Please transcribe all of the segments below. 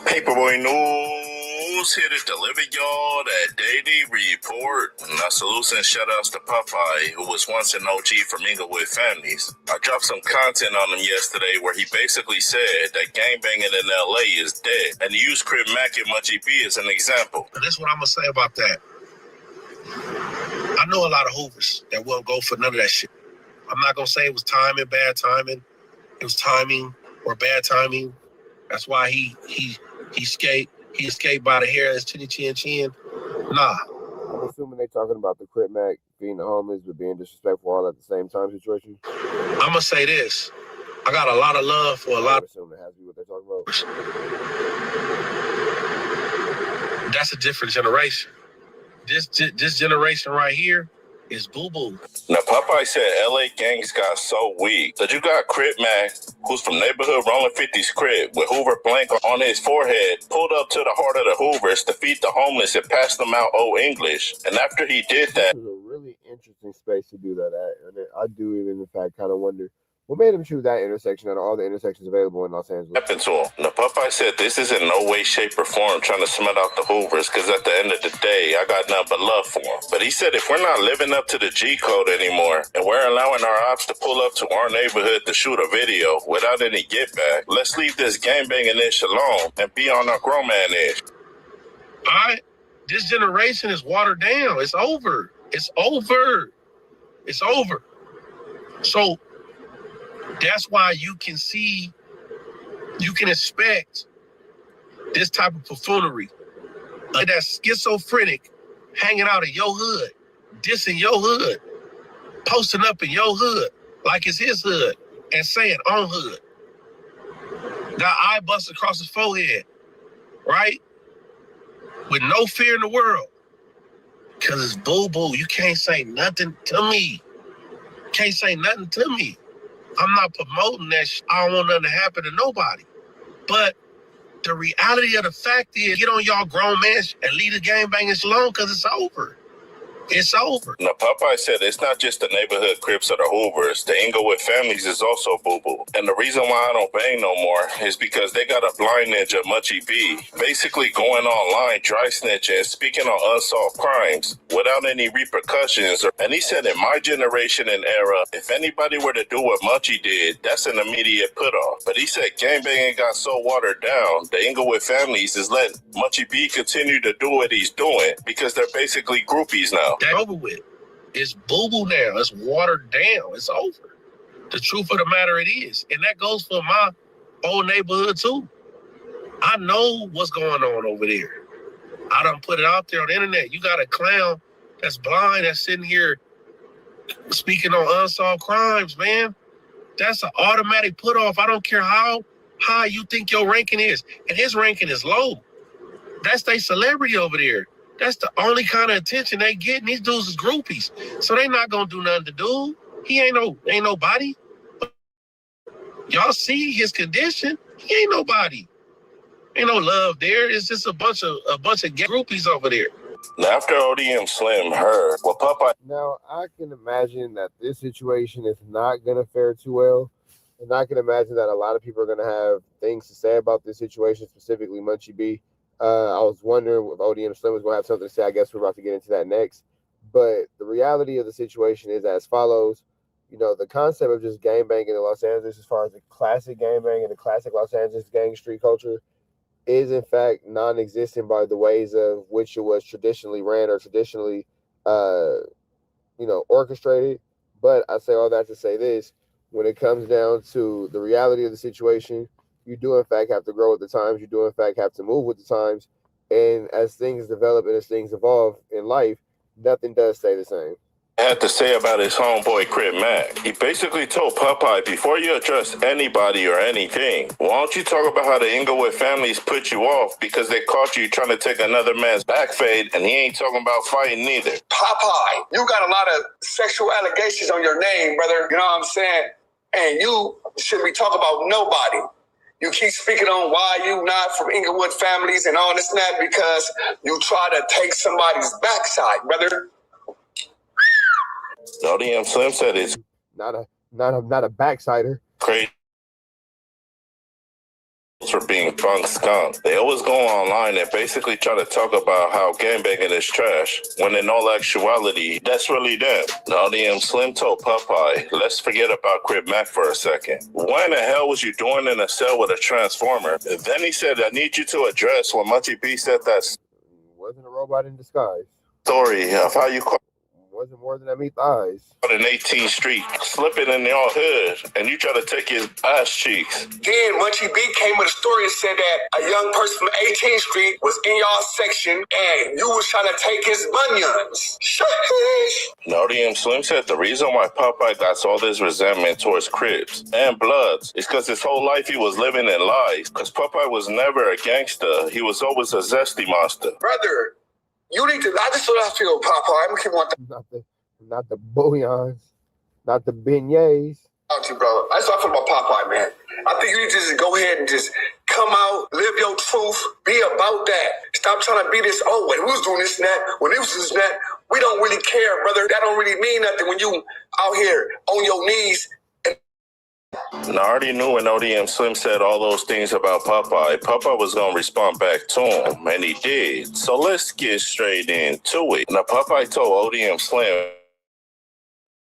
Paperboy News here to deliver y'all that daily report. Now salutes and shoutouts to Popeye, who was once an OG from Inglewood Families. I dropped some content on him yesterday where he basically said that gangbanging in LA is dead, and he used Crip Mac and Munchie B as an example. This is what I'm gonna say about that. I know a lot of Hoovers that won't go for none of that shit. I'm not gonna say it was timing, bad timing. It was timing or bad timing. That's why he escaped. He escaped by the hair of his chin. Nah. I'm assuming they're talking about the Crip Mac being the homies but being disrespectful all at the same time situation. I'm gonna say this. I got a lot of love for a lot of. Assuming it has to be what they're talking about. That's a different generation. This generation right here is boo-boo. Now, Popeye said LA gangs got so weak that you got Crip Mac, who's from neighborhood Rolling 50's crib, with Hoover blank on his forehead, pulled up to the heart of the Hoovers to feed the homeless and pass them out Old English. And after he did that, this is a really interesting space to do that at. And I do even, in fact, kind of wonder what made him choose that intersection out of all the intersections available in Los Angeles. Happened to him. Now, Popeye said this is in no way, shape, or form trying to smut out the Hoovers, because at the end of the day, I got nothing but love for them. But he said if we're not living up to the G code anymore, and we're allowing our ops to pull up to our neighborhood to shoot a video without any get back, let's leave this gangbanging ish alone and be on our grown man ish. All right? This generation is watered down. It's over. It's over. It's over. So that's why you can expect this type of buffoonery. That schizophrenic hanging out in your hood, dissing your hood, posting up in your hood like it's his hood and saying on hood. Got eye bust across his forehead, right? With no fear in the world. Because it's boo-boo. You can't say nothing to me. Can't say nothing to me. I'm not promoting that shit. I don't want nothing to happen to nobody. But the reality of the fact is, get on y'all grown man and leave the gangbangers alone because it's over. It's over. Now, Popeye said it's not just the neighborhood Crips or the Hoovers. The Inglewood Families is also boo-boo. And the reason why I don't bang no more is because they got a blind ninja, Munchie B, basically going online, dry snitching, speaking on unsolved crimes without any repercussions. And he said in my generation and era, if anybody were to do what Munchie did, that's an immediate put-off. But he said gangbanging got so watered down, the Inglewood Families is letting Munchie B continue to do what he's doing because they're basically groupies now. That's over with. It's boo-boo now. It's watered down. It's over. The truth of the matter it is. And that goes for my old neighborhood too. I know what's going on over there. I done put it out there on the internet. You got a clown that's blind that's sitting here speaking on unsolved crimes, man. That's an automatic put off. I don't care how high you think your ranking is. And his ranking is low. That's their celebrity over there. That's the only kind of attention they get. And these dudes is groupies. So they not gonna do nothing to do. He ain't nobody. Y'all see his condition. He ain't nobody. Ain't no love there. It's just a bunch of groupies over there. Now, after ODM Slim heard what Popeye. Now I can imagine that this situation is not gonna fare too well. And I can imagine that a lot of people are gonna have things to say about this situation, specifically Munchie B. I was wondering if ODM Slim was going to have something to say. I guess we're about to get into that next. But the reality of the situation is as follows. You know, the concept of just gangbanging in Los Angeles, as far as the classic gangbang and the classic Los Angeles gang street culture, is in fact non-existent by the ways of which it was traditionally ran or traditionally, orchestrated. But I say all that to say this. When it comes down to the reality of the situation, you do, in fact, have to grow with the times. You do, in fact, have to move with the times. And as things develop and as things evolve in life, nothing does stay the same. Had to say about his homeboy Crip Mac. He basically told Popeye, before you address anybody or anything, why don't you talk about how the Inglewood Families put you off because they caught you trying to take another man's back fade, and he ain't talking about fighting neither. Popeye, you got a lot of sexual allegations on your name, brother. You know what I'm saying? And you should be talking about nobody. You keep speaking on why you not from Inglewood Families and all this and that because you try to take somebody's backside, brother. ODM Slim said it's not a backsider. crazy for being punk skunk. They always go online and basically try to talk about how gangbanging is trash, when in all actuality, that's really them. Now, Slim told Popeye, let's forget about Crip Mac for a second. What in the hell was you doing in a cell with a transformer? Then he said, I need you to address when Munchie B said that Wasn't a robot in disguise. story of how you caught Wasn't more than that meet thighs. in 18th Street, slipping in your hood, and you try to take his ass cheeks. Then Munchie B came with a story and said that a young person from 18th Street was in y'all section and you was trying to take his bunions. Sheesh. No, Slim said the reason why Popeye got all this resentment towards Crips and Bloods is because his whole life he was living in lies. Because Popeye was never a gangster. He was always a zesty monster. Brother, you need to, I just what I feel, Popeye. I'm gonna keep on Not the bouillons, not the beignets. out to you, brother. That's what I feel about Popeye, man. I think you need to just go ahead and just come out, live your truth, be about that. Stop trying to be this, oh, when we was doing this and that, when it was this and that. We don't really care, brother. That don't really mean nothing when you out here on your knees. And I already knew when ODM Slim said all those things about Popeye, Popeye was going to respond back to him, and he did. So let's get straight into it. Now, Popeye told ODM Slim,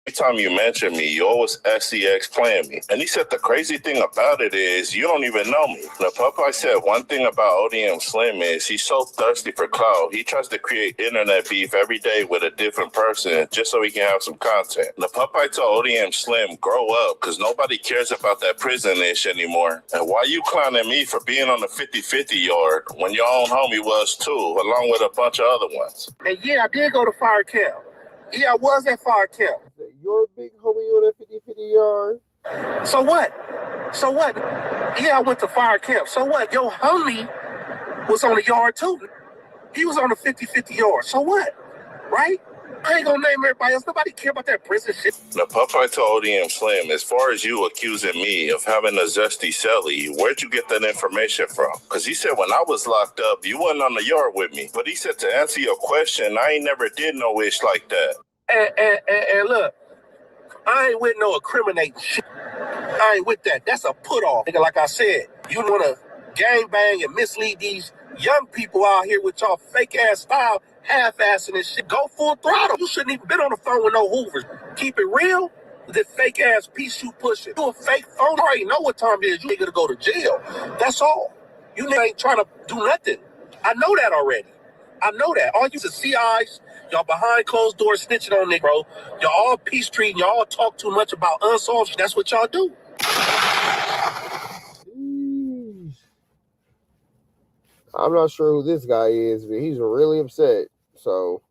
every time you mention me, you always SEX playing me. And he said the crazy thing about it is you don't even know me. Now, Popeye said one thing about ODM Slim is he's so thirsty for clout. He tries to create internet beef every day with a different person just so he can have some content. Now, Popeye told ODM Slim, grow up, because nobody cares about that prison-ish anymore. And why you clowning me for being on the 50-50 yard when your own homie was too, along with a bunch of other ones? And yeah, I did go to fire camp. Yeah, I was at fire camp. You're a big homie on that 50-50 yard. So what? So what? Yeah, I went to fire camp. So what? Your homie was on the yard too. He was on the 50-50 yard. So what? Right? I ain't gonna name everybody else. Nobody care about that prison shit. Now, Popeye told ODM Slim, as far as you accusing me of having a zesty celly, where'd you get that information from? Because he said when I was locked up, you wasn't on the yard with me. But he said to answer your question, I ain't never did no ish like that. And look, I ain't with no incriminating shit. I ain't with that. That's a put off. Nigga, like I said, you want to gangbang and mislead these young people out here with y'all fake ass style, half-assing and shit. Go full throttle. You shouldn't even been on the phone with no hoovers. Keep it real. The fake ass piece you pushing. You a fake phone. You already know what time it is. You ain't gonna go to jail. That's all. You ain't trying to do nothing. I know that already. I know that. All you is CIs. Y'all behind closed doors snitching on nigga, bro. Y'all all peace treating. Y'all all talk too much about unsolved. That's what y'all do. Jeez. I'm not sure who this guy is, but he's really upset. So,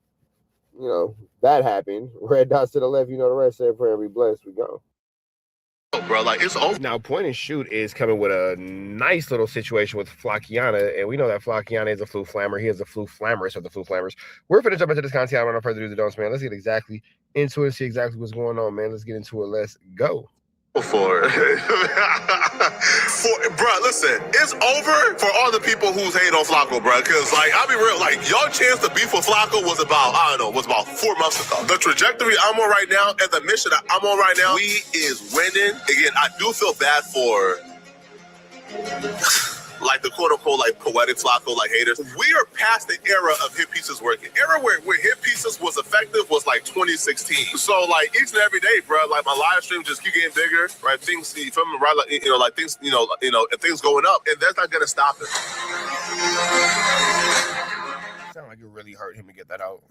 you know, that happened. Red dots to the left, you know the rest. Say a prayer, be blessed. We go. Bro, like it's over. Now, Point and Shoot is coming with a nice little situation with Flackiana, and we know that Flackiana is a flu flammer. He is a flu flammerist of the flu flammers. We're going to jump into this content. I don't know further ado, don't, man. Let's get exactly into it, see exactly what's going on, man. Let's get into it. Let's go. For bro, listen, it's over for all the people who's hating on Flacco, bro. Because, like, I'll be real, like, your chance to beef with Flacco was about, I don't know, was about 4 months ago. The trajectory I'm on right now and the mission that I'm on right now, we is winning. Again, I do feel bad for, like, the quote-unquote, like, poetic Flacco, like, haters. We are past the era of hit pieces working. Era where hit pieces was effective was, like, 2016. So, like, each and every day, bro, like, my live stream just keep getting bigger, right? Things, you feel me, right? Like, you know, like, things, you know, and things going up, and that's not gonna stop it. Sound like it really hurt him to get that out.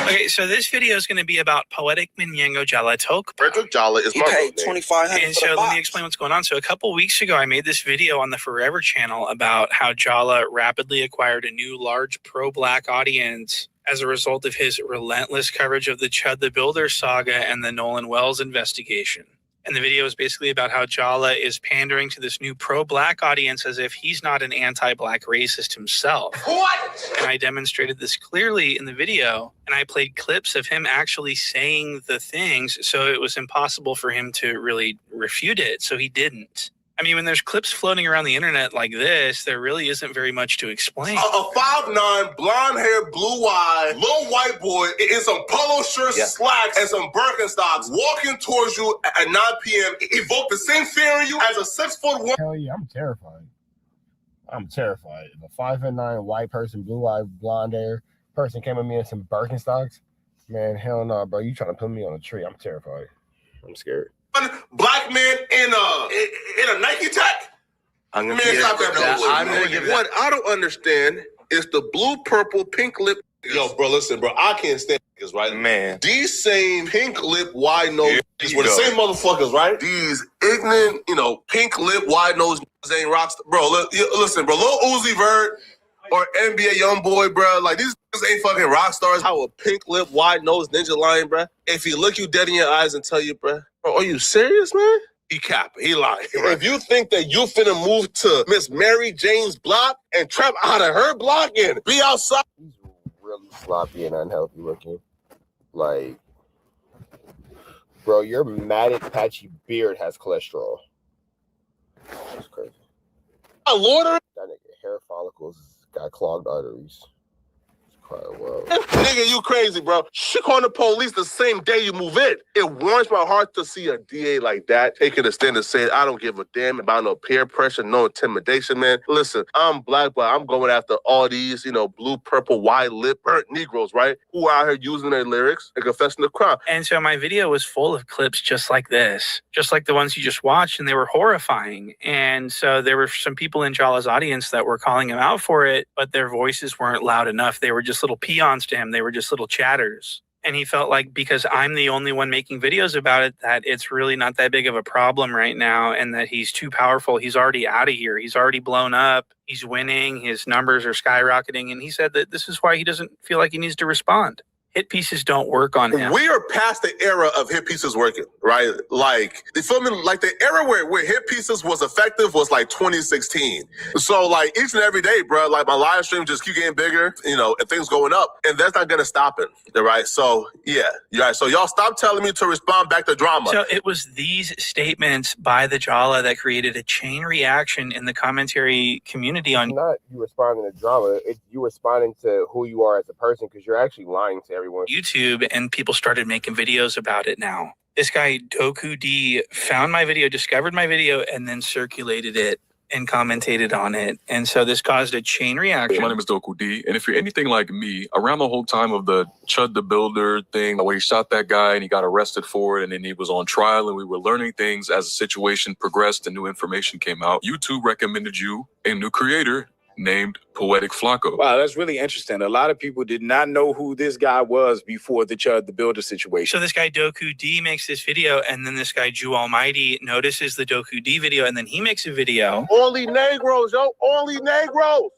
Okay, so this video is going to be about Poetic Minyango Jala Tok. Frederick Jala is my paid name. $2,500 And so let me explain what's going on. So a couple weeks ago, I made this video on the Forever channel about how Jala rapidly acquired a new large pro-black audience as a result of his relentless coverage of the Chud the Builder saga and the Nolan Wells investigation. And the video is basically about how Jala is pandering to this new pro-black audience as if he's not an anti-black racist himself. What? And I demonstrated this clearly in the video, and I played clips of him actually saying the things, so it was impossible for him to really refute it, so he didn't. I mean, when there's clips floating around the internet like this, there really isn't very much to explain. A 5'9", blonde hair, blue eye, little white boy in some polo shirts, slacks, and some Birkenstocks walking towards you at 9 p.m. evoke the same fear in you as a 6'1". Hell yeah, I'm terrified. I'm terrified. If a 5'9" white person, blue-eyed, blonde hair person came at me in some Birkenstocks, man, hell no, bro. You trying to put me on a tree? I'm terrified. I'm scared. Black man in a Nike Tech. I'm gonna stop that. What I don't understand is the blue, purple, pink lip. Yo, bro, listen, bro. I can't stand niggas, right? Man. These same pink lip, wide nose niggas were the same motherfuckers, right? These ignorant, pink lip, wide nose niggas ain't rocks. Bro, listen, bro. Lil Uzi Vert or NBA Youngboy, bro. Like, these niggas ain't fucking rock stars. How a pink lip, wide nose ninja lion, bro. If he look you dead in your eyes and tell you, bro, are you serious, man? He capping. He lying. Right? If you think that you finna move to Miss Mary Jane's block and trap out of her block and be outside. He's really sloppy and unhealthy looking. Like, bro, your matted, patchy beard has cholesterol. That's crazy. My Lord, that nigga hair follicles got clogged arteries. Well. Nigga, you crazy, bro. She called the police the same day you move in. It warms my heart to see a DA like that taking a stand and saying, I don't give a damn about no peer pressure, no intimidation, man. Listen, I'm black, but I'm going after all these, blue, purple, wide lip, burnt Negroes, right? Who are out here using their lyrics and confessing the crime. And so my video was full of clips just like this, just like the ones you just watched, and they were horrifying. And so there were some people in Jala's audience that were calling him out for it, but their voices weren't loud enough. They were just little peons to him. They were just little chatters. And he felt like because I'm the only one making videos about it, that it's really not that big of a problem right now and that he's too powerful. He's already out of here. He's already blown up. He's winning. His numbers are skyrocketing. And he said that this is why he doesn't feel like he needs to respond. Hit pieces don't work on him. We are past the era of hit pieces working, right? Like, you feel me? Like, the era where hit pieces was effective was like 2016. So, like, each and every day, bro, like, my live stream just keep getting bigger, and things going up. And that's not going to stop it, right? So, yeah. Right. So, y'all stop telling me to respond back to drama. So, it was these statements by the Jala that created a chain reaction in the commentary community on... It's not you responding to drama. It's you responding to who you are as a person because you're actually lying to everyone. YouTube, and people started making videos about it now. This guy, Doku D, found my video, discovered my video, and then circulated it and commentated on it. And so this caused a chain reaction. My name is Doku D, and if you're anything like me, around the whole time of the Chud the Builder thing, where he shot that guy and he got arrested for it, and then he was on trial, and we were learning things as the situation progressed and new information came out, YouTube recommended you a new creator named Poetic Flakko. Wow, that's really interesting. A lot of people did not know who this guy was before the Chud the Builder situation. So this guy Doku D makes this video, and then this guy Jew Almighty notices the Doku D video, and then he makes a video. Only Negroes, yo. Only Negroes.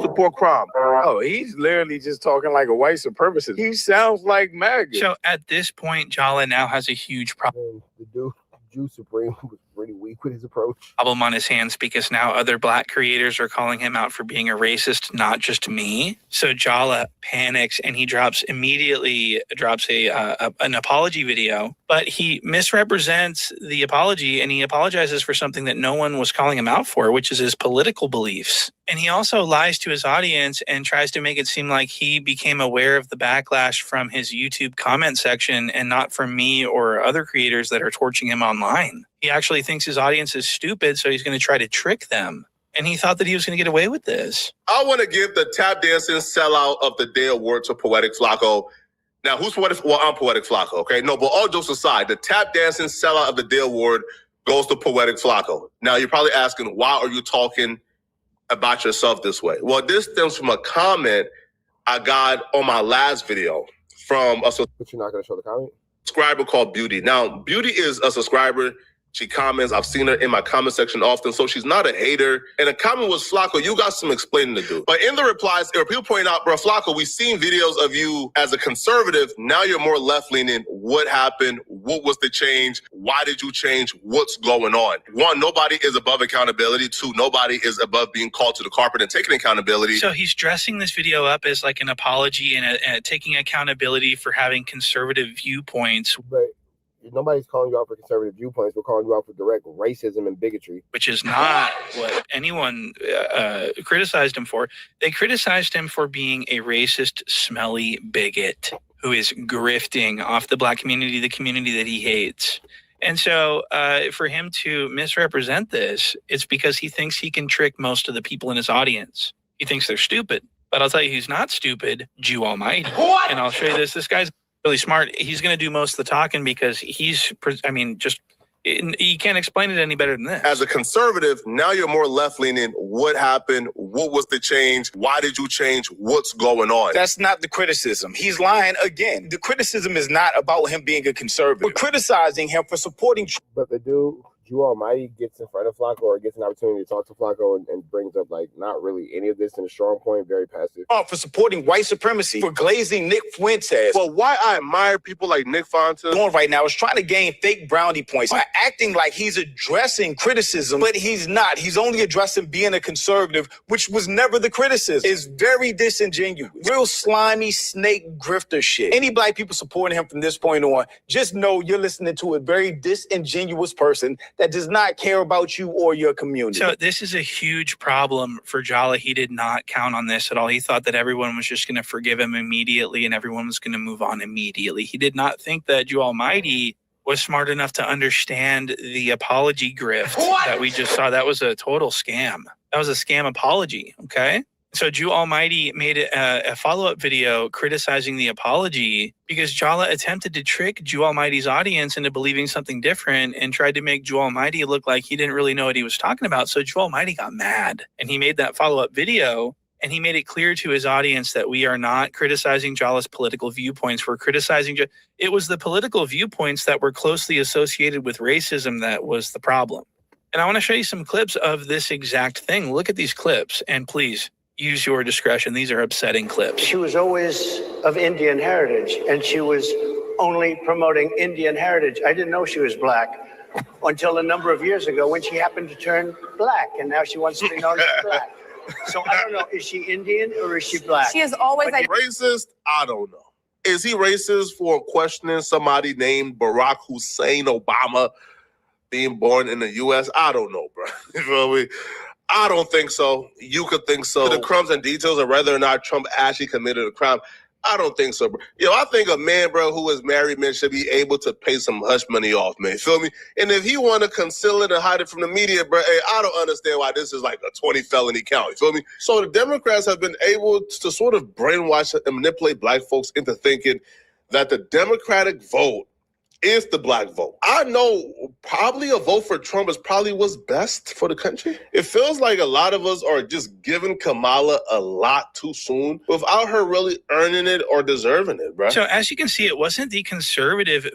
Support crime. Oh, he's literally just talking like a white supremacist. He sounds like MAGA. So at this point, Jala now has a huge problem. The Jew Supreme was pretty weak with his approach. Problem on his hands because now other black creators are calling him out for being a racist, not just me. So Jala panics and he immediately drops an apology video, but he misrepresents the apology and he apologizes for something that no one was calling him out for, which is his political beliefs. And he also lies to his audience and tries to make it seem like he became aware of the backlash from his YouTube comment section and not from me or other creators that are torching him online. He actually thinks his audience is stupid, so he's going to try to trick them. And he thought that he was going to get away with this. I want to give the tap dancing sellout of the day award to Poetic Flakko. Now, who's Poetic? Well, I'm Poetic Flakko, okay? No, but all jokes aside, the tap dancing sellout of the day award goes to Poetic Flakko. Now, you're probably asking, why are you talking about yourself this way? Well, this stems from a comment I got on my last video from a But you're not going to show the comment? subscriber called Beauty. Now, Beauty is a subscriber. She comments. I've seen her in my comment section often, so she's not a hater. And the comment was, Flakko, you got some explaining to do. But in the replies, there were people pointing out, bro, Flakko, we've seen videos of you as a conservative. Now you're more left-leaning. What happened? What was the change? Why did you change? What's going on? One, nobody is above accountability. Two, nobody is above being called to the carpet and taking accountability. So he's dressing this video up as like an apology and taking accountability for having conservative viewpoints. But nobody's calling you out for conservative viewpoints. We're calling you out for direct racism and bigotry. Which is not what anyone criticized him for. They criticized him for being a racist, smelly bigot who is grifting off the black community, the community that he hates. And so for him to misrepresent this, it's because he thinks he can trick most of the people in his audience. He thinks they're stupid. But I'll tell you, he's not stupid, Jew Almighty. What? And I'll show you this. This guy's really smart. He's going to do most of the talking because he's, I mean, just, you can't explain it any better than this. As a conservative, now you're more left-leaning. What happened? What was the change? Why did you change? What's going on? That's not the criticism. He's lying again. The criticism is not about him being a conservative. We're criticizing him for supporting. But the dude, Jew Almighty, gets in front of Flakko or gets an opportunity to talk to Flakko and brings up like not really any of this in a strong point, very passive. For supporting white supremacy, for glazing Nick Fuentes. Well, why I admire people like Nick Fuentes Going right now is trying to gain fake brownie points by acting like he's addressing criticism, but he's not. He's only addressing being a conservative, which was never the criticism. It's very disingenuous. Real slimy snake grifter shit. Any black people supporting him from this point on, just know you're listening to a very disingenuous person that does not care about you or your community. So this is a huge problem for Jala. He did not count on this at all. He thought that everyone was just going to forgive him immediately and everyone was going to move on immediately. He did not think that Jew Almighty was smart enough to understand the apology grift that we just saw. That was a total scam. That was a scam apology, okay? So Jew Almighty made a follow-up video criticizing the apology because Jala attempted to trick Jew Almighty's audience into believing something different and tried to make Jew Almighty look like he didn't really know what he was talking about. So Jew Almighty got mad and he made that follow-up video and he made it clear to his audience that we are not criticizing Jala's political viewpoints. We're criticizing, it was the political viewpoints that were closely associated with racism that was the problem. And I want to show you some clips of this exact thing. Look at these clips and please, use your discretion. These are upsetting clips. She was always of Indian heritage, and she was only promoting Indian heritage. I didn't know she was black until a number of years ago when she happened to turn black, and now she wants to be known as black. So I don't know, is she Indian or is she black? She is always racist. I don't know. Is he racist for questioning somebody named Barack Hussein Obama being born in the U.S.? I don't know, bro. You feel me? I don't think so. You could think so. The crumbs and details of whether or not Trump actually committed a crime, I don't think so, bro. Yo, I think a man, bro, who is married, man, should be able to pay some hush money off, man. Feel me? And if he want to conceal it and hide it from the media, bro, hey, I don't understand why this is like a 20 felony count. You feel me? So the Democrats have been able to sort of brainwash and manipulate black folks into thinking that the Democratic vote is the black vote. I know probably a vote for Trump is probably what's best for the country. It feels like a lot of us are just giving Kamala a lot too soon without her really earning it or deserving it, bro. So as you can see, it wasn't the conservative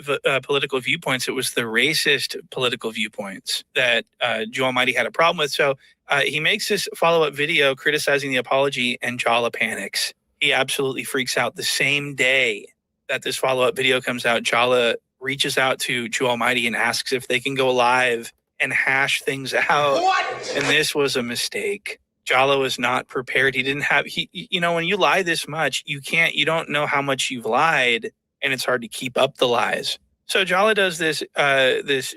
political viewpoints. It was the racist political viewpoints that Jew Almighty had a problem with. So he makes this follow-up video criticizing the apology and Jala panics. He absolutely freaks out. The same day that this follow-up video comes out, Jala reaches out to Jew Almighty and asks if they can go live and hash things out. What? And this was a mistake. Jala was not prepared. He didn't have, you know, when you lie this much, you don't know how much you've lied and it's hard to keep up the lies. So Jala does this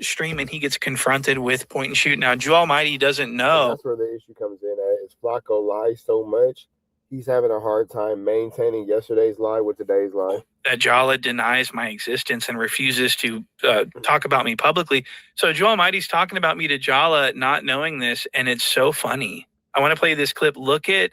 stream and he gets confronted with point and shoot. Now, Jew Almighty doesn't know. That's where the issue comes in at. Is Flakko lies so much, he's having a hard time maintaining yesterday's lie with today's lie. That Jala denies my existence and refuses to talk about me publicly. So Jew Almighty's talking about me to Jala, not knowing this, and it's so funny. I want to play this clip. Look at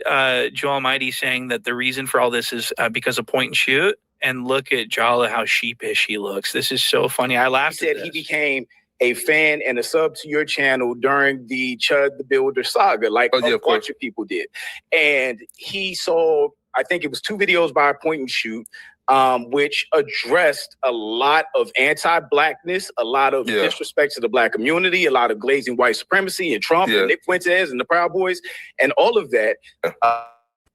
Jew Almighty saying that the reason for all this is because of point and shoot, and look at Jala, how sheepish he looks. This is so funny. I laughed at this. He became a fan and a sub to your channel during the Chud the Builder saga, like a bunch of people did. And he saw, I think it was 2 videos by Point and Shoot, which addressed a lot of anti-blackness, a lot of disrespect to the black community, a lot of glazing white supremacy and Trump and Nick Fuentes and the Proud Boys, and all of that.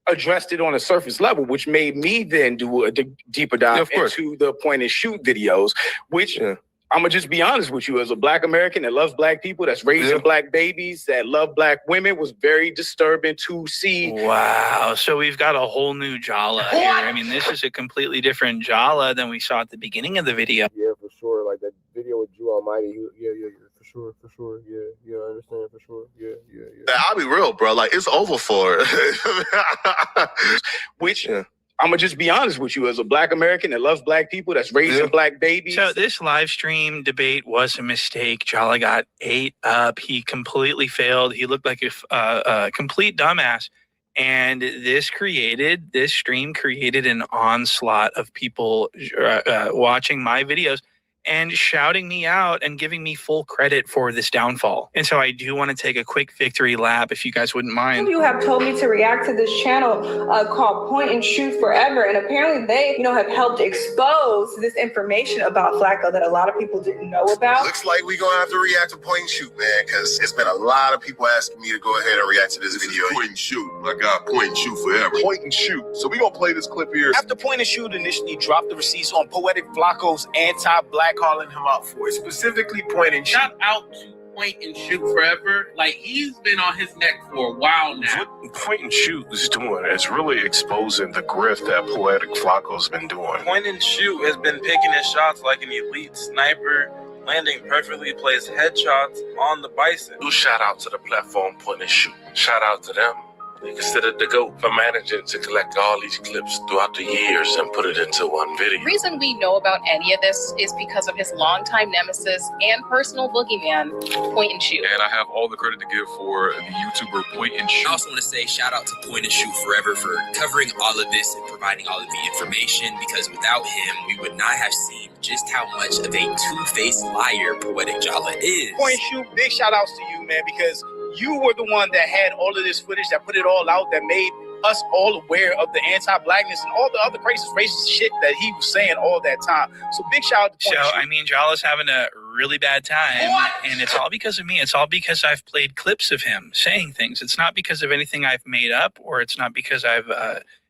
Addressed it on a surface level, which made me then do a deeper dive into the Point and Shoot videos, which I'm gonna just be honest with you, as a black American that loves black people, that's raising black babies, that love black women, was very disturbing to see. Wow. So we've got a whole new Jala here. I mean, this is a completely different Jala than we saw at the beginning of the video. Yeah, for sure. Like that video with Jew Almighty. For sure. Yeah, I understand, for sure. Yeah. I'll be real, bro. Like, it's over for it. Which I'm gonna just be honest with you, as a Black American that loves Black people, that's raising Black babies. So this live stream debate was a mistake. Jala got ate up. He completely failed. He looked like a complete dumbass. And this stream created an onslaught of people watching my videos and shouting me out and giving me full credit for this downfall. And so I do want to take a quick victory lap, if you guys wouldn't mind. You have told me to react to this channel called Point and Shoot Forever. And apparently they, have helped expose this information about Flakko that a lot of people didn't know about. Looks like we're going to have to react to Point and Shoot, man, because it's been a lot of people asking me to go ahead and react to this video. Point and Shoot. I got Point and Shoot Forever. Point and Shoot. So we're going to play this clip here. After Point and Shoot initially dropped the receipts on Poetic Flakko's anti-Black, calling him out for it, specifically Point and Shoot. Shout out to Point and Shoot Forever. Like, he's been on his neck for a while now. What Point and Shoot is doing is really exposing the grift that Poetic Flakko's been doing. Point and Shoot has been picking his shots like an elite sniper, landing perfectly placed headshots on the bison. Do shout out to the platform Point and Shoot. Shout out to them. They considered the GOAT for managing to collect all these clips throughout the years and put it into one video. The reason we know about any of this is because of his longtime nemesis and personal boogeyman, Point and Shoot. And I have all the credit to give for the YouTuber Point and Shoot. I also want to say shout out to Point and Shoot Forever for covering all of this and providing all of the information, because without him, we would not have seen just how much of a two-faced liar Poetic Jala is. Point and Shoot, big shout outs to you, man, because you were the one that had all of this footage, that put it all out, that made us all aware of the anti-Blackness and all the other racist shit that he was saying all that time. So big shout out to Point and Shoot. Jala's having a really bad time. What? And it's all because of me. It's all because I've played clips of him saying things. It's not because of anything I've made up, or it's not because I've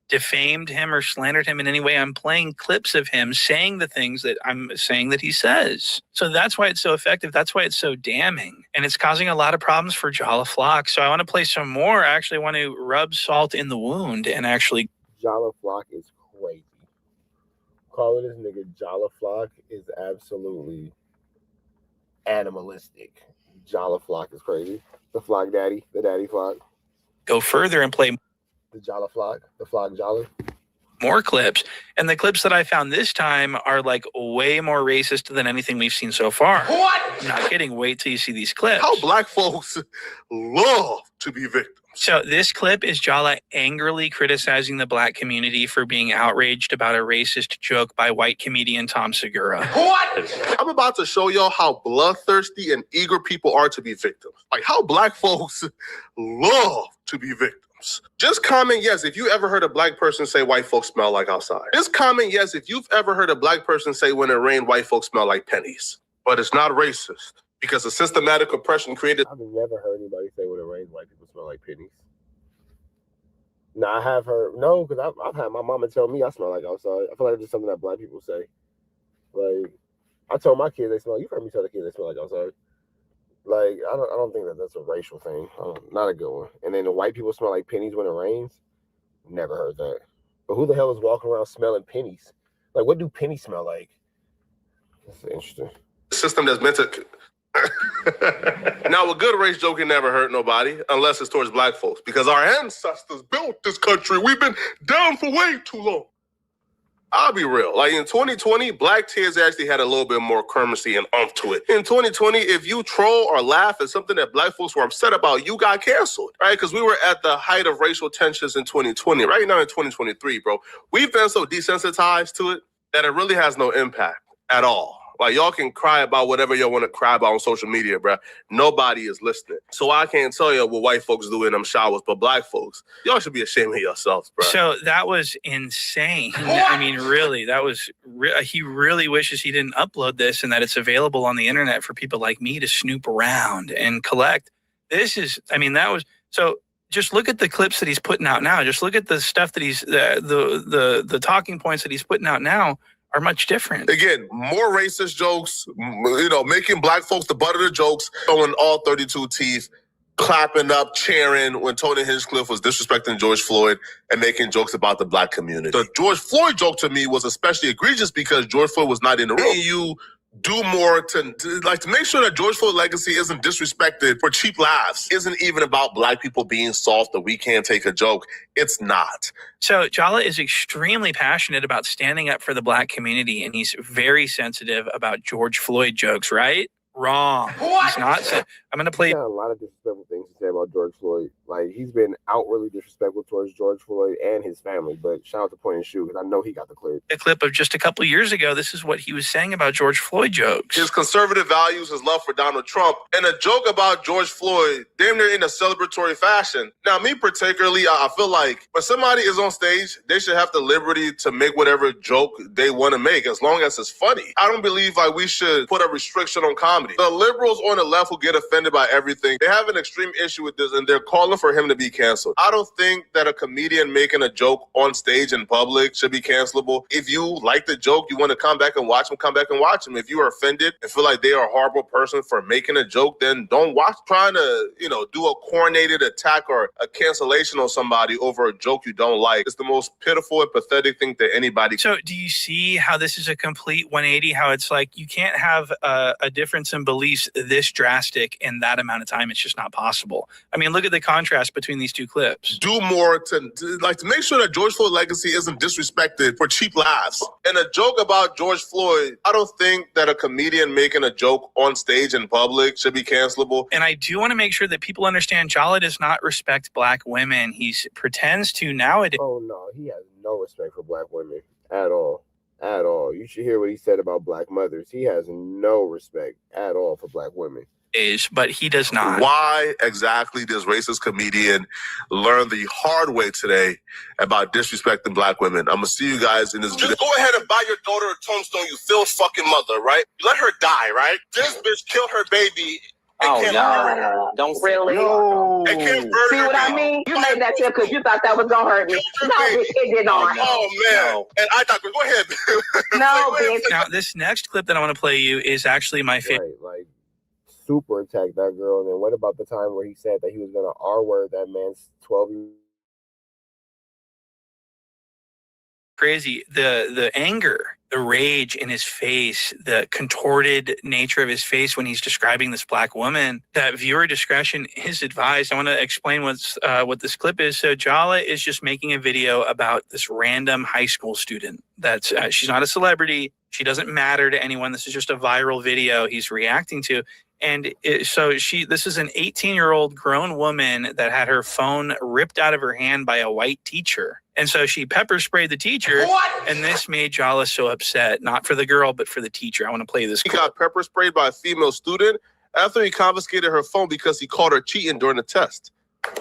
defamed him or slandered him in any way. I'm playing clips of him saying the things that I'm saying that he says. So that's why it's so effective. That's why it's so damning. And it's causing a lot of problems for Jala Flock. So I want to play some more. I actually want to rub salt in the wound and actually... Jala Flock is crazy. Calling this nigga Jala Flock is absolutely animalistic. Jala Flock is crazy. The Flock Daddy, the Daddy Flock. Go further and play... The Jala Flock, the Flock Jala. More clips. And the clips that I found this time are like way more racist than anything we've seen so far. What? I'm not kidding. Wait till you see these clips. How Black folks love to be victims. So this clip is Jala angrily criticizing the Black community for being outraged about a racist joke by white comedian Tom Segura. What? I'm about to show y'all how bloodthirsty and eager people are to be victims. Like how Black folks love to be victims. Just comment yes if you ever heard a Black person say white folks smell like outside. Just comment yes if you've ever heard a Black person say when it rained, white folks smell like pennies. But it's not racist because the systematic oppression created... I've never heard anybody say when it rains, white people smell like pennies. No, I have heard, no, because I've had my mama tell me I smell like outside. I feel like it's just something that Black people say. Like, I told my kids they smell, you've heard me tell the kids they smell like outside. Like, I don't think that that's a racial thing. Not a good one. And then the white people smell like pennies when it rains. Never heard that. But who the hell is walking around smelling pennies? Like, what do pennies smell like? That's interesting. System that's meant to... Now, a good race joke can never hurt nobody unless it's towards Black folks. Because our ancestors built this country. We've been down for way too long. I'll be real. Like in 2020, Black kids actually had a little bit more currency and oomph to it. In 2020, if you troll or laugh at something that Black folks were upset about, you got canceled, right? Because we were at the height of racial tensions in 2020. Right now in 2023, bro, we've been so desensitized to it that it really has no impact at all. Like, y'all can cry about whatever y'all want to cry about on social media, bro. Nobody is listening. So I can't tell you what white folks do in them showers, but Black folks, y'all should be ashamed of yourselves, bro. So that was insane. What? I mean, really, that was... he really wishes he didn't upload this and that it's available on the internet for people like me to snoop around and collect. This is... I mean, that was... So... Just look at the clips that he's putting out now. Just look at the stuff that he's... The talking points that he's putting out now are much different. Again, more racist jokes, making Black folks the butt of the jokes, showing all 32 teeth, clapping up, cheering when Tony Hinchcliffe was disrespecting George Floyd and making jokes about the Black community. The George Floyd joke to me was especially egregious because George Floyd was not in the room. You do more to make sure that George Floyd legacy isn't disrespected for cheap laughs. Isn't even about black people being soft or we can't take a joke. It's not. So Jala is extremely passionate about standing up for the black community, and he's very sensitive about George Floyd jokes, right? Wrong. What? He's not. I'm going to play. He's got a lot of disrespectful things to say about George Floyd. Like, he's been outwardly disrespectful towards George Floyd and his family. But shout out to Point and Shoot, because I know he got the clip. A clip of just a couple of years ago. This is what he was saying about George Floyd jokes. His conservative values, his love for Donald Trump, and a joke about George Floyd, damn near in a celebratory fashion. Now, me particularly, I feel like when somebody is on stage, they should have the liberty to make whatever joke they want to make, as long as it's funny. I don't believe like we should put a restriction on comedy. The liberals on the left who get offended by everything, they have an extreme issue with this, and they're calling for him to be canceled. I don't think that a comedian making a joke on stage in public should be cancelable. If you like the joke, you want to come back and watch him, come back and watch him. If you are offended and feel like they are a horrible person for making a joke, then don't watch. Trying to, do a coordinated attack or a cancellation on somebody over a joke you don't like. It's the most pitiful and pathetic thing that anybody. So do you see how this is a complete 180? How it's like you can't have a difference in beliefs this drastic in that amount of time. It's just not possible. I mean, look at the contrast between these two clips. Do more to make sure that George Floyd legacy isn't disrespected for cheap laughs. And a joke about George Floyd, I don't think that a comedian making a joke on stage in public should be cancelable. And I do want to make sure that people understand Jala does not respect black women. He pretends to nowadays. Oh, no, he has no respect for black women at all. At all. You should hear what he said about black mothers. He has no respect at all for black women. But he does not. Why exactly does racist comedian learn the hard way today about disrespecting black women? I'm gonna see you guys in this video. Just go ahead and buy your daughter a tombstone, you Phil fucking mother, right? You let her die, right? This bitch killed her baby. Oh, no. Don't really. No. See what I mean? You made that here because you thought that was going to hurt me. No, it did not. Oh, man. No. And I thought, go ahead. No, bitch. Now, this next clip that I want to play you is actually my favorite. Right, like, super attacked that girl. And then what about the time where he said that he was going to R-word that man's 12-year-old? Crazy. The anger, the rage in his face, the contorted nature of his face when he's describing this black woman, that viewer discretion is advised. I want to explain what this clip is. So Jala is just making a video about this random high school student. That's she's not a celebrity. She doesn't matter to anyone. This is just a viral video he's reacting to. And this is an 18-year-old grown woman that had her phone ripped out of her hand by a white teacher. And so she pepper sprayed the teacher. What? And this made Jala so upset, not for the girl, but for the teacher. I want to play this. He got pepper sprayed by a female student after he confiscated her phone because he caught her cheating during the test.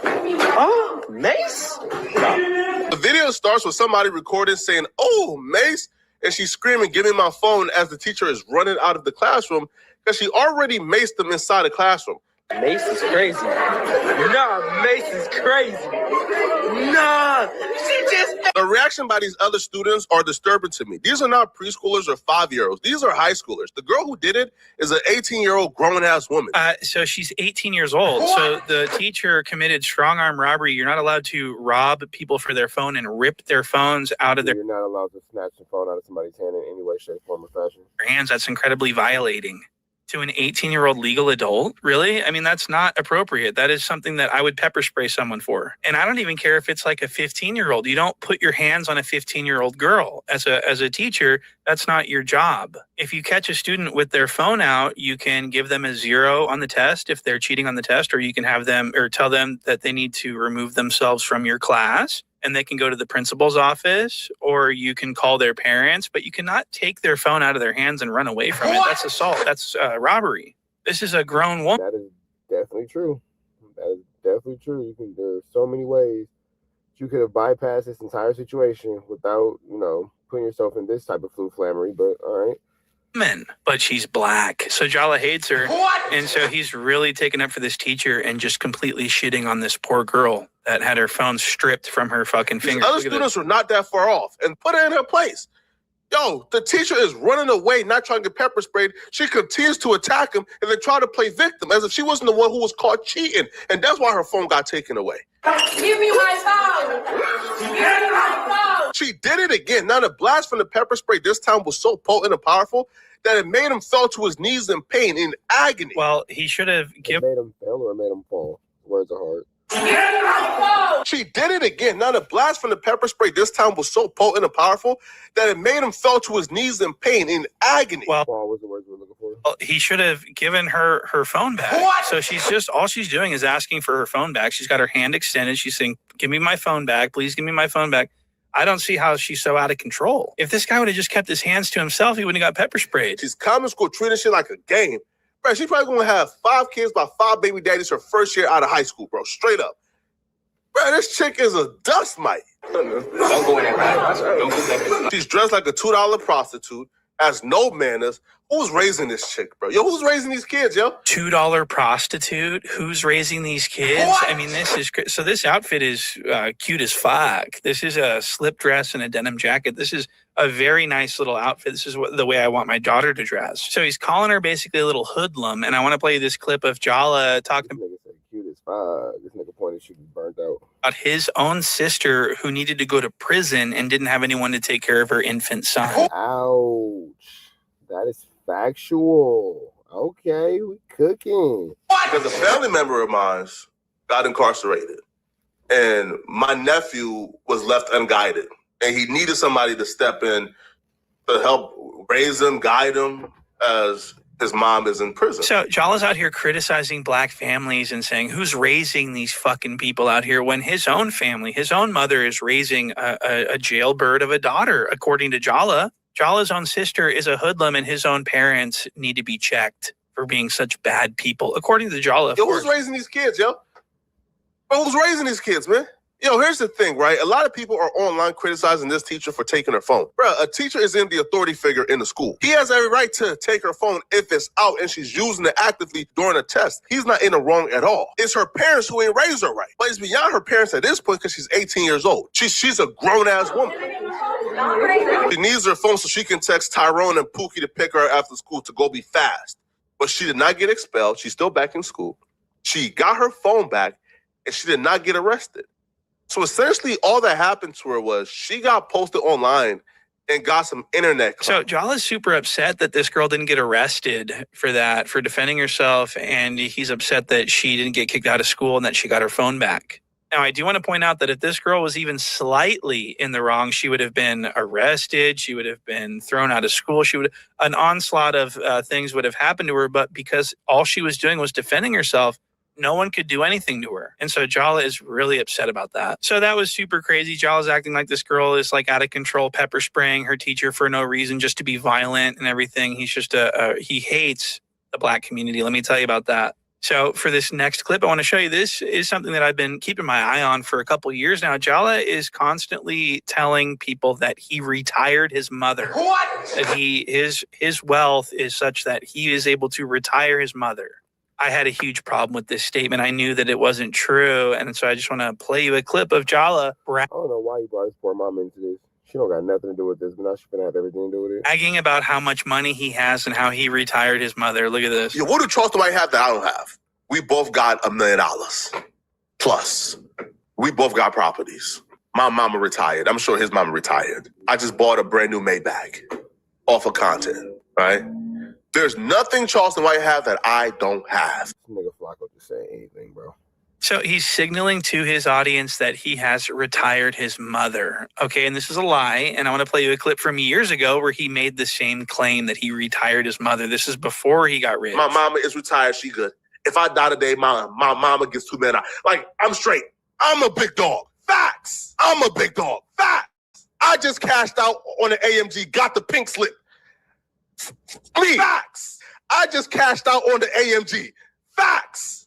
Oh, Mace? The video starts with somebody recording saying, "Oh, Mace," and she's screaming, "Give me my phone," as the teacher is running out of the classroom because she already maced them inside the classroom. Mace is crazy. Nah, Mace is crazy. Nah, she just... The reaction by these other students are disturbing to me. These are not preschoolers or 5-year-olds. These are high schoolers. The girl who did it is an 18-year-old grown-ass woman. So she's 18 years old. What? So the teacher committed strong-arm robbery. You're not allowed to rob people for their phone and rip their phones out of their... You're not allowed to snatch the phone out of somebody's hand in any way, shape, form, or fashion. Hands. That's incredibly violating. To an 18-year-old legal adult? Really? I mean, that's not appropriate. That is something that I would pepper spray someone for. And I don't even care if it's like a 15-year-old. You don't put your hands on a 15-year-old girl. As a teacher, that's not your job. If you catch a student with their phone out, you can give them a 0 on the test if they're cheating on the test, or you can have them or tell them that they need to remove themselves from your class. And they can go to the principal's office, or you can call their parents, but you cannot take their phone out of their hands and run away from it. That's assault. That's robbery. This is a grown woman. That is definitely true. That is definitely true. There's so many ways you could have bypassed this entire situation without, putting yourself in this type of flammery, but all right. But she's black. So Jala hates her. What? And so he's really taken up for this teacher and just completely shitting on this poor girl that had her phone stripped from her fucking fingers. Other students were not that far off, and put her in her place. Yo, the teacher is running away, not trying to get pepper sprayed. She continues to attack him and then try to play victim as if she wasn't the one who was caught cheating. And that's why her phone got taken away. Give me my phone! Give me my phone! She did it again. Now the blast from the pepper spray this time was so potent and powerful that it made him fall to his knees in pain, in agony. Well, he should have given... It made him fail or it made him fall? Words are hard. She did it again. Now the blast from the pepper spray this time was so potent and powerful that it made him fall to his knees in pain, in agony. Well, what was the words we're looking for? Well, he should have given her phone back. What? So all she's doing is asking for her phone back. She's got her hand extended. She's saying, give me my phone back. Please give me my phone back. I don't see how she's so out of control. If this guy would have just kept his hands to himself, he wouldn't have got pepper sprayed. She's common school treating shit like a game. Bro, she's probably going to have 5 kids by 5 baby daddies her first year out of high school, bro. Straight up. Bro, this chick is a dust mite. Don't go in there. She's dressed like a $2 prostitute, has no manners. Who's raising this chick, bro? Yo, who's raising these kids, yo? $2 prostitute? Who's raising these kids? What? I mean, this is... So this outfit is cute as fuck. This is a slip dress and a denim jacket. This is a very nice little outfit. This is the way I want my daughter to dress. So he's calling her basically a little hoodlum, and I want to play you this clip of Jala talking about... Cute as fuck. This nigga pointed should be burnt out. About his own sister who needed to go to prison and didn't have anyone to take care of her infant son. Ouch. That is factual. Okay, we cooking. Because a family member of mine got incarcerated, and my nephew was left unguided, and he needed somebody to step in to help raise him, guide him, as his mom is in prison. So Jala's out here criticizing black families and saying, who's raising these fucking people out here, when his own family, his own mother is raising a jailbird of a daughter, according to Jala. Jala's own sister is a hoodlum, and his own parents need to be checked for being such bad people, according to Jala. Yo, who's raising these kids, yo? Bro, who's raising these kids, man? Yo, here's the thing, right? A lot of people are online criticizing this teacher for taking her phone. Bro, a teacher is in the authority figure in the school. He has every right to take her phone if it's out and she's using it actively during a test. He's not in the wrong at all. It's her parents who ain't raised her right. But it's beyond her parents at this point because she's 18 years old. She's a grown-ass woman. She needs her phone so she can text Tyrone and Pookie to pick her after school to go be fast. But she did not get expelled. She's still back in school. She got her phone back, and she did not get arrested. So essentially, all that happened to her was she got posted online and got some internet. So Jala's super upset that this girl didn't get arrested for that, for defending herself, and he's upset that she didn't get kicked out of school and that she got her phone back. Now, I do want to point out that if this girl was even slightly in the wrong, she would have been arrested. She would have been thrown out of school. An onslaught of things would have happened to her. But because all she was doing was defending herself, no one could do anything to her. And so Jala is really upset about that. So that was super crazy. Jala's acting like this girl is like out of control, pepper spraying her teacher for no reason, just to be violent and everything. He's just he hates the black community. Let me tell you about that. So for this next clip, I want to show you, this is something that I've been keeping my eye on for a couple years now. Jala is constantly telling people that he retired his mother. What? That his wealth is such that he is able to retire his mother. I had a huge problem with this statement. I knew that it wasn't true. And so I just want to play you a clip of Jala I don't know why you brought his poor mom into this. She don't got nothing to do with this, but now she's going to have everything to do with it. bragging about how much money he has and how he retired his mother. Look at this. Yeah, what do Charleston might have that I don't have? We both got $1 million plus. We both got properties. My mama retired. I'm sure his mama retired. I just bought a brand new Maybach off of content, right? There's nothing Charleston White have that I don't have. This nigga Flakko just saying anything, bro. So he's signaling to his audience that he has retired his mother. Okay, and this is a lie. And I want to play you a clip from years ago where he made the same claim that he retired his mother. This is before he got rich. My mama is retired. She good. If I die today, my mama gets $2 million. Like, I'm straight. I'm a big dog. Facts. I'm a big dog. Facts. I just cashed out on the AMG, got the pink slip. Facts. I just cashed out on the AMG. Facts.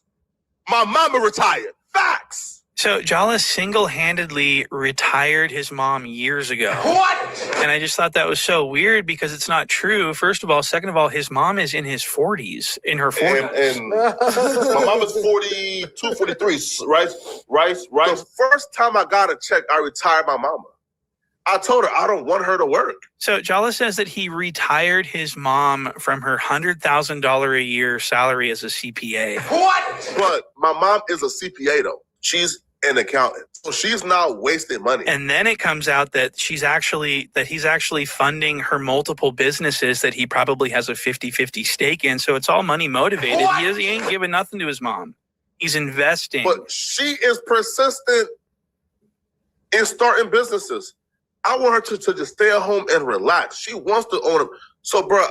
My mama retired. Facts. So Jala single-handedly retired his mom years ago. What? And I just thought that was so weird because it's not true. First of all. Second of all, his mom is in his 40s. In her 40s. And my mama's 42, 43. Right? The first time I got a check, I retired my mama. I told her I don't want her to work. So Jala says that he retired his mom from her $100,000 a year salary as a CPA. What? But my mom is a CPA though. She's an accountant. So she's not wasting money. And then it comes out that he's actually funding her multiple businesses that he probably has a 50-50 stake in. So it's all money motivated. He ain't giving nothing to his mom. He's investing. But she is persistent in starting businesses. I want her to just stay at home and relax. She wants to own them. So, bro,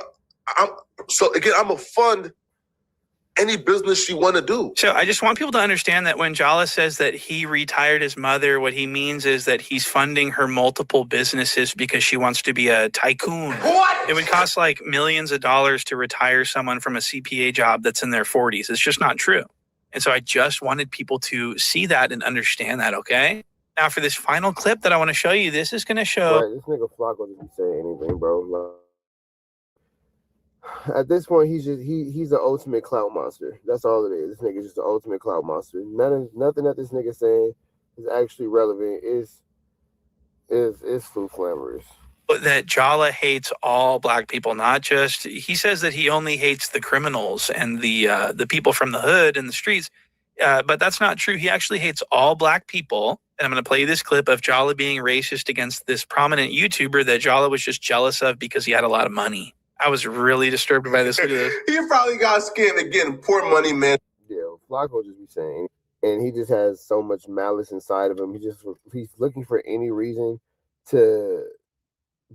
I'm gonna fund any business she want to do. So I just want people to understand that when Jala says that he retired his mother, what he means is that he's funding her multiple businesses because she wants to be a tycoon. What? It would cost like millions of dollars to retire someone from a CPA job that's in their 40s. It's just not true. And so I just wanted people to see that and understand that, okay? Now for this final clip that I want to show you, this is going to show... Right, this nigga Flakko doesn't say anything, bro. Like, at this point, he's the ultimate clout monster. That's all it is. This nigga's just the ultimate clout monster. Nothing that this nigga saying is actually relevant. Is flu flammers. That Jala hates all black people, not just... He says that he only hates the criminals and the people from the hood and the streets. But that's not true. He actually hates all black people. And I'm going to play you this clip of Jala being racist against this prominent YouTuber that Jala was just jealous of because he had a lot of money. I was really disturbed by this. Look at this. He probably got scared of getting poor money, man. Yeah, Flakko just be saying. And he just has so much malice inside of him. He's looking for any reason to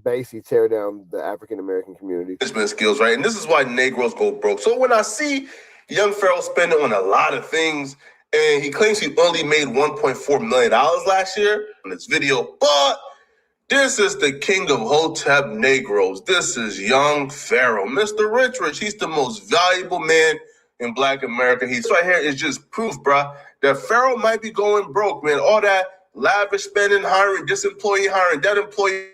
basically tear down the African-American community. Management skills, right? And this is why Negroes go broke. So when I see young Pharaoh spending on a lot of things, and he claims he only made $1.4 million last year in this video, but this is the king of Hotep Negroes. This is young Pharaoh, Mr. Rich. He's the most valuable man in Black America. He's right here is just proof, bruh, that Pharaoh might be going broke, man. All that lavish spending, hiring this employee, hiring that employee,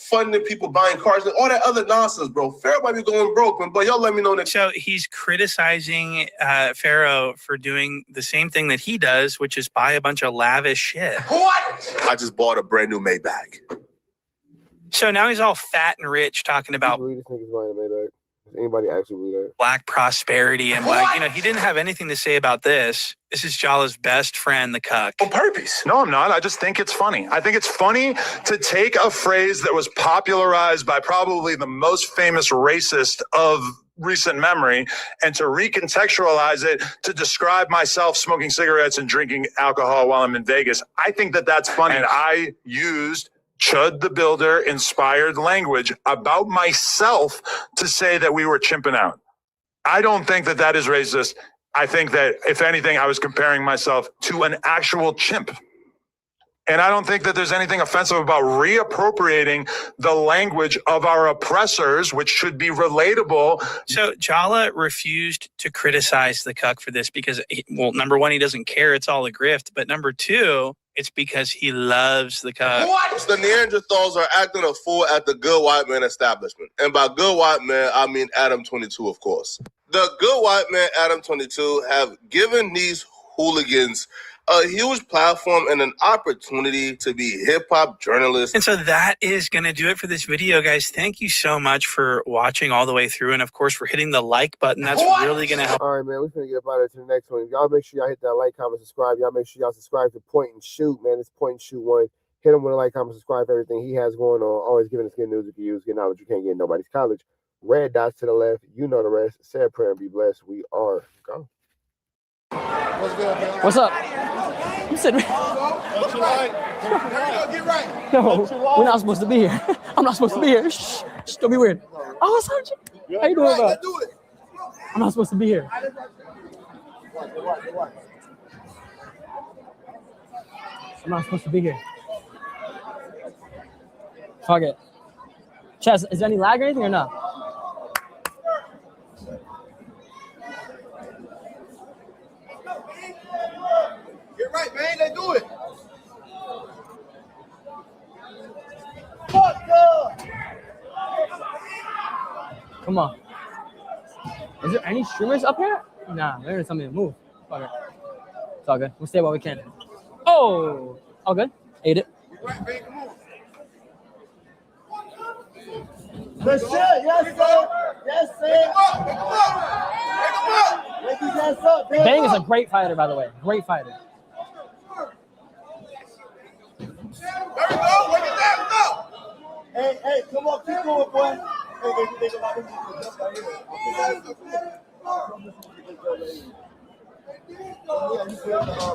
funding people buying cars and all that other nonsense, bro. Pharaoh might be going broke, but y'all let me know that. So he's criticizing Pharaoh for doing the same thing that he does, which is buy a bunch of lavish shit. What? I just bought a brand new Maybach. So now he's all fat and rich talking about Does anybody actually believe that? black prosperity and black, he didn't have anything to say about this. This is Jala's best friend, the cuck. On purpose. No, I'm not. I just think it's funny. I think it's funny to take a phrase that was popularized by probably the most famous racist of recent memory and to recontextualize it to describe myself smoking cigarettes and drinking alcohol while I'm in Vegas. I think that that's funny. And I used Chud the Builder inspired language about myself to say that we were chimping out. I don't think that that is racist. I think that, if anything, I was comparing myself to an actual chimp. And I don't think that there's anything offensive about reappropriating the language of our oppressors, which should be relatable. So Jala refused to criticize the cuck for this because, number one, he doesn't care. It's all a grift. But number two, it's because he loves the cuck. What? The Neanderthals are acting a fool at the good white man establishment. And by good white man, I mean Adam22, of course. The good white man, Adam22, have given these hooligans a huge platform and an opportunity to be hip-hop journalists. And so that is going to do it for this video, guys. Thank you so much for watching all the way through. And, of course, for hitting the like button. That's really going to help. All right, man. We're going to get up out of here to the next one. Y'all make sure y'all hit that like, comment, subscribe. Y'all make sure y'all subscribe to Point and Shoot, man. It's Point and Shoot 1. Hit him with a like, comment, subscribe to everything he has going on. Always giving us good news you can use. Good knowledge you can't get in nobody's college. Red dots to the left. You know the rest. Say a prayer and be blessed. We are gone. What's good, man? What's up? I'm sitting. Don't you like? Get right. No, we're not supposed to be here. I'm not supposed to be here. Shh, don't be weird. Oh, Sergeant. How you doing, bud? I'm not supposed to be here. I'm not supposed to be here. Fuck it. Chess, is there any lag or anything or no? Get right, man. They do it. Fuck up. Come on. Is there any streamers up here? Nah, there's something to move. Fuck it. It's all good. We'll stay while we can. Oh, all good. Ate it. Good shit. Yes, sir. Yes, sir. Wake his ass up. Bang is a great fighter, by the way. Great fighter. There we go. Wake his ass up. Hey, come on, keep going, boy.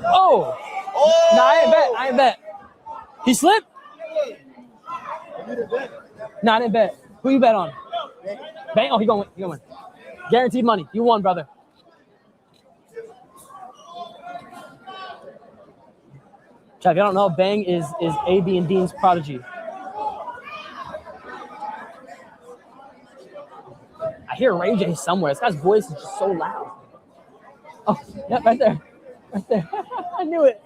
Oh. No, I ain't bet. He slipped? No, I didn't bet. Who you bet on? Bang. Oh, he gonna win. Guaranteed money. You won, brother. Chad, if you don't know, Bang is AB and Dean's prodigy. I hear Ray J somewhere. This guy's voice is just so loud. Oh, yeah, right there. Right there. I knew it.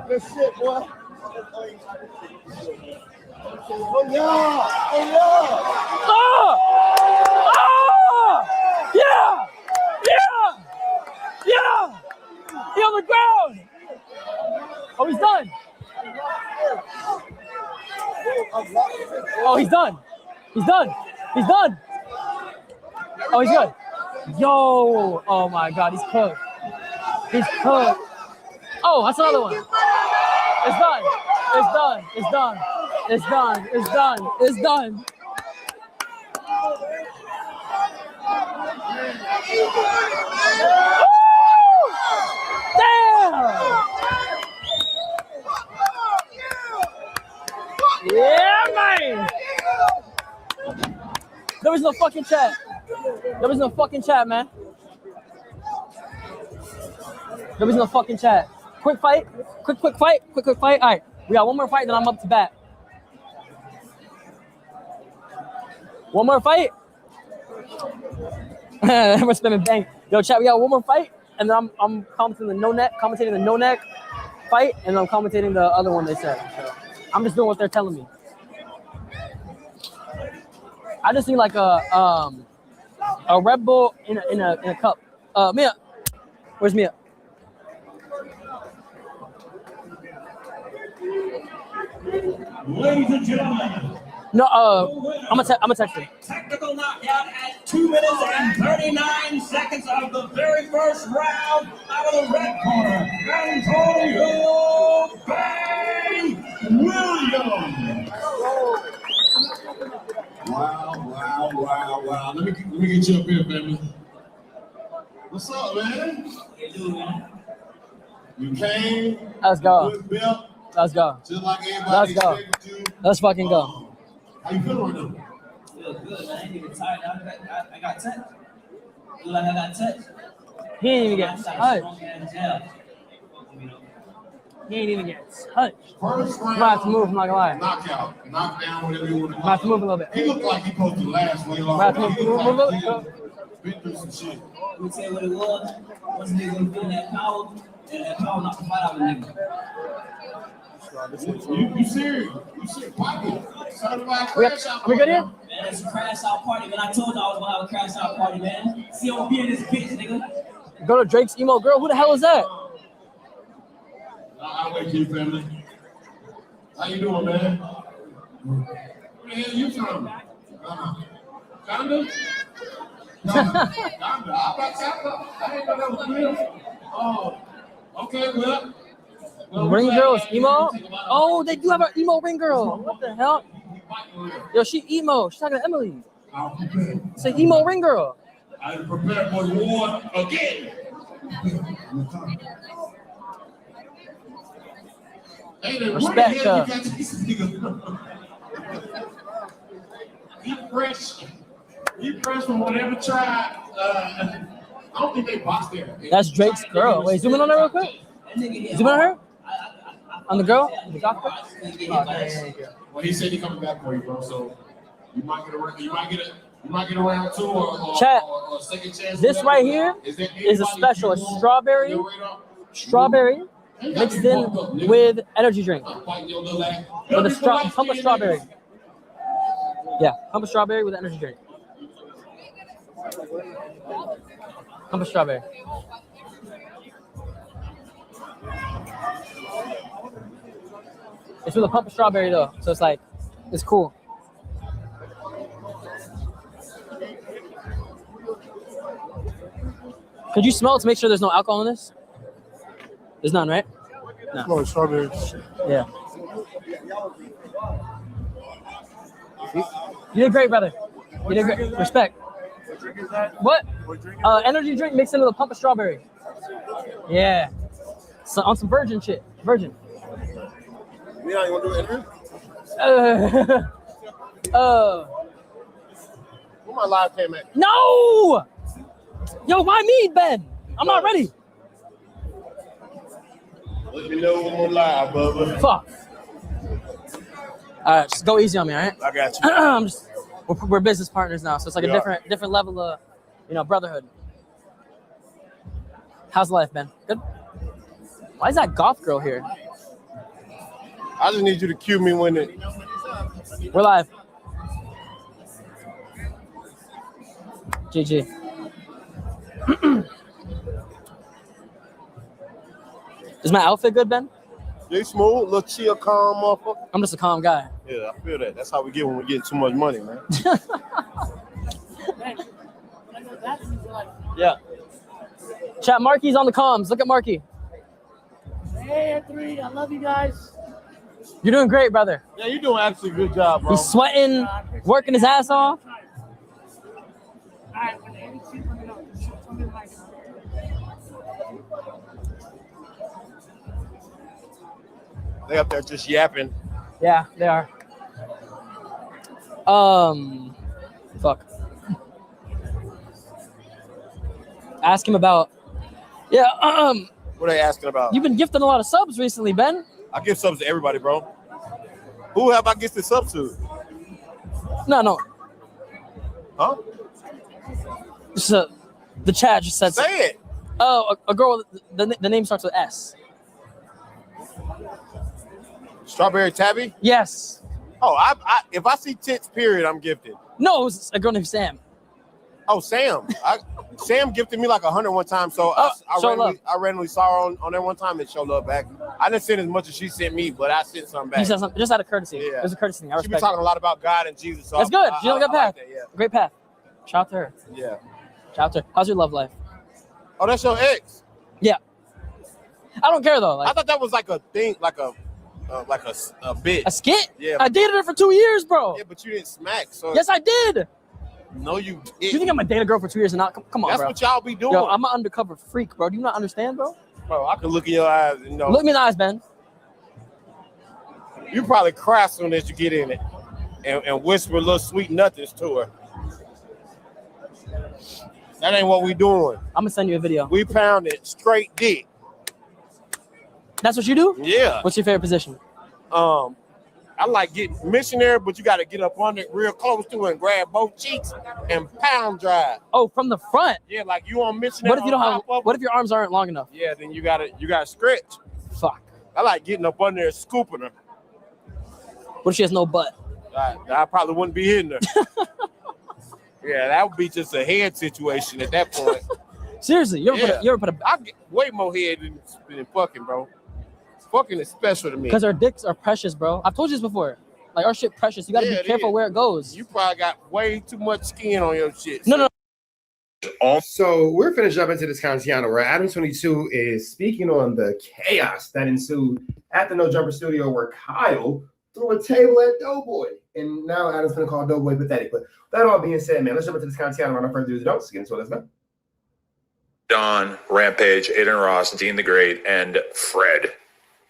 Good shit, boy. Oh, yeah. Oh, yeah. Oh! Oh! Yeah! Yeah! Yeah! He on the ground! Oh, he's done. Oh, he's done. He's done. He's done. Oh, he's good. Yo! Oh my God, he's cooked. He's cooked. Oh, that's another one. It's done. It's done. It's done. It's done. It's done. It's done. Damn! Yeah, man! There was no fucking chat. There was no fucking chat, man. There was no fucking chat. Quick fight. Quick fight. Quick fight. All right. We got one more fight, then I'm up to bat. One more fight. We're spamming Bang. Yo, chat, we got one more fight, and then I'm commentating the no neck fight, and I'm commentating the other one they said. So I'm just doing what they're telling me. I just need like a Red Bull in a cup. Mia, where's Mia? Ladies and gentlemen. No, I'm gonna text her. Technical knockout at 2 minutes and 39 seconds of the very first round out of the red corner. Antonio Bang Williams. Wow. Let me get you up here, baby. What's up, man? How you doing, man? You came. Let's go. Belt, Let's go. just like everybody Let's go. expected you. Let's fucking go. How you feeling right now? Feel good, man. I ain't even tired. I got touched. Feel like I got touched. He ain't even get touched. Strong ass jab. He ain't even get touched. First round. I'm gonna have to move, I'm not gonna lie. Knockout. Knockdown, whatever you want to I'm call gonna have to move a little bit. He looked like he supposed to last way I'm long. gonna have to move a little bit. Been through some shit. Let me tell you what it was. Once niggas gonna feel that power, and that power knocked the fight out of a nigga. You serious? You serious? Pocket. Certified crash out. Are we good here? Man, it's a crash out party, man. I told you I was gonna have a crash out party, man. COB in this bitch, nigga. Go to Drake's emo girl. Who the hell is that? I'll wait for you, family. How you doing, man? Where the hell you from? Conda? Conda. How about Conda? I ain't know that was real. Oh, okay, well. Ring girl is emo? Oh, they do have an emo ring girl. What the hell? Yo, she emo. She's talking to Emily. It's an emo ring girl. I prepare for the war again. Respect her. He fresh from whatever tribe. I don't think they boxed there. That's Drake's girl. Wait, zoom in on her real quick. Zoom in on her. On the girl? The doctor? Well, he said he coming back for you, bro. So you might get around. You might get around too, or Chat. or second chance. This right here is a special. It's strawberry mixed in with energy drink. With a humble strawberry. Yeah, humble strawberry with energy drink. Pump of strawberry. It's with a pump of strawberry though, so it's like, it's cool. Could you smell it to make sure there's no alcohol in this? There's none, right? No. Oh, strawberries. Yeah. You did great, brother. You did great. Respect. What? Energy drink mixed in with a pump of strawberry. Yeah. So, on some virgin shit. Virgin. Yeah, you want to do an interview? Where my live cam at? No! Yo, why me, Ben? I'm not ready. Let me know when we're live, Bubba. Fuck. All right, just go easy on me, all right? I got you. I'm just, we're business partners now, so it's like Yeah. a different level of, brotherhood. How's life, Ben? Good? Why is that goth girl here? I just need you to cue me when it. We're live. GG. Is my outfit good, Ben? They smooth, little chill, calm motherfucker. I'm just a calm guy. Yeah, I feel that. That's how we get when we get too much money, man. Yeah. Chat, Marky's on the comms. Look at Marky. Hey, Anthony, I love you guys. You're doing great, brother. Yeah, you're doing actually a good job, bro. He's sweating, working his ass off. They up there just yapping. Yeah, they are. Fuck. Ask him about. Yeah. What are they asking about? You've been gifting a lot of subs recently, Ben. I give subs to everybody, bro. Who have I gifted subs to? No. Huh? Just, the chat just said. Say it. Oh, a girl. The name starts with S. Strawberry Tabby? Yes. Oh, I if I see tits, period, I'm gifted. No, it was a girl named Sam. Oh, Sam. Sam gifted me like 100 one time, so I randomly saw her on there one time and showed love back. I didn't send as much as she sent me, but I sent something back. You said something just out of courtesy. Yeah. It was a courtesy thing. I She respect been talking a lot about God and Jesus. So That's good. She's on a good path. Like that, yeah. Great path. Shout out to her. Yeah. Shout out to her. How's your love life? Oh, that's your ex? Yeah. I don't care though. I thought that was like a thing, like a bit. A skit? Yeah. I dated her for 2 years, bro. Yeah, but you didn't smack. So Yes, I did. No, you didn't. You think I'm gonna date a girl for 2 years and not? Come on, That's bro. what y'all be doing. Yo, I'm an undercover freak, bro. Do you not understand, bro? Bro, I can look in your eyes and know. Look me in the eyes, Ben. You probably cry soon as you get in it and whisper little sweet nothings to her. That ain't what we doing. I'm gonna send you a video. We pounded straight dick. That's what you do? Yeah. What's your favorite position? I like getting missionary, but you got to get up on it real close to it and grab both cheeks and pound drive. Oh, from the front. Yeah, like you on missionary. What if you don't have? What if your arms aren't long enough? Yeah, then you gotta stretch. Fuck. I like getting up on there and scooping her. What if she has no butt? I probably wouldn't be hitting her. Yeah, that would be just a head situation at that point. Seriously, you ever put a? I get way more head than fucking, bro. Fucking is special to me. Because our dicks are precious, bro. I've told you this before. Like our shit precious. You gotta be careful where it goes. You probably got way too much skin on your shit. No. So we're finishing up into this Cantiano where Adam22 is speaking on the chaos that ensued at the No Jumper studio where Kyle threw a table at Doughboy. And now Adam's going to call Doughboy pathetic. But that all being said, man, let's jump into this Cantiano without further ado. Let's get into it. Let's go. Don, Rampage, Aiden Ross, Dean the Great, and Fred,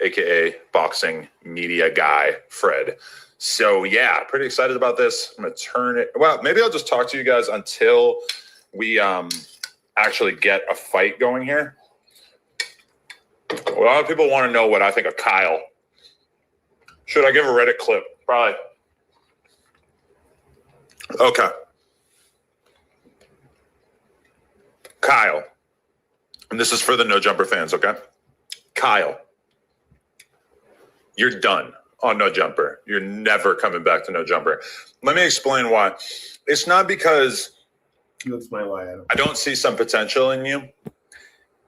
aka boxing media guy Fred. So yeah, pretty excited about this. I'm gonna turn it. Well, maybe I'll just talk to you guys until we actually get a fight going here. A lot of people want to know what I think of Kyle. Should I give a Reddit clip? Probably. Okay. Kyle. And this is for the No Jumper fans, okay? Kyle. You're done on No Jumper. You're never coming back to No Jumper. Let me explain why. It's not because You explain why, Adam. I don't see some potential in you.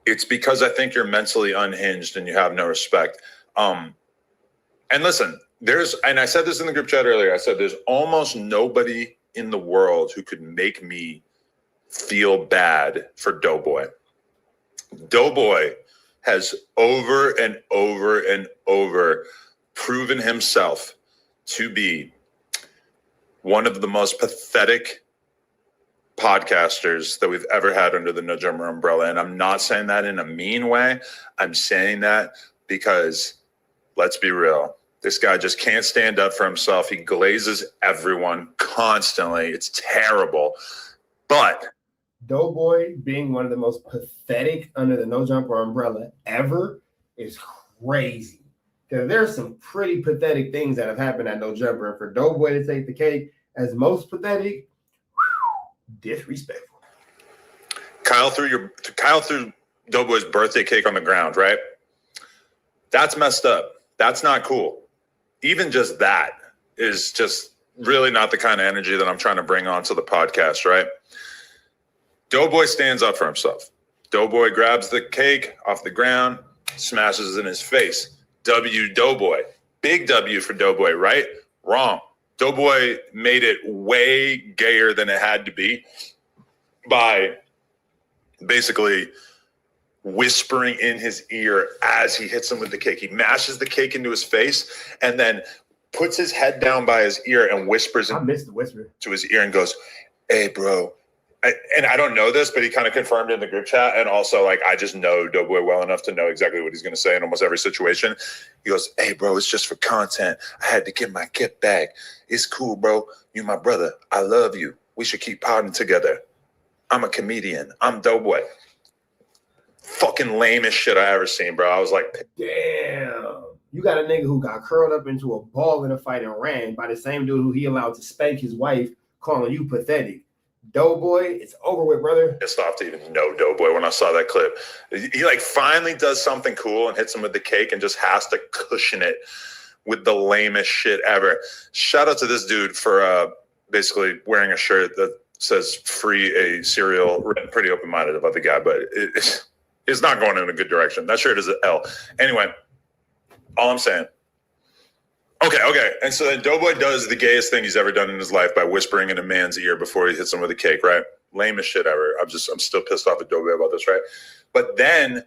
It's because I think you're mentally unhinged and you have no respect. And listen, and I said this in the group chat earlier, I said there's almost nobody in the world who could make me feel bad for Doughboy. Doughboy has over and over and over proven himself to be one of the most pathetic podcasters that we've ever had under the No Jumper umbrella. And I'm not saying that in a mean way. I'm saying that because, let's be real, this guy just can't stand up for himself. He glazes everyone constantly. It's terrible. But Doughboy being one of the most pathetic under the No Jumper umbrella ever is crazy. Because there's some pretty pathetic things that have happened at No Jumper. And for Doughboy to take the cake as most pathetic, disrespectful. Kyle threw Doughboy's birthday cake on the ground, right? That's messed up. That's not cool. Even just that is just really not the kind of energy that I'm trying to bring onto the podcast, right? Doughboy stands up for himself. Doughboy grabs the cake off the ground, smashes it in his face. W Doughboy. Big W for Doughboy, right? Wrong. Doughboy made it way gayer than it had to be by basically whispering in his ear as he hits him with the cake. He mashes the cake into his face and then puts his head down by his ear and whispers to his ear and goes, "Hey, bro." And I don't know this, but he kind of confirmed in the group chat. And also, like, I just know Doughboy well enough to know exactly what he's going to say in almost every situation. He goes, "Hey, bro, it's just for content. I had to get my get back. It's cool, bro. You my brother. I love you. We should keep potting together. I'm a comedian. I'm Doughboy." Fucking lamest shit I ever seen, bro. I was like, damn. You got a nigga who got curled up into a ball in a fight and ran by the same dude who he allowed to spank his wife, calling you pathetic. Doughboy, it's over with, brother. Pissed off to even know Doughboy when I saw that clip. He like finally does something cool and hits him with the cake and just has to cushion it with the lamest shit ever. Shout out to this dude for basically wearing a shirt that says "free a cereal," written pretty open-minded about the guy, but it's not going in a good direction. That shirt is an L. Anyway, all I'm saying. Okay. And so then Doughboy does the gayest thing he's ever done in his life by whispering in a man's ear before he hits him with a cake, right? Lamest shit ever. I'm still pissed off at Doughboy about this, right? But then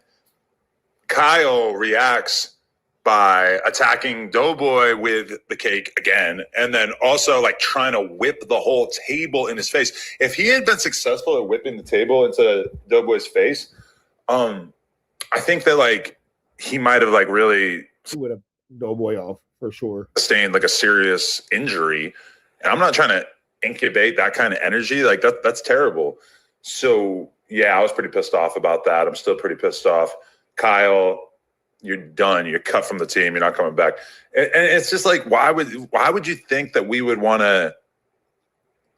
Kyle reacts by attacking Doughboy with the cake again, and then also like trying to whip the whole table in his face. If he had been successful at whipping the table into Doughboy's face, I think that like he might have like really would have Doughboy off. For sure. Sustained like a serious injury. And I'm not trying to incubate that kind of energy. Like that's terrible. So yeah, I was pretty pissed off about that. I'm still pretty pissed off. Kyle, you're done. You're cut from the team. You're not coming back. And it's just like, why would you think that we would want to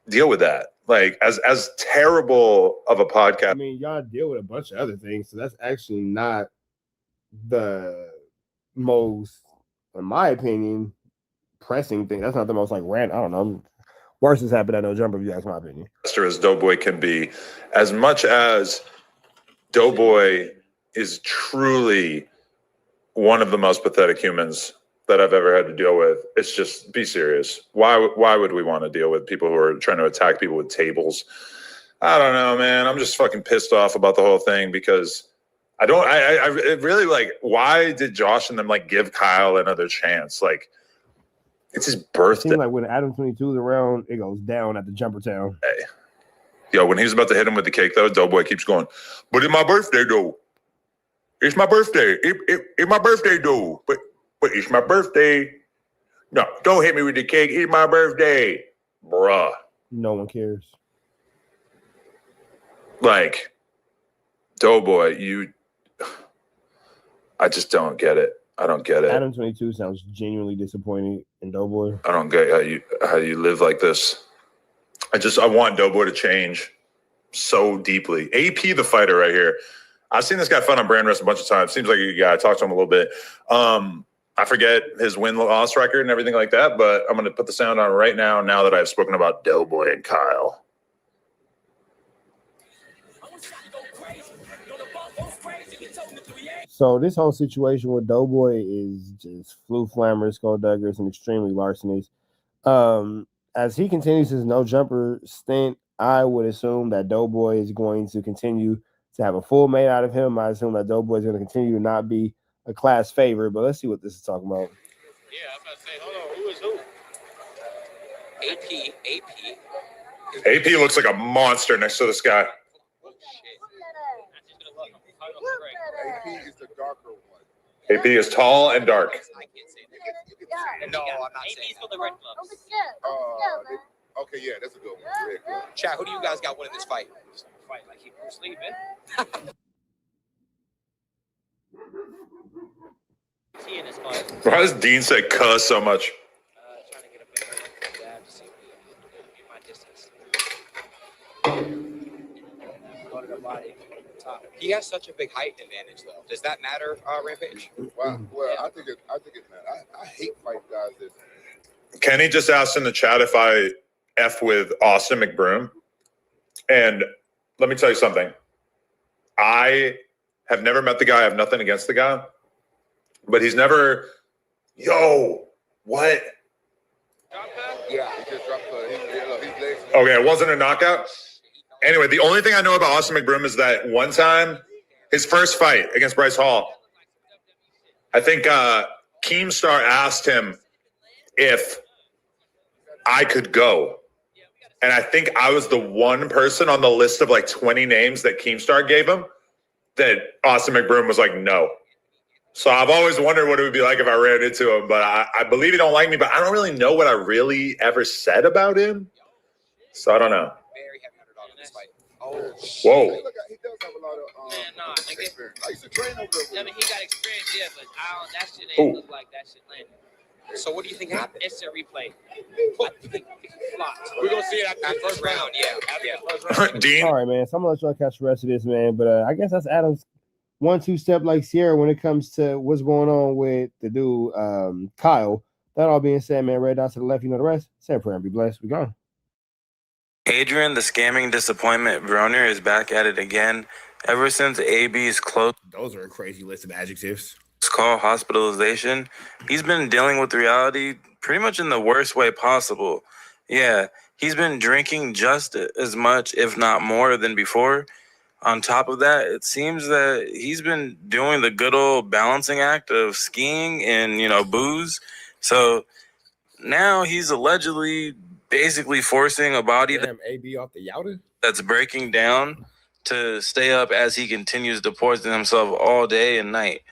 deal with that? Like as terrible of a podcast. I mean, y'all deal with a bunch of other things. So that's actually not the most, in my opinion, pressing thing. That's not the most like random. I don't know. Worse has happened at No Jumper, if you ask my opinion. As Doughboy can be, as much as Doughboy is truly one of the most pathetic humans that I've ever had to deal with. It's just, be serious. Why would we want to deal with people who are trying to attack people with tables? I don't know, man. I'm just fucking pissed off about the whole thing because I really like, why did Josh and them like give Kyle another chance? Like, it's his birthday. It seems like when adam22 is around, it goes down at the Jumper Town. Hey. Yo, when he was about to hit him with the cake, though, Doughboy keeps going, "But it's my birthday, though. It's my birthday. It's my birthday, though. But it's my birthday. No, don't hit me with the cake. It's my birthday." Bruh. No one cares. Like, Doughboy, I just don't get it. I don't get it. adam22 sounds genuinely disappointed in Doughboy. I don't get how you live like this. I want Doughboy to change so deeply. AP the fighter right here. I've seen this guy fight on Brand Rest a bunch of times. Seems like a good guy. I talked to him a little bit. I forget his win-loss record and everything like that, but I'm going to put the sound on right now that I've spoken about Doughboy and Kyle. So this whole situation with Doughboy is just flu flammers, skullduggeries, and extremely larcenies. As he continues his no jumper stint, I would assume that Doughboy is going to continue to have a full made out of him. I assume that Doughboy is going to continue to not be a class favorite, but let's see what this is talking about. Yeah, I'm about to say, hold on, who is who? AP looks like a monster next to this guy. AP is the darker one. AP is tall and dark. No, I'm not saying for the red gloves. Okay, yeah, that's a good one. Chat, who do you guys got winning this fight? Fight like he was sleeping. In this fight. Why does Dean say cuss so much? Trying to get a better jab to see if he get my distance. Go to the body. Top. He has such a big height advantage, though. Does that matter, Rampage? Well, I think it matters. I hate fight guys that. Kenny just asked in the chat if I F with Austin McBroom. And let me tell you something. I have never met the guy. I have nothing against the guy. But he's never, what? Yeah, he just dropped his legs. Okay, it wasn't a knockout. Anyway, the only thing I know about Austin McBroom is that one time, his first fight against Bryce Hall, I think Keemstar asked him if I could go. And I think I was the one person on the list of like 20 names that Keemstar gave him that Austin McBroom was like, no. So I've always wondered what it would be like if I ran into him, but I believe he don't like me, but I don't really know what I really ever said about him. So I don't know. Very heavy underdog in this fight. Whoa. He does have a lot of experience. I used to train over there. I mean, he got experience, yeah, but that shit ain't look like that shit landed. So what do you think happened? It's a replay. I think it's flopped. We're going to see it after the first round. Yeah. Dean? All right, man. So I'm going to let y'all catch the rest of this, man. But I guess that's Adam's 1-2 step like Sierra when it comes to what's going on with the dude, Kyle. That all being said, man, red dots to the left, you know the rest. Say a prayer and be blessed. We gone. Adrian, the scamming disappointment Broner, is back at it again. Ever since AB's close Those are a crazy list of adjectives. call hospitalization, he's been dealing with reality pretty much in the worst way possible. Yeah, he's been drinking just as much, if not more, than before. On top of that, it seems that he's been doing the good old balancing act of skiing and, booze. So now he's allegedly basically forcing a body AB off the Yowda? that's breaking down to stay up as he continues to poison himself all day and night.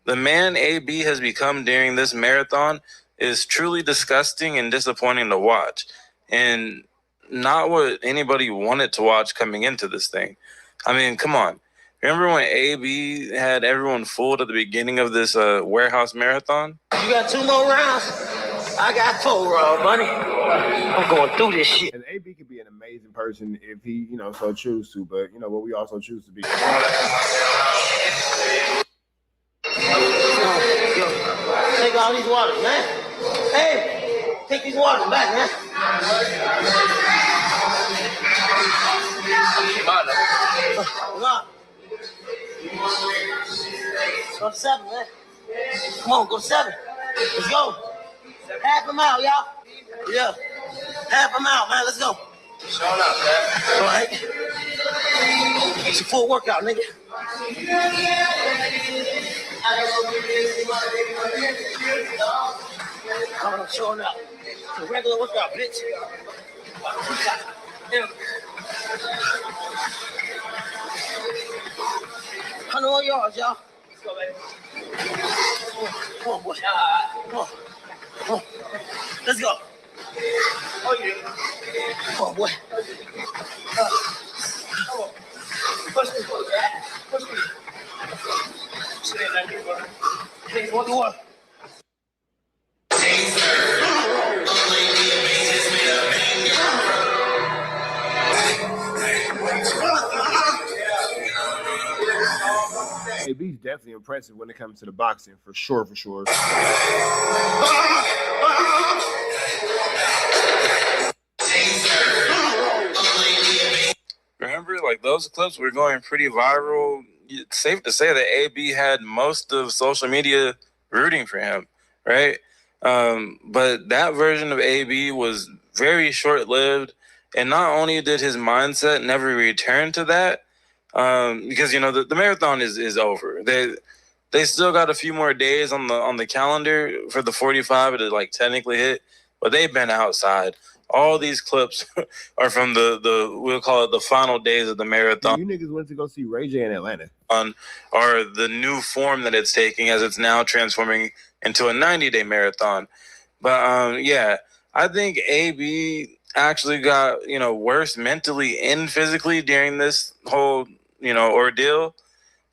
The man AB has become during this marathon is truly disgusting and disappointing to watch, and not what anybody wanted to watch coming into this thing. I mean, come on. Remember when AB had everyone fooled at the beginning of this warehouse marathon? You got 2 more rounds. I got 4 rounds, buddy. I'm going through this shit. And AB could be an amazing person if he, so choose to, but what we also choose to be. Yo, take all these waters, man. Hey, take these waters back, man. Come on. Go to 7, man. Come on, go to 7. Let's go. Half a mile, y'all. Yeah. Half a mile, man. Let's go. Showing up, man. All right. It's a full workout, nigga. I'm showing up. It's a regular workout, bitch. Yeah. 100 yards, y'all. Let's go, baby. Come on, boy. Come on. Come on. Let's go. Oh, yeah. Come on, boy. Come on. Push me, boy. Push me. Sit in that bro. Please, 1 to 1. AB's definitely impressive when it comes to the boxing, for sure. Remember, those clips were going pretty viral it's safe to say that AB had most of social media rooting for him, right? But that version of AB was very short-lived, and not only did his mindset never return to that, because the marathon is over. They still got a few more days on the calendar for the 45 to like technically hit, but they've been outside. All these clips are from the we'll call it the final days of the marathon. You niggas went to go see Ray J in Atlanta. Or the new form that it's taking as it's now transforming into a 90-day marathon. But yeah, I think AB actually got worse mentally and physically during this whole ordeal.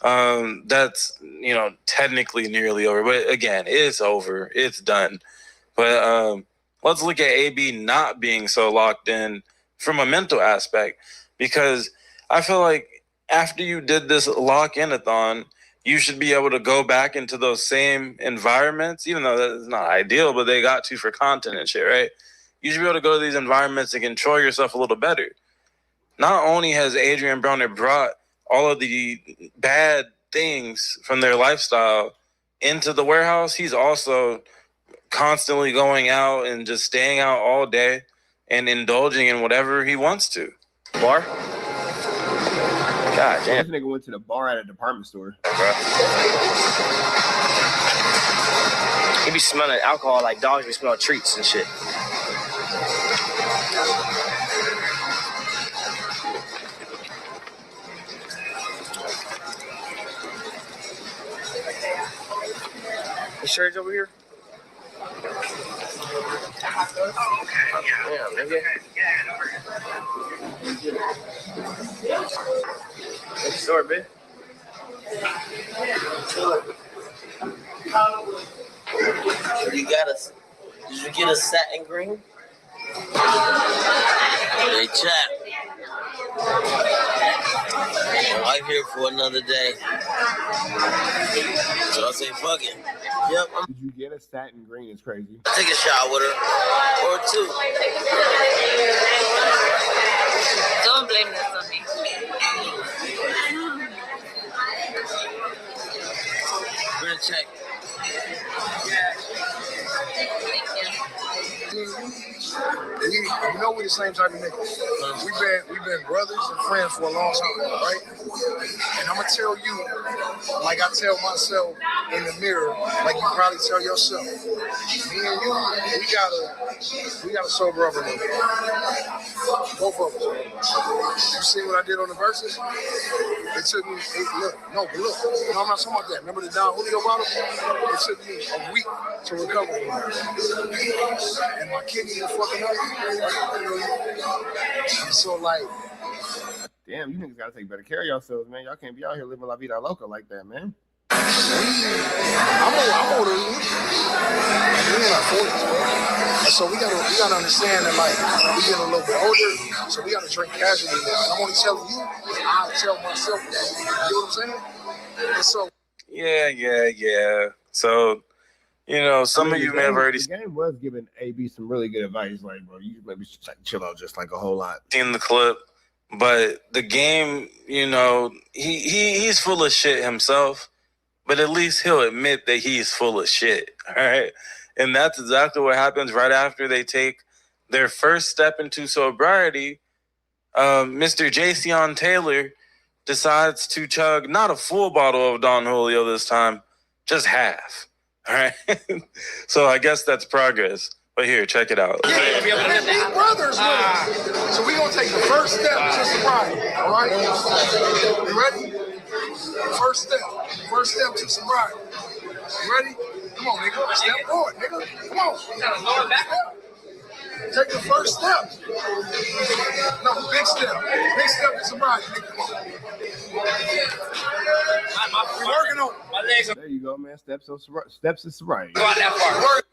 That's technically nearly over, but again, it's over, it's done. But let's look at AB not being so locked in from a mental aspect, because I feel like after you did this lock-in-a-thon, you should be able to go back into those same environments, even though that's not ideal, but they got to for content and shit, right? You should be able to go to these environments and control yourself a little better. Not only has Adrian Broner brought all of the bad things from their lifestyle into the warehouse, he's also constantly going out and just staying out all day and indulging in whatever he wants to. Bar? God damn. This nigga went to the bar at a department store. He be smelling alcohol like dogs be smelling treats and shit. You sure it's over here? Yeah, maybe. Next store, bitch. Did you get a satin green? Hey, chat. I'm here for another day. So I say, fuck it. Yep. Did you get a satin green? It's crazy. Take a shot with her. Or two. Don't blame this on me. We're gonna check. You know we're the same type of niggas. We've been brothers and friends for a long time, right? And I'm gonna tell you, like I tell myself in the mirror, like you probably tell yourself. Me and you, we gotta sober up a little bit. Both of us. You see what I did on the verses? It took me, look, no, I'm not talking about that. Remember the Don Julio bottle? It took me a week to recover from that. And my kidney was fucking up. So like, damn, you niggas gotta take better care of yourselves, man. Y'all can't be out here living la vida loca like that, man. I'm older than you. We're in our 40s, bro. And so we gotta understand that like we get a little bit older, so we gotta drink casually now. And I'm only telling you, I tell myself that. You know what I'm saying? And so Yeah. So some of you may have already the game was giving AB some really good advice, like, bro, you maybe should chill out just like a whole lot. seen the clip, but the game, he's full of shit himself, but at least he'll admit that he's full of shit. All right. And that's exactly what happens right after they take their first step into sobriety. Mr. Jason Taylor decides to chug not a full bottle of Don Julio this time, just half. All right. So I guess that's progress. But here, check it out. yeah, we brothers with us. So we gonna take the first step to sobriety. All right? You ready? First step to sobriety. You ready? Come on, nigga. Step forward, nigga. Come on. Take the first step. No, big step. Big step to sobriety, nigga. Come on. We're working on it. There you go, man. Steps to sobriety.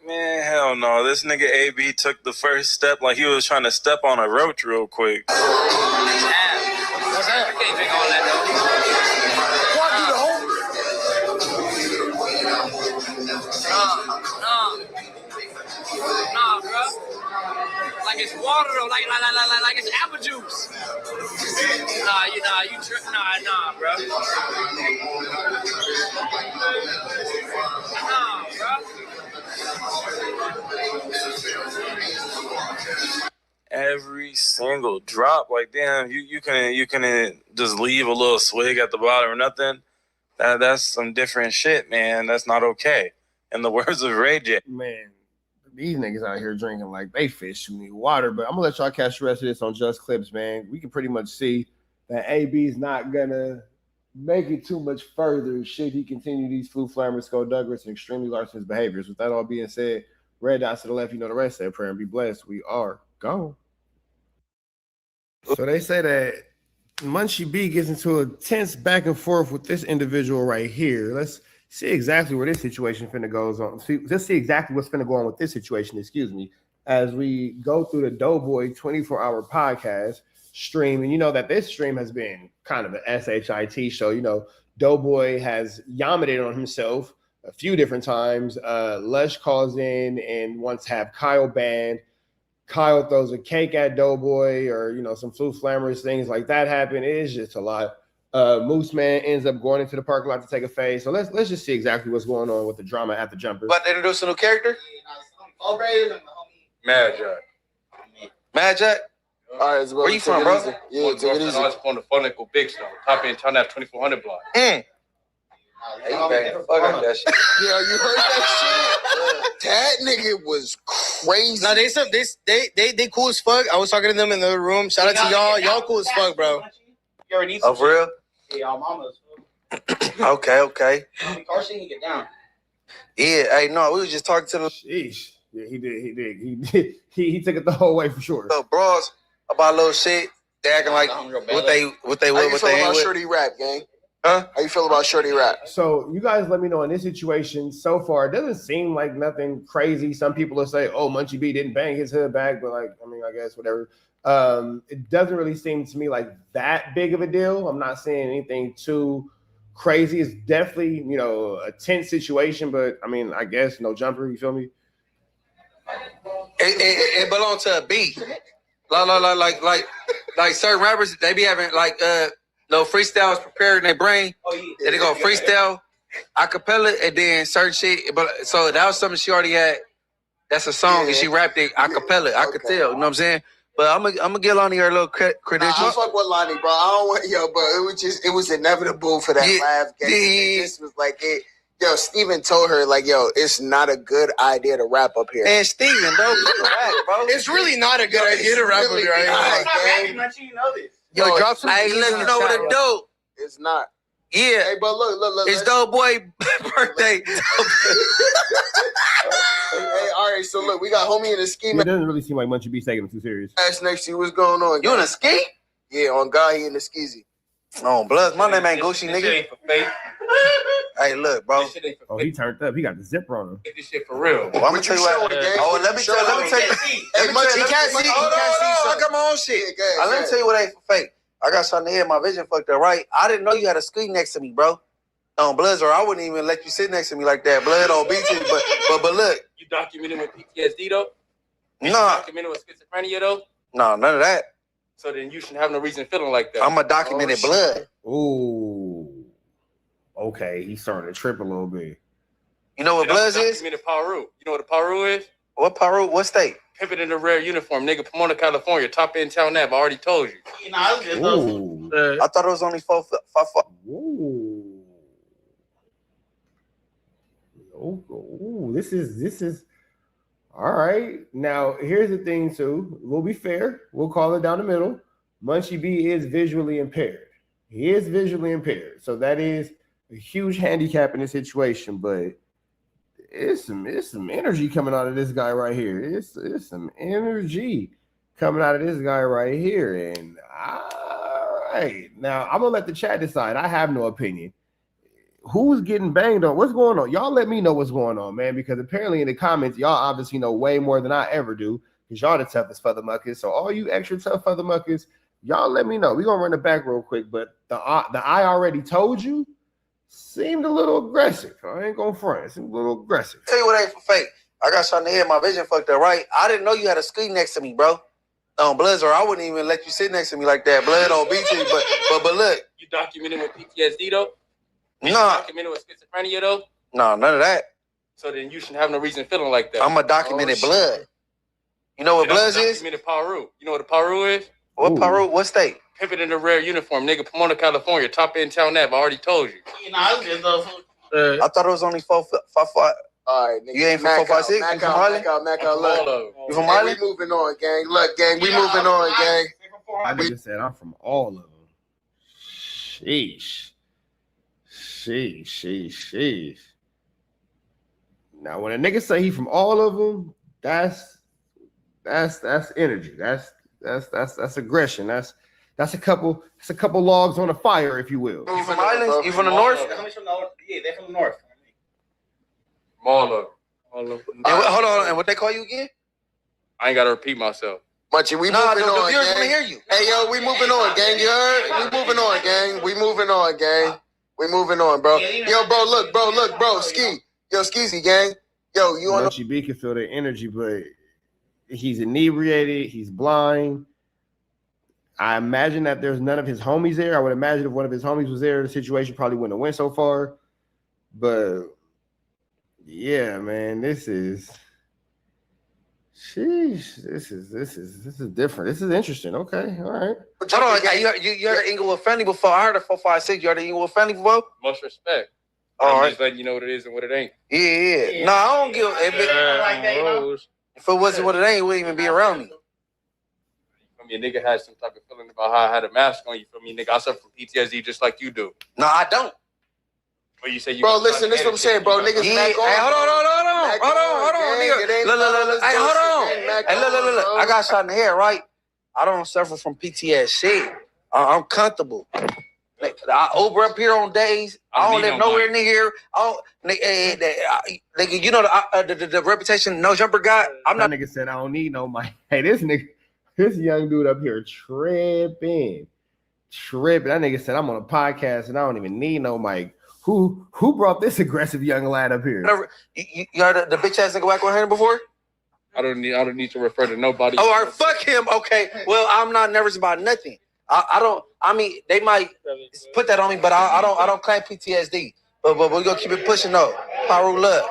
Man, hell no. This nigga AB took the first step like he was trying to step on a roach real quick. What's that? I can't drink all that, though. Nah, bro. Like it's water though, like it's apple juice. Nah, Nah, nah, bro. Nah, bro. Every single drop, like damn, you can just leave a little swig at the bottom or nothing. That's some different shit, man. That's not okay. In the words of Ray J. Man, these niggas out here drinking like they fish who need water. But I'm gonna let y'all catch the rest of this on Just Clips, man. We can pretty much see that AB's not gonna make it too much further should he continue these flu flammers, skullduggerous, and extremely larcenous behaviors. With that all being said, red dots to the left, you know the rest. Say prayer and be blessed. We are gone. So they say that Munchie B gets into a tense back and forth with this individual right here. Let's see exactly where this situation finna goes on. Let's see exactly what's finna go on with this situation, excuse me, as we go through the Doughboy 24-hour podcast stream. And you know that this stream has been kind of an SHIT show. You know, Doughboy has yammeted on himself a few different times. Lush calls in and wants to have Kyle banned. Kyle throws a cake at Doughboy, or you know, some flu flammers, things like that happen. It is just a lot. Moose Man ends up going into the parking lot to take a fade. So let's just see exactly what's going on with the drama at the jumper. About to introduce a new character? Mad Jack. Mad Jack? All right, where you from, bro? Yeah, take it easy. I was on the phone go big stuff. Top in town at 2400 block. Hey, you back the fuck up that shit. Yeah, you heard that shit? That nigga was crazy. No, they cool as fuck. I was talking to them in the other room. Shout out to y'all. Y'all cool as fuck, bro. You already need some for real? Yeah, y'all mamas. Okay. Car shit can get down. Yeah, hey, no, we was just talking to them. Sheesh. Yeah, he did. He took it the whole way for sure. So bros about little shit. They acting like what they How with, you what feel they about ain't with. Shorty Rap, gang? Huh? How you feel about Shorty Rap? So you guys let me know in this situation so far. It doesn't seem like nothing crazy. Some people will say, "Oh, Munchie B didn't bang his hood back," but like, I mean, I guess whatever. It doesn't really seem to me like that big of a deal. I'm not saying anything too crazy. It's definitely, you know, a tense situation, but I mean, I guess no jumper. You feel me? It belongs to a beat. Like certain rappers, they be having like no freestyles prepared in their brain. And they go freestyle, acapella, and then certain shit. But so that was something she already had. That's a song, and she rapped it acapella. I could tell, you know what I'm saying? But I'm gonna get Lonnie her little credentials. I fuck with Lonnie, bro. I don't want but it was inevitable for that laugh game. It just was like it. Yo, Steven told her, like, yo, it's not a good idea to rap up here. Man, Steven, bro. It's really not a good idea to rap up here. I'm not rapping much, you know this. Yo, drop some. Hey, look, you know what it do? It's not. Yeah. Hey, but look. It's Doughboy birthday. Hey, all right, so look, we got homie in the ski. It doesn't really seem like Munchie B's taking him too serious. Ask next to you, what's going on? You in a ski? Yeah, on God, he in the skizzy. Oh, bloods. My name ain't Gucci, nigga. This shit ain't for fake. Hey, look, bro. This shit ain't for Oh, he turned up. He got the zipper on him. Get this shit for real. Well, I'm gonna tell you what. Oh, let me tell you. Hey, Munchie, he can't see. I got my own shit. Let me tell you what ain't for fake. I got something here. My vision fucked up, right? I didn't know you had a screen next to me, bro. On Bloods, or I wouldn't even let you sit next to me like that. Blood on beaches, but look. You documented with PTSD though? No. Documented with schizophrenia though? No, none of that. So then you shouldn't have no reason feeling like that. I'm a documented blood. Ooh. Okay, he's starting to trip a little bit. You know what Bloods is? Documented Paru. You know what a Paru is? What Paru? What state? Pimping in a rare uniform, nigga. Pomona, California. Top end town nav. I already told you. Ooh. I thought it was only 4 foot. Ooh. Ooh, this is all right. Now, here's the thing, too. We'll be fair. We'll call it down the middle. Munchie B is visually impaired. He is visually impaired. So that is a huge handicap in this situation, but it's some energy coming out of this guy right here. It's some energy coming out of this guy right here. And all right. Now, I'm going to let the chat decide. I have no opinion. Who's getting banged on? What's going on? Y'all let me know what's going on, man, because apparently in the comments, y'all obviously know way more than I ever do because y'all the toughest feathermuckers. So all you extra tough feathermuckers, y'all let me know. We're going to run it back real quick, but the I already told you seemed a little aggressive. I ain't going to front. It seemed a little aggressive. Tell you what ain't for fake. I got something here. My vision fucked up, right? I didn't know you had a screen next to me, bro. on Bloods, or I wouldn't even let you sit next to me like that. Blood on BT, but look. You documented with PTSD though? No. Documented with schizophrenia though? No, none of that. So then you shouldn't have no reason feeling like that. I'm a documented blood. You know what Bloods is? Documented Paru. You know what a Paru is? What Paru? What state? Pimping in a rare uniform, nigga. Pomona, California. Top end town Nav. I already told you. I thought it was only 4 5 5. All right, nigga. You ain't from 456? You from Harlem? Look. You from Hey, Harlem? we moving on, gang. Look, gang, we moving on, gang. I nigga said I'm from all of them. Sheesh. Now, when a nigga say he from all of them, that's energy. That's aggression. That's a couple logs on a fire, if you will. You from Islands? You from the north? Yeah, they're from the north. Marlo. Hold on, and what they call you again? I ain't gotta repeat myself. Munchie, we moving on, the viewers gang. wanna hear you. Hey, yo, we moving on, gang. You heard? We moving on, gang. We moving on, gang. We moving on, bro. Yo, bro, look, bro. Ski. Yo, Skeezy, gang. Yo, you on Munchie B can feel the energy, but he's inebriated. He's blind. I imagine that there's none of his homies there. I would imagine if one of his homies was there, the situation probably wouldn't have went so far. But yeah, man, this is different. This is interesting. Okay, all right. Hold on, you heard of Inglewood Family before? I heard of 456. You heard of Inglewood Family before? Most respect. All I'm just letting you know what it is and what it ain't. Yeah. No, I don't give if it wasn't what it ain't, it wouldn't even be around me. I mean, a nigga had some type of feeling about how I had a mask on. You feel me, nigga? I suffer from PTSD just like you do. No, I don't. But you say you. Bro, listen, this is what I'm saying, bro. Niggas back on. Hey, hold on, nigga. Look. Hey, hold on. Hey, look. I got shot in the head, right? I don't suffer from PTSD. I'm comfortable. I Uber up here on days. I don't live nowhere near here. You know the reputation No Jumper got. I'm not. That nigga said I don't need no mic. Hey, this young dude up here tripping. That nigga said I'm on a podcast and I don't even need no mic. Who brought this aggressive young lad up here? You heard the bitch ass nigga whack on hand before? I don't need to refer to nobody. Oh, all right, fuck him. Okay. Well, I'm not nervous about nothing. I mean, they might put that on me, but I don't claim PTSD. But we're gonna keep it pushing though. Paru love.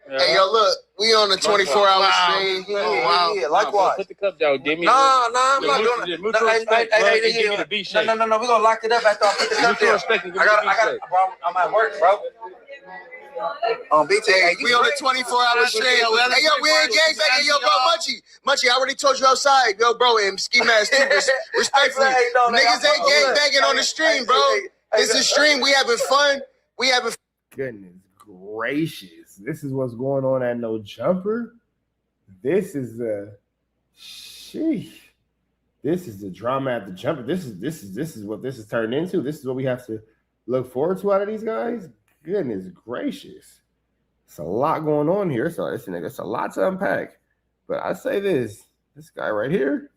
Hey, yo, look, we on the 24-hour stream. Yeah, likewise. Put the cup down, give me. No, I'm not doing it. No, we're gonna lock it up after I put the cup down. I'm at work, bro. On BT, we on the 24-hour stream. Hey, yo, we ain't gang banging. Yo, bro, Munchie, I already told you outside. Yo, bro, and Ski Mask, respectfully. Niggas ain't gang banging on the stream, bro. It's a stream. We having fun. Goodness gracious. This is what's going on at No Jumper. This is the drama at the jumper. This is what this is turned into. This is what we have to look forward to out of these guys. Goodness gracious. It's a lot going on here. So it's a lot to unpack. But I say this guy right here,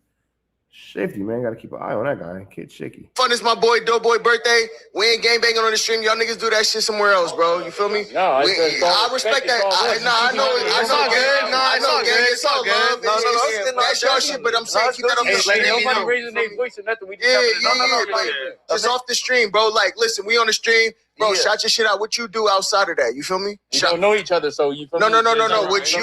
shifty, man. Got to keep an eye on that guy. Kid Shaky. Fun is my boy Doughboy birthday. We ain't gang banging on the stream. Y'all niggas do that shit somewhere else, bro. You feel me? No, I respect that. I know good. It's all love. That's your shit, but I'm saying keep that off the stream. Nobody raising their voice or nothing. We just off the stream, bro. Like, listen, we on the stream. Bro, shout your shit out. What you do outside of that? You feel me? We don't know each other, so you feel me? No. What you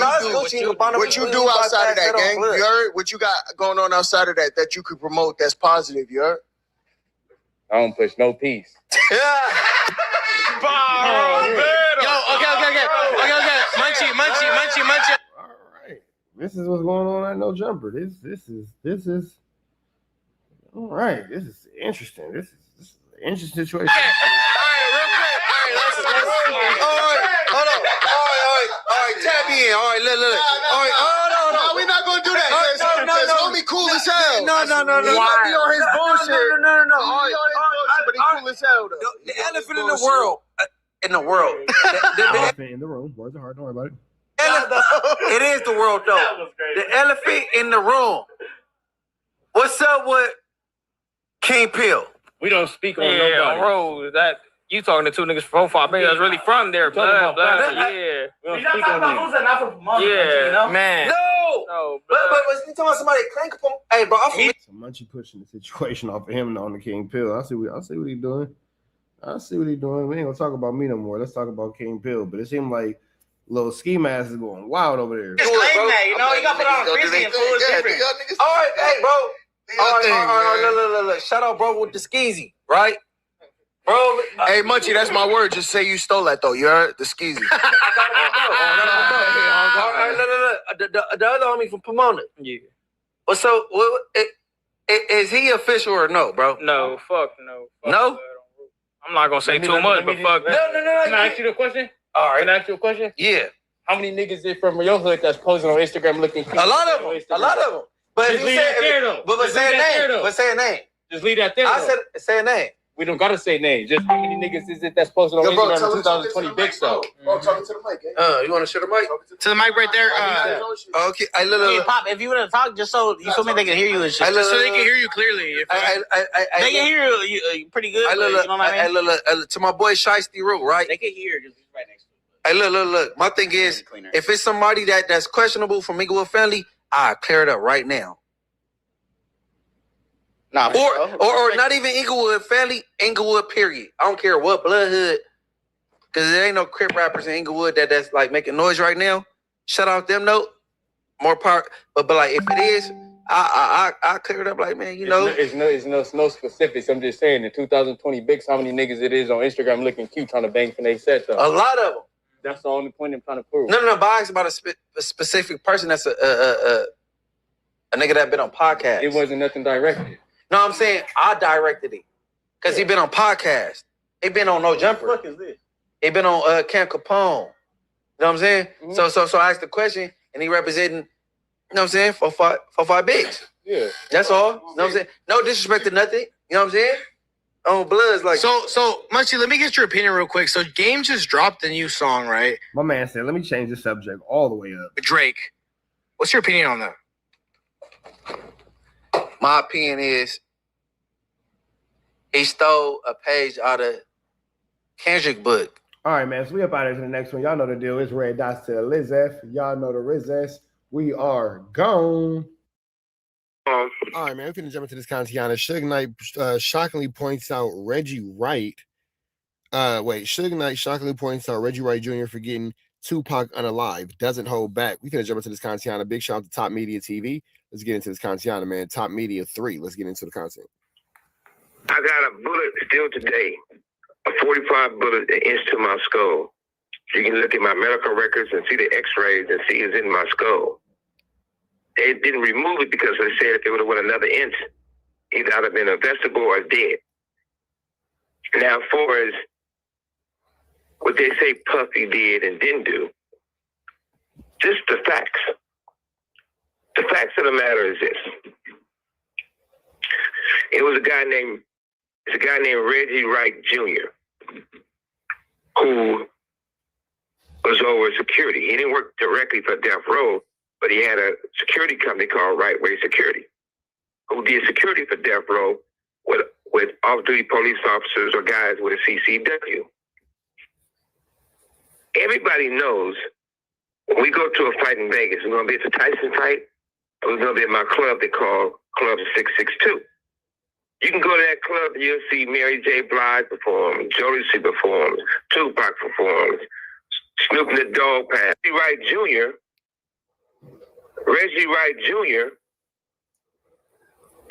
do outside of that, gang? You heard? What you got going on outside of that you could promote that's positive, you heard? I don't push no peace. Yo, okay. Munchie. All right. This is what's going on at No Jumper. This is all right. This is interesting. This is an interesting situation. Okay. All right, tap me in. All right, look. All right, no, we're not gonna do that. Cause homie cool as hell. No. He might be on his bullshit. No. He on his bullshit, but he cool as hell though. The elephant in the world. The elephant in the room. Words are hard. Don't worry about it. It is the world though. The elephant in the room. What's up with King Pill? We don't speak on nobody. Bro, that you talking to two niggas from 4 5 that's really from there, blood. Yeah. We don't speak on them. Yeah, man. No. No, but you talking about somebody crank up on? Hey, bro, So Munchie pushing the situation off of him on the King Pill. I see what he's doing. I see what he's doing. We ain't gonna talk about me no more. Let's talk about King Pill. But it seemed like little ski mask is going wild over there. Just claim that, you know, you gotta put on a frizzy and full different. All right, hey, bro. All right, look. Shout out, bro, with the skeezy, right? Bro, hey, Munchie, that's my word. Just say you stole that, though. You heard? The skeezy. Look. The other homie from Pomona. Yeah. Well, so, is he official or no, bro? No, fuck no. No? I'm not gonna say too much, but fuck. No. Can I ask you the question? All right. Can I ask you a question? Yeah. How many niggas is from your hood that's posting on Instagram looking cute? A lot of them. But just leave that there, though. But say a name. Just leave that there, I said, say a name. We don't gotta say names. Just how many niggas is it that's posted on Instagram in 2020 big stuff? Bro, talking to the mic, eh? You want to share the mic? To the mic right there. Okay, hey, Pop, if you want to talk, just so you feel me, they can hear you and shit. Just so they can hear you clearly. They can hear you pretty good. You know what I mean? To my boy Shiesty Root, right? They can hear just right next to you. Hey, look. My thing is, if it's somebody that's questionable from Inglewood family, I clear it up right now. Nah, or not even Inglewood family, Inglewood period. I don't care what blood hood, because there ain't no Crip rappers in Inglewood that's like making noise right now. Shout out them, no more power. But like if it is, I clear it up like, man, you know. It's no specifics. I'm just saying in 2020 bigs, how many niggas it is on Instagram looking cute trying to bang for they set though. A lot of them. That's the only point I'm trying to prove. No. But I asked about a specific person that's a nigga that been on podcast. It wasn't nothing directed. No, I'm saying I directed it. Because he been on podcast. He been on No Jumper. What the fuck is this? He been on Camp Capone. You know what I'm saying? Mm-hmm. So I asked the question and he representing, you know what I'm saying, 4-5 bigs. Yeah. That's all. You know what I'm saying? No disrespect to nothing. You know what I'm saying? On Bloods like So Munchie, let me get your opinion real quick. So Game just dropped a new song, right? My man said, let me change the subject all the way up. Drake. What's your opinion on that? My opinion is he stole a page out of Kendrick book. All right, man. So we up out here to the next one. Y'all know the deal. It's red dots to Lizeth. Y'all know the Rizess. We are gone. All right, man. We're going to jump into this Kantiana. Suge Knight shockingly points out Reggie Wright. Suge Knight shockingly points out Reggie Wright Jr. for getting Tupac unalive. Doesn't hold back. We're going to jump into this Kantiana. Big shout out to Top Media TV. Let's get into this Kantiana, man. Top Media 3. Let's get into the content. I got a bullet still today, a 45 bullet that inched to my skull. You can look at my medical records and see the x-rays and see it's in my skull. They didn't remove it because they said if it would have went another inch, either I'd have been investable or dead. Now, as far as what they say Puffy did and didn't do, just the facts. The facts of the matter is this. It was a guy named Reggie Wright Jr. who was over security. He didn't work directly for Death Row, but he had a security company called Right Way Security, who did security for Death Row with off-duty police officers or guys with a CCW. Everybody knows when we go to a fight in Vegas, we're going to be at the Tyson fight, or we're going to be at my club they call Club 662. You can go to that club and you'll see Mary J. Blige perform, Jodeci performs, Tupac performs, Snoop and the Dogg Pound. Reggie Wright Jr.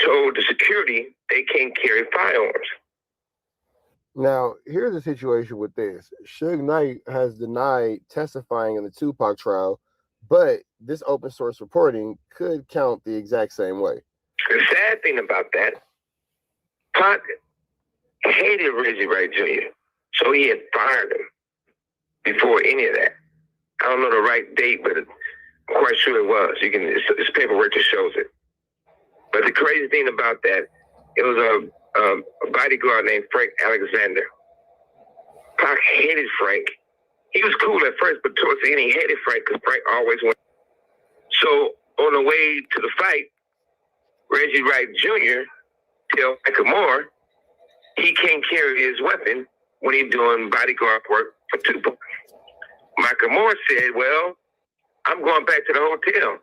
told the security they can't carry firearms. Now, here's the situation with this. Suge Knight has denied testifying in the Tupac trial, but this open source reporting could count the exact same way. The sad thing about that, Pac hated Reggie Wright Jr., so he had fired him before any of that. I don't know the right date, but I'm quite sure it was. It's paperwork that shows it. But the crazy thing about that, it was a bodyguard named Frank Alexander. Pac hated Frank. He was cool at first, but towards the end, he hated Frank because Frank always went. So on the way to the fight, Reggie Wright Jr. tell Michael Moore he can't carry his weapon when he's doing bodyguard work for Tupac. Michael Moore said, well, I'm going back to the hotel.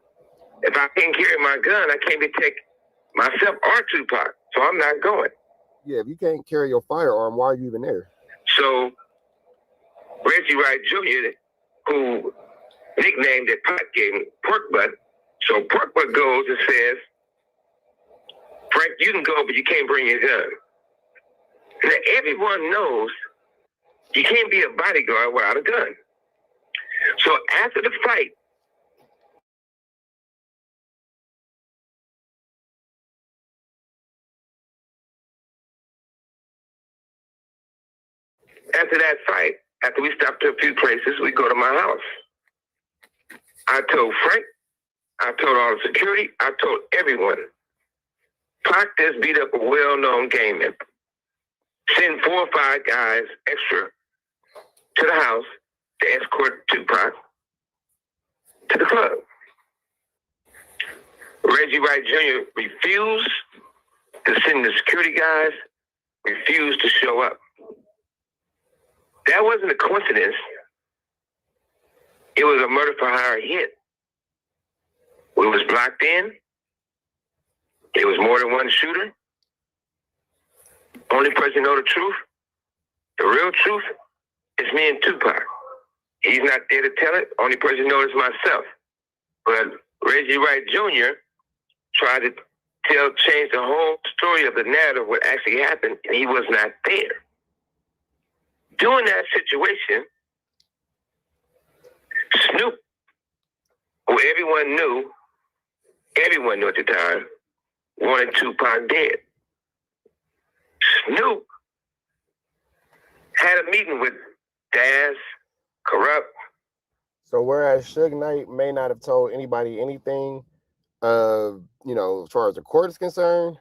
If I can't carry my gun, I can't protect myself or Tupac. So I'm not going. Yeah, if you can't carry your firearm, why are you even there? So Reggie Wright Jr., who nicknamed that Pac gave him Pork Butt. So Pork Butt goes and says, Frank, you can go, but you can't bring your gun. Now, everyone knows you can't be a bodyguard without a gun. So after the fight, after we stopped to a few places, we go to my house. I told Frank, I told all the security, I told everyone, Pac just beat up a well-known game member. Send 4 or 5 guys extra to the house to escort Tupac to the club. Reggie Wright Jr. refused to send the security guys, refused to show up. That wasn't a coincidence. It was a murder for hire hit. We was blocked in. It was more than one shooter. Only person know the truth, the real truth, is me and Tupac. He's not there to tell it. Only person knows is myself. But Reggie Wright Jr. tried to change the whole story of the narrative, what actually happened, and he was not there. During that situation, Snoop, who everyone knew at the time, wanted Tupac dead. Snoop had a meeting with Daz, Corrupt. So whereas Suge Knight may not have told anybody anything, as far as the court is concerned,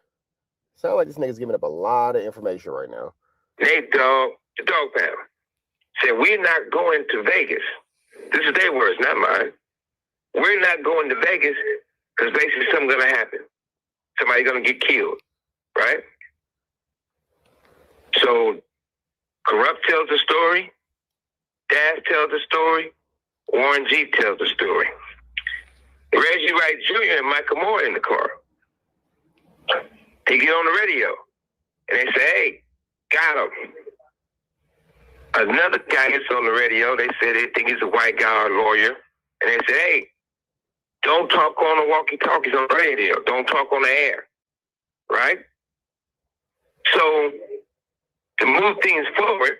sounds like this nigga's giving up a lot of information right now. Nate Dogg, the Dog Pound, said, we're not going to Vegas. This is their words, not mine. We're not going to Vegas because basically something's going to happen. Somebody's going to get killed, right? So Corrupt tells the story. Daz tells the story. Warren G tells the story. Reggie Wright Jr. and Michael Moore in the car. They get on the radio and they say, hey, got him. Another guy gets on the radio. They say they think he's a white guy or a lawyer. And they say, hey, don't talk on the walkie-talkies on the radio. Don't talk on the air. Right? So to move things forward,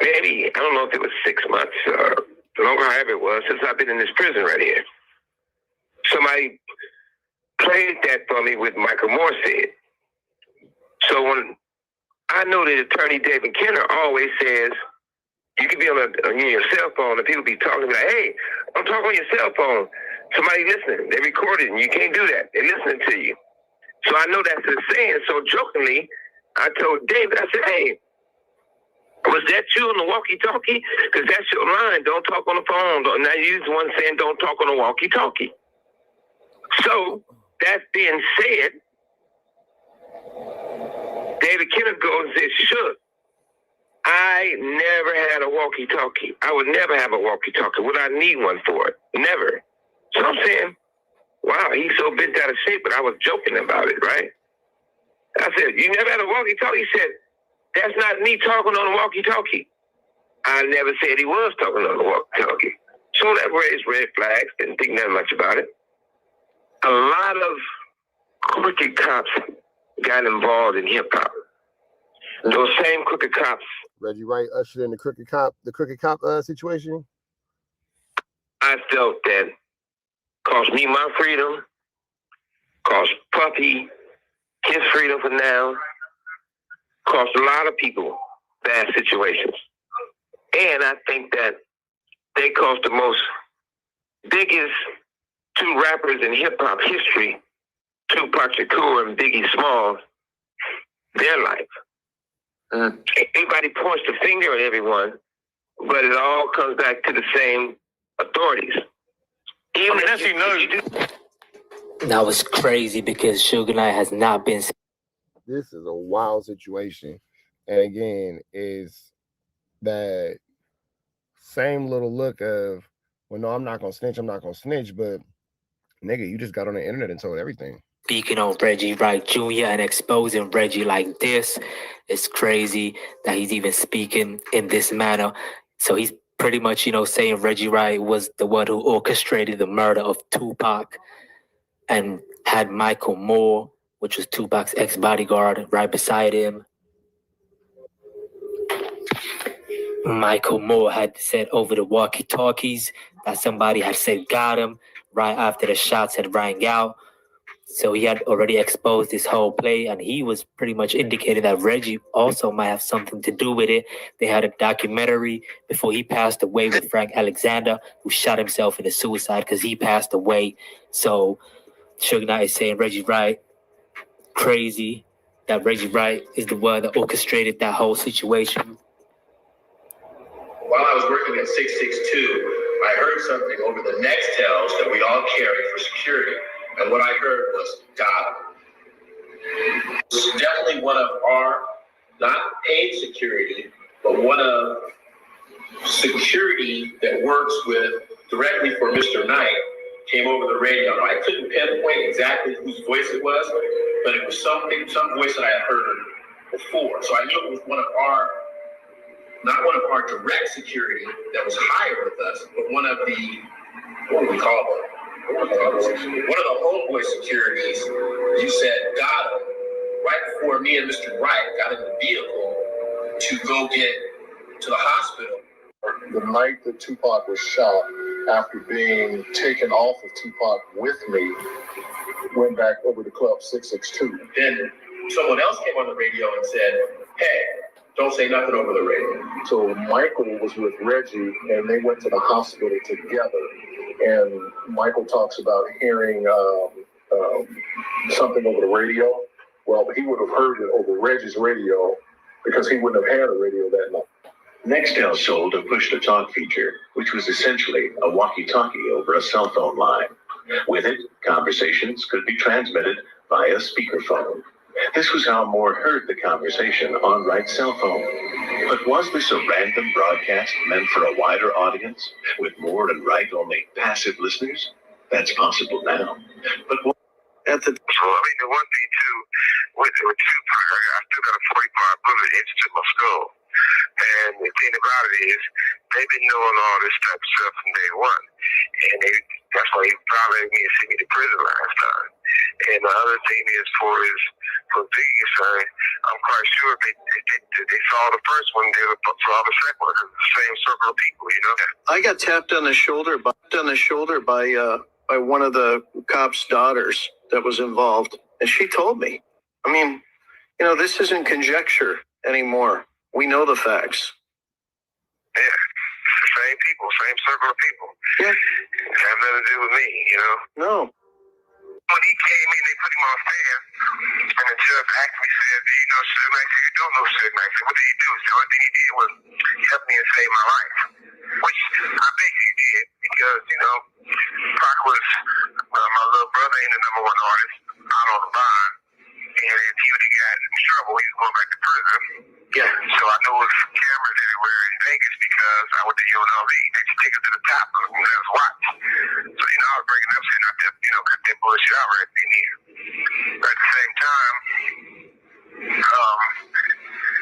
maybe, I don't know if it was 6 months or longer, however it was, since I've been in this prison right here. Somebody played that for me with Michael Moore said. So when I know that attorney David Kenner always says, you can be on your cell phone and people be talking like, hey, don't talk on your cell phone. Somebody listening. They recorded and you can't do that. They're listening to you. So I know that's the saying. So jokingly, I told David, I said, hey, was that you on the walkie-talkie? Because that's your line. Don't talk on the phone. Now you're the one saying don't talk on the walkie-talkie. So that being said, David Kenner goes and says, sure, I never had a walkie-talkie. I would never have a walkie-talkie. Would I need one for it? Never. So I'm saying, wow, he's so bent out of shape, but I was joking about it, right? I said, you never had a walkie-talkie? He said, that's not me talking on the walkie-talkie. I never said he was talking on the walkie-talkie. So that raised red flags. Didn't think that much about it. A lot of crooked cops got involved in hip-hop. Those same crooked cops. Reggie Wright ushered in the crooked cop situation. I felt that cost me my freedom, cost Puffy his freedom for now, cost a lot of people bad situations. And I think that they cost the biggest 2 rappers in hip-hop history, Tupac Shakur and Biggie Smalls, their life. Everybody points the finger at everyone, but it all comes back to the same authorities. Even if you know That was crazy because Suge Knight has not been. This is a wild situation. And again, is that same little look of, well, no, I'm not going to snitch. But Nigga, you just got on the internet and told everything. Speaking on Reggie Wright Jr. and exposing Reggie like this, it's crazy that he's even speaking in this manner. So he's pretty much, saying Reggie Wright was the one who orchestrated the murder of Tupac and had Michael Moore, which was Tupac's ex-bodyguard, right beside him. Michael Moore had said over the walkie-talkies that somebody had said got him right after the shots had rang out. So he had already exposed this whole play, and he was pretty much indicating that Reggie also might have something to do with it. They had a documentary before he passed away with Frank Alexander, who shot himself in a suicide because he passed away. So Suge Knight is saying Reggie Wright, crazy, that Reggie Wright is the one that orchestrated that whole situation. While I was working at 662, I heard something over the Nextels that we all carry for security. And what I heard was, got him. It's definitely one of our, not paid security, but one of security that works with directly for Mr. Knight came over the radio. I couldn't pinpoint exactly whose voice it was, but it was some voice that I had heard before. So I knew it was one of our, not one of our direct security that was hired with us, but one of the, what do we call them? One of the homeboy securities, you said, got him right before me and Mr. Wright got in the vehicle to go get to the hospital. The night that Tupac was shot, after being taken off of Tupac with me, went back over to Club 662. Then someone else came on the radio and said, hey, don't say nothing over the radio. So Michael was with Reggie, and they went to the hospital together. And Michael talks about hearing something over the radio. Well, he would have heard it over Reggie's radio because he wouldn't have had a radio that night. Nextel sold a push-to-talk feature, which was essentially a walkie-talkie over a cell phone line. With it, conversations could be transmitted via speakerphone. This was how Moore heard the conversation on Wright's cell phone. But was this a random broadcast meant for a wider audience, with Moore and Wright only passive listeners? That's possible now. But at the... So, I mean, the one thing, too, with Tupac, I still got a 45 bullet into my skull. And the thing about it is, they've been knowing all this type of stuff from day one. And that's why he violated me and sent me to prison last time. And the other thing is, for Biggie's son, I'm quite sure they saw the first one, they saw the second one, because it's the same circle of people, you know? I got tapped on the shoulder by one of the cop's daughters that was involved, and she told me. I mean, this isn't conjecture anymore. We know the facts. Yeah, it's the same people, same circle of people. Yeah. It has nothing to do with me, you know? No. When he came in, they put him on stand, and the judge asked me, said, do you know Suge Knight? I said, you don't know Suge Knight. I said, what did he do? The only thing he did was help me and save my life, which I basically did because, Pac was my little brother and the #1 artist out on the bond, and if he would have got in trouble, he was going back to prison. Yeah. So I know there's cameras everywhere in Vegas because I went to UNLV. They just take it to the top and let us watch. So, I was breaking up saying I cut that bullshit out right in here. But at the same time,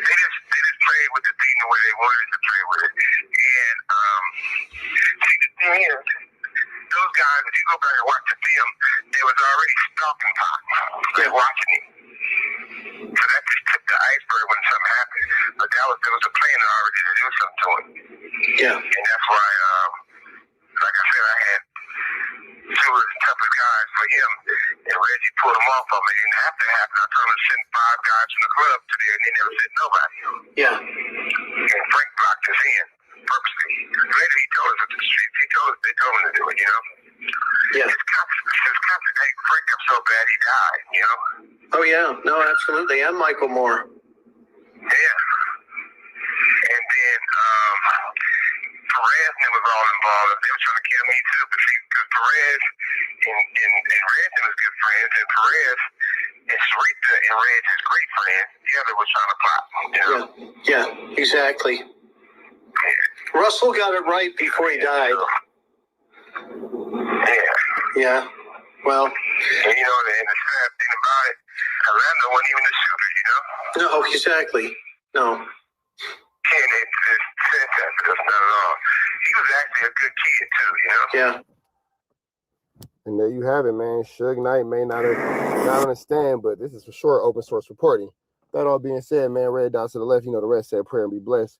they just played with the thing the way they wanted to play with it. And see, the thing is, those guys, if you go back and watch the film, they was already stalking Pac. They're watching him. So that just took the iceberg when something happened. But there was a plan already to do something to him. Yeah. And that's why, like I said, I had two of the toughest guys for him, and Reggie pulled him off of me. It didn't have to happen. I told him to send 5 guys from the club to there, and they never sent nobody. Yeah. And Frank blocked his in purposely. Later, he told us at the streets. They told him to do it, Yeah. His cops ate Frank up so bad he died, Oh, yeah. No, absolutely. And Michael Moore. Yeah. And then Perez was all involved. They were trying to kill me too, but see, because Perez and Redden was good friends, and Perez and Sarita and Red's great friends together was trying to plot. Yeah, exactly. Yeah. Russell got it right before he died. Yeah. Yeah. Well, and the sad thing about it, Orlando wasn't even a shooter, no, exactly. No. And it just said that to us, not at all. He was actually a good kid too, Yeah. And there you have it, man. Suge Knight may not understand, but this is for sure open source reporting. That all being said, man, red dots to the left, the rest said prayer and be blessed.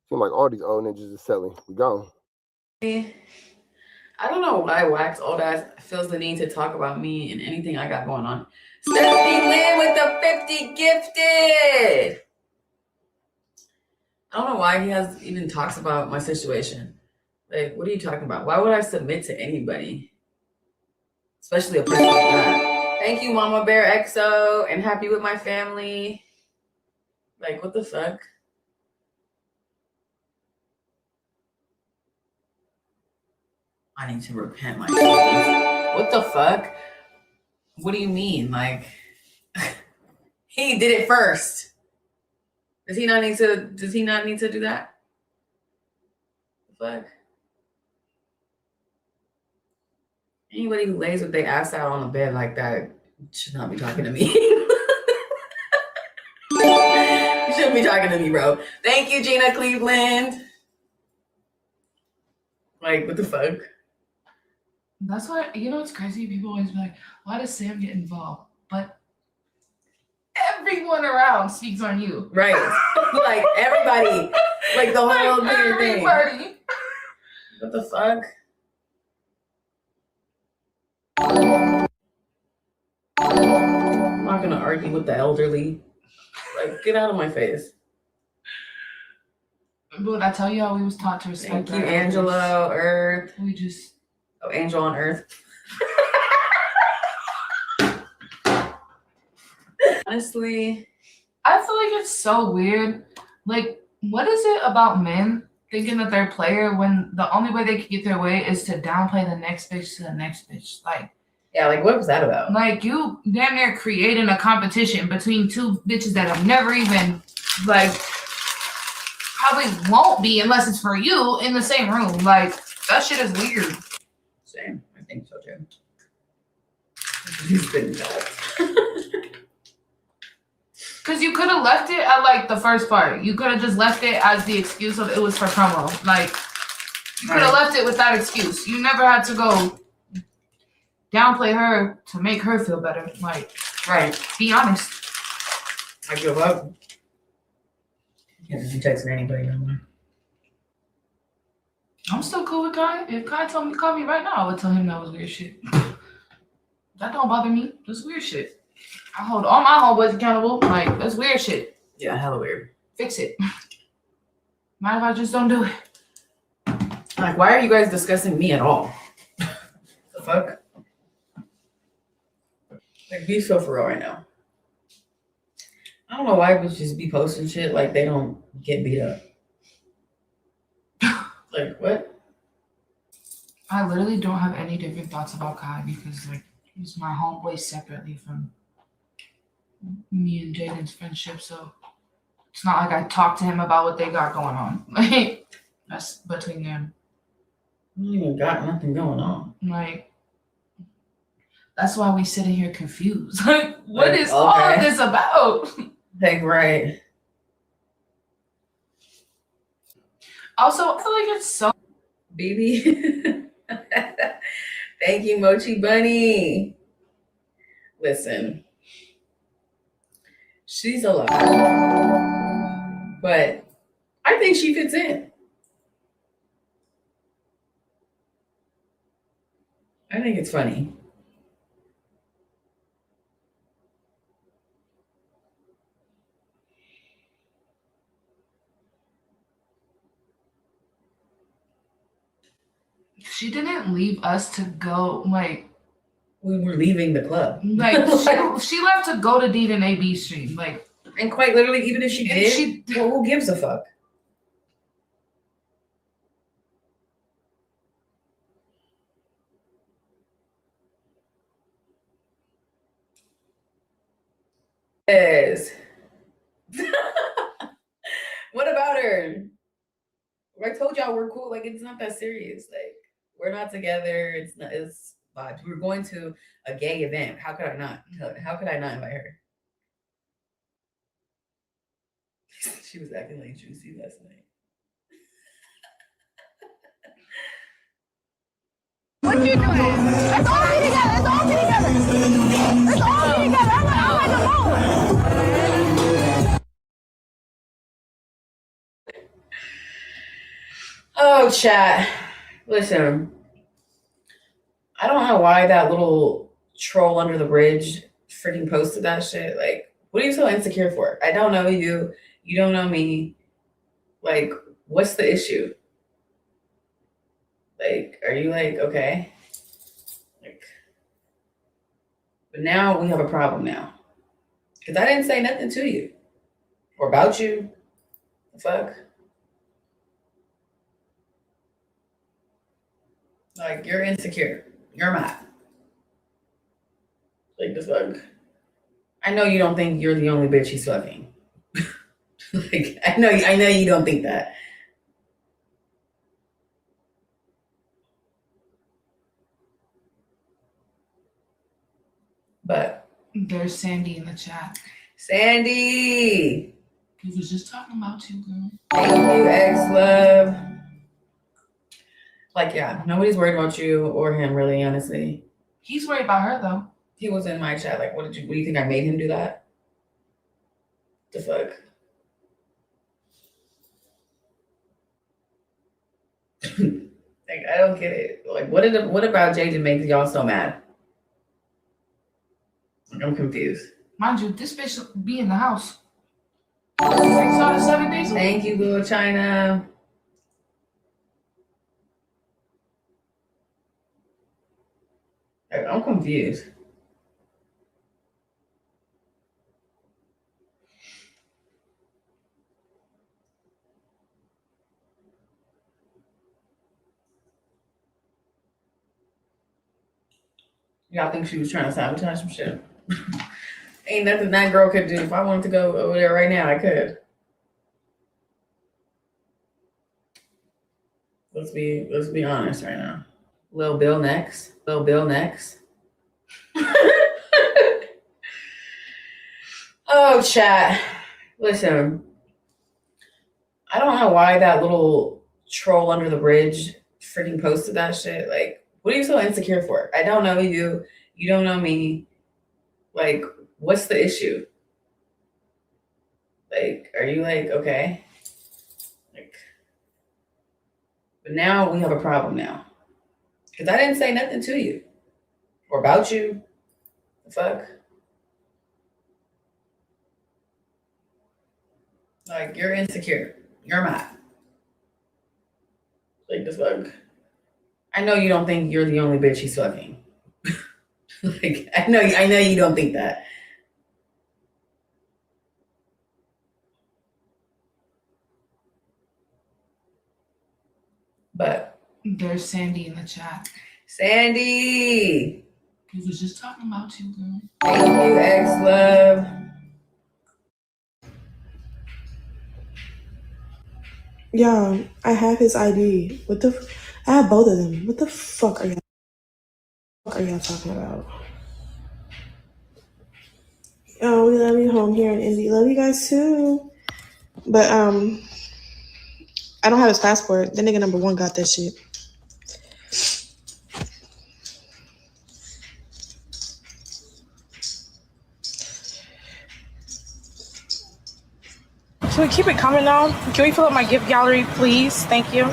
Seem like all these old ninjas is selling. We gone. I don't know why Wax Old Ass feels the need to talk about me and anything I got going on. Stephanie Lynn with the 50 gifted. I don't know why he even talks about my situation. Like, what are you talking about? Why would I submit to anybody? Especially a person like that. Thank you, Mama Bear XO, and happy with my family. Like, what the fuck? I need to repent myself. What the fuck? What do you mean? Like, he did it first. Does he not need to do that? The fuck? Anybody who lays with their ass out on the bed like that should not be talking to me. You shouldn't be talking to me, bro. Thank you, Gina Cleveland. Like, what the fuck? That's why, it's crazy. People always be like, why does Sam get involved? But everyone around speaks on you. Right. Like, everybody. Like, the whole thing. Everybody. What the fuck? I'm not gonna argue with the elderly. Like, get out of my face. But I tell you how we was taught to respect. Thank you, Angelo, Earth. We just... Oh, Angel on Earth. Honestly, I feel like it's so weird. Like, what is it about men thinking that they're a player when the only way they can get their way is to downplay the next bitch to the next bitch? Like, yeah, like, what was that about? Like, you damn near creating a competition between two bitches that have never even, like, probably won't be unless it's for you in the same room. Like, that shit is weird. Same. I think so too. He's been bad. Because you could have left it at, like, the first part. You could have just left it as the excuse of it was for promo. Like, you could have left it with that excuse. You never had to go downplay her to make her feel better. Like, right. Be honest. I give up. Can't be texting anybody no more. I'm still cool with Kai. If Kai told me to call me right now, I would tell him that was weird shit. That don't bother me. That's weird shit. I hold all my homeboys accountable. Like, that's weird shit. Yeah, hella weird. Fix it. Mind if I just don't do it? Like, why are you guys discussing me at all? The fuck? Like, be so for real right now. I don't know why bitches just be posting shit like they don't get beat up. Like, what? I literally don't have any different thoughts about Kai because, like, he's my homeboy separately from me and Jaden's friendship, so it's not like I talk to him about what they got going on. Like, that's between them. You ain't even got nothing going on. Like, that's why we sitting here confused. Like, what is all of this about? Like, right. Also, I feel like it's so... BB. Thank you, Mochi Bunny. Listen. She's a lot. But I think she fits in. I think it's funny. She didn't leave us to go, like... We were leaving the club. Like, she left to go to Deed and AB stream. Like, and quite literally, even if she did, well, who gives a fuck? Yes. What about her? I told y'all we're cool. Like, it's not that serious. Like, we're not together. It's not. It's vibes. We were going to a gay event. How could I not? How could I not invite her? She was acting like Juicy last night. What you doing? Let's all be together. Let's all be together. Let's all be together. I'm like alone. Oh, chat. Listen, I don't know why that little troll under the bridge freaking posted that shit. Like, what are you so insecure for? I don't know you. You don't know me. Like, what's the issue? Like, are you like, okay? Like, but now we have a problem now. Because I didn't say nothing to you or about you. The fuck? Like, you're insecure. You're mad. Like, the fuck? I know you don't think you're the only bitch he's fucking. Like, I know you don't think that. But there's Sandy in the chat. Sandy! He was just talking about you, girl. Thank you, ex-love. Like, yeah, nobody's worried about you or him, really, honestly. He's worried about her, though. He was in my chat. Like, what do you think I made him do that? The fuck? Like, I don't get it. Like, what about Jaden makes y'all so mad? Like, I'm confused. Mind you, this bitch be in the house 6 out of 7 days. Thank you, little China. Like, I'm confused. Y'all think she was trying to sabotage some shit? Ain't nothing that girl could do. If I wanted to go over there right now, I could. Let's be honest right now. Lil Bill next. Lil Bill next. Oh, chat. Listen. I don't know why that little troll under the bridge freaking posted that shit. Like, what are you so insecure for? I don't know you. You don't know me. Like, what's the issue? Like, are you like, okay? Like, but now we have a problem now. Because I didn't say nothing to you or about you. The fuck? Like, you're insecure. You're mad. Like, the fuck? I know you don't think you're the only bitch he's fucking. Like, I know you don't think that. But there's Sandy in the chat. Sandy! He was just talking about you, girl. Thank you, ex-love. Yeah, I have his ID. I have both of them. What the fuck are y'all talking about? Oh, we love you home here in Indy. Love you guys too. But I don't have his passport. The nigga number 1 got that shit. Can we keep it coming now? Can we fill up my gift gallery, please? Thank you.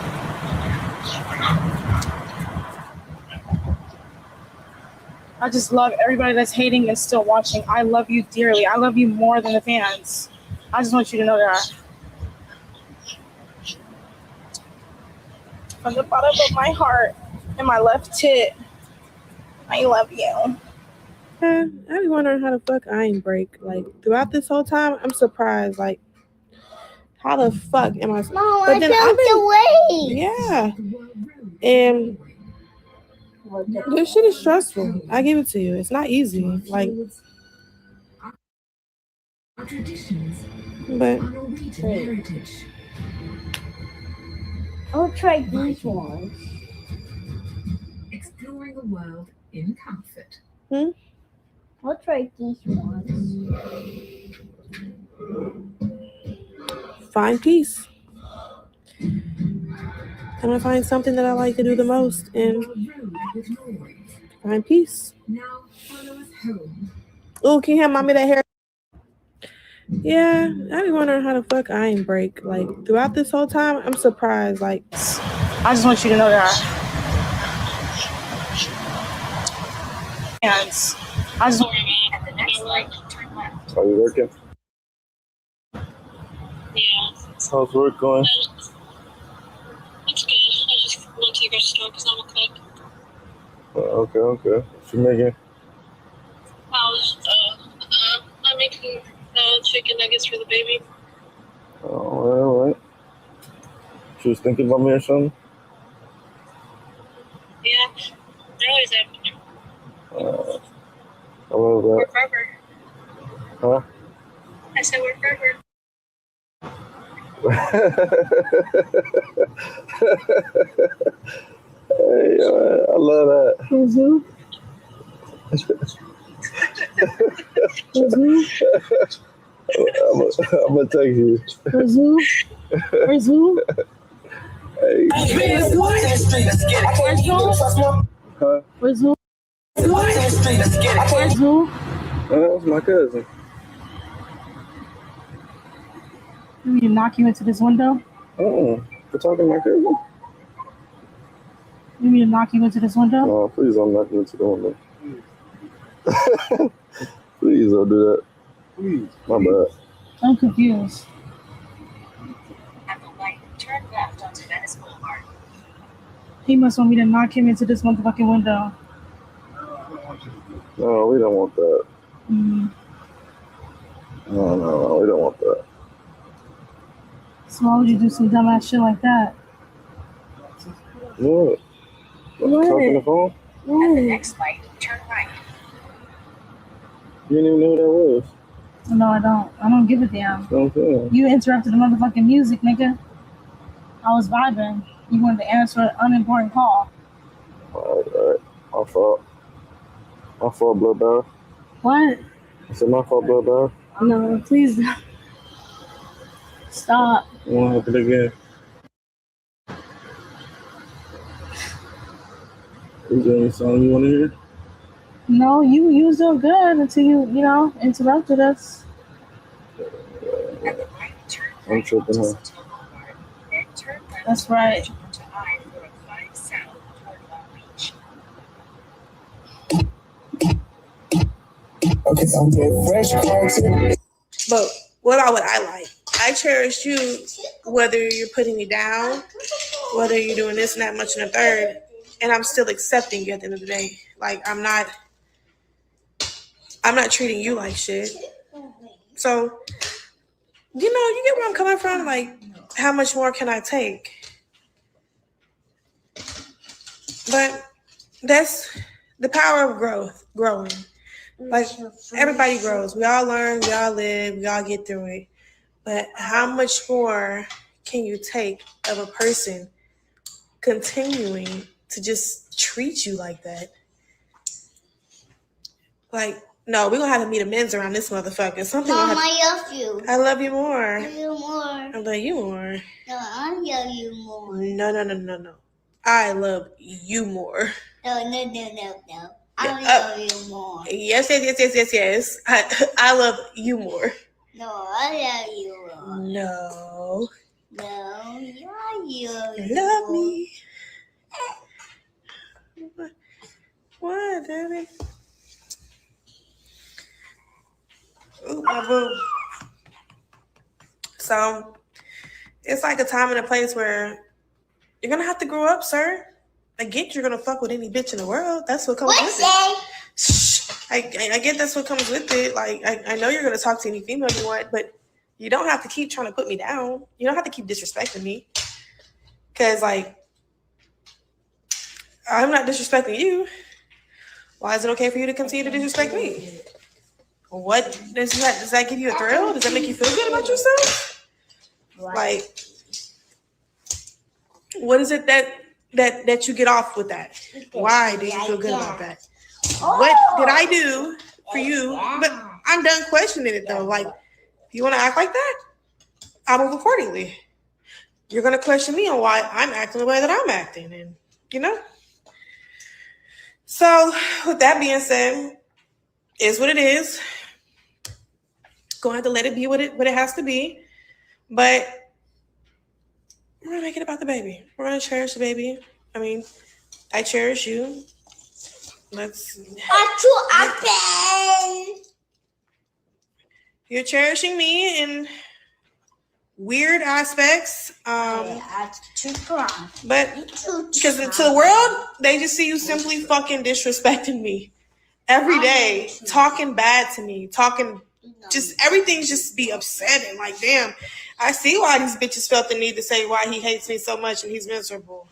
I just love everybody that's hating and still watching. I love you dearly. I love you more than the fans. I just want you to know that. From the bottom of my heart and my left tit, I love you. I be wondering how the fuck I ain't break. Like, throughout this whole time, I'm surprised. Like, how the fuck am I? Mom, but then I've been away. Yeah. And this shit is stressful. I give it to you. It's not easy. Like, but I'll try these ones. Exploring a world in comfort. I'll try these ones. Find peace. I'm gonna find something that I like to do the most and find peace. Now follow us home. Oh, can you have mommy that hair? Yeah, I be wondering how the fuck I ain't break. Like throughout this whole time, I'm surprised. Like I just want you to know that. And I just want you to At the next light, turn left. Are you working? Yeah. How's work going? It's good. I just went to the grocery store because I'm a cook. Okay. What you making? I'm making chicken nuggets for the baby. All right. She was thinking about me or something? Yeah. I always have. I love that. Work forever. Huh? I said work forever. Hey, I love that. I'm gonna text you. Where's who? Hey. Huh? Where's who? That's my cousin. You mean to knock you into this window? For talking to my cousin? You mean to knock you into this window? No, please don't knock me into the window. Please don't do that. Please. My bad. I'm confused. At the light, turn left onto Venice Boulevard. He must want me to knock him into this motherfucking window. No, we don't want that. Mm. No, we don't want that. So why would you do some dumbass shit like that? What? Talking on the phone? At the next light, turn right. You didn't even know who that was. No, I don't. I don't give a damn. Okay. You interrupted the motherfucking music, nigga. I was vibing. You wanted to answer an unimportant call. All right. My fault. Blood Bear. What? I said my fault, Blood Bear. No, please don't. Stop. You want to happen again? Is there any song you want to hear? No, you was doing good until you interrupted us. I'm tripping, huh? That's right. but what about what I like? I cherish you whether you're putting me down, whether you're doing this and that much and a third, and I'm still accepting you at the end of the day. Like I'm not treating you like shit. So, you get where I'm coming from? Like, how much more can I take? But that's the power of growing. Like, everybody grows. We all learn, we all live, we all get through it. But how much more can you take of a person continuing to just treat you like that? Like, no, we're going to have to meet amends around this motherfucker. Mom, I love you. I love you more. I love you more. I love you more. No, I love you more. No. I love you more. No. I love you more. Yes. I love you more. No, I love you more. No. No, you Love me. What, Daddy? Ooh, my boo. So, it's like a time and a place where you're gonna have to grow up, sir. I get you're gonna fuck with any bitch in the world. That's what comes with it. Shh. I get that's what comes with it. Like, I know you're gonna talk to any female you want, but you don't have to keep trying to put me down. You don't have to keep disrespecting me. Cause like, I'm not disrespecting you. Why is it okay for you to continue to disrespect me? What does that give you a thrill? Does that make you feel good about yourself? Like, what is it that you get off with that? Why do you feel good about that? what did I do for you? But I'm done questioning it though. Like, if you want to act like that, I'll move accordingly. You're gonna question me on why I'm acting the way that I'm acting, and you know. So, with that being said, is what it is. Gonna have to let it be what it has to be, but we're gonna make it about the baby. We're gonna cherish the baby. I mean, I cherish you. You're cherishing me in weird aspects. But because to the world, they just see you simply fucking disrespecting me every day, talking bad to me, just everything's just be upsetting. Like, damn, I see why these bitches felt the need to say why he hates me so much and he's miserable.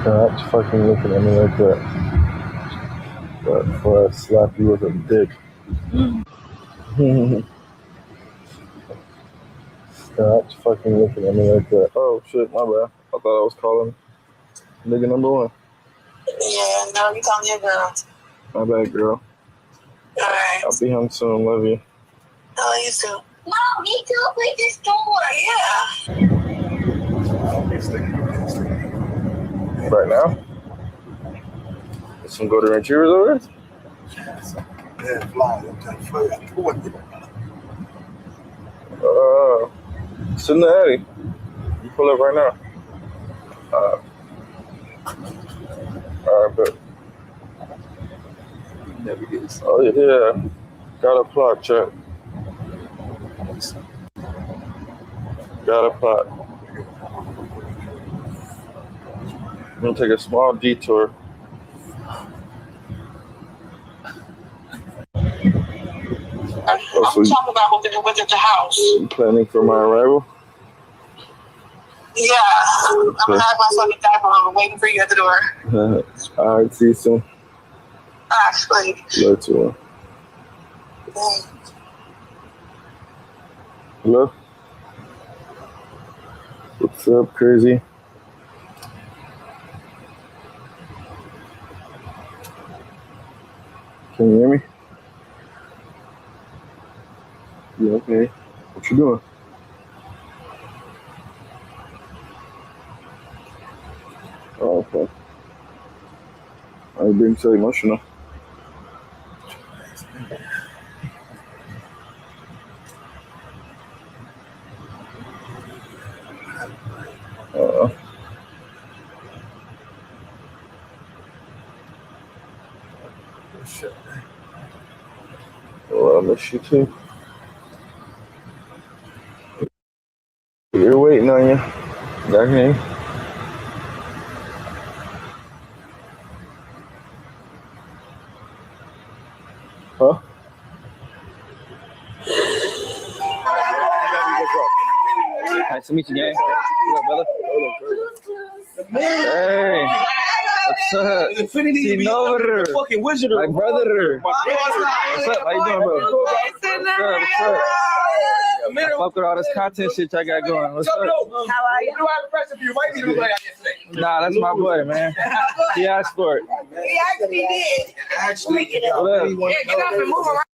Stop fucking looking at me like that. But before I slap you with a dick. Stop fucking looking at me like that. Oh shit, my bad. I thought I was calling nigga number one. Yeah, no, you calling your girl. My bad, girl. Alright. I'll be home soon. Love you. I love you too. No, me too. Wait, this door. Yeah. Right now? Some golden retrievers over there? Cincinnati. You pull up right now. Alright, but. Oh, yeah. Got a plot, check. Got a plot. I'm gonna take a small detour. I'm talking about within the house. You planning for my arrival? Yeah. I'm gonna have my fucking diaper on, waiting for you at the door. Alright, see you soon. Actually. Love you. Hello? What's up, crazy? Can you hear me? Yeah, okay. What you doing? Oh, okay. I'm being so emotional. Well, I miss you too. You're waiting on you. Okay. Huh? Nice to meet you, gang. What up, brother? Hey, what's up? Seen over. Fucking wizard. My brother. What's up? How you doing, bro? What's up? I fuck with all this content shit I got going. What's up? How are you? Nah, that's my boy, man. He asked for it. He actually did. What up? Yeah, get up and move around.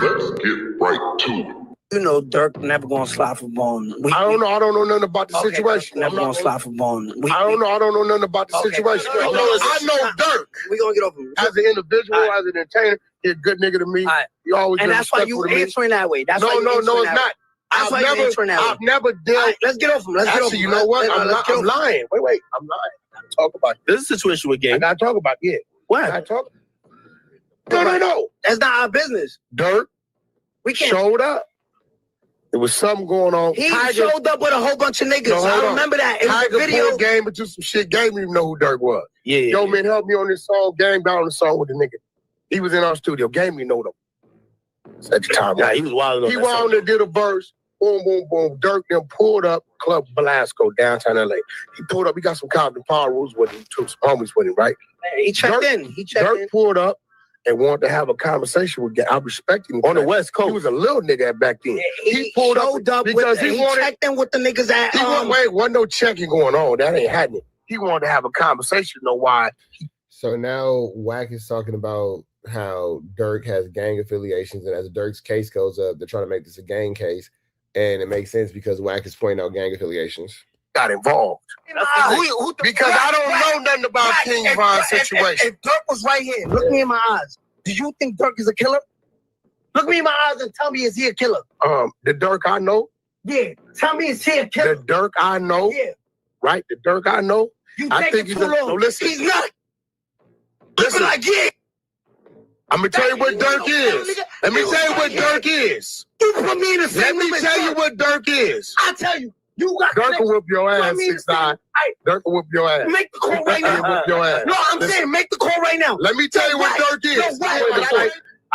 Let's get right to it. You know, Dirk never gonna slide for bone. I don't know nothing about the situation. Never gonna slide for bone. I don't know nothing about the situation. I know Dirk. We gonna get over him. As an individual, as an entertainer, he's a good nigga to me. You always and been that's why you respectful to me. answering that way. That's no, why you it's answering that not. way. That's why you answering that way. I've never dealt. Let's get off him. Let's get off him. Actually, you know what? I'm lying. Wait. I'm lying. I gotta talk about This is a situation with game. I gotta talk about What? I gotta talk. No. That's not our business. Dirk showed up. There was something going on. He showed up with a whole bunch of niggas. I remember that in the video. Game into some shit. Game didn't even know who Dirk was. Yeah. Yo, man, help me on this song. Game got on the song with the nigga. He was in our studio. Game, you know them. At the time. Yeah, he was wild. He wound and did a verse. Boom, boom, boom. Dirk then pulled up Club Velasco, downtown LA. He pulled up. He got some Compton Power Rules with him. Took some homies with him, right? He checked in. Dirk pulled up and wanted to have a conversation with Game. I respect him. On the West Coast. He was a little nigga back then. He pulled up because he checked in with the niggas at wasn't no checking going on. That ain't happening. he wanted to have a conversation. Know why? So now Wack is talking about how Dirk has gang affiliations, and as Dirk's case goes up, they're trying to make this a gang case, and it makes sense because Wack is pointing out gang affiliations. Got involved. Because I don't know nothing about King Von's situation. If Dirk was right here, look me in my eyes. Do you think Dirk is a killer? Look me in my eyes and tell me, is he a killer? The Dirk I know. Yeah. Tell me, is he a killer? The Dirk I know. Yeah. Right. The Dirk I know. I think he's no, listen. He's not. Listen. Like, yeah. I'm gonna tell you what Dirk is. Let me tell you what Dirk is. You put me in the same. Let me tell you what Dirk is. I'll tell you. You got Dirk will whip your ass 6'9". Dirk will whip your ass. Make the call right now. Whip your ass. No, I'm saying make the call right now. Let me tell you what Dirk is.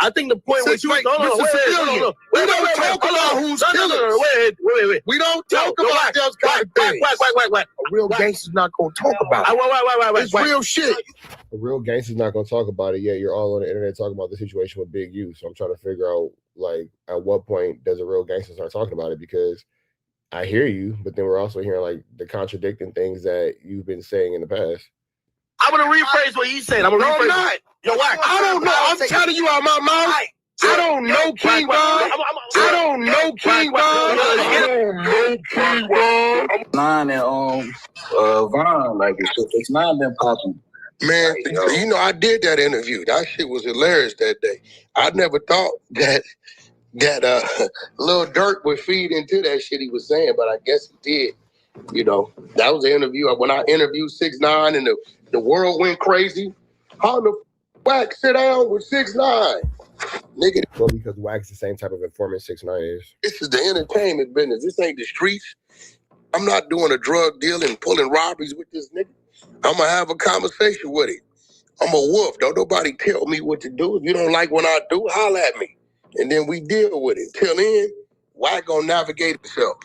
I think the point was we don't talk about who's killers. Wait. We don't talk about those kind of things. Wait. A real gangster's not gonna talk about it. Wait. It's real shit. A real gangster's not going to talk about it. Yeah, you're all on the internet talking about the situation with Big U. So I'm trying to figure out, like, at what point does a real gangster start talking about it? Because I hear you, but then we're also hearing, like, the contradicting things that you've been saying in the past. I'm going to rephrase what he said. I'm not. Yo, Wack. I don't know. I'm telling you out my mouth. I don't know King Von. I don't know King Von. 9 and Von, like it's 9 been popping. Man, you know, I did that interview. That shit was hilarious that day. I never thought that Lil Durk would feed into that shit he was saying, but I guess he did. You know, that was the interview. When I interviewed 6ix9ine and the world went crazy, how the Wack sit down with 6ix9ine? Nigga. Well, because Wack's the same type of informant 6ix9ine is. This is the entertainment business. This ain't the streets. I'm not doing a drug deal and pulling robberies with this nigga. I'm going to have a conversation with him. I'm a wolf. Don't nobody tell me what to do. If you don't like what I do, holler at me. And then we deal with it. Till then, Wack going to navigate himself.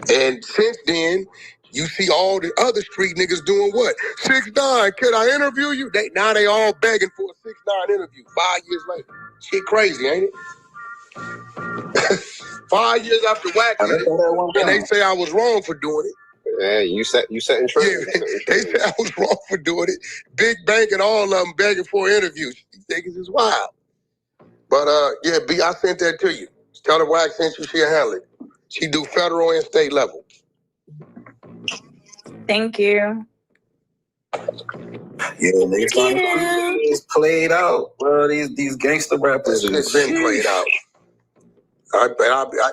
And since then, you see all the other street niggas doing what? 6ix9ine, can I interview you? Now they all begging for a 6ix9ine interview 5 years later. Shit crazy, ain't it? 5 years after Wack did it, and they say I was wrong for doing it. Yeah, you setting trends. Yeah, they say I was wrong for doing it. Big Bank and all of them begging for interviews. These niggas is wild. But yeah, B, I sent that to you. Tell her Wack sent you, she'll handle it. She do federal and state level. Thank you. Yeah, it's played out. Well, these gangster rappers. It's been played out.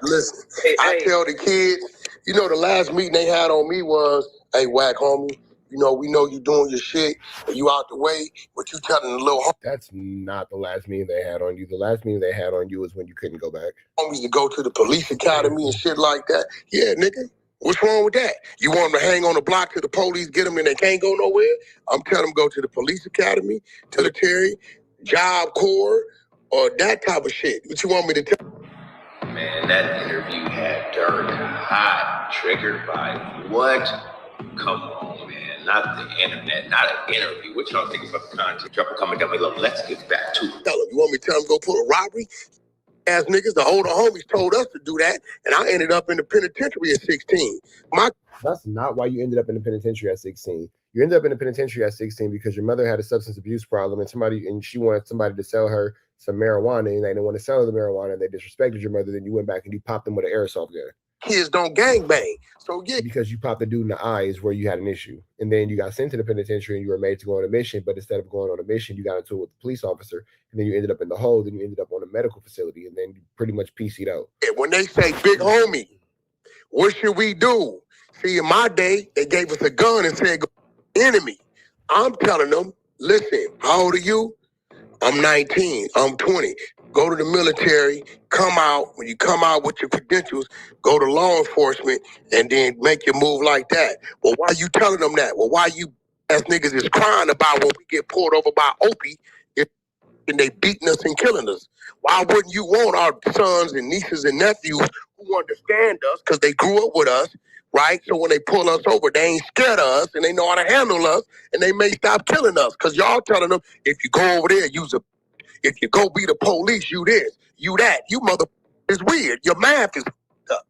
Listen, I tell the kids, you know, the last meeting they had on me was, hey, Wack, homie, you know, we know you doing your shit, and you out the way, but you telling the little That's not the last meeting they had on you. The last meeting they had on you was when you couldn't go back. homies to go to the police academy and shit like that. Yeah, nigga, what's wrong with that? You want them to hang on the block till the police get them and they can't go nowhere? I'm telling them go to the police academy, military, Job Corps, or that type of shit. What you want me to tell? Man, that interview had Dirk hot, triggered by what? Come on, man. Not the internet, not an interview. What y'all think about the content? Drop a comment down below. Let's get back to it. Tell them, you want me to tell them go pull a robbery? Ass niggas, the older homies told us to do that, and I ended up in the penitentiary at 16. That's not why you ended up in the penitentiary at 16. You ended up in the penitentiary at 16 because your mother had a substance abuse problem and she wanted somebody to sell her some marijuana, and they didn't want to sell her the marijuana, and they disrespected your mother. Then you went back and you popped them with an airsoft gun. Kids don't gangbang. So yeah. Because you popped the dude in the eye is where you had an issue. And then you got sent to the penitentiary and you were made to go on a mission, but instead of going on a mission, you got into it with the police officer, and then you ended up in the hole, then you ended up on a medical facility, and then you pretty much PC'd out. When they say, big homie, what should we do? See, in my day, they gave us a gun and said, go enemy. I'm telling them, listen, how old are you? I'm 19, I'm 20. Go to the military, come out. When you come out with your credentials, go to law enforcement, and then make your move like that. Well, why you telling them that? Well, why you ass niggas is crying about when we get pulled over by Opie and they beating us and killing us? Why wouldn't you want our sons and nieces and nephews who understand us because they grew up with us, right? So when they pull us over, they ain't scared of us and they know how to handle us, and they may stop killing us because y'all telling them, if you go over there, use a, if you go be the police, you this, you that, you mother is weird. Your math is up.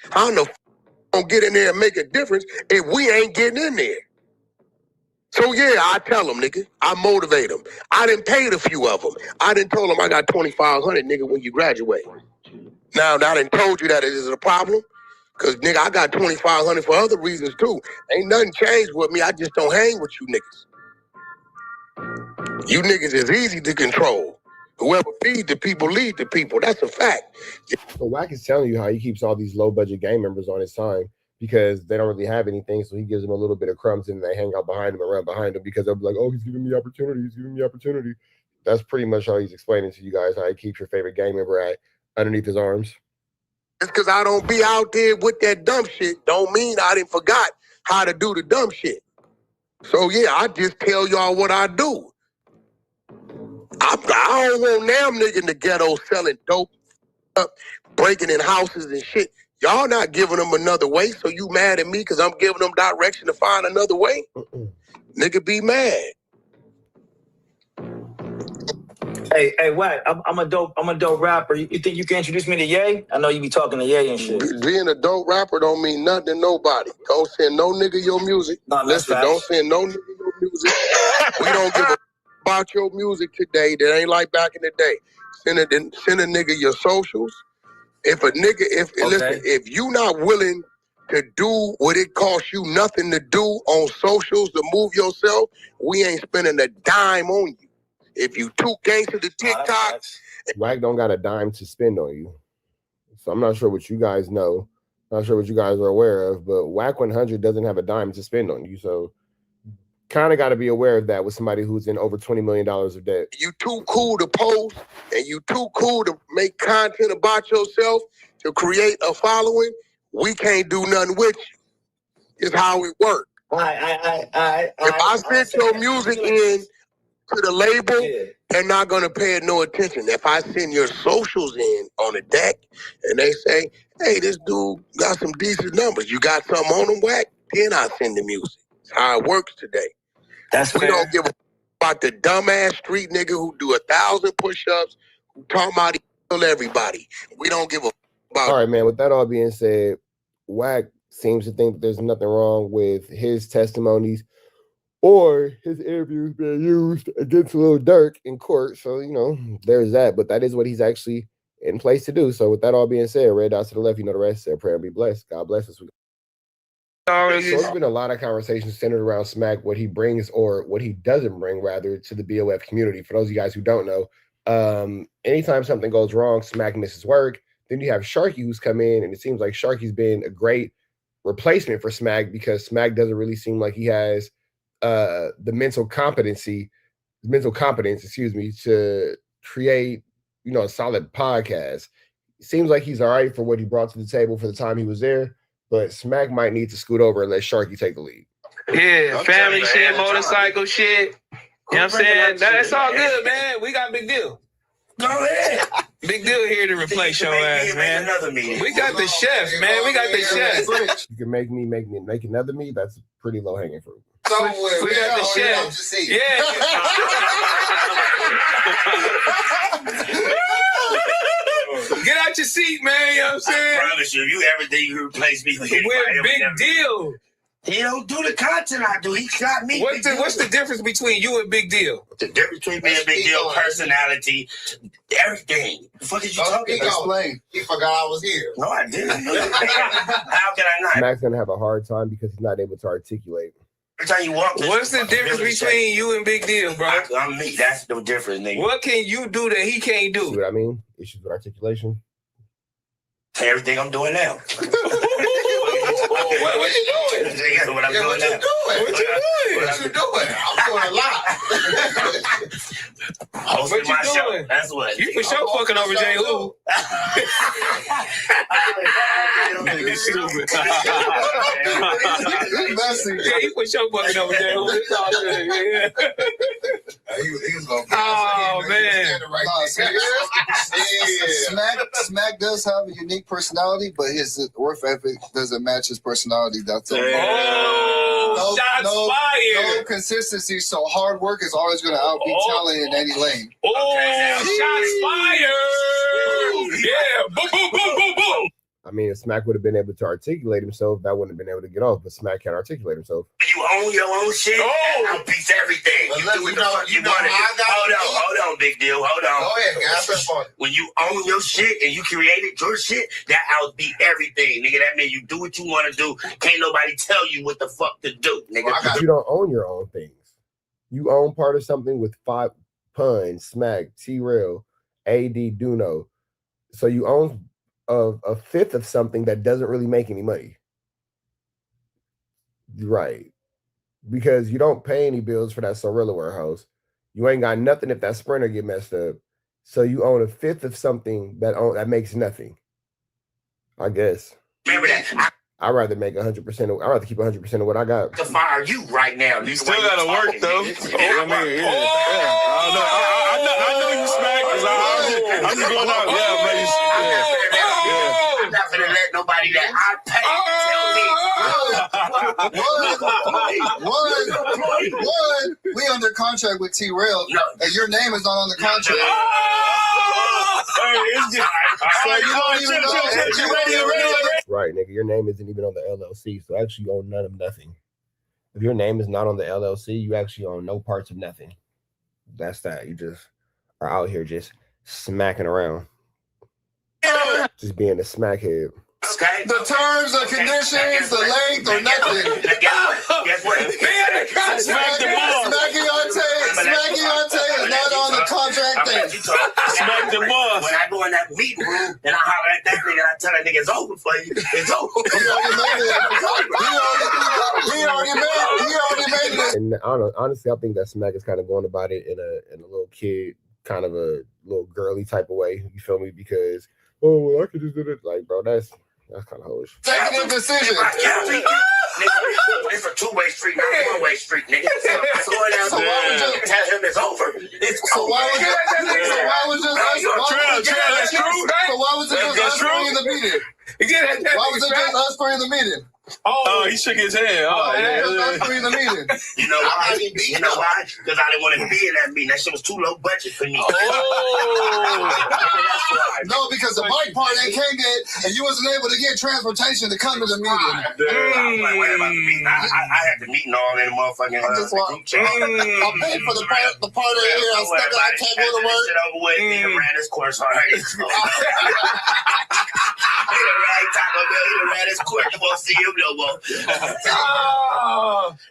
How in the gonna get in there and make a difference if we ain't getting in there? So yeah, I tell them, nigga. I motivate them. I done paid a few of them. I done told them I got 2,500, nigga, when you graduate. Now I done told you that it is a problem. Cause nigga, I got 2,500 for other reasons too. Ain't nothing changed with me. I just don't hang with you niggas. You niggas is easy to control. Whoever feeds the people lead the people. That's a fact. So Wack is telling you how he keeps all these low budget gang members on his time because they don't really have anything. So he gives them a little bit of crumbs and they hang out behind him and run behind him because they'll be like, oh, he's giving me opportunity. He's giving me opportunity. That's pretty much how he's explaining to you guys how he keeps your favorite gang member at underneath his arms. Just because I don't be out there with that dumb shit don't mean I didn't forgot how to do the dumb shit. So yeah, I just tell y'all what I do. I don't want them niggas in the ghetto selling dope, breaking in houses and shit. Y'all not giving them another way, so you mad at me because I'm giving them direction to find another way? Nigga be mad. Hey, Wack, I'm a dope rapper. You think you can introduce me to Ye? I know you be talking to Ye and shit. Being a dope rapper don't mean nothing to nobody. Don't send no nigga your music. No, listen, don't send no nigga your music. We don't give a about your music today that ain't like back in the day. Send a nigga your socials. If a nigga, listen, if you not willing to do what it costs you nothing to do on socials to move yourself, we ain't spending a dime on you. If you too gangster to TikTok. Wack don't got a dime to spend on you. So I'm not sure what you guys know. Not sure what you guys are aware of, but Wack 100 doesn't have a dime to spend on you. So kind of got to be aware of that with somebody who's in over $20 million of debt. You too cool to post and you too cool to make content about yourself to create a following. We can't do nothing with you. It's how it works. If I send your music in to the label, they're not going to pay it no attention. If I send your socials in on the deck and they say, hey, this dude got some decent numbers, you got something on him, Wack, then I send the music. That's how it works today. We don't give a about the dumbass street nigga who do 1,000 push-ups, who talking about he kill everybody. We don't give a about. All right, man, with that all being said, Wack seems to think that there's nothing wrong with his testimonies or his interviews being used against Lil Durk in court. So, you know, there's that. But that is what he's actually in place to do. So with that all being said, red dots to the left, you know the rest. Say a prayer and be blessed. God bless us. So there's been a lot of conversations centered around Smack, what he brings or what he doesn't bring, rather, to the BOF community. For those of you guys who don't know, anytime something goes wrong, Smack misses work. Then you have Sharky who's come in, and it seems like Sharky's been a great replacement for Smack because Smack doesn't really seem like he has the mental competence, to create, you know, a solid podcast. It seems like he's all right for what he brought to the table for the time he was there, but Smack might need to scoot over and let Sharky take the lead. Yeah, family shit, motorcycle shit. You know what I'm saying? That's all good, man. We got Big Deal. Go ahead. Big Deal here to replace your ass, man. We got the chef, man. We got the chef. You can make another me. That's pretty low hanging fruit. We got the chef. Yeah. Get out your seat, man. You know what I'm saying? I promise you, if you ever think you replace me, we're Big Deal. He don't do the content I do. He got me. What's the difference between you and Big Deal? The difference between me and Big Deal, personality, everything. The fuck is you talking about? Explain. He forgot I was here. No, I didn't. How can I not? Smack's gonna have a hard time because he's not able to articulate. Every time you walk, what's the difference between you and Big Deal, bro? I'm me. That's the difference, nigga. What can you do that he can't do? See what I mean? Issues with articulation. Everything I'm doing now. What you doing? What I'm doing now. What you doing? I'm doing a lot. Hosting my show. That's what. You for sure fucking over J. Lou. He's stupid. Yeah, you for sure fucking over J. Lou. It's all good. Oh, man. Smack does have a unique personality, but his work ethic doesn't match his personality. That's all. Oh, shots fired. No consistency, so hard work is always going to outbeat talent in any lane. Oh, shots fired. Yeah, boom, boom, boom, boom, boom. I mean, if Smack would have been able to articulate himself, that wouldn't have been able to get off. But Smack can't articulate himself. You own your own shit. That outbeats everything. You do what the fuck you want to do. Hold on, big deal. Hold on. Go ahead, guys. When you own your shit and you created your shit, that outbeat everything, nigga. That means you do what you want to do. Can't nobody tell you what the fuck to do, nigga. But you don't own your own things. You own part of something with 5 Pun, Smack, T-Rail, AD, Duno. So you own a fifth of something that doesn't really make any money. Right. Because you don't pay any bills for that Sorilla warehouse. You ain't got nothing if that Sprinter get messed up. So you own a fifth of something that makes nothing. I guess. Remember that. I'd rather make 100%. I'd rather keep 100% of what I got. To fire you right now. You still gotta work though. I know you Smack because I'm just going out. Yeah, but I'm not gonna let nobody that I pay tell me. One, we under contract with T-Rail, and your name is not on the contract. Right, nigga. Your name isn't even on the LLC, so actually you own none of nothing. If your name is not on the LLC, you actually own no parts of nothing. That's that. You just are out here just smacking around. Just being a smackhead. Okay. The terms, the conditions, the length, or nothing. Guess what? Smacky Ante is not on the contract thing. Smack the boss. When I go in that meeting room and I holler at that nigga and I tell that nigga it's over for you. It's over. He already made it. And I don't know, honestly, I think that Smack is kind of going about it in a little kid, kind of a little girly type of way. You feel me? Because, oh, well, I could just do it. Like, bro, that's kind of hoish. Executive decision. It's a two-way street, not a one-way street, nigga. So why would you tell him it's over? So why was it just us three in the meeting? Why was it just us three in the meeting? Oh, he shook his hand. Oh, yeah. Us three in the meeting. You know why? Because I didn't want to be in that meeting. That shit was too low budget for me. No, because the bike part they can't get, and you wasn't able to get transportation to come to the meeting. I had the meeting all in the motherfucking group chat. I paid for the part of here. I can't go to work. Shit over with. Nigga ran his course already. He done ran his course. You won't see him no more.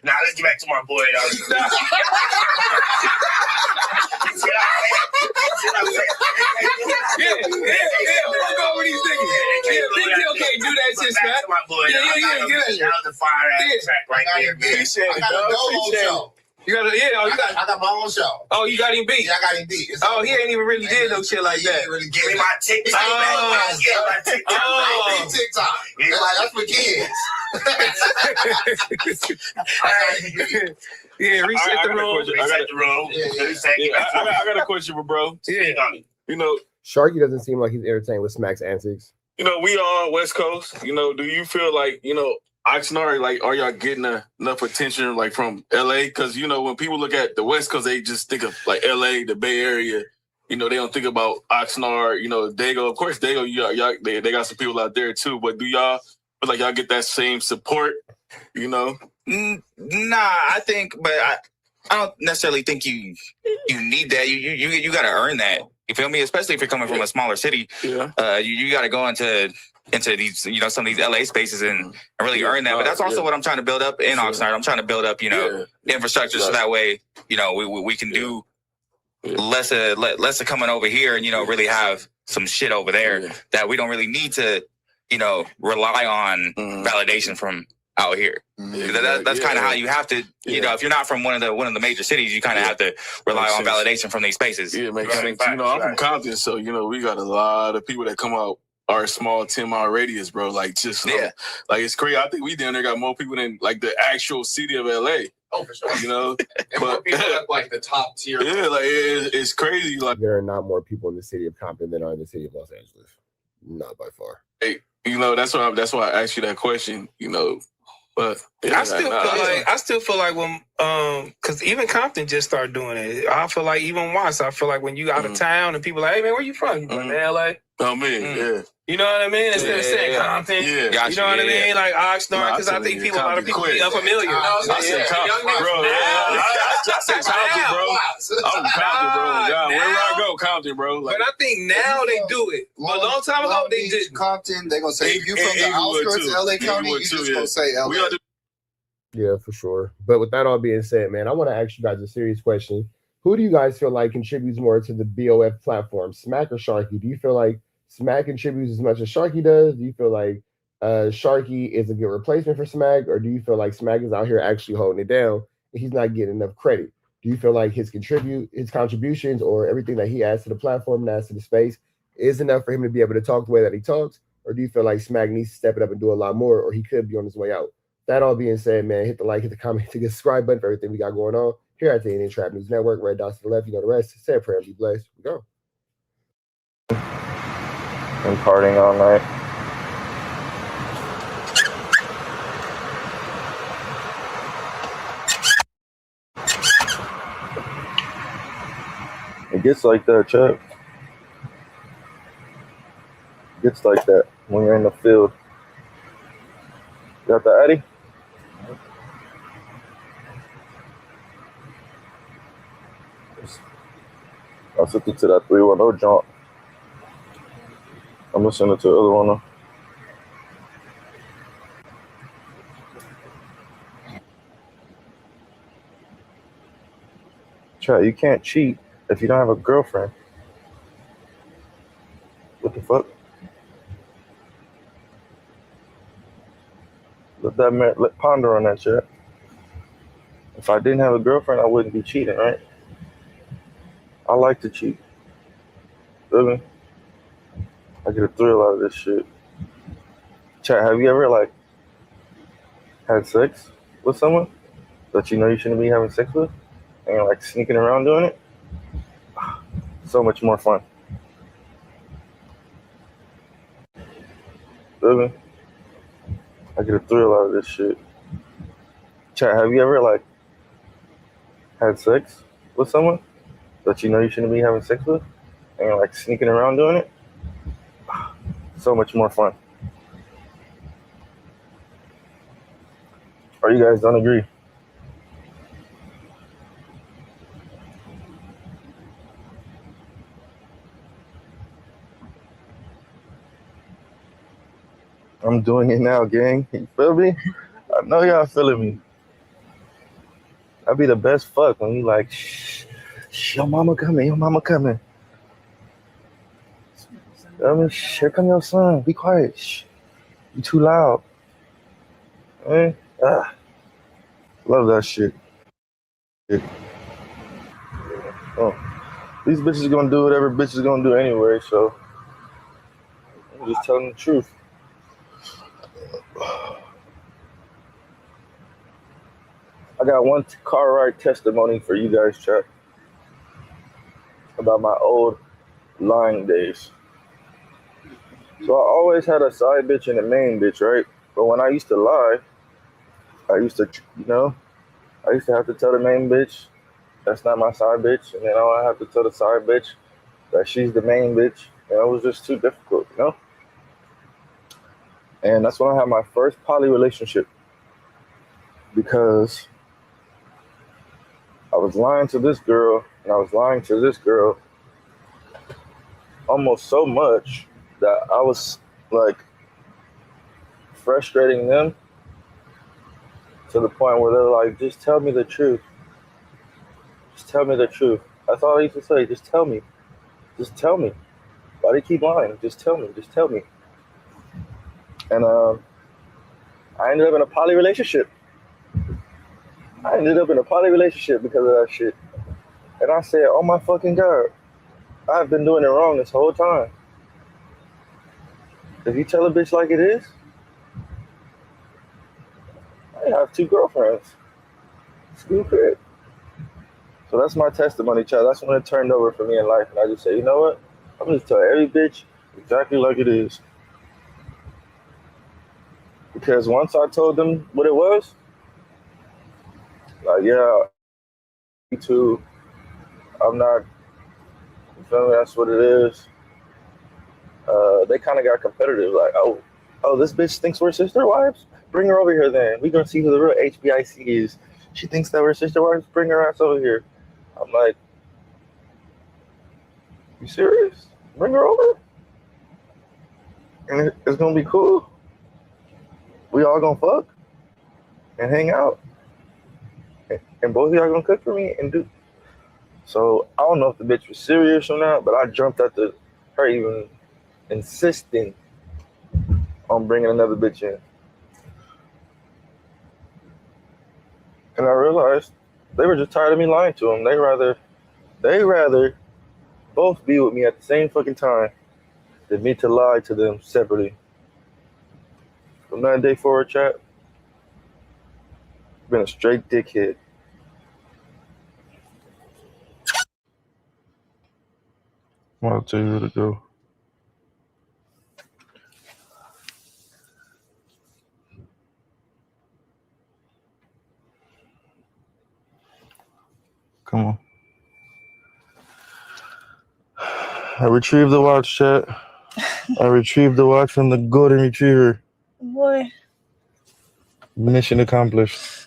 Now let's get back to my boy. Fuck over these niggas. Yeah, big deal can't do that shit, Smack. That was a fire ass track right there, man. I got a dolo show. You got I got my own show. Oh, you got him beat? Yeah, I got him beat. Oh, he ain't even really did no shit like that. Really Give me my TikTok. Give me my TikTok. TikTok. That's for kids. Yeah, reset the room. Reset the room. I got a question for bro. Yeah. You know, Sharky doesn't seem like he's entertained with Smack's antics. You know, we are West Coast. You know, do you feel like, you know, Oxnard, like, are y'all getting enough attention, like, from LA? Because, you know, when people look at the West Coast, they just think of, like, LA, the Bay Area. You know, they don't think about Oxnard, you know, Dago. Of course, Dago, they got some people out there, too. But do y'all feel like y'all get that same support, you know? Nah, I think, but I don't necessarily think you need that. You got to earn that. You feel me? Especially if you're coming from a smaller city. Yeah. You got to go into these, you know, some of these LA spaces and really earn that. But that's also what I'm trying to build up in Oxnard. I'm trying to build up, you know, infrastructure so that way, you know, we can do less of coming over here and, you know, really have some shit over there that we don't really need to, you know, rely on validation from out here. That's kind of how you have to, you know, if you're not from one of the major cities, you kind of have to rely on validation from these spaces. Yeah, makes sense. You know, I'm from Compton, so, you know, we got a lot of people that come out our small 10-mile radius, bro. Like, just, like, it's crazy. I think we down there got more people than, like, the actual city of LA. Oh, for sure. You know? But people at, like, the top tier. Yeah, like, it's crazy. Like, there are not more people in the city of Compton than are in the city of Los Angeles. Not by far. Hey, you know, that's why I asked you that question, you know. But I still feel like when because even Compton just started doing it. I feel like even once I feel like when you out of town and people like, hey man, where you from? You from LA? Oh man, You know what I mean? Instead of saying Compton. Yeah. You know what I mean? Like Oxnard, because I think a lot of people be unfamiliar. I said Compton, bro. I said Compton, bro. I'm Compton, bro. God, wherever I go, Compton, bro. But I think now they do it. But a long time ago, they did. Compton, they're going to say, if you from the outskirts of LA County, you just going to say LA. Yeah, for sure. But with that all being said, man, I want to ask you guys a serious question. Who do you guys feel like contributes more to the BOF platform, Smack or Sharky? Do you feel like Smack contributes as much as Sharky does? Do you feel like Sharky is a good replacement for Smack? Or do you feel like Smack is out here actually holding it down and he's not getting enough credit? Do you feel like his contributions or everything that he adds to the platform and adds to the space is enough for him to be able to talk the way that he talks? Or do you feel like Smack needs to step it up and do a lot more, or he could be on his way out? That all being said, man, hit the like, hit the comment, hit the subscribe button for everything we got going on here at the Indian Trap News Network. Red dots to the left, you know the rest. Say a prayer and be blessed. We go. And partying all night. It gets like that, Chuck. It gets like that when you're in the field. You got the Addy? I took it to that 310 jump. I'm gonna send it to the other one. Chat, you can't cheat if you don't have a girlfriend. What the fuck? Let ponder on that, chat. If I didn't have a girlfriend, I wouldn't be cheating, right? I like to cheat. Really? I get a thrill out of this shit. Chat, have you ever, like, had sex with someone that you know you shouldn't be having sex with? And you're, like, sneaking around doing it? So much more fun. Really? I get a thrill out of this shit. Chat, have you ever, like, had sex with someone that you know you shouldn't be having sex with? And you're, like, sneaking around doing it? So much more fun. Or you guys don't agree? I'm doing it now, gang. You feel me? I know y'all feeling me. That'd be the best fuck when you like, shh, your mama coming, your mama coming. I mean, here come your son. Be quiet. Shh. You too loud. Love that shit. Oh. These bitches gonna do whatever bitches gonna do anyway, so I'm just telling the truth. I got one car ride testimony for you guys, chat, about my old lying days. So I always had a side bitch and a main bitch, right? But when I used to lie, I used to, I used to have to tell the main bitch that's not my side bitch, and then I have to tell the side bitch that she's the main bitch, and it was just too difficult, And that's when I had my first poly relationship, because I was lying to this girl, and I was lying to this girl almost so much that I was like frustrating them to the point where they're like, just tell me the truth. Just tell me the truth. That's all I used to say. Just tell me. Just tell me. Why do you keep lying? Just tell me. Just tell me. And I ended up in a poly relationship. because of that shit. And I said, oh my fucking God, I've been doing it wrong this whole time. If you tell a bitch like it is, I have 2 girlfriends. Stupid. So that's my testimony, child. That's when it turned over for me in life. And I just say, you know what? I'm going to tell every bitch exactly like it is. Because once I told them what it was, like, yeah, me too. I'm not, you feel me? That's what it is. they kind of got competitive. Like, oh, this bitch thinks we're sister wives? Bring her over here then. We're going to see who the real HBIC is. She thinks that we're sister wives? Bring her ass over here. I'm like, you serious? Bring her over? And it's going to be cool? We all going to fuck and hang out? And both of y'all going to cook for me and do... So, I don't know if the bitch was serious or not, but I jumped at her even insisting on bringing another bitch in. And I realized they were just tired of me lying to them. They rather both be with me at the same fucking time than me to lie to them separately. From that day forward, chat, been a straight dickhead. I'll tell you where to go. Come on. I retrieved the watch, chat. I retrieved the watch from the golden retriever. Boy. Mission accomplished.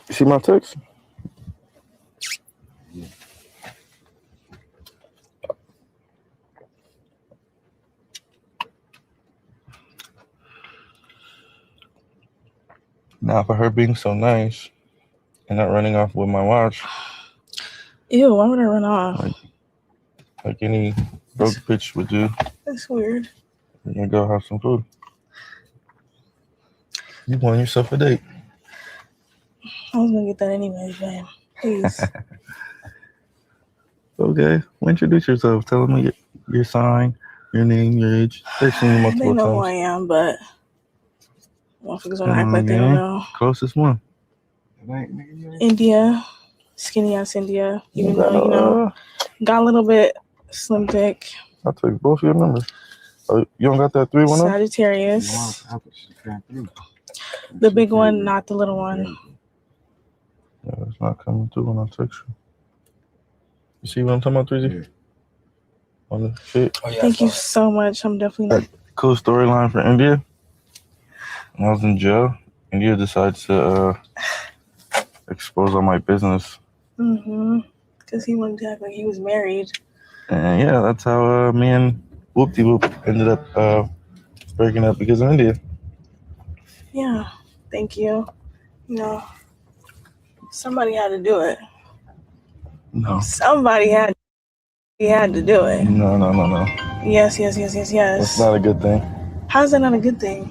You see my text? Now, for her being so nice and not running off with my watch. Ew, why would I run off? Like any broke bitch would do. That's weird. You're gonna go have some food. You won yourself a date. I was gonna get that anyways, man. Please. Okay, well, introduce yourself. Tell them your sign, your name, your age. They've seen you They multiple know who times. I am, but motherfuckers wanna act like they don't know. Closest one. India, skinny ass India. Even though, got a little bit slim thick. I'll take both of your numbers. Oh, you don't got that 310? Sagittarius. The big one, not the little one. Yeah, it's not coming through when I text you. You see what I'm talking about, 3Z? On the shit. Thank you so much. I'm definitely not. Cool storyline for India. When I was in jail, India decided to expose all my business. Because he wanted to act like he was married. And yeah, that's how me and Whoop-de-Whoop ended up breaking up because of India. Yeah, thank you. You know, somebody had to do it. No. Somebody had to do it. No. Yes. That's not a good thing. How's that not a good thing?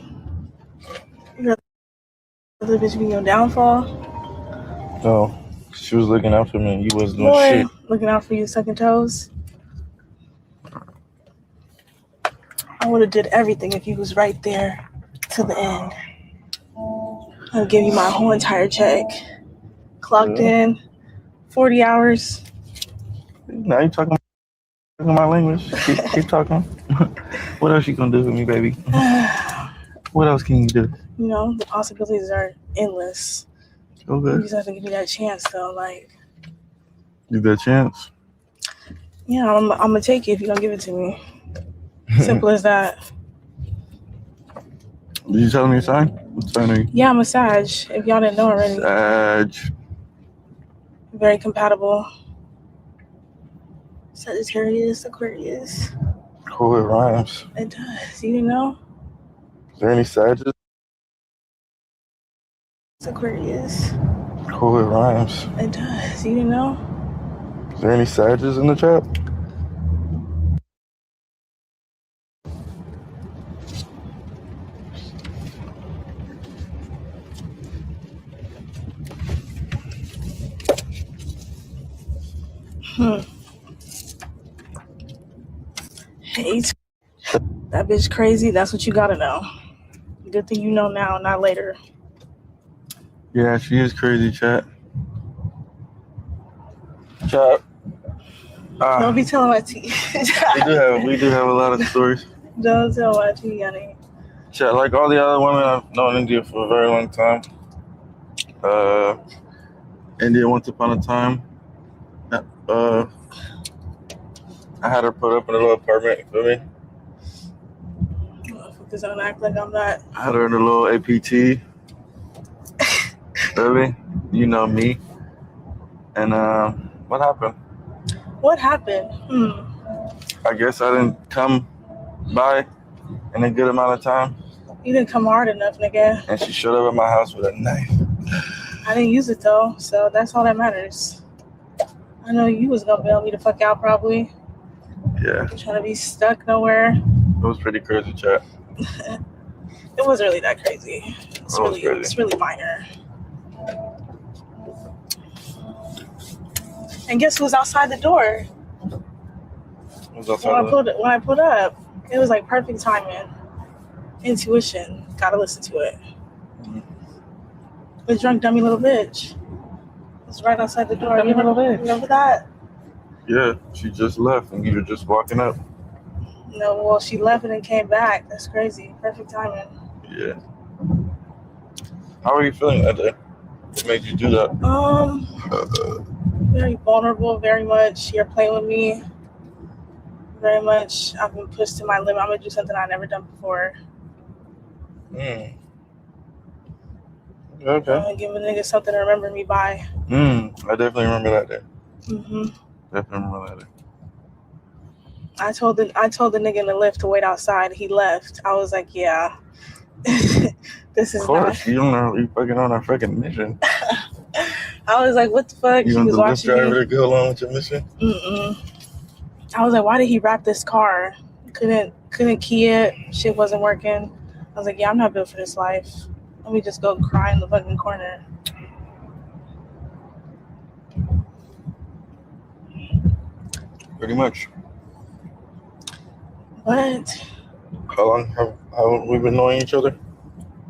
You rather the bitch be your downfall? No, she was looking out for me and you wasn't doing Boy, shit. looking out for you, sucking toes. I would have did everything if you was right there to the end. I'll give you my whole entire check. Clocked in 40 hours. Now you talking my language. Keep talking. What else you gonna do for me, baby? What else can you do? You know, the possibilities are endless. Okay. You just have to give me that chance, though. Like, Give that chance. yeah, I'm gonna take it if you're gonna give it to me. Simple as that. Did you tell me your sign? What sign are you? Yeah, I'm a Sag. If y'all didn't know already. Sag. Very compatible. Sagittarius, Aquarius. Cool, it rhymes. It does. You didn't know? Is there any Sages? It's Aquarius. Cool, it rhymes. It does. You didn't know? Is there any Sages in the chat? Hate. That bitch crazy. That's what you gotta know. Good thing you know now, not later. Yeah, she is crazy, chat. Chat. Don't be telling my tea. We do have a lot of stories. Don't tell my tea, honey. Chat, like all the other women I've known in India for a very long time. And then once upon a time, I had her put up in a little apartment, you feel me? Because I don't act like I'm not. I had her in a little APT. Feel me? You know me. And what happened? What happened? I guess I didn't come by in a good amount of time. You didn't come hard enough, nigga. And she showed up at my house with a knife. I didn't use it though, so that's all that matters. I know you was gonna bail me the fuck out probably. Yeah. Trying to be stuck nowhere. It was pretty crazy, chat. It wasn't really that crazy. It's really minor. And guess who was outside the door? Who's outside When I pulled up, it was like perfect timing. Intuition. Gotta listen to it. The drunk dummy little bitch. It's right outside the door. You remember that? Yeah, she just left and you were just walking up. No, well, she left and then came back. That's crazy. Perfect timing. Yeah. How are you feeling that day? What made you do that? Very vulnerable, very much. You're playing with me. Very much. I've been pushed to my limit. I'm gonna do something I've never done before. Okay. I'm gonna give a nigga something to remember me by. I definitely remember that day. Definitely remember that day. I told the nigga in the lift to wait outside. He left. I was like, yeah. This is of course, you fucking on a freaking mission. I was like, what the fuck? You He want was the lift watching driver me. to go along with your mission? I was like, why did he wrap this car? Couldn't key it. Shit wasn't working. I was like, yeah, I'm not built for this life. Let me just go cry in the fucking corner. Pretty much. What? How long have we been knowing each other?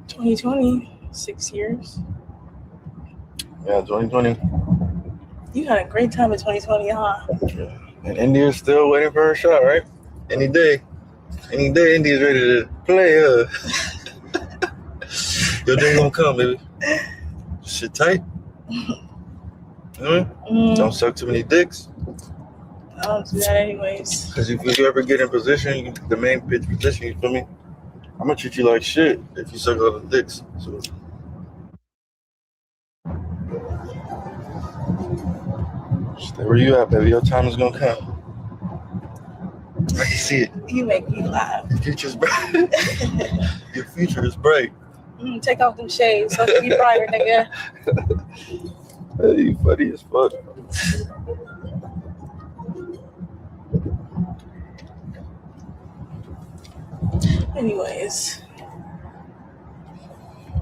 2020, 6 years. Yeah, 2020. You had a great time in 2020, huh? And India's still waiting for her shot, right? Any day, India's ready to play. Your day gonna come, baby. Shit tight. Don't suck too many dicks. I don't do that anyways. Because if you ever get in position, the main pitch position, you feel me? I'm gonna treat you like shit if you suck all the dicks. So. Stay where you at, baby. Your time is gonna come. I can see it. You make me laugh. Your future's bright. Your future is bright. Take off them shades so it can be brighter, nigga. Hey, you funny as fuck. Anyways.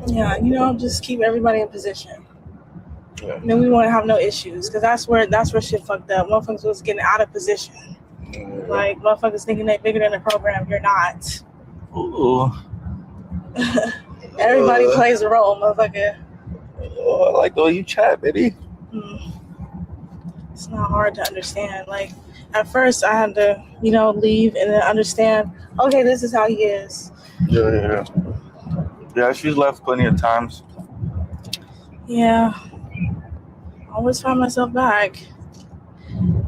Yeah, just keep everybody in position. Yeah. And then we won't have no issues, because that's where shit fucked up. Motherfuckers was getting out of position. Like, motherfuckers thinking they bigger than the program. You're not. Ooh. Everybody plays a role, motherfucker. I like the way you chat, baby. It's not hard to understand. Like, at first I had to, leave and then understand, okay, this is how he is. Yeah. Yeah, she's left plenty of times. Yeah. I always find myself back.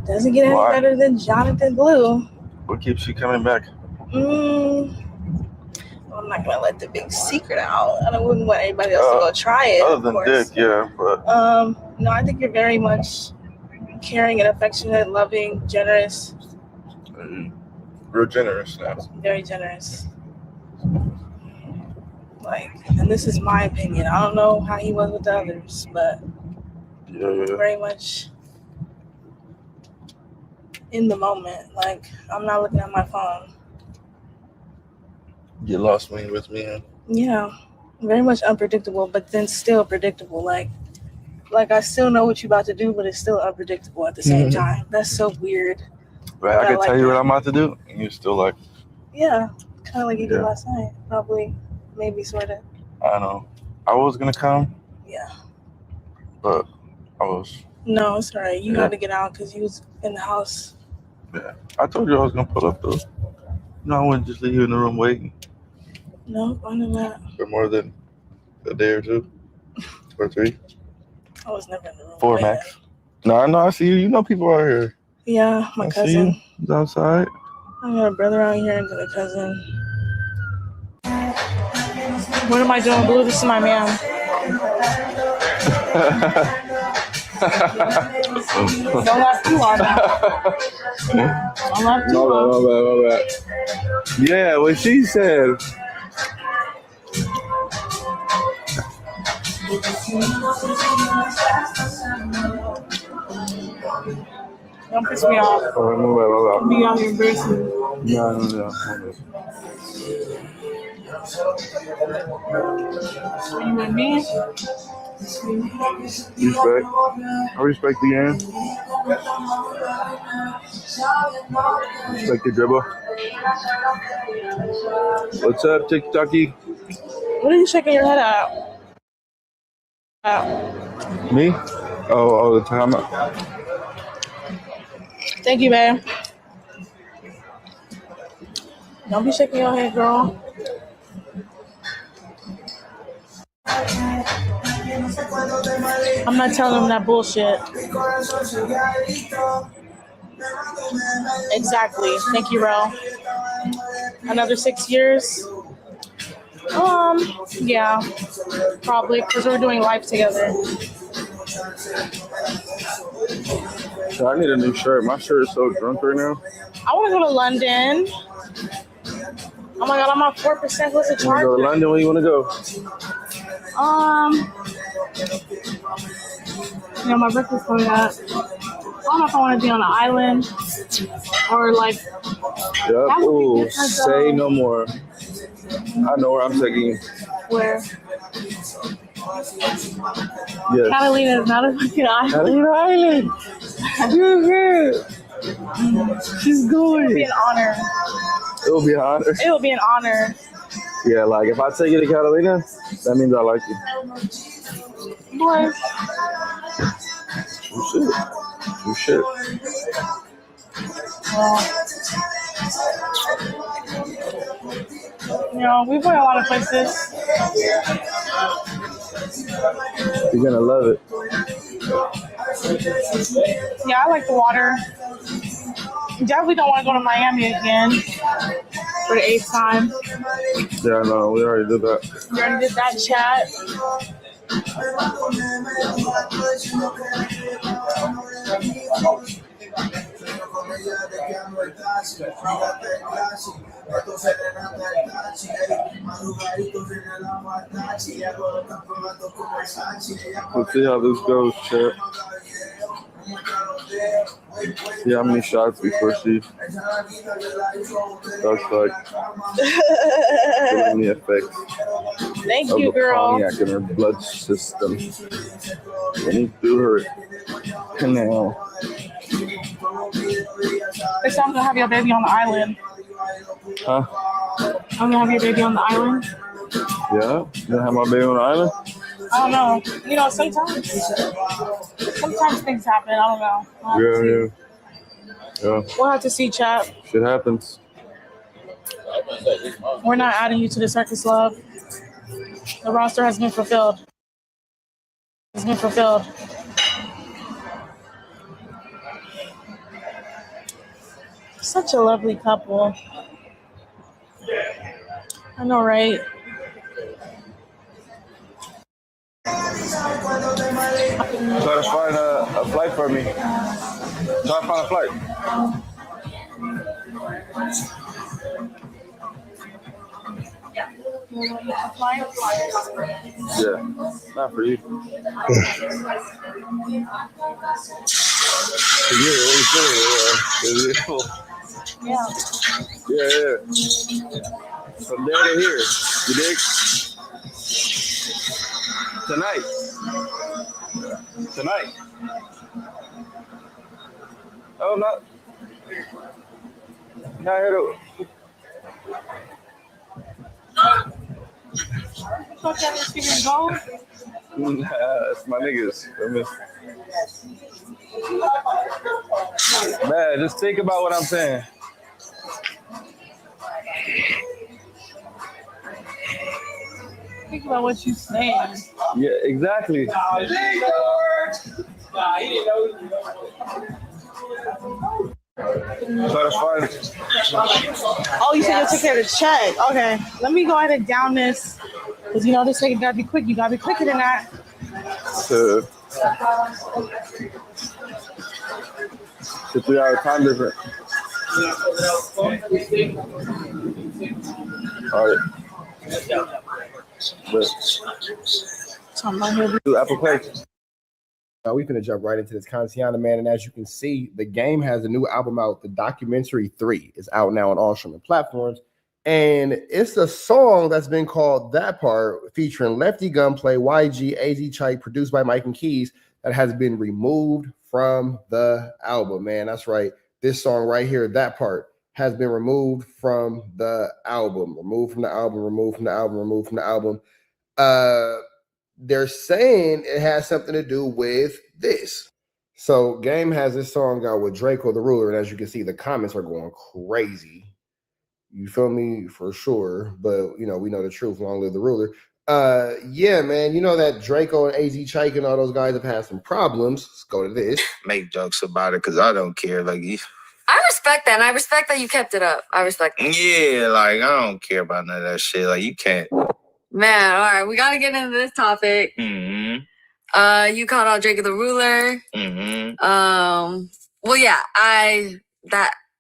Doesn't get any better than Jonathan Blue. What keeps you coming back? I'm not gonna let the big secret out. I wouldn't want anybody else to go try it. Other than dick, yeah, but no, I think you're very much caring and affectionate, loving, generous. Real generous now. Very generous. Like, and this is my opinion. I don't know how he was with the others, but very much in the moment. Like, I'm not looking at my phone. You lost me with me, huh? Yeah, very much unpredictable, but then still predictable. Like I still know what you're about to do, but it's still unpredictable at the same time. That's so weird. Right, I can tell you what I'm about to do, and you're still like, yeah, kind of like you did last night. Probably, maybe, sort of. I know. I was gonna come. Yeah. But I was. No, it's all right. You had to get out because you was in the house. Yeah, I told you I was gonna pull up though. No, I wouldn't just leave you in the room waiting. No, I know that. For more than a day or two or three. I was never in the room. 4 Max. No, I see you. You know people out here. Yeah, my I cousin. see you. He's outside. I got a brother out here and then a cousin. What am I doing, Blue? This is my man. Don't laugh too hard now. Don't laugh too hard. My bad. Yeah, what she said. Don't piss me off. Oh, my bad. Be out here embarrassing me. No. You with me? Respect. I respect the game. Respect the dribble. What's up, TikToky? What are you shaking your head at? Me? Oh, the time. Thank you, babe. Don't be shaking your head, girl. I'm not telling them that bullshit. Exactly. Thank you, Ro. Another 6 years? Yeah, probably, because we're doing life together. So I need a new shirt. My shirt is so drunk right now. I want to go to London. Oh my god, I'm on 4%. What's the You want to charge? go to London? Where you want to go? My birthday's coming up. I don't know if I want to be on an island or like. Yep. Ooh, say no more. I know where I'm taking you. Where? Yes. Catalina is not a fucking island. Catalina Island. She's going. It would be an honor. It will be an honor. It will be an honor. Yeah, like if I take you to Catalina, that means I like you. Boy. You should. We've been a lot of places. You're gonna love it. Yeah, I like the water. Definitely don't want to go to Miami again for the 8th time. Yeah, no, we already did that. We already did that chat. Let's see how this goes, chat. See how many shots before she starts like feeling the effects Thank of you, the girl. cognac in her blood system. Running through her canal. Next time I'm gonna have your baby on the island. Huh? I'm gonna have your baby on the island. Yeah? You gonna have my baby on the island? I don't know. Sometimes things happen. I don't know. Yeah. We'll have to see, chat. Shit happens. We're not adding you to the circus, love. The roster has been fulfilled. Such a lovely couple. I know, right? Try to find a flight for me. Try to find a flight. Yeah, not for you. Yeah. From there to here. You dig? Tonight. Oh, not here to. That's my niggas. Man, just think about what I'm saying. Think about what you're saying. Yeah, exactly. Nah, he didn't know. So that's fine. Oh, you said you'll take care of the check. Okay. Let me go ahead and down this. Because you know this nigga gotta be quick. You gotta be quicker than that. It's a 3-hour time difference. All right. Do Apple Pay. We finna jump right into this Kantiana, man. And as you can see, the game has a new album out. The Documentary 3 is out now on all streaming platforms. And it's a song that's been called That Part, featuring Lefty Gunplay, YG, AZ Chike, produced by Mike and Keys, that has been removed from the album, man. That's right. This song right here, That Part, has been removed from the album. Removed from the album, removed from the album, removed from the album. They're saying it has something to do with this. So Game has this song out with Draco the Ruler, and as you can see, the comments are going crazy. You feel me? For sure. But, you know, we know the truth. Long live the ruler. Yeah, man. You know that Draco and AZ Chike and all those guys have had some problems. Let's go to this. Make jokes about it because I don't care. Like, I respect that, and I respect that you kept it up. I respect that. yeah, like, I don't care about none of that shit. Like, you can't. Man, all right, we gotta get into this topic. Mm-hmm. You called out Drake the Ruler. Mm-hmm. Well, yeah, I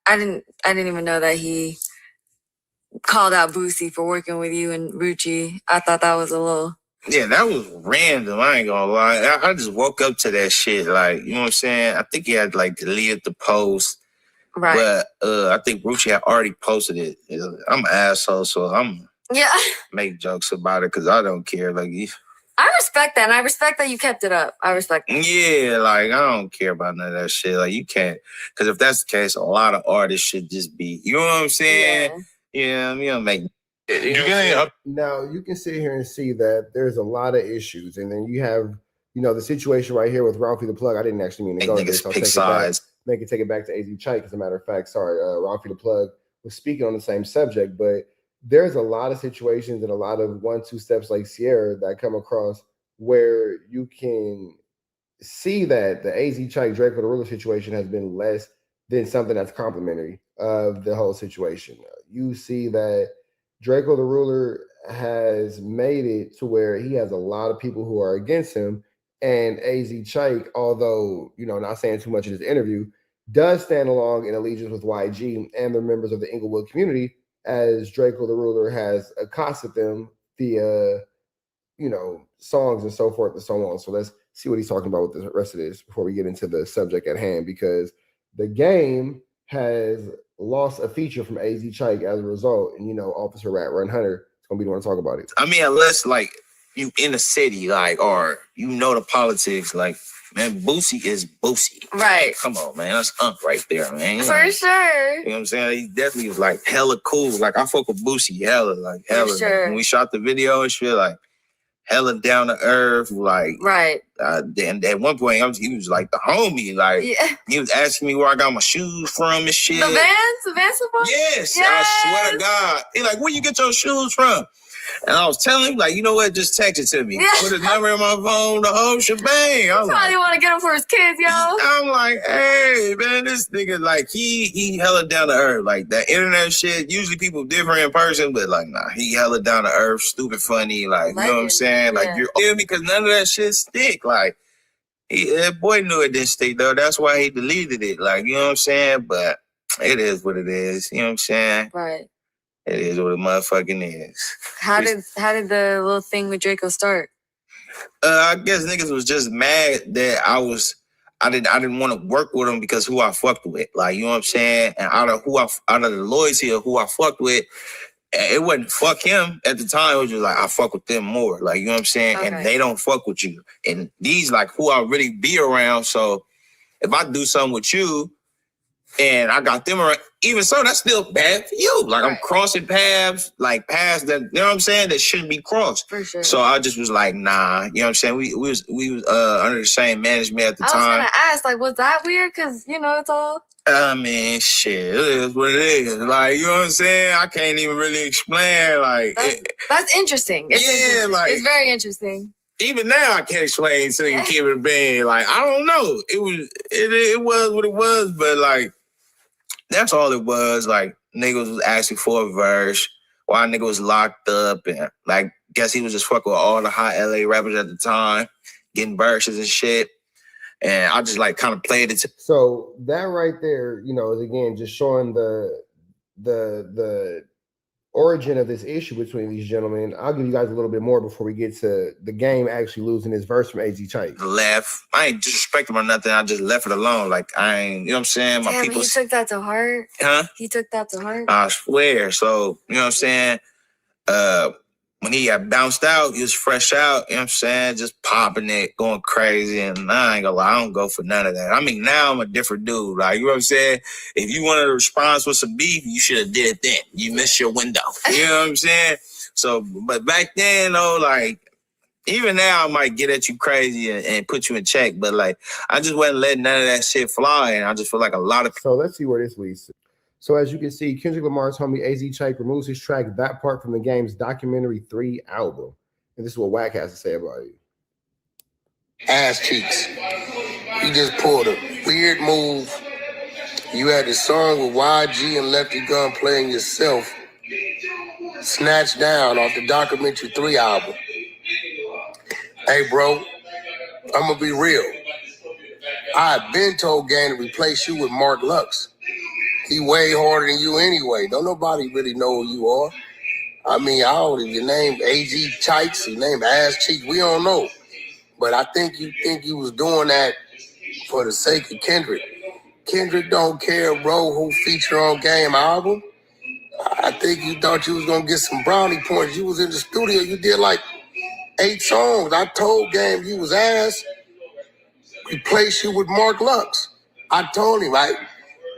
didn't even know that he called out Boosie for working with you and Rucci. I thought that was a little. Yeah, that was random. I ain't gonna lie. I just woke up to that shit. Like, you know what I'm saying? I think he had like deleted the post. Right. But I think Rucci had already posted it. I'm an asshole, so I'm make jokes about it because I don't care. Like, I respect that, and I respect that you kept it up. I respect that. yeah, like, I don't care about none of that shit. Like, you can't. Because if that's the case, a lot of artists should just be, you know what I'm saying? Yeah, you know, make. Now, you can sit here and see that there's a lot of issues. And then you have, you know, the situation right here with Ralphie the Plug. I didn't actually mean to go to this. I'll take it back to AZ Chike, as a matter of fact. Sorry, Ralphie the Plug was speaking on the same subject, but there's a lot of situations and a lot of 1-2 steps like Sierra that come across where you can see that the AZ Chike Draco the Ruler situation has been less than something that's complimentary of the whole situation. You see that Draco the Ruler has made it to where he has a lot of people who are against him, and AZ Chike, although, you know, not saying too much in this interview, does stand along in allegiance with YG and the members of the Inglewood community, as Draco the Ruler has accosted them via, you know, songs and so forth and so on. So let's see what he's talking about with the rest of this before we get into the subject at hand, because the game has lost a feature from AZ Chike as a result. And, you know, Officer Rat Run Hunter is going to be the one to talk about it. I mean, unless, like, you in the city, like, or you know the politics, like, man, Boosie is Boosie. Right. Come on, man. That's right there, man. For sure. You know what I'm saying? He definitely was, like, hella cool. Like, I fuck with Boosie hella. Like, hella. For sure. When we shot the video and shit, like, hella down to earth. Like, right. And at one point, he was, like, the homie. Like, he was asking me where I got my shoes from and shit. The Vans support? Yes. I swear to God. He like, where you get your shoes from? And I was telling him, like, you know what? Just text it to me. Put his number in my phone, the whole shebang. I probably want to get him for his kids, yo. I'm like, hey, man, this nigga, like, he hella down to earth. Like, that internet shit, usually people different in person, but, like, nah, he hella down to earth, stupid funny. Like, you know what I'm saying? Like, you're me because none of that shit stick. Like, that boy knew it didn't stick, though. That's why he deleted it. Like, you know what I'm saying? But it is what it is. You know what I'm saying? Right. It is what it motherfucking is. How did the little thing with Draco start? I guess niggas was just mad that I didn't want to work with him because who I fucked with. Like, you know what I'm saying? And out of the loyalty of who I fucked with, it wasn't fuck him at the time. It was just like, I fuck with them more. Like, you know what I'm saying? Okay. And they don't fuck with you. And these like who I really be around. So if I do something with you and I got them around, even so, that's still bad for you. Like, I'm crossing paths, like paths that, you know what I'm saying, that shouldn't be crossed. For sure. So I just was like, nah, you know what I'm saying? We was under the same management at the time. I was gonna ask, like, was that weird? Because, you know, it's all. I mean, shit, it is what it is. Like, you know what I'm saying? I can't even really explain. Like, That's interesting. It's interesting. like, it's very interesting. Even now, I can't explain to you keep it being like, I don't know. It was what it was, but like, that's all it was. Like, niggas was asking for a verse while nigga was locked up, and like, guess he was just fucking with all the hot LA rappers at the time, getting verses and shit. And I just like kind of played it. So that right there, you know, is again just showing the origin of this issue between these gentlemen. I'll give you guys a little bit more before we get to the game actually losing his verse from AZ Chike. Left. I ain't disrespect him or nothing. I just left it alone. Like, I ain't, you know what I'm saying? My Damn, people. he took that to heart. Huh? He took that to heart. I swear. So, you know what I'm saying? When he got bounced out, he was fresh out, you know what I'm saying? Just popping it, going crazy. And I ain't gonna lie, I don't go for none of that. I mean, now I'm a different dude. Like, you know what I'm saying? If you wanted a response with some beef, you should have did it then. You missed your window. You know what I'm saying? So, but back then, though, like, even now I might get at you crazy and put you in check. But, like, I just wasn't letting none of that shit fly. And I just feel like a lot of... So let's see where this leads. So as you can see, Kendrick Lamar's homie AZ Chike removes his track That Part from the Game's Documentary 3 album. And this is what Wack has to say about it. Ass cheeks. You just pulled a weird move. You had the song with YG and Lefty Gun playing yourself snatched down off the Documentary 3 album. Hey, bro, I'm going to be real. I've been told Game to replace you with Mark Lux. He way harder than you anyway. Don't nobody really know who you are. I mean, I don't even, your name AZ Chikes, your name Ass Cheek, we don't know. But I think you was doing that for the sake of Kendrick. Kendrick don't care, bro, who feature on Game album. I think you thought you was gonna get some brownie points. You was in the studio, you did like 8 songs. I told Game you was ass. Replace you with Mark Lux. I told him, right?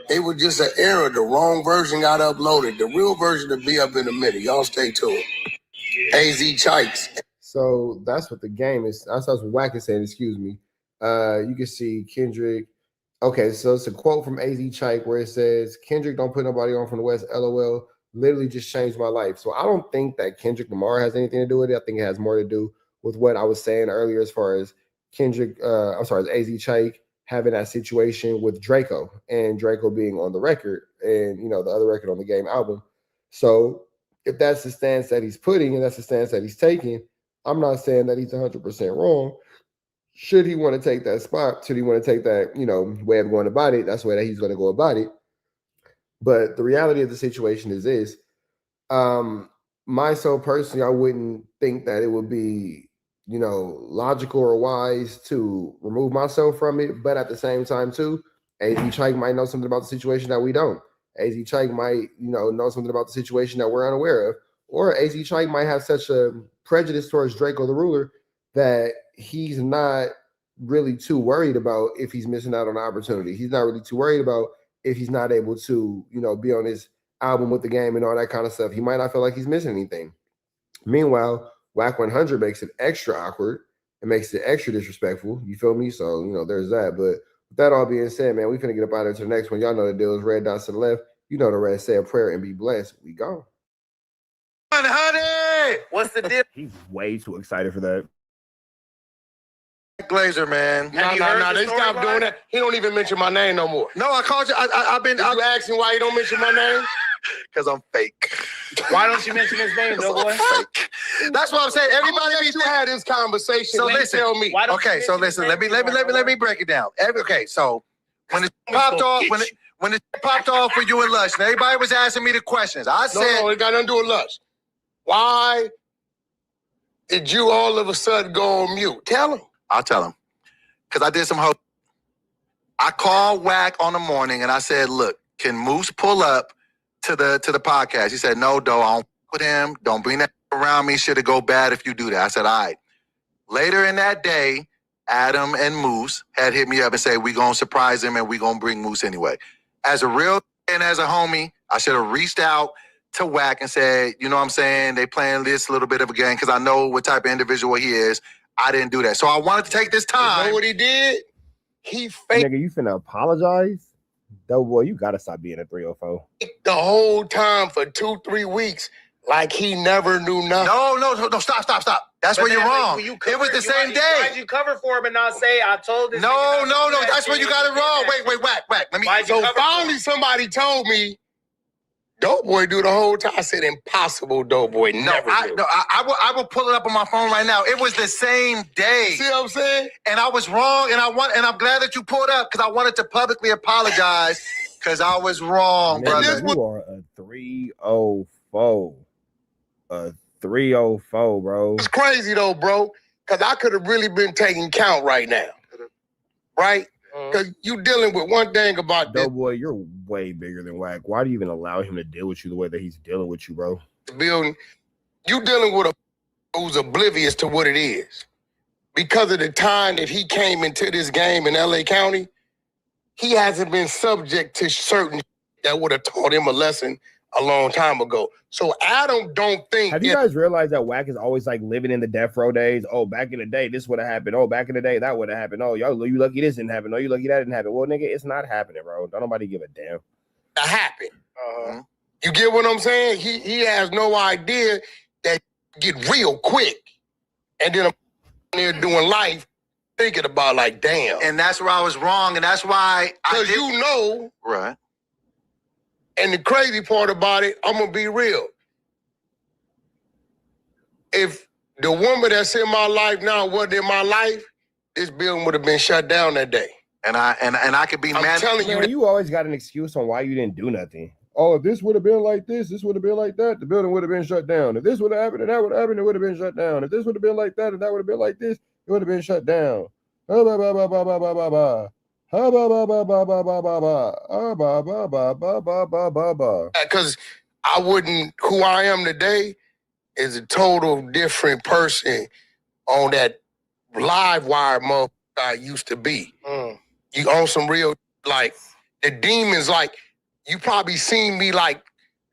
It was just an error. The wrong version got uploaded. The real version will be up in a minute. Y'all stay tuned. AZ Chikes. So that's what the game is. That's what Wack is saying, excuse me. You can see Kendrick. Okay, so it's a quote from AZ Chike where it says, Kendrick don't put nobody on from the West, LOL, literally just changed my life. So I don't think that Kendrick Lamar has anything to do with it. I think it has more to do with what I was saying earlier as far as as AZ Chike having that situation with Draco and Draco being on the record and, you know, the other record on the Game album. So if that's the stance that he's putting and that's the stance that he's taking, I'm not saying that he's 100% wrong. Should he want to take that spot, should he want to take that, you know, way of going about it, that's the way that he's going to go about it. But the reality of the situation is this. Myself personally, I wouldn't think that it would be, you know, logical or wise to remove myself from it. But at the same time, too, AZ Chike might know something about the situation that we don't. AZ Chike might, you know something about the situation that we're unaware of. Or AZ Chike might have such a prejudice towards Draco the Ruler that he's not really too worried about if he's missing out on an opportunity. He's not really too worried about if he's not able to, you know, be on his album with the Game and all that kind of stuff. He might not feel like he's missing anything. Meanwhile, Wack 100 makes it extra awkward. It makes it extra disrespectful. You feel me? So, you know, there's that. But with that all being said, man, we finna get up out of here to the next one. Y'all know the deal is red dots to the left. You know the rest. Say a prayer and be blessed. We go. 100! What's the deal? He's way too excited for that. Glazer, man. No, they stop doing that. He don't even mention my name no more. No, I called you. I've been. You asking why you don't mention my name? Because I'm fake. Why don't you mention his name, though, boy? That's what I'm saying. Everybody needs to have this conversation. So listen, tell me. Okay, so listen. Let me break it down. Okay, so when it popped off, when it popped off for you and Lush, and everybody was asking me the questions. I said, no, it got nothing to do with Lush. Why did you all of a sudden go on mute? Tell him. I'll tell him. Because I did some hope. I called Wack on the morning and I said, look, can Moose pull up to the podcast? He said, no, Doe, I don't with him. Don't bring that around me. Shit'll go bad if you do that. I said, all right. Later in that day, Adam and Moose had hit me up and said, we gonna surprise him and we gonna bring Moose anyway. As a real and as a homie, I should have reached out to Wack and said, you know what I'm saying? They playing this little bit of a game because I know what type of individual he is. I didn't do that. So I wanted to take this time. You know what he did? He faked. Nigga, you finna apologize? Doughboy, you gotta stop being a 304. The whole time for 2-3 weeks, like he never knew nothing. No, stop. That's where you're wrong. It was the same day. Why'd you cover for him and not say, I told this? No. That's where you got it wrong. Wait, whack. So finally somebody told me, Doughboy do the whole time. I said, impossible, Doughboy. I will pull it up on my phone right now. It was the same day. See what I'm saying? And I was wrong, and I'm glad that you pulled up because I wanted to publicly apologize because I was wrong, brother. You are a 304. A 304, bro. It's crazy though, bro, because I could have really been taking count right now. Right? Because you dealing with one thing about this. Doughboy, you're way bigger than Wack. Why do you even allow him to deal with you the way that he's dealing with you, bro? Building, you dealing with a who's oblivious to what it is. Because of the time that he came into this game in LA County, he hasn't been subject to certain that would have taught him a lesson a long time ago. So Adam don't think. Have you guys realized that Wack is always like living in the death row days? Oh, back in the day, this would have happened. Oh, back in the day, that would have happened. Oh, y'all, you lucky this didn't happen. Oh, you lucky that didn't happen. Well, nigga, it's not happening, bro. Don't nobody give a damn. That happened. You get what I'm saying? He has no idea that get real quick. And then I'm there doing life, thinking about like, damn. And that's where I was wrong, and that's why Because you know. Right. And the crazy part about it, I'm gonna be real. If the woman that's in my life now wasn't in my life, this building would have been shut down that day. And I could be mad. Telling you, you always got an excuse on why you didn't do nothing. Oh, if this would have been like this would have been like that, the building would have been shut down. If this would have happened and that would have happened, it would have been shut down. If this would have been like that and that would have been like this, it would have been shut down. Because I wouldn't, who I am today is a total different person on that live wire motherfucker I used to be. You on some real, like, the demons, like, you probably seen me, like,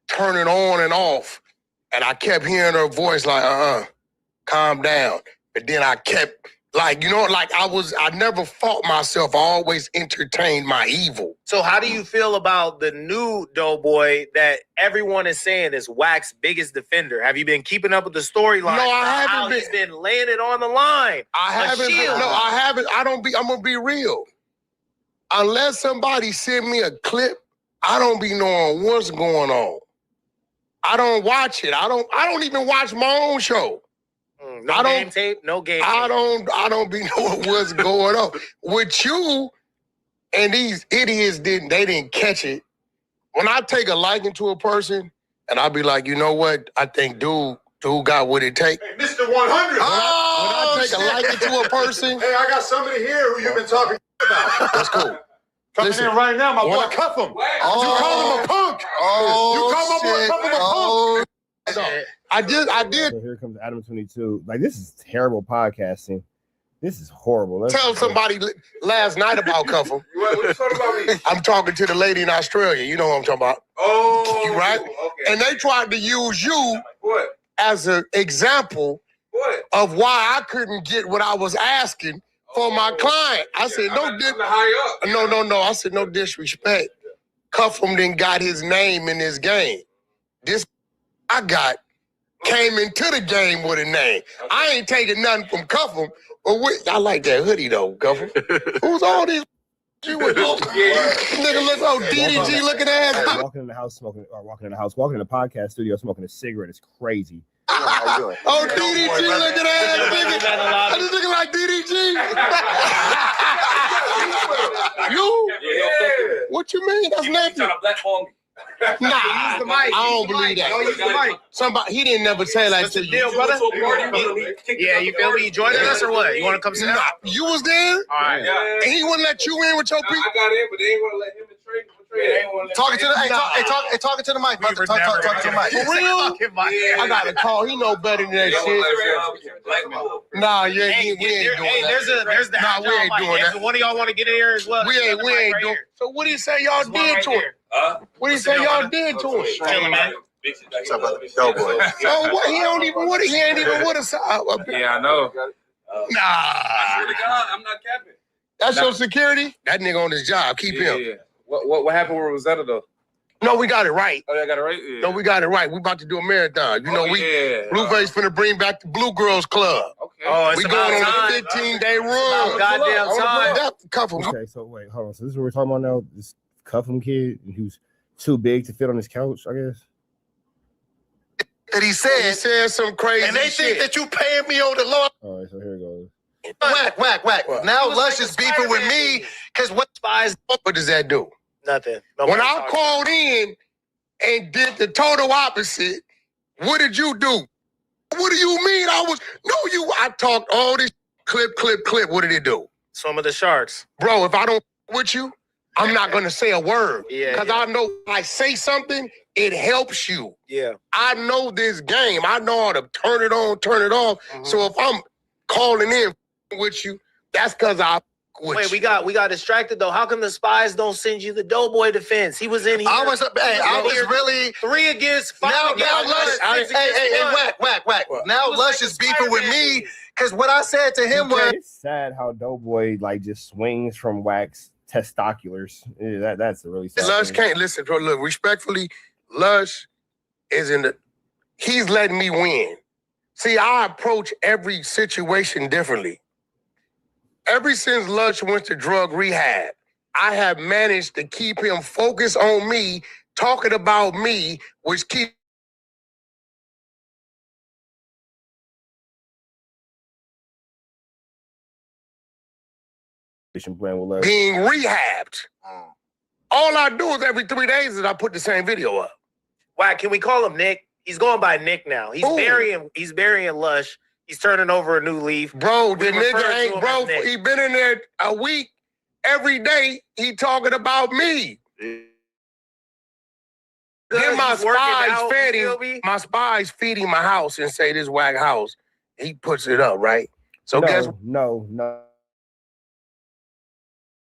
turning on and off, and I kept hearing her voice like, calm down. But then I kept, like, you know, like I never fought myself. I always entertained my evil. So how do you feel about the new Doughboy that everyone is saying is Wack's biggest defender? Have you been keeping up with the storyline? No, I haven't how been. He's been laying it on the line. I haven't. No, I haven't. I'm gonna be real. Unless somebody send me a clip, I don't be knowing what's going on. I don't watch it. I don't even watch my own show. No game tape. I don't be knowing what's going on. With you and these idiots didn't catch it. When I take a liking to a person and I be like, you know what? I think dude got what it takes. Hey, Mr. 100. When I take a liking to a person. Hey, I got somebody here who you've been talking about. That's cool. Coming in right now, my boy Cuff him. You call him a punk. You call my boy Cuff him a punk. I did. So here comes Adam22. Like, this is terrible podcasting. This is horrible. Tell somebody last night about Cuff him. What you talking about me? I'm talking to the lady in Australia. You know what I'm talking about. Oh. You right? Okay. And they tried to use you as an example of why I couldn't get what I was asking for my client. I said, no. I said, no disrespect. Cuffham didn't got his name in this game. This I got came into the game with a name. I ain't taking nothing from Cuffham, but I like that hoodie though, Cuffham. Who's all these? You with nigga look old DDG looking ass. Walking in the podcast studio smoking a cigarette is crazy. Oh, DDG looking ass nigga. I just looking like DDG. You? Yeah. What you mean? That's nothing. Nah, I don't believe that. Somebody, he didn't never say like to deal, brother. Yeah, you feel me? You joining us or what? You want to come sit down? You was there? All right. And he wouldn't let you in with your people? I got in, but they ain't want to let him in trade. Talking to the talking to the mic, brother. Talking to the mic. For real? I got a call. He know better than that shit. Nah, we ain't doing that. There's the nah, we ain't doing that. One of y'all want to get in here as well? We ain't doing. So what do you say y'all did to him? What do you say y'all did to him? Tell him, man. Doughboy. So what? He ain't even with us. Yeah, I know. Nah. I swear to God, I'm not capping. That's your security? That nigga on his job. Keep him. What happened with Rosetta though? No, we got it right. Oh, yeah, I got it right? Yeah. No, we got it right. We about to do a marathon. You know, Blueface finna bring back the Blue Girls Club. Okay. Oh, we going on a 15-day run. Goddamn time. Cuff him. Okay, so wait, hold on. So this is what we're talking about now. This Cuffham kid, and he was too big to fit on his couch, I guess. That he said some crazy shit. And they think that you paying me on the law. All right, so here it goes. Whack. Now Lush is beefing with me because what does that do? Nothing. When I called in and did the total opposite, what did you do? What do you mean? I talked all this clip. What did it do? Some of the sharks. Bro, if I don't with you, I'm not going to say a word. Yeah. Because I know if I say something, it helps you. Yeah. I know this game. I know how to turn it on, turn it off. So if I'm calling in with you, that's because I with you. We got distracted though. How come the spies don't send you the Doughboy defense? He was in here. I was really 3 against 5 now against Whack. Now Lush is beefing with me because what I said to him was It's sad how Doughboy like just swings from Wax testiculars. Yeah, that's a really sad Lush thing. can't listen. Bro, look, respectfully, Lush is he's letting me win. See, I approach every situation differently. Ever since Lush went to drug rehab, I have managed to keep him focused on me, talking about me, which keeps being rehabbed. All I do is every 3 days is I put the same video up. Wow, can we call him Nick? He's going by Nick now. He's burying Lush. He's turning over a new leaf. Bro, the nigga ain't bro. He been in there a week. Every day he talking about me. Then my spies feed him my house and say this whack house. He puts it up, right? So No.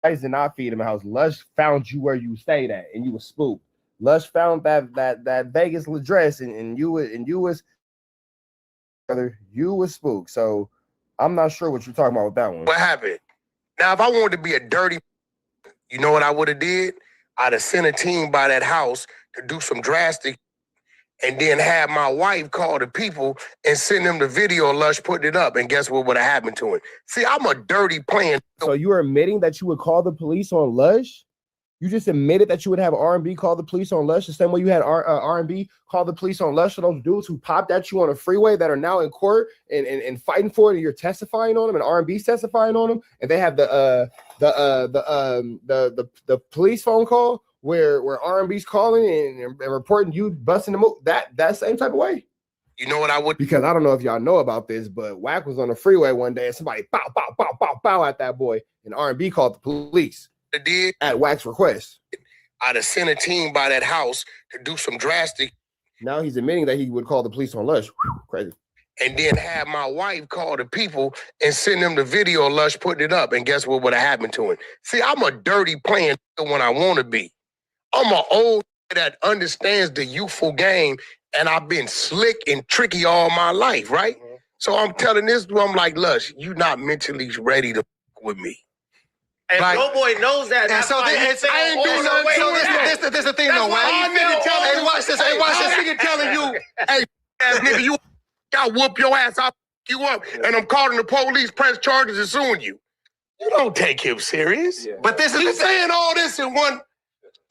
Lush did not feed him a house. Lush found you where you stayed at, and you was spooked. Lush found that Vegas address, and you was spooked. So I'm not sure what you're talking about with that one. What happened? Now, if I wanted to be a dirty, you know what I would have did? I'd have sent a team by that house to do some drastic, and then have my wife call the people and send them the video of Lush putting it up. And guess what would have happened to him? See, I'm a dirty playing. So you were admitting that you would call the police on Lush? You just admitted that you would have R&B call the police on Lush the same way you had R&B call the police on Lush for those dudes who popped at you on a freeway that are now in court and fighting for it, and you're testifying on them, and R&B's testifying on them, and they have the police phone call where R&B's calling and reporting you busting them up, that same type of way. You know what I would? Because I don't know if y'all know about this, but Wack was on the freeway one day and somebody bow at that boy, and R&B called the police. Did at Wack's request. I'd have sent a team by that house to do some drastic. Now he's admitting that he would call the police on Lush. Crazy. And then have my wife call the people and send them the video of Lush putting it up. And guess what would have happened to him? See, I'm a dirty playing when I want to be. I'm an old that understands the youthful game, and I've been slick and tricky all my life, right? So I'm telling this, I'm like, Lush, you not mentally ready to with me. And Doughboy knows that. And so I ain't doing nothing to it. This the thing, though, right? Hey, watch this. Hey, watch this. Nigga telling you, hey, ass nigga, I'll whoop your ass. I'll you up. And I'm calling the police, press charges, and suing you. You don't take him serious. Yeah. But this is he's saying all this in one.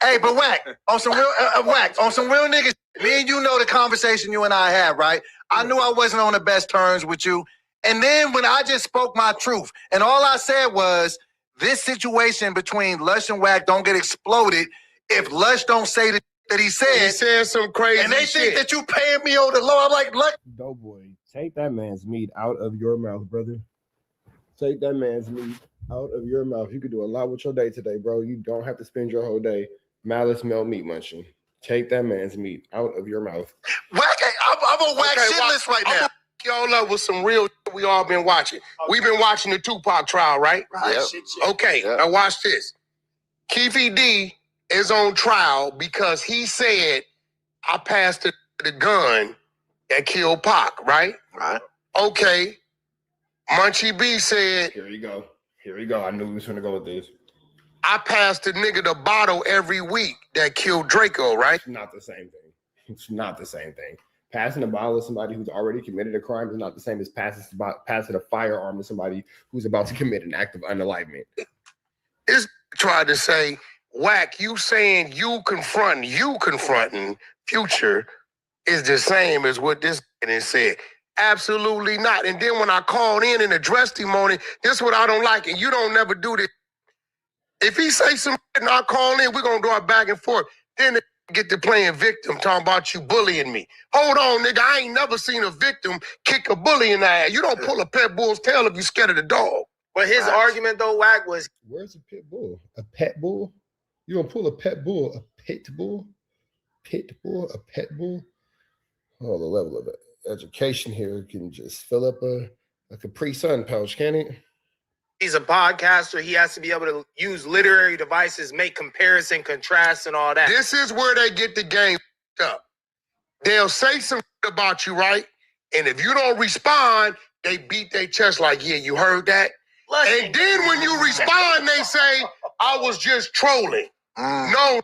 Hey, but Wack, on some real niggas, me and you know the conversation you and I had, right? I knew I wasn't on the best terms with you. And then when I just spoke my truth, and all I said was, this situation between Lush and Wack don't get exploded if Lush don't say that he said. He said some crazy shit. And they think that you paying me on the low. I'm like, look. Doughboy, take that man's meat out of your mouth, brother. Take that man's meat out of your mouth. You could do a lot with your day today, bro. You don't have to spend your whole day malice melt meat munching. Take that man's meat out of your mouth. Wack, I'm on Wack shit list right now. Y'all up with some real shit we all been watching. We've been watching the Tupac trial, right? Yep. Okay, now watch this. Keefy D is on trial because he said, I passed the gun that killed Pac, right? Right. Okay. Munchie B said, Here we go. I knew we was going to go with this. I passed the nigga the bottle every week that killed Draco, right? It's not the same thing. It's not the same thing. Passing a bottle to somebody who's already committed a crime is not the same as passing a firearm to somebody who's about to commit an act of unalivement. This tried to say, Whack, you saying you confronting Future is the same as what this nigga said. Absolutely not. And then when I called in and addressed him on it, this is what I don't like, and you don't never do this. If he say some shit and I call in, we're going to go back and forth. Then get to playing victim, talking about you bullying me. Hold on, nigga. I ain't never seen a victim kick a bully in the ass. You don't pull a pit bull's tail if you scared of the dog. But his argument, though, Whack, was... Where's a pit bull? A pet bull? You gonna pull a pet bull? A pit bull? Pit bull? A pet bull? Oh, the level of education here can just fill up a Capri Sun pouch, can it? He's a podcaster. He has to be able to use literary devices, make comparison, contrast, and all that. This is where they get the game up. They'll say some about you, right? And if you don't respond, they beat their chest like, yeah, you heard that? And then when you respond, they say, I was just trolling. No,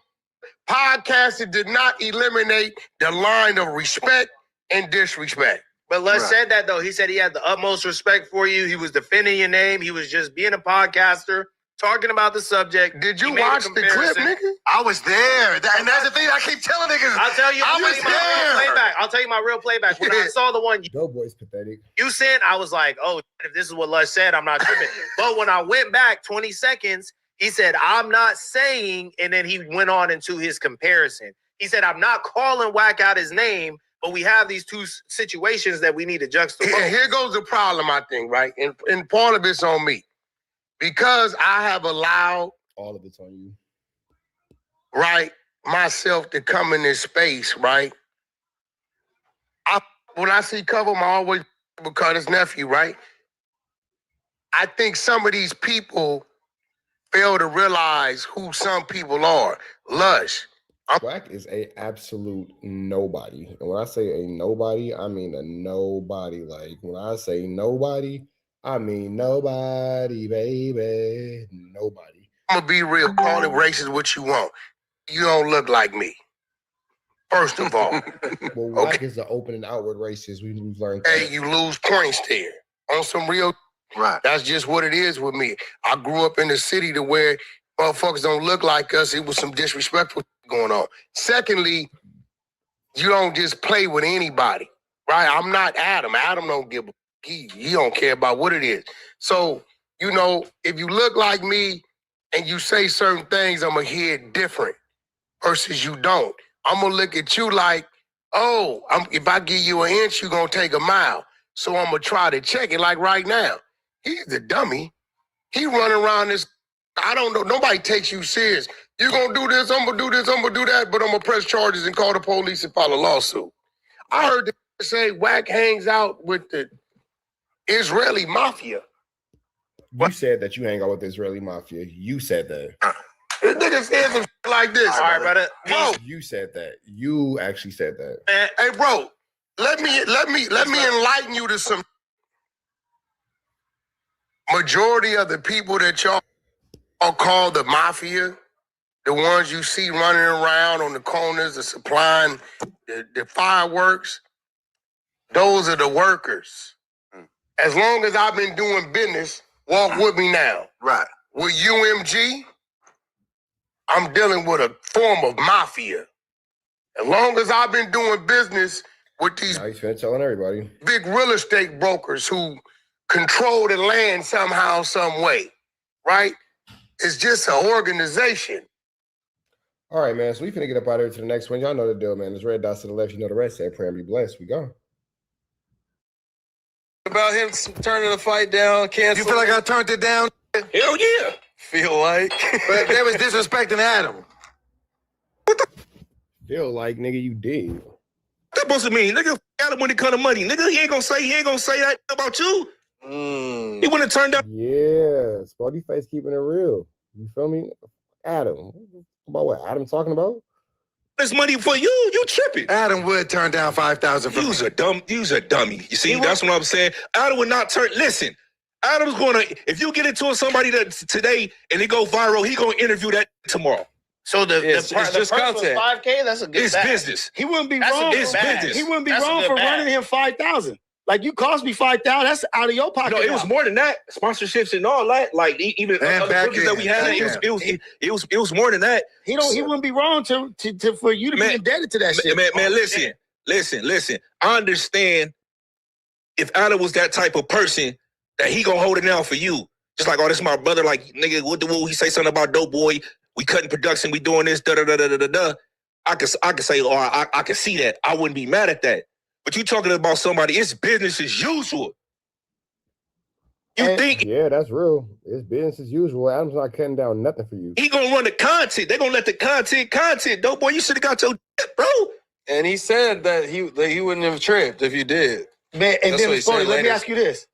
podcasting did not eliminate the line of respect and disrespect. But Les said that, though. He said he had the utmost respect for you. He was defending your name. He was just being a podcaster, talking about the subject. Did you watch the clip, nigga? I was there. And that's the thing I keep telling niggas. I'll tell you, I was there. Playback. I'll tell you my real playback. When I saw the one Doughboy's pathetic. you sent, I was like, oh, if this is what Les said, I'm not tripping. But when I went back 20 seconds, he said, I'm not saying, and then he went on into his comparison. He said, I'm not calling Whack out his name, but we have these two situations that we need to juxtapose. Yeah, here goes the problem, I think, right? And part of it's on me. Because I have allowed... All of it's on you. Right? Myself to come in this space, right? When I see Cover, I always because his nephew, right? I think some of these people fail to realize who some people are. Lush. Whack is a absolute nobody. And when I say a nobody, I mean a nobody. Like when I say nobody, I mean nobody, baby. Nobody. I'm gonna be real. Call it racist what you want. You don't look like me. First of all. Well, Whack is the open and outward racist. We've learned that. Hey, you lose points there. On some real right. That's just what it is with me. I grew up in the city to where motherfuckers don't look like us. It was some disrespectful going on. Secondly, you don't just play with anybody, right? I'm not Adam. Adam don't give a he don't care about what it is. So, you know, if you look like me and you say certain things, I'm going to hear it different versus you don't. I'm going to look at you like, oh, if I give you an inch, you're going to take a mile. So I'm going to try to check it like right now. He's the dummy. He running around this, I don't know, nobody takes you serious. You're going to do this, I'm going to do this, I'm going to do that, but I'm going to press charges and call the police and file a lawsuit. I heard them say Whack hangs out with the Israeli mafia. You said that you hang out with the Israeli mafia. You said that. This nigga said some shit like this. All right, brother. Bro, you said that. You actually said that. Hey, bro, let me enlighten you to some. Majority of the people that y'all call the mafia, the ones you see running around on the corners, the supplying the fireworks, those are the workers. As long as I've been doing business, walk with me now. Right. With UMG, I'm dealing with a form of mafia. As long as I've been doing business with these now he's telling everybody. Big real estate brokers who control the land somehow, some way, right? It's just an organization. All right, man. So we finna get up out of here to the next one. Y'all know the deal, man. There's red dots to the left. You know the rest. Say pray and be blessed. We go. About him turning the fight down, cancel. You feel like I turned it down? Hell yeah. Feel like. But they was disrespecting Adam. Feel like, nigga, you did. What that supposed to mean? Nigga, Adam when it come to money. Nigga, he ain't gonna say that about you. He wouldn't have turned up. Yeah, Spotty Face keeping it real. You feel me? Adam. About what Adam talking about? This money for you. You tripping. Adam would turn down $5,000 for You's a dummy. You see, that's what I'm saying. Adam would not turn. Listen, Adam's gonna, if you get into somebody that today and it go viral, he gonna interview that tomorrow. So the It's just just content. was $5K. That's a good. It's bag. business. He wouldn't be That's a wrong. good It's bag. business. He wouldn't be That's a wrong good for bag. running him 5,000. Like you cost me 5,000. That's out of your pocket. No, it was now. more than that. Sponsorships and all that. Like even And other back rookies that we had, it was more than that. He wouldn't be wrong to for you to be indebted to that shit. Man, listen. I understand if Adam was that type of person that he gonna hold it down for you. Just like, oh, this is my brother. Like, nigga, what the woo? He say something about Dope Boy. We cutting production. We doing this. Da da da da da da. I can say, oh, I can see that. I wouldn't be mad at that. But you talking about somebody? It's business as usual. Yeah, that's real. It's business as usual. Adam's not cutting down nothing for you. He gonna run the content. They gonna let the content. Dope Boy, you should have got your bro. And he said that he wouldn't have tripped if you did. Man, and That's what he then said let me later. ask you this.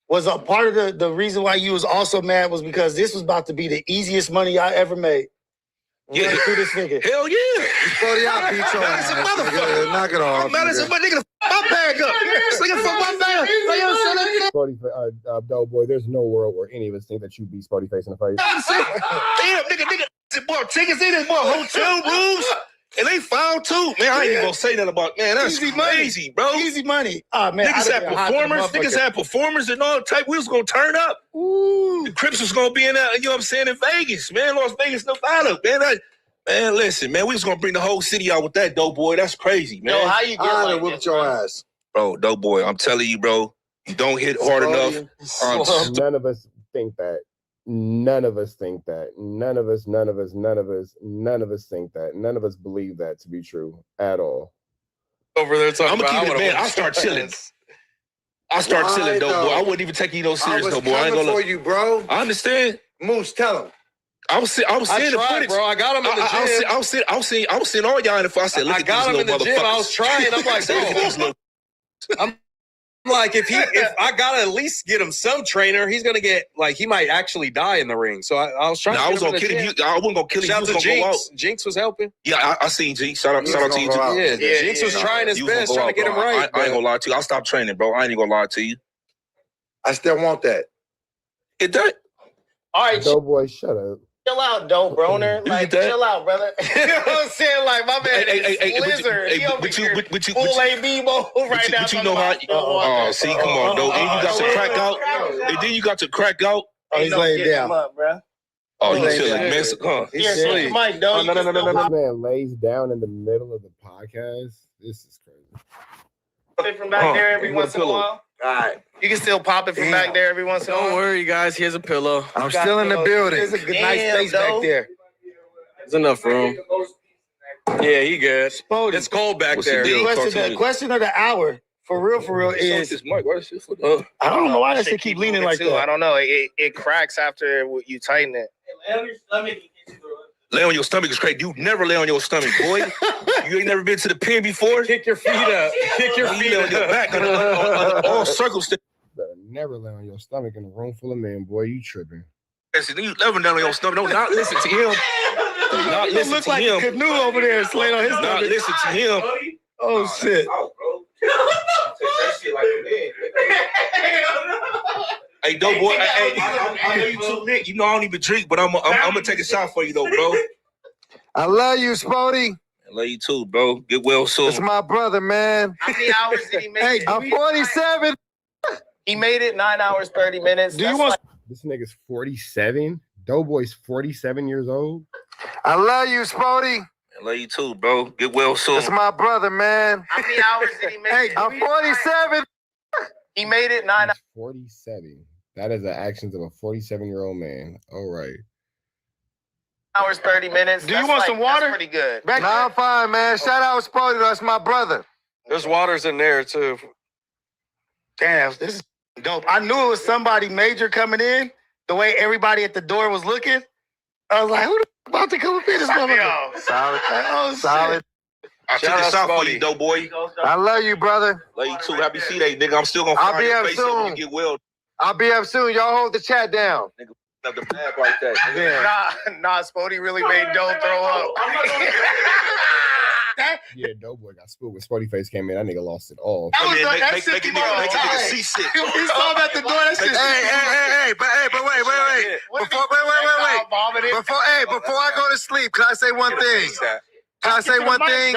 Was a part of the reason why you was also mad was because this was about to be the easiest money I ever made. Yeah. Running through this nigga. Hell yeah. Brody, I'll beat your Mad as a ass, motherfucker. nigga. Knock it off. I'm mad as a nigga. My bag up. Nigga, fuck my bag. Spotty, Dope Boy, there's no world where any of us think that you beat Spotty Face in the face. Damn, nigga, boy, tickets in this boy, hotel rooms, and they found too. Man, I ain't even gonna say nothing about, man, that's Easy crazy, bro. Easy money. Oh, man, Niggas had performers, and all type. We was gonna turn up. The Crips was gonna be in that, you know what I'm saying, in Vegas, man, Las Vegas, Nevada, man. Man, listen, man, we was gonna bring the whole city out with that, Dope Boy. That's crazy, man. Yo, how you get like whipped this, your bro? ass. Bro, Dope Boy, I'm telling you, bro, you don't hit hard enough. None of us think that. None of us think that. None of us think that. None of us believe that to be true at all. Over there talking I'm gonna about keep it, man. I start chilling. Dope Boy. I wouldn't even take you no serious, Dope Boy. I ain't gonna for you, bro. I understand. Moose, tell him. I was seeing the tried, footage, bro. I got him in the gym. I was seeing all y'all in the footage. I said, look I at got these him in the little gym. I motherfuckers. was trying. I'm like, Look at these bro. little- I'm like, if I gotta at least get him some trainer, he's gonna get like he might actually die in the ring. So I was trying. Nah, I was gonna kill him. I wasn't gonna kill him. Shout He out was to gonna go out. Jinx. Jinx was helping. Yeah, I seen Jinx. Shout out to you, Jinx. Yeah, Jinx was trying his best, trying to get him right. I ain't gonna lie to you. I stopped training, bro. I ain't even gonna lie to you. I still want that. It does. All right, Dope Boy, shut up. chill out, Dope Broner. Like, chill out, brother. You know what I'm saying? Like, my man is Blizzard. He over here full AB mode right now. But you know how? Oh, see, come on, Dope. And you got to crack out. And then you got to crack out. Oh, he's laying down. Up, bro. Oh, he's chilling, man. Huh? He's asleep. Mike, no. This man lays down in the middle of the podcast. This is crazy. It from back there every once in a while. All right. You can still pop it from back there every once in a while. Don't worry, guys. Here's a pillow. I'm still in the building. There's a good, nice space back there. There's enough room. Yeah, he good. It's cold back What's the there. deal? The question of the hour, for real, is This mic, why is this for? I don't know why that shit keep leaning like too. that. I don't know. It cracks after you tighten it. Lay on your stomach is crazy. You never lay on your stomach, boy. You ain't never been to the pen before. Kick your feet up. Kick your You feet lay on your up. back under all circumstances. Better never lay on your stomach in a room full of men, boy. You tripping. Listen, you never down on your stomach. Don't not listen to him. Not listen look to like him. a canoe over there is laying on his Not stomach. listen to him. Oh shit. Hey, Dope Boy. I know you too lit. You know I don't even drink, but I'm gonna take a shot for you though, bro. I love you, Spody. I love you too, bro. Get well soon. It's my brother, man. How many hours did he make Hey, it? I'm 47. He made it 9 hours, 30 minutes. Do you want This nigga's 47. Dope Boy's 47 years old. I love you, Spody. I love you too, bro. Get well soon. It's my brother, man. How many hours did he make Hey, it? I'm 47. He made it 9 He's 47. That is the actions of a 47-year-old man. All right. hours, 30 minutes. Do you want some water? That's pretty good. Nah, I'm fine, man. Shout out Spody. That's my brother. There's waters in there too. Damn, this is dope. I knew it was somebody major coming in. The way everybody at the door was looking, I was like, who the f- about to come up in this motherfucker? Solid. Oh, Solid. I took this out for you, Dope Boy. I love you, brother. Love you too. Happy C-Day, nigga. I'm still gonna I'll find be your up face up when soon. you get well. I'll be up soon. Y'all hold the chat down. Up the bag like that. Nigga. Nah, Spody really made Doe throw up. Yeah, Doughboy got spooked when Spuddy Face came in. That nigga lost it all. That was like that make shit a nigga seasick. He saw him at the door. That shit. Hey, but wait. Before I go to sleep, can I say one thing? Can I say one thing?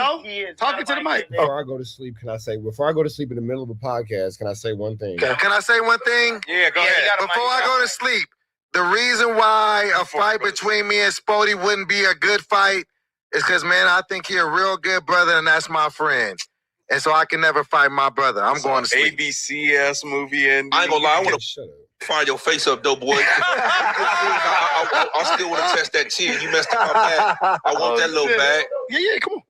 Talking to the mic. Before I go to sleep, before I go to sleep in the middle of a podcast, can I say one thing? Can I say one thing? Yeah, go ahead. Before I go to sleep, the reason why a fight between me and Spody wouldn't be a good fight is because, man, I think he's a real good brother, and that's my friend. And so I can never fight my brother. I'm going to sleep. ABCS movie ending. I ain't gonna lie, I want to fire your face up, Doughboy. I still want to test that chin. You messed up my back. I want that little bag. Yeah, come on.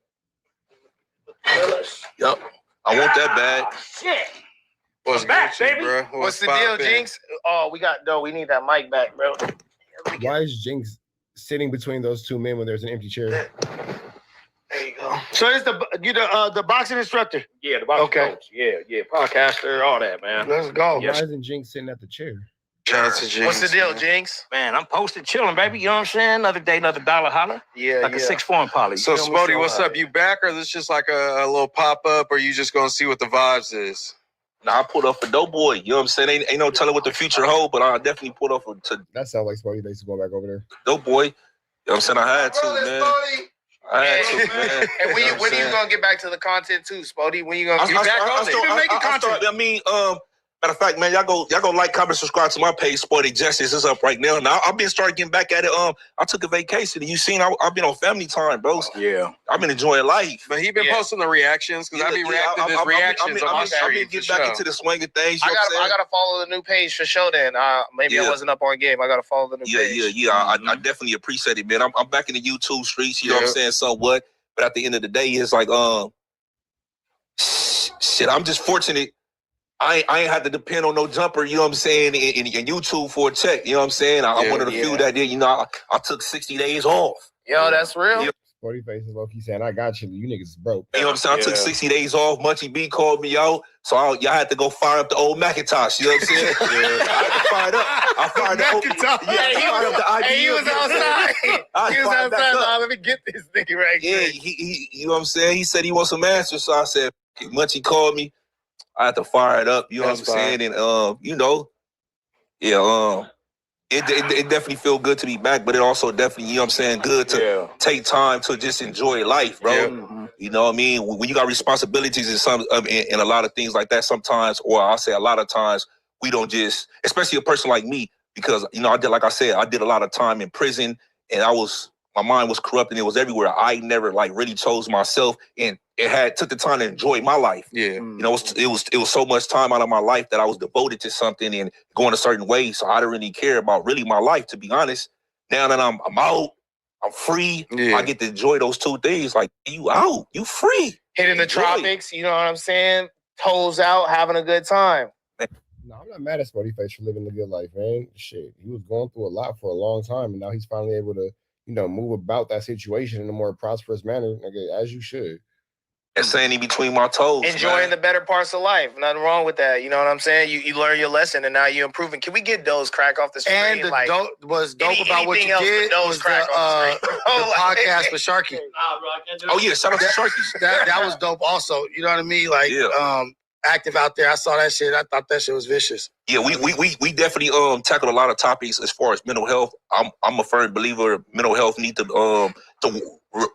Yup. I want that bag. Shit. What's back, good, baby? bro? What's the deal, Jinx? Oh, we need that mic back, bro. Why is Jinx sitting between those two men when there's an empty chair? There you go. So it's the boxing instructor. Yeah, the boxing coach. Yeah, podcaster, all that, man. Let's go. Why isn't Jinx sitting at the chair? What's the deal, Jinx? Man, I'm posted chilling, baby. You know what I'm saying? Another day, another dollar holler. Yeah, like a 6'4" poly. So, Spody, what's up? You back, or is this just like a little pop up, or you just gonna see what the vibes is? Nah, I pulled up for Doughboy. You know what I'm saying? Ain't no telling what the future hold, but I definitely pulled up to That sounds like Spody Face is going back over there. Doughboy. You know what I'm saying? I had to, man. I had to, man. And when are you gonna get back to the content too, Spody? When you gonna get back on it? Matter of fact, man, y'all go like, comment, subscribe to my page. Sporty Justice is up right now. Now I've been starting getting back at it. I took a vacation. You seen? I've been on family time, bro. Yeah, I've been enjoying life. But he been posting the reactions because I be reacting to his reactions on my street. I've been getting back into the swing of things. I gotta follow the new page for sure. Then maybe I wasn't up on game. I gotta follow the new page. Yeah. I definitely appreciate it, man. I'm back in the YouTube streets. You know what I'm saying? So what? But at the end of the day, it's like shit. I'm just fortunate. I ain't had to depend on no jumper, you know what I'm saying, in YouTube for a check, you know what I'm saying? I'm one of the few that did, you know, I took 60 days off. Yo, that's real. Yeah. Spody Face is low-key saying, I got you. You niggas is broke. You know what I'm saying? I took 60 days off. Munchie B called me out. So y'all had to go fire up the old Macintosh. You know what I'm saying? I had to fire it up. I fired up. He was outside. He was outside. Let me get this nigga right here. Yeah, you know what I'm saying? He said he wants some answers. So I said, Munchie called me. I had to fire it up, you know what I'm saying? And you know, it definitely feel good to be back, but it also definitely, you know what I'm saying, good to take time to just enjoy life, bro. You know what I mean? When you got responsibilities and and a lot of things like that sometimes, or I'll say a lot of times, we don't just, especially a person like me, because, you know, I did a lot of time in prison, and my mind was corrupt and it was everywhere. I never really chose myself, and took the time to enjoy my life. Yeah. You know, it was so much time out of my life that I was devoted to something and going a certain way. So I didn't really care about really my life, to be honest. Now that I'm out, I'm free. I get to enjoy those two things. Like, you out, you free. Hitting the tropics, you know what I'm saying? Toes out, having a good time. No, I'm not mad at Spody Face for living a good life, man. Shit, he was going through a lot for a long time, and now he's finally able to, you know, move about that situation in a more prosperous manner, as you should. And saying in between my toes. Enjoying the better parts of life. Nothing wrong with that. You know what I'm saying? You learn your lesson, and now you're improving. Can we get those crack off the screen? And the what's dope about what you did was the podcast for Sharky. Oh yeah, shout out to Sharky. That was dope also. You know what I mean? Like active out there. I saw that shit. I thought that shit was vicious. Yeah, we definitely tackled a lot of topics as far as mental health. I'm a firm believer mental health need to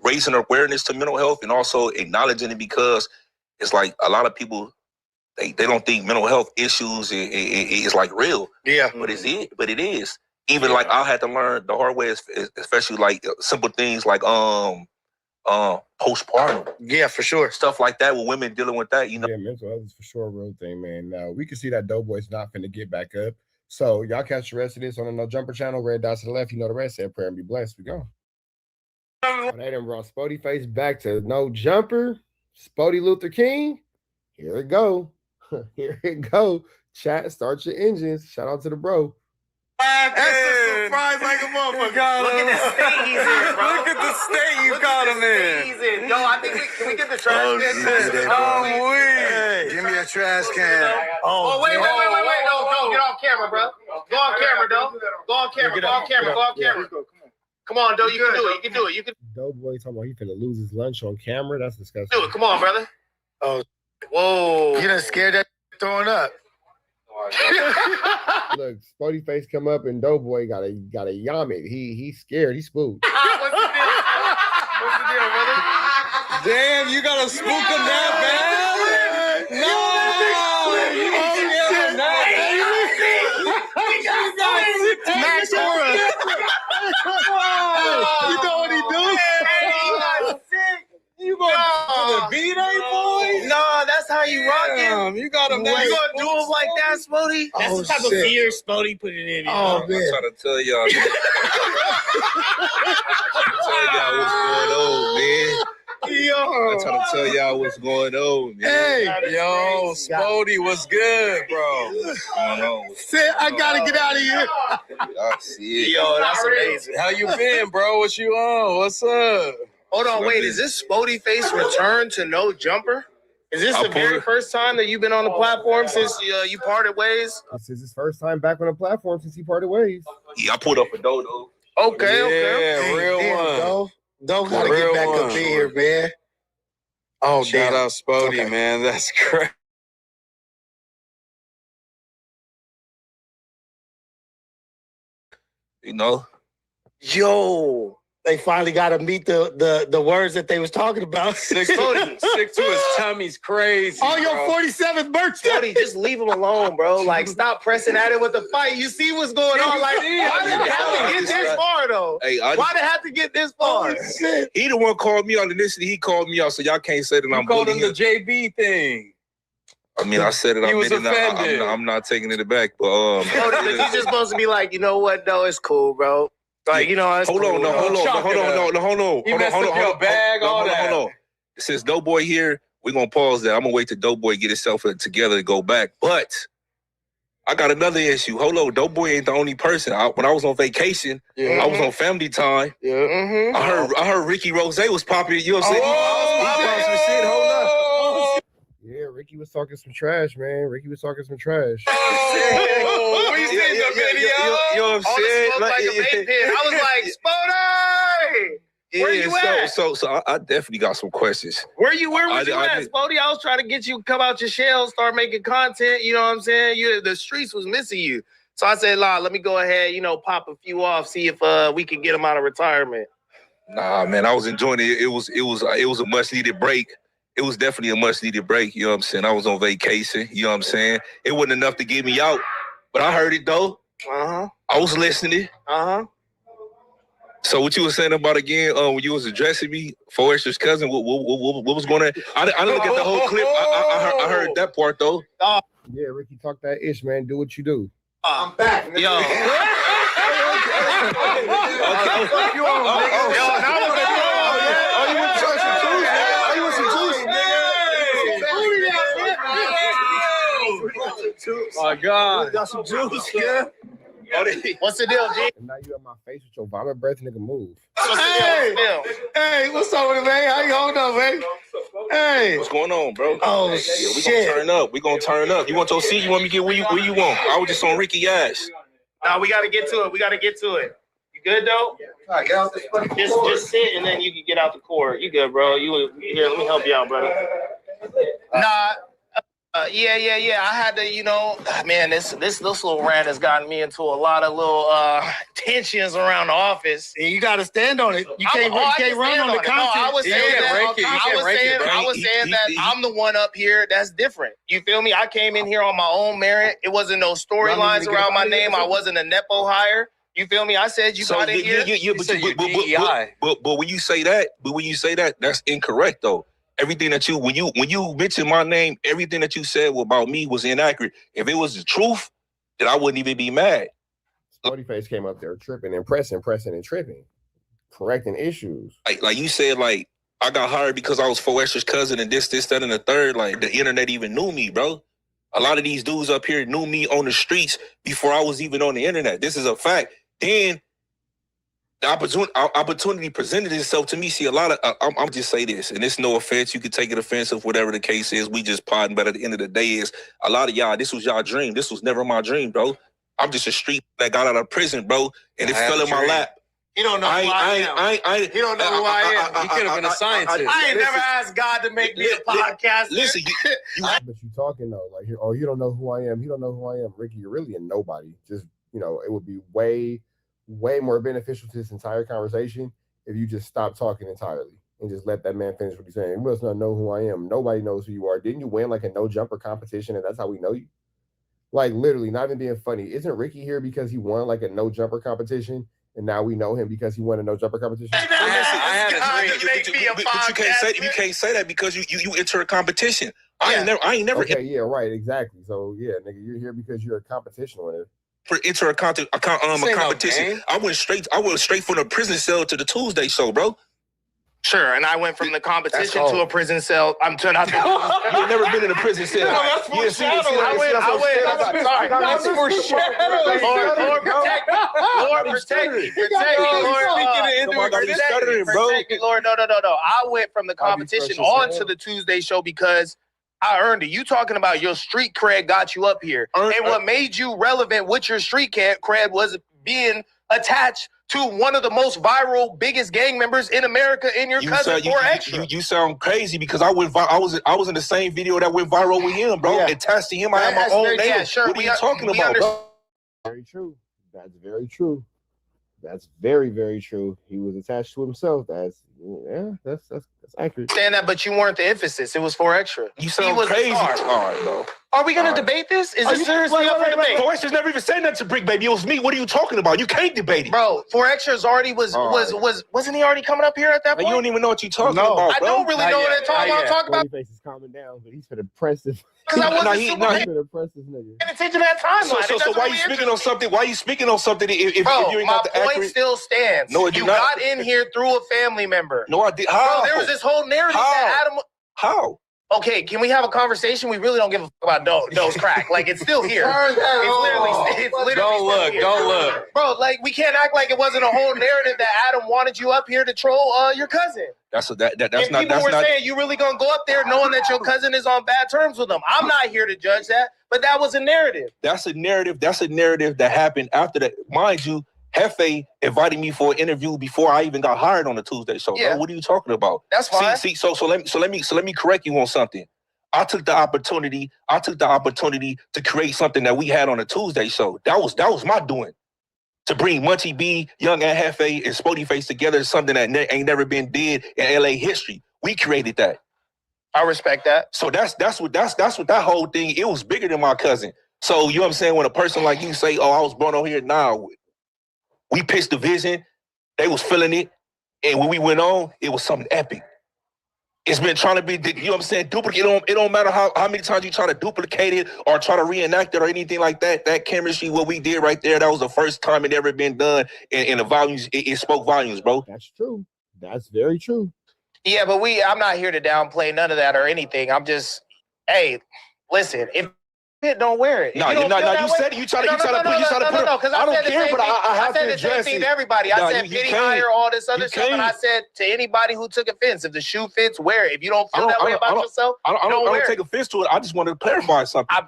raising awareness to mental health and also acknowledging it, because it's like a lot of people they don't think mental health issues is like real. Yeah, but it is. Even like I had to learn the hard way, especially like simple things like postpartum. Yeah, for sure. Stuff like that with women dealing with that, you know. Yeah, mental health is for sure a real thing, man. Now we can see that Doughboy's not finna get back up. So y'all catch the rest of this on the No Jumper channel. Red dots to the left. You know the rest. Say a prayer and be blessed. We go. They done brought Spody Face back to No Jumper. Spody Luther King. Here it go. Here it go. Chat, start your engines. Shout out to the bro. That's a surprise like a motherfucker. Look at the state he's in, bro. Look at the state you got him in. He's in. Yo, I think can we get the trash can? Hey, give me a trash can. Oh, wait. No, get off camera, bro. Go on camera, though. Go on camera. Come on, Doe. You can do it. You can do it. You can Doughboy talking about he finna lose his lunch on camera. That's disgusting. do it. Come on, brother. Oh, whoa! You done scared that throwing up. Look, Spody face come up and Doughboy got a yamit. He's scared. He's spooked. What's the deal? What's the deal, brother? Damn, you got a spook him that bad? No, you scared him Max Aura. You know what he do? You gonna do the B-Day, boy? No, that's how you rock it. You got him. You gonna do him like that, Spody? That's the type of fear Spody put it in. Oh, man. I'm trying to tell y'all. I'm trying to tell y'all what's going on, man. Hey, Yo, Spody, what's good, bro? I gotta get out of here. Y'all see it. Yo, that's amazing. How you been, bro? What you on? What's up? Hold on, wait. Is this Spody face return to no jumper? Is this the very first time that you've been on the platform since you parted ways? This is his first time back on the platform since he parted ways. Yeah, I pulled up a dodo. Okay, Yeah, real one. Don't gotta get back up in here, man. Oh, Shout damn. out Spody, man. That's great. You know? Yo, they finally got to meet the words that they was talking about. Sick to his tummy's crazy. On your 47th birthday. Spody, just leave him alone, bro. Like, stop pressing at it with the fight. You see what's going on? Like, why did it have to get this far, though? Hey, Why did it have to get this far? He the one called me out initially. He called me out, so y'all can't say that I'm called him bullying the JB thing. I mean, I said it. He was offended. I'm not taking it back, but He's just supposed to be like, you know what, though? It's cool, bro. Like, you know, it's hold cool, on. He messed up your bag, all that. Hold on. Since Doughboy here, we're gonna pause that. I'm gonna wait till Doughboy get himself together to go back. But I got another issue. Hold on, Doughboy ain't the only person. When I was on vacation, I was on family time. Yeah. I heard Ricky Rose was popular. You know what I'm saying? He brought some shit. Hold up. Yeah, Ricky was talking some trash, man. Ricky was talking some trash. Oh, we seen the video. You know what I'm saying? Like a vape pen. I was like, Spody! Where you at? So I definitely got some questions. Where was you at, Spody? I was trying to get you to come out your shell, start making content. You know what I'm saying? The streets was missing you. So I said, let me go ahead, pop a few off, see if we can get them out of retirement. Nah, man, I was enjoying it. It was a much needed break. It was definitely a much needed break. You know what I'm saying? I was on vacation. You know what I'm saying? It wasn't enough to get me out, but I heard it though. I was listening. So what you were saying about again when you was addressing me, Forrester's cousin? What was going on? I didn't look at the whole clip. I heard that part though. Yeah, Ricky, talk that ish, man. Do what you do. I'm back. Yo. Yo, My God. Got some juice, yeah. What's the deal, G? And now you in my face with your vomit breath, nigga. Move. Hey, what's up with it, man? How you holding up, man? Hey, what's going on, bro? Oh, shit. We gonna turn up. We gonna turn up. You want your seat? You want me to get where you want? I was just on Ricky ass. Nah, we gotta get to it. You good though? All right, get out this fucking just sit and then you can get out the court. You good, bro? Here, let me help you out, brother. Nah. Yeah. I had to, man, this little rant has gotten me into a lot of little tensions around the office. And you got to stand on it. You can't run on the content. No, I was saying that I'm the one up here. That's different. You feel me? I came in here on my own merit. It wasn't no storylines around my name. I wasn't a nepo hire. You feel me? I said you got in here. But when you say that, that's incorrect though. Everything that when you mentioned my name, everything that you said about me was inaccurate. If it was the truth, then I wouldn't even be mad. Spody face came up there tripping and pressing and tripping, correcting issues. Like you said, like I got hired because I was Forrester's cousin and this, that, and the third. Like the internet even knew me, bro. A lot of these dudes up here knew me on the streets before I was even on the internet. This is a fact. Then the opportunity presented itself to me. See, a lot of, I'm just say this, and it's no offense. You could take it offensive, whatever the case is. We just podding, but at the end of the day is, a lot of y'all, this was y'all dream. This was never my dream, bro. I'm just a street that got out of prison, bro, and it fell in my lap. He don't know who I am. He don't know who I am. He could have been a scientist. I ain't never asked God to make me a podcast. Listen, But you talking though, like, oh, you don't know who I am. You don't know who I am, Ricky. You're really a nobody. Just, it would be way more beneficial to this entire conversation if you just stop talking entirely and just let that man finish what he's saying. He must not know who I am. Nobody knows who you are. Didn't you win like a no jumper competition, and that's how we know you? Like, literally, not even being funny. Isn't Ricky here because he won like a no jumper competition? And now we know him because he won a no jumper competition. But you can't say that because you enter a competition. I ain't never. Okay, yeah, right, exactly. So yeah, nigga, you're here because you're a competition winner. For enter a competition, I went straight from the prison cell to the Tuesday show, bro. Sure, and I went from the competition to a prison cell. I'm turning out. You've never been in a prison cell. No, that's foreshadowing. Lord, protect me. Lord, protect me. Protect me, Lord. No. I went from the competition on to the Tuesday show because I earned it. You talking about your street cred got you up here. And what made you relevant with your street cred was being attached to one of the most viral, biggest gang members in America in your cousin for extra. You sound crazy because I was in the same video that went viral with him, bro. Attached to him, I have my own name. Yeah, sure. What are you talking about, bro? Very true. That's very true. That's very, very true. He was attached to himself. That's accurate. Understand that, but you weren't the emphasis. It was for extra. You sound crazy. All right, bro. Are we gonna debate this? Is this seriously up for debate? For Extra's never even said nothing to Brick Baby. It was me. What are you talking about? You can't debate it, bro. For Extra's already wasn't he already coming up here at that point? You don't even know what you're talking about, bro. I don't really know what they're talking about. Talk about. Babyface is calming down, but he's gonna press this. Because I wasn't he's gonna press this nigga. paying attention to that timeline. So why are you speaking on something? Why are you speaking on something if you ain't got the accurate? My point still stands. No, it you got in here through a family member. No, I did. How? Bro, there was this whole narrative that Adam. How? Okay, can we have a conversation? We really don't give a fuck about Doe's crack. Like, it's still here. It's literally Don't look. Bro, like, we can't act like it wasn't a whole narrative that Adam wanted you up here to troll your cousin. That's and people were saying you really gonna go up there knowing that your cousin is on bad terms with them. I'm not here to judge that, but that was a narrative. That's a narrative that happened after that. Mind you, Hefe invited me for an interview before I even got hired on the Tuesday show. Yeah. Bro, what are you talking about? That's fine. So let me correct you on something. I took the opportunity to create something that we had on the Tuesday show. That was my doing. To bring Munchie B, Young and Hefe, and Spody Face together is something that ain't never been did in LA history. We created that. I respect that. So that's what that whole thing. It was bigger than my cousin. So you know what I'm saying? When a person like you say, "Oh, I was born on here," now we pitched the vision. They was feeling it, and when we went on, it was something epic. It's been trying to be, you know what I'm saying, duplicate. It don't matter how many times you try to duplicate it or try to reenact it or anything like that. That chemistry, what we did right there, that was the first time it ever been done. And the volumes, it spoke volumes, bro. That's true. That's very true. Yeah, but I'm not here to downplay none of that or anything. I'm just, hey, listen, if it don't wear it. No, you said it. You try to put it. Because I don't care, but I have to said the same address thing it. to everybody. I said pity hire, all this other stuff, and I said to anybody who took offense, if the shoe fits, wear it. If you don't feel that way about yourself, I don't take offense to it. I just wanted to clarify something. I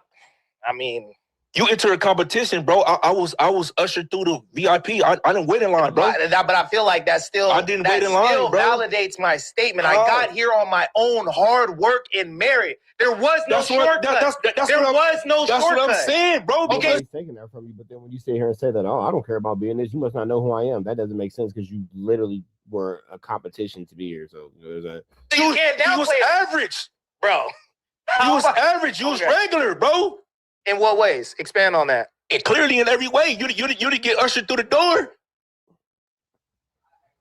mean, you enter a competition, bro. I was ushered through the VIP. I didn't wait in line, bro. But I feel like that still validates my statement. I got here on my own hard work and merit. There was no shortcut. There was no shortcut. That's what I'm saying, bro. Okay, he's taking that from you, but then when you sit here and say that, "Oh, I don't care about being this," you must not know who I am. That doesn't make sense because you literally were a competition to be here. So there's that. You can't downplay. You was average, bro. You was average. You was regular, bro. In what ways? Expand on that. And clearly, in every way, you didn't get ushered through the door.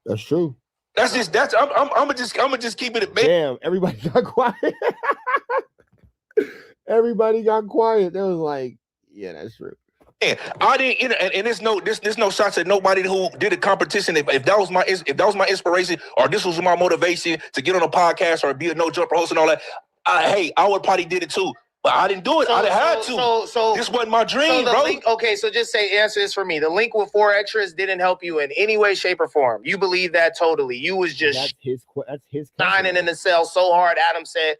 That's true. I'm gonna just keep it. Damn, everybody got quiet. Everybody got quiet. They was like, yeah, that's true. Yeah, I didn't, and there's no shots at nobody who did a competition. If that was my inspiration or this was my motivation to get on a podcast or be a no jumper host and all that, I would probably did it too. But I didn't do it. I didn't have to. So this wasn't my dream, bro. So just answer this for me. The link with 4 extras didn't help you in any way, shape, or form. You believe that totally. You was just that's his shining in the cell so hard. Adam said,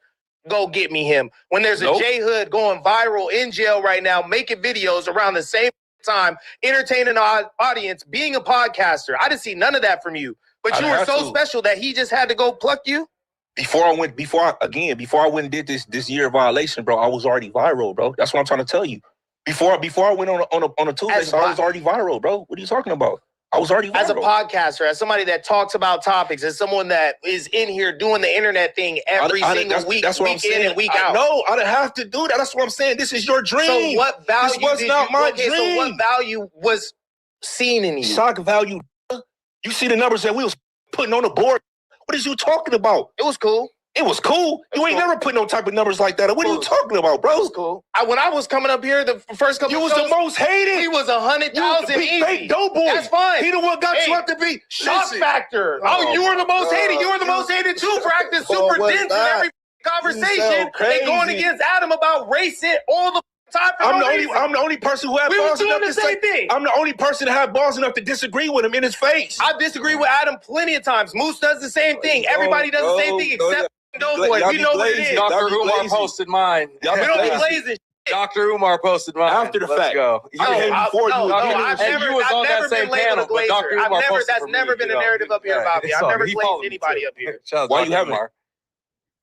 "Go get me him." When there's a J Hood going viral in jail right now, making videos around the same time entertaining our audience, being a podcaster. I didn't see none of that from you. But you were so special that he just had to go pluck you? Before I went and did this year violation, bro, I was already viral, bro. That's what I'm trying to tell you. Before I went on a Tuesday, so I was already viral, bro. What are you talking about? I was already viral. As a podcaster, as somebody that talks about topics, as someone that is in here doing the internet thing every single week, that's what I'm week saying. in and week out. No, I didn't have to do that. That's what I'm saying. This is your dream. So what value This was not my dream. So what value was seen in you? Shock value. You see the numbers that we was putting on the board. What is you talking about? It was cool. It was cool. You ain't never put no type of numbers like that. What are you talking about, bro? It was cool. When I was coming up here, the first couple you of was shows, the most hated. He was 100,000 easy. Fake dope boy. That's fine. He the one got you up to be shock factor. Oh, you were the most hated. You were the most hated too for acting super dense in every conversation and going against Adam about racing all the time. I'm the only person who had balls enough to say thing. I'm the only person that had balls enough to disagree with him in his face. I disagree with Adam plenty of times. Moose does the same thing. Everybody does the same thing except Doughboy. We know what it is. Dr. Umar posted mine. We don't be blazing. Dr. Umar posted mine. After the fact. Go. I've never been labeled a glazer. That's never been a narrative up here about me. I've never glazed anybody up here. Why you haven't?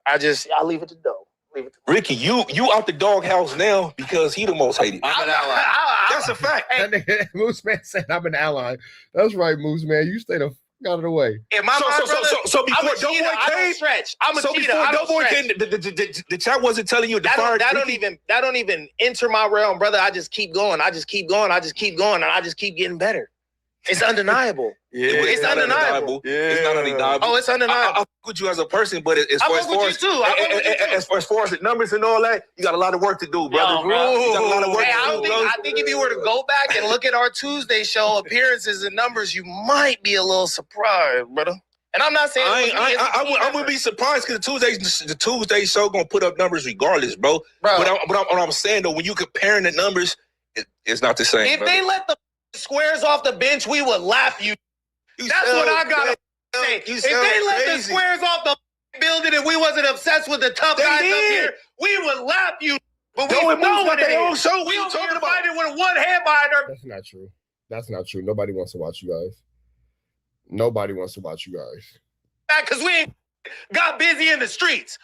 I leave it to Doe. Ricky, you out the doghouse now because he the most hated. I'm an ally. That's a fact. That nigga, Moose Man said I'm an ally. That's right, Moose Man. You stay the fuck out of the way. In my mind, so before I'm a cheater. I don't stretch. I'm a cheater. I don't stretch. The chat wasn't telling you that don't even enter my realm, brother. I just keep going. I just keep going. And I just keep getting better. It's undeniable. It's undeniable. It's not undeniable. Oh, it's undeniable. I fuck with you as a person, but as far as the numbers and all that, you got a lot of work to do, brother. You got a lot of work to do, I think if you were to go back and look at our Tuesday show appearances and numbers, you might be a little surprised, brother. And I'm not saying I would be surprised because the Tuesday show gonna put up numbers regardless, bro. But I'm saying though, when you comparing the numbers, it's not the same. If they let the squares off the bench, we would laugh you. That's what I gotta say. If they let the squares off the building and we wasn't obsessed with the tough guys up here, we would laugh you. But we know what it is. We don't talking about it with one hand behind our. That's not true. That's not true. Nobody wants to watch you guys. Nobody wants to watch you guys. Because we ain't got busy in the streets.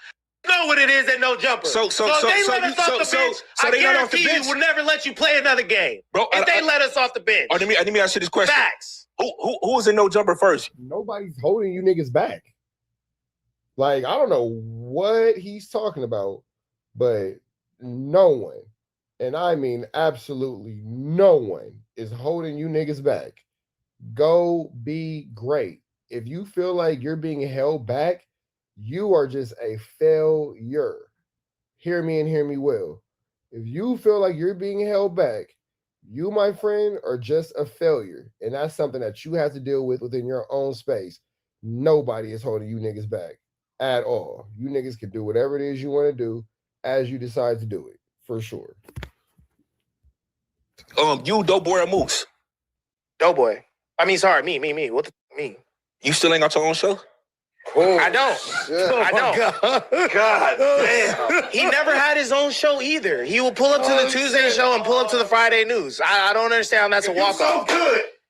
Know what it is and no jumper. So if they let us off the bench, I guarantee you will never let you play another game. Bro, if they let us off the bench. Let me ask you this question. Facts. Who was in no jumper first? Nobody's holding you niggas back. Like, I don't know what he's talking about, but no one, and I mean absolutely no one, is holding you niggas back. Go be great. If you feel like you're being held back, you are just a failure. Hear me and hear me well. If you feel like you're being held back, you, my friend, are just a failure. And that's something that you have to deal with within your own space. Nobody is holding you niggas back at all. You niggas can do whatever it is you want to do as you decide to do it, for sure. You, Doughboy, or Moose? Doughboy. I mean, sorry, me. What the me? You still ain't got your own show? I don't. God damn. He never had his own show either. He will pull up to the Tuesday show and pull up to the Friday news. I don't understand. That's a walk-off.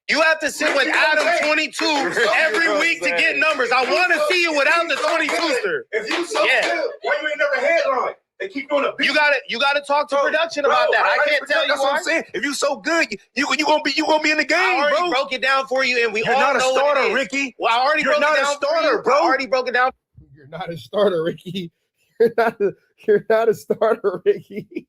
You have to sit with adam22 every week to get numbers. I want to see you without the 22ster. If you so good, why you ain't never headline? They keep doing a beat. You gotta talk to production about that. I can't tell you that's why. what I'm saying. If you so good, you gonna be in the game, I already bro. broke it down for you, and You're not a starter, Ricky. Well, I already broke it down. You're not a starter, bro. I already broke it down. You're not a starter, Ricky. You're not a starter, Ricky.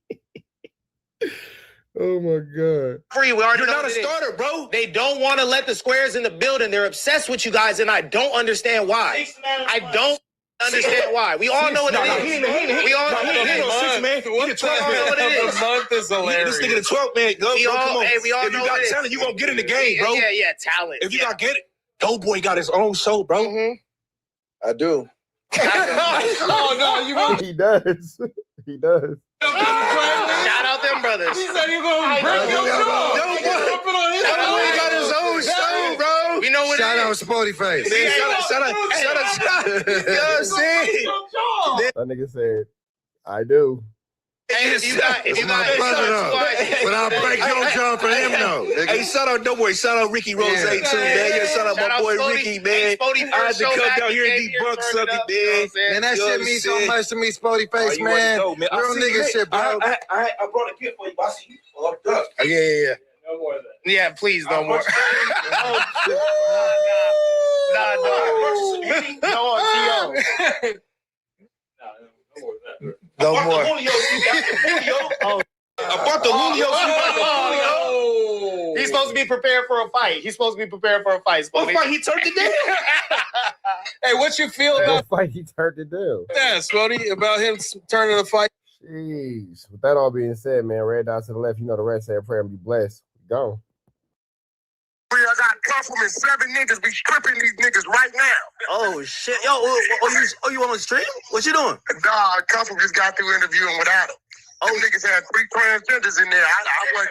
Oh my God. Free, we already You're know not a starter, bro. They don't want to let the squares in the building. They're obsessed with you guys, and I don't understand why. I don't understand why. We all know what it is. We all know what it is. He the 12th man. The month is hilarious. This nigga the 12th man. Go, come on. We all if you know got what talent, you gonna get in the game, bro. Yeah, talent. If you got get it, Doughboy got his own show, bro. I do. Oh no, you won't. He does. He does. Shout out them brothers. He said you gonna break your show. Doughboy got his own show, bro. We know what Shout it out is. Sporty Face. Shut up. You know what I'm saying? That nigga said, I do. Hey, if you got, but I'll break your jaw for him though. Hey, shout out, don't worry, shout out Ricky Rose too, man. Yeah, shout out my boy Ricky, man. I had to come down here and debunk something, man. Man, that shit means so much to me, Spody Face, man. Real nigga shit, bro. I brought a gift for you. I see you fucked up. Yeah. No more of that. Yeah, please, no more. No more. I bought the Julio. He's supposed to be prepared for a fight. What fight he turned it down? Hey, what you feel about What fight he turned it down? that, Spody? About him turning the fight? Jeez. With that all being said, man, red dot to the left. You know the rest. Say a prayer and be blessed. Go. I got Councilman 7 niggas be stripping these niggas right now. Oh shit, yo, you on the stream? What you doing? Nah, Councilman just got through interviewing with Adam. Oh, niggas had 3 transgenders in there. I went,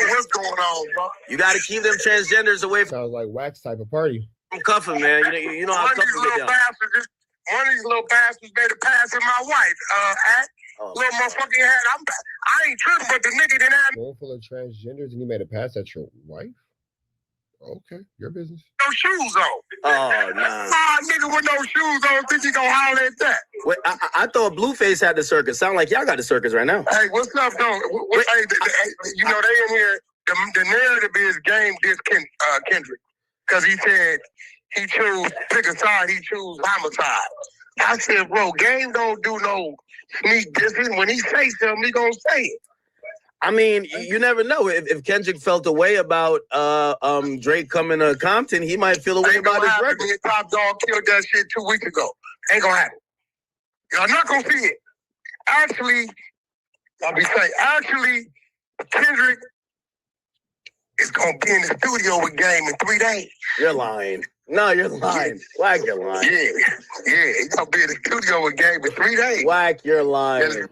what's going on, bro? You got to keep them transgenders away Sounds like wax type of party. from cuffing, man. You know how One of these cuffing get little down. bastards, made a pass at my wife. Little motherfucking head. I ain't tripping, but the nigga didn't have Room full of transgenders and you made a pass at your wife? Okay, your business. no shoes on. Oh nah. Nigga with no shoes on, think he gonna holler at that? Wait, I thought Blueface had the circus. Sound like y'all got the circus right now. Hey, what's up, though? Hey, you know, they in here, the narrative is game this Kendrick. Because he said he chose, pick a side, he chose homicide. I said, bro, game don't do no sneak dissing. When he say something, he gonna say it. I mean, you never know. If Kendrick felt a way about Drake coming to Compton, he might feel a way about his record. Me and Top Dog killed that shit 2 weeks ago. Ain't gonna happen. Y'all not gonna see it. Actually, Kendrick is gonna be in the studio with Game in 3 days. You're lying. No, you're lying. Whack, you're lying. Yeah, he's gonna be in the studio with Game in 3 days. Whack, you're lying.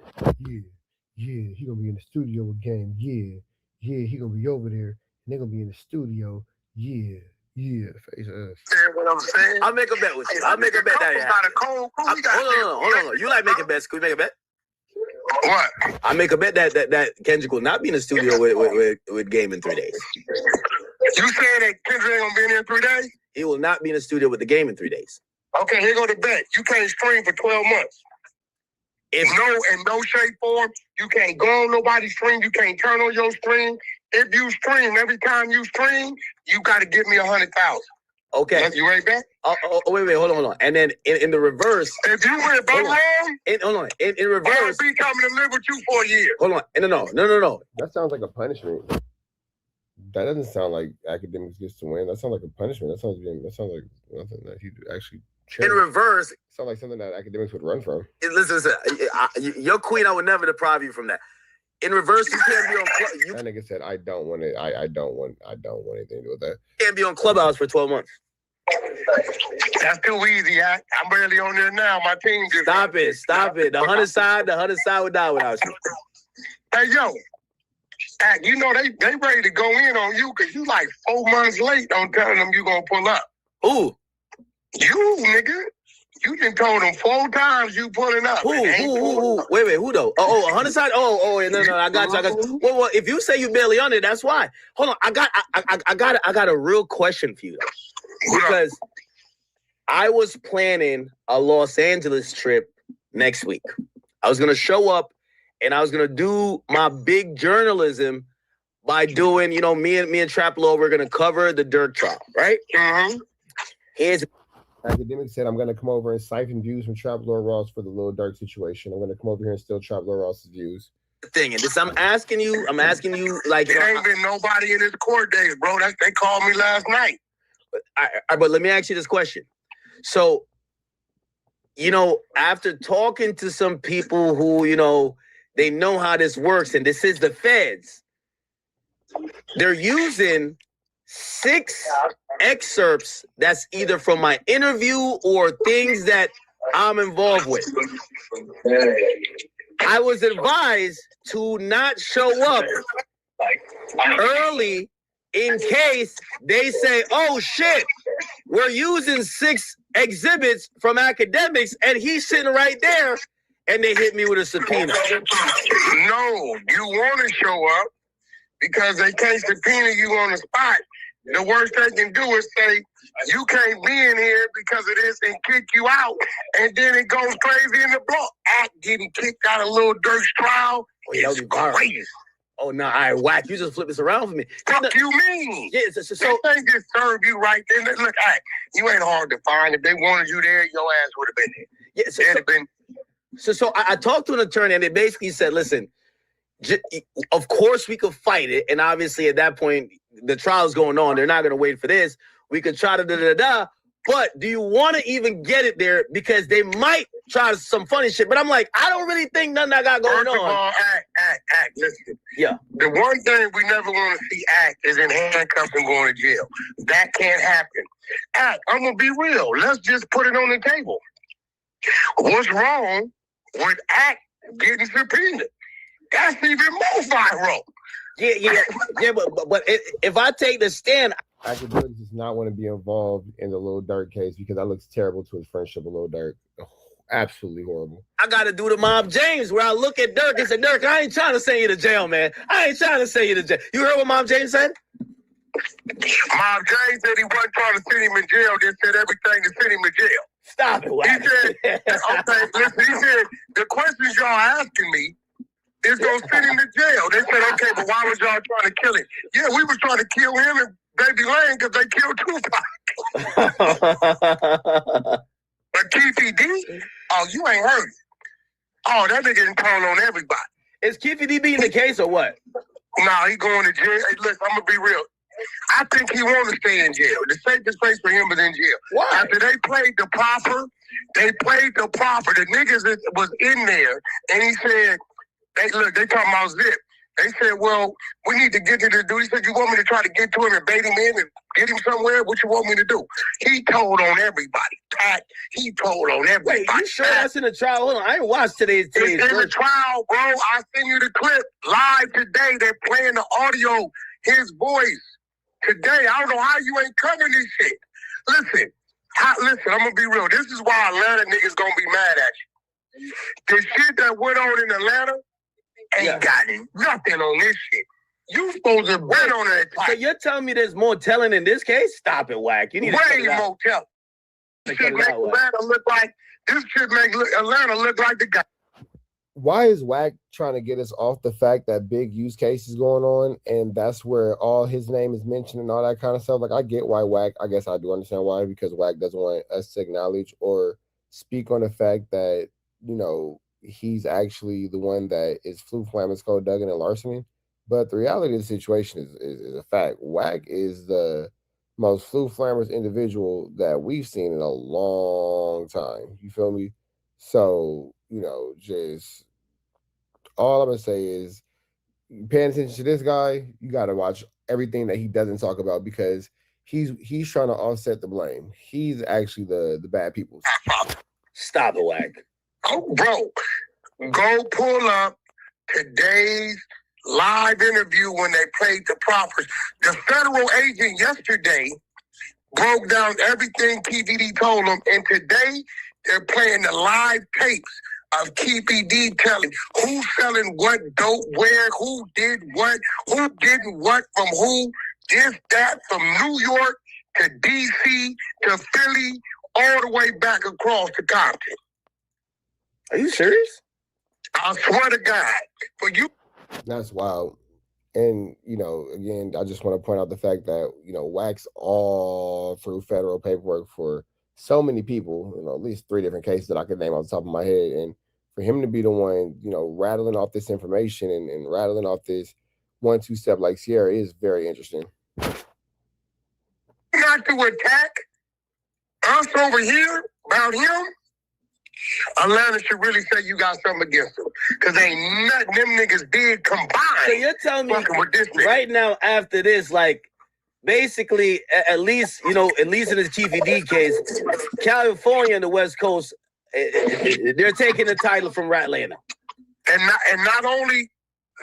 Yeah, he gonna be in the studio with Game. Yeah, he gonna be over there. And they gonna be in the studio. Yeah, face ass. What I'm saying? I'll make a bet with you. I'll make a bet that Hold on. You like making bets? Can we make a bet? What? I make a bet that Kendrick will not be in the studio with Game in 3 days. You saying that Kendrick ain't gonna be in there in 3 days? He will not be in the studio with the Game in 3 days. Okay, here go the bet. You can't stream for 12 months. In no shape, form, you can't go on nobody's stream. You can't turn on your stream. If you stream, every time you stream, you got to give me 100,000. Okay. You ready, bet? Wait, hold on. And then in the reverse, if you went both wrong, in reverse, I'll be coming to live with you for a year. Hold on. No. That sounds like a punishment. That doesn't sound like academics gets to win. That sounds like a punishment. That sounds like nothing that he actually. In reverse, sounds like something that academics would run from. Listen, your queen, I would never deprive you from that. In reverse, you can't be on. That nigga said, "I don't want it. I don't want anything to do with that." You can't be on Clubhouse for 12 months. That's too easy. I'm barely on there now. My team just stop it. The hunter side would die without you. Hey, yo. You know they ready to go in on you because you like 4 months late on telling them you gonna pull up. Who? You, nigga. You done told them 4 times you pulling up. Who? Wait, who though? Oh, 100 side. Oh, no. I got you. Well, if you say you barely on it, that's why. Hold on, I got a real question for you though, because I was planning a Los Angeles trip next week. I was gonna show up and I was gonna do my big journalism by doing, me and Trap Law, we're gonna cover the Dirk trial, right? Here's. Academic said, I'm going to come over and siphon views from Trap Lord Ross for the Lil Durk situation. I'm going to come over here and steal Trap Lord Ross's views. Thing, and this I'm asking you, like, there ain't been nobody in this court days, bro. They called me last night. But let me ask you this question. So, after talking to some people who, they know how this works, and this is the feds, they're using 6 excerpts that's either from my interview or things that I'm involved with. I was advised to not show up early in case they say, oh shit, we're using 6 exhibits from academics and he's sitting right there and they hit me with a subpoena. No, you want to show up because they can't subpoena you on the spot. The worst they can do is say, you can't be in here because of this and kick you out. And then it goes crazy in the block. Act getting kicked out of Lil Durk's trial is crazy. Oh, no, all right, Wack, you just flip this around for me. Fuck you mean? Yeah, so they just serve you right there. Look, Act, you ain't hard to find. If they wanted you there, your ass would have been there. Yeah, so I talked to an attorney, and they basically said, listen, of course we could fight it. And obviously at that point, the trial's going on. They're not going to wait for this. We could try to da-da-da-da. But do you want to even get it there? Because they might try some funny shit. But I'm like, I don't really think nothing I got going on. First of all, Act, listen. Yeah. The one thing we never want to see Act is in handcuffs and going to jail. That can't happen. Act, I'm going to be real. Let's just put it on the table. What's wrong with Act getting subpoenaed? That's even more viral. Yeah, but if I take the stand, Academics does not want to be involved in the Lil Durk case because that looks terrible to his friendship with Lil Durk. Oh, absolutely horrible. I got to do the Mob James where I look at Durk and say, Durk, I ain't trying to send you to jail, man. I ain't trying to send you to jail. You heard what Mob James said? Mob James said he wasn't trying to send him in jail. They said everything to send him to jail. Stop it, Wack. He said, okay, listen, he said, the questions y'all asking me is going to send him to jail. They said, okay, but why was y'all trying to kill him? Yeah, we was trying to kill him and Baby Lane because they killed Tupac. But Keefy D, oh, you ain't heard it. Oh, that nigga done told on everybody. Is Keefy D being the case or what? Nah, he going to jail. Hey, listen, I'm going to be real. I think he want to stay in jail. The safest place for him is in jail. Why? After they played the proffer, the niggas that was in there, and he said, they talking about Zip. They said, well, we need to get to the dude. He said, you want me to try to get to him and bait him in and get him somewhere? What you want me to do? He told on everybody. Pat, he told on everybody. Wait, you sure that's in the trial? Hold on, I ain't watched today's It's in the trial, bro. I send you the clip live today. They're playing the audio, his voice today. I don't know how you ain't covering this shit. Listen, I'm going to be real. This is why Atlanta niggas going to be mad at you. The shit that went on in Atlanta ain't got nothing on this shit. You supposed to bet on that. So you're telling me there's more telling in this case? Stop it, Wack. You need to way more telling. This shit make Atlanta look like Atlanta look like the guy. Why is Wack trying to get us off the fact that big use case is going on and that's where all his name is mentioned and all that kind of stuff? Like, I get why Wack, I guess I do understand why, because Wack doesn't want us to acknowledge or speak on the fact that, you know, he's actually the one that is Flu Flamming, Skull Duggan, and larceny. But the reality of the situation is a fact. Wack is the most Flu Flammers individual that we've seen in a long time. You feel me? So, you know, just all I'm going to say is paying attention to this guy, you got to watch everything that he doesn't talk about because he's trying to offset the blame. He's actually the bad people. Stop it, Wack. Oh, bro, go pull up today's live interview when they played the proffers. The federal agent yesterday broke down everything KPD told them, and today they're playing the live tapes of KPD telling who's selling what dope, where, who did what, who didn't what from who, this, that, from New York to D.C. to Philly, all the way back across to Compton. Are you serious? I swear to God, for you. That's wild. And, you know, again, I just want to point out the fact that, you know, Wack's all through federal paperwork for so many people, you know, at least 3 different cases that I could name off the top of my head. And for him to be the one, you know, rattling off this information and rattling off this 1-2 step like Sierra is very interesting. Not to attack us over here about him. Atlanta should really say you got something against them. Because ain't nothing them niggas did combined. So you're telling me right now after this, like, basically, at least in this TVD case, California and the West Coast, they're taking the title from Atlanta. And not only,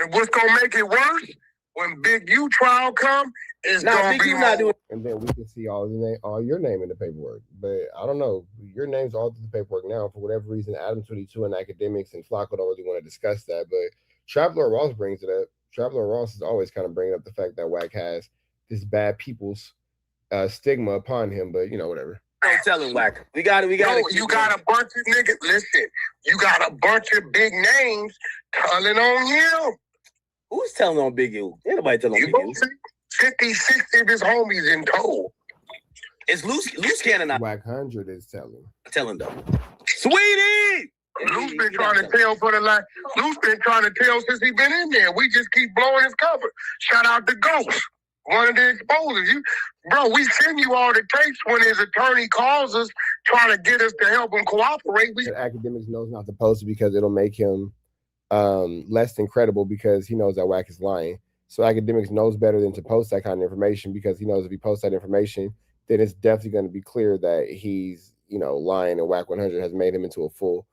what's going to make it worse, when Big U trial come, It's Nah, gonna Big be U not doing. And then we can see all your name in the paperwork. But I don't know. Your name's all through the paperwork now. For whatever reason, adam22 and academics and Flakko don't really want to discuss that. But Traveler Ross brings it up. Traveler Ross is always kind of bringing up the fact that Wack has this bad people's stigma upon him. But, whatever. Don't tell him, Wack. We got it. No, you got a bunch of niggas. Listen, you got a bunch of big names telling on you. Who's telling on Big U? Ain't nobody telling on Big U. 50, 60 of his homies in tow. It's loose cannon. Wack 100 is telling. Telling though. Sweetie! Luke's been trying to tell for the last. Luke's been trying to tell since he been in there. We just keep blowing his cover. Shout out to Ghost, one of the exposers. Bro, we send you all the tapes when his attorney calls us trying to get us to help him cooperate. Academics knows not to post it because it'll make him less than credible because he knows that Wack is lying. So Academics knows better than to post that kind of information because he knows if he posts that information, then it's definitely going to be clear that he's, lying, and Wack 100 has made him into a fool.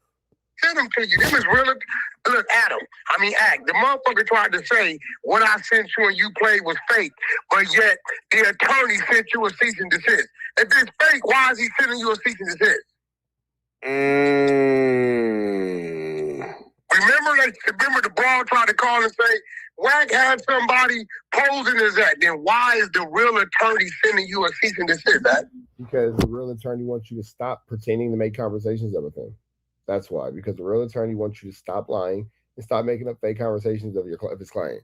Send them to you. This is real. Look, Act. The motherfucker tried to say what I sent you and you played was fake, but yet the attorney sent you a cease and desist. If it's fake, why is he sending you a cease and desist? Remember the brawl tried to call and say, Wack had somebody posing as that. Then why is the real attorney sending you a cease and desist, that? Because the real attorney wants you to stop pretending to make conversations up with him. That's why. Because the real attorney wants you to stop lying and stop making up fake conversations of his client.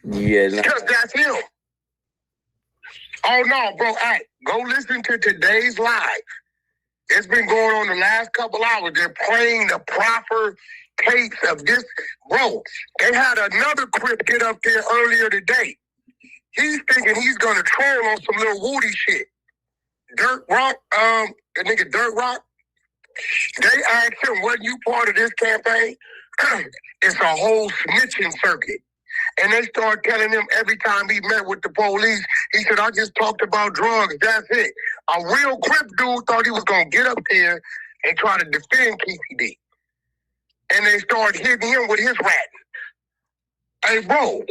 Yeah, because that's him. Oh no, bro! Go listen to today's live. It's been going on the last couple hours. They're playing the proper tapes of this. Bro, they had another Crip get up there earlier today. He's thinking he's going to troll on some little Woody shit. Dirt Rock, the nigga Dirt Rock, they asked him, wasn't you part of this campaign? It's a whole snitching circuit. And they started telling him every time he met with the police, he said, I just talked about drugs, that's it. A real Crip dude thought he was going to get up there and try to defend KCD. And they started hitting him with his rat. Hey, bro,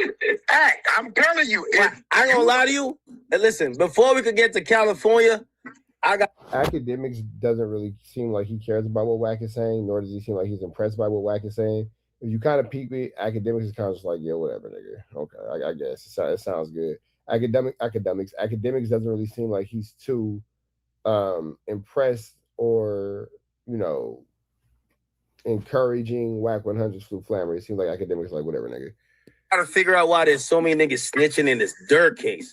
I'm telling you. I ain't gonna lie to you. And listen, before we could get to California, Academics doesn't really seem like he cares about what Wack is saying, nor does he seem like he's impressed by what Wack is saying. If you kind of peek me, Academics is kind of just like, yeah, whatever, nigga. Okay, I guess it sounds good. Academics doesn't really seem like he's too impressed or, encouraging Wack 100's Flu Flammer. It seems like Academics like, whatever, nigga. Gotta figure out why there's so many niggas snitching in this Dirt case.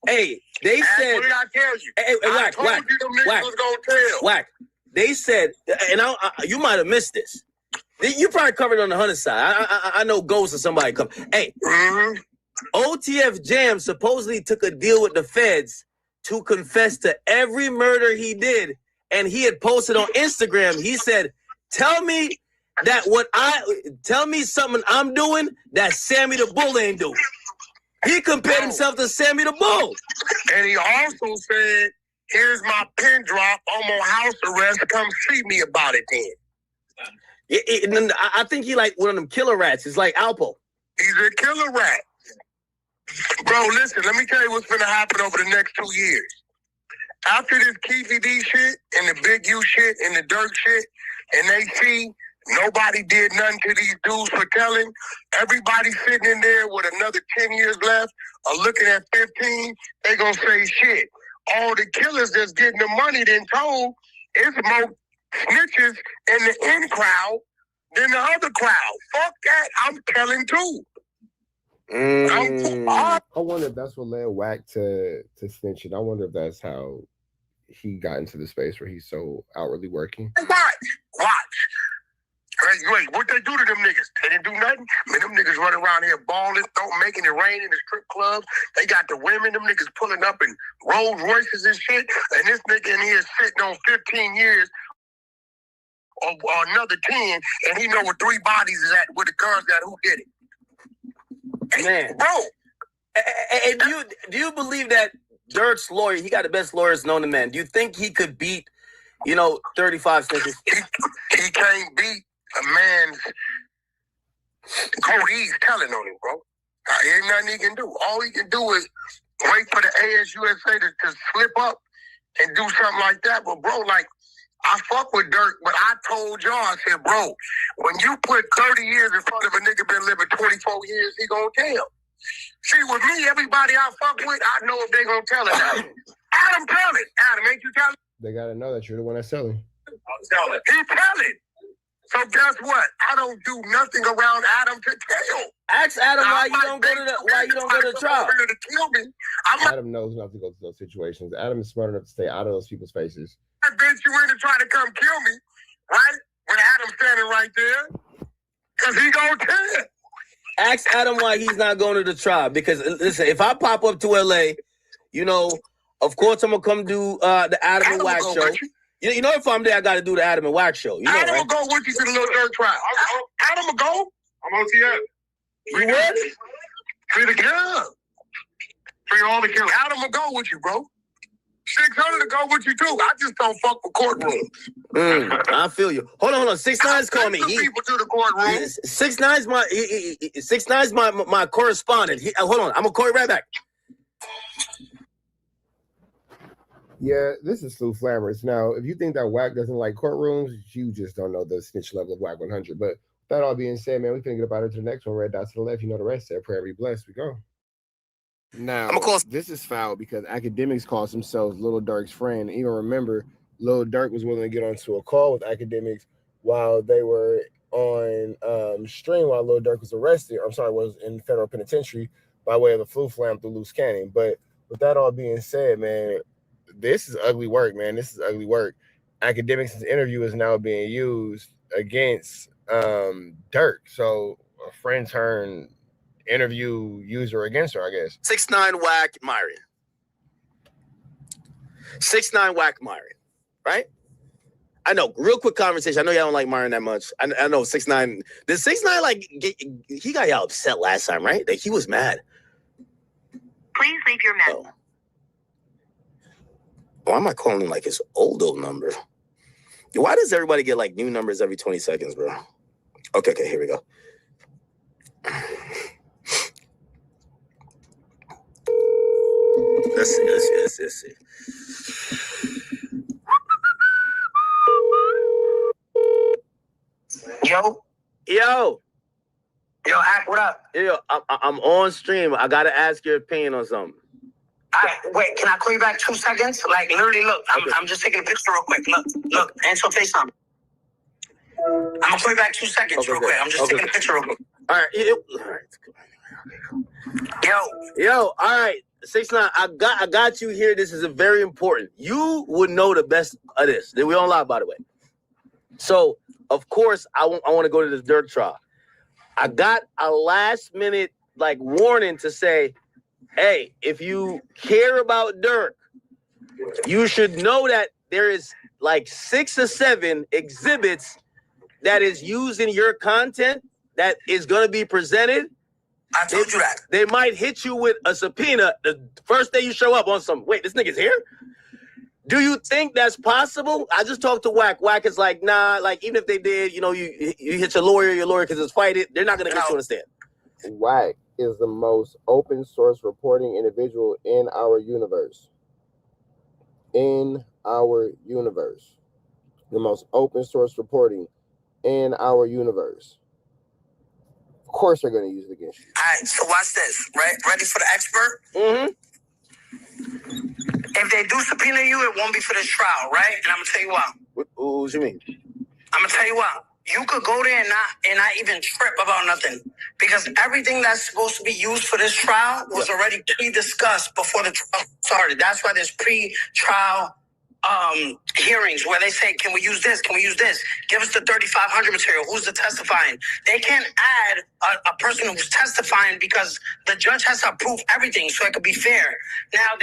Hey, they said. What did I tell you? Hey, I told you them niggas was gonna tell. Wack. They said, and you might have missed this. You probably covered it on the Hunter side. I know Ghost or somebody come. Hey, OTF Jam supposedly took a deal with the feds to confess to every murder he did, and he had posted on Instagram. He said, "Tell me something I'm doing that Sammy the Bull ain't doing." He compared himself to Sammy the Bull. And he also said, here's my pin drop. I'm on house arrest. Come see me about it then. I think he like one of them killer rats. It's like Alpo. He's a killer rat. Bro, listen, let me tell you what's going to happen over the next 2 years. After this Keefy D shit and the Big U shit and the Dirt shit, and they see nobody did nothing to these dudes for telling, everybody sitting in there with another 10 years left or looking at 15, they going to say, shit, all the killers that's getting the money then told, it's more snitches in the in crowd than the other crowd. Fuck that. I'm telling too. I wonder if that's what led Wack to snitching. I wonder if that's how he got into the space where he's so outwardly working. Watch. Wait, what they do to them niggas? They didn't do nothing? Man, them niggas running around here balling, making it rain in the strip clubs. They got the women, them niggas pulling up in Rolls Royces and shit. And this nigga in here sitting on 15 years or another 10, and he know where 3 bodies is at, where the guns at, who did it. Man. Bro. Hey, do you believe that Dirk's lawyer, he got the best lawyers known to man. Do you think he could beat, 35 snitches? He can't beat a man's code. He's telling on him, bro. Ain't nothing he can do. All he can do is wait for the ASUSA to slip up and do something like that. But bro, like, I fuck with Dirk, but I told y'all, I said, bro, when you put 30 years in front of a nigga been living 24 years, he gonna tell. See, with me, everybody I fuck with, I know if they gonna tell it. Adam, tell it. Adam, ain't you tell it? They gotta know that you're the one that's selling. Tell it. He tell it. So guess what? I don't do nothing around Adam to tell. Ask Adam why you don't go to the trial. To kill me. Adam knows not to go to those situations. Adam is smart enough to stay out of those people's faces. I bet you in to try to come kill me, right? When Adam's standing right there, because he gonna tell. Ask Adam why he's not going to the trial. Because listen, if I pop up to LA, you know, of course I'm gonna come do the Adam and Wax show. You know, if I'm there, I got to do the Adam and Wax show. You know, Adam right? will go with you to the little Dirk trial. Adam will go. I'm on TF. You would? Free the kill. Free all the kills. Adam will go with you, bro. 600 to go with you too. I just don't fuck with courtrooms. I feel you. Hold on. 6ix9ine's calling me. People to the courtroom. 6ix9ine's my correspondent. Hold on, I'm gonna call you right back. Yeah, this is Slew Flammers. Now, if you think that Wack doesn't like courtrooms, you just don't know the snitch level of Wack 100. But that all being said, man, we finna get up out of to the next one. Red dot to the left. You know the rest. There, prayer be blessed. We go. Now, this is foul because Academics calls themselves Lil Durk's friend. Even remember, Lil Durk was willing to get onto a call with Academics while they were on stream while Lil Durk was arrested. Was in federal penitentiary by way of the flu flam through loose cannon. But with that all being said, man, this is ugly work, man. This is ugly work. Academics' interview is now being used against Durk. So a friend turned interview user against her, I guess. 6ix9ine Wack Myron. 6ix9ine Wack Myron, right? I know. Real quick conversation. I know y'all don't like Myron that much. I know 6ix9ine. Did 6ix9ine he got y'all upset last time, right? Like he was mad. Please leave your message. Why am I calling him like his old number? Why does everybody get like new numbers every 20 seconds, bro? Okay, here we go. Let's see. Yo, Ack, what up? Yo, I'm on stream. I gotta ask your opinion on something. All right, wait, can I call you back 2 seconds? Like, literally, look, I'm just taking a picture real quick. Look, answer FaceTime. I'm gonna call you back 2 seconds real quick. I'm just taking a picture real quick. All right. Yo, all right. 6ix9ine, I got you here. This is a very important. You would know the best of this. We don't lie, by the way. So, of course, I want to go to this Dirk trial. I got a last minute warning to say, hey, if you care about Dirk, you should know that there is 6 or 7 exhibits that is used in your content that is going to be presented. I told you that. They might hit you with a subpoena the first day you show up on some, wait, this nigga's here? Do you think that's possible? I just talked to Wack. Wack is like, nah, even if they did, you hit your lawyer because it's fight it, they're not going to get you on the stand. Wack is the most open source reporting individual in our universe. The most open source reporting in our universe. Of course they're going to use it against you. All right, so watch this, right? Ready for the expert? Mm-hmm. If they do subpoena you, it won't be for this trial, right? And I'm going to tell you why. What you mean? I'm going to tell you why. You could go there and not even trip about nothing. Because everything that's supposed to be used for this trial was already pre-discussed before the trial started. That's why there's pre-trial hearings where they say, can we use this? Can we use this? Give us the 3500 material. Who's the testifying? They can't add a person who's testifying because the judge has to approve everything so it could be fair. Now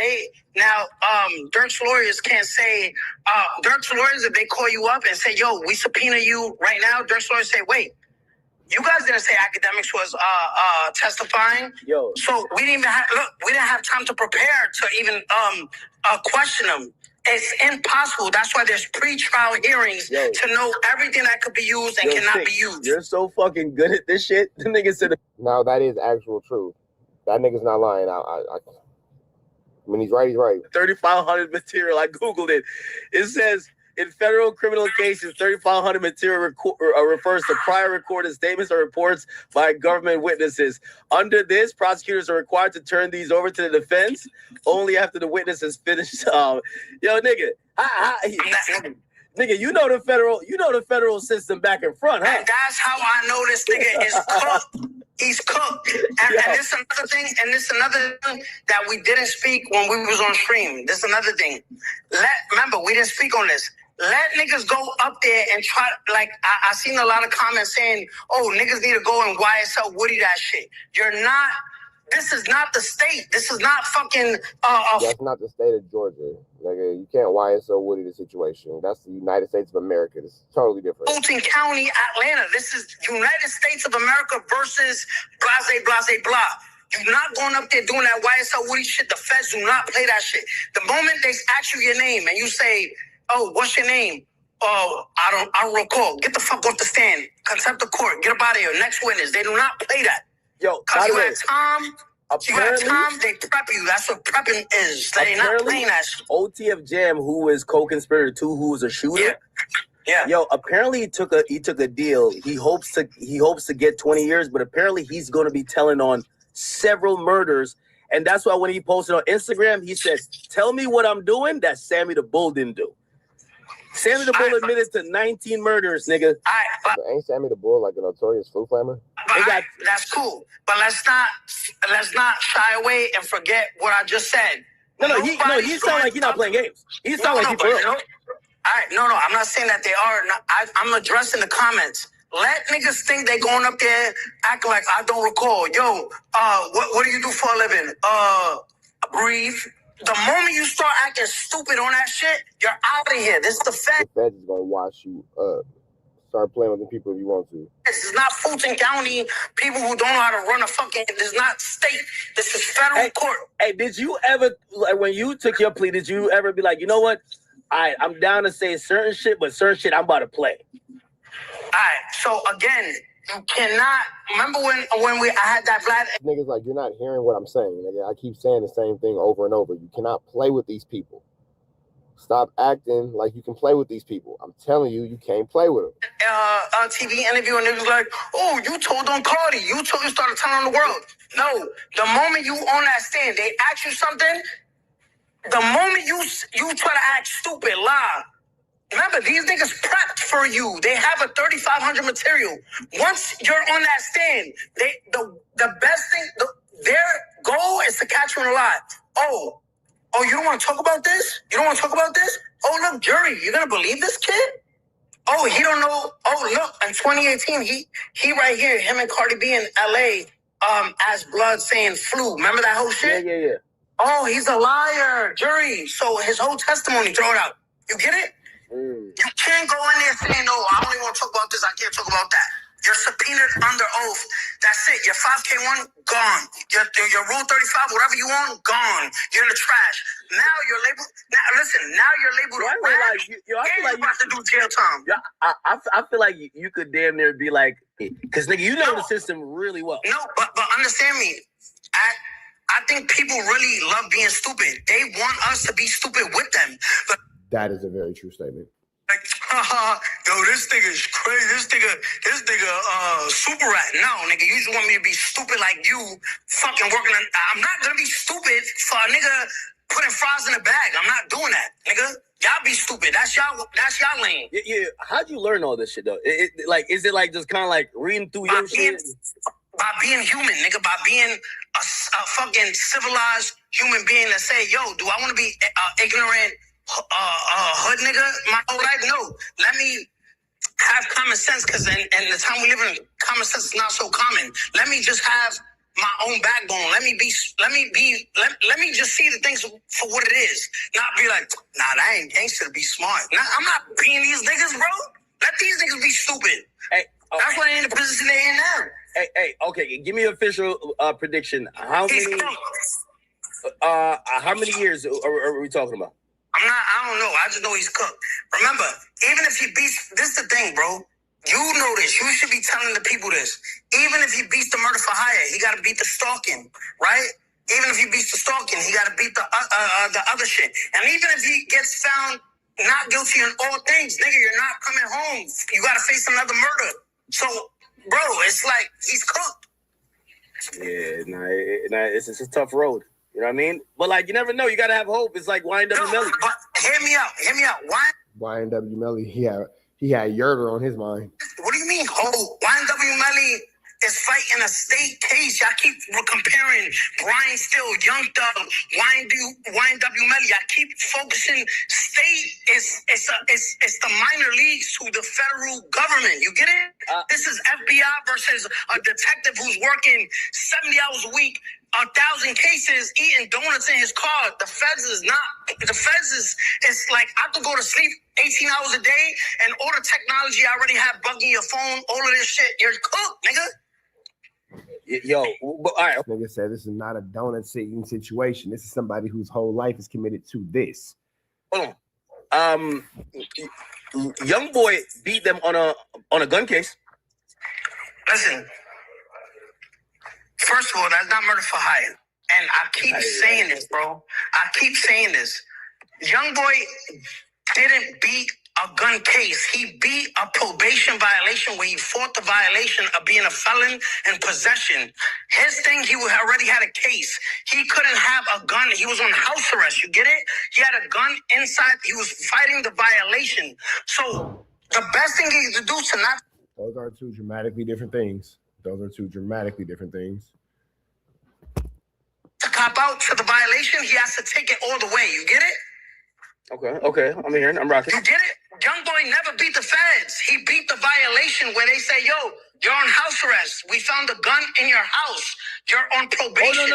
Dirk's lawyers can't say, Dirk's lawyers, if they call you up and say, yo, we subpoena you right now, Dirk's lawyers say, wait, you guys didn't say Academics was testifying. Yo. So we didn't have time to prepare to even question them. It's impossible. That's why there's pre-trial hearings to know everything that could be used and cannot be used. You're so fucking good at this shit. The nigga said, now that is actual truth. That nigga's not lying. I mean, he's right. He's right. 3,500 material. I Googled it. It says, in federal criminal cases, 3,500 material refers to prior recorded statements or reports by government witnesses. Under this, prosecutors are required to turn these over to the defense only after the witness has finished. Yo, nigga, nigga, you know the federal system back and front, huh? And that's how I know this nigga is cooked. He's cooked. And this is another thing that we didn't speak when we was on stream. This is another thing. Remember, we didn't speak on this. Let niggas go up there and try, like, I seen a lot of comments saying, oh, niggas need to go and YSL Woody that shit. This is not the state. This is not fucking... That's not the state of Georgia. Nigga, you can't YSL Woody the situation. That's the United States of America. This is totally different. Fulton County, Atlanta. This is United States of America versus blase, blah. You're not going up there doing that YSL Woody shit. The feds do not play that shit. The moment they ask you your name and you say, oh, what's your name? Oh, I don't recall. Get the fuck off the stand. Contempt of court. Get up out of here. Next witness. They do not play that. Yo, because you had time, they prep you. That's what prepping is. They not playing that shit. OTF Jam, who is co-conspirator 2, who was a shooter. Yeah. Yo, apparently he took a deal. He hopes to get 20 years, but apparently he's going to be telling on several murders. And that's why when he posted on Instagram, he says, tell me what I'm doing that Sammy the Bull didn't do. Sammy the Bull admitted to 19 murders, nigga. Ain't Sammy the Bull like a notorious flu flamer? That's cool. But let's not shy away and forget what I just said. No, he sound like he's not playing games. He sound like he's for real. No, I'm not saying that they are. I'm addressing the comments. Let niggas think they going up there acting like I don't recall. Yo, what do you do for a living? Breathe. The moment you start acting stupid on that shit, you're out of here. This is the Fed. The Fed is gonna wash you up. Start playing with the people if you want to. This is not Fulton County people who don't know how to run a fucking. This is not state. This is federal court. Hey, did you ever, like, when you took your plea, did you ever be like, you know what? I'm down to say certain shit, but certain shit I'm about to play. All right. So again, you cannot remember when I had that black niggas like, you're not hearing what I'm saying. Nigga, I keep saying the same thing over and over. You cannot play with these people. Stop acting like you can play with these people. I'm telling you, you can't play with them. TV interview and niggas like, oh, you told on Cardi. You started telling on the world. No, the moment you on that stand, they ask you something. The moment you try to act stupid, lie. Remember, these niggas prepped for you. They have a 3,500 material. Once you're on that stand, the best thing, their goal is to catch you in a lie. Oh, you don't want to talk about this? You don't want to talk about this? Oh, look, jury, you're going to believe this kid? Oh, he don't know. Oh, look, in 2018, he right here, him and Cardi B in LA, as blood saying flu. Remember that whole shit? Yeah. Oh, he's a liar, jury. So his whole testimony, throw it out. You get it? You can't go in there saying, no, I only want to talk about this, I can't talk about that. You're subpoenaed under oath. That's it. Your 5K1, gone. Your Rule 35, whatever you want, gone. You're in the trash. Now you're labeled. Now you're labeled a rat. You're about to do jail time. Yeah, I feel like you could damn near be like, because nigga, you know the system really well. No, but understand me. I think people really love being stupid. They want us to be stupid with them. But that is a very true statement. like, yo, this nigga is crazy. This nigga, super rat. No, nigga, you just want me to be stupid like you, fucking working on. I'm not gonna be stupid for a nigga putting fries in a bag. I'm not doing that, nigga. Y'all be stupid. That's y'all lane. Yeah. How'd you learn all this shit though? Is it like just kind of like reading through your shit? By being human, nigga. By being a fucking civilized human being that say, yo, do I want to be ignorant? Hood nigga my whole life? No. Let me have common sense, because in the time we live in, common sense is not so common. Let me just have my own backbone. Let me just see the things for what it is. Not be like, nah, that ain't gangster to be smart. Nah, I'm not being these niggas, bro. Let these niggas be stupid. Hey, okay. That's why they in the position they in now. Hey, okay, give me an official prediction. How many years are we talking about? I don't know. I just know he's cooked. Remember, even if he beats, this is the thing, bro. You know this. You should be telling the people this. Even if he beats the murder for hire, he got to beat the stalking, right? Even if he beats the stalking, he got to beat the other shit. And even if he gets found not guilty in all things, nigga, you're not coming home. You got to face another murder. So, bro, it's like he's cooked. Yeah, it's a tough road. You know what I mean? But like, you never know. You got to have hope. It's like YNW Melly. But hear me out. Why? YNW Melly, he had Yerder on his mind. What do you mean, hope? YNW Melly is fighting a state case. Y'all keep comparing Brian Still, Young Thug, YNW Melly. Y'all keep focusing. State is the minor leagues to the federal government. You get it? This is FBI versus a detective who's working 70 hours a week, 1,000 cases, eating donuts in his car. The feds is not. The feds is like I could go to sleep 18 hours a day, and all the technology I already have bugging your phone. All of this shit, you're cooked, nigga. Yo, all right. Nigga said this is not a donut eating situation. This is somebody whose whole life is committed to this. Hold on. Young boy beat them on a gun case. Listen. First of all, that's not murder for hire. And I keep saying this, bro. I keep saying this. Young boy didn't beat a gun case. He beat a probation violation where he fought the violation of being a felon in possession. His thing, he already had a case. He couldn't have a gun. He was on house arrest. You get it? He had a gun inside. He was fighting the violation. So the best thing he could do to not... Those are two dramatically different things. To cop out to the violation, he has to take it all the way. You get it? Okay. I'm hearing. I'm rocking. You get it? Young boy never beat the feds. He beat the violation where they say, yo, you're on house arrest. We found a gun in your house. You're on probation.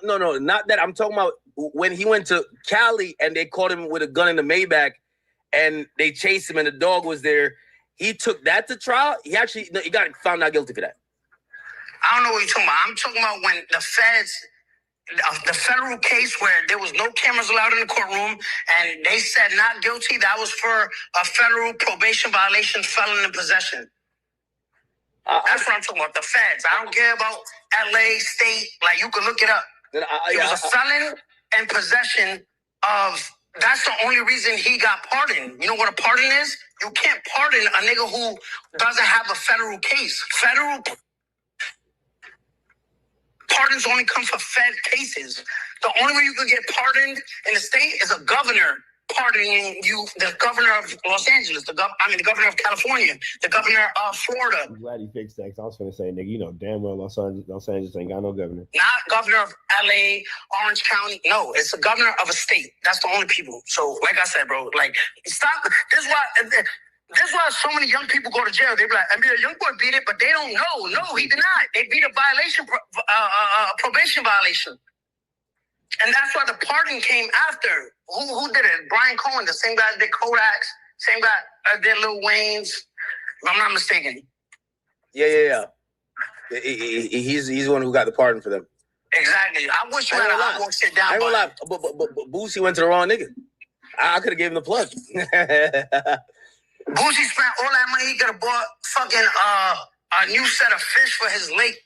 Oh, no. Not that. I'm talking about when he went to Cali and they caught him with a gun in the Maybach and they chased him and the dog was there. He took that to trial. He got found not guilty for that. I don't know what you're talking about. I'm talking about when the feds, the federal case where there was no cameras allowed in the courtroom and they said not guilty. That was for a federal probation violation, felon in possession. That's what I'm talking about. The feds. I don't care about LA, state. Like, you can look it up. He was a felon in possession of... That's the only reason he got pardoned. You know what a pardon is? You can't pardon a nigga who doesn't have a federal case. Federal pardons only come for Fed cases. The only way you can get pardoned in the state is a governor pardoning you, the governor of Los Angeles, the governor of California, the governor of Florida. I'm glad he fixed that, because I was going to say, nigga, you know damn well Los Angeles ain't got no governor. Not governor of LA, Orange County. No, it's the governor of a state. That's the only people. So, like I said, bro, like, stop. This is why so many young people go to jail. They be like, I mean, a young boy beat it, but they don't know. No, he did not. They beat a violation, probation violation. And that's why the pardon came after. Who did it? Brian Cohen, the same guy that did Kodak's, same guy that did Lil Wayne's, if I'm not mistaken. Yeah. He's the one who got the pardon for them. Exactly. I wish you had a hot boy sit down. I ain't gonna lie, but Boosie went to the wrong nigga. I could have gave him the plug. Boosie spent all that money. He could have bought fucking a new set of fish for his lake.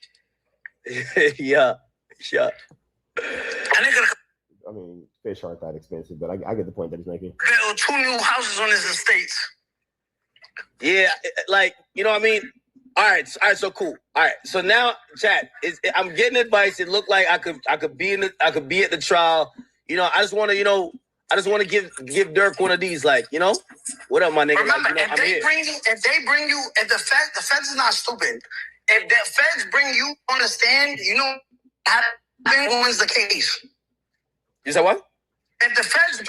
Yeah. I mean, fish aren't that expensive, but I get the point that he's making. There were 2 new houses on his estates. Yeah, like, you know what I mean? All right, so cool. All right, so now, chat, I'm getting advice. It looked like I could be at the trial. You know, I just want to give Dirk one of these, like, you know, what up, my nigga? Remember, like, you know, if the feds is not stupid. If the feds bring you on the stand, you know, how wins the case. You said what? If the feds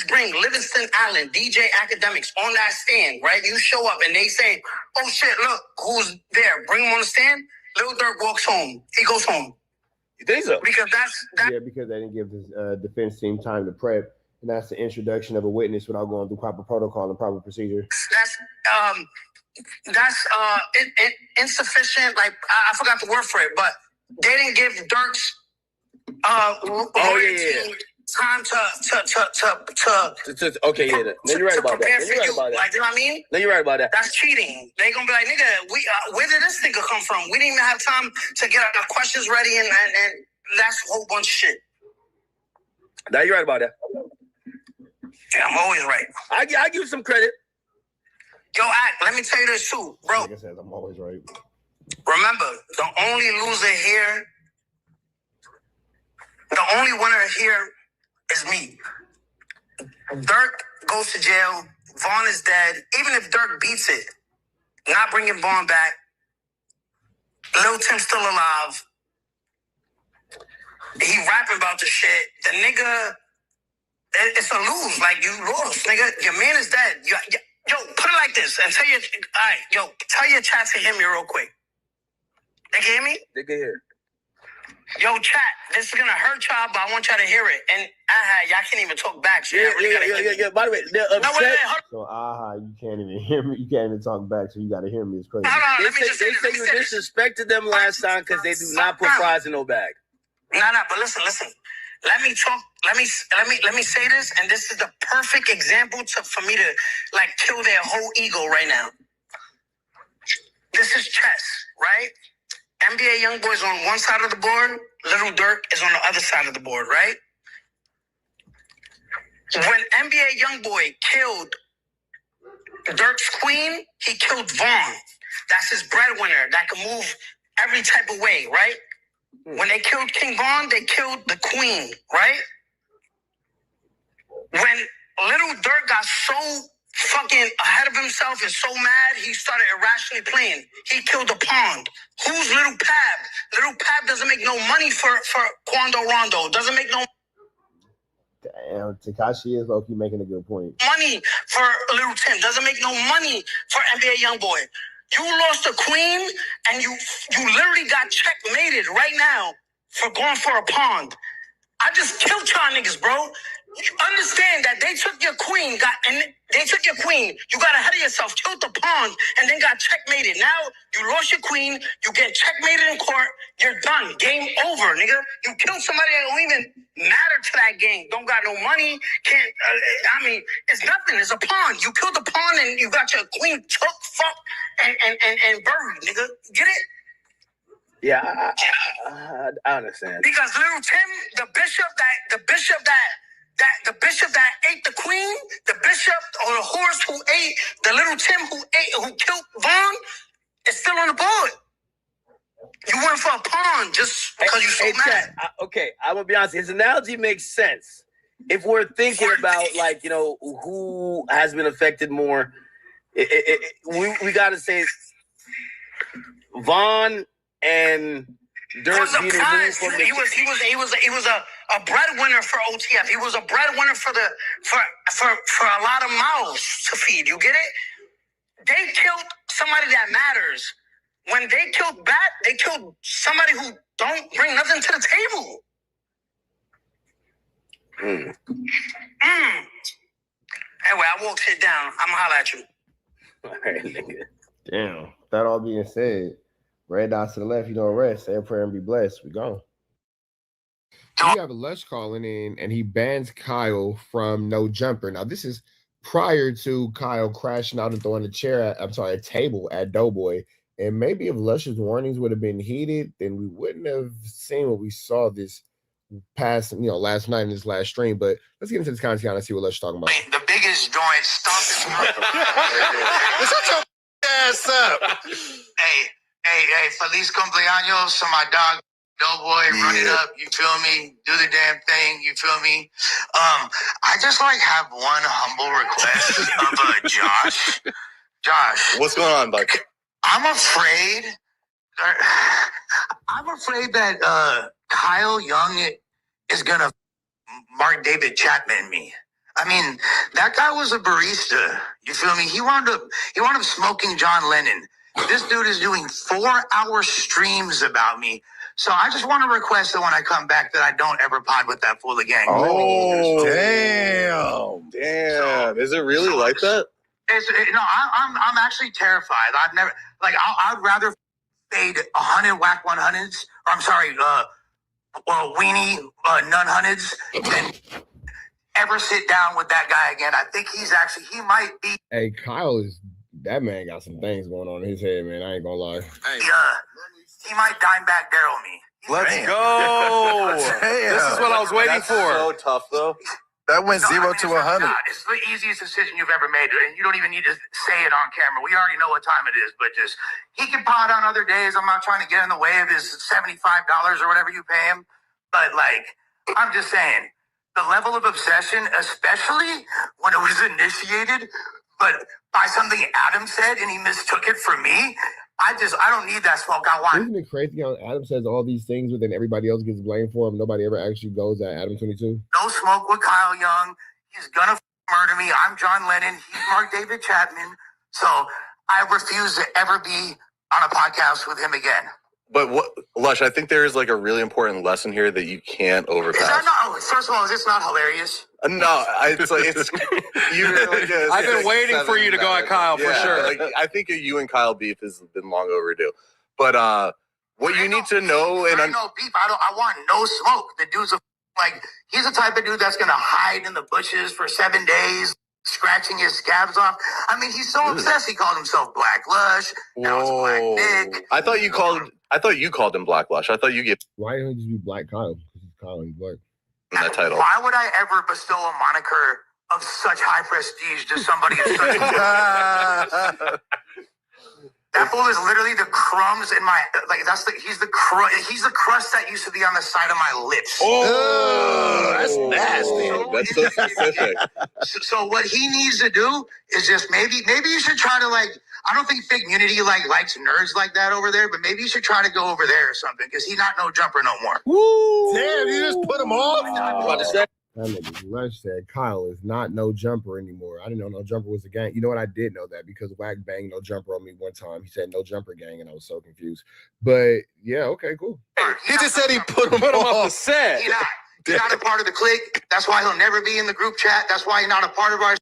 bring Livingston Allen, DJ Academics on that stand, right? You show up and they say, "Oh shit, look who's there." Bring him on the stand. Lil Durk walks home. He goes home. You think so? Because yeah, because they didn't give the defense team time to prep, and that's the introduction of a witness without going through proper protocol and proper procedure. That's insufficient. Like I forgot the word for it, but they didn't give Dirk's time to okay, yeah. No, you're right about that. prepare No, for you're right you. about that. Like, you know what I mean? No, you're right about that. That's cheating. They gonna be like, nigga, where did this nigga come from? We didn't even have time to get our questions ready, and that's a whole bunch of shit. No, you're right about that. Yeah, I'm always right. I give you some credit. Yo, Act, let me tell you this too, bro. Like I said, I'm always right. Remember, the only loser here, the only winner here is me. Dirk goes to jail. Vaughn is dead. Even if Dirk beats it, not bringing Vaughn back. Lil Tim's still alive. He rapping about the shit. The nigga, it's a lose. Like, you lost, nigga. Your man is dead. Yo, put it like this and tell your, all right, yo, tell your chat to hear me real quick. They can hear me? They can hear. Yo, chat, this is gonna hurt y'all, but I want y'all to hear it. And y'all can't even talk back. So Yeah. By the way, they're upset. No, wait, So you can't even hear me. You can't even talk back, so you got to hear me. It's crazy. They say you disrespected them last time because they do not put fries in no bag. No, but listen. Let me talk. Let me say this, and this is the perfect example for me to like kill their whole ego right now. This is chess, right? NBA Youngboy's on one side of the board. Little Dirk is on the other side of the board, right? When NBA Youngboy killed Dirk's queen, he killed Vaughn. That's his breadwinner that can move every type of way, right? When they killed King Vaughn, they killed the queen, right? When Little Dirk got so fucking ahead of himself and so mad, he started irrationally playing. He killed the pawn. Who's Little Pab? Little Pab doesn't make no money for Quando Rondo. Doesn't make no Damn, Tekashi is low-key making a good point. money for Little Tim. Doesn't make no money for NBA Youngboy. You lost a queen, and you literally got checkmated right now for going for a pond. I just killed y'all niggas, bro. You understand that they took your queen, you got ahead of yourself, killed the pawn, and then got checkmated. Now you lost your queen, you get checkmated in court, you're done. Game over, nigga. You killed somebody that don't even matter to that game. Don't got no money, can't, it's nothing. It's a pawn. You killed the pawn and you got your queen took, fucked, and buried, nigga. Get it? Yeah, I understand. Because Little Tim, the bishop that ate the queen, the bishop or the horse who ate the Little Tim who killed Vaughn, is still on the board. You went for a pawn just because you so mad. Okay, I'm gonna be honest. His analogy makes sense if we're thinking about like who has been affected more. We got to say Vaughn and Dirk being removed from the. He was a breadwinner for OTF. He was a breadwinner for a lot of mouths to feed. You get it? They killed somebody that matters. When they killed Bat, they killed somebody who don't bring nothing to the table. Anyway, I walk shit down. I'm gonna holler at you. All right, nigga. Damn. That all being said, red dots to the left, you don't rest. Say a prayer and be blessed. We gone. We have a Lush calling in, and he bans Kyle from No Jumper. Now, this is prior to Kyle crashing out and throwing a table at Doughboy. And maybe if Lush's warnings would have been heeded, then we wouldn't have seen what we saw this past, last night in this last stream. But let's get into this content and see what Lush is talking about. The biggest joint stomping. Shut your ass up. Hey, feliz cumpleaños to my dog Doughboy. Run it up, you feel me? Do the damn thing, you feel me? I just have one humble request of Josh. Josh. What's going on, bud? I'm afraid that Kyle Young is gonna Mark David Chapman me. I mean, that guy was a barista. You feel me? He wound up smoking John Lennon. This dude is doing 4-hour streams about me. So I just want to request that when I come back that I don't ever pod with that fool again. Oh, damn. So, is it really like that? I'm actually terrified. I've never, I'd rather fade 100 whack 100s. I'm sorry, weenie nun hunteds than ever sit down with that guy again. I think he might be. Hey, Kyle that man got some things going on in his head, man. I ain't gonna lie. He might dime back Daryl me. Let's go. This is what I was waiting for. So tough though. That went 0 to 100. It's the easiest decision you've ever made, and you don't even need to say it on camera. We already know what time it is, but just he can pot on other days. I'm not trying to get in the way of his $75 or whatever you pay him, but I'm just saying the level of obsession, especially when it was initiated, but by something Adam said and he mistook it for me. I don't need that smoke. I want. Isn't it crazy how Adam says all these things, but then everybody else gets blamed for him? Nobody ever actually goes at adam22. No smoke with Kyle Young. He's gonna murder me. I'm John Lennon. He's Mark David Chapman. So I refuse to ever be on a podcast with him again. But Lush, I think there is like a really important lesson here that you can't overpass. Is that not? First of all, is this not hilarious? No, it's I've been waiting for you to go at Kyle for sure. Like, I think you and Kyle beef has been long overdue. But what you need to know, and I know beef. I want no smoke. The dude's he's the type of dude that's gonna hide in the bushes for 7 days, scratching his scabs off. I mean, he's so obsessed. He called himself Black Lush. Now it's Black Nick. I thought you called him Black Lush. I thought you get. Why don't you just be Black Kyle? Because he's Kyle and he's black. In that title. Why would I ever bestow a moniker of such high prestige to somebody of such That fool is literally the crumbs in my he's the crust that used to be on the side of my lips. Oh, that's nasty. That's so specific. So what he needs to do is just maybe you should try to I don't think Fake Unity likes nerds like that over there, but maybe you should try to go over there or something because he's not no jumper no more. Woo! Damn, you just put him off. That nigga Lush said Kyle is not no jumper anymore. I didn't know no jumper was a gang. You know what? I did know that because Wack banged no jumper on me one time. He said no jumper gang, and I was so confused. But yeah, okay, cool. He just said he put him off the set. He's not a part of the clique. That's why he'll never be in the group chat. That's why he's not a part of our.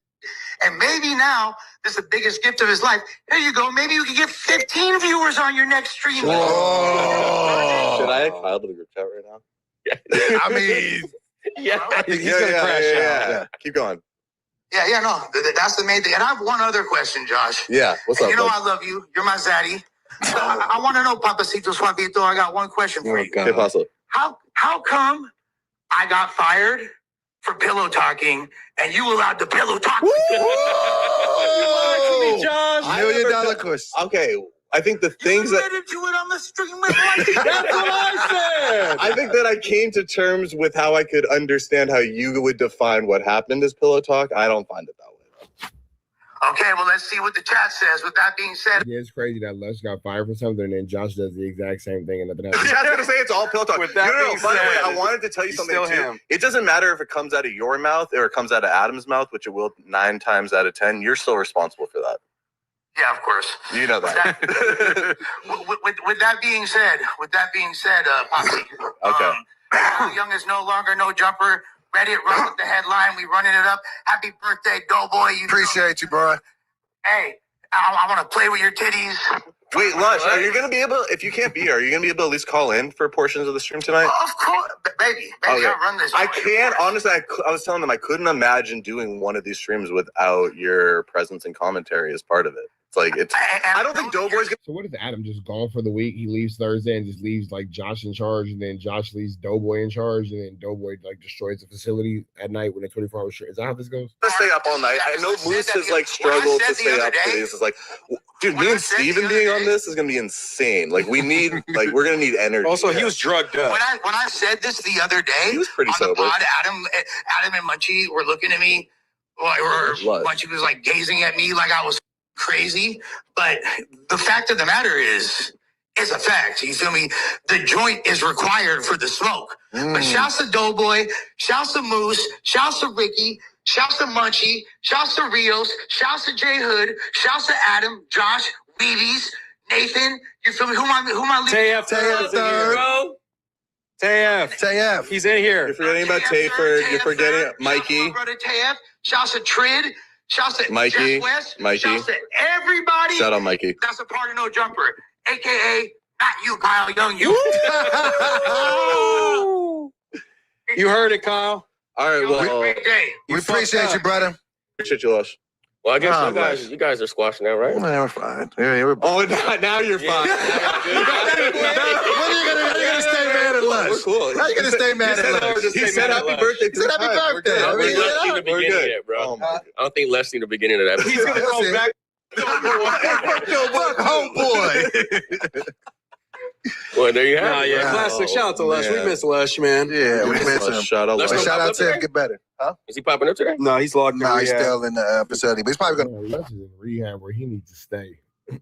And maybe now this is the biggest gift of his life. Here you go. Maybe you can get 15 viewers on your next stream. Oh. Should I add Kyle to the group chat right now? Yeah. I mean, I think he's gonna crash out. Yeah. Keep going. Yeah, no. That's the main thing. And I have one other question, Josh. Yeah. What's up? You know I love you. You're my zaddy. I want to know, Papacito Suavito. I got one question for you. Okay, Paso. How come I got fired for pillow talking, and you allowed to pillow talk? You lied to me, Josh. $1 million question. Okay, I think the things that admitted to it on the stream. That's what I said. I think that I came to terms with how I could understand how you would define what happened as pillow talk. I don't find it that way. Okay, well, let's see what the chat says. With that being said, Yeah, it's crazy that Lush got fired for something, and then Josh does the exact same thing, and nothing The happens. chat's gonna say it's all pillow talk. With that being By the way, said, I wanted to tell you he's something still too. him. It doesn't matter if it comes out of your mouth or it comes out of Adam's mouth, which it will 9 times out of 10. You're still responsible for that. yeah, of course. You know that. With that being said, Posse. Okay. Young is no longer no jumper. Reddit runs with the headline. We running it up. Happy birthday, Doughboy. You Appreciate you, bro. Hey, I want to play with your titties. Wait, Lush, are you gonna be able? If you can't be here, are you gonna be able to at least call in for portions of the stream tonight? Of course, baby, Okay. I run this. I can't honestly. I was telling them I couldn't imagine doing one of these streams without your presence and commentary as part of it. It's like it's. I don't think Doughboy's gonna. So what is Adam just gone for the week? He leaves Thursday and just leaves Josh in charge, and then Josh leaves Doughboy in charge, and then Doughboy destroys the facility at night when the 24-hour straight. Is that how this goes? To stay up all night. I know Moose has struggled to stay up for these. It's like, dude, me and Steven being on this is gonna be insane. We're gonna need energy. Also, he was drugged up. When I said this the other day, he was pretty on sober. The pod, Adam and Munchie were looking at me, or Munchie was gazing at me like I was crazy. But the fact of the matter is a fact. You feel me? The joint is required for the smoke. But shouts to Doughboy, shouts to Moose, shouts to Ricky, shouts to Munchie, shouts to Rios, shouts to J Hood, shouts to Adam, Josh, Weebies, Nathan. You feel me? Who am I leaving? TF. He's in here. You're forgetting about Tayford. You're forgetting Mikey. Brother Tayef. Shouts to Trid. Shouts to Mikey. Jeff West. Mikey. Shouts to everybody. Shout out Mikey. That's a part of No Jumper. AKA not you, Kyle Young. You. You heard it, Kyle. All right, well, We appreciate you, brother. appreciate you, Lush. Well, I guess Nah, you guys are squashing that, right? Man, we're fine. Yeah, Oh, now you're fine. When are you gonna stay mad at Lush? We're cool. How you gonna stay mad at Lush? He said happy birthday. He said happy birthday. I I mean, Lesh seen the we're beginning good. yet, bro. I don't think Lesh seen the beginning of that. He's gonna go back. Fuck homeboy. Well, there you have Nah, it. yeah, bro. classic. Shout out to Lush. We miss Lush, man. Yeah, we miss him. Shout out, Lush Lush. don't Shout pop out up to him. today? Get better. Huh? Is he popping up today? No, he's locked in No, he's rehab. still in the facility, but he's probably gonna Lush is in rehab where he needs to stay.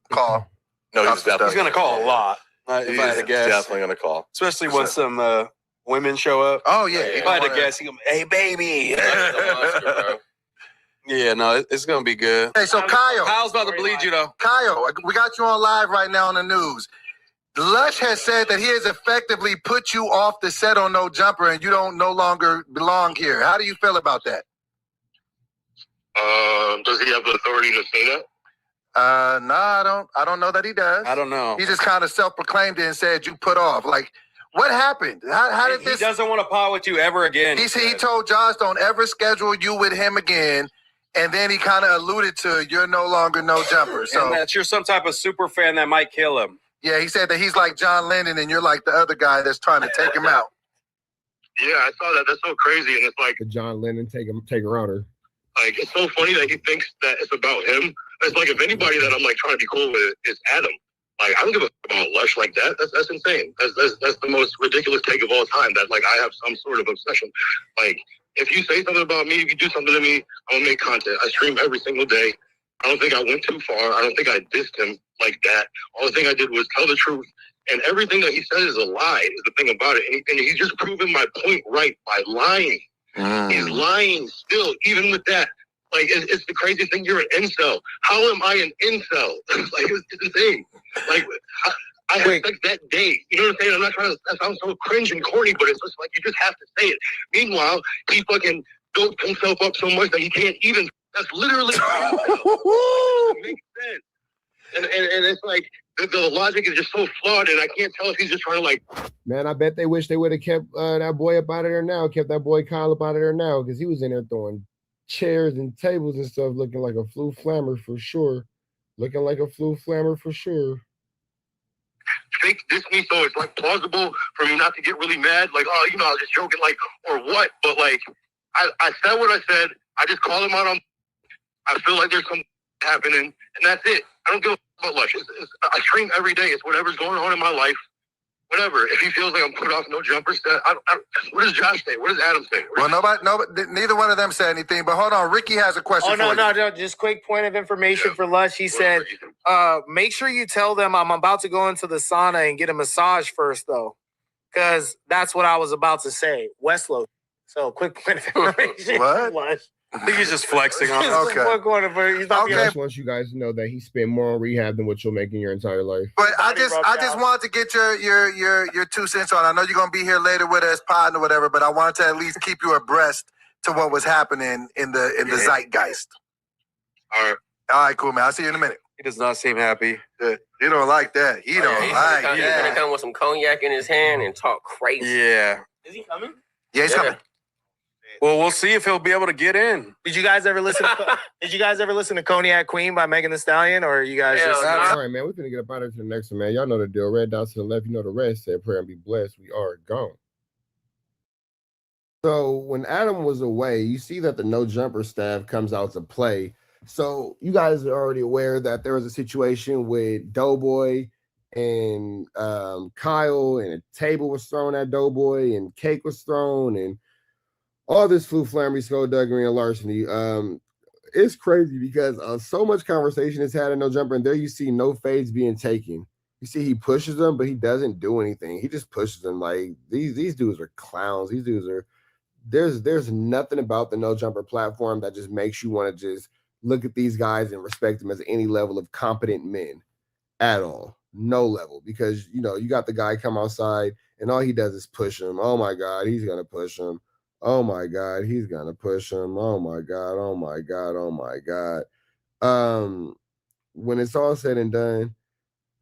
call. No, he's definitely He's gonna call a lot. If I had to He's guess, definitely gonna call. especially when some women show up. Oh yeah. If I had to guess, he go, "Hey, baby." Yeah, no, it's gonna be good. Hey, so Kyle, Kyle's about to bleed you though. Kyle, we got you on live right now on the news. Lush has said that he has effectively put you off the set on No Jumper, and you don't no longer belong here. How do you feel about that? Does he have the authority to say that? No, I don't know that he does. I don't know. He just kind of self-proclaimed it and said you put off. Like, what happened? How did this? He doesn't want to pot with you ever again. He told Josh don't ever schedule you with him again, and then he kind of alluded to you're no longer No Jumper. So and that you're some type of super fan that might kill him. yeah, he said that he's like John Lennon, and you're like the other guy that's trying to take him out. Yeah, I saw that. That's so crazy, and it's like The John Lennon take her outer. it's so funny that he thinks that it's about him. It's like if anybody that I'm like trying to be cool with is Adam. Like I don't give a fuck about Lush like that. That's insane. That's the most ridiculous take of all time. That like I have some sort of obsession. Like if you say something about me, if you do something to me, I'm gonna make content. I stream every single day. I don't think I went too far. I don't think I dissed him like that. All the thing I did was tell the truth. And everything that he said is a lie, is the thing about it. And he's just proven my point right by lying. He's lying still, even with that. Like, it's the craziest thing. You're an incel. How am I an incel? Like, it's insane. Like, I had sex that day. You know what I'm saying? I'm not trying to, that sounds so cringe and corny, but it's just like, you just have to say it. Meanwhile, he fucking doped himself up so much that he can't even, that's literally, it makes sense. And it's like, the logic is just so flawed, and I can't tell if he's just trying to like. Man, I bet they wish they would have kept that boy up out of there now, kept that boy Kyle up out of there now, because he was in there throwing chairs and tables and stuff, looking like a flu flammer for sure. Looking like a flu flammer for sure. Fake diss me, so it's like plausible for me not to get really mad. Like, oh, I was just joking, like, or what? But like, I said what I said. I just call him out on. I feel like there's something happening, and that's it. I don't give a fuck about Lush. I stream every day. It's whatever's going on in my life. Whatever. If he feels like I'm put off No Jumper, what does Josh say? What does Adam say? Well, neither one of them said anything. But hold on, Ricky has a question. Oh, for you. no. Just quick point of information for Lush. He said, make sure you tell them I'm about to go into the sauna and get a massage first, though. Because that's what I was about to say. Westlow. So, quick point of information. What? Lush. I think he's just flexing on us. Okay. I just want you guys to know that he spent more on rehab than what you'll make in your entire life. But I just wanted to get your 2 cents on. I know you're gonna be here later with us, pod or whatever, but I wanted to at least keep you abreast to what was happening in the zeitgeist. All right, cool, man. I'll see you in a minute. He does not seem happy. You don't like that. He don't like He's that. gonna come with some cognac in his hand and talk crazy. Yeah. Is he coming? Yeah, he's coming. Well, we'll see if he'll be able to get in. Did you guys ever listen? To Cognac Queen by Megan Thee Stallion, or you guys just? All right, man. We're gonna get up out of here to the next one, man. Y'all know the deal. Red dots to the left. You know the rest. Say a prayer and be blessed. We are gone. So when Adam was away, you see that the No Jumper staff comes out to play. So you guys are already aware that there was a situation with Doughboy and Kyle, and a table was thrown at Doughboy, and cake was thrown, and all this flu flammery, skullduggery, and larceny. It's crazy because so much conversation is had in No Jumper, and there you see no fades being taken. You see he pushes them, but he doesn't do anything. He just pushes them. Like these dudes are clowns. These dudes are. There's nothing about the No Jumper platform that just makes you want to just look at these guys and respect them as any level of competent men at all. No level, because you got the guy come outside and all he does is push him. Oh my God, he's gonna push him. Oh my God, he's gonna push him. Oh my God, oh my God, oh my God. When it's all said and done,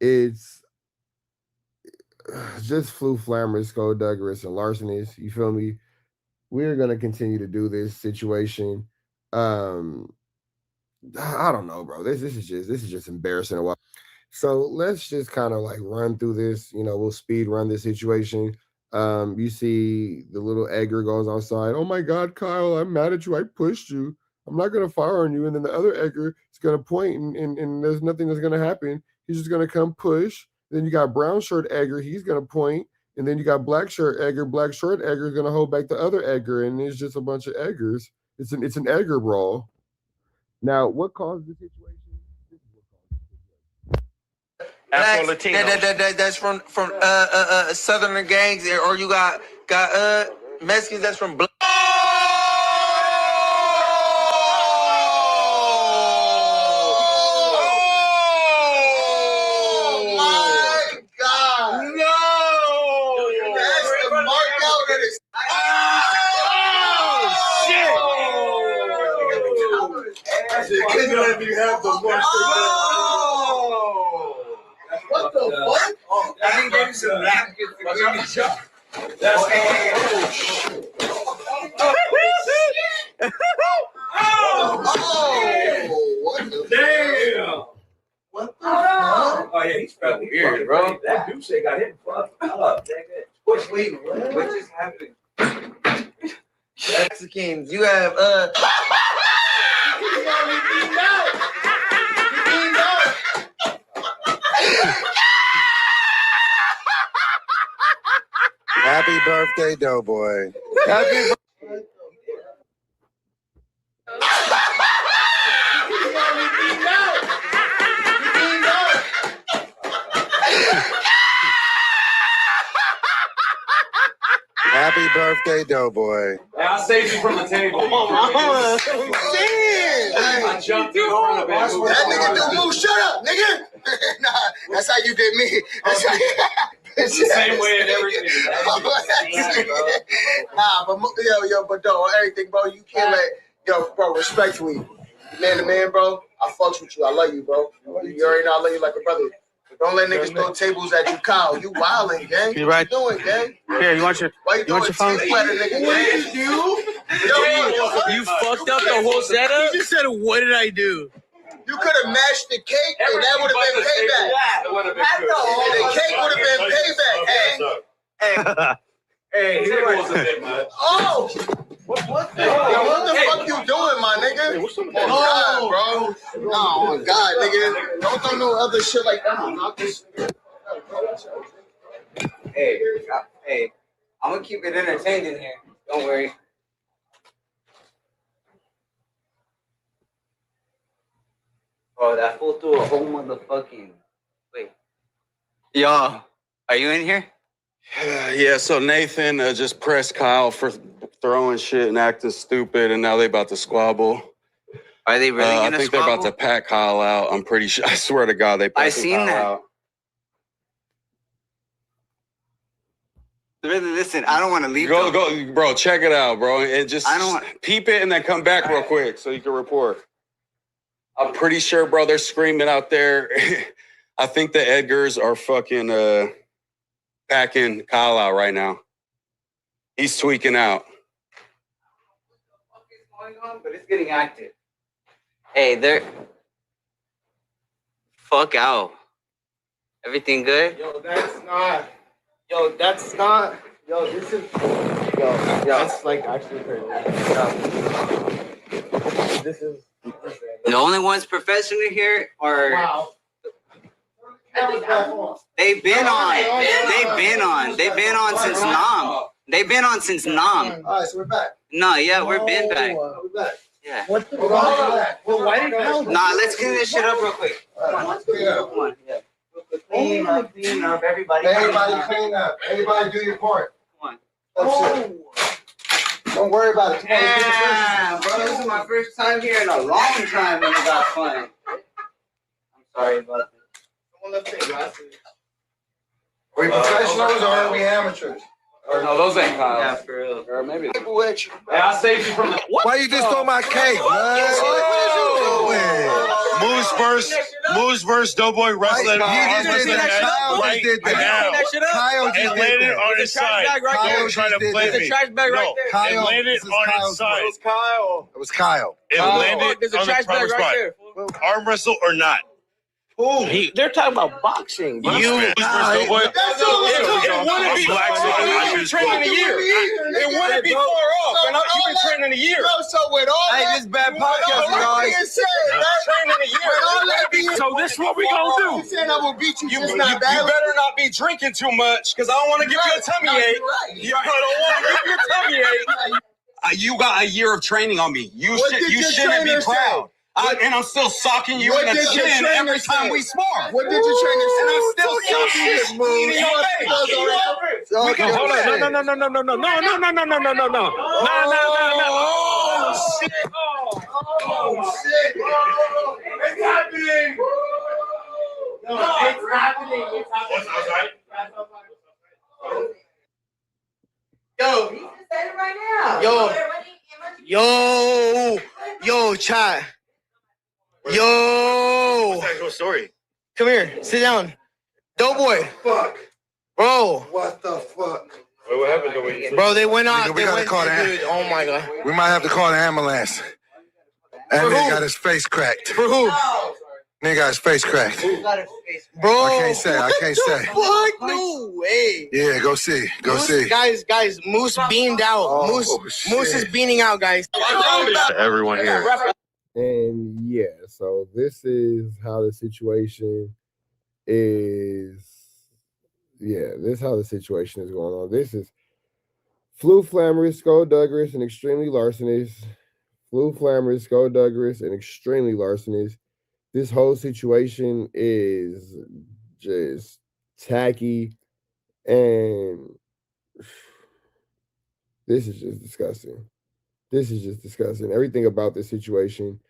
it's just flu flammers, skullduggerous, and larcenies. You feel me? we're gonna continue to do this situation. I don't know, bro. This is just embarrassing. So let's just kind of like run through this. You know, we'll speed run this situation. You see the little Edgar goes outside. Oh my God, Kyle, I'm mad at you. I pushed you. I'm not gonna fire on you. And then the other Edgar is gonna point and there's nothing that's gonna happen. He's just gonna come push. Then you got brown shirt Edgar, he's gonna point. And then you got black shirt Edgar, black shirt Edgar is gonna hold back the other Edgar, and it's just a bunch of Edgars. It's an Edgar brawl. Now, what caused the situation? That's from Southern gangs, or you got Mexicans that's from black. Oh my God! No! That's the mark out that is. Oh shit! Can't let me have the mark. What the fuck? Oh, I think gave you some napkins to give me shot. That's what the damn! What the fuck? Oh yeah, he's fucking weird, bro. That dude say got him fucked up. What's waiting? What just happened? Mexicans, you have Happy birthday, Doughboy. Happy Happy birthday, Doughboy. I saved you from the table. I jumped in front of it. That nigga don't move. Shut up, nigga. Nah, that's how you did me. That's how It's the same way in everything. Nah, but but though, everything, bro, you can't let, bro, respectfully, man to man, bro, I fucks with you. I love you, bro. You already know I love you like a brother. But don't let niggas throw tables at you, Kyle. You wildin', gang. You right. What you doing, gang? Here, you want your phone? You fucked up the whole setup? You just said, what did I do? You could have mashed the cake, and that would have been payback. The cake would have been payback, Hey, he was a bit much. Oh! What the fuck you doing, my nigga? Oh, God, bro. Oh, my God, nigga. Don't throw no other shit like that. Knock this nigga. Hey, I'm gonna keep it entertained in here. Don't worry. Oh, that fool threw a whole motherfucking. Wait. Yo, are you in here? Yeah, so Nathan just pressed Kyle for throwing shit and acting stupid, and now they about to squabble. Are they really gonna I think squabble? they're about to pack Kyle out. I'm pretty sure. I swear to God, they packed I seen Kyle that. out. Listen, I don't want to leave. Go, bro. Check it out, bro, and just peep it and then come back real quick so you can report. I'm pretty sure, bro. They're screaming out there. I think the Edgars are fucking packing Kyle out right now. He's tweaking out. But it's getting active. Hey, they're. Fuck out. Everything good? Yo, that's not. Yo, this is. Yo, that's like actually crazy. This is. The only ones professionally here are. Wow. They've been on since Nam. They've been on since Nam. All right, so we're back. No, yeah, we've been back. We're back. Yeah. What the fuck? Well, why did Kyle? Nah, let's clean this shit up real quick. Come on. Yeah. Clean up, everybody. Everybody clean up. Everybody do your part. Come on. Don't worry about it. Damn, bro, this is my first time here in a long time when you got fun. I'm sorry about this. Are we professionals or are we amateurs? Or no, those ain't Kyle's. Yeah, for real. Or maybe. Hey, I saved you from the. Why you just stole my cake, man? What is you doing? Moose versus Doughboy wrestling. Kyle just did that. Right now. Kyle And just did landed that. on his side. Don't try to play me. No, it landed on his side. It was Kyle. It landed on the proper spot. Arm wrestle or not? They're talking about boxing. It wouldn't be training a year. It wouldn't be far off. And you've been training a year. Hey, this bad podcast, guys. Training a year. So this is what we gonna do. You better not be drinking too much, because I don't want to give you a tummy ache. You don't want to give you a tummy ache. You got a year of training on me. You shouldn't be proud. And I'm still socking you in the chin every time we spar. What did your trainer say? And I'm still socking you in your face. Hold on. No. Oh, shit. Oh, shit. It's happening. It's happening. Yo, chat. Yo. What's that story? Come here. Sit down. Doughboy. Fuck. Bro. What the fuck? Wait, what happened? Bro, they went out. We gotta call that. Oh my god. We might have to call the ambulance. That nigga got his face cracked. For who? Nigga got his face cracked. Bro. I can't say. What? No way. Yeah, go see. Guys, Moose beamed out. Moose is beaning out, guys. Everyone here. And yeah, so this is how the situation is. Yeah, this is how the situation is going on. This is Flu Flammerous, Skullduggerous, and Extremely Larcenous. Flu Flammerous, Skullduggerous, and Extremely Larcenous. This whole situation is just tacky, and this is just disgusting. Everything about this situation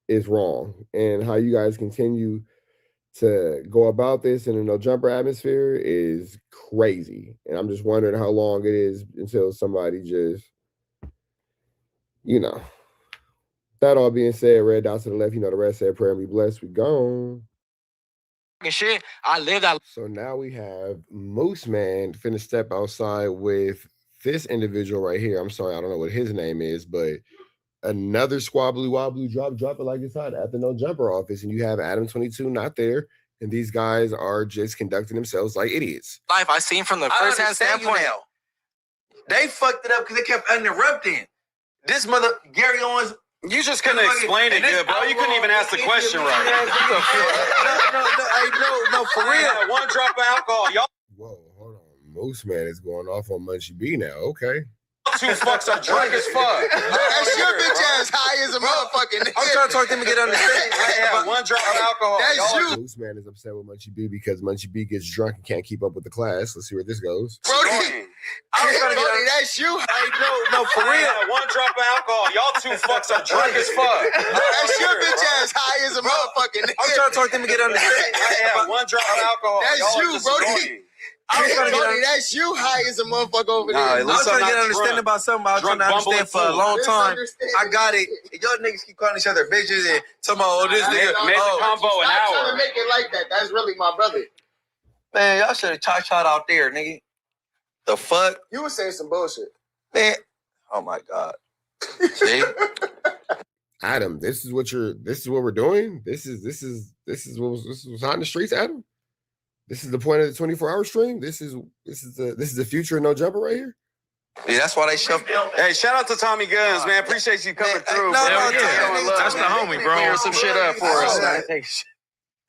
is wrong. And how you guys continue to go about this in a no jumper atmosphere is crazy. And I'm just wondering how long it is until somebody just, That all being said, red dots to the left, the rest said prayer and be blessed. We gone. Shit, I lived that. So now we have Moose Man finna step outside with this individual right here. I'm sorry, I don't know what his name is, but another squabbly wobbly drop it like it's hot at the no jumper office, and you have Adam22 not there, and these guys are just conducting themselves like idiots. Life I seen from the first hand standpoint. They fucked it up because they kept interrupting. This Gary Owens. You just couldn't explain it good, bro. You couldn't even ask the question right. No, for real. One drop of alcohol. Y'all Whoa, hold on. Moose Man is going off on Munchie B now. Okay. two fucks are drunk as fuck. That's your bitch ass high as a motherfucking nigga. I'm trying to talk to him and get understanding. I had one drop of alcohol. That's you. Moose Man is upset with Munchie B because Munchie B gets drunk and can't keep up with the class. Let's see where this goes. Brody, that's you. No, for real. One drop of alcohol. Y'all two fucks are drunk as fuck. That's your bitch ass high as a motherfucking nigga. I'm trying to talk to him and get understanding. I had one drop of alcohol. That's you, Brody. That's you high as a motherfucker over there. I was trying to get understanding about something I was trying to understand for a long time. I got it. Y'all niggas keep calling each other bitches and talking about, this nigga. Made the combo an hour. Trying to make it like that. That's really my brother. Man, y'all should have shot out there, nigga. The fuck? You was saying some bullshit. Man. Oh my God. See? Adam, this is what we're doing. This is what's hot in the streets, Adam. This is the point of the 24-hour stream. This is the future of no jumper right here. Yeah, that's why they shoved. Hey, shout out to Tommy Guns, man. Appreciate you coming through. That's the homie, bro. Clear some shit up for us, man.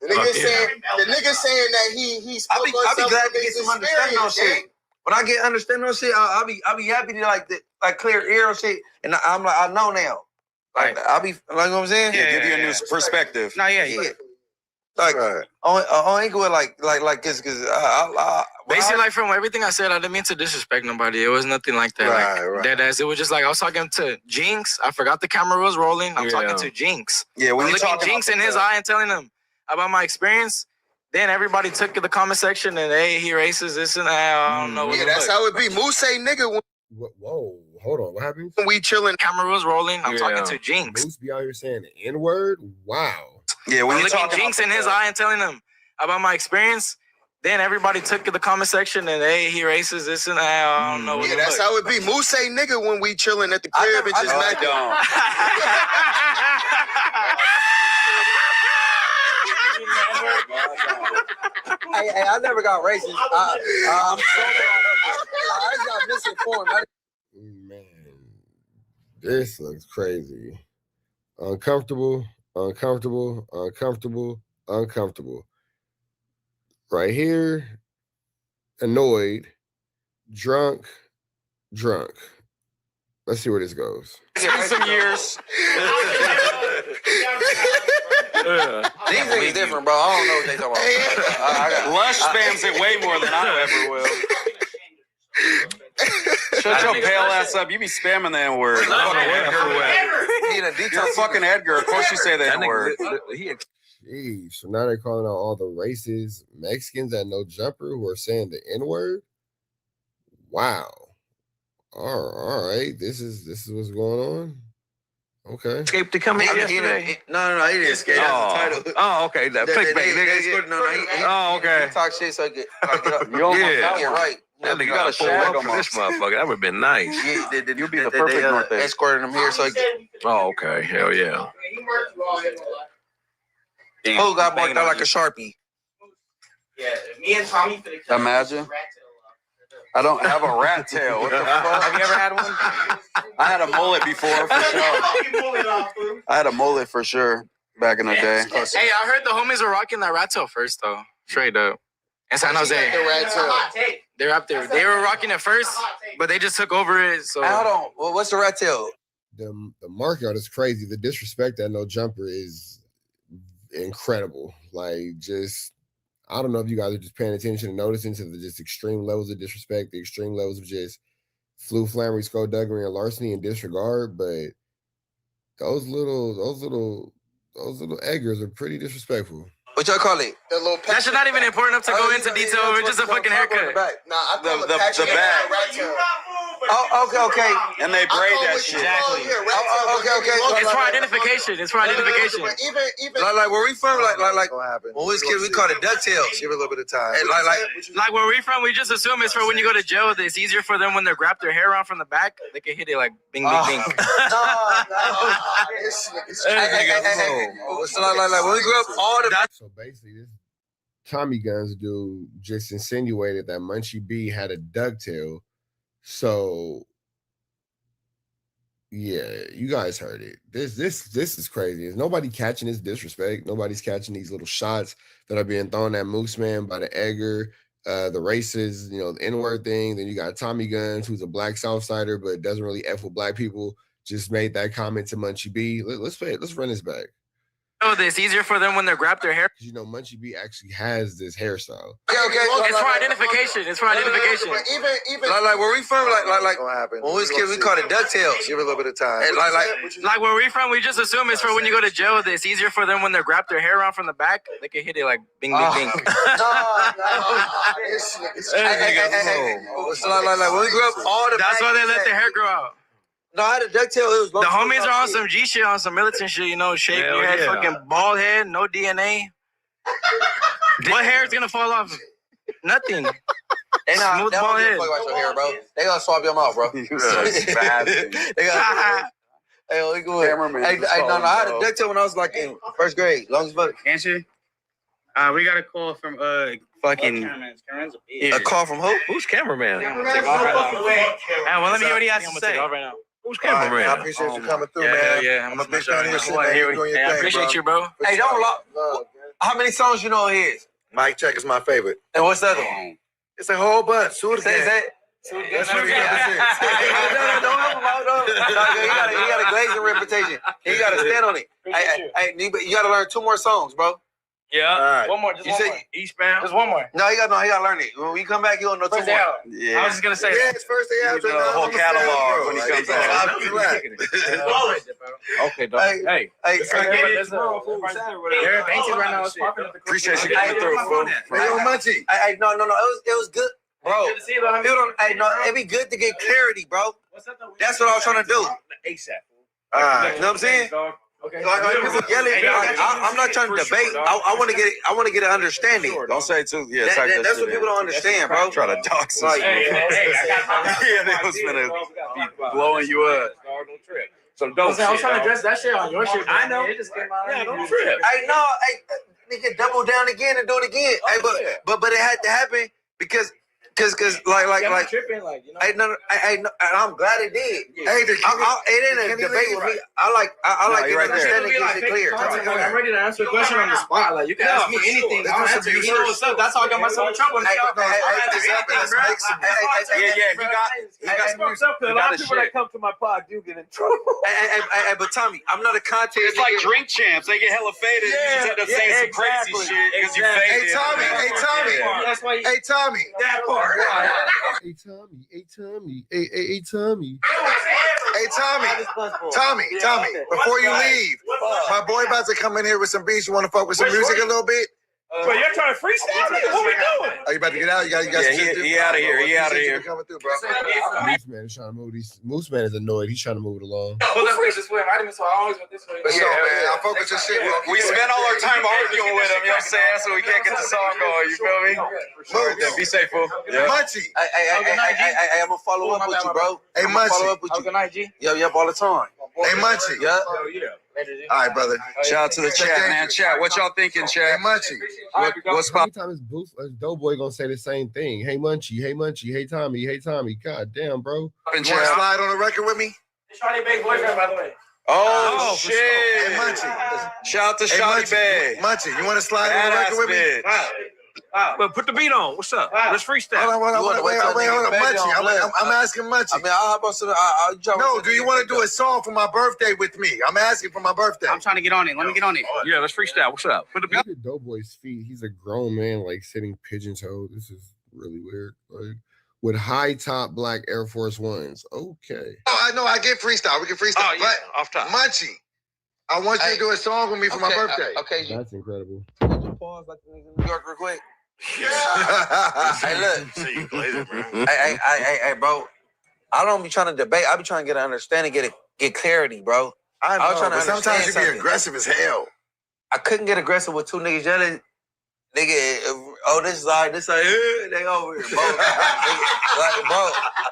The nigga saying that he spoke on something. I be glad to get some understanding on shit. When I get understanding on shit, I'll be happy to like clear ear on shit, and I'm like, I know now. Like I'll be like, what I'm saying. Yeah, give you a new perspective. No, yeah. Like, I ain't going like this because basically, like from everything I said, I didn't mean to disrespect nobody. It was nothing like that. Right. Dead ass. It was just like I was talking to Jinx. I forgot the camera was rolling. I'm talking to Jinx. Yeah, we looking at Jinx in his eye and telling him about my experience. Then everybody took the comment section and hey, he racist, this and that. I don't know. Yeah, that's how it be. Moose say nigga. Whoa, hold on. What happened? We chilling. Camera was rolling. I'm talking to Jinx. Moose be out here saying the N-word. Wow. Yeah, when looking jinx in his eye and telling him about my experience. Then everybody took to the comment section and hey, he racist, this and that. I don't know what. Yeah, that's how it be. Moose say nigga when we chilling at the crib and just macking. Hey, I never got racist. I'm so I just got misinformed. Man, this looks crazy. Uncomfortable, uncomfortable, uncomfortable, uncomfortable. Right here, annoyed, drunk. Let's see where this goes. It's been some years. These niggas different, bro. I don't know what they talking about. Lush spams it way more than I ever will. Shut your pale ass up. You be spamming the N-word. You're fucking Edgar. Of course you say the N-word. Jeez, so now they're calling out all the racist Mexicans that no jumper who are saying the N-word. Wow. All right. This is what's going on. Okay. Escaped to come in yesterday. No, he didn't escape. That's the title. Oh, okay. That clickbait. Oh, okay. He talk shit so I get yeah, right. That nigga got to pull up for this motherfucker. That would have been nice. You'll be the perfect North escorting him here so I get. Oh, okay. Hell yeah. Who got marked out like a Sharpie? Yeah, me and Tommy. Imagine. I don't have a rat tail. What the fuck? Have you ever had one? I had a mullet before for sure. I had a mullet for sure back in the day. Hey, I heard the homies were rocking that rat tail first though. Straight up. In San Jose. They're up there. They were rocking it first, but they just took over it. So hold on. Well, what's the rat tail? The markout is crazy. The disrespect at no jumper is incredible. Like, just, I don't know if you guys are just paying attention and noticing to the just extreme levels of disrespect, the extreme levels of just flammery, skullduggery, and larceny and disregard, but those little eggers are pretty disrespectful. What y'all call it? That shit not even important enough to go into detail over just a fucking haircut. Nah, I the back. Oh, okay. And they braid that shit. Exactly. Okay. It's for identification. Even like where we from, like when we was kids, we called it ducktails. Give it a little bit of time. Like where we from, we just assume it's for when you go to jail. It's easier for them when they wrap their hair around from the back. They can hit it like bing, bing, bing. So like when we grew up, all the. So basically, this Tommy Guns dude just insinuated that Munchie B had a ducktail. So yeah, you guys heard it. This is crazy. Is nobody catching this disrespect? Nobody's catching these little shots that are being thrown at Moose Man by the Egger, the races, the N-word thing. Then you got Tommy Guns, who's a black Southsider but doesn't really F with black people. Just made that comment to Munchie B. Let's run this back. Oh, it's easier for them when they wrap their hair. Munchie B actually has this hairstyle. Okay. It's for identification. Even like where we from, like when we was kids, we called it ducktails. Give it a little bit of time. Like where we from, we just assume it's for when you go to jail. It's easier for them when they wrap their hair around from the back. They can hit it like bing, bing, bing. So like when we grew up, all the. That's why they let their hair grow out. No, I had a ducktail. It was the homies are on some G shit, on some militant shit, shape your head, fucking bald head, no DNA. What hair is gonna fall off? Nothing. Smooth bald head. About your hair, bro. They gonna swap your mouth, bro. You bad. Hey, we go ahead. Hey, no, I had a ducktail when I was like in first grade. Long as fuck. Answer. We got a call from fucking. A call from who? Who's cameraman? Well, let me hear what he has to say. Right now. Who's cameraman? I appreciate you coming through, man. Yeah, I'm a big fan of your shit, man. You're doing your thing, I appreciate you, bro. Hey, don't lock. How many songs you know of his? Mic Check is my favorite. And what's the other one? It's a whole bunch. Shoot it. That's what he represents. Don't help him out. He got a glazing reputation. He got to stand on it. Hey, you got to learn 2 more songs, bro. Yeah, right. One more. Just one more. Eastbound. Just one more. No, he got to learn it. When we come back, he'll know 2 more. Yeah. I was just gonna say. Yeah, it's first day out. The whole catalog when he comes out. Okay, dog. Hey. Appreciate you coming through, fool. Munchie. No. It was good, bro. It'd be good to get clarity, bro. That's what I was trying to do. ASAP. You know what I'm saying? Okay. Like people yelling. I'm not trying to debate. I want to get. I want to get an understanding. Don't say too. Yeah, that's what people don't understand, bro. Try to dox us. Yeah, they was gonna be blowing you up. Don't trip. Some dope shit. I was trying to address that shit on your shit. I know. It just came out. Yeah, don't trip. Hey, no, nigga, double down again and do it again. Hey, but it had to happen because like tripping, like, you know. And I'm glad it did. Hey, it ain't a debate with me. I like it understanding gets it clear. I'm ready to answer a question on the spot. Like, you can ask me anything. I'll answer. You know what's up? That's how I got myself in trouble. Yeah. He got fucked up because a lot of people that come to my pod do get in trouble. But Tommy, I'm not a content. It's like drink champs. They get hella faded. You just end up saying some crazy shit because you faded. Hey, Tommy. That part. Hey, Tommy. Before you leave, my boy about to come in here with some beats. You want to fuck with some music a little bit? But you're trying to freestyle me? What we doing? Are you about to get out? You got he out of here. He out of here. Coming through, bro. Moose Man is trying to move these. Moose Man is annoyed. He's trying to move it along. Well, that's this way. I always went this way. Man, I fuck with your shit, bro. We spend all our time arguing with him, you know what I'm saying? So we can't get the song going, you feel me? Then be safe, fool. Munchie. Hey, I'm gonna follow up with you, bro. Hey, Munchie. Good night, G. Yep, all the time. Hey, Munchie. Yeah. All right, brother. Shout out to the chat, man. Chat, what y'all thinking, chat? Hey, Munchie. What's Every time it's Doughboy gonna say the same thing. Hey, Munchie. Hey, Munchie. Hey, Tommy. Hey, Tommy. God damn, bro. You want to slide on the record with me? Shawty Bay boyfriend, by the way. Oh, shit. Hey, Munchie. Shout out to Shawty Bay. Munchie, you want to slide on the record with me? But put the beat on. What's up? Let's freestyle. Hold on, wait, Munchie. I'm asking Munchie. I mean, how about some? No, do you want to do a song for my birthday with me? I'm asking for my birthday. I'm trying to get on it. Let me get on it. Yeah, let's freestyle. What's up? Put the beat. Look at Doughboy's feet. He's a grown man, like sitting pigeon-toed. This is really weird. Like, with high top black Air Force Ones. Okay. Oh, I know. I get freestyle. We can freestyle. Oh, yeah, off top. Munchie, I want you to do a song with me for my birthday. Okay. That's incredible. Pause like the niggas in New York real quick. Hey, look. So you glazing, bro. Hey, bro. I don't be trying to debate. I be trying to get an understanding, get clarity, bro. I know, was trying to but sometimes you understand be aggressive as hell. I couldn't get aggressive with two niggas yelling. Nigga, this is all right. This like, they over here, bro. Like, bro.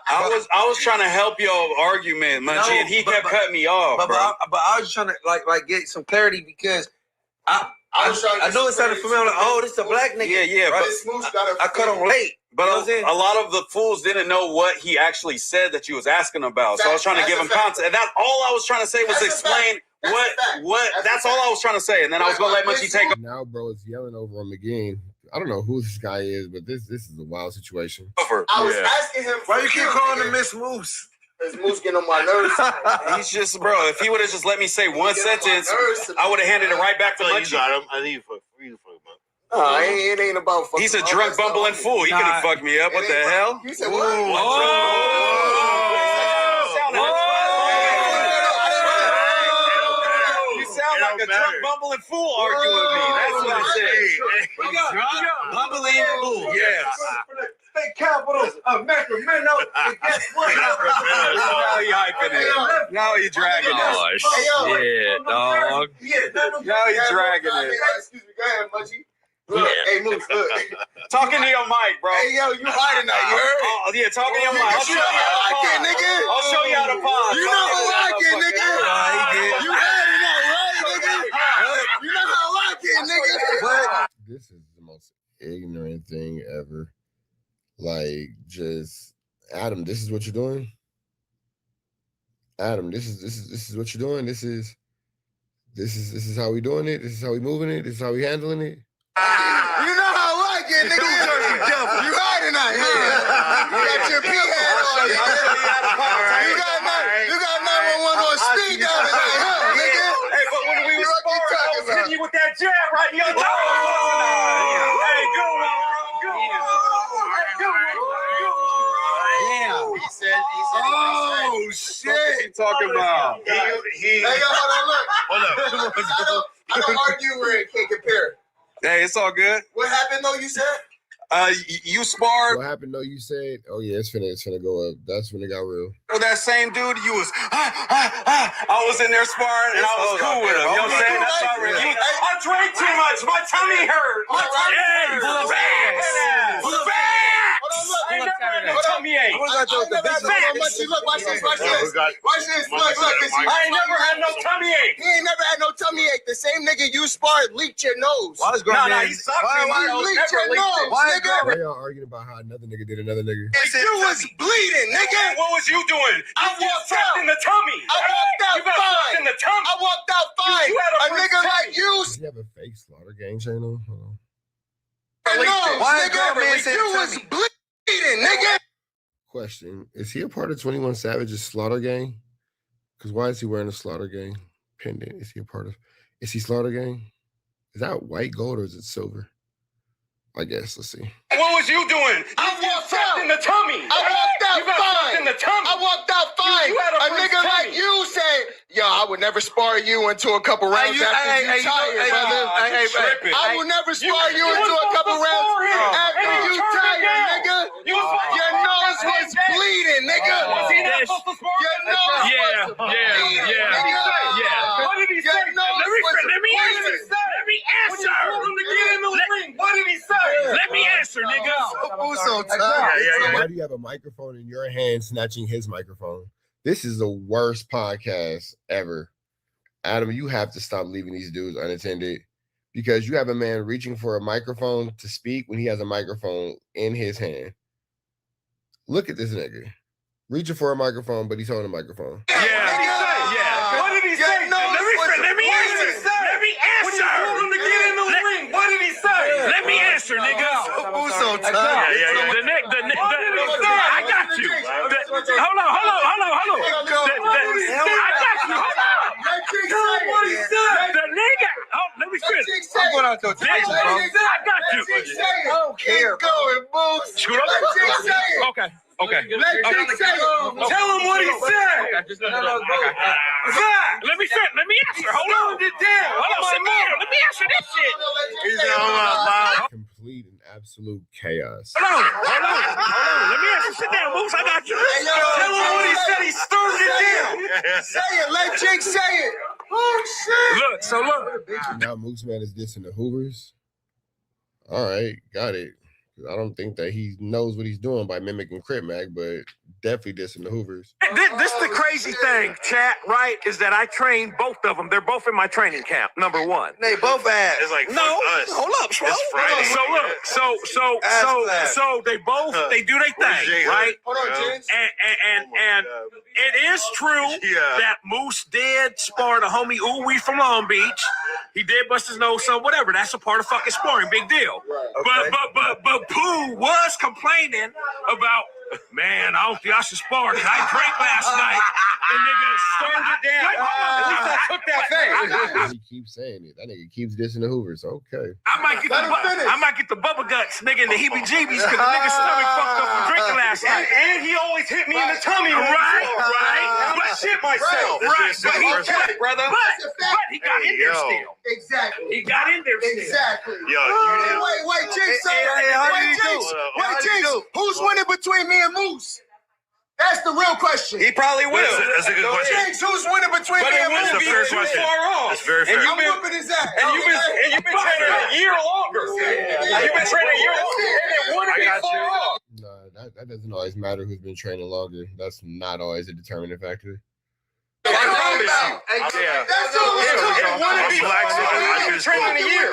I was trying to help your argument, Munchie, and he kept cutting me off, but I was trying to like get some clarity because I know it sounded familiar. Like, oh, this is a black nigga. Yeah, right? but I cut him late. But a lot of the fools didn't know what he actually said that you was asking about. So I was trying to give him context. And that's all I was trying to say was explain what. That's all I was trying to say. And then I was going to let Munchie take him. Now, bro, is yelling over him again. I don't know who this guy is, but this is a wild situation. I was asking him. Why you keep calling him Miss Moose? This Moose getting on my nerves. He's just, bro, if he would have just let me say one sentence, I would have handed it right back to Munchie. I need for free for him. It ain't about fucking. He's a drunk, bumbling fool. He could have fucked me up. What the hell? You said what? You sound like a drunk, bumbling fool arguing with me. That's what I said. We got Bumbling fool. Yes. state capitals of Sacramento. And guess what? Now he hyping it. Now he dragging it. Oh, shit, dog. Now he dragging it. Excuse me, go ahead, Munchie. Look, hey, Moose, look. Talking to your mic, bro. Hey, yo, you high tonight, you heard? Oh, yeah, talking to your mic. I'll show you how to pause. Nigga. I'll show you how to pause. You know how I get, nigga. He did. You high tonight, right, nigga? You know how I get, nigga. But this is the most ignorant thing ever. Like, just Adam, this is what you're doing. Adam, this is what you're doing. This is how we doing it. This is how we moving it. This is how we handling it. you know how I get, nigga. You high tonight, You got your pee hat on. You got 911 on speed down tonight, nigga? Hey, but when we was sparring, I was hitting you with that jab right in your jaw. Hey, good one, bro. Good one. Damn. He said. Oh, shit. What he talking about? Hey, yo, hold on. I don't argue where it can't compare. Hey, it's all good. What happened though? You said. You sparred. What happened though? You said. Oh yeah, it's finna go up. That's when it got real. with that same dude, you was I was in there sparring and I was cool with him. You know what I'm saying? That's already. I drank too much. My tummy hurt. My tummy hurt. I ain't never had no tummy ache. Watch this. I ain't never had no tummy ache. He ain't never had no tummy ache. The same nigga you sparred leaked your nose. Nah, he sucked me. Why leaked your nose, nigga? Why y'all arguing about how another nigga did another nigga? You was bleeding, nigga. What was you doing? I walked out in the tummy. I walked out You got fine. in the tummy. I walked out fine. You had A a nigga like you. Does he have a fake Slaughter Gang channel? Hold on. Nose, nigga. You was bleeding, nigga. Question: is he a part of 21 Savage's Slaughter Gang? Because why is he wearing a Slaughter Gang pendant? Is he a part of? Is he Slaughter Gang? Is that white gold or is it silver? I guess. Let's see. What was you doing? I walked out in the tummy. I walked out You got fine. in the tummy. I walked out fine. You had a a nigga tummy. like you said, yo, I would never spar you into a couple rounds after you tired, brother. I will never spar you into a couple rounds after you tired, nigga. Your nose was bleeding, nigga. Your nose was bleeding, nigga. What did he say? Your nose was bleeding. Let me answer. What did he say? Let me answer, nigga. Who's so tired? Why do you have a microphone in your hand snatching his microphone? This is the worst podcast ever. Adam, you have to stop leaving these dudes unattended because you have a man reaching for a microphone to speak when he has a microphone in his hand. Look at this nigga. Reaching for a microphone, but he's holding a microphone. Yeah. What did he say? Let me answer. Let me answer. What did he say? Let me answer, nigga. Who's so tired? I got you. Hold on. The nigga. Let me finish. I'm going out to I got you. I don't care. Keep going, Moose. Shoot up. Let Jig say it. Okay. Let Jig say it. Tell him what he said. Let me answer. Hold on. Sit down. Let me answer this shit. Complete and absolute chaos. Hold on. Let me answer. Sit down, Moose. I got you. Tell him what he said. He stirred it down. Say it. Let Jig say it. Oh, shit. Look. Now Moose Man is dissing the Hoovers. All right, got it. I don't think that he knows what he's doing by mimicking Crip Mac, but definitely dissing the Hoovers. This the crazy thing, chat, right? Is that I trained both of them. They're both in my training camp, number one. They both ass. It's like No, hold up, bro. It's Friday. So they both they do their thing, right? Hold on, James. And it is true that Moose did spar the homie Uwe from Long Beach. He did bust his nose, so whatever. That's a part of fucking sparring, big deal. Right. But Pooh was complaining about, man, I don't think I should spar because I drank last night. And nigga stirred it down. At least I took that face. He keeps saying it. That nigga keeps dissing the Hoovers. Okay. I might get the bubble guts, nigga, and the heebie-jeebies because the nigga's stomach fucked up from drinking last night. And he always hit me in the tummy. Right. I shit myself. Right. But he got in there still. Exactly. He got in there still. Exactly. Wait, Jinx. Wait, Jinx. Who's winning between me and Moose? That's the real question. He probably will. That's a good question. Jinx, who's winning between me and Moose? That's a fair question. That's very fair. I'm whooping his ass. And you've been training a year longer. You've been training a year longer. And it wouldn't be far off. No, that doesn't always matter who's been training longer. That's not always a determining factor. I promise you. That's all It wouldn't be far off. You've been training a year.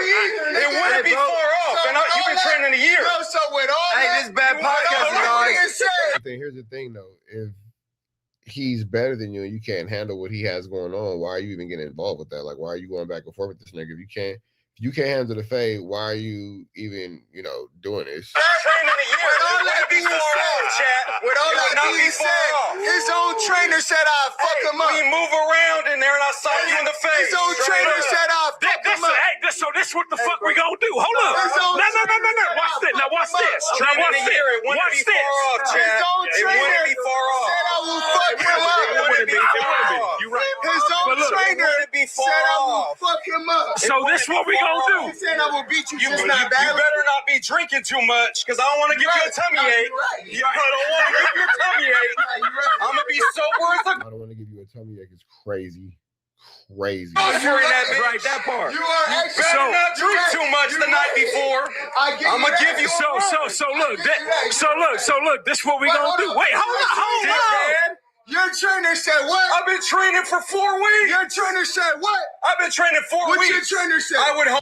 It wouldn't be far off. And you've been training a year. So with all This bad podcast, Here's the thing, though. If he's better than you and you can't handle what he has going on, why are you even getting involved with that? Like, why are you going back and forth with this nigga? If you can't handle the fade, why are you even, doing this? Training a year. With all that being said, his own trainer said I'd fuck him up. We move around in there and I saw you in the face. His own trainer said I'd fuck him up. So this what the fuck we gonna do? Hold up. No. Watch this. Now watch this. It wouldn't be far off, Chad. It wouldn't be far off. Said I will fuck him up. It wouldn't be far off. You're right. His own trainer said I will fuck him up. So this what we gonna do? He said I will beat you You just not badly. better not be drinking too much because I don't want to give you a tummy ache. I don't want to give you a tummy ache. I'm going to be so don't want to give you a tummy ache. It's crazy. Crazy. That part. You are You better not drink too much the night before. I'm gonna give you So look, this is what we gonna do. Wait, hold on. Your trainer said what? I've been training for 4 weeks. Your trainer said what? I've been training 4 weeks. What your trainer said?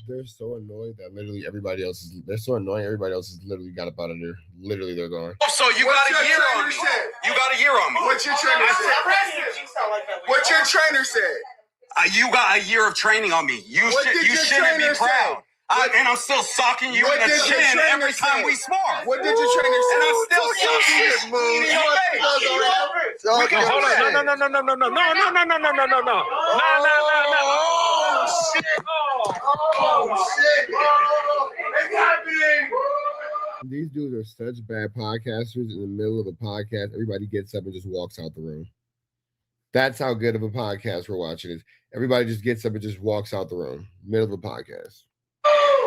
They're so annoyed that literally everybody else is. They're so annoying. Everybody else has literally got up out of there. Literally, they're gone. So you got a year on me. You got a year on me. What your trainer said? What your trainer said? You got a year of training on me. You shouldn't be proud. And I'm still socking you in the chin every time we spar. What did your trainer say? And I'm still socking you in your face. Hold on. No. Oh, shit. It's happening. These dudes are such bad podcasters. In the middle of a podcast, everybody gets up and just walks out the room. That's how good of a podcast we're watching is. Everybody just gets up and just walks out the room. Middle of a podcast.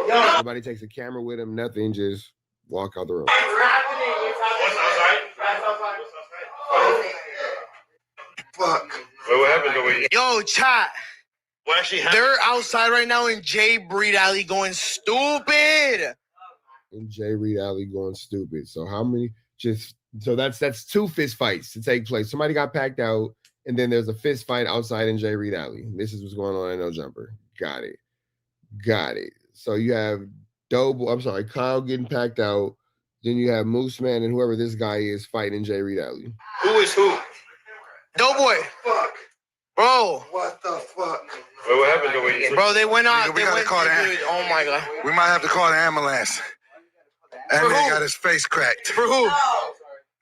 Everybody takes a camera with them, nothing, just walk out the room. Fuck. What happened? Yo, chat. What actually happened? They're outside right now in J Breed Alley going stupid. In J Reed Alley going stupid. So how many? So that's 2 fist fights to take place. Somebody got packed out, and then there's a fist fight outside in J Reed Alley. This is what's going on at No Jumper. Got it. So you have Kyle getting packed out. Then you have Moose Man and whoever this guy is fighting in J Reed Alley. Who is who? Doughboy. Fuck. Bro. What the fuck? Wait, what happened? Bro, they went out. We gotta call that. Oh my god. We might have to call the ambulance. That nigga got his face cracked. For who?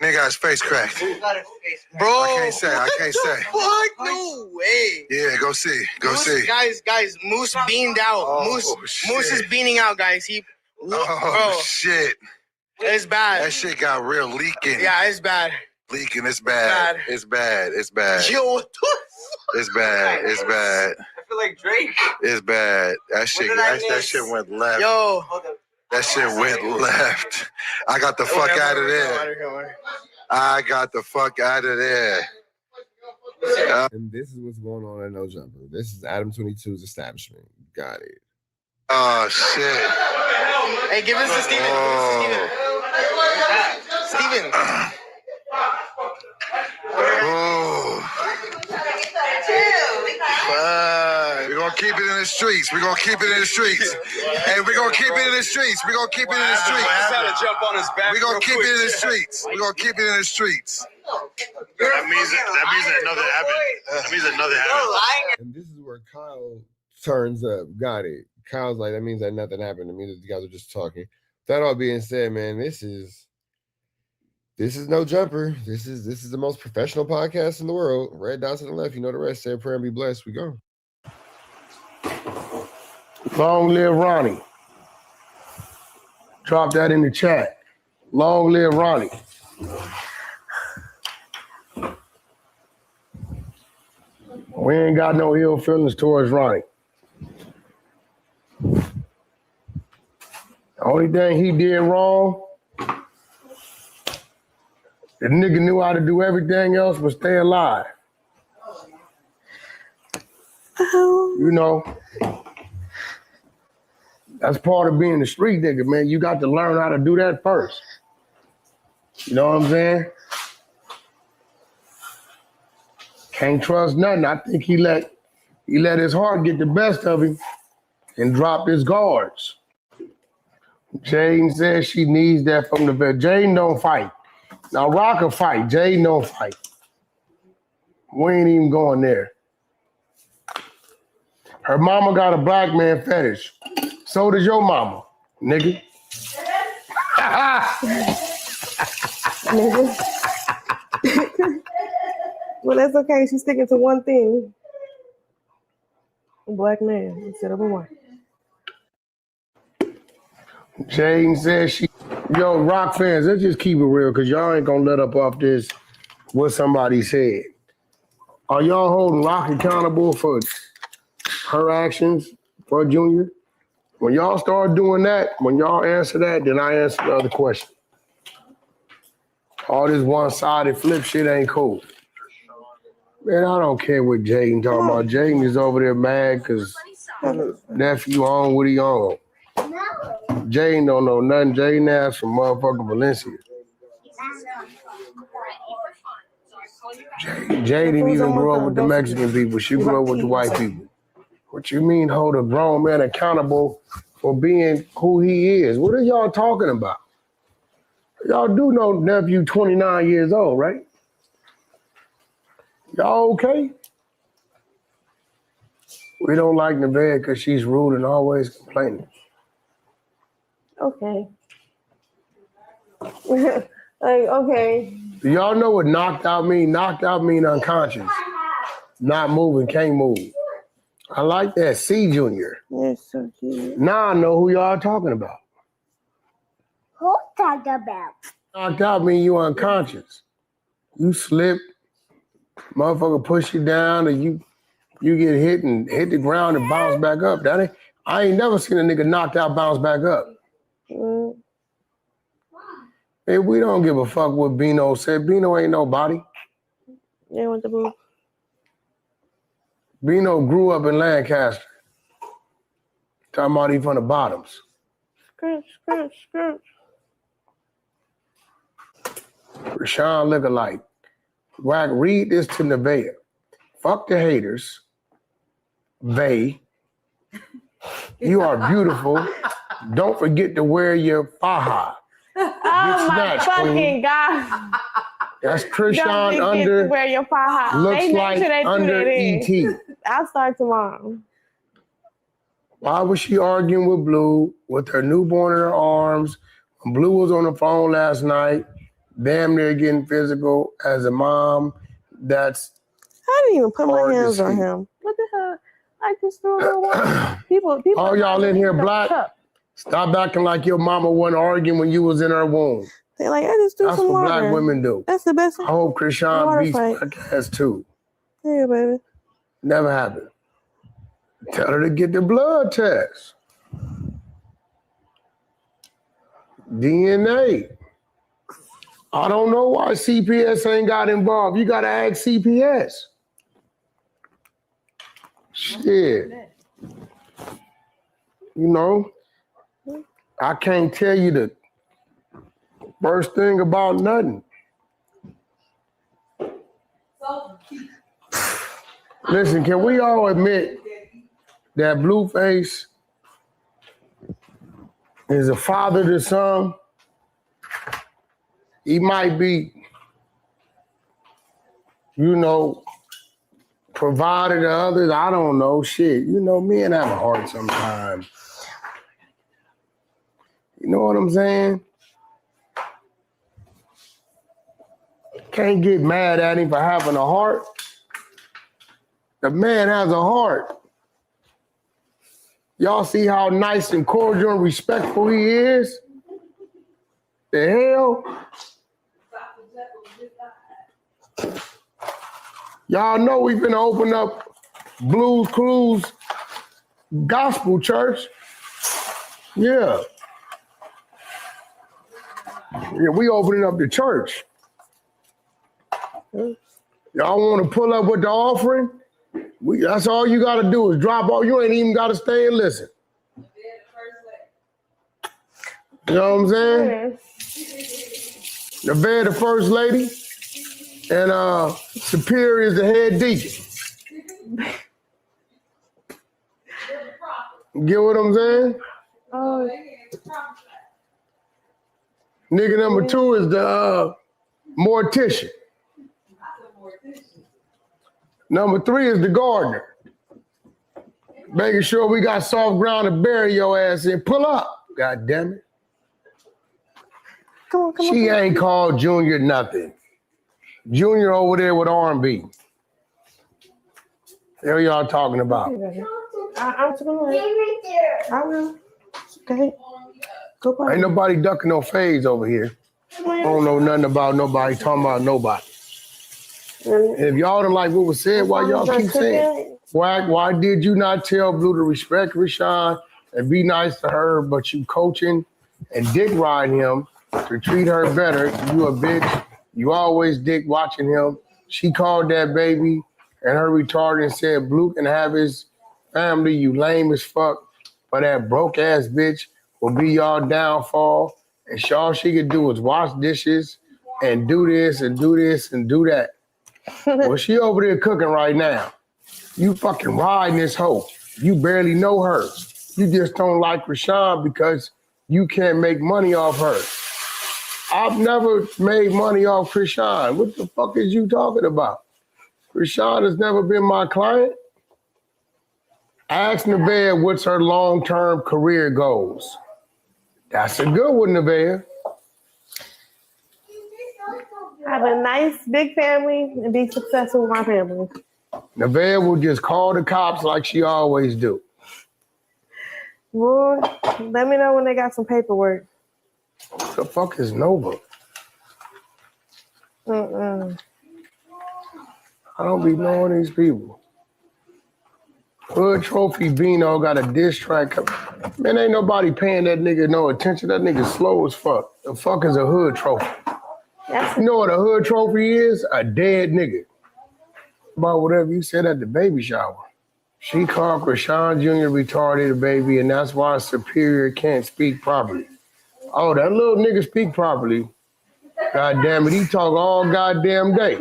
Nigga got his face cracked. Bro. I can't say. Fuck, no way. Yeah, go see. Guys, Moose beamed out. Oh, Moose is beaning out, guys. Oh, shit. It's bad. That shit got real leaking. Yeah, it's bad. Leaking, it's bad. It's bad. Yo, what the It's bad. I feel like Drake. It's bad. That shit went left. Yo. That shit went left. I got the fuck out of there. And this is what's going on at No Jumper. This is Adam22's establishment. Got it. Oh, shit. Hey, give us to Steven. Steven. Oh. We're gonna keep it in the streets. Hey, we're gonna keep it in the streets. I had to jump on his back. We're gonna keep it in the streets. That means that nothing happened. And this is where Kyle turns up. Got it. Kyle's like, that means that nothing happened. It means that you guys are just talking. That all being said, man, this is No Jumper. This is the most professional podcast in the world. Red dots to the left. You know the rest. Say a prayer and be blessed. We go. Long live Ronnie. Drop that in the chat. Long live Ronnie. We ain't got no ill feelings towards Ronnie. The only thing he did wrong, the nigga knew how to do everything else but stay alive. You know, that's part of being the street nigga, man. You got to learn how to do that first. You know what I'm saying? Can't trust nothing. I think he let his heart get the best of him and dropped his guards. Jaden says she needs that from the vet. Jaden don't fight. Now Rock will fight. Jaden don't fight. We ain't even going there. Her mama got a black man fetish. So does your mama, nigga. Well, that's okay. She's sticking to one thing. A black man instead of a white. Jaden says yo, Rock fans, let's just keep it real because y'all ain't gonna let up off this what somebody said. Are y'all holding Rock accountable for her actions for Junior? When y'all start doing that, when y'all answer that, then I answer the other question. All this one-sided flip shit ain't cool. Man, I don't care what Jaden talking about. Jaden is over there mad because nephew on what he on. Jaden don't know nothing. Jaden ass from motherfucking Valencia. Jaden even grew up with the Mexican people. She grew up with the white people. What you mean hold a grown man accountable for being who he is? What are y'all talking about? Y'all do know nephew 29 years old, right? Y'all okay? We don't like Nevaeh because she's rude and always complaining. Okay. Okay. Do y'all know what knocked out mean? Knocked out mean unconscious. Not moving, can't move. I like that. C Junior. You're so cute. Now I know who y'all talking about. Who talking about? Knocked out mean you unconscious. You slip, motherfucker push you down, and you get hit and hit the ground and bounce back up. I ain't never seen a nigga knocked out bounce back up. Hey, we don't give a fuck what Bino said. Bino ain't nobody. Yeah, with the boo. Bino grew up in Lancaster. Talking about he from the bottoms. Scratch, scratch, scratch. Rashawn lookalike. Wack, read this to Nevaeh. Fuck the haters. They. You are beautiful. Don't forget to wear your faja. Oh my fucking God. That's Krishan under. Wear your faja. Looks like under ET. I'll start tomorrow. Why was she arguing with Blue with her newborn in her arms? Blue was on the phone last night, damn near getting physical as a mom. That's. I didn't even put my hands on him. What the hell? I just threw a little water. People. All y'all in here black? Stop acting like your mama wasn't arguing when you was in her womb. They like, I just threw some water. That's what black women do. That's the best. I hope Krishan beats black ass too. Yeah, baby. Never happened. Tell her to get the blood test. DNA. I don't know why CPS ain't got involved. You gotta ask CPS. Shit. You know, I can't tell you the first thing about nothing. Listen, can we all admit that Blueface is a father to some? He might be, you know, provider to others. I don't know. Shit, you know, men have a heart sometimes. You know what I'm saying? Can't get mad at him for having a heart. The man has a heart. Y'all see how nice and cordial and respectful he is? The hell? Y'all know we've been open up Blues Clues Gospel Church. Yeah. Yeah, we opening up the church. Y'all want to pull up with the offering? That's all you got to do is drop off. You ain't even got to stay and listen. You know what I'm saying? Nevaeh, the first lady, and Superior is the head deacon. Get what I'm saying? Oh. Nigga number 2 is the mortician. Number 3 is the gardener. Making sure we got soft ground to bury your ass in. Pull up. God damn it. Come on, she ain't called Junior nothing. Junior over there with R&B. What y'all talking about? I'm I will. Okay. Go Ain't nobody ducking no fades over here. I don't know nothing about nobody talking about nobody. And if y'all don't like what was said, why y'all keep saying? Why did you not tell Blue to respect Rashawn and be nice to her, but you coaching and dick riding him to treat her better? You a bitch. You always dick watching him. She called that baby and her retarded and said Blue can have his family, you lame as fuck, but that broke ass bitch will be y'all downfall, and all she could do is wash dishes and do this and do this and do that. Well, she over there cooking right now. You fucking riding this hoe. You barely know her. You just don't like Rashawn because you can't make money off her. I've never made money off Krishan. What the fuck is you talking about? Krishan has never been my client. Ask Nevaeh what's her long-term career goals. That's a good one, Nevaeh. Have a nice big family and be successful with my family. Nevaeh will just call the cops like she always do. Boy, let me know when they got some paperwork. What the fuck is Nova? I don't be knowing these people. Hood Trophy Bino got a diss track. Man, ain't nobody paying that nigga no attention. That nigga slow as fuck. The fuck is a Hood Trophy? You know what a Hood Trophy is? A dead nigga. About whatever you said at the baby shower. She called Krishan Jr. retarded a baby, and that's why Superior can't speak properly. Oh, that little nigga speak properly. God damn it, he talk all goddamn day.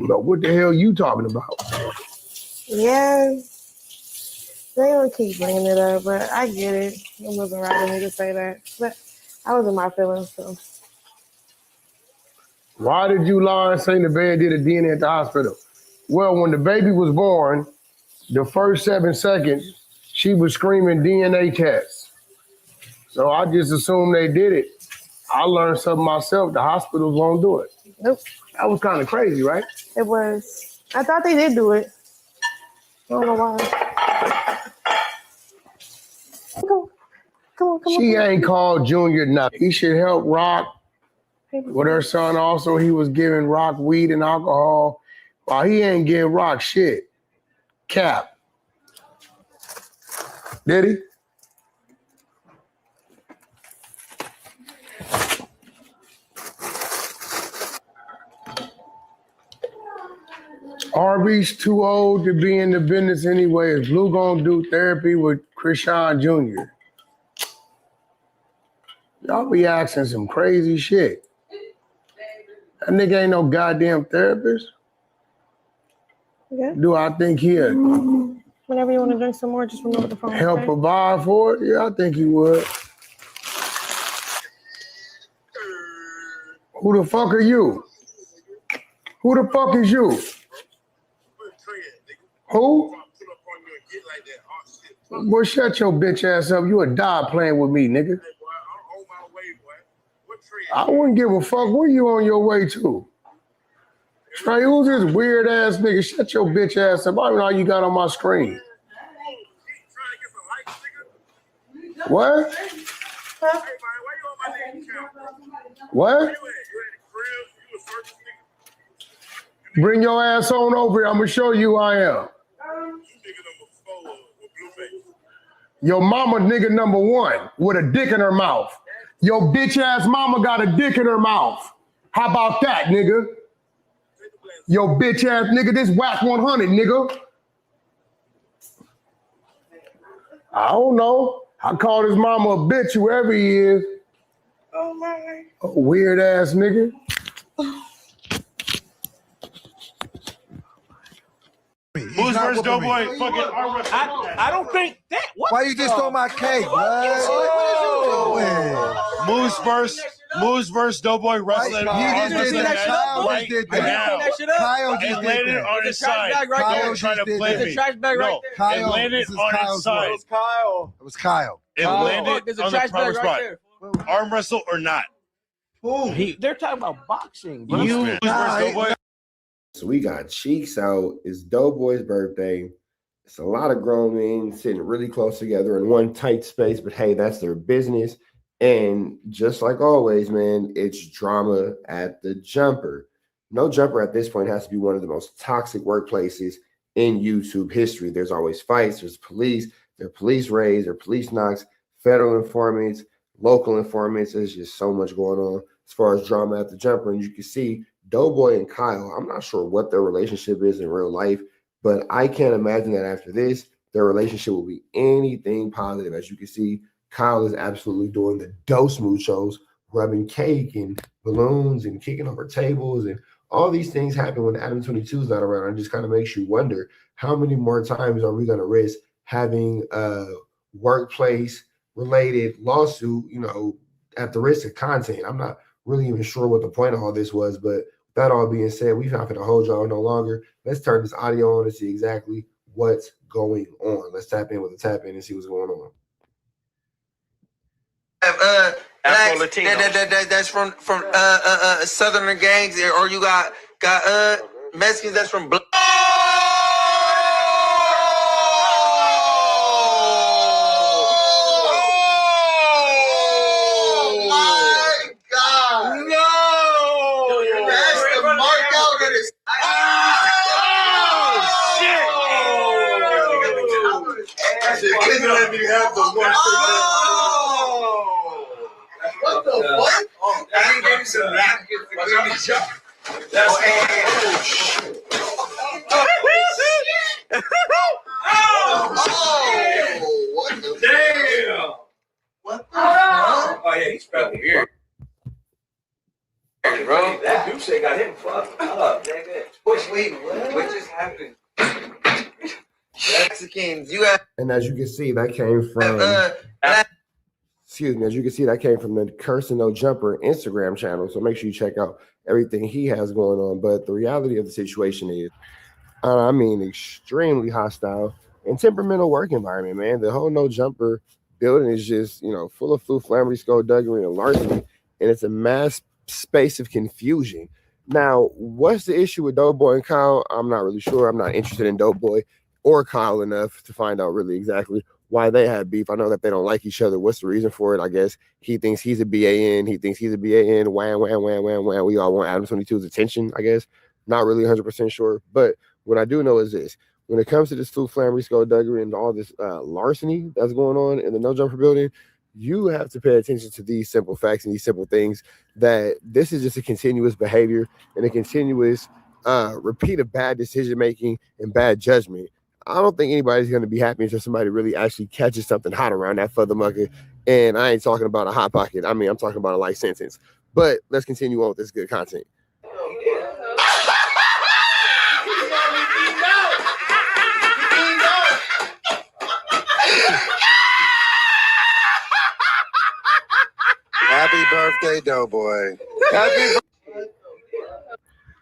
But what the hell you talking about? Yeah, they don't keep bringing it up, but I get it. It wasn't right of me to say that, but I was in my feelings, so. Why did you lie and say Nevaeh did a DNA at the hospital? Well, when the baby was born, the first 7 seconds, she was screaming DNA tests. So I just assumed they did it. I learned something myself. The hospitals won't do it. Nope. That was kind of crazy, right? It was. I thought they did do it. I don't know why. Come on. She ain't called Junior nothing. He should help Rock with her son. Also, he was giving Rock weed and alcohol while he ain't giving Rock shit. Cap. Did he? Arby's too old to be in the business anyway. Is Blue gonna do therapy with Krishan Jr.? Y'all be asking some crazy shit. That nigga ain't no goddamn therapist. Yeah. Do I think he'll Whenever you want to drink some more, just remember the phone. help provide for it? Yeah, I think he would. Who the fuck are you? Who the fuck is you? Who? Boy, shut your bitch ass up. You a dog playing with me, nigga. I wouldn't give a fuck. Where you on your way to? Trey, who's this weird ass nigga? Shut your bitch ass up. I don't know how you got on my screen. What? What? Bring your ass on over here. I'm gonna show you who I am. Your mama nigga number one with a dick in her mouth. Your bitch ass mama got a dick in her mouth. How about that, nigga? Your bitch ass nigga, this whack 100, nigga. I don't know. I called his mama a bitch, whoever he is. Oh my. A weird ass nigga. Who's versus Doughboy? Fucking I don't think that. What? Why you just on my cake, Moose versus Doughboy wrestling. You just did that. Kyle just did that. Kyle just landed did on his side. Kyle Don't try to play me. trash bag right there. It landed on its side. It was Kyle. It landed on the proper spot. Arm wrestle or not? They're talking about boxing, bro. Moose versus Doughboy. So we got Cheeks out. It's Doughboy's birthday. It's a lot of grown men sitting really close together in one tight space, but hey, that's their business. And just like always, man, it's drama at the Jumper. No Jumper at this point has to be one of the most toxic workplaces in YouTube history. There's always fights, there's police, there are police raids, there are police knocks, federal informants, local informants. There's just so much going on as far as drama at the Jumper. And you can see Doughboy and Kyle, I'm not sure what their relationship is in real life, but I can't imagine that after this, their relationship will be anything positive. As you can see, Kyle is absolutely doing the dos muchos, rubbing cake and balloons and kicking over tables, and all these things happen when Adam22 is not around. It just kind of makes you wonder how many more times are we going to risk having a workplace related lawsuit, at the risk of content. I'm not really even sure what the point of all this was, but that all being said, we're not going to hold y'all no longer. Let's turn this audio on to see exactly what's going on. Let's tap in with a tap in and see what's going on. That's from Southern gangs, or you got Mexicans that's from. Couldn't let me have the one. What the fuck? I didn't give you some napkins to give me jump. That's what the damn? What the fuck? Oh yeah, he's probably here. Bro, that dude say got him fucked up, nigga. Wait, what just happened? Mexicans, you have. And as you can see, that came from. Excuse me. As you can see, that came from the Curse and No Jumper Instagram channel. So make sure you check out everything he has going on. But the reality of the situation is, extremely hostile and temperamental work environment, man. The whole No Jumper building is just, full of flamboyantly, skullduggery, and larceny. And it's a mass space of confusion. Now, what's the issue with Doughboy and Kyle? I'm not really sure. I'm not interested in Doughboy or Kyle enough to find out really exactly why they have beef. I know that they don't like each other. What's the reason for it? I guess he thinks he's a BAN. He thinks he's a BAN. Wham, wham, wham, wham, wham. We all want Adam22's attention, I guess. Not really 100% sure. But what I do know is this. When it comes to this flamboyant, skullduggery, and all this larceny that's going on in the No Jumper building, you have to pay attention to these simple facts and these simple things, that this is just a continuous behavior and a continuous repeat of bad decision-making and bad judgment. I don't think anybody's going to be happy until somebody really actually catches something hot around that motherfucker. And I ain't talking about a hot pocket. I'm talking about a life sentence. But let's continue on with this good content. Happy birthday, Doughboy. Happy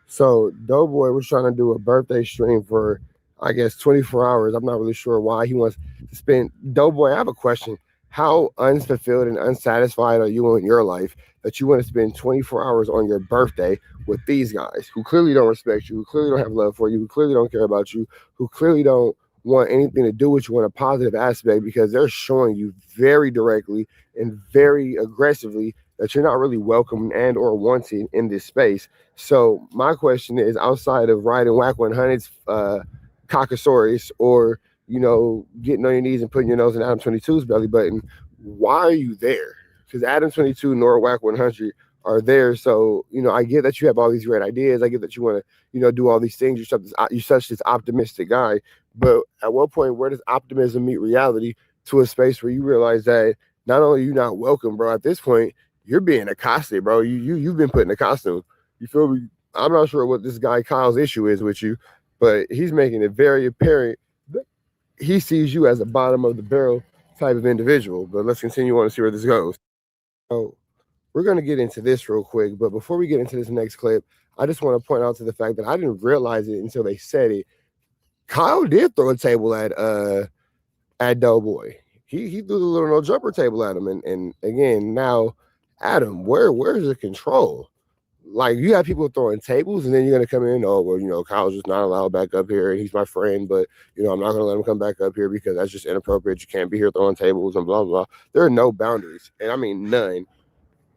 So Doughboy was trying to do a birthday stream for, I guess, 24 hours. I'm not really sure why he wants to spend. Doughboy, I have a question. How unfulfilled and unsatisfied are you in your life that you want to spend 24 hours on your birthday with these guys who clearly don't respect you, who clearly don't have love for you, who clearly don't care about you, who clearly don't want anything to do with you in a positive aspect, because they're showing you very directly and very aggressively that you're not really welcome and or wanted in this space. So my question is, outside of riding Whack 100's Cockasaurus, or getting on your knees and putting your nose in Adam22's belly button, why are you there? Because Adam22 nor Whack 100 are there. So I get that you have all these great ideas. I get that you want to do all these things. You're such this optimistic guy. But at what point, where does optimism meet reality, to a space where you realize that not only are you not welcome, bro, at this point you're being accosted, bro. You've been put in a costume. You feel me? I'm not sure what this guy Kyle's issue is with you, but he's making it very apparent that he sees you as a bottom of the barrel type of individual. But let's continue on to see where this goes. So we're going to get into this real quick, but before we get into this next clip, I just want to point out to the fact that I didn't realize it until they said it. Kyle did throw a table at Doughboy. He threw the little No Jumper table at him, and again, now Adam, where's the control? Like, you have people throwing tables, and then you're gonna come in, oh well, Kyle's just not allowed back up here, and he's my friend, but I'm not gonna let him come back up here because that's just inappropriate. You can't be here throwing tables and blah blah. There are no boundaries, and I mean none.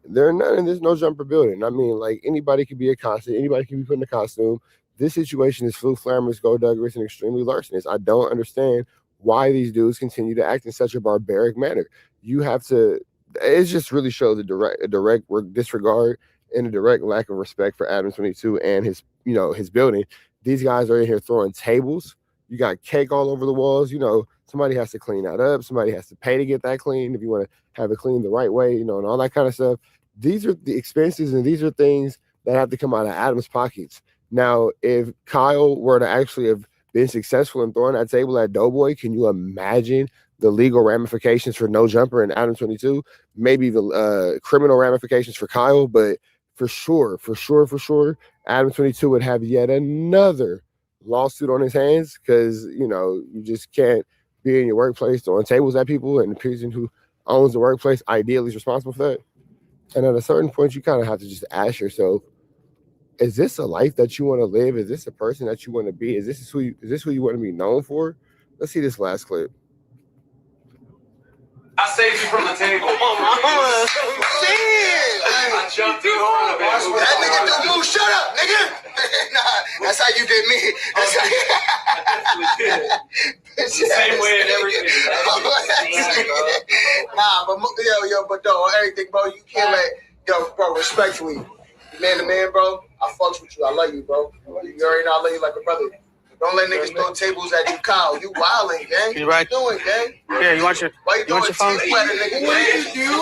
There are none in this No Jumper building. I mean, like, anybody could be accosted, anybody can be put in a costume. This situation is flamboyant, skullduggerous, and extremely larcenous. I don't understand why these dudes continue to act in such a barbaric manner. You have to. It just really shows a direct disregard in a direct lack of respect for Adam22 and his, you know, his building. These guys are in here throwing tables. You got cake all over the walls. You know, somebody has to clean that up. Somebody has to pay to get that clean if you want to have it cleaned the right way, you know, and all that kind of stuff. These are the expenses and these are things that have to come out of Adam's pockets. Now, if Kyle were to actually have been successful in throwing that table at Doughboy, can you imagine the legal ramifications for No Jumper and Adam22? Maybe the criminal ramifications for Kyle, but for sure, Adam22 would have yet another lawsuit on his hands because, you know, you just can't be in your workplace throwing tables at people, and the person who owns the workplace ideally is responsible for that. And at a certain point, you kind of have to just ask yourself, is this a life that you want to live? Is this a person that you want to be? Is this who you want to be known for? Let's see this last clip. I saved you from the table. I jumped in front of it. That nigga do move. Shut up, nigga. Nah, that's how you did me. That's how you... It's the same way in everything. Nah, but but though, on everything, bro, you can't let, bro, respectfully, man to man, bro, I fucks with you. I love you, bro. You already know I love you like a brother. Don't let niggas throw tables at you, Kyle. You wildin', gang. You right? What you doing, gang? Yeah, you want your phone? What did you do?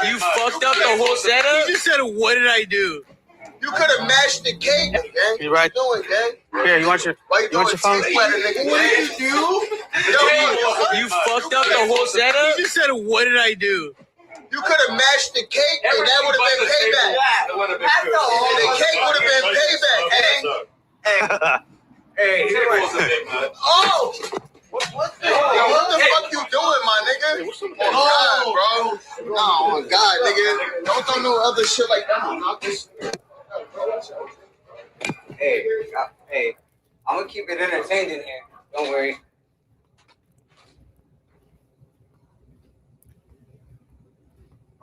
You fucked up the whole setup? You just said, what did I do? You could have mashed the cake, gang. You right? What you doing, gang? Yeah, you want your phone? What did you do? You fucked up the whole setup? You just said, what did I do? You could have mashed the cake, and that would have been payback. The cake would have been payback, gang. Hey, oh! What the fuck you doing, my nigga? Oh, God, bro. Oh, my God, nigga. Don't throw no other shit like that. Hey, I'm gonna keep it entertained in here. Don't worry.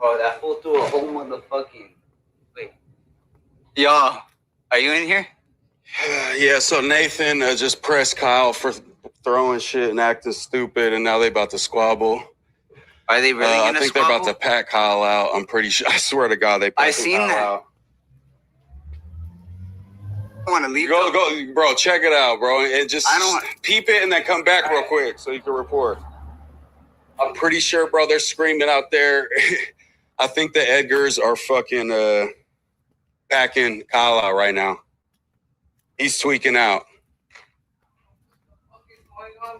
Oh, that fool threw a whole motherfucking... Wait. Y'all, are you in here? Yeah, so Nathan just pressed Kyle for throwing shit and acting stupid, and now they about to squabble. Are they really gonna I think squabble? they're about to pat Kyle out. I'm pretty sure. I swear to God, they pat Kyle out. I want to leave. Go, bro. Check it out, bro, and just peep it and then come back real quick so you can report. I'm pretty sure, bro. They're screaming out there. I think the Edgars are fucking packing Kyle out right now. He's tweaking out.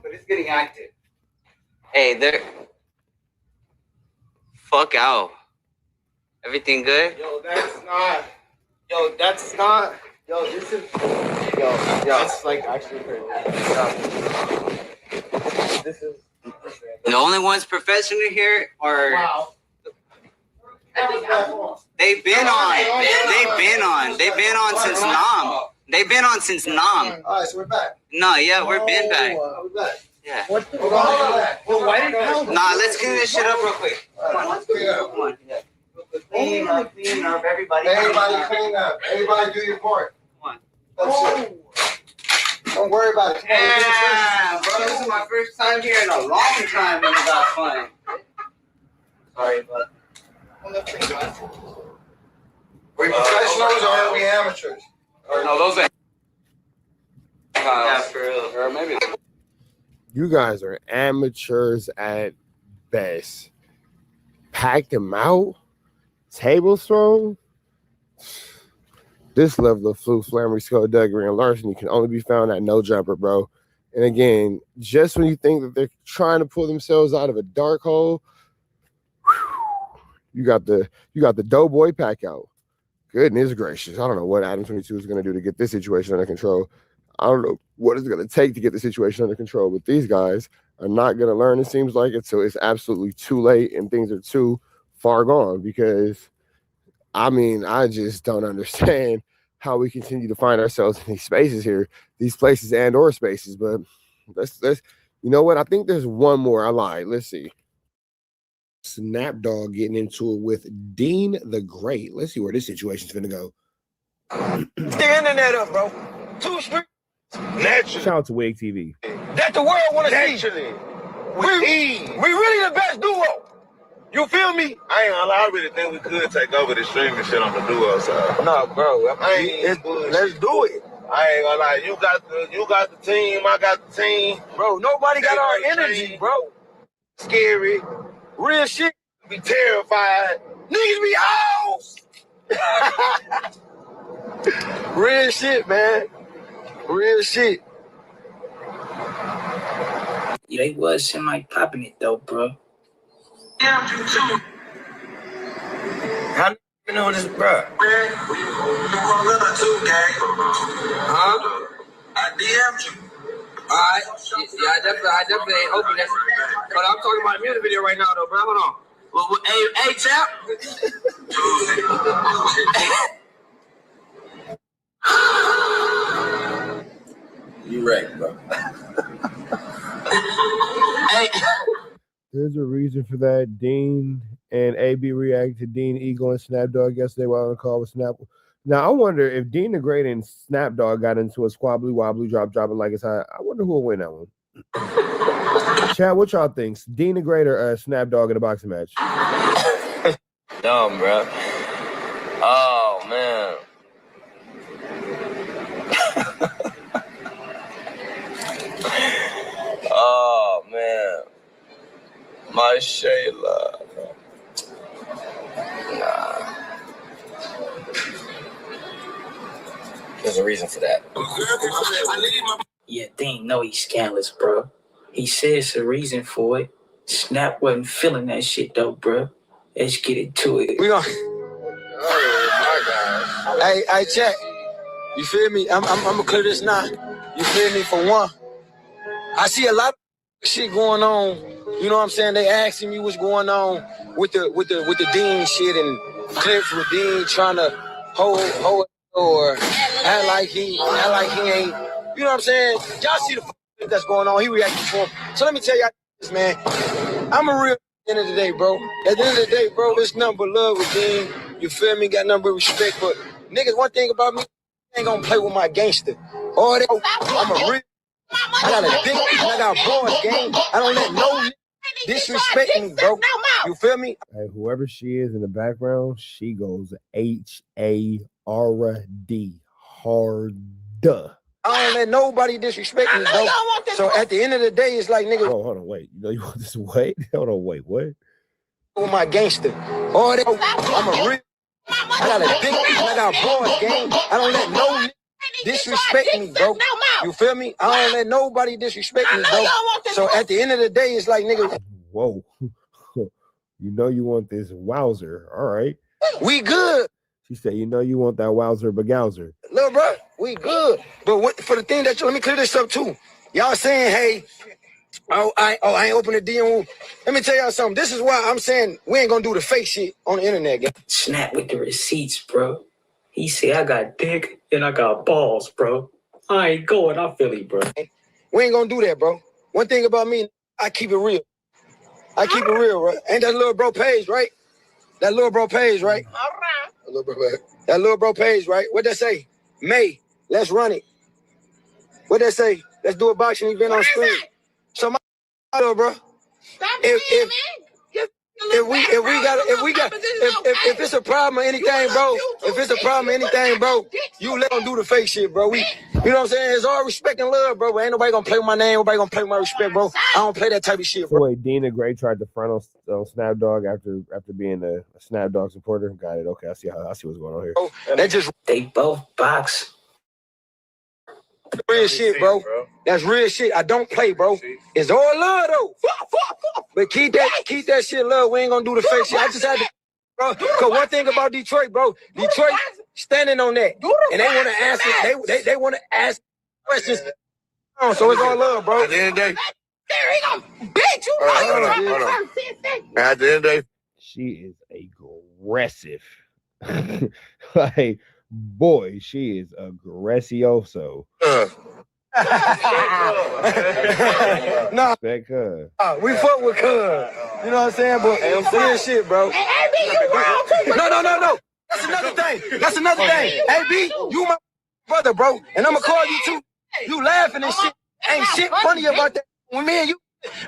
But it's getting active. Hey, they're... Fuck out. Everything good? That's not. Yo, this is. Yo, that's like actually pretty good. This is. The only ones professional here are... Wow. They've been on since Nam. They've been on since Nam. All right, so we're back. No, yeah, we're been back. We're back. Yeah. Well, why did Kyle? Nah, let's clean this shit up real quick. Come on, let's clean up. Come on. Clean up, everybody. Everybody clean up. Everybody do your part. Come on. That's it. Don't worry about it. Yeah, bro, this is my first time here in a long time when we got fun. Sorry, but... We professionals or are we amateurs? Or no, those ain't. Yeah, for real. Or maybe. You guys are amateurs at best. Packed him out. Table thrown. This level of fluke, flammery, skullduggery, and larceny can only be found at No Jumper, bro. And again, just when you think that they're trying to pull themselves out of a dark hole, you got the Doughboy pack out. Goodness gracious. I don't know what Adam22 is going to do to get this situation under control. I don't know what it's going to take to get the situation under control, but these guys are not going to learn, it seems like it. So it's absolutely too late and things are too far gone because, I mean, I just don't understand how we continue to find ourselves in these spaces here, these places and or spaces. But let's you know what? I think there's one more. I lied. Let's see. Snapdog getting into it with Dean the Great. Let's see where this situation's gonna go. Stick the internet up, bro. 2 streets. Shout out to Wig TV. That the world want to see. We really the best duo. You feel me? I ain't gonna lie, I really think we could take over the streaming shit on the duo side. No, bro. Let's do it. I ain't gonna lie, you got the team, I got the team. Bro, nobody got our energy, bro. Scary. Real shit. Be terrified. Niggas be hoes. Real shit, man. Real shit. Yeah, they was semi popping it though, bro. How you know this, bro? Huh? I DM'd you. Alright. Yeah, I definitely ain't open that. But I'm talking about a music video right now, though, bro. Hold on. Well, hey, chap. You right, bro. Hey. There's a reason for that. Dean and AB reacted to Dean Eagle and Snapdog yesterday while on the call with Snap. Now, I wonder if Dean the Great and Snapdog got into a squabbly wobbly dropping like it's high. I wonder who will win that one. Chad, what y'all think? Dean the Great or Snapdog in a boxing match? Dumb, bro. Oh, man. Oh, man. My Shayla. Nah. There's a reason for that. Yeah, Dean know he's scandalous, bro. He says a reason for it. Snap wasn't feeling that shit though, bro. Let's get into it. We gonna. Oh my God. Hey, check. You feel me? I'm gonna clear this now. You feel me? For one, I see a lot of shit going on. You know what I'm saying? They asking me what's going on with the Dean shit and clips with Dean trying to hold or act like he ain't. You know what I'm saying? Y'all see the that's going on. He reacted for him. So let me tell y'all this, man. I'm a real at the end of the day, bro. At the end of the day, bro, it's nothing but love with Dean. You feel me? Got nothing but respect. But niggas, one thing about me, I ain't gonna play with my gangster. All that, I'm a real. I got a dick. I got boys, gang. I don't let no disrespect me, bro. You feel me? Hey, whoever she is in the background, she goes HARD. Hard. I don't let nobody disrespect me, bro. So at the end of the day, it's like, nigga. Oh, hold on, wait. You know you want this? Wait, hold on, wait, what? With my gangster. All that, I'm a real. I got a dick. I got boys, gang. I don't let no disrespect me, bro. You feel me? I don't let nobody disrespect me, bro. So at the end of the day, it's like, nigga. Whoa. You know you want this wowzer. All right. We good. She said, you know you want that wowzer bagowzer. Little bro, we good. But for the thing that let me clear this up too. Y'all saying, hey, I ain't open the DM. Let me tell y'all something. This is why I'm saying we ain't gonna do the fake shit on the internet, gang. Snap with the receipts, bro. He said I got dick and I got balls, bro. I ain't going. I feel it, bro. We ain't gonna do that, bro. One thing about me, I keep it real. I keep it real, right? Ain't that little bro page, right? That little bro page, right? All right. That little bro page, right? What that say? May, let's run it. What that say? Let's do a boxing event on screen. So my little bro, if it's a problem or anything, bro, you let them do the fake shit, bro. You know what I'm saying? It's all respect and love, bro. But ain't nobody gonna play with my name. Nobody gonna play with my respect, bro. I don't play that type of shit, bro. So wait, Dean the Great tried to front on Snapdog after being a Snapdog supporter. Got it. Okay, I see what's going on here. They both box. Real shit, bro. That's real shit. I don't play, bro. It's all love though. But keep that shit love. We ain't gonna do the fake shit. I just had to, bro. Cause one thing about Detroit, bro, Detroit standing on that, and they want to answer. They want to ask questions. So it's all love, bro. At the end of the day, Bitch, you hold on. At the end of the day, she is aggressive. Like, boy, she is aggressioso. Nah, that cuz. We fuck with cuz. You know what I'm saying? But real shit, bro. No. That's another thing. Hey, B, you my brother, bro. And I'm gonna call you too. You laughing and shit. Ain't shit funny about that. When me and you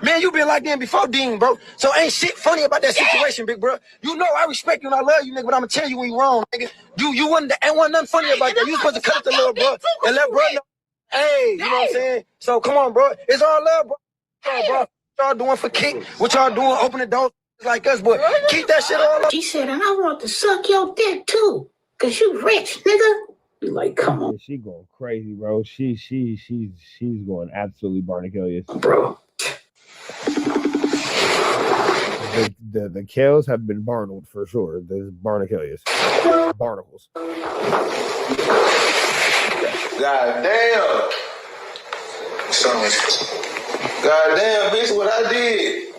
Man, you been like that before Dean, bro. So ain't shit funny about that situation, big bro. You know I respect you and I love you, nigga, but I'ma tell you when you wrong, nigga. You wasn't nothing funny about that. You supposed to cut it to little bro and let bro know. Hey, you know what I'm saying? So come on, bro. It's all love, bro. What y'all doing for kick? What y'all doing? Open the door like us, but keep that shit all up. She said, and I want to suck your dick too, cause you rich, nigga. Like, come on. She going crazy, bro. She's going absolutely barnacilious. Bro. The Kales have been barnacled for sure. There's barnacilious. Barnacles. God damn. God damn, bitch, what I did.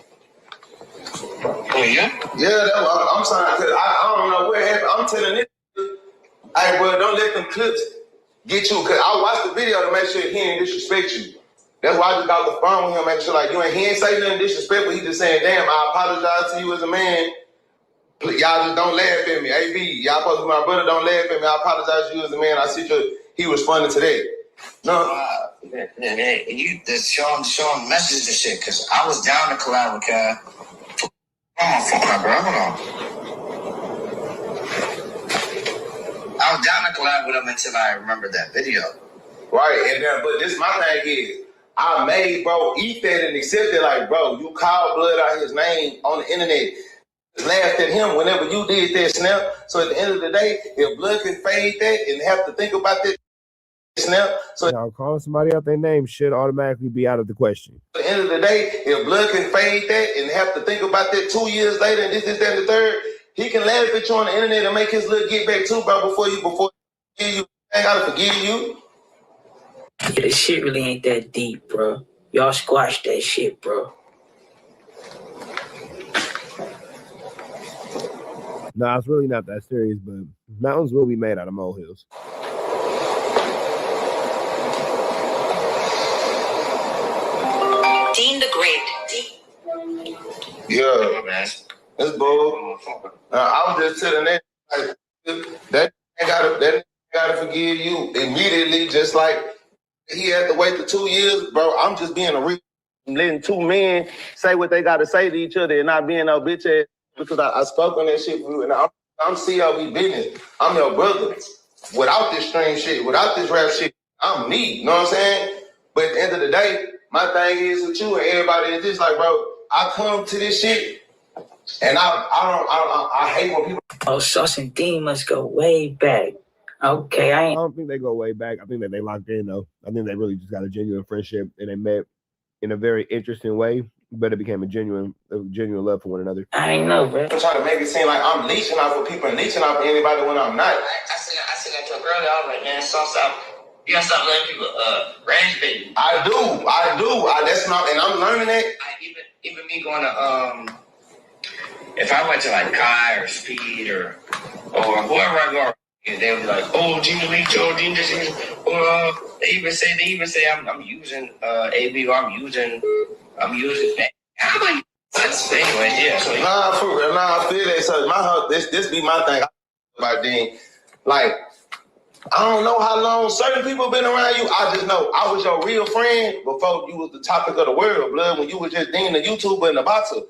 Oh, yeah? Yeah, I'm sorry, cause I don't know what happened. I'm telling it. Hey, bro, don't let them clips get you, cause I watched the video to make sure he ain't disrespect you. That's why I just got the phone with him, making sure like he ain't say nothing disrespectful. He just saying, damn, I apologize to you as a man. Y'all just don't laugh at me. AB, y'all supposed to be my brother, don't laugh at me. I apologize to you as a man. I see he responded to that. No. You just showing messages and shit, cause I was down to collab with Cal. I was down to collab with him until I remembered that video. Right, and then, but this my thing is, I made bro eat that and accept it. Like, bro, you called blood out his name on the internet. Laughed at him whenever you did that snap. So at the end of the day, if blood can fade that and have to think about that snap. So now calling somebody out their name should automatically be out of the question. At the end of the day, if blood can fade that and have to think about that 2 years later and this, that, and the third, he can laugh at you on the internet and make his little get back too, bro, before you I gotta forgive you. Yeah, this shit really ain't that deep, bro. Y'all squash that shit, bro. Nah, it's really not that serious, but mountains will be made out of molehills. Dean the Great. Yeah, man. That's bull. I was just telling that, like, that gotta forgive you immediately, just like he had to wait the 2 years, bro. I'm just being a real, letting two men say what they gotta say to each other and not being no bitch ass, because I spoke on that shit for you, and I'm CLB business. I'm your brother. Without this strange shit, without this rap shit, I'm me. You know what I'm saying? But at the end of the day, my thing is with you and everybody is this, like, bro, I come to this shit and I hate when people. Oh, Sauce and Dean must go way back. Okay, I don't think they go way back. I think that they locked in though. I think they really just got a genuine friendship and they met in a very interesting way, but it became a genuine love for one another. I ain't know, bro. I'm trying to make it seem like I'm leeching out for people and leeching out for anybody when I'm not. I said that to a girl. I was like, man, Sauce out. You gotta stop letting people range baby. I do. That's not, and I'm learning that. Even me going to if I went to like Kai or Speed or whoever I go, they'll be like, oh, Gina Leach, oh, Gina this, or they even say I'm using AB or I'm using that. I'm like, that's anyway, yeah. So nah, for real, I feel that. So this be my thing about Dean. Like, I don't know how long certain people been around you. I just know I was your real friend before you was the topic of the world, blood. When you was just Dean, the YouTuber and the boxer,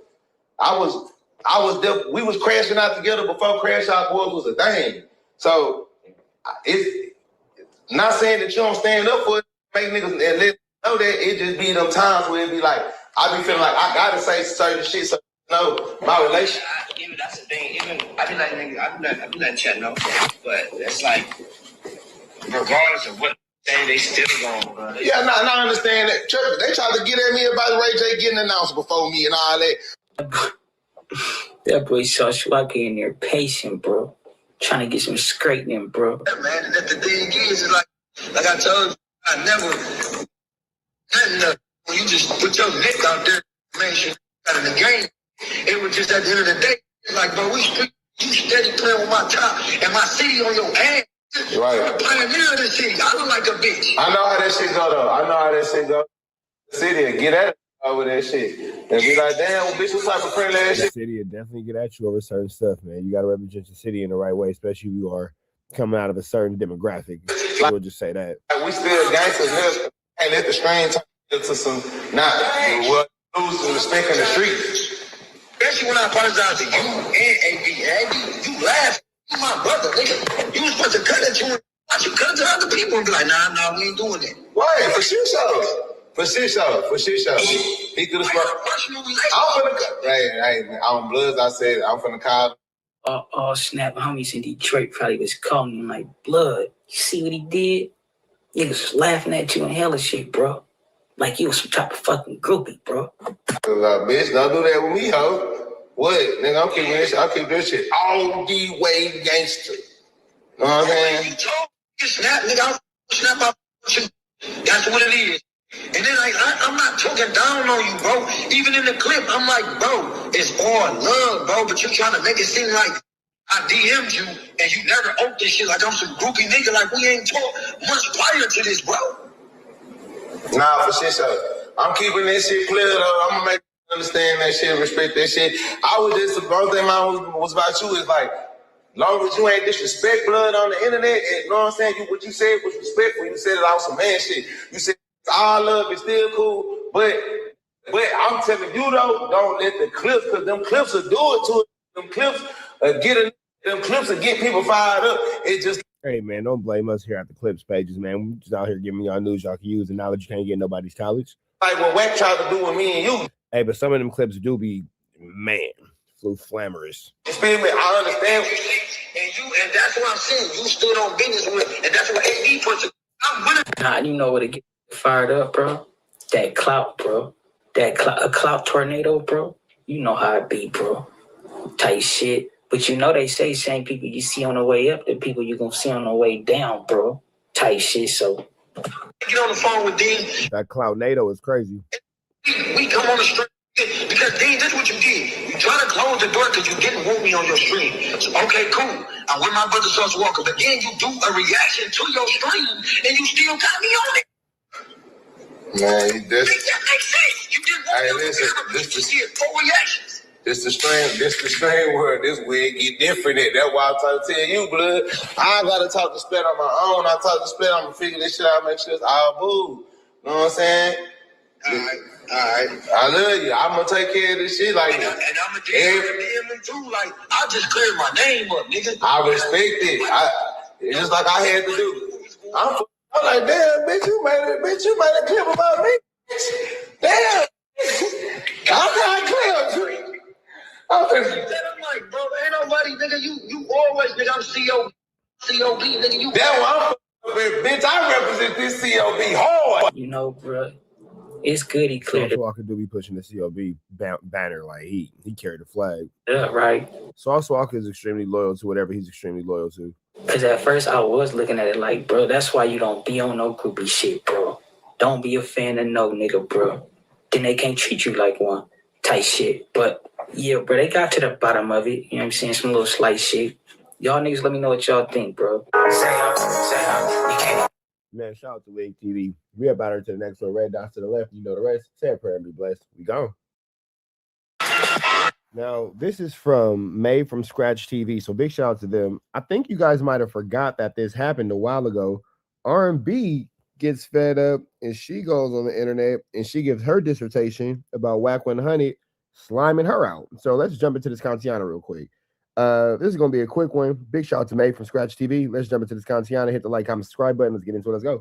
I was there. We was crashing out together before Crash Out Boys was a thing. So it's not saying that you don't stand up for it, make niggas and let them know that. It just be them times where it be like, I be feeling like I gotta say certain shit. So my relation. Even that's the thing. Even I be like niggas, I be letting Chet know, but it's like regardless of what they still going, bro. Yeah, no, I understand that. They tried to get at me about Ray J getting announced before me and all that. That boy Sauce Lucky in there patient, bro. Trying to get some straightening, bro. Yeah, man, and the thing is like I told you, I never, when you just put your neck out there, man, shit out of the game. It was just at the end of the day, it's like, bro, you steady playing with my top and my city on your ass. Right. You're pioneer of the city. I look like a bitch. I know how that shit go, though. The city will get at it over that shit. And be like, damn, bitch, what type of friendly ass shit? The city will definitely get at you over certain stuff, man. You got to represent the city in the right way, especially if you are coming out of a certain demographic. We'll just say that. We still gangsters here. Can't let the strain turn into some, not what lose the respect in the streets. Especially when I apologize to you and AB. AB, you laugh. You my brother, nigga. You was supposed to cut it to him. Why you cut it to other people and be like, nah, we ain't doing it. Why? For shit shows. For shit shows. He could have spoken. I'm finna hey, on Bloods, I said, I'm finna call. Oh, snap. Homies in Detroit probably was calling him like, Blood, you see what he did? Niggas was laughing at you and hella shit, bro. Like you was some type of fucking groupie, bro. Bitch, don't do that with me, ho. What? Nigga, I'm keeping this shit. I'll keep this shit all the way gangster. Know what I'm saying? You snap, nigga. I'll snap out. That's what it is. And then I'm not talking down on you, bro. Even in the clip, I'm like, bro, it's all love, bro. But you're trying to make it seem like I DM'd you and you never opened this shit like I'm some groupie nigga. Like we ain't talked much prior to this, bro. Nah, for shit, so I'm keeping this shit clear, though. I'm gonna make you understand that shit, respect that shit. I was just, the only thing mine was about you is like, long as you ain't disrespect Blood on the internet, and, you know what I'm saying? What you said was respectful. You said it on some man shit. You said all love is still cool, but I'm telling you though, don't let the clips, because them clips will do it to it. Them clips will get people fired up. It just. Hey man, don't blame us here at the Clips pages, man. We just out here giving y'all news y'all can use and knowledge you can't get nobody's college. Like what Wack tried to do with me and you. Hey, but some of them clips do be, man, flamorous. You feel me? I understand. And that's what I'm saying. You stood on business with, and that's what AD puts. I'm winning. Nah, you know what to get fired up, bro? That clout, bro. A clout tornado, bro. You know how it be, bro. Tight shit. But you know they say same people you see on the way up, the people you gonna see on the way down, bro. Tight shit, so. Get on the phone with Dean. That Cloudnado is crazy. We come on the stream because Dean, this is what you did. You try to close the door because you didn't want me on your stream. So, okay, cool. I'm with my brother Sauce Walker, but then you do a reaction to your stream and you still got me on it. Man, this. That makes sense. You didn't want me on the camera. You see it, 4 reactions. This the strange word. This wig get different. That's why I'm trying to tell you, Blood. I gotta talk to Split on my own. I talk to Split. I'm gonna figure this shit out, make sure it's all boo. You know what I'm saying? All right. I love you. I'm gonna take care of this shit like that. And I'm gonna DM him too. Like I just cleared my name up, nigga. I respect it. It's just like I had to do. I'm like, damn, bitch, you made a clip about me. Damn. I'm not clear. I'm like, bro, ain't nobody, nigga. You always, nigga. I'm COB, nigga. You. That's why bitch. I represent this COB hard. You know, bro, it's good he cleared it. Walker do be pushing the COB banner like he carried the flag. Yeah, right. Sauce Walker is extremely loyal to whatever he's extremely loyal to. Because at first I was looking at it like, bro, that's why you don't be on no groupie shit, bro. Don't be a fan of no nigga, bro. Then they can't treat you like one. Type shit. But yeah, bro, they got to the bottom of it. You know what I'm saying? Some little slight shit. Y'all niggas let me know what y'all think, bro. Man, shout out to Wig TV. We about her to the next one. Red dots to the left. You know the rest. Say a prayer and be blessed. We gone. Now, this is from Made from Scratch TV. So big shout out to them. I think you guys might have forgot that this happened a while ago. R&B gets fed up and she goes on the internet and she gives her dissertation about Wack 100 sliming her out. So let's jump into this Kantiana real quick. This is going to be a quick one. Big shout out to Made from Scratch TV. Let's jump into this Kantiana. Hit the like, comment, subscribe button. Let's get into it. Let's go.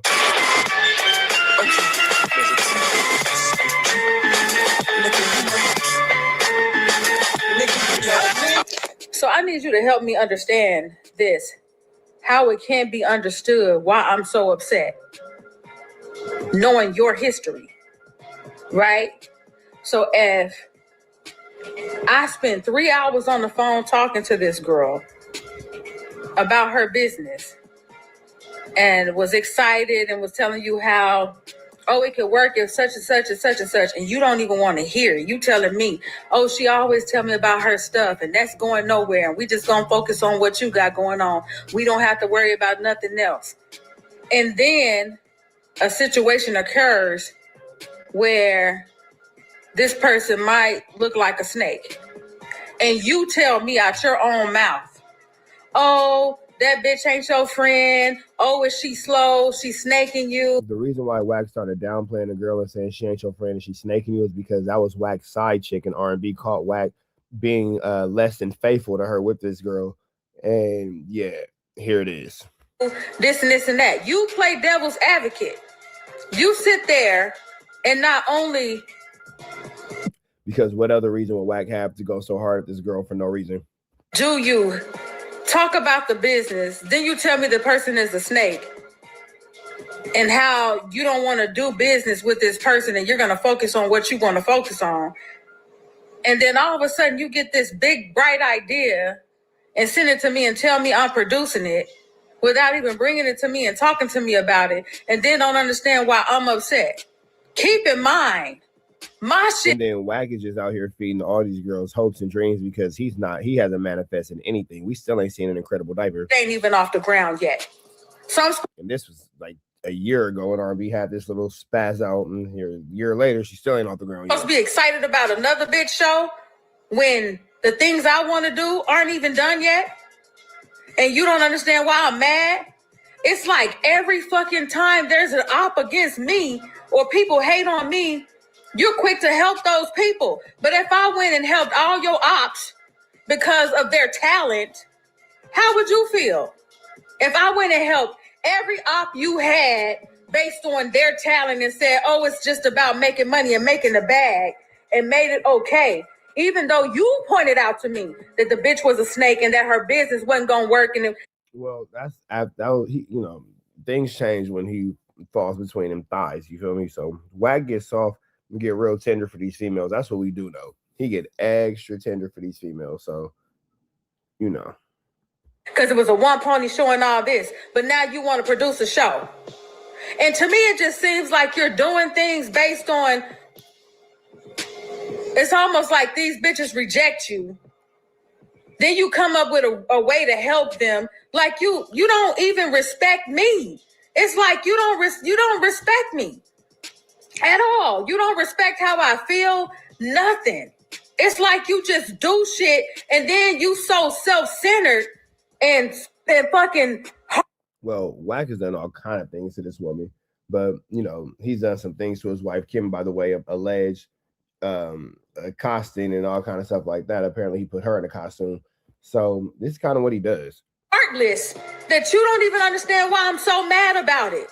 So I need you to help me understand this, how it can be understood why I'm so upset, knowing your history, right? So if I spent 3 hours on the phone talking to this girl about her business and was excited and was telling you how, oh, it could work if such and such and such and such, and you don't even want to hear it. You telling me, oh, she always tell me about her stuff, and that's going nowhere, and we just gonna focus on what you got going on. We don't have to worry about nothing else. And then a situation occurs where this person might look like a snake, and you tell me out your own mouth, oh, that bitch ain't your friend. Oh, is she slow? She's snaking you. The reason why Wack started downplaying the girl and saying she ain't your friend and she's snaking you is because that was Wack's side chick, and R&B caught Wack being less than faithful to her with this girl. And yeah, here it is. This and this and that. You play devil's advocate. You sit there and not only... Because what other reason would Wack have to go so hard at this girl for no reason? Do you talk about the business, then you tell me the person is a snake and how you don't want to do business with this person and you're going to focus on what you want to focus on. And then all of a sudden you get this big, bright idea and send it to me and tell me I'm producing it without even bringing it to me and talking to me about it, and then don't understand why I'm upset. Keep in mind, my shit. And then Wack is just out here feeding all these girls hopes and dreams because he hasn't manifested anything. We still ain't seen an incredible diaper. Ain't even off the ground yet. And this was like a year ago, and R&B had this little spaz out, and here a year later, she still ain't off the ground yet. Supposed to be excited about another bitch show when the things I want to do aren't even done yet, and you don't understand why I'm mad. It's like every fucking time there's an op against me or people hate on me, you're quick to help those people. But if I went and helped all your ops because of their talent, how would you feel? If I went and helped every op you had based on their talent and said, oh, it's just about making money and making the bag and made it okay, even though you pointed out to me that the bitch was a snake and that her business wasn't going to work. And well, things change when he falls between them thighs. You feel me? So Wack gets soft and get real tender for these females. That's what we do know. He get extra tender for these females. So, because it was a one pony show and all this, but now you want to produce a show. And to me, it just seems like you're doing things based on, it's almost like these bitches reject you. Then you come up with a way to help them. Like you don't even respect me. It's like you don't respect me at all. You don't respect how I feel. Nothing. It's like you just do shit and then you so self-centered and fucking. Well, Wack has done all kind of things to this woman, but he's done some things to his wife Kim by the way of alleged accosting and all kind of stuff like that. Apparently, he put her in a costume. So this is kind of what he does. Heartless that you don't even understand why I'm so mad about it.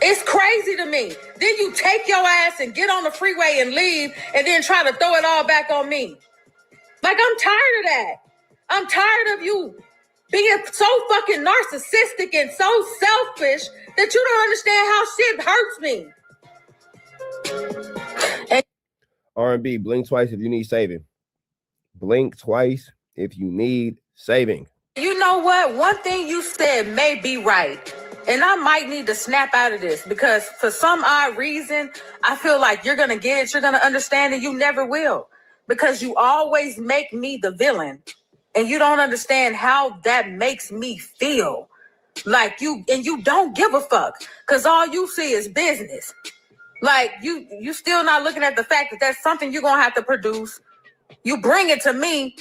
It's crazy to me. Then you take your ass and get on the freeway and leave and then try to throw it all back on me. Like, I'm tired of that. I'm tired of you being so fucking narcissistic and so selfish that you don't understand how shit hurts me. R&B, blink twice if you need saving. Blink twice if you need saving. You know what? One thing you said may be right. And I might need to snap out of this because for some odd reason, I feel like you're going to get it, you're going to understand, and you never will. Because you always make me the villain. And you don't understand how that makes me feel. Like you don't give a fuck. Because all you see is business. Like you still not looking at the fact that that's something you're going to have to produce. You bring it to me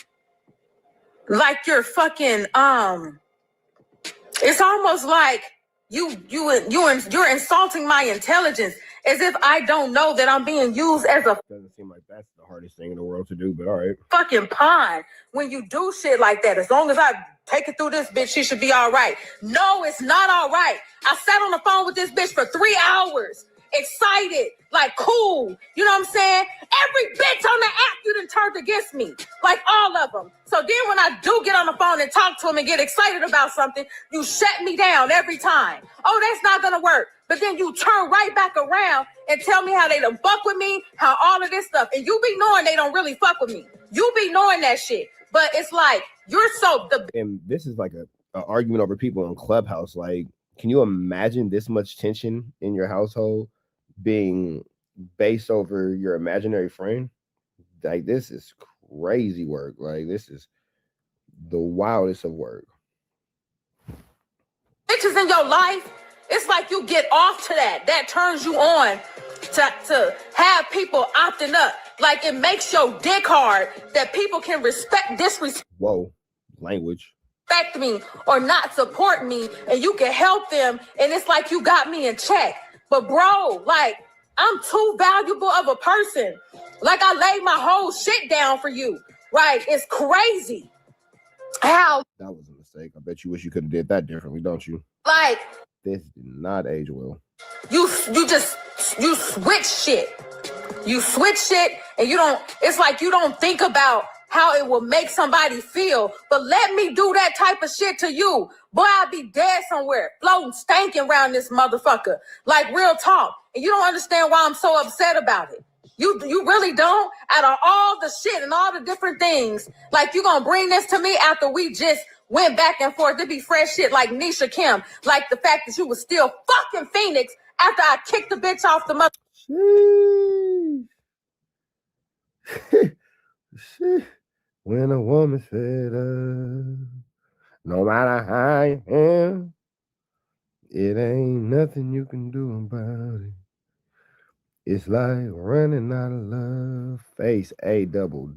like you're fucking, it's almost like you're insulting my intelligence as if I don't know that I'm being used as a doesn't seem like that's the hardest thing in the world to do, but all right. Fucking pawn when you do shit like that. As long as I take it through this bitch, she should be all right. No, it's not all right. I sat on the phone with this bitch for 3 hours. Excited, like cool. You know what I'm saying? Every bitch on the app you done turned against me. Like all of them. So then when I do get on the phone and talk to them and get excited about something, you shut me down every time. Oh, that's not gonna work. But then you turn right back around and tell me how they done fuck with me, how all of this stuff. And you be knowing they don't really fuck with me. You be knowing that shit. But it's like, you're so... And this is like a argument over people in Clubhouse. Like, can you imagine this much tension in your household being based over your imaginary friend? Like, this is crazy work. Like, this is the wildest of work. Bitches in your life, it's like you get off to that. That turns you on to have people opting up. Like, it makes your dick hard that people can disrespect. Whoa, language. respect me or not support me, and you can help them, and it's like you got me in check. But bro, like, I'm too valuable of a person. Like, I laid my whole shit down for you. Right? It's crazy how That was a mistake. I bet you wish you could have did that differently, don't you? like This did not age well. you switch shit. You switch shit, and it's like you don't think about how it will make somebody feel. But let me do that type of shit to you. Boy, I'll be dead somewhere, floating, stanking around this motherfucker. Like, real talk. And you don't understand why I'm so upset about it. You really don't? Out of all the shit and all the different things, like, you gonna bring this to me after we just went back and forth? It'd be fresh shit like Nisha Kim. Like the fact that you was still fucking Phoenix after I kicked the bitch off the mother. When a woman's fed up, no matter how you am, it ain't nothing you can do about it. It's like running out of love. Face a double.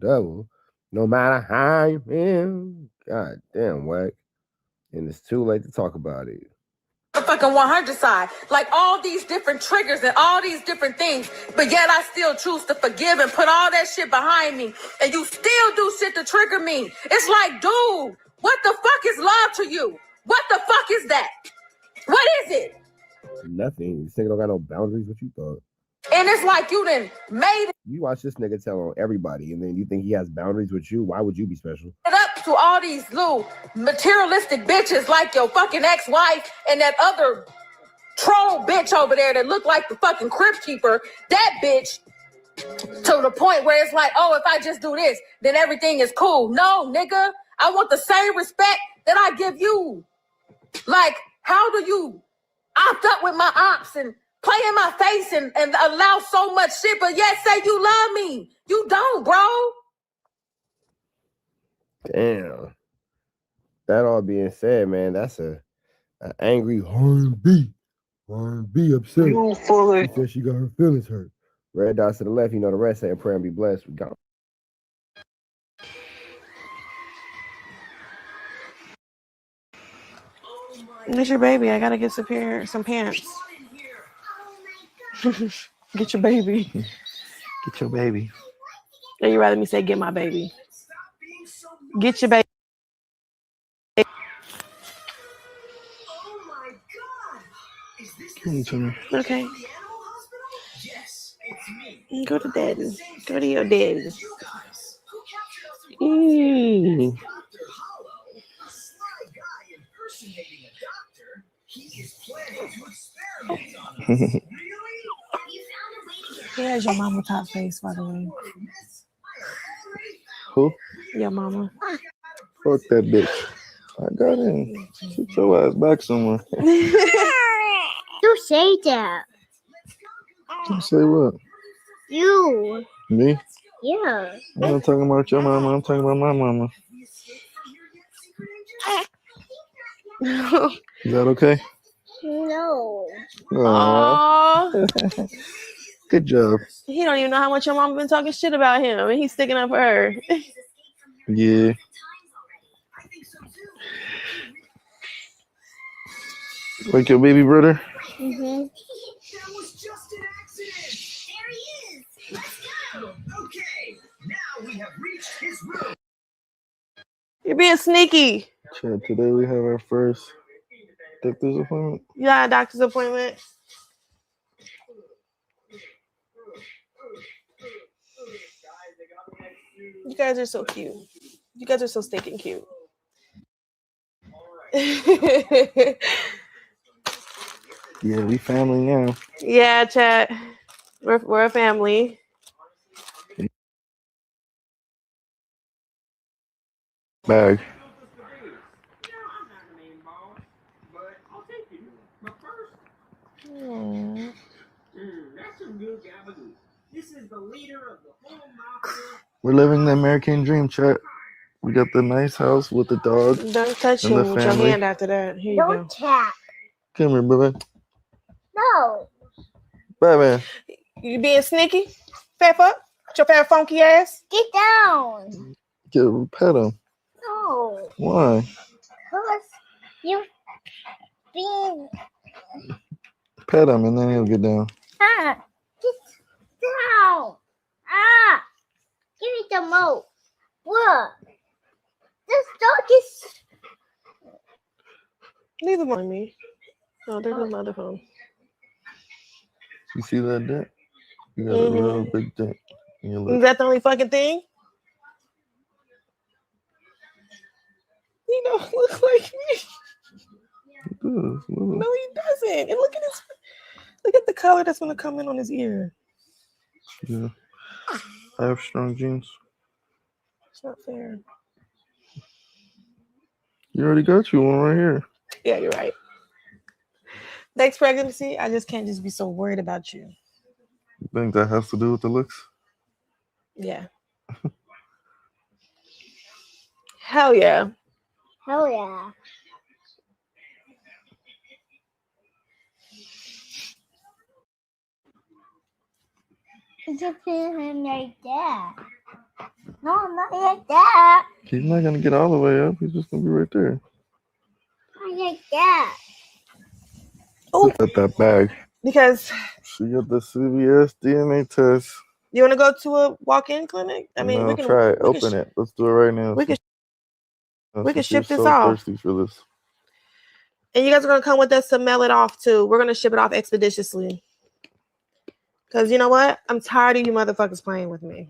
No matter how you am. God damn, whack. And it's too late to talk about it. The fucking 100 side, like all these different triggers and all these different things, but yet I still choose to forgive and put all that shit behind me, and you still do shit to trigger me. It's like, dude, what the fuck is love to you? What the fuck is that? What is it? Nothing. This nigga don't got no boundaries. What you thought? And it's like you done made You watch this nigga tell on everybody, and then you think he has boundaries with you. Why would you be special? it up to all these little materialistic bitches like your fucking ex-wife and that other troll bitch over there that look like the fucking crypt keeper. That bitch, to the point where it's like, oh, if I just do this, then everything is cool. No, nigga, I want the same respect that I give you. Like, how do you opt up with my ops and play in my face and allow so much shit, but yet say you love me? You don't, bro. Damn. That all being said, man, that's an angry R&B upset. You fully. She said she got her feelings hurt. Red dots to the left, you know the rest. Say a prayer and be blessed. We got. It's your baby. I gotta get some pants. Get your baby. Get your baby. Or you rather me say get my baby? Get your baby. Give it to me. Okay. Go to daddy. Go to your daddy. Ooh. He has your mama top face, by the way. Who? Your mama. Fuck that bitch. I got him. Get your ass back somewhere. You say that. You say what? You. Me? Yeah. I'm not talking about your mama. I'm talking about my mama. Is that okay? No. Aww. Good job. He don't even know how much your mama been talking shit about him, and he's sticking up for her. Yeah. Like your baby brother? Mm-hmm. You're being sneaky. Chat, today we have our first doctor's appointment. Yeah, doctor's appointment. You guys are so cute. You guys are so stinking cute. Yeah, we family now. Yeah, chat. We're a family. Bag. Aww. We're living the American dream, chat. We got the nice house with the dog. Don't touch and him the with your family. hand after that. Here you Don't go. tap. Come here, baby. No. Baby. You being sneaky? Fat fuck? Your fat funky ass? Get down. Get pet him. No. Why? Cause you been Pet him and then he'll get down. get down. Give me the remote. What? This dog is. Leave them on me. Oh, there's a mother phone. You see that dent? You got a real big dent in your lip. Is that the only fucking thing? He don't look like me. It does. No, he doesn't. And look at the color that's gonna come in on his ear. Yeah. I have strong genes. It's not fair. You already got you one right here. Yeah, you're right. Next pregnancy, I just can't just be so worried about you. You think that has to do with the looks? Yeah. Hell yeah. Hell yeah. Just put him like that. No, not like that. He's not gonna get all the way up. He's just gonna be right there. Not like that. Oh, at that bag. Because she got the CVS DNA test. You want to go to a walk-in clinic? I mean, no, we can try it. Open it. Let's do it right now. We can ship this so off. Thirsty for this. And you guys are gonna come with us to mail it off too. We're gonna ship it off expeditiously. Cause you know what? I'm tired of you motherfuckers playing with me.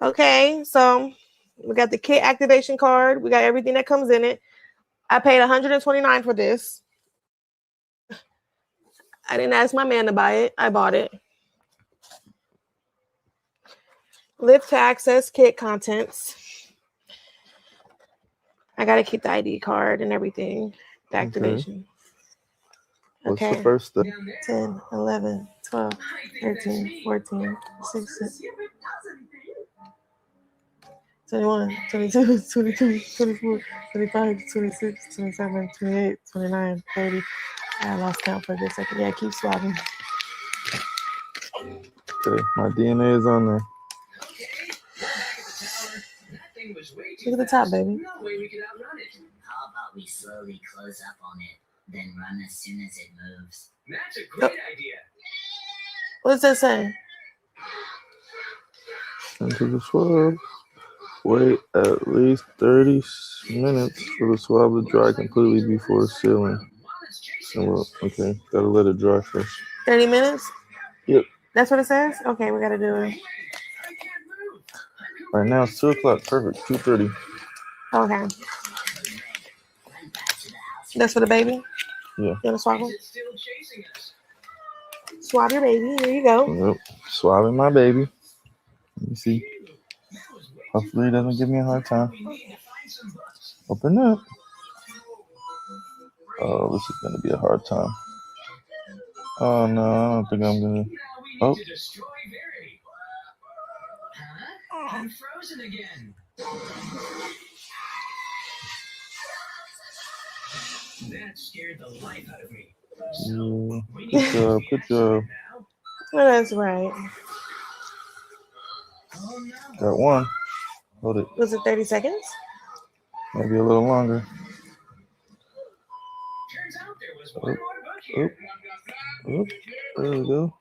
Okay, so we got the kit activation card. We got everything that comes in it. I paid $129 for this. I didn't ask my man to buy it. I bought it. Lift to access kit contents. I got to keep the ID card and everything. The activation. What's the first step? 10, 11, 12, 13, 14, 16, 21, 22, 23, 24, 25, 26, 27, 28, 29, 30. I lost count for this second. Yeah, keep swabbing. Okay, my DNA is on there. Look at the top, baby. How about we slowly close up on it, then run as soon as it moves? That's a great idea. What's that saying? Into the swab. Wait at least 30 minutes for the swab to dry completely before sealing. Okay, gotta let it dry first. 30 minutes? Yep. That's what it says? Okay, we gotta do it. Right now it's 2 o'clock. Perfect. 2:30. Okay. That's for the baby? Yeah. You wanna swab him? Swab your baby. Here you go. Yep. Swabbing my baby. Let me see. Hopefully it doesn't give me a hard time. Open up. Oh, this is going to be a hard time. Oh, no, I don't think I'm going to. Oh. I'm frozen again. That scared the life out of me. Yeah. Good job. Good job. Oh, that's right. Got one. Hold it. Was it 30 seconds? Maybe a little longer. Oop, oop, oop. There we go.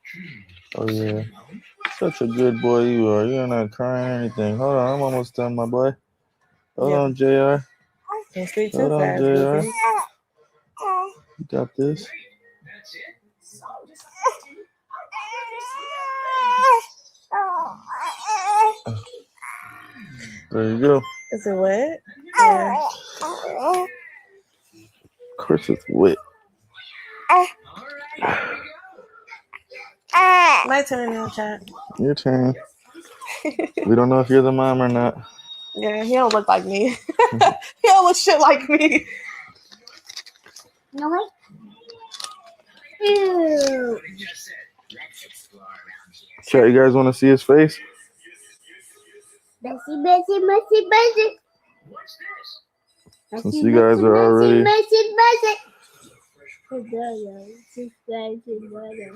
Oh, yeah. Such a good boy you are. You're not crying or anything. Hold on. I'm almost done, my boy. Hold on, JR. Can't speak too Hold on, fast, JR. baby. You got this. There you go. Is it wet? Yeah. Of course it's wet. My turn now, chat. Your turn. We don't know if you're the mom or not. Yeah, he don't look like me. He don't look shit like me. No way. Ew. Chat, you guys want to see his face? Messy, messy, messy, messy. Since you guys are already Messy, messy. Subscribe to Brother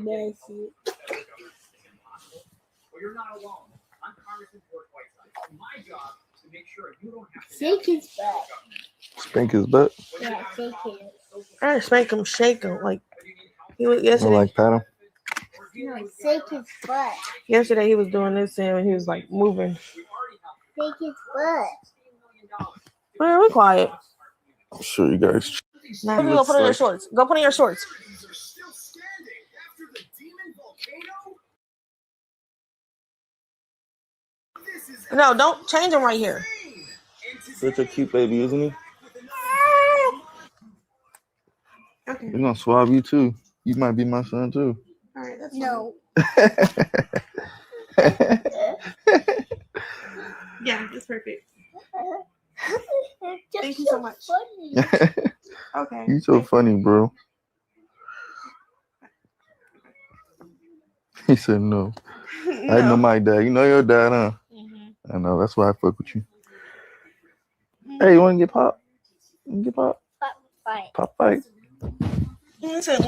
Messi. You're not alone. I'm Congressman Ford Whiteside. My job is to make sure you don't have to Shake his butt. Spank his butt. Yeah, shake it. I spank him, shake him. Like he was I yesterday. like pat him. No, shake his butt. Yesterday he was doing this and he was like moving. Shake his butt. Man, we're quiet. I'll show you guys. Now you go put on your shorts. Go put on your shorts. No, don't change them right here. Such a cute baby, isn't he? Okay. He's gonna swab you too. You might be my son too. All right, that's no. Yeah, that's perfect. Thank you so much. Okay. You so funny, bro. He said no. I know my dad. You know your dad, huh? I know. That's why I fuck with you. Hey, you want to get pop? You want to get pop? Pop fight. Pop fight. He said,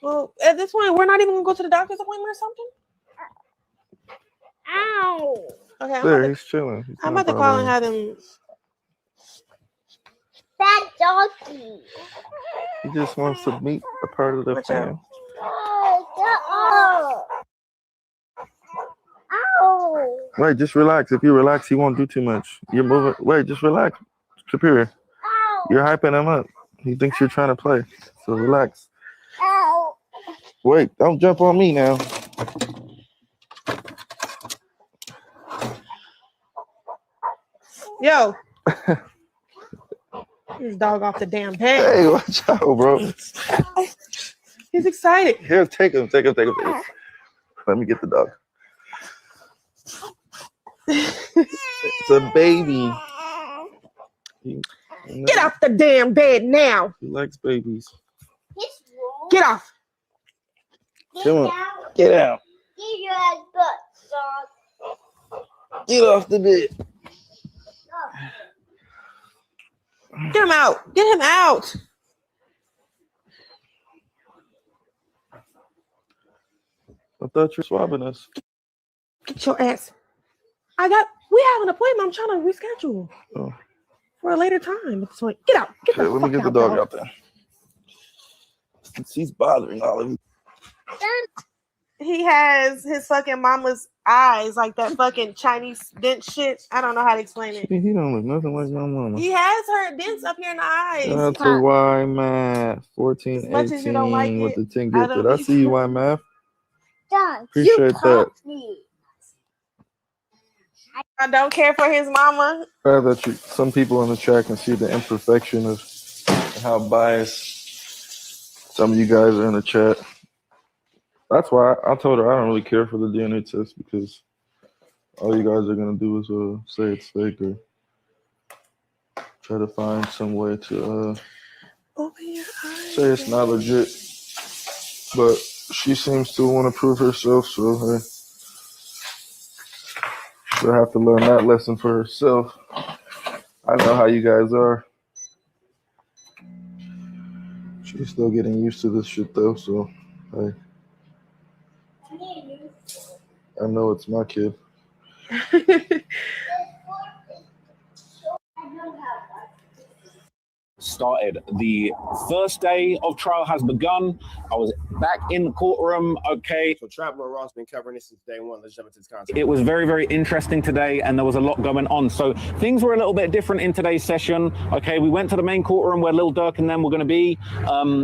Well, at this point, we're not even gonna go to the doctor's appointment or something. Ow. Okay, There, he's chilling. I'm about to call and have them. That doggy. He just wants to meet a part of the family. Oh. Ow. Wait, just relax. If you relax, he won't do too much. You're moving. Wait, just relax. Superior. You're hyping him up. He thinks you're trying to play. So relax. Ow. Wait, don't jump on me now. Yo. This dog off the damn bed. Hey, watch out, bro. He's excited. Here, take him. Let me get the dog. It's a baby. Get off the damn bed now. He likes babies. Get off. Come on. Get out. Get your ass butt, dog. Get off the bed. Get him out. Get him out. I thought you were swabbing us. Get your ass. We have an appointment. I'm trying to reschedule for a later time. It's like, get out. Get Okay, the let fuck me get the dog out there. She's bothering all of you. He has his fucking mama's eyes, like that fucking Chinese dent shit. I don't know how to explain it. He don't look nothing like my mama. He has her dents up here in the eyes. Shout out to Y Math 14, As much as you don't 18 like with it, the 10 I gifted. don't I see you, Y Math. Dog, Appreciate you that. caught me. I don't care for his mama. Glad that some people in the chat can see the imperfection of how biased some of you guys are in the chat. That's why I told her I don't really care for the DNA test, because all you guys are gonna do is say it's fake or try to find some way to say it's not legit. But she seems to want to prove herself, so hey, she'll have to learn that lesson for herself. I know how you guys are. She's still getting used to this shit though, so hey. I know it's my kid. Started. The first day of trial has begun. I was back in the courtroom. Okay. So Traveler Ross been covering this since day one. Let's jump into this content. It was very, very interesting today, and there was a lot going on. So things were a little bit different in today's session. Okay, we went to the main courtroom where Lil Durk and them were going to be.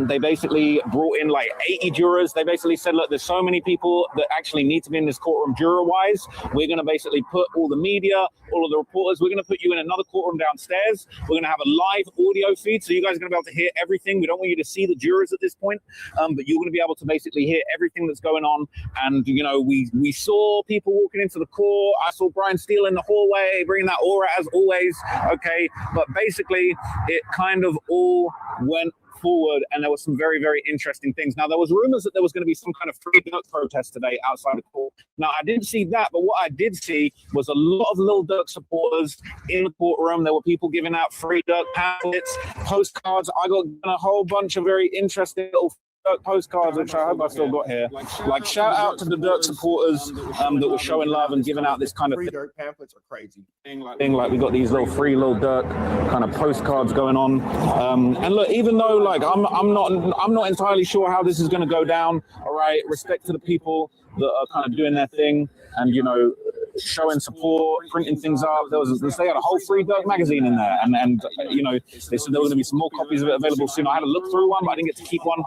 They basically brought in like 80 jurors. They basically said, look, there's so many people that actually need to be in this courtroom juror-wise. We're going to basically put all the media, all of the reporters, we're going to put you in another courtroom downstairs. We're going to have a live audio feed, so you guys are going to be able to hear everything. We don't want you to see the jurors at this point, but you're going to be able to basically hear everything that's going on. And, you know, we saw people walking into the court. I saw Brian Steele in the hallway, bringing that aura as always. Okay, but basically it kind of all went forward, and there were some very, very interesting things. Now, there was rumors that there was going to be some kind of free Durk protest today outside the court. Now, I didn't see that, but what I did see was a lot of Lil Durk supporters in the courtroom. There were people giving out free Durk pamphlets, postcards. I got a whole bunch of very interesting little Durk postcards, which I hope I still got here. Like, shout out to the Durk supporters that were showing love and giving out this kind of free Durk pamphlets are crazy. Like we got these little free Lil Durk kind of postcards going on. And look, even though like I'm not entirely sure how this is going to go down. All right, respect to the people that are kind of doing their thing and showing support, printing things up. They had a whole free Durk magazine in there, and they said there was going to be some more copies of it available soon. I had a look through one, but I didn't get to keep one.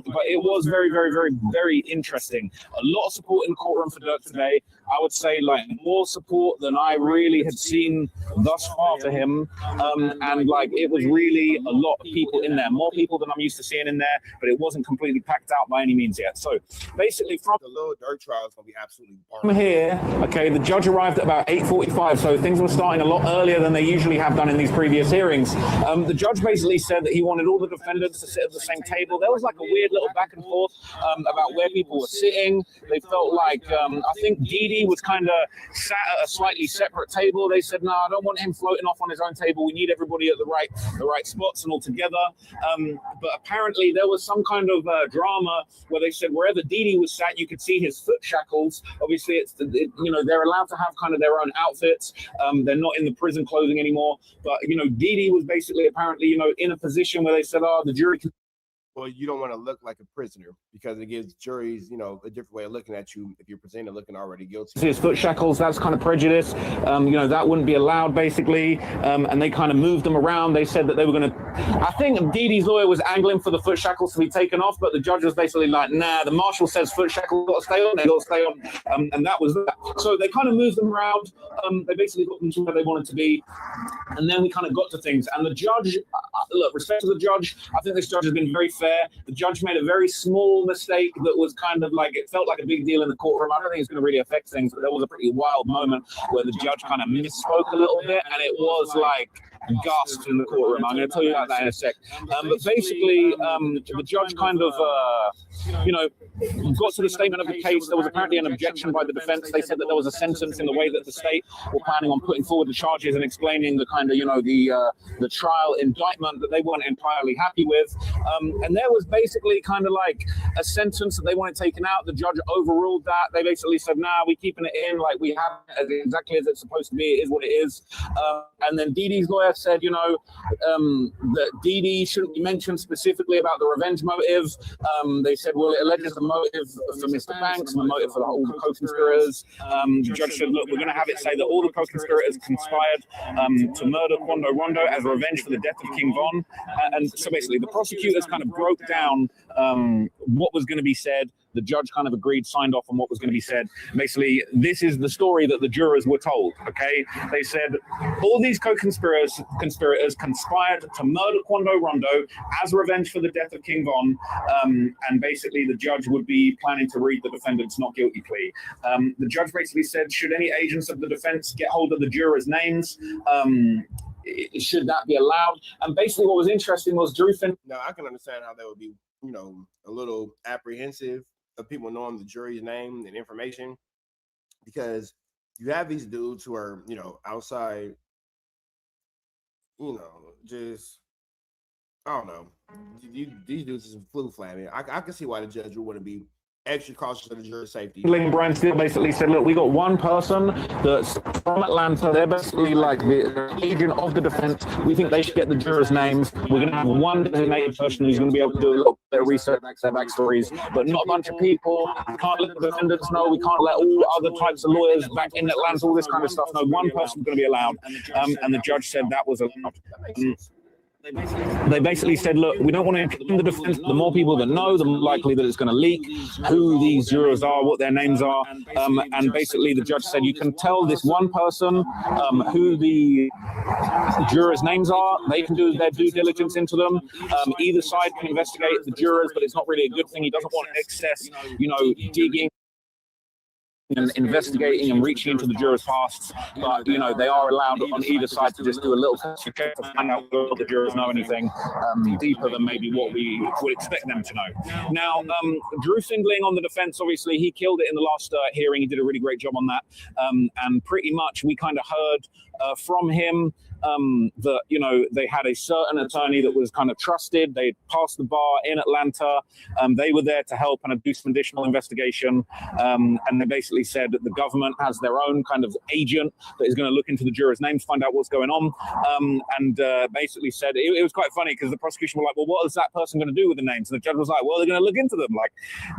But it was very, very, very, very interesting. A lot of support in the courtroom for Durk today. I would say like more support than I really had seen thus far for him. And like it was really a lot of people in there, more people than I'm used to seeing in there, but it wasn't completely packed out by any means yet. So basically from the Lil Durk trial is going to be absolutely from here, okay, the judge arrived at about 8:45, so things were starting a lot earlier than they usually have done in these previous hearings. The judge basically said that he wanted all the defendants to sit at the same table. There was like a weird little back and forth about where people were sitting. They felt like, I think Didi was kind of sat at a slightly separate table. They said, no, I don't want him floating off on his own table. We need everybody at the right spots and all together. But apparently there was some kind of drama where they said wherever Didi was sat, you could see his foot shackles. Obviously, they're allowed to have kind of their own outfits. They're not in the prison clothing anymore. But, Didi was basically apparently, in a position where they said, the jury can. Well, you don't want to look like a prisoner because it gives juries, a different way of looking at you if you're presented looking already guilty. His foot shackles, that's kind of prejudice. That wouldn't be allowed, basically. And they kind of moved them around. They said that they were going to. I think Didi's lawyer was angling for the foot shackles to be taken off, but the judge was basically like, nah, the marshal says foot shackles got to stay on, they got to stay on. And that was that. So they kind of moved them around. They basically got them to where they wanted to be. And then we kind of got to things. And the judge, look, respect to the judge, I think this judge has been very fair. The judge made a very small mistake that was kind of like, it felt like a big deal in the courtroom. I don't think it's going to really affect things, but there was a pretty wild moment where the judge kind of misspoke a little bit, and it was like gasped in the courtroom. I'm going to tell you about that in a sec. But basically, the judge kind of, got to the statement of the case. There was apparently an objection by the defense. They said that there was a sentence in the way that the state were planning on putting forward the charges and explaining the kind of, the trial indictment that they weren't entirely happy with. And there was basically kind of like a sentence that they wanted taken out. The judge overruled that. They basically said, nah, we're keeping it in, like we have it exactly as it's supposed to be. It is what it is. And then Didi's lawyer said, that Didi shouldn't be mentioned specifically about the revenge motive. They said, well, it alleges the motive for Mr. Banks and the motive for all the co-conspirators. The judge said, look, we're going to have it say that all the co-conspirators conspired to murder Quando Rondo as revenge for the death of King Von. And so basically the prosecutors kind of broke down what was going to be said. The judge kind of agreed, signed off on what was going to be said. Basically, this is the story that the jurors were told, okay? They said all these co-conspirators conspired to murder Quando Rondo as revenge for the death of King Von, and basically the judge would be planning to read the defendant's not guilty plea. The judge basically said, should any agents of the defense get hold of the jurors' names, should that be allowed? And basically what was interesting was Drew Finn. Now, I can understand how they would be, a little apprehensive of people knowing the jury's name and information, because you have these dudes who are, outside, just, I don't know. These dudes is flu flamming. I can see why the judge would want to be extra cautious of the jury's safety. Brian Steele basically said, look, we got one person that's from Atlanta. They're basically like the agent of the defense. We think they should get the jurors' names. We're going to have one designated person who's going to be able to do a little bit of research, their backstories, but not a bunch of people. We can't let the defendants know. We can't let all other types of lawyers back in Atlanta, all this kind of stuff. No, one person is going to be allowed. And the judge said that was allowed. They basically said, look, we don't want to impugn the defense. The more people that know, the more likely that it's going to leak who these jurors are, what their names are. And basically the judge said, you can tell this one person who the jurors' names are. They can do their due diligence into them. Either side can investigate the jurors, but it's not really a good thing. He doesn't want excess, digging. and investigating and reaching into the jurors' pasts, but you know they are allowed on either side to just do a little test check to find out whether the jurors know anything deeper than maybe what we would expect them to know. Now, Drew Findling on the defense, obviously he killed it in the last hearing. He did a really great job on that, and pretty much we kind of heard from him that, you know, they had a certain attorney that was kind of trusted. They passed the bar in Atlanta. They were there to help and do some additional investigation. And they basically said that the government has their own kind of agent that is going to look into the jurors' names, find out what's going on. And basically said, it was quite funny because the prosecution were like, well, what is that person going to do with the names? And the judge was like, well, they're going to look into them. Like,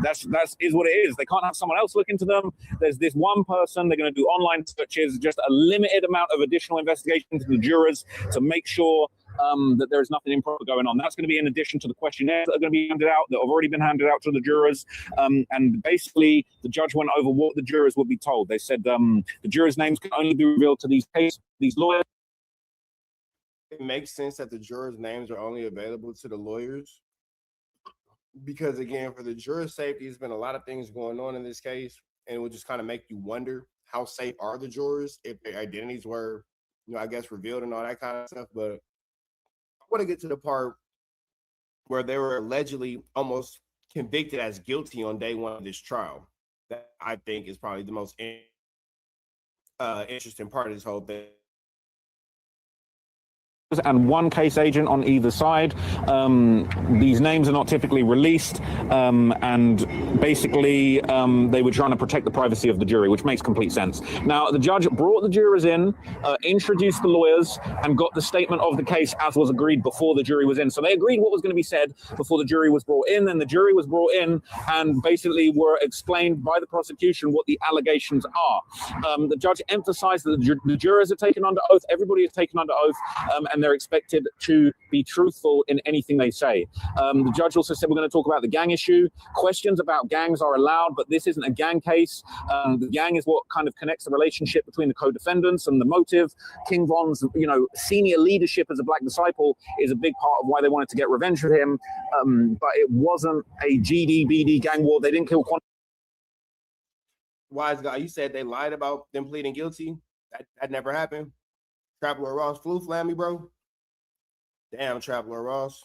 that's what it is. They can't have someone else look into them. There's this one person. They're going to do online searches, just a limited amount of additional investigation into the jurors to make sure that there is nothing improper going on. That's going to be in addition to the questionnaires that are going to be handed out, that have already been handed out to the jurors. And basically, the judge went over what the jurors would be told. They said the jurors' names can only be revealed to these lawyers. It makes sense that the jurors' names are only available to the lawyers because, again, for the jurors' safety, there's been a lot of things going on in this case, and it would just kind of make you wonder how safe are the jurors if their identities were, you know, I guess revealed and all that kind of stuff. But I want to get to the part where they were allegedly almost convicted as guilty on day one of this trial. That I think is probably the most interesting part of this whole thing. And one case agent on either side. These names are not typically released, and basically they were trying to protect the privacy of the jury, which makes complete sense. Now, the judge brought the jurors in, introduced the lawyers, and got the statement of the case as was agreed before the jury was in. So they agreed what was going to be said before the jury was brought in, and the jury was brought in and basically were explained by the prosecution what the allegations are. The judge emphasized that the jurors are taken under oath, everybody is taken under oath, and they're expected to be truthful in anything they say. The judge also said we're going to talk about the gang issue. Questions about gangs are allowed, but this isn't a gang case. The gang is what kind of connects the relationship between the co-defendants and the motive. King Von's, you know, senior leadership as a black disciple is a big part of why they wanted to get revenge for him. But it wasn't a GDBD gang war. They didn't kill Quan. Wise guy, you said they lied about them pleading guilty. That never happened. Traveler Ross flu flammy, bro. Damn, Traveler Ross.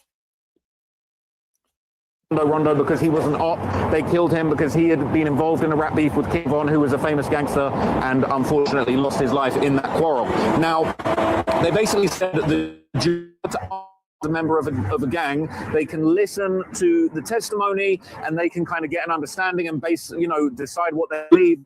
Rondo because he was an op. They killed him because he had been involved in a rap beef with King Von, who was a famous gangster, and unfortunately lost his life in that quarrel. Now, they basically said that the jury, a member of a gang, they can listen to the testimony and they can kind of get an understanding and decide what they believe.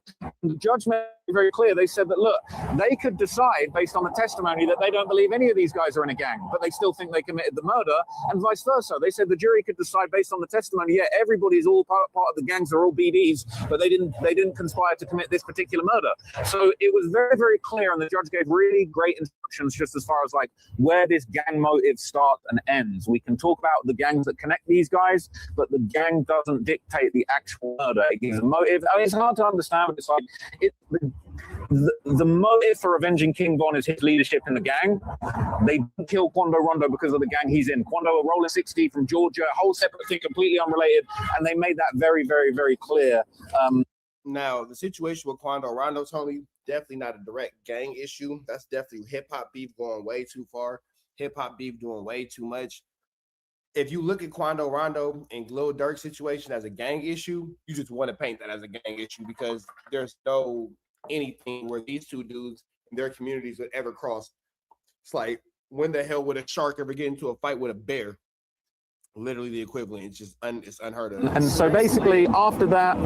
The judge made it very clear. They said that, look, they could decide based on the testimony that they don't believe any of these guys are in a gang, but they still think they committed the murder, and vice versa. They said the jury could decide based on the testimony, yeah, everybody's all part of the gangs, are all BDs, but they didn't conspire to commit this particular murder. So it was very, very clear, and the judge gave really great instructions just as far as like where this gang motive starts and ends. We can talk about the gangs that connect these guys, but the gang doesn't dictate the actual murder. It gives a motive. I mean, it's hard to understand, but it's like the motive for avenging King Von is his leadership in the gang. They didn't kill Quando Rondo because of the gang he's in. Quando, a rolling 60 from Georgia, a whole separate thing, completely unrelated, and they made that very, very, very clear. Now, the situation with Quando Rondo, Tony, definitely not a direct gang issue. That's definitely hip-hop beef going way too far. Hip-hop beef doing way too much. If you look at Quando Rondo and Lil Durk's situation as a gang issue, you just want to paint that as a gang issue because there's no anything where these two dudes and their communities would ever cross. It's like, when the hell would a shark ever get into a fight with a bear? Literally the equivalent. It's just it's unheard of. And so basically after that,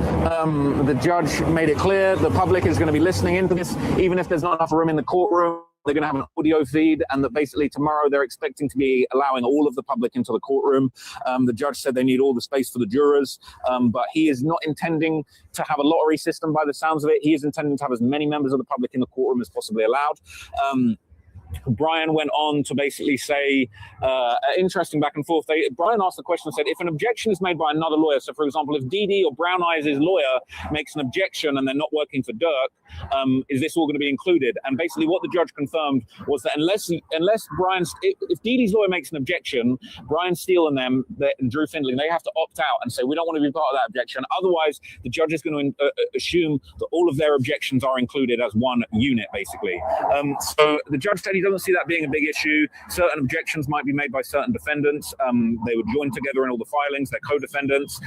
the judge made it clear the public is going to be listening into this, even if there's not enough room in the courtroom. They're going to have an audio feed, and that basically tomorrow they're expecting to be allowing all of the public into the courtroom. The judge said they need all the space for the jurors, but he is not intending to have a lottery system by the sounds of it. He is intending to have as many members of the public in the courtroom as possibly allowed. Brian went on to basically say, interesting back and forth. Brian asked the question and said, if an objection is made by another lawyer, so for example, if Didi or Brown Eyes' lawyer makes an objection and they're not working for Dirk, is this all going to be included? And basically what the judge confirmed was that unless if Didi's lawyer makes an objection, Brian Steele and them, and Drew Findlay, they have to opt out and say, we don't want to be part of that objection. Otherwise, the judge is going to assume that all of their objections are included as one unit, basically. So the judge said he doesn't see that being a big issue. Certain objections might be made by certain defendants. They would join together in all the filings. They're co-defendants.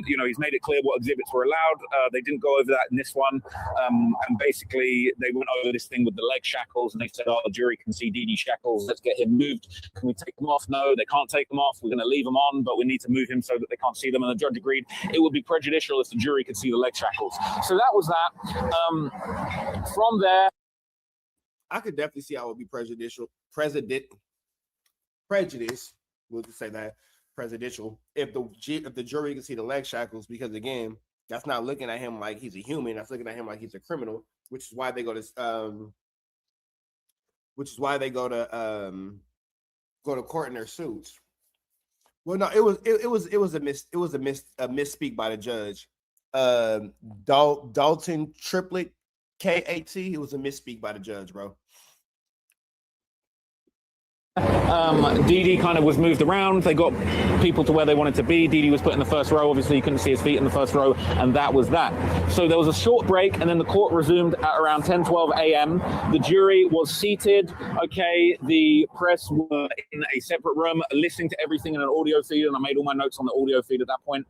He's made it clear what exhibits were allowed. They didn't go over that in this one. And basically, they went over this thing with the leg shackles, and they said, the jury can see Didi shackles. Let's get him moved. Can we take them off? No, they can't take them off. We're going to leave them on, but we need to move him so that they can't see them. And the judge agreed it would be prejudicial if the jury could see the leg shackles. So that was that. From there, I could definitely see how it would be prejudicial. We'll just say that prejudicial if the jury can see the leg shackles, because again, that's not looking at him like he's a human. That's looking at him like he's a criminal, which is why they go to court in their suits. Well, no, it was a misspeak by the judge. Dalton Triplet KAT. It was a misspeak by the judge, bro. Didi kind of was moved around. They got people to where they wanted to be. Didi was put in the first row. Obviously, you couldn't see his feet in the first row, and that was that. So there was a short break, and then the court resumed at around 10:12 a.m. The jury was seated. Okay, the press were in a separate room, listening to everything in an audio feed, and I made all my notes on the audio feed at that point.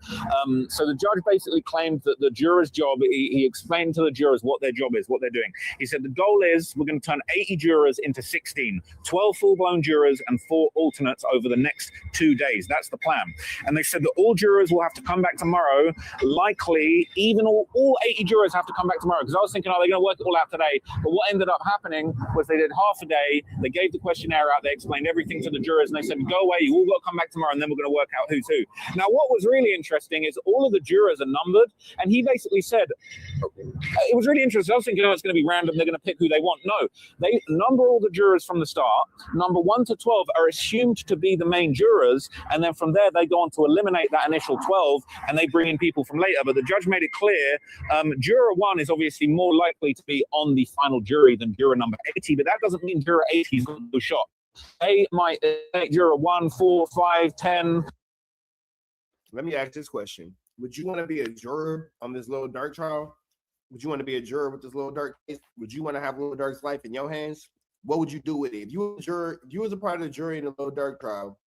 So the judge basically claimed that the jurors' job, he explained to the jurors what their job is, what they're doing. He said the goal is we're going to turn 80 jurors into 16, 12 full-blown jurors and 4 alternates over the next 2 days. That's the plan. And they said that all jurors will have to come back tomorrow. Likely, even all 80 jurors have to come back tomorrow. Because I was thinking, are they going to work it all out today? But what ended up happening was they did half a day. They gave the questionnaire out. They explained everything to the jurors. And they said, go away. You all got to come back tomorrow. And then we're going to work out who's who. Now, what was really interesting is all of the jurors are numbered. And he basically said, it was really interesting. I was thinking, it's going to be random. They're going to pick who they want. No, they number all the jurors from the start. Number 1 to 12 are assumed to be the main jurors, and then from there they go on to eliminate that initial 12 and they bring in people from later. But the judge made it clear juror 1 is obviously more likely to be on the final jury than juror number 80, but that doesn't mean juror 80's got no shot. They might take juror 1, 4, 5, 10. Let me ask this question. Would you want to be a juror on this Lil Durk trial? Would you want to be a juror with this Lil Durk case? Would you want to have Lil Durk's life in your hands? What would you do with it? If you was a part of the jury in the Lil Durk trial,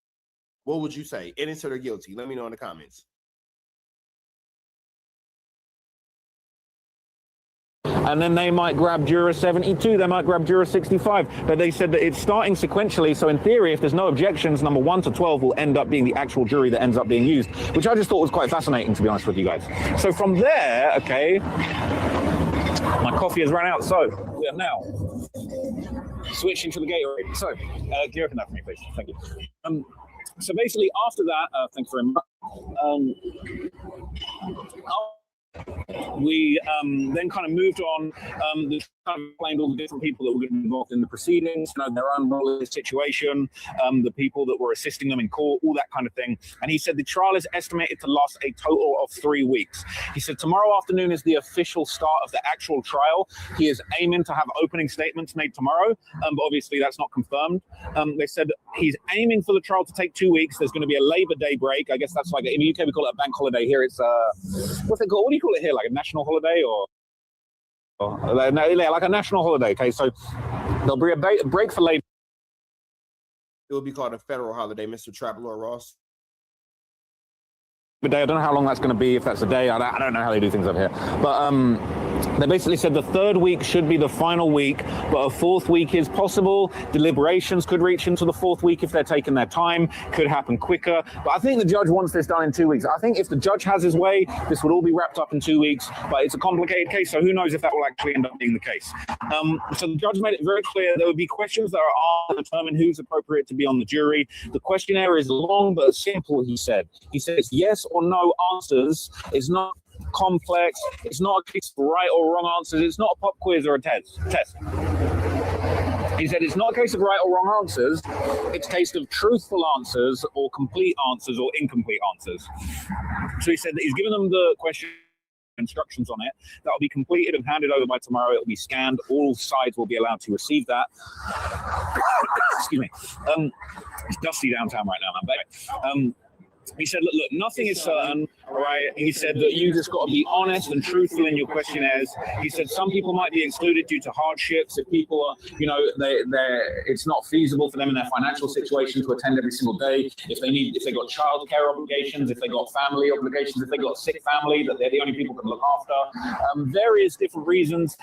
what would you say? Innocent or guilty? Let me know in the comments. And then they might grab juror 72, they might grab juror 65. But they said that it's starting sequentially. So in theory, if there's no objections, number 1 to 12 will end up being the actual jury that ends up being used, which I just thought was quite fascinating, to be honest with you guys. So from there, okay, my coffee has run out. So we are now switching to the Gatorade. So, can you open that for me, please? Thank you. So basically, after that, thank you very much. We then kind of moved on. Kind of explained all the different people that were going to be involved in the proceedings, their own role in the situation, the people that were assisting them in court, all that kind of thing. And he said the trial is estimated to last a total of 3 weeks. He said tomorrow afternoon is the official start of the actual trial. He is aiming to have opening statements made tomorrow, but obviously that's not confirmed. They said he's aiming for the trial to take 2 weeks. There's going to be a Labor Day break. I guess that's like, in the UK we call it a bank holiday. Here it's what's it called? What do you call it here? Like a national holiday or like a national holiday. Okay, so there'll be a break for Labor. It will be called a federal holiday, Mr. Trapalore Ross. Day. I don't know how long that's going to be, if that's a day. I don't know how they do things over here. But they basically said the 3rd week should be the final week, but a 4th week is possible. Deliberations could reach into the 4th week if they're taking their time. Could happen quicker. But I think the judge wants this done in 2 weeks. I think if the judge has his way, this would all be wrapped up in 2 weeks. But it's a complicated case, so who knows if that will actually end up being the case. So the judge made it very clear there would be questions that are asked to determine who's appropriate to be on the jury. The questionnaire is long but simple, he said. He says yes or no answers. It's not complex. It's not a case of right or wrong answers. It's not a pop quiz or a test. He said it's not a case of right or wrong answers, it's a case of truthful answers or complete answers or incomplete answers. So he said that he's given them the question instructions on it. That will be completed and handed over by tomorrow. It will be scanned. All sides will be allowed to receive that. Excuse me. It's dusty downtown right now, man. But he said, look, nothing is certain, right? He said that you just got to be honest and truthful in your questionnaires. He said some people might be excluded due to hardships. If people are, it's not feasible for them in their financial situation to attend every single day. If they got childcare obligations, if they got family obligations, if they got sick family that they're the only people can look after. Various different reasons.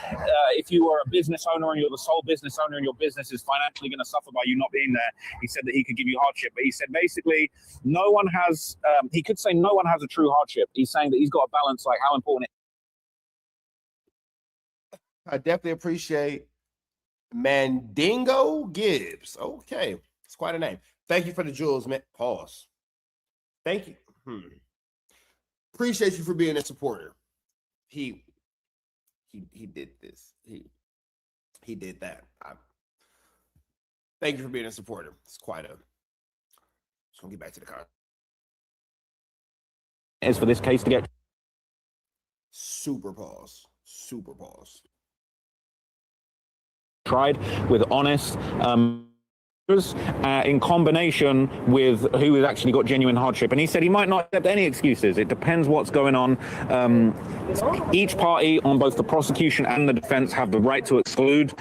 If you are a business owner and you're the sole business owner and your business is financially going to suffer by you not being there, he said that he could give you hardship. But he said basically no one has. He could say no one has a true hardship. He's saying that he's got a balance, like how important I definitely appreciate Mandingo Gibbs. Okay, it's quite a name. Thank you for the jewels, man. Pause. Thank you. Appreciate you for being a supporter. He did this. He did that. Thank you for being a supporter. It's quite a. Just gonna get back to the car. is for this case to get super pause tried with honest in combination with who has actually got genuine hardship. And he said he might not accept any excuses. It depends what's going on. Each party on both the prosecution and the defense have the right to exclude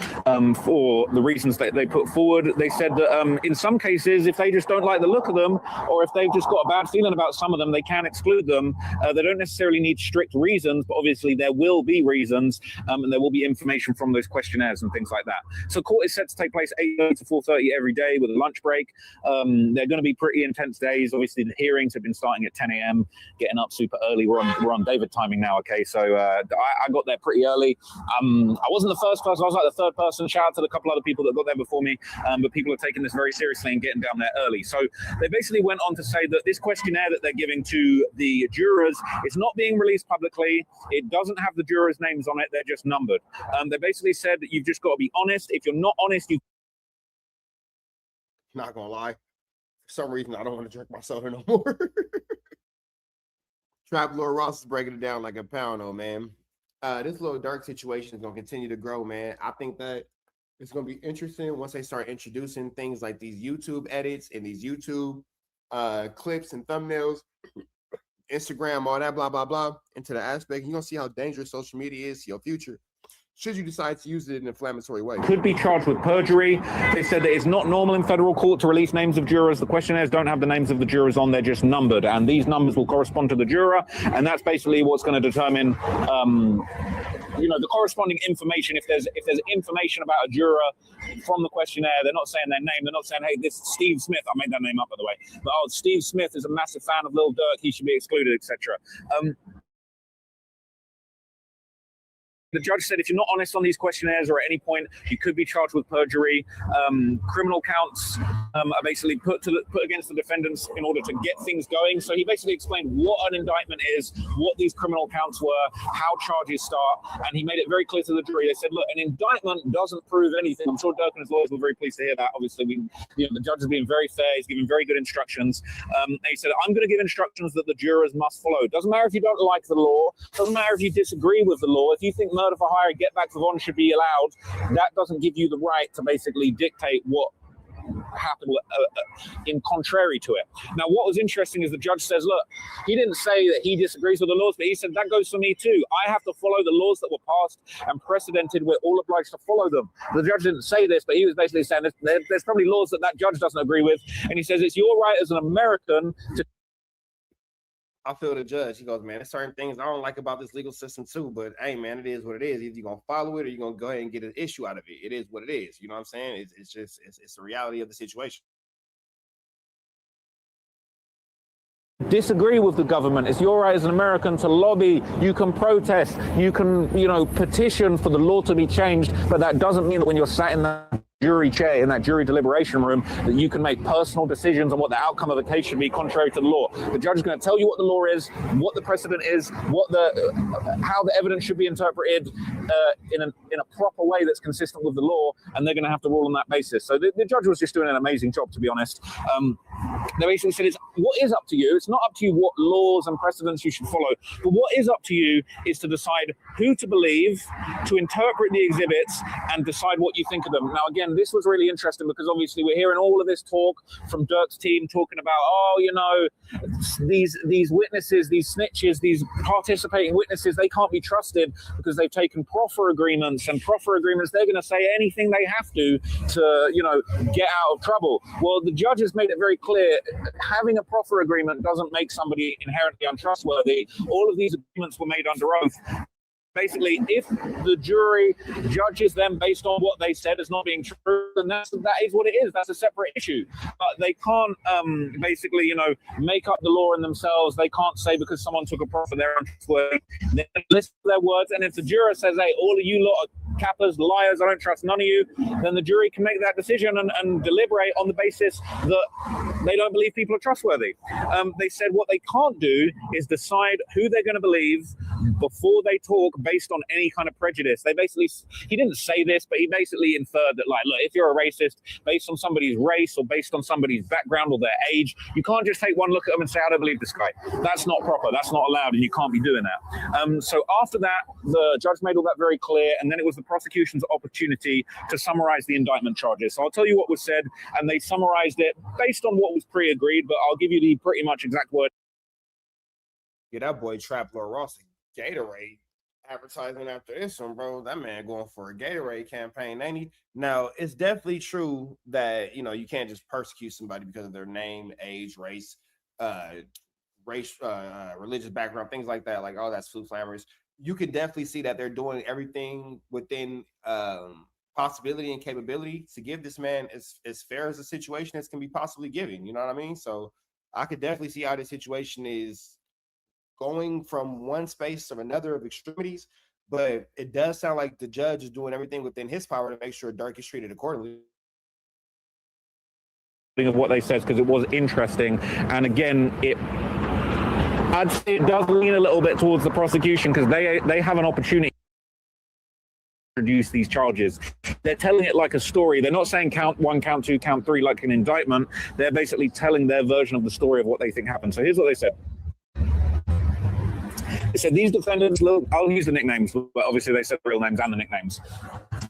for the reasons that they put forward. They said that in some cases, if they just don't like the look of them, or if they've just got a bad feeling about some of them, they can exclude them. They don't necessarily need strict reasons, but obviously there will be reasons, and there will be information from those questionnaires and things like that. So court is set to take place 8:30 to 4:30 every day with a lunch break. They're going to be pretty intense days. Obviously, the hearings have been starting at 10 a.m., getting up super early. We're on David timing now, okay? So I got there pretty early. I wasn't the first person. I was like the third person. Shout out to the couple other people that got there before me. But people are taking this very seriously and getting down there early. So they basically went on to say that this questionnaire that they're giving to the jurors is not being released publicly. It doesn't have the jurors' names on it. They're just numbered. They basically said that you've just got to be honest. If you're not honest, you... Not gonna lie, for some reason I don't want to drink my soda no more. Trap Lord Ross is breaking it down like a pound, man. This little dark situation is gonna continue to grow, man. I think that it's gonna be interesting once they start introducing things like these YouTube edits and these YouTube clips and thumbnails, Instagram, all that blah blah blah into the aspect. You're gonna see how dangerous social media is to your future, should you decide to use it in an inflammatory way. Could be charged with perjury. They said that it's not normal in federal court to release names of jurors. The questionnaires don't have the names of the jurors on, they're just numbered. And these numbers will correspond to the juror. And that's basically what's going to determine, the corresponding information. If there's information about a juror from the questionnaire, they're not saying their name. They're not saying, hey, this is Steve Smith. I made that name up, by the way. But, Steve Smith is a massive fan of Lil Durk. He should be excluded, etc. The judge said if you're not honest on these questionnaires or at any point, you could be charged with perjury. Criminal counts are basically put against the defendants in order to get things going. So he basically explained what an indictment is, what these criminal counts were, how charges start, and he made it very clear to the jury. They said, look, an indictment doesn't prove anything. I'm sure Dirk and his lawyers were very pleased to hear that. Obviously, the judge is being very fair. He's giving very good instructions. And he said, I'm going to give instructions that the jurors must follow. It doesn't matter if you don't like the law. It doesn't matter if you disagree with the law. If you think murder for hire, get back for Von should be allowed, that doesn't give you the right to basically dictate what happened in contrary to it. Now, what was interesting is the judge says, look, he didn't say that he disagrees with the laws, but he said that goes for me too. I have to follow the laws that were passed and precedented. We're all obliged to follow them. The judge didn't say this, but he was basically saying there's probably laws that judge doesn't agree with. And he says it's your right as an American to... I feel the judge. He goes, man, there's certain things I don't like about this legal system too, but hey, man, it is what it is. Either you're going to follow it or you're going to go ahead and get an issue out of it. It is what it is. You know what I'm saying? It's the reality of the situation. Disagree with the government. It's your right as an American to lobby. You can protest. You can, petition for the law to be changed, but that doesn't mean that when you're sat in that jury chair, in that jury deliberation room, that you can make personal decisions on what the outcome of the case should be contrary to the law. The judge is going to tell you what the law is, what the precedent is, how the evidence should be interpreted in a proper way that's consistent with the law, and they're going to have to rule on that basis. So the judge was just doing an amazing job, to be honest. They basically said, what is up to you? It's not up to you what laws and precedents you should follow, but what is up to you is to decide who to believe, to interpret the exhibits, and decide what you think of them. Now, again, this was really interesting because obviously we're hearing all of this talk from Dirk's team talking about, these witnesses, these snitches, these participating witnesses, they can't be trusted because they've taken proffer agreements, and proffer agreements, they're going to say anything they have to get out of trouble. Well, the judge has made it very clear, having a proffer agreement doesn't make somebody inherently untrustworthy. All of these agreements were made under oath. Basically, if the jury judges them based on what they said as not being true, then that is what it is. That's a separate issue. But they can't make up the law in themselves. They can't say because someone took a proffer, they're untrustworthy. They listen to their words, and if the juror says, hey, all of you lot are cappers, liars, I don't trust none of you, then the jury can make that decision and deliberate on the basis that they don't believe people are trustworthy. They said what they can't do is decide who they're going to believe before they talk based on any kind of prejudice. He didn't say this, but he basically inferred that, like, look, if you're a racist, based on somebody's race or based on somebody's background or their age, you can't just take one look at them and say, I don't believe this guy. That's not proper. That's not allowed, and you can't be doing that. So after that, the judge made all that very clear, and then it was the prosecution's opportunity to summarize the indictment charges. So I'll tell you what was said, and they summarized it based on what was pre-agreed, but I'll give you the pretty much exact word. Yeah, that boy Trap Lord Ross, Gatorade advertising after this one, bro. That man going for a Gatorade campaign, ain't he? Now, it's definitely true that, you can't just persecute somebody because of their name, age, race, religious background, things like that. Like, oh, that's food flammers. You can definitely see that they're doing everything within possibility and capability to give this man as fair as a situation as can be possibly given. You know what I mean? So I could definitely see how this situation is going from one space to another of extremities, but it does sound like the judge is doing everything within his power to make sure Dirk is treated accordingly. Of what they said, because it was interesting, and again, I'd say it does lean a little bit towards the prosecution because they have an opportunity to introduce these charges. They're telling it like a story. They're not saying count 1, count 2, count 3 like an indictment. They're basically telling their version of the story of what they think happened. So here's what they said. They said these defendants, I'll use the nicknames, but obviously they said the real names and the nicknames.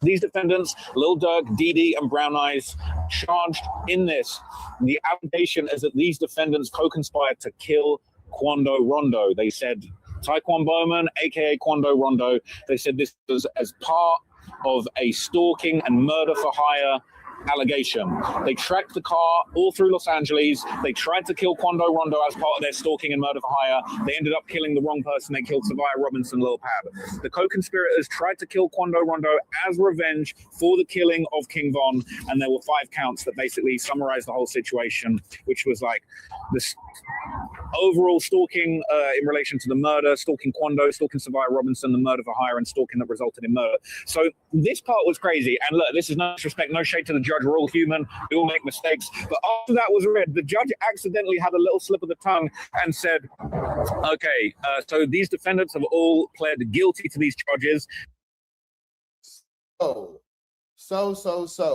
These defendants, Lil Durk, Didi, and Brown Eyes, charged in this. The allegation is that these defendants co-conspired to kill Quando Rondo. They said Taekwon Bowman, aka Quando Rondo. They said this was as part of a stalking and murder for hire allegation. They tracked the car all through Los Angeles. They tried to kill Quando Rondo as part of their stalking and murder for hire. They ended up killing the wrong person. They killed Savia Robinson, Lil Pab. The co-conspirators tried to kill Quando Rondo as revenge for the killing of King Von, and there were 5 counts that basically summarized the whole situation, which was like this overall stalking in relation to the murder, stalking Quando, stalking Savia Robinson, the murder for hire, and stalking that resulted in murder. So this part was crazy. And look, this is no disrespect, no shade to the judge. We're all human. We all make mistakes. But after that was read, the judge accidentally had a little slip of the tongue and said, okay, so these defendants have all pled guilty to these charges. So,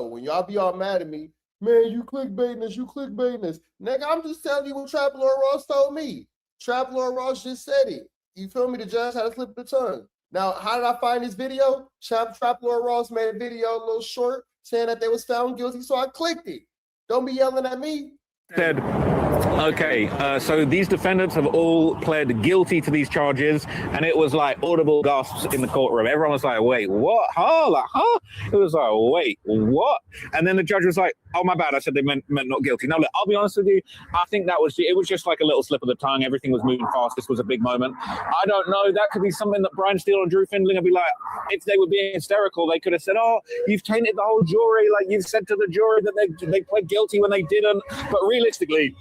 when y'all be all mad at me, man, you clickbaiting us. Nigga, I'm just telling you what Trap Lord Ross told me. Trap Lord Ross just said it. You feel me? The judge had a slip of the tongue. Now, how did I find this video? Trap Lord Ross made a video, a little short, saying that they was found guilty, so I clicked it. Don't be yelling at me. Said, okay, so these defendants have all pled guilty to these charges, and it was like audible gasps in the courtroom. Everyone was like, wait, what? Huh? Like, huh? It was like, wait, what? And then the judge was like, oh, my bad. I said they meant not guilty. No, look, I'll be honest with you. I think it was just like a little slip of the tongue. Everything was moving fast. This was a big moment. I don't know. That could be something that Brian Steele and Drew Findling would be like, if they were being hysterical, they could have said, oh, you've tainted the whole jury. Like, you've said to the jury that they pled guilty when they didn't. But realistically,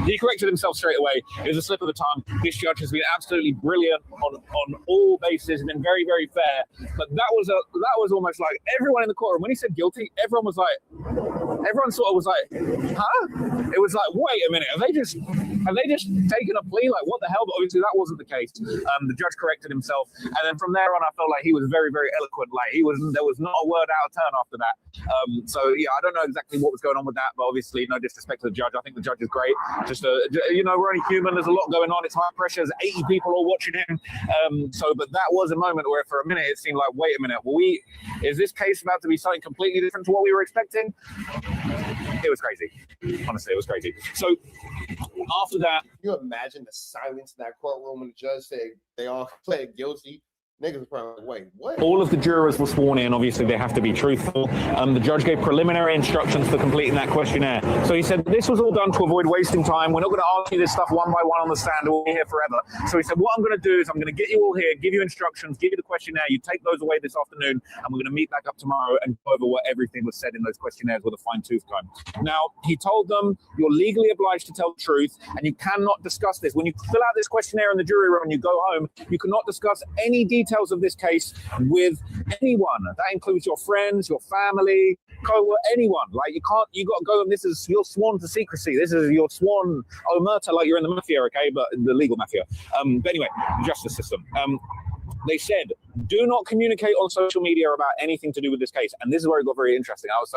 he corrected himself straight away. It was a slip of the tongue. This judge has been absolutely brilliant on all bases and been very, very fair. But that was almost like everyone in the courtroom, when he said guilty, everyone sort of was like, huh? It was like, wait a minute, have they just taken a plea? Like, what the hell? But obviously that wasn't the case. The judge corrected himself, and then from there on, I felt like he was very, very eloquent. Like there was not a word out of turn after that. So yeah, I don't know exactly what was going on with that, but obviously no disrespect to the judge. I think the judge is great. Just we're only human. There's a lot going on. It's high pressure. There's 80 people all watching him. But that was a moment where for a minute it seemed like, wait a minute, is this case about to be something completely different to what we were expecting? It was crazy. Honestly, it was crazy. So after that, can you imagine the silence in that courtroom when the judge said they all pled guilty? Niggas were probably like, wait, what? all of the jurors were sworn in. Obviously, they have to be truthful. The judge gave preliminary instructions for completing that questionnaire. So he said, this was all done to avoid wasting time. We're not going to ask you this stuff one by one on the stand. We'll be here forever. So he said, what I'm going to do is I'm going to get you all here, give you instructions, give you the questionnaire. You take those away this afternoon, and we're going to meet back up tomorrow and go over what everything was said in those questionnaires with a fine-tooth comb. Now, he told them, you're legally obliged to tell the truth, and you cannot discuss this. When you fill out this questionnaire in the jury room and you go home, you cannot discuss any details of this case with anyone. That includes your friends, your family, anyone. Like you got to go, and you're sworn to secrecy. This is your sworn omerta, like you're in the mafia, okay, but the legal mafia. But anyway, the justice system. They said, do not communicate on social media about anything to do with this case. And this is where it got very interesting. I was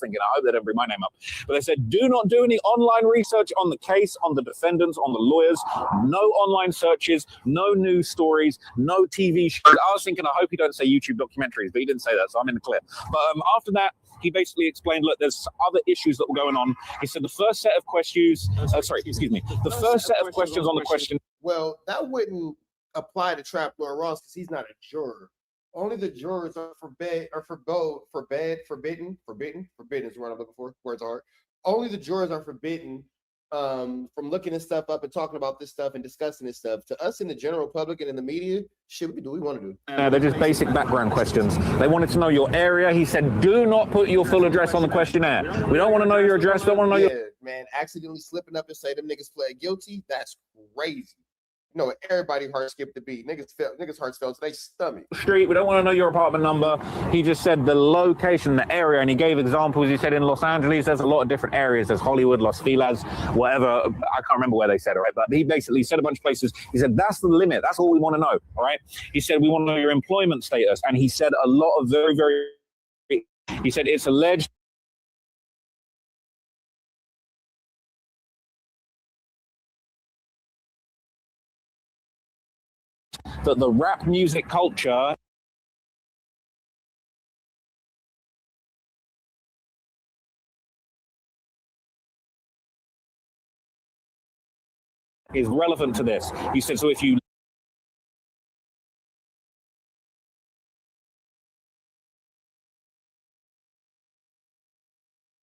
thinking, I hope they don't bring my name up. But they said, do not do any online research on the case, on the defendants, on the lawyers. No online searches, no news stories, no TV shows. I was thinking, I hope you don't say YouTube documentaries, but he didn't say that, so I'm in the clear. But after that, he basically explained, look, there's other issues that were going on. He said the first set of questions, the first set of questions on the question. Well, that wouldn't apply to Trap Lord Ross because he's not a juror. Only the jurors are forbidden is the word I'm looking for. Words are hard. Only the jurors are forbidden from looking this stuff up and talking about this stuff and discussing this stuff. To us in the general public and in the media, shit, we can do what we want to do. They're just basic background questions. They wanted to know your area. He said, do not put your full address on the questionnaire. We don't want to know your address. Don't want to know your... Man, accidentally slipping up and say them niggas pled guilty, that's crazy. You know, everybody heart skipped the beat. Niggas hearts fell to their stomach. Street, we don't want to know your apartment number. He just said the location, the area, and he gave examples. He said in Los Angeles, there's a lot of different areas. There's Hollywood, Los Feliz, whatever. I can't remember where they said it, right? But he basically said a bunch of places. He said, that's the limit. That's all we want to know, all right? He said, we want to know your employment status. And he said a lot of very, very... He said, it's alleged that the rap music culture is relevant to this. He said, so if you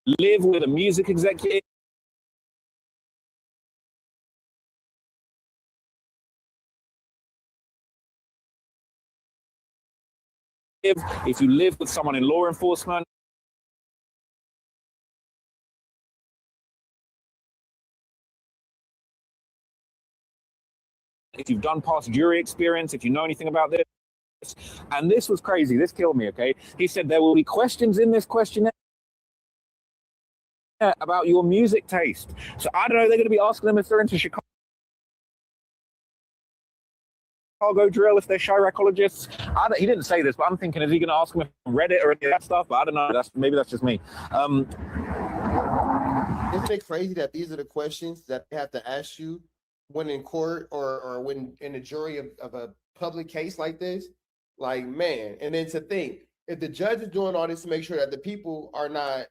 live with a music executive, if you live with someone in law enforcement, if you've done past jury experience, if you know anything about this. And this was crazy. This killed me, okay? He said there will be questions in this questionnaire about your music taste. So I don't know, they're going to be asking them if they're into Chicago drill, if they're chiracologists. He didn't say this, but I'm thinking, is he going to ask them if Reddit or any of that stuff? But I don't know. Maybe that's just me. Isn't it crazy that these are the questions that they have to ask you when in court or when in a jury of a public case like this? Like, man. And then to think, if the judge is doing all this to make sure that the people are not,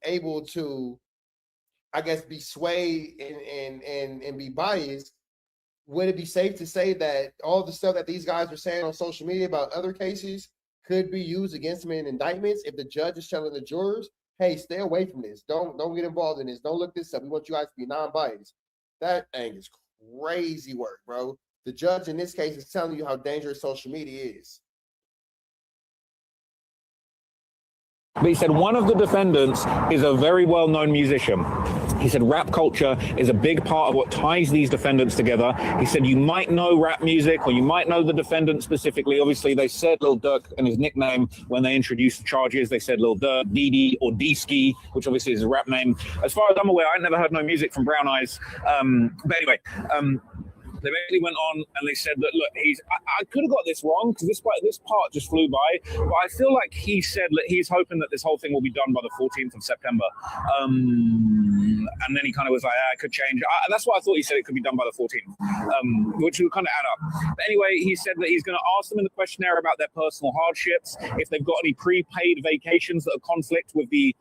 able to, I guess, be swayed and be biased, would it be safe to say that all the stuff that these guys are saying on social media about other cases could be used against them in indictments if the judge is telling the jurors, hey, stay away from this. Don't get involved in this. Don't look this up. We want you guys to be non-biased. That thing is crazy work, bro. The judge in this case is telling you how dangerous social media is. But he said one of the defendants is a very well-known musician. He said rap culture is a big part of what ties these defendants together. He said you might know rap music or you might know the defendant specifically. Obviously, they said Lil Durk and his nickname when they introduced the charges. They said Lil Durk, Didi, or D-Ski, which obviously is a rap name. As far as I'm aware, I never heard no music from Brown Eyes. But anyway, they basically went on and they said that, look, I could have got this wrong because this part just flew by, but I feel like he said that he's hoping that this whole thing will be done by the 14th of September. And then he kind of was like, it could change. That's why I thought he said it could be done by the 14th, which would kind of add up. But anyway, he said that he's going to ask them in the questionnaire about their personal hardships, if they've got any prepaid vacations that are conflict with the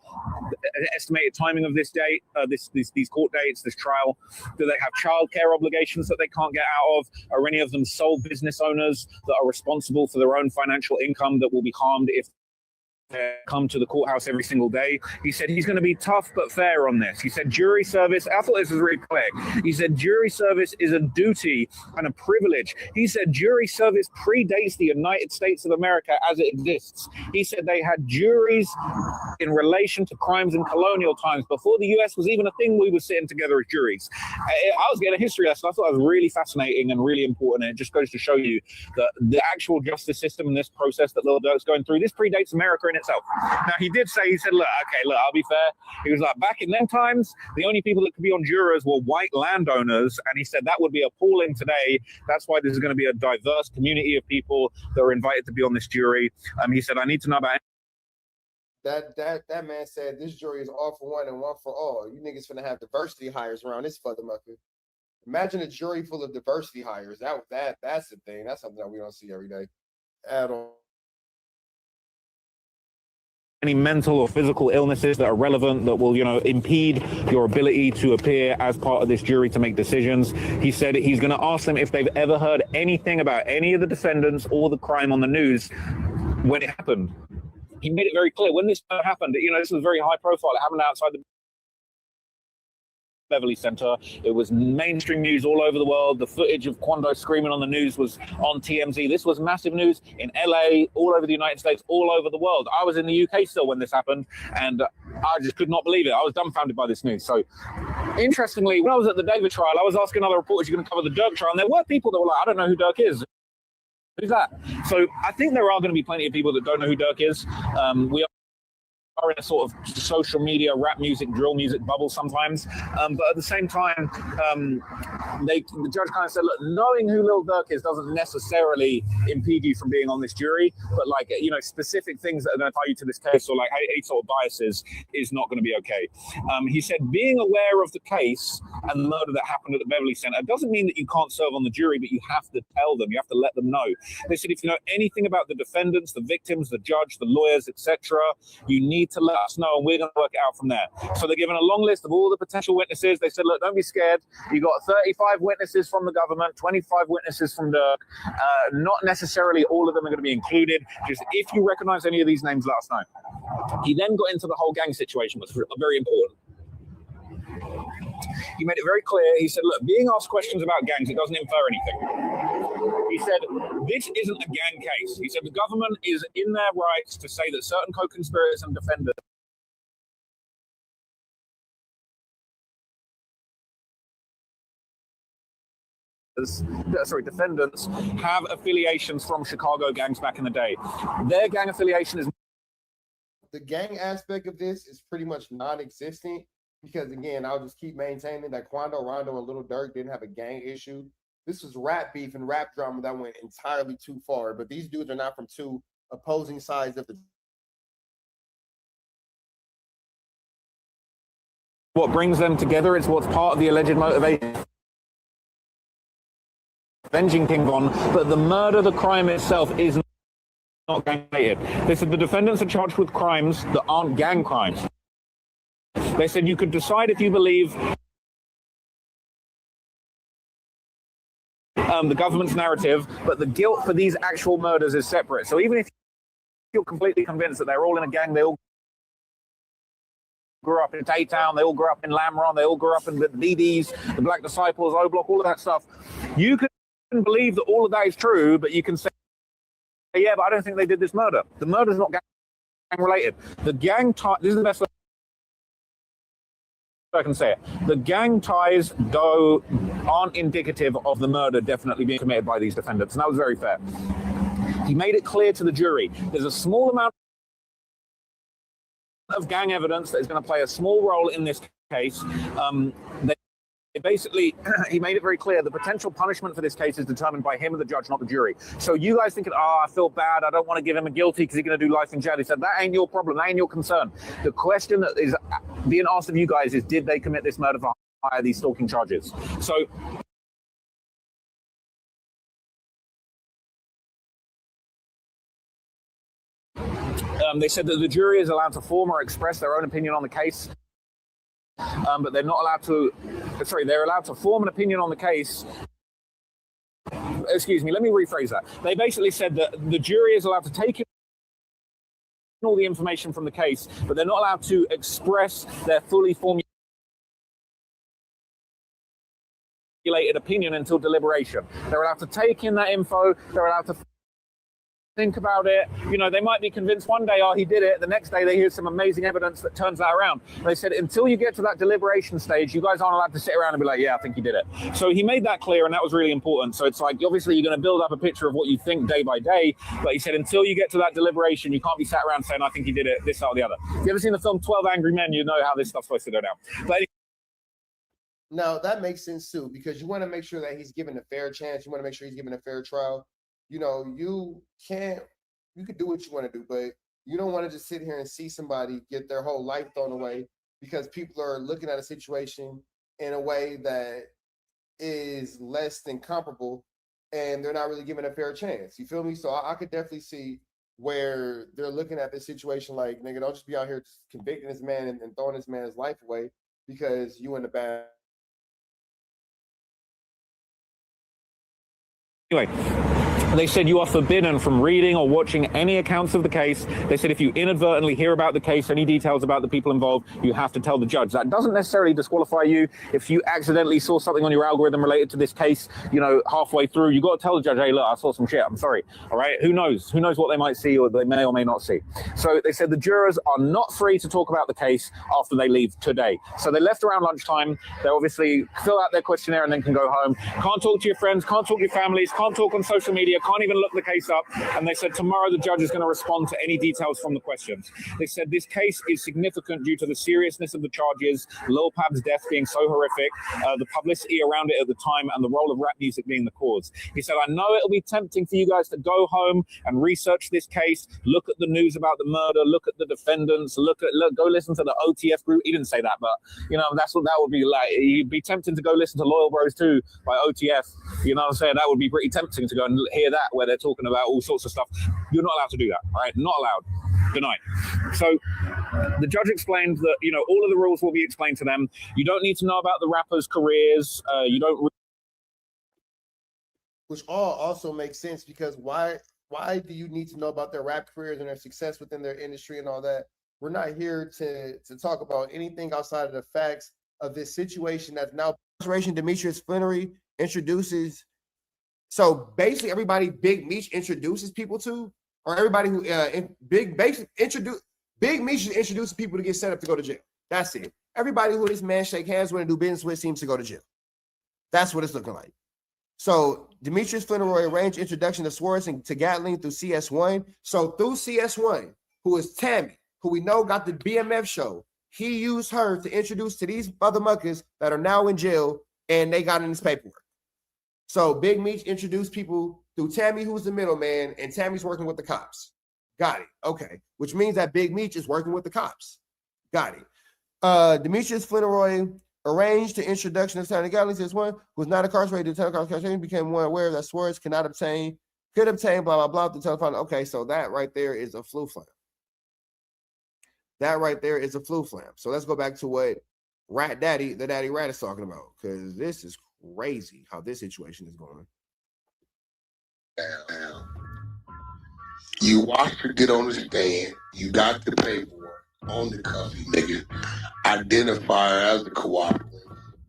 estimated timing of this date, these court dates, this trial. Do they have childcare obligations that they can't get out of? Are any of them sole business owners that are responsible for their own financial income that will be harmed if come to the courthouse every single day? He said he's going to be tough but fair on this. He said jury service, I thought this was really clear. He said jury service is a duty and a privilege. He said jury service predates the United States of America as it exists. He said they had juries in relation to crimes in colonial times. Before the US was even a thing, we were sitting together as juries. I was getting a history lesson. I thought it was really fascinating and really important. And it just goes to show you that the actual justice system and this process that Lil Durk's going through, this predates America in itself. Now, he said, look, I'll be fair. He was like, back in them times, the only people that could be on jurors were white landowners. And he said that would be appalling today. That's why this is going to be a diverse community of people that are invited to be on this jury. He said, I need to know about that man said this jury is all for one and one for all. You niggas finna have diversity hires around this motherfucker. Imagine a jury full of diversity hires. That's the thing. That's something that we don't see every day at all. Any mental or physical illnesses that are relevant that will, impede your ability to appear as part of this jury to make decisions. He said he's going to ask them if they've ever heard anything about any of the defendants or the crime on the news when it happened. He made it very clear when this happened. This was very high profile. It happened outside the Beverly Center. It was mainstream news all over the world. The footage of Quando screaming on the news was on TMZ. This was massive news in LA, all over the United States, all over the world. I was in the UK still when this happened, and I just could not believe it. I was dumbfounded by this news. So, interestingly, when I was at the David trial, I was asking other reporters, you're going to cover the Durk trial? And there were people that were like, I don't know who Durk is. Who's that? So I think there are going to be plenty of people that don't know who Durk is. We are in a sort of social media, rap music, drill music bubble sometimes. But at the same time, the judge kind of said, look, knowing who Lil Durk is doesn't necessarily impede you from being on this jury, but specific things that are going to tie you to this case or any sort of biases is not going to be okay. He said being aware of the case and the murder that happened at the Beverly Center doesn't mean that you can't serve on the jury, but you have to tell them, you have to let them know. They said if you know anything about the defendants, the victims, the judge, the lawyers, etc., you need to let us know and we're going to work it out from there. So they're given a long list of all the potential witnesses. They said, look, don't be scared. You got 35 witnesses from the government, 25 witnesses from Durk. Not necessarily all of them are going to be included. Just if you recognize any of these names, let us know. He then got into the whole gang situation, which was very important. He made it very clear. He said, look, being asked questions about gangs, it doesn't infer anything. He said, this isn't a gang case. He said, the government is in their rights to say that certain co-conspirators and defendants defendants have affiliations from Chicago gangs back in the day. Their gang affiliation is... The gang aspect of this is pretty much non-existent. Because again, I'll just keep maintaining that Quando, Rondo, and Lil Durk didn't have a gang issue. This was rap beef and rap drama that went entirely too far. But these dudes are not from two opposing sides of the... What brings them together, it's what's part of the alleged motivation. Avenging King Von, but the murder, the crime itself is not gang-related. They said the defendants are charged with crimes that aren't gang crimes. They said you could decide if you believe the government's narrative, but the guilt for these actual murders is separate. So even if you're completely convinced that they're all in a gang, they all grew up in Tay-Town, they all grew up in Lamron, they all grew up in the DDs, the Black Disciples, O-Block, all of that stuff, you can believe that all of that is true, but you can say, yeah, but I don't think they did this murder. The murder's not gang related. The gang type, this is the best way I can say it. The gang ties, though, aren't indicative of the murder definitely being committed by these defendants, and that was very fair. He made it clear to the jury there's a small amount of gang evidence that is going to play a small role in this case. Basically, he made it very clear the potential punishment for this case is determined by him and the judge, not the jury. So you guys thinking, oh, I feel bad, I don't want to give him a guilty because he's going to do life in jail. He said, that ain't your problem, that ain't your concern. The question that is being asked of you guys is, did they commit this murder for hire, these stalking charges? So they said that the jury is allowed to form or express their own opinion on the case. But they're not allowed to, they're allowed to form an opinion on the case. Excuse me, let me rephrase that. They basically said that the jury is allowed to take in all the information from the case, but they're not allowed to express their fully formulated opinion until deliberation. They're allowed to take in that info, they're allowed to think about it. You know, they might be convinced one day, oh, he did it. The next day they hear some amazing evidence that turns that around. They said, until you get to that deliberation stage, you guys aren't allowed to sit around and be like, yeah, I think he did it. So he made that clear, and that was really important. So it's like, obviously you're going to build up a picture of what you think day by day, but he said, until you get to that deliberation, you can't be sat around saying, I think he did it, this, that, or the other. If you ever seen the film 12 Angry Men, you know how this stuff's supposed to go down. But now that makes sense too, because you want to make sure that he's given a fair chance. You want to make sure he's given a fair trial. You know, you can do what you want to do, but you don't want to just sit here and see somebody get their whole life thrown away because people are looking at a situation in a way that is less than comparable and they're not really given a fair chance. You feel me? So I could definitely see where they're looking at this situation like, nigga, don't just be out here convicting this man and throwing this man's life away because you in the bad. Anyway, they said you are forbidden from reading or watching any accounts of the case. They said if you inadvertently hear about the case, any details about the people involved, you have to tell the judge. That doesn't necessarily disqualify you. If you accidentally saw something on your algorithm related to this case, you know, halfway through, you got to tell the judge, hey, look, I saw some shit. I'm sorry. All right. Who knows? Who knows what they might see or they may or may not see. So they said the jurors are not free to talk about the case after they leave today. So they left around lunchtime. They obviously fill out their questionnaire and then can go home. Can't talk to your friends, can't talk to your families, can't talk on social media, can't even look the case up. And they said tomorrow the judge is going to respond to any details from the questions. They said this case is significant due to the seriousness of the charges, Lil Pab's death being so horrific, the publicity around it at the time, and the role of rap music being the cause. He said, I know it'll be tempting for you guys to go home and research this case, look at the news about the murder, look at the defendants, go listen to the OTF group. He didn't say that, but you know, that's what that would be like. You'd be tempted to go listen to Loyal Bros 2 by OTF. You know what I'm saying? That would be pretty tempting to go and hear that, where they're talking about all sorts of stuff. You're not allowed to do that, all right? Not allowed. Denied. So the judge explained that, you know, all of the rules will be explained to them. You don't need to know about the rappers' careers. You don't. Which all also makes sense, because why do you need to know about their rap careers and their success within their industry and all that? We're not here to talk about anything outside of the facts of this situation that's now. Demetrius Flannery introduces. So basically, everybody Big Meech introduces people to, or everybody who Big Meech introduces people to get set up to go to jail. That's it. Everybody who this man shake hands with and do business with seems to go to jail. That's what it's looking like. So Demetrius Flannery arranged introduction to Swartz and to Gatling through CS1. So through CS1, who is Tammy, who we know got the BMF show, he used her to introduce to these other muckers that are now in jail, and they got in his paperwork. So Big Meech introduced people through Tammy, who's the middleman, and Tammy's working with the cops. Got it. Okay. Which means that Big Meech is working with the cops. Got it. Demetrius Flannery arranged the introduction of Tony Gatling as one who was not incarcerated. The telecom became more aware that Swartz could obtain, blah, blah, blah, the telephone. Okay, so that right there is a flu flam. That right there is a flu flam. So let's go back to what the Daddy Rat is talking about, because this is crazy how this situation is going. You watched her get on the stand. You got the paperwork on the cuffy, nigga. Identify her as a cooperative.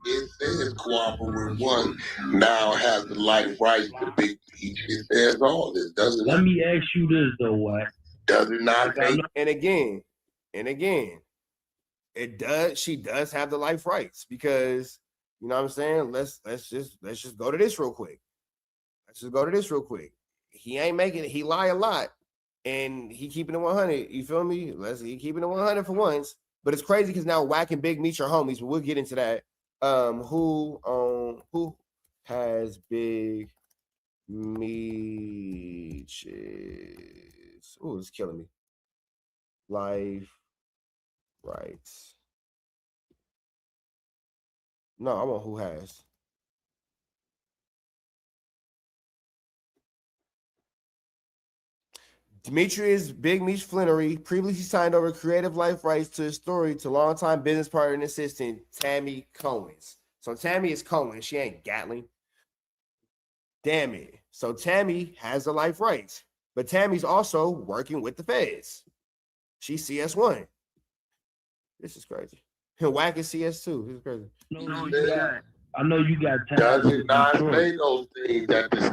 It says cooperative one now has the life rights to Big Meech. It says all this, doesn't it? Let me ask you this though, what? Does it not? And again, it does. She does have the life rights because you know what I'm saying. Let's just go to this real quick. Let's just go to this real quick. He ain't making it. He lie a lot, and he keeping it 100. You feel me? He keeping it 100 for once. But it's crazy because now Wack and Big Meech are homies. But we'll get into that. Who has Big Meech's? Oh, it's killing me. Life rights. No, I want who has. Demetrius Big Meech Flannery previously signed over creative life rights to his story to longtime business partner and assistant Tammy Cohen's. So Tammy is Cohen. She ain't Gatling. Damn it. So Tammy has the life rights, but Tammy's also working with the feds. She's CS1. This is crazy. Wack is CS2. This is crazy. I know you got time. Does it not say those things that this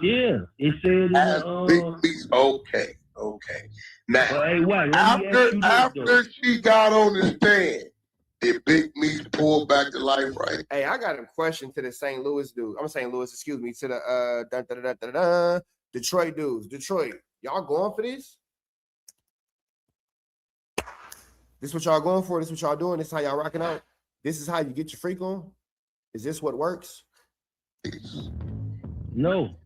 Yeah, it said okay. Now, well, hey, Wack, after she got on the stand, did Big Meech pull back the life right? Hey, I got a question to the St. Louis dude. I'm St. Louis, excuse me, to the Detroit dudes. Detroit, y'all going for this? This what y'all going for? This what y'all doing? This how y'all rocking out? This is how you get your freak on? Is this what works? No.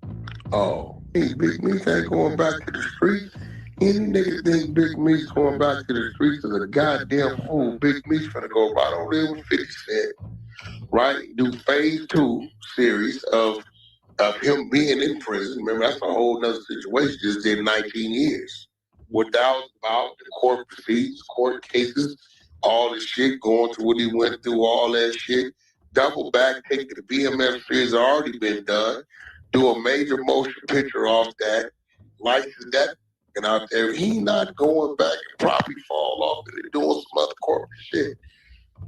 Oh, hey, Big Meech ain't going back to the streets. Any nigga think Big Meech going back to the streets is a goddamn fool. Big Meech finna go right over there with 50 Cent, right? Do phase 2 series of him being in prison. Remember, that's a whole nother situation. Just did 19 years. Without about the court proceedings, court cases, all the shit, going through what he went through, all that shit. Double back, take the BMF series already been done. Do a major motion picture off that, license that, and out there. He not going back and probably fall off and doing some other corporate shit.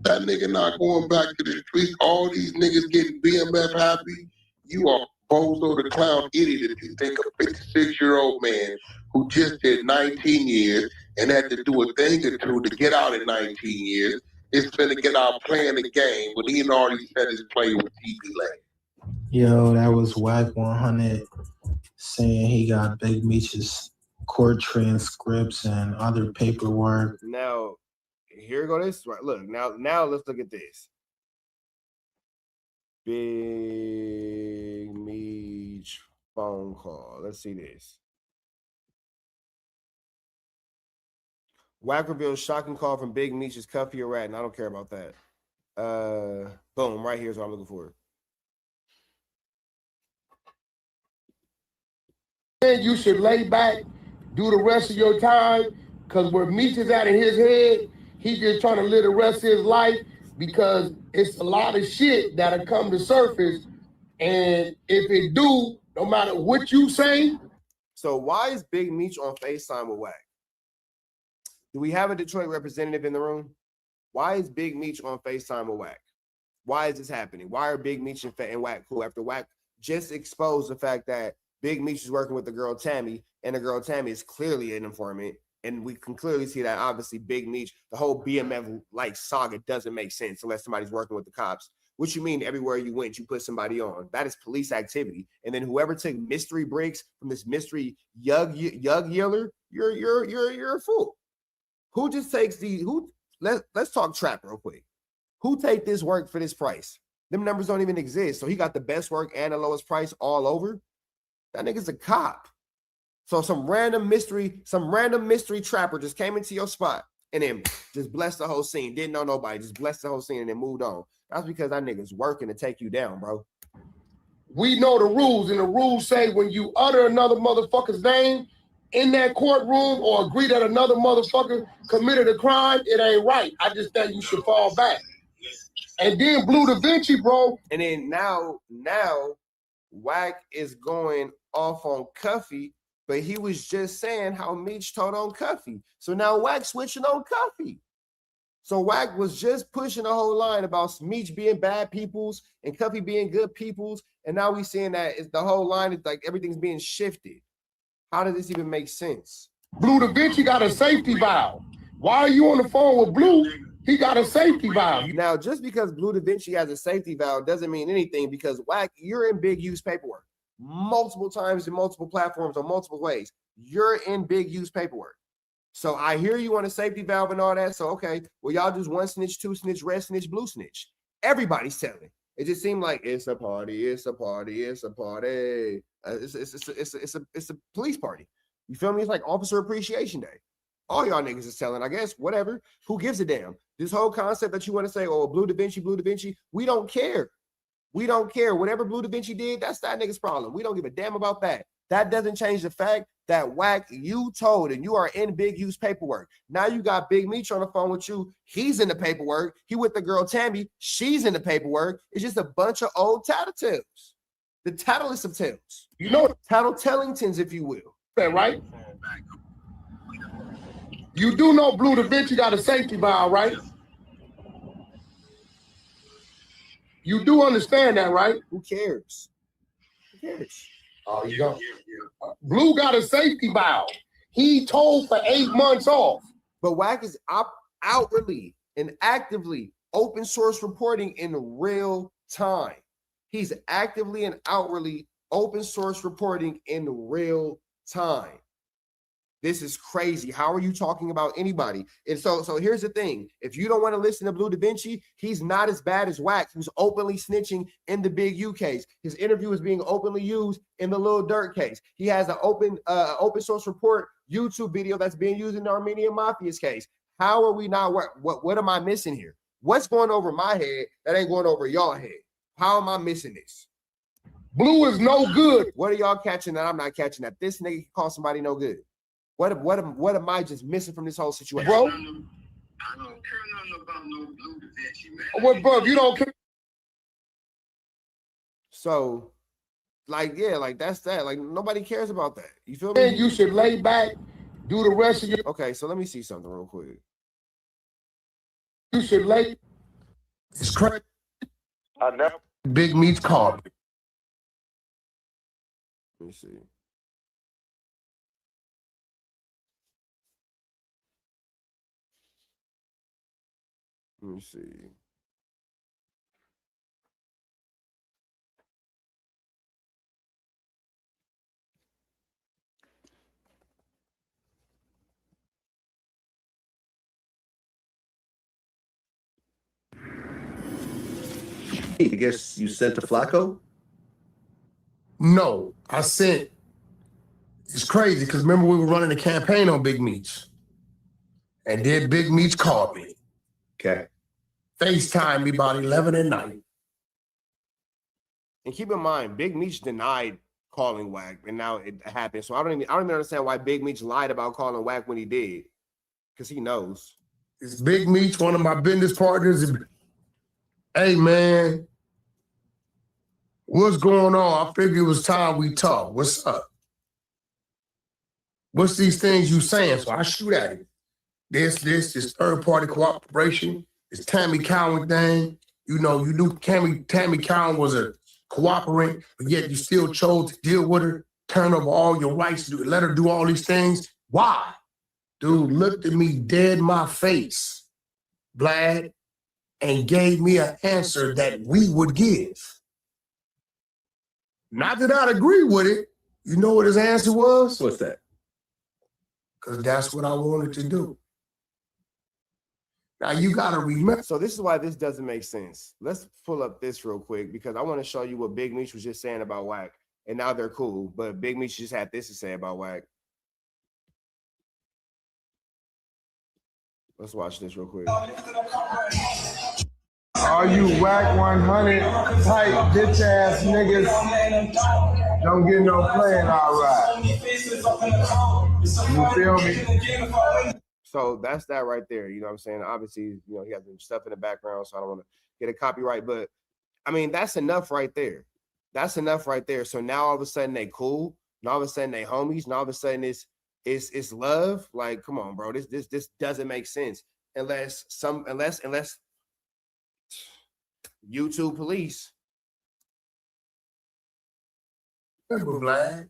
That nigga not going back to the streets. All these niggas getting BMF happy. You are bozo the clown idiot if you think a 56-year-old man who just did 19 years and had to do a thing or two to get out in 19 years is finna get out playing the game, but he already said his play with TV Land. Yo, that was Wack 100 saying he got Big Meech's court transcripts and other paperwork. Now, here go this. Right, look, now let's look at this. Big Meech phone call. Let's see this. Wack reveals shocking call from Big Meech's Cuffy or Rat, and I don't care about that. Boom, right here's what I'm looking for. You should lay back, do the rest of your time, because where Meech is at in his head, he's just trying to live the rest of his life because it's a lot of shit that'll come to surface. And if it do, no matter what you say. So why is Big Meech on FaceTime with Wack? Do we have a Detroit representative in the room? Why is Big Meech on FaceTime with Wack? Why is this happening? Why are Big Meech and Wack cool after Wack just exposed the fact that Big Meech is working with the girl Tammy, and the girl Tammy is clearly an informant, and we can clearly see that obviously Big Meech, the whole BMF like saga doesn't make sense unless somebody's working with the cops. What you mean everywhere you went, you put somebody on? That is police activity. And then whoever took mystery breaks from this mystery Yug Yeller, you're a fool. Who just takes these? Let's talk trap real quick. Who take this work for this price? Them numbers don't even exist. So he got the best work and the lowest price all over. That nigga's a cop. So some random mystery trapper just came into your spot and then just blessed the whole scene. Didn't know nobody, just blessed the whole scene and then moved on. That's because that nigga's working to take you down, bro. We know the rules, and the rules say when you utter another motherfucker's name in that courtroom or agree that another motherfucker committed a crime, it ain't right. I just think you should fall back. And then Blue Da Vinci, bro. And then now Wack is going off on Cuffy, but he was just saying how Meech told on Cuffy. So now Wack switching on Cuffy. So Wack was just pushing the whole line about Meech being bad peoples and Cuffy being good peoples. And now we seeing that it's the whole line is like everything's being shifted. How does this even make sense? Blue Da Vinci got a safety valve. Why are you on the phone with Blue He got a safety valve. Now, just because Blue Da Vinci has a safety valve doesn't mean anything because Wack, you're in big use paperwork. Multiple times in multiple platforms on multiple ways. You're in big use paperwork. So I hear you on a safety valve and all that. So, okay, well, y'all just one snitch, two snitch, red snitch, blue snitch. Everybody's telling. It just seemed like it's a party, it's a party, it's a party. It's a police party. You feel me? It's like Officer Appreciation Day. All y'all niggas is telling, I guess, whatever. Who gives a damn? This whole concept that you want to say, oh, Blue Da Vinci, we don't care. We don't care. Whatever Blue Da Vinci did, that's that nigga's problem. We don't give a damn about that. That doesn't change the fact that Wack, you told, and you are in big use paperwork. Now you got Big Meech on the phone with you. He's in the paperwork. He with the girl Tammy. She's in the paperwork. It's just a bunch of old tattletales. The tattlest of tales. You know, tattle-tellingtons, if you will. Right? You do know Blue Da Vinci got a safety valve, right? You do understand that, right? Who cares? Who cares? Oh, you don't. Blue got a safety valve. He told for 8 months off. But Wack is outwardly and actively open source reporting in real time. He's actively and outwardly open source reporting in real time. This is crazy. How are you talking about anybody? And so here's the thing. If you don't want to listen to Blue Da Vinci, he's not as bad as Wack, who's openly snitching in the Big U case. His interview is being openly used in the Lil Durk case. He has an open source report YouTube video that's being used in the Armenian Mafia's case. How are we not? What am I missing here? What's going over my head that ain't going over y'all head? How am I missing this? Blue is no good. What are y'all catching that I'm not catching? That this nigga can call somebody no good. What am I just missing from this whole situation? Bro, I don't care nothing about no Blue Da Vinci, man. What, bro, if you don't care. So, like, yeah, like that's that. Like, nobody cares about that. You feel me? You should lay back, do the rest of your. Okay, so let me see something real quick. You should lay. It's crazy. I never. Big Meech called me. Let me see. Let me see. I guess you sent to Flakko? No, I sent. It's crazy because remember we were running a campaign on Big Meech. And then Big Meech called me. Okay. FaceTime me about 11 at night. And keep in mind, Big Meech denied calling Wack, and now it happened. So I don't even understand why Big Meech lied about calling Wack when he did. Because he knows. It's Big Meech, one of my business partners. Hey man, what's going on? I figured it was time we talk. What's up? What's these things you saying? So I shoot at him. This third-party cooperation. This Tammy Cowan thing, you know, you knew Tammy Cowan was a cooperant, but yet you still chose to deal with her, turn over all your rights, let her do all these things. Why? Dude looked at me dead in my face, Vlad, and gave me an answer that we would give. Not that I'd agree with it. You know what his answer was? What's that? Because that's what I wanted to do. Now you gotta remember. So this is why this doesn't make sense. Let's pull up this real quick because I want to show you what Big Meech was just saying about Wack. And now they're cool, but Big Meech just had this to say about Wack. Let's watch this real quick. All you Wack 100 type bitch ass niggas don't get no playing all right. You feel me? So that's that right there. You know what I'm saying? Obviously, you know, he has stuff in the background, so I don't want to get a copyright. But I mean, that's enough right there. That's enough right there. So now all of a sudden they cool. And all of a sudden they homies. And all of a sudden it's love. Like, come on, bro. This doesn't make sense unless YouTube police. Remember, Vlad,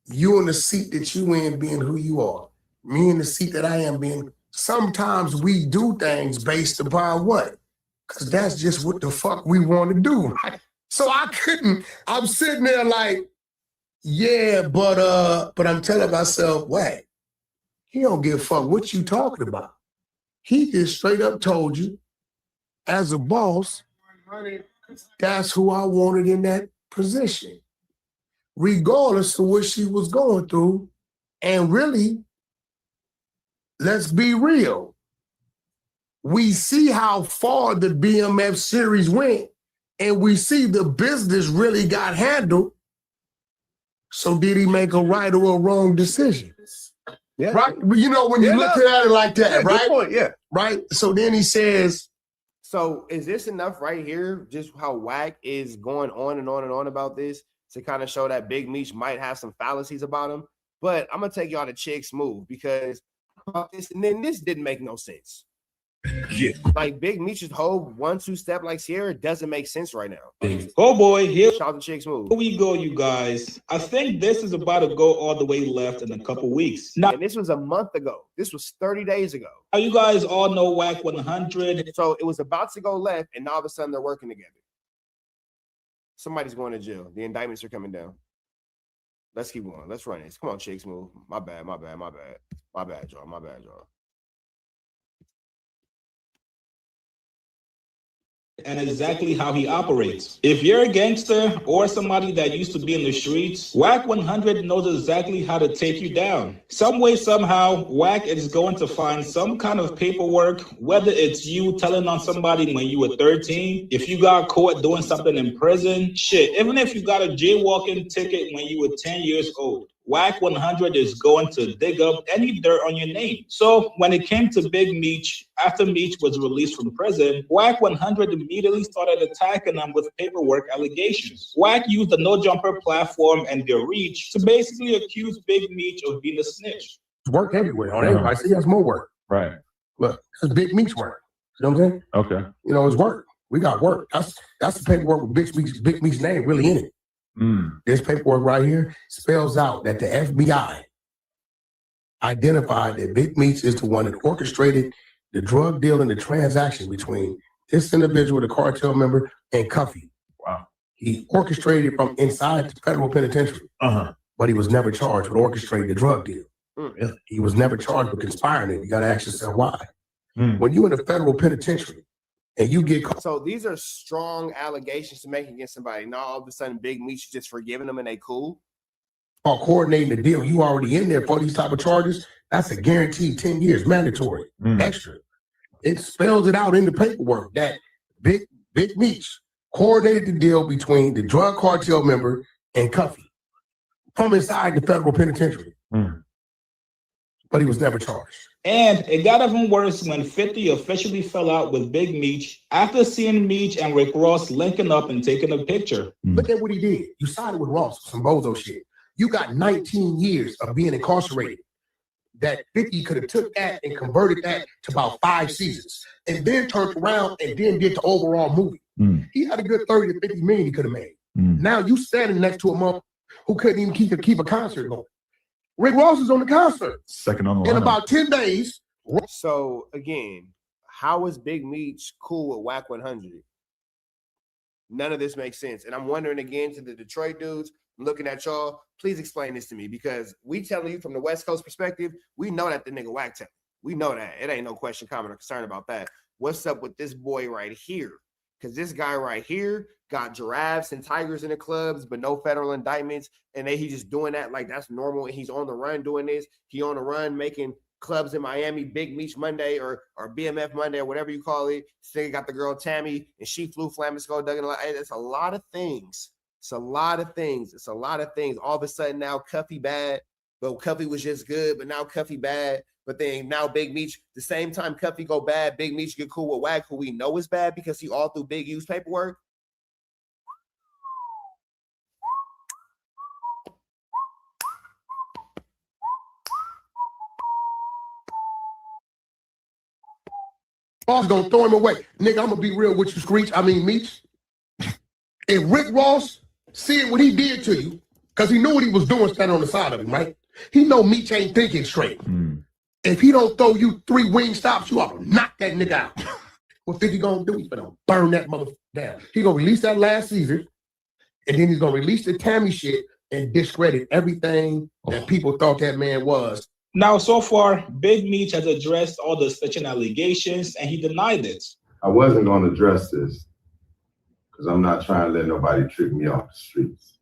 you in the seat that you in being who you are. Me in the seat that I am being sometimes we do things based upon what? Because that's just what the fuck we want to do, right? So I'm sitting there like, yeah, but I'm telling myself, wait, he don't give a fuck what you talking about. He just straight up told you, as a boss, that's who I wanted in that position, regardless of what she was going through. And really, let's be real. We see how far the BMF series went, and we see the business really got handled. So did he make a right or a wrong decision? Yeah. Right? You know, when you look at it like that, Yeah, right? good point, yeah. Right? So then he says, so is this enough right here, just how Wack is going on and on and on about this, to kind of show that Big Meech might have some fallacies about him? But I'm going to take y'all to Chick Smooth, because and then this didn't make no sense. Yeah. Like Big Meech's whole 1-2 step like Sierra doesn't make sense right now. Oh boy, here Shout out to Chick Smooth. we go, you guys. I think this is about to go all the way left in a couple weeks. Now, And this was a month ago. This was 30 days ago. you guys all know Wack 100. So it was about to go left, and all of a sudden they're working together. Somebody's going to jail. The indictments are coming down. Let's keep going. Let's run this. Come on, Chick Smooth. My bad, y'all. My bad, y'all. And exactly how he operates. If you're a gangster or somebody that used to be in the streets, Wack 100 knows exactly how to take you down. Some way, somehow, Wack is going to find some kind of paperwork, whether it's you telling on somebody when you were 13, if you got caught doing something in prison, shit, even if you got a jaywalking ticket when you were 10 years old. Wack 100 is going to dig up any dirt on your name. So when it came to Big Meech, after Meech was released from prison, Wack 100 immediately started attacking him with paperwork allegations. Wack used the No Jumper platform and their reach to basically accuse Big Meech of being a snitch. work everywhere on everybody. See, that's more work. Right. Look, that's Big Meech's work. You know what I'm saying? Okay. You know, it's work. We got work. That's the paperwork with Big Meech's name really in it. This paperwork right here spells out that the FBI identified that Big Meech is the one that orchestrated the drug deal and the transaction between this individual, the cartel member, and Cuffy. Wow. He orchestrated it from inside the federal penitentiary, but he was never charged with orchestrating the drug deal. He was never charged with conspiring it. You got to ask yourself why. When you're in the federal penitentiary, and you get caught. So these are strong allegations to make against somebody. Now all of a sudden Big Meech just forgiving them and they cool. Or coordinating the deal, you already in there for these type of charges. That's a guaranteed 10 years, mandatory, extra. It spells it out in the paperwork that Big Meech coordinated the deal between the drug cartel member and Cuffy from inside the federal penitentiary. But he was never charged. And it got even worse when 50 officially fell out with Big Meech after seeing Meech and Rick Ross linking up and taking a picture. Look at what he did. You sided with Ross, some bozo shit. You got 19 years of being incarcerated. That 50 could have took that and converted that to about 5 seasons, and then turned around and then did the overall movie. He had a good 30 to 50 million he could have made. Now you standing next to a mother who couldn't even keep a concert going. Rick Ross is on the concert. Second on the in lineup. about 10 days. So again, how is Big Meech cool with Wack 100? None of this makes sense. And I'm wondering again to the Detroit dudes, I'm looking at y'all, please explain this to me, because we telling you from the West Coast perspective, we know that the nigga Wack tell. We know that. It ain't no question, comment, or concern about that. What's up with this boy right here? Because this guy right here got giraffes and tigers in the clubs, but no federal indictments. And then he just doing that like that's normal. And he's on the run doing this. He on the run making clubs in Miami, Big Meech Monday or BMF Monday or whatever you call it. Still got the girl Tammy and she flew Flamisco, Duggan. It's a lot of things. It's a lot of things. It's a lot of things. All of a sudden now Cuffy bad, but Cuffy was just good, but now Cuffy bad. But then now Big Meech, the same time Cuffy go bad, Big Meech get cool with Wack, who we know is bad because he all through Big U's paperwork. Ross gonna throw him away. Nigga, I'm gonna be real with you, Screech. I mean, Meech. If Rick Ross seeing what he did to you, because he knew what he was doing standing on the side of him, right? He know Meech ain't thinking straight. If he don't throw you 3 wing stops, you ought to knock that nigga out. What 50 gonna do? He's gonna burn that motherfucker down. He gonna release that last season, and then he's gonna release the Tammy shit and discredit everything that people thought that man was. Now, so far, Big Meech has addressed all the snitching allegations, and he denied it. I wasn't gonna address this because I'm not trying to let nobody trick me off the streets.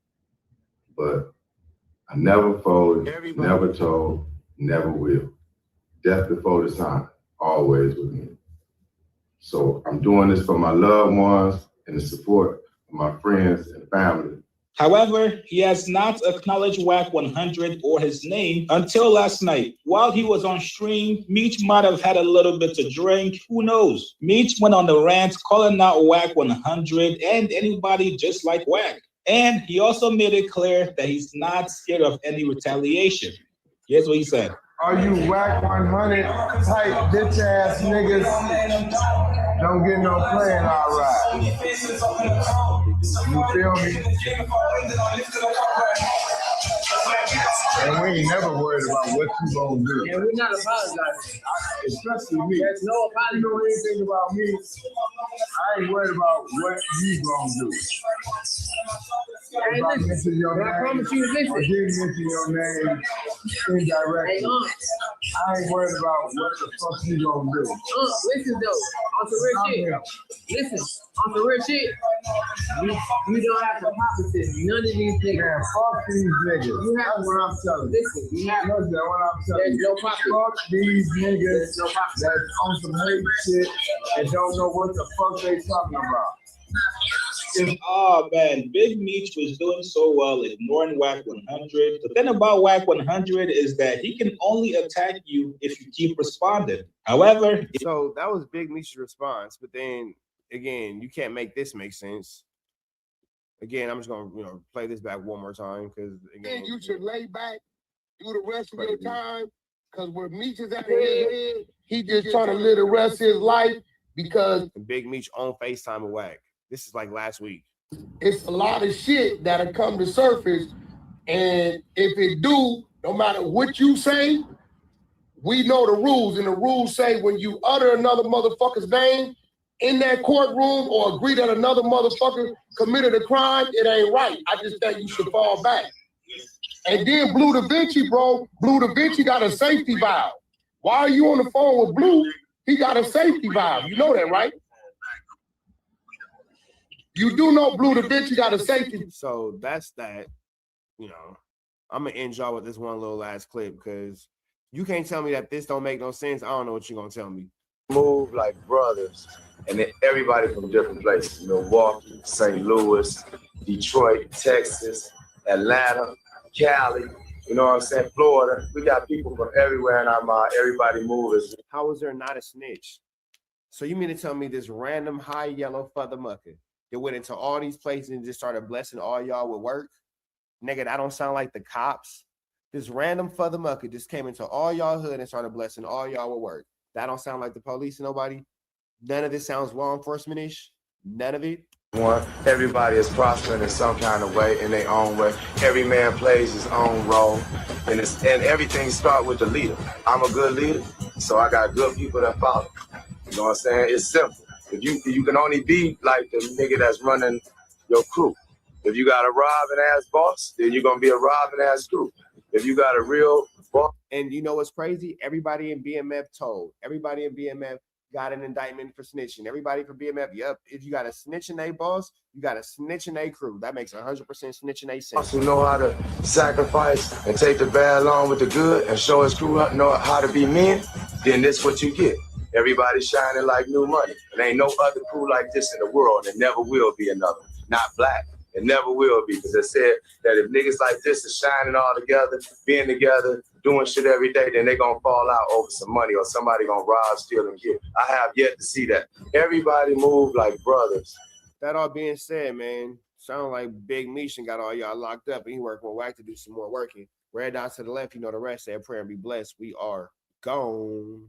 But I never folded, never told, never will. Death before the time, always with me. So I'm doing this for my loved ones and the support of my friends and family. However, he has not acknowledged WAC 100 or his name until last night. While he was on stream, Meech might have had a little bit to drink, who knows? Meech went on the rant calling out WAC 100 and anybody just like WAC. And he also made it clear that he's not scared of any retaliation. Here's what he said. Are you WAC 100 type bitch ass niggas? Don't get no playing all right. You feel me? And we ain't never worried about what you gonna do. And we're not apologizing. Especially me. There's no apology. You know anything about me? I ain't worried about what you gonna do. Hey, listen, I promise you, listen. I didn't mention your name indirectly. Hey, I ain't worried about what the fuck you gonna do. Listen though, on some real shit. Listen, on some real shit. You don't have to opposite none of these niggas. Man, fuck these niggas. You have That's what I'm telling you. Listen, you have That's what I'm telling there's you. no pocket. Fuck these niggas There's no pocket. that's on some hate shit and don't know what the fuck they talking about. Oh man, Big Meech was doing so well ignoring WAC 100. The thing about WAC 100 is that he can only attack you if you keep responding. However, so that was Big Meech's response, but then again, you can't make this make sense. Again, I'm just gonna play this back one more time because again, You should lay back, do the rest of your time, because where Meech is at his head, he just trying to live the rest of his life because Big Meech on FaceTime with WAC. This is like last week. it's a lot of shit that'll come to surface, and if it do, no matter what you say, we know the rules, and the rules say when you utter another motherfucker's name in that courtroom or agree that another motherfucker committed a crime, it ain't right. I just think you should fall back. And then Blue Da Vinci, bro, Blue Da Vinci got a safety valve. Why are you on the phone with Blue? He got a safety valve. You know that, right? You do know Blue Da Vinci got a safety. So that's that. I'm gonna end y'all with this one little last clip because you can't tell me that this don't make no sense. I don't know what you're gonna tell me. Move like brothers, and then everybody from different places: Milwaukee, St. Louis, Detroit, Texas, Atlanta, Cali. You know what I'm saying? Florida. We got people from everywhere in our mind. Everybody moves. How is there not a snitch? So you mean to tell me this random high yellow feather mucker that went into all these places and just started blessing all y'all with work? Nigga, that don't sound like the cops. This random feather mucker just came into all y'all hood and started blessing all y'all with work. That don't sound like the police or nobody. None of this sounds law enforcement-ish. None of it. Everybody is prospering in some kind of way, in their own way. Every man plays his own role, and everything starts with the leader. I'm a good leader, so I got good people that follow. You know what I'm saying? It's simple. If you can only be like the nigga that's running your crew. If you got a robbing ass boss, then you're gonna be a robbing ass crew. If you got a real boss, and you know what's crazy? Everybody in BMF told. Everybody in BMF got an indictment for snitching. Everybody for BMF, yep. If you got a snitch in a boss, you got a snitch in a crew. That makes 100% snitch in a sense. who know how to sacrifice and take the bad along with the good and show his crew know how to be men, then this what you get. Everybody shining like new money. There ain't no other crew like this in the world, and there never will be another. Not black. It never will be, because it said that if niggas like this is shining all together, being together, doing shit every day, then they gonna fall out over some money or somebody gonna rob, steal, and get. I have yet to see that. Everybody move like brothers. That all being said, man, sound like Big Meech got all y'all locked up, and he working with WAC to do some more working. Red down to the left, you know the rest. Say a prayer and be blessed. We are gone.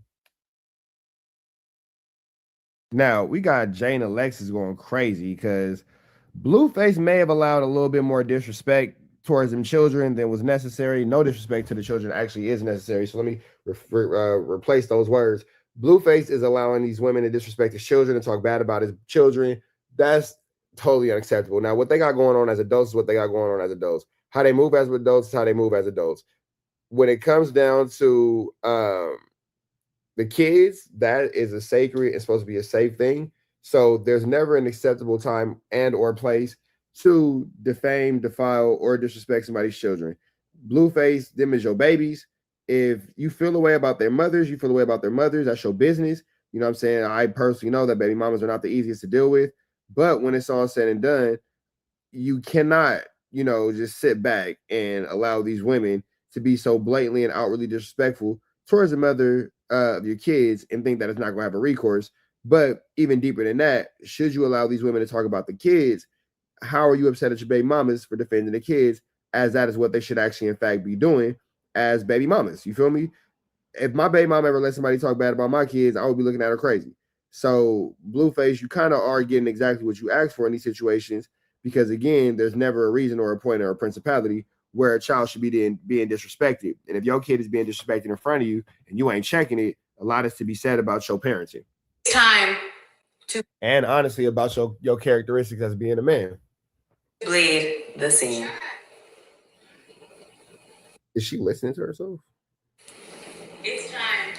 Now, we got Jane Alexis going crazy because Blueface may have allowed a little bit more disrespect towards them children than was necessary. No disrespect to the children actually is necessary. So let me replace those words. Blueface is allowing these women to disrespect his children and talk bad about his children. That's totally unacceptable. Now, what they got going on as adults is what they got going on as adults. How they move as adults is how they move as adults. When it comes down to the kids, that is a sacred, it's supposed to be a safe thing. So there's never an acceptable time and or place to defame, defile, or disrespect somebody's children. Blueface, them is your babies. If you feel a way about their mothers, you feel a way about their mothers. That's your business. You know what I'm saying? I personally know that baby mamas are not the easiest to deal with. But when it's all said and done, you cannot, just sit back and allow these women to be so blatantly and outwardly disrespectful towards the mother of your kids and think that it's not going to have a recourse. But even deeper than that, should you allow these women to talk about the kids, how are you upset at your baby mamas for defending the kids, as that is what they should actually, in fact, be doing as baby mamas? You feel me? If my baby mom ever let somebody talk bad about my kids, I would be looking at her crazy. So, Blueface, you kind of are getting exactly what you asked for in these situations because, again, there's never a reason or a point or a principality where a child should be being disrespected. And if your kid is being disrespected in front of you and you ain't checking it, a lot is to be said about your parenting. It's time to and honestly about your characteristics as being a man. bleed the scene. Is she listening to herself? It's time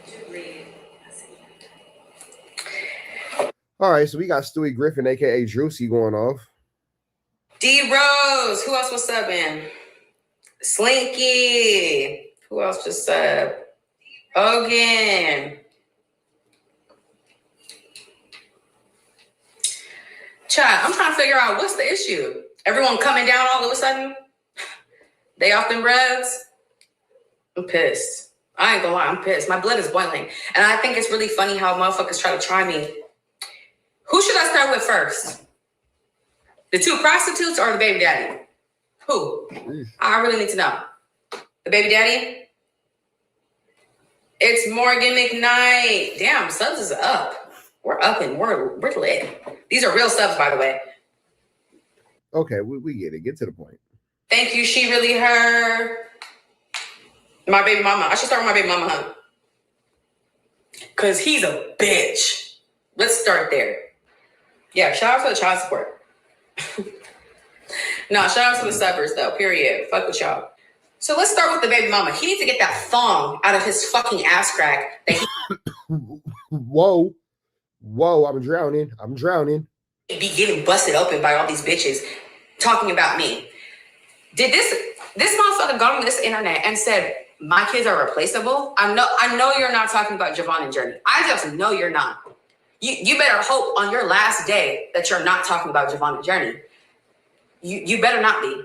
to bleed the scene. All right, so we got Stewie Griffin, aka Drewsy, going off. D Rose, who else was subbing? Slinky, who else just subbed? Ogan. Chad, I'm trying to figure out what's the issue. Everyone coming down all of a sudden? They off them revs? I'm pissed. I ain't gonna lie, I'm pissed. My blood is boiling. And I think it's really funny how motherfuckers try to try me. Who should I start with first? The two prostitutes or the baby daddy? Who? I really need to know. The baby daddy? It's Morgan McKnight. Damn, subs is up. We're up and we're lit. These are real subs, by the way. Okay, we get it. Get to the point. Thank you, she really her. My baby mama. I should start with my baby mama, huh? Because he's a bitch. Let's start there. Yeah, shout out to the child support. No, shout out to the suburbs, though, period. Fuck with y'all. So let's start with the baby mama. He needs to get that thong out of his fucking ass crack. That Whoa, I'm drowning. He be getting busted open by all these bitches talking about me. Did this motherfucker go on this internet and said, my kids are replaceable? I know you're not talking about Javon and Journey. I just know you're not. You better hope on your last day that you're not talking about Javon and Journey. You better not be.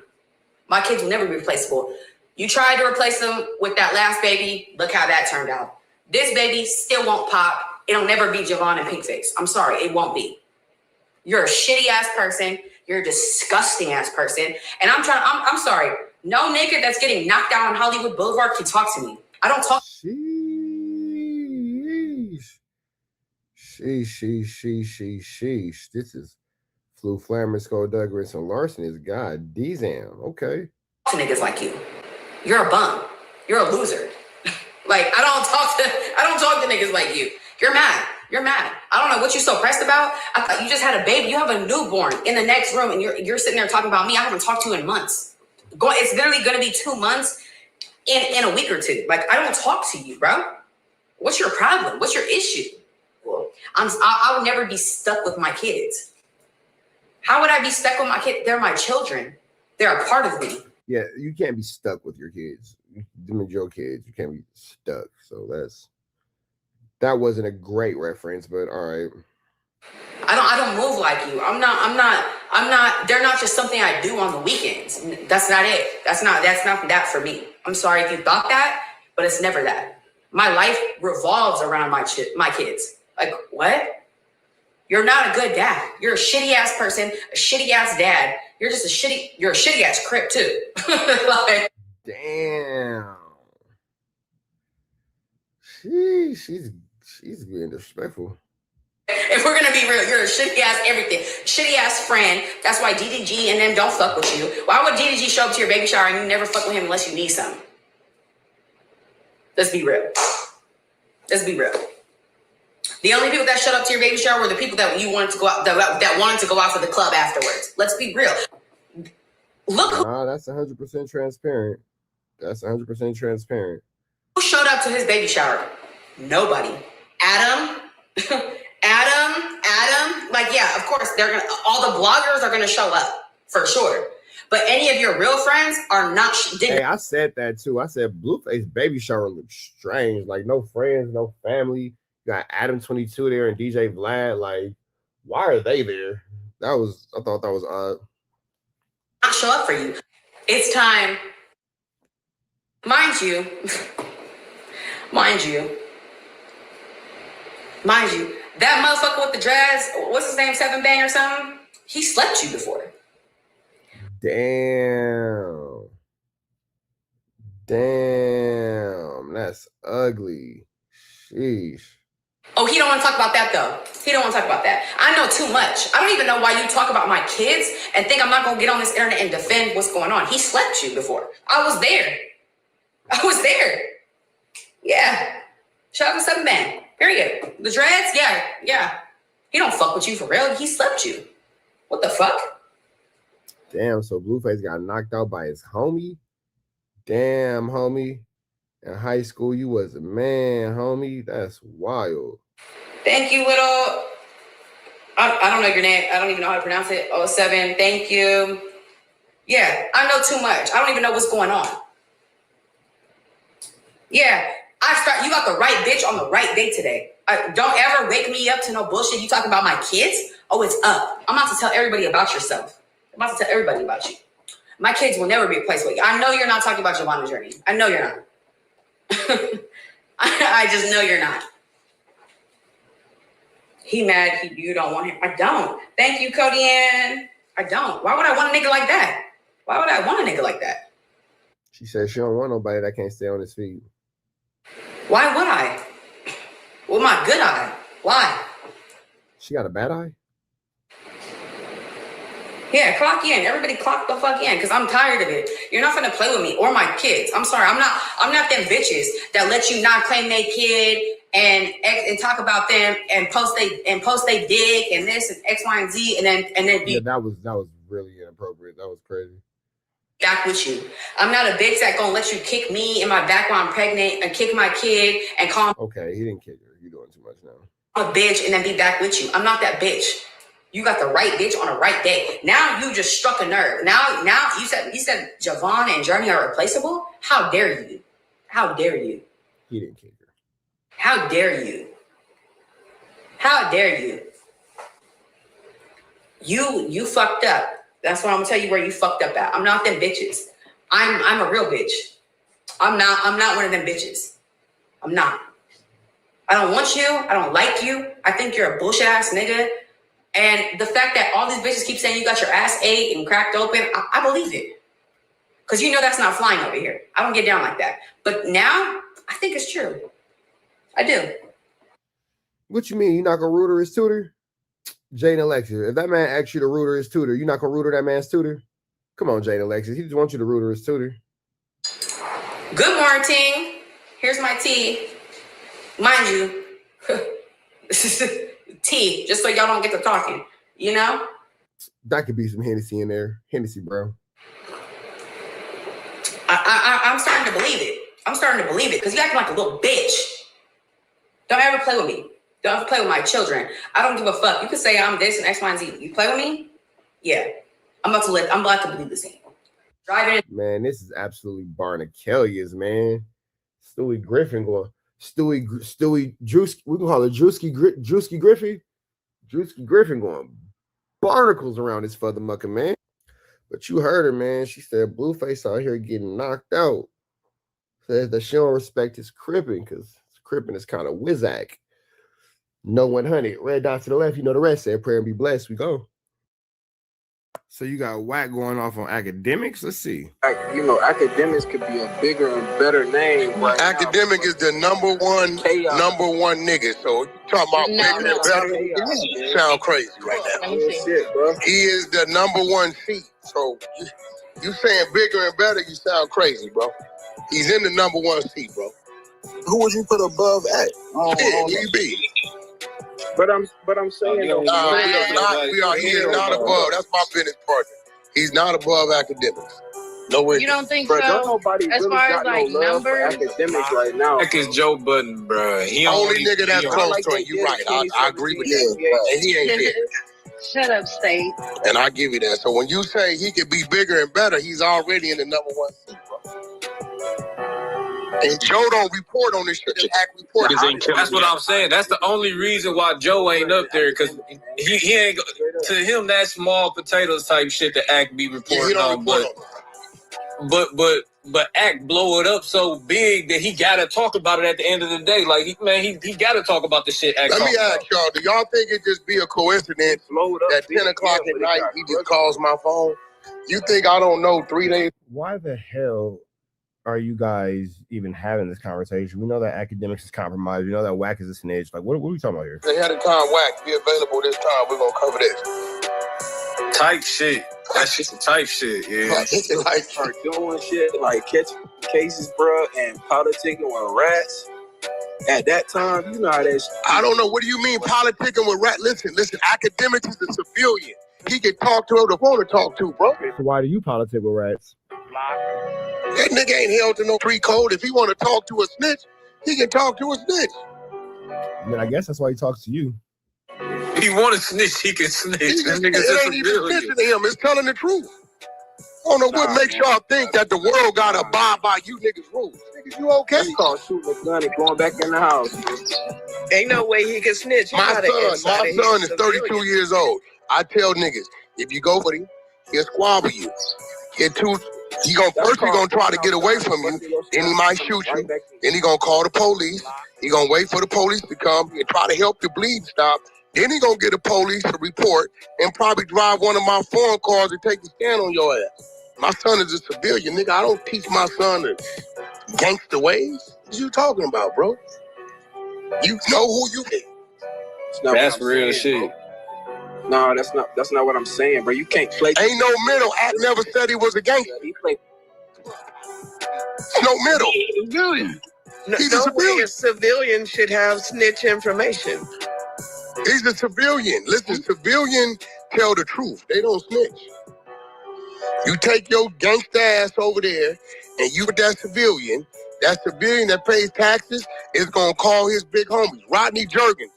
My kids will never be replaceable. You tried to replace them with that last baby. Look how that turned out. This baby still won't pop. It'll never be Javon and Pinkface. I'm sorry, it won't be. You're a shitty ass person. You're a disgusting ass person. And I'm sorry. No nigga that's getting knocked out on Hollywood Boulevard can talk to me. I don't talk. Sheesh. This is Flu Flammer, Skull Douglas, and Larson is God damn. Okay. To niggas like you. You're a bum. You're a loser. Like, I don't talk to niggas like you. You're mad. I don't know what you're so pressed about. I thought you just had a baby. You have a newborn in the next room and you're sitting there talking about me. I haven't talked to you in months. It's literally going to be 2 months in a week or two. Like, I don't talk to you, bro. What's your problem? What's your issue? Well, I would never be stuck with my kids. How would I be stuck with my kids? They're my children. They're a part of me. Yeah, you can't be stuck with your kids. Them are your kids. You can't be stuck. So that wasn't a great reference, but all right. I don't move like you. I'm not. They're not just something I do on the weekends. That's not it. That's not that for me. I'm sorry if you thought that, but it's never that. My life revolves around my kids. Like, what? You're not a good dad. You're a shitty ass person, a shitty ass dad. You're a shitty ass crip too. Like, damn. She's being disrespectful. If we're gonna be real, you're a shitty ass everything. Shitty ass friend. That's why DDG and them don't fuck with you. Why would DDG show up to your baby shower and you never fuck with him unless you need something? Let's be real. Let's be real. The only people that showed up to your baby shower were the people that you wanted to go out, that wanted to go out to the club afterwards. Let's be real. Look, nah, that's 100% transparent. That's 100% transparent. Who showed up to his baby shower? Nobody. Adam. Adam. Like, yeah, of course, all the bloggers are gonna show up for sure. But any of your real friends are not. Hey, I said that too. I said Blueface baby shower looks strange. Like, no friends, no family. You got Adam22 there and DJ Vlad. Like, why are they there? I thought that was odd. Not show up for you. It's time. Mind you, that motherfucker with the dreads, what's his name, 7 Bang or something? He slept you before. Damn, that's ugly. Sheesh. Oh, he don't want to talk about that though. He don't want to talk about that. I know too much. I don't even know why you talk about my kids and think I'm not going to get on this internet and defend what's going on. He slept you before. I was there. Yeah. Shout out to 7 Bang. Period. The dreads? Yeah. He don't fuck with you for real. He slept you. What the fuck? Damn, so Blueface got knocked out by his homie? Damn, homie. In high school, you was a man, homie. That's wild. Thank you, little. I don't know your name. I don't even know how to pronounce it. 07. Thank you. Yeah, I know too much. I don't even know what's going on. Yeah, you got the right bitch on the right day today. Don't ever wake me up to no bullshit. You talking about my kids? Oh, it's up. I'm about to tell everybody about yourself. I'm about to tell everybody about you. My kids will never be replaced with you. I know you're not talking about Giovanna's journey. I know you're not. I just know you're not. He mad. You don't want him. I don't. Thank you, Cody Ann. I don't. Why would I want a nigga like that? Why would I want a nigga like that? She said she don't want nobody that can't stay on his feet. Why would I? With my good eye. Why? She got a bad eye? Yeah, clock in. Everybody clock the fuck in because I'm tired of it. You're not gonna play with me or my kids. I'm sorry. I'm not them bitches that let you not claim their kid and talk about them and post they dick and this and X, Y, and Z and then be that was really inappropriate. That was crazy. Back with you. I'm not a bitch that gonna let you kick me in my back while I'm pregnant and kick my kid and call. Okay, he didn't kick her. You're doing too much now. I'm a bitch and then be back with you. I'm not that bitch. You got the right bitch on the right day. Now you just struck a nerve. Now you said Javon and Journey are replaceable? How dare you? How dare you? He didn't kick her. How dare you? How dare you? You fucked up. That's what I'm gonna tell you where you fucked up at. I'm not them bitches. I'm a real bitch. I'm not one of them bitches. I'm not. I don't want you. I don't like you. I think you're a bullshit ass nigga. And the fact that all these bitches keep saying you got your ass ate and cracked open, I believe it. Because you know that's not flying over here. I don't get down like that. But now, I think it's true. I do. What you mean? You're not going to root her as tutor? Jane Alexis, if that man asks you to root her as tutor, you're not going to root her that man's tutor? Come on, Jane Alexis. He just wants you to root her as tutor. Good morning. Here's my tea. Mind you, this is tea, just so y'all don't get to talking, you know? That could be some Hennessy in there. Hennessy, bro. I'm starting to believe it. I'm starting to believe it because you acting like a little bitch. Don't ever play with me. Don't ever play with my children. I don't give a fuck. You can say I'm this and X, Y, and Z. You play with me? Yeah. I'm about to believe the same. Driving. Man, this is absolutely Barnacelius, man. Stewie Griffin going. Stewie Drewski, we can call it Drewski Griffin. Drewski Griffin going barnacles around this mucker, man. But you heard her, man. She said Blueface out here getting knocked out. Says that she don't respect his cripping because cripping is kind of wizzack. No 100. Red dot to the left. You know the rest. Say a prayer and be blessed. We go. So you got Wack going off on academics? Let's see. You know, academics could be a bigger and better name. Right Academic now. is the number one nigga. So you talking about bigger and better? You sound crazy right now. Shit, bro. He is the number one seat. So you saying bigger and better? You sound crazy, bro. He's in the number one seat, bro. Who would you put above at? EB. But I'm saying he is not above. That's my business partner. He's not above academics. Nowhere. You don't think bro, so? Don't nobody As really far got as like no love for numbers, academics right now. Heck is Joe Budden, bro. He only nigga that's close like to him. You're right. I agree with that. And he ain't there. Shut up, State. And I give you that. So when you say he could be bigger and better, he's already in the number one seat, bro. And Joe don't report on this shit. That's what I'm saying. That's the only reason why Joe ain't up there, because he ain't. To him, that small potatoes type shit that Act be reporting on. But Act blow it up so big that he gotta talk about it at the end of the day. Like he gotta talk about the shit. Act Let me ask y'all: do y'all think it just be a coincidence that 10 o'clock at night he just calls my phone? You think I don't know 3 days? Why the hell are you guys even having this conversation? We know that academics is compromised. We know that Wack is a snitch. Like, what are we talking about here? They had a time Wack be available this time. We're gonna cover this. Type shit. That's just type shit, yeah. Like start doing shit like catching cases, bro, and politicking with rats. At that time, you know how that shit. I don't know. What do you mean politicking with rats? Listen. Academics is a civilian. He can talk to whoever the phone to talk to, bro. So why do you politic with rats? That nigga ain't held to no street code. If he want to talk to a snitch, he can talk to a snitch. I mean, I guess that's why he talks to you. If he want to snitch, he can snitch. It ain't even snitching to him. It's telling the truth. I don't know what makes y'all think that the world got to abide by you niggas' rules. Niggas, you okay? It's called shooting a gun and going back in the house. Ain't no way he can snitch. My son is 32 years old. I tell niggas, if you go for him, he'll squabble you. He gonna try to get away from you, then he might shoot you, then he gonna call the police, he gonna wait for the police to come and try to help the bleed stop, then he gonna get the police to report and probably drive one of my foreign cars and take the stand on your ass. My son is a civilian, nigga. I don't teach my son the gangster ways. What you talking about, bro? You know who you is. That's real shit. Bro. No, that's not what I'm saying, bro. You can't play. Ain't no middle. Act never said he was a gangster. He played. No middle. He's a civilian. A civilian should have snitch information. He's a civilian. Listen, civilians tell the truth. They don't snitch. You take your gangster ass over there, and you with that civilian that pays taxes is gonna call his big homies. Rodney Jergens.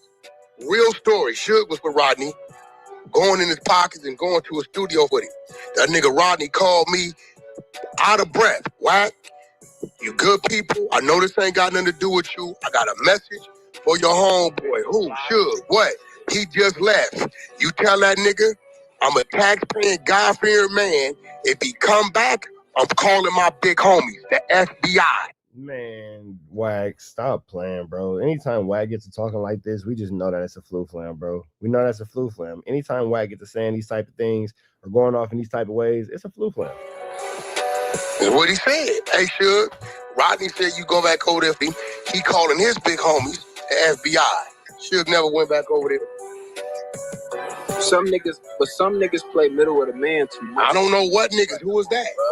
Real story. Suge was with Rodney. Going in his pockets and going to a studio with him. That nigga Rodney called me out of breath. Whack, you good people. I know this ain't got nothing to do with you. I got a message for your homeboy. Who? Suge. What? He just left. You tell that nigga I'm a taxpaying, God-fearing man. If he come back, I'm calling my big homies, the FBI. Man, Wack, stop playing, bro. Anytime Wack gets to talking like this, we just know that it's a flu flam, bro. We know that's a flu flam. Anytime Wack gets to saying these type of things or going off in these type of ways, it's a flu flam. That's what he said. Hey, Suge, Rodney said you go back over there. He calling his big homies, the FBI. Suge never went back over there. Some niggas play middle of the man too much. I don't know what niggas. Who was that? Bro?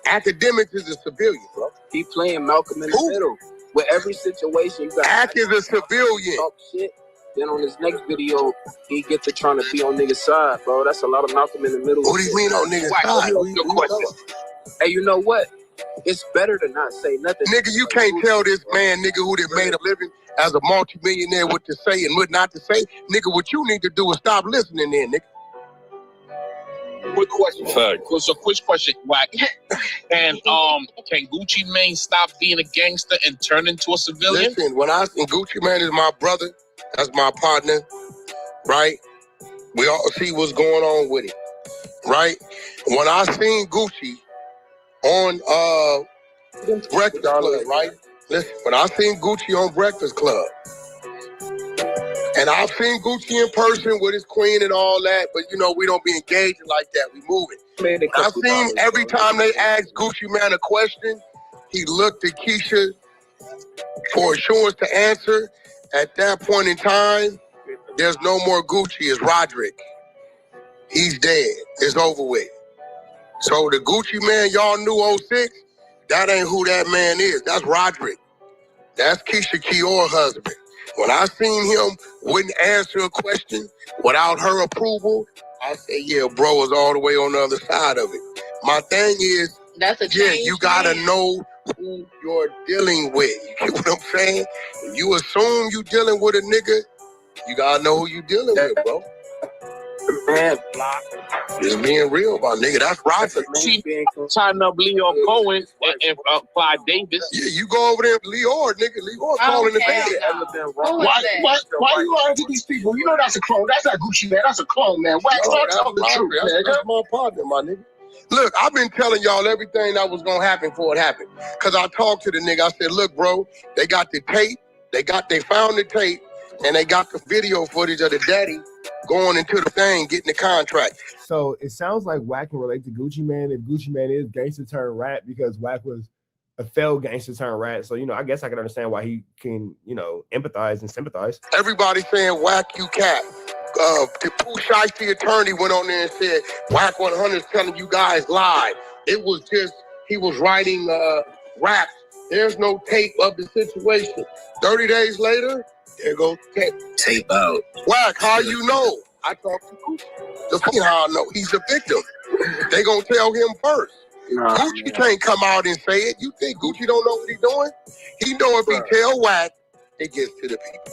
Academics is a civilian, bro. He playing Malcolm in the middle. With every situation, you got Act is a civilian. Talk shit. Then on his next video, he get to trying to be on niggas' side, bro. That's a lot of Malcolm in the middle. What do you mean on niggas' side? Hey, you know what? It's better to not say nothing. Nigga, you can't tell this man, nigga, who done made a living as a multimillionaire what to say and what not to say. Nigga, what you need to do is stop listening then, nigga. Quick question. So quick question, Wack. And can Gucci Mane stop being a gangster and turn into a civilian? Listen, and Gucci Mane is my brother, that's my partner, right? We all see what's going on with it, right? When I seen Gucci on Breakfast Club, right? Listen, when I seen Gucci on Breakfast Club, And I've seen Gucci in person with his queen and all that, but you know, we don't be engaging like that. We moving. I've seen every time they asked Gucci Man a question, he looked at Keisha for assurance to answer. At that point in time, there's no more Gucci. It's Roderick. He's dead. It's over with. So the Gucci Man y'all knew 06, that ain't who that man is. That's Roderick. That's Keisha Keour's husband. When I seen him wouldn't answer a question without her approval, I said, yeah, bro is all the way on the other side of it. My thing is, that's a you gotta know who you're dealing with. You get what I'm saying? If you assume you dealing with a nigga, you gotta know who you dealing with, bro. Man, just being real about nigga. That's Roderick. She tied up Leo Cohen and Clyde Davis. Yeah, you go over there, Leor, nigga. Leor calling the bed. Why you lying to these people? You know that's a clone. That's not Gucci Man. That's a clone, man. Why start telling the truth, nigga? That's my partner, my nigga. Look, I've been telling y'all everything that was gonna happen before it happened. Cause I talked to the nigga. I said, look, bro, they got the tape. They found the tape, and they got the video footage of the daddy going into the thing, getting the contract. So it sounds like Wack can relate to Gucci Man if Gucci Man is gangster turned rat, because Wack was a failed gangster turned rat. So, you know, I guess I can understand why he can, you know, empathize and sympathize. Everybody saying Wack, you cap. The Pooh Shiesty attorney went on there and said Wack 100 is telling you guys lied. It was just, he was writing raps. There's no tape of the situation. 30 days later, there goes tape out. Wack, how you know? I talked to Gucci. That's how I know. He's a victim. They gonna tell him first. Gucci can't come out and say it. You think Gucci don't know what he's doing? He know if he tell Wack, it gets to the people.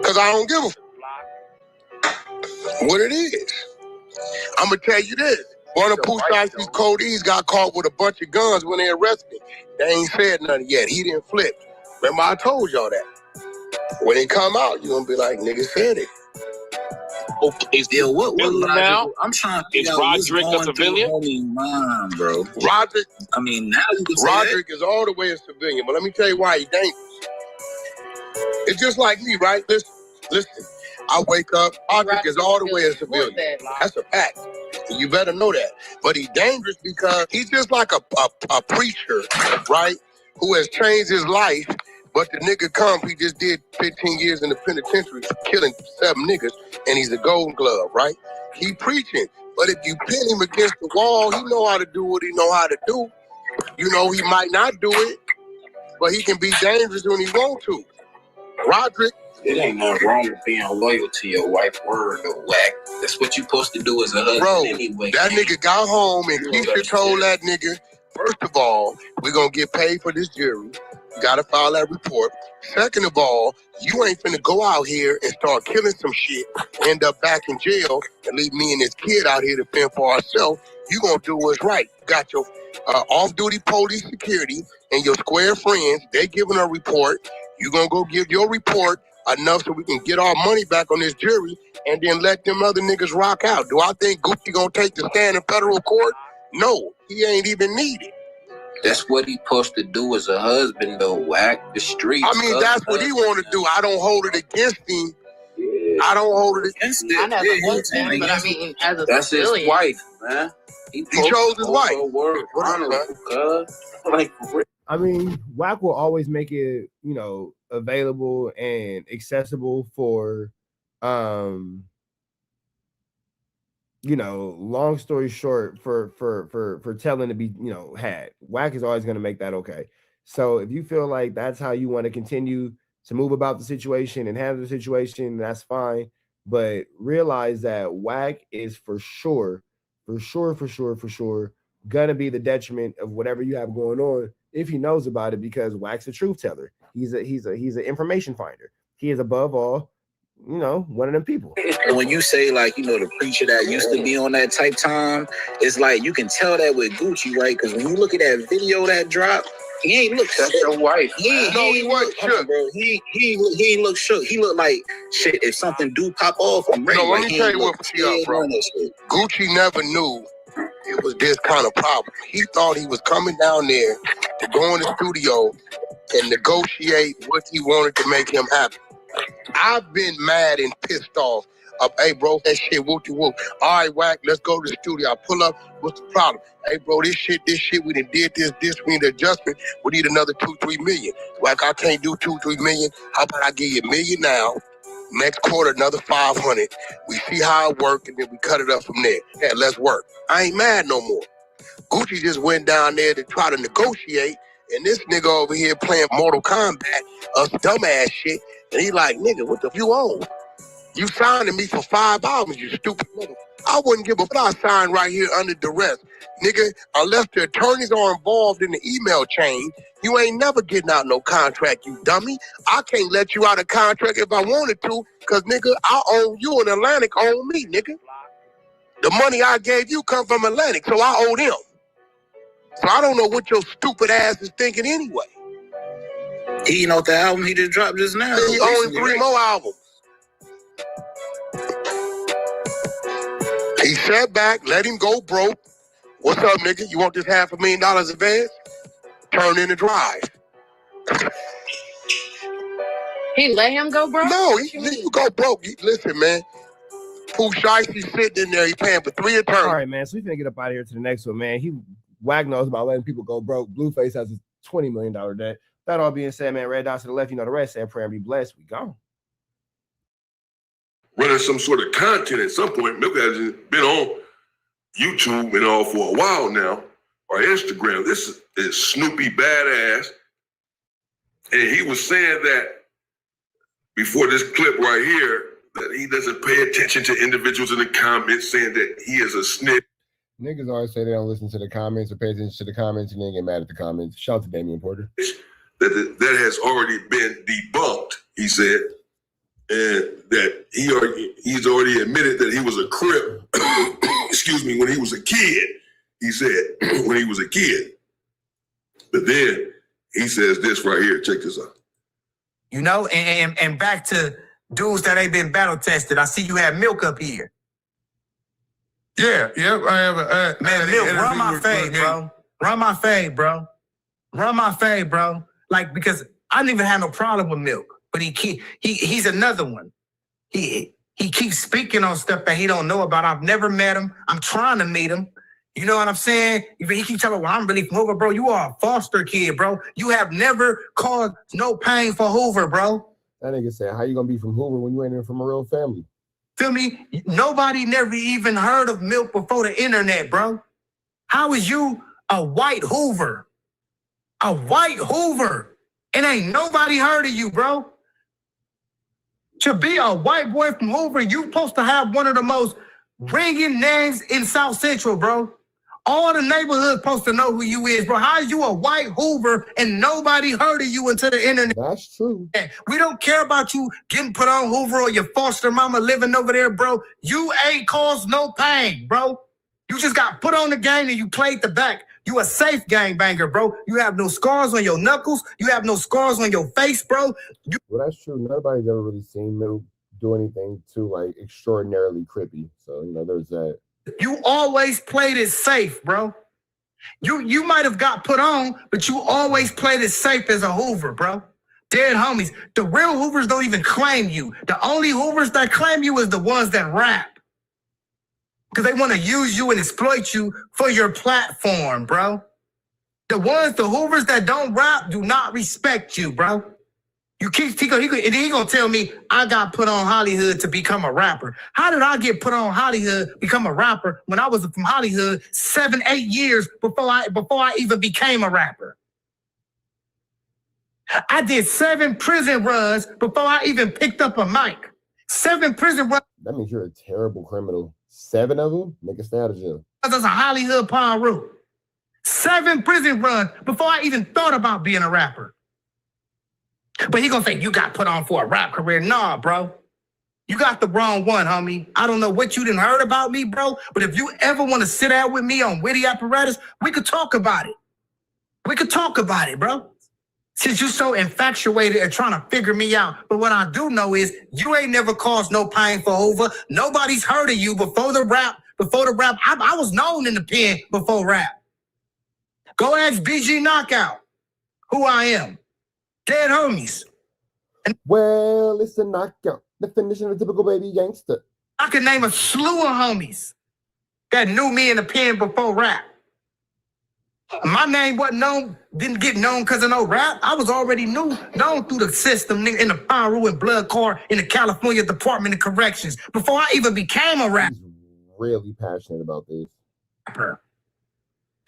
Cause I don't give a what it is. I'm gonna tell you this. One of Pooh Shiesty's codees got caught with a bunch of guns when they arrested him. They ain't said nothing yet. He didn't flip. Remember I told y'all that. When it come out, you're gonna be like, nigga said it. Okay, still what now? I'm trying to figure out Roderick a civilian? Mind, bro. Roderick. I mean, now you can say Roderick is all the way a civilian, but let me tell you why he's dangerous. It's just like me, right? Listen. I wake up, Roderick is all the way a civilian. That's a fact. You better know that. But he's dangerous because he's just like a preacher, right? Who has changed his life. But the nigga he just did 15 years in the penitentiary for killing 7 niggas, and he's a Golden Glove, right? He preaching. But if you pin him against the wall, he know how to do what he know how to do. You know, he might not do it, but he can be dangerous when he want to. Roderick. It ain't nothing wrong with being loyal to your wife's word or Wack. That's what you're supposed to do as a husband anyway. That nigga got home and Keisha told that nigga, first of all, we're going to get paid for this jury. You got to file that report. Second of all, you ain't finna go out here and start killing some shit, end up back in jail, and leave me and this kid out here to fend for ourselves. You going to do what's right. You got your off-duty police security and your square friends. They giving a report. You going to go give your report enough so we can get our money back on this jury and then let them other niggas rock out. Do I think Gucci gonna take the stand in federal court? No, he ain't even needed. That's what he supposed to do as a husband, though. Whack the streets. I mean, that's what he want to do. I don't hold it against him. Yeah. I don't hold it against him. I never want him, but I mean, as a that's civilian. His wife, man. He chose his wife. I mean, Wack will always make it, you know, available and accessible for, you know, long story short, for telling to be, you know, had. Wack is always going to make that okay. So if you feel like that's how you want to continue to move about the situation and handle the situation, that's fine. But realize that Wack is for sure gonna be the detriment of whatever you have going on if he knows about it, because Wack's a truth teller. He's an information finder. He is above all, you know, one of them people. And when you say, like, you know, the preacher that used to be on that type time, it's like you can tell that with Gucci, right? Because when you look at that video that dropped, he ain't look shook. That's your wife. He wasn't shook, bro. He ain't look shook. He looked like shit. If something do pop off, I'm ready. No, let me tell you what up, bro. Gucci never knew it was this kind of problem. He thought he was coming down there to go in the studio and negotiate what he wanted to make him happy. I've been mad and pissed off. Hey, bro, that shit, whoop-de-whoop. All right, Wack, let's go to the studio. I pull up, what's the problem? Hey, bro, this shit, we done did this, we need an adjustment. We need another 2-3 million. Wack, I can't do 2-3 million. How about I give you $1 million now? Next quarter, another 500. We see how it works, and then we cut it up from there. Yeah, let's work. I ain't mad no more. Gucci just went down there to try to negotiate, and this nigga over here playing Mortal Kombat, dumbass shit, and he like, nigga, what the you on? You signing me for 5 albums, you stupid nigga. I wouldn't give a fuck. I signed right here under duress. Nigga, unless the attorneys are involved in the email chain, you ain't never getting out no contract, you dummy. I can't let you out of contract if I wanted to, because, nigga, I own you and Atlantic own me, nigga. The money I gave you come from Atlantic, so I owe them. So I don't know what your stupid ass is thinking anyway. You know the album he just dropped just now? He owns 3 more albums. He sat back, let him go broke. What's up, nigga? You want this $500,000 advance? Turn in the drive. He let him go broke? No, you go broke. Listen, man. Pooh Shicey's sitting in there. He paying for 3 attorneys. All right, man. So we finna get up out of here to the next one, man. Wack knows about letting people go broke. Blueface has a $20 million debt. That all being said, man, red dots to the left, you know the rest. Say prayer and be blessed. We gone. Running some sort of content at some point. Milk has been on YouTube and all for a while now, or Instagram. This is Snoopy Badass. And he was saying that before this clip right here, that he doesn't pay attention to individuals in the comments saying that he is a snitch. Niggas always say they don't listen to the comments or pay attention to the comments and then get mad at the comments. Shout out to Damian Porter. That has already been debunked, he said. And that he's already admitted that he was a Crip, excuse me, when he was a kid. He said, when he was a kid. But then he says this right here. Check this out. You know, and back to dudes that ain't been battle tested. I see you have Milk up here. Yeah, I have man, Milk, run my fade, bro. Run my fade, bro. Run my fade, bro. Like, because I didn't even have no problem with Milk. But he's another one. He keeps speaking on stuff that he don't know about. I've never met him. I'm trying to meet him. You know what I'm saying? He keeps telling me, well, I'm really from Hoover, bro. You are a foster kid, bro. You have never caused no pain for Hoover, bro. That nigga said, how you gonna be from Hoover when you ain't even from a real family? Feel me? Nobody never even heard of Milk before the internet, bro. How is you a white Hoover? A white Hoover. And ain't nobody heard of you, bro. To be a white boy from Hoover, you supposed to have one of the most ringing names in South Central, bro. All the neighborhood supposed to know who you is, bro. How is you a white Hoover and nobody heard of you until the internet? That's true. We don't care about you getting put on Hoover or your foster mama living over there, bro. You ain't caused no pain, bro. You just got put on the game and you played the back. You a safe gangbanger, bro. You have no scars on your knuckles. You have no scars on your face, bro. Well, that's true. Nobody's ever really seen Milk do anything too, like, extraordinarily creepy. So, you know, there's that. You always played it safe, bro. You might have got put on, but you always played it safe as a Hoover, bro. Dead homies. The real Hoovers don't even claim you. The only Hoovers that claim you is the ones that rap. Because they want to use you and exploit you for your platform, bro. The Hoovers that don't rap do not respect you, bro. You keep he gonna tell me I got put on Hollywood to become a rapper. How did I get put on Hollywood, become a rapper when I was from Hollywood 7-8 years before I even became a rapper? I did 7 prison runs before I even picked up a mic. 7 prison runs. That means you're a terrible criminal. 7 of them? Make it stay out of jail. That's a Hollywood Pawn Root. 7 prison runs before I even thought about being a rapper. But he gonna say, you got put on for a rap career. Nah, bro. You got the wrong one, homie. I don't know what you done heard about me, bro, but if you ever want to sit down with me on Witty Apparatus, we could talk about it. We could talk about it, bro. Since you so infatuated and trying to figure me out. But what I do know is you ain't never caused no pain for Hoover. Nobody's heard of you before the rap. I was known in the pen before rap. Go ask BG Knockout who I am. Dead homies. Well, it's a knockout. Definition of a typical baby gangster. I can name a slew of homies that knew me in the pen before rap. My name wasn't known, didn't get known because of no rap. I was already known through the system, nigga, in the Pyro and Blood Car in the California Department of Corrections before I even became a rapper. He's really passionate about this.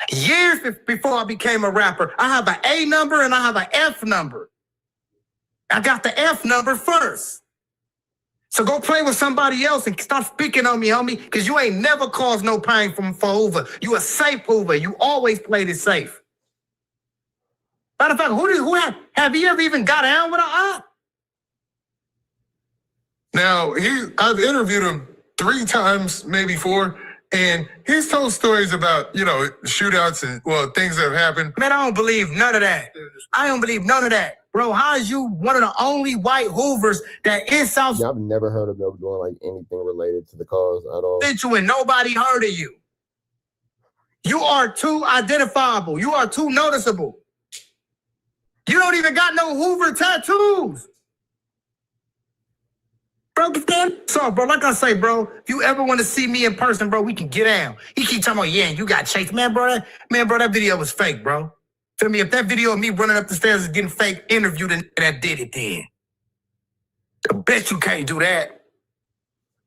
Years before I became a rapper, I have an A number and I have an F number. I got the F number first. So go play with somebody else and stop speaking on me, homie, because you ain't never caused no pain for Hoover. You a safe Hoover. You always played it safe. Matter of fact, have you ever even got down with an op? Now, I've interviewed him 3 times, maybe 4, and he's told stories about, shootouts and, things that have happened. Man, I don't believe none of that. I don't believe none of that. Bro, how is you one of the only white Hoovers that is South? Yeah, I've never heard of Milk doing like anything related to the cause at all. And nobody heard of you. You are too identifiable. You are too noticeable. You don't even got no Hoover tattoos. Bro, so, bro, like I say, bro, if you ever want to see me in person, bro, we can get down. He keep talking about, yeah, you got chased. Man, bro, that video was fake, bro. Feel me? If that video of me running up the stairs is getting fake, interview the nigga that did it then. I bet you can't do that.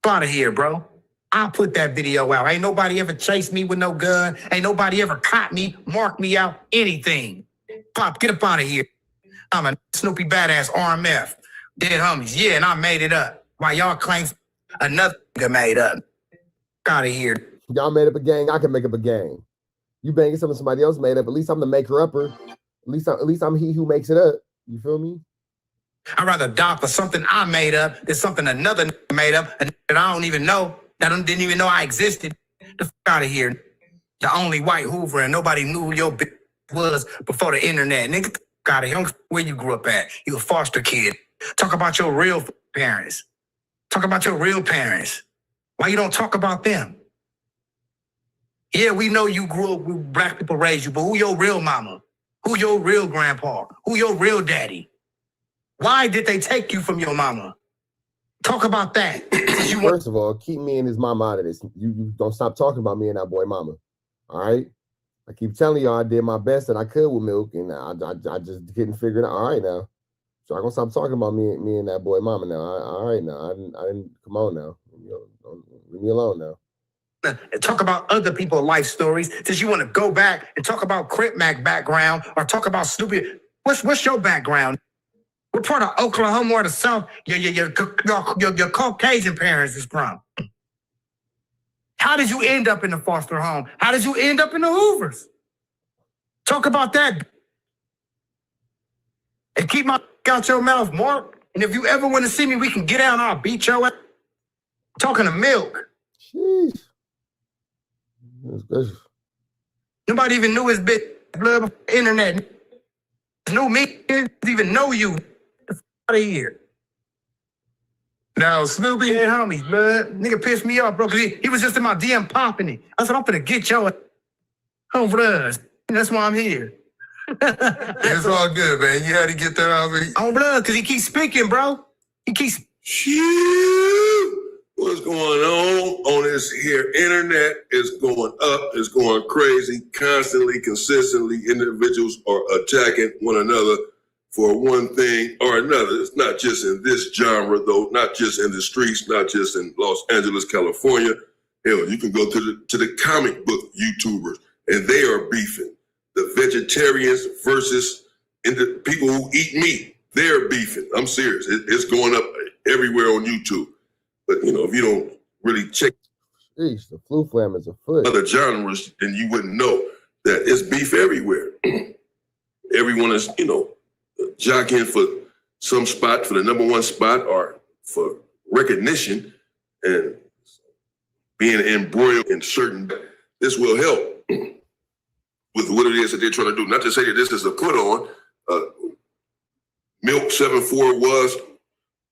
Out of here, bro. I'll put that video out. Ain't nobody ever chased me with no gun. Ain't nobody ever caught me, marked me out, anything. Pop, get up out of here. I'm a Snoopy badass RMF. Dead homies. Yeah, and I made it up. While y'all claim another nigga made up. Out of here. Y'all made up a gang. I can make up a gang. You banging something somebody else made up. At least I'm the maker-upper. At least I'm he who makes it up. You feel me? I'd rather die for something I made up than something another made up and that I don't even know. That I didn't even know I existed. The fuck out of here. The only white Hoover and nobody knew who your bitch was before the internet. Nigga, out of here. Where you grew up at? You a foster kid. Talk about your real parents. Talk about your real parents. Why you don't talk about them? Yeah, we know you grew up with black people raised you, but who your real mama? Who your real grandpa? Who your real daddy? Why did they take you from your mama? Talk about that. First of all, keep me and his mama out of this. You don't stop talking about me and that boy mama. All right? I keep telling y'all I did my best that I could with Milk, and I just couldn't figure it out. All right now. So I'm gonna stop talking about me and that boy mama now. All right now. I didn't come on now. Leave me alone now. And talk about other people's life stories. Since you want to go back and talk about Crip Mac background or talk about Snoopy, what's your background? What part of Oklahoma or the South your Caucasian parents is from? How did you end up in the foster home? How did you end up in the Hoovers? Talk about that. And keep my out your mouth, Mark. And if you ever want to see me, we can get out and I'll beat your ass. Talking to Milk. Sheesh. That's good. Nobody even knew his bitch blood before the internet. Knew me, didn't even know you. Get out of here. Now, Snoopy. Yeah, homies, blood. Nigga pissed me off, bro, because he was just in my DM popping it. I said, I'm finna get your home blood. That's why I'm here. It's all good, man. You had to get that out of me. On blood, because he keeps speaking, bro. He keeps... What's going on this here internet is going up, it's going crazy, constantly, consistently. Individuals are attacking one another for one thing or another. It's not just in this genre, though, not just in the streets, not just in Los Angeles, California. Hell, you can go to the comic book YouTubers, and they are beefing. The vegetarians versus the people who eat meat, they're beefing. I'm serious. It's going up everywhere on YouTube. But, if you don't really check the flu flam is afoot. Other genres, then you wouldn't know that it's beef everywhere. Everyone is, jockeying for some spot, for the number one spot, or for recognition, and being embroiled in certain. This will help with what it is that they're trying to do. Not to say that this is a put on. Milk 74 was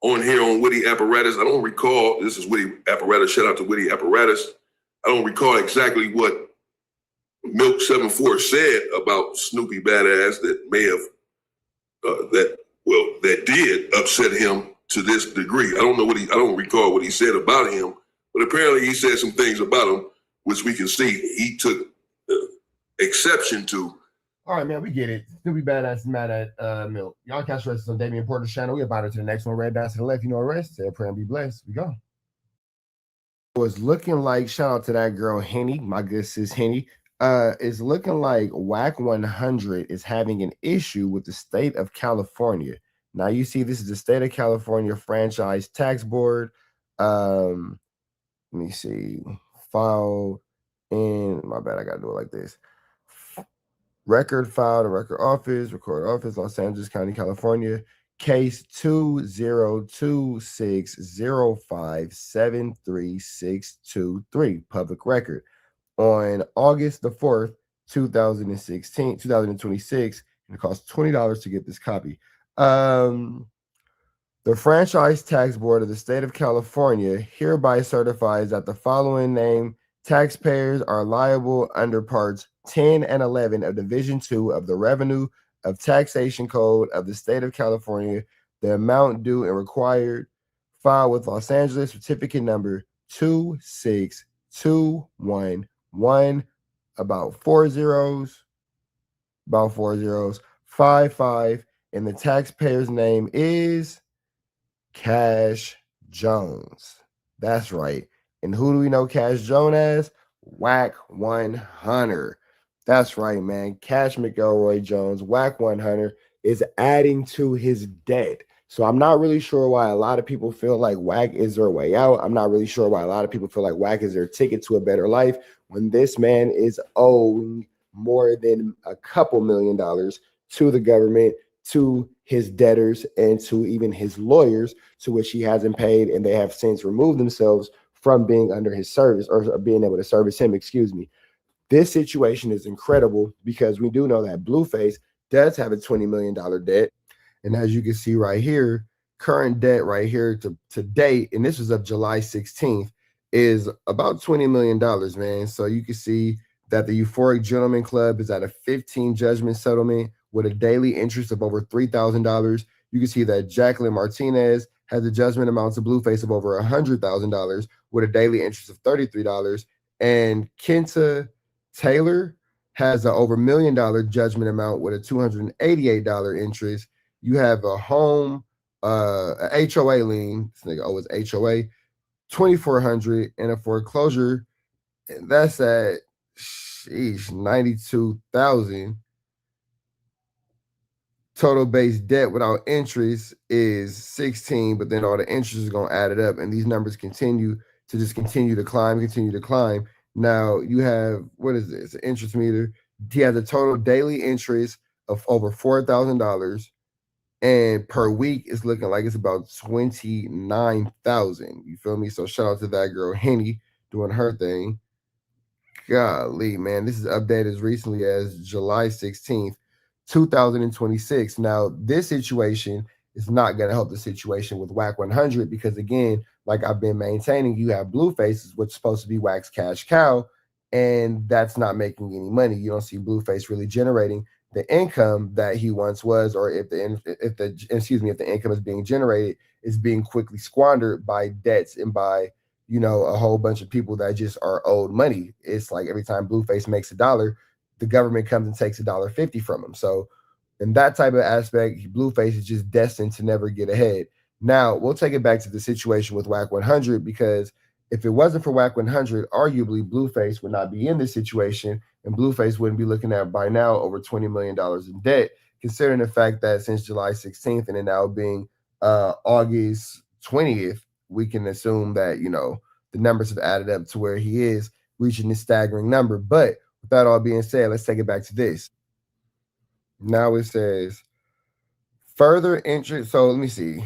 on here on Witty Apparatus. I don't recall, this is Witty Apparatus, shout out to Witty Apparatus. I don't recall exactly what Milk 74 said about Snoopy Badass that may have, that did upset him to this degree. I don't recall what he said about him, but apparently he said some things about him, which we can see he took exception to. All right, man, we get it. Still be badass mad at Milk. Y'all catch the rest on Damian Porter's channel. We about it to the next one. Red dots to the left. You know the rest. Say a prayer and be blessed. We go. Was looking like, shout out to that girl Henny, my good sis Henny. It's looking like WAC 100 is having an issue with the state of California. Now you see, this is the state of California franchise tax board. Let me see. File in, my bad, I gotta do it like this. Record file to record office, Los Angeles County, California. Case 20260573623, public record. On August the 4th, 2026, and it costs $20 to get this copy. The Franchise Tax Board of the State of California hereby certifies that the following named taxpayers are liable under Parts 10 and 11 of Division 2 of the Revenue of Taxation Code of the State of California, the amount due and required, filed with Los Angeles certificate number 26211, about four zeros, 55, and the taxpayer's name is Cash Jones. That's right. And who do we know Cash Jones as? WAC 100. That's right, man. Cash McElroy Jones, WAC 100, is adding to his debt. So I'm not really sure why a lot of people feel like WAC is their way out. I'm not really sure why a lot of people feel like WAC is their ticket to a better life when this man is owing more than a couple $1 million to the government, to his debtors, and to even his lawyers, to which he hasn't paid, and they have since removed themselves from being under his service, or being able to service him, excuse me. This situation is incredible because we do know that Blueface does have a $20 million debt. And as you can see right here, current debt right here to date, and this was of July 16th, is about $20 million, man. So you can see that the Euphoric Gentleman Club is at a 15 judgment settlement with a daily interest of over $3,000. You can see that Jacqueline Martinez has a judgment amount to Blueface of over $100,000 with a daily interest of $33. And Kenta Taylor has an over $1 million judgment amount with a $288 interest. You have a home, a HOA lien. This nigga owes HOA $2,400, and a foreclosure, and that's at $92,000. Total base debt without interest is 16, but then all the interest is gonna add it up, and these numbers continue to climb. Now you have, what is this? An interest meter. He has a total daily interest of over $4,000, and per week it's looking like it's about 29,000. You feel me? So shout out to that girl Henny doing her thing. Golly, man, this is updated as recently as July 16th, 2026. Now, this situation is not going to help the situation with WAC 100 because, again, like I've been maintaining, you have Blueface, which is supposed to be WAC's cash cow, and that's not making any money. You don't see Blueface really generating the income that he once was, or if the income is being generated, is being quickly squandered by debts and by, you know, a whole bunch of people that just are owed money. It's like every time Blueface makes $1, the government comes and takes $1.50 from him. So in that type of aspect, Blueface is just destined to never get ahead. Now, we'll take it back to the situation with WAC 100, because if it wasn't for WAC 100, arguably Blueface would not be in this situation, and Blueface wouldn't be looking at by now over $20 million in debt, considering the fact that since July 16th and it now being August 20th, we can assume that, you know, the numbers have added up to where he is reaching this staggering number. But with that all being said, let's take it back to this. Now it says further interest. So let me see.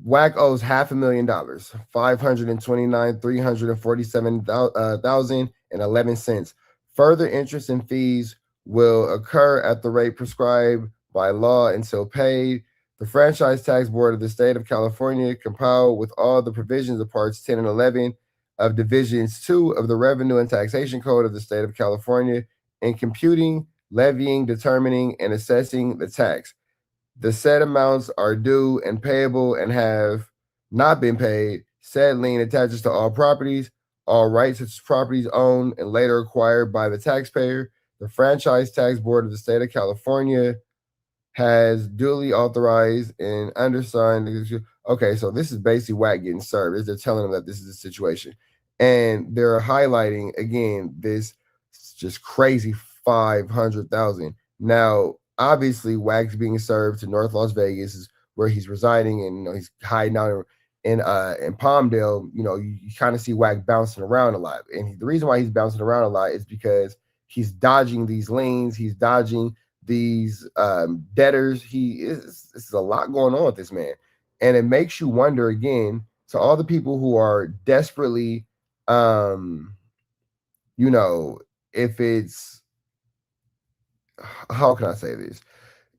WAC owes $500,000, $529,347,011. Further interest and fees will occur at the rate prescribed by law until paid. The Franchise Tax Board of the State of California, compiled with all the provisions of Parts 10 and 11 of Divisions 2 of the Revenue and Taxation Code of the State of California, in computing, levying, determining, and assessing the tax. The said amounts are due and payable and have not been paid. Said lien attaches to all properties, all rights such as properties owned and later acquired by the taxpayer. The Franchise Tax Board of the State of California has duly authorized and undersigned. Okay, so this is basically WAC getting served. They're telling them that this is the situation. And they're highlighting, again, this just crazy 500,000. Now, obviously, WAC's being served to North Las Vegas is where he's residing, and he's hiding out in Palmdale. You kind of see WAC bouncing around a lot. And the reason why he's bouncing around a lot is because he's dodging these liens, he's dodging these debtors. It's a lot going on with this man, and it makes you wonder again, to all the people who are desperately if it's, how can I say this,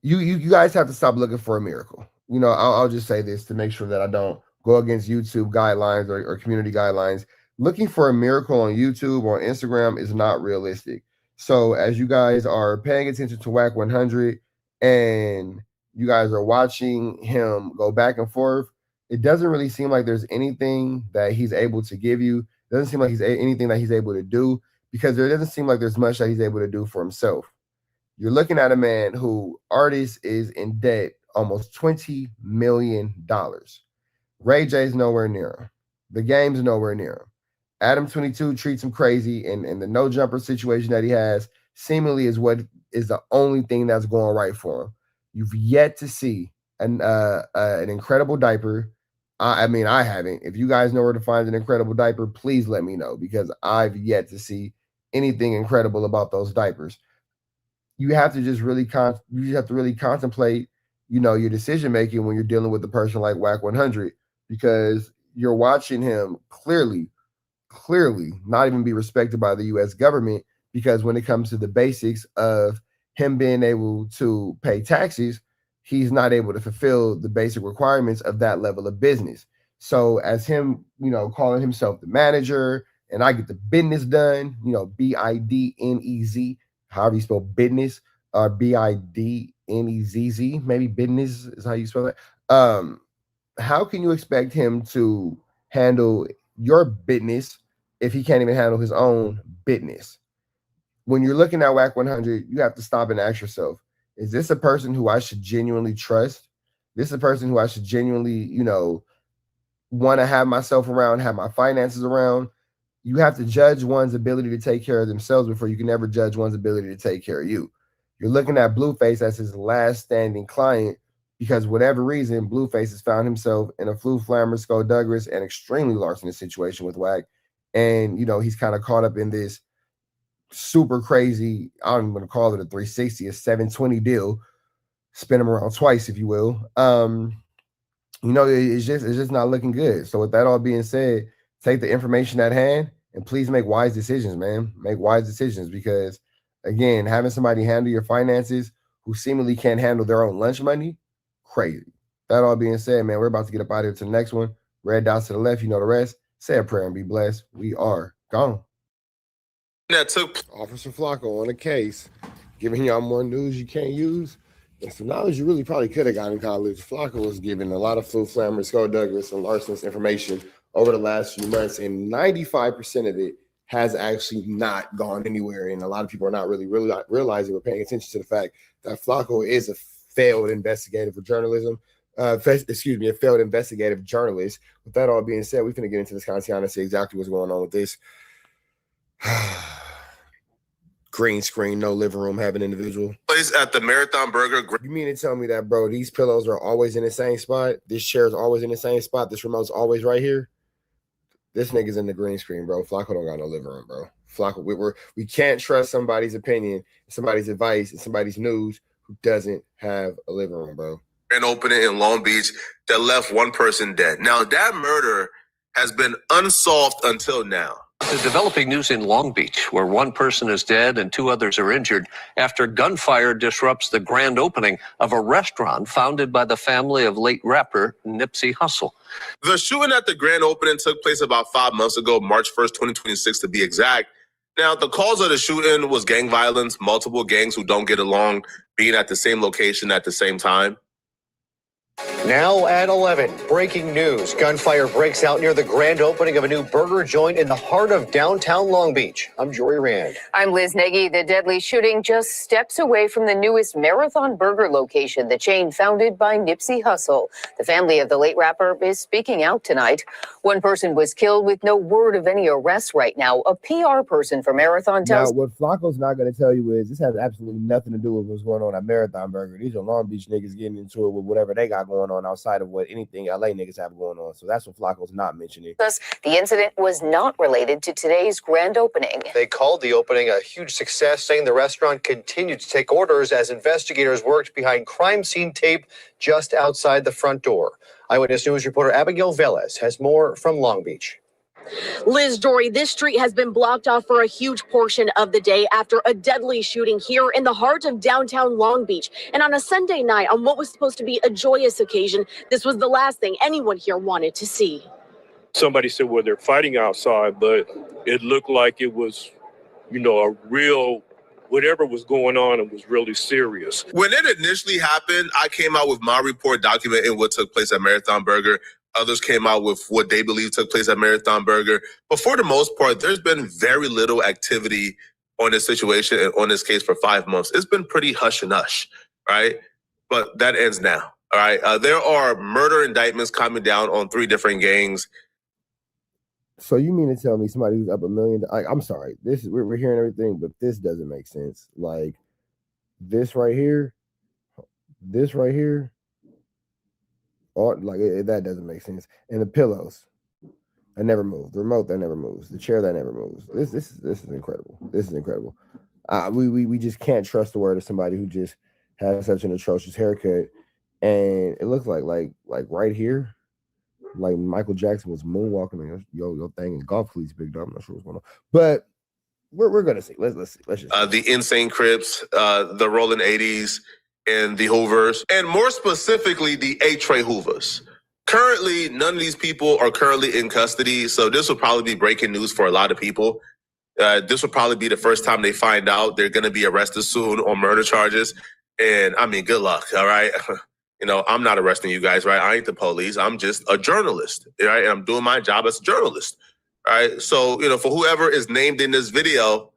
you guys have to stop looking for a miracle. I'll just say this to make sure that I don't go against YouTube guidelines or community guidelines. Looking for a miracle on YouTube or on Instagram is not realistic. So as you guys are paying attention to WAC 100 and you guys are watching him go back and forth, it doesn't really seem like there's anything that he's able to give you. It doesn't seem like he's anything that he's able to do, because there doesn't seem like there's much that he's able to do for himself. You're looking at a man who artist is in debt almost $20 million. Ray J's nowhere near him. The game's nowhere near him. Adam22 treats him crazy, and the no jumper situation that he has seemingly is what is the only thing that's going right for him. You've yet to see an incredible diaper. I mean, I haven't. If you guys know where to find an incredible diaper, please let me know, because I've yet to see anything incredible about those diapers. You have to just really contemplate, your decision making when you're dealing with a person like WAC 100, because you're watching him clearly not even be respected by the U.S. government, because when it comes to the basics of him being able to pay taxes, he's not able to fulfill the basic requirements of that level of business. So as him, calling himself the manager, and I get the business done, BIDNEZ, however you spell business, or BIDNEZZ, maybe business is how you spell it. How can you expect him to handle your business if he can't even handle his own business? When you're looking at WAC 100, you have to stop and ask yourself, is this a person who I should genuinely trust? This is a person who I should genuinely, want to have myself around, have my finances around? You have to judge one's ability to take care of themselves before you can ever judge one's ability to take care of you. You're looking at Blueface as his last standing client, because whatever reason, Blueface has found himself in a Flu Flammer, Skullduggery, and extremely larcenous situation with WAC. And, he's kind of caught up in this super crazy, I don't even want to call it a 360, a 720 deal. Spin him around twice, if you will. It's just not looking good. So with that all being said, take the information at hand and please make wise decisions, man. Make wise decisions, because again, having somebody handle your finances who seemingly can't handle their own lunch money, crazy. That all being said, man, we're about to get up out of here to the next one. Red dots to the left, you know the rest. Say a prayer and be blessed. We are gone. That took Officer Flakko on a case, giving y'all more news you can't use. And some knowledge you really probably could have gotten in college. Flakko was giving a lot of Flu Flammer, Skullduggery, and larcenous information over the last few months, and 95% of it has actually not gone anywhere. And a lot of people are not really realizing or paying attention to the fact that Flakko is a failed investigative journalism. A failed investigative journalist. With that all being said, we're going to get into this content and see exactly what's going on with this. Green screen, no living room, having individual. Place at the Marathon Burger. You mean to tell me that, bro, these pillows are always in the same spot? This chair is always in the same spot? This remote's always right here? This nigga's in the green screen, bro. Flakko don't got no living room, bro. Flakko, we can't trust somebody's opinion, somebody's advice, and somebody's news who doesn't have a living room, bro. Grand opening in Long Beach that left one person dead. Now, that murder has been unsolved until now. The developing news in Long Beach, where one person is dead and two others are injured after gunfire disrupts the grand opening of a restaurant founded by the family of late rapper Nipsey Hussle. The shooting at the grand opening took place about 5 months ago, March 1st, 2026 to be exact. Now, the cause of the shooting was gang violence, multiple gangs who don't get along being at the same location at the same time. Now at 11, breaking news. Gunfire breaks out near the grand opening of a new burger joint in the heart of downtown Long Beach. I'm Jory Rand. I'm Liz Nagy. The deadly shooting just steps away from the newest Marathon Burger location, the chain founded by Nipsey Hussle. The family of the late rapper is speaking out tonight. One person was killed with no word of any arrests right now. A PR person for Marathon tells... Now, what Flacco's not going to tell you is this has absolutely nothing to do with what's going on at Marathon Burger. These are Long Beach niggas getting into it with whatever they got going on outside of what anything LA niggas have going on. So that's what Flacco's not mentioning. Thus, the incident was not related to today's grand opening. They called the opening a huge success, saying the restaurant continued to take orders as investigators worked behind crime scene tape just outside the front door. Eyewitness News reporter Abigail Velez has more from Long Beach. Liz, Jory, this street has been blocked off for a huge portion of the day after a deadly shooting here in the heart of downtown Long Beach. And on a Sunday night, on what was supposed to be a joyous occasion, this was the last thing anyone here wanted to see. Somebody said, well, they're fighting outside, but it looked like it was, you know, a real, whatever was going on, it was really serious. When it initially happened, I came out with my report documenting what took place at Marathon Burger. Others came out with what they believe took place at Marathon Burger. But for the most part, there's been very little activity on this situation and on this case for 5 months. It's been pretty hush and hush, right? But that ends now, all right? There are murder indictments coming down on 3 different gangs. So you mean to tell me somebody who's up $1 million? Like, I'm sorry, this is we're hearing everything, but this doesn't make sense. Like this right here, or like that doesn't make sense. And the pillows, that never moves. The remote that never moves. The chair that never moves. This is incredible. This is incredible. We just can't trust the word of somebody who just has such an atrocious haircut, and it looks like right here. Like Michael Jackson was moonwalking and your thing and golf cleats big dog. I'm not sure what's going on, but we're gonna see. Let's see. Let's just the Insane Crips, the Rolling 80s, and the Hoovers, and more specifically the A-Tray Hoovers. Currently, none of these people are currently in custody, so this will probably be breaking news for a lot of people. This will probably be the first time they find out they're going to be arrested soon on murder charges, and I mean, good luck. All right. You know, I'm not arresting you guys, right? I ain't the police. I'm just a journalist, right? And I'm doing my job as a journalist, right? So, you know, for whoever is named in this video,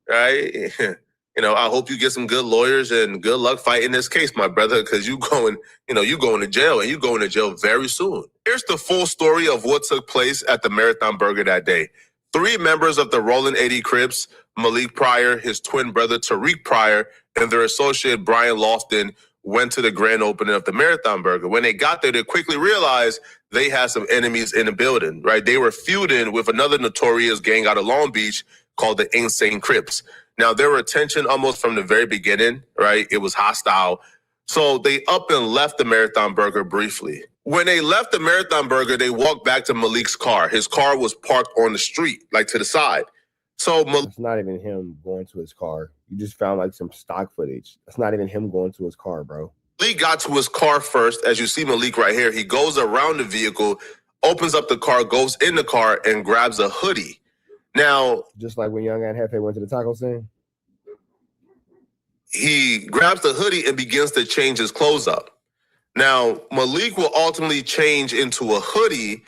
right? You know, I hope you get some good lawyers and good luck fighting this case, my brother, because you going to jail, and you going to jail very soon. Here's the full story of what took place at the Marathon Burger that day. 3 members of the Rolling 80 Crips, Malik Pryor, his twin brother Tariq Pryor, and their associate Brian Lofton, went to the grand opening of the Marathon Burger. When they got there, they quickly realized they had some enemies in the building, right? They were feuding with another notorious gang out of Long Beach called the Insane Crips. Now, there were tension almost from the very beginning, right? It was hostile. So they up and left the Marathon Burger briefly. When they left the Marathon Burger, they walked back to Malik's car. His car was parked on the street, like to the side. So it's not even him going to his car. You just found like some stock footage. That's not even him going to his car, bro. Malik got to his car first. As you see Malik right here, he goes around the vehicle, opens up the car, goes in the car, and grabs a hoodie. Now, just like when Young and Hefe went to the taco stand, he grabs the hoodie and begins to change his clothes up. Now, Malik will ultimately change into a hoodie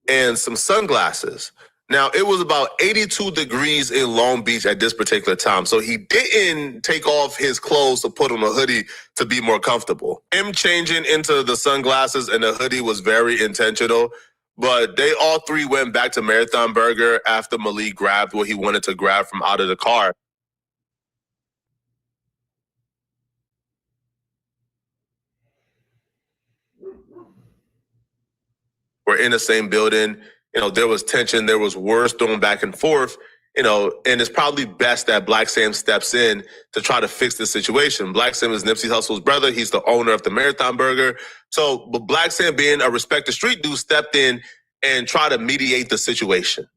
and some sunglasses. Now, it was about 82 degrees in Long Beach at this particular time, so he didn't take off his clothes to put on a hoodie to be more comfortable. Him changing into the sunglasses and the hoodie was very intentional, but they all 3 went back to Marathon Burger after Malik grabbed what he wanted to grab from out of the car. We're in the same building. You know, there was tension, there was words thrown back and forth, you know, and it's probably best that Black Sam steps in to try to fix the situation. Black Sam is Nipsey Hussle's brother. He's the owner of the Marathon Burger. So, but Black Sam, being a respected street dude, stepped in and tried to mediate the situation.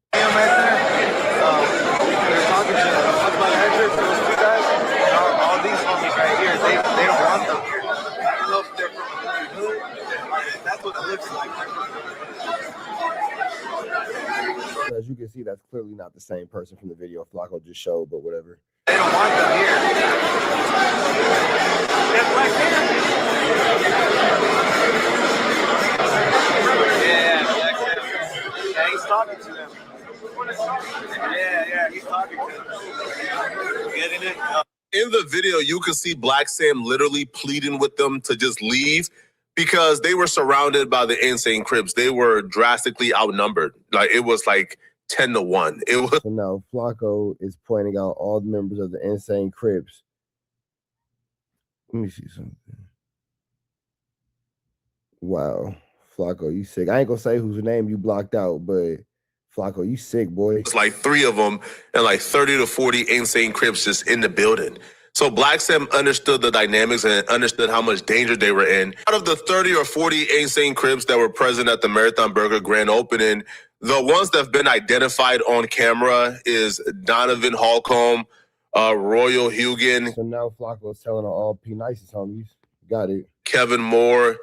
As you can see, that's clearly not the same person from the video Flacco just showed, but whatever. They don't want them here. That's like in the video, you can see Black Sam literally pleading with them to just leave because they were surrounded by the Insane Crips. They were drastically outnumbered. Like, it was like 10-1. It was. So now Flakko is pointing out all the members of the Insane Crips. Let me see something. Wow. Flakko, you sick. I ain't gonna say whose name you blocked out, but Flakko, you sick, boy. It's like 3 of them and like 30 to 40 Insane Crips just in the building. So Black Sam understood the dynamics and understood how much danger they were in. Out of the 30 or 40 Insane Crips that were present at the Marathon Burger grand opening, the ones that have been identified on camera is Donovan Holcomb, Royal Hugan. So now Flakko is telling all P Nice's homies. Got it. Kevin Moore,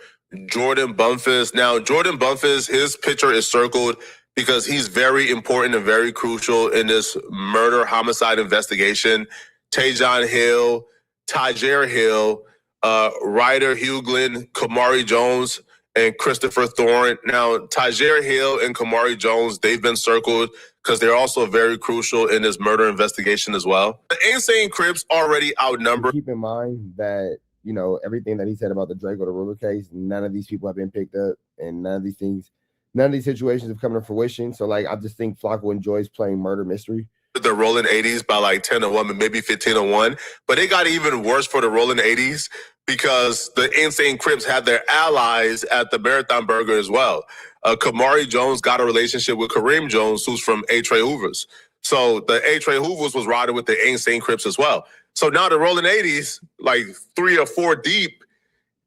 Jordan Bumphis. Now, Jordan Bumphis, his picture is circled because he's very important and very crucial in this murder-homicide investigation. Tajon Hill, Tyjair Hill, Ryder Huglin, Kamari Jones, and Christopher Thorne. Now, Tyjair Hill and Kamari Jones, they've been circled because they're also very crucial in this murder investigation as well. The Insane Crips already outnumbered. Keep in mind that, you know, everything that he said about the Draco the Ruler case, none of these people have been picked up, and none of these situations have come to fruition. So, like, I just think Flakko enjoys playing murder mystery. The rolling 80s by like 10-1, maybe 15-1, but it got even worse for the rolling 80s because the Insane Crips had their allies at the Marathon Burger as well. Kamari Jones got a relationship with Kareem Jones, who's from A-Trey Hoover's. So the A-Trey Hoover's was riding with the Insane Crips as well. So now the rolling 80s, like 3 or 4 deep,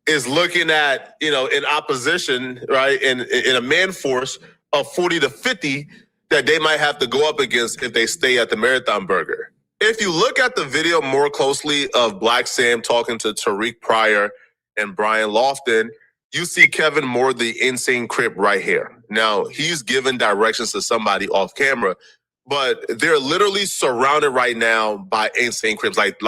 is looking at, you know, in opposition, right, in a man force of 40 to 50 that they might have to go up against if they stay at the Marathon Burger. If you look at the video more closely of Black Sam talking to Tariq Pryor and Brian Lofton, you see Kevin Moore, the Insane Crip, right here. Now, he's giving directions to somebody off camera, but they're literally surrounded right now by Insane Crips. Like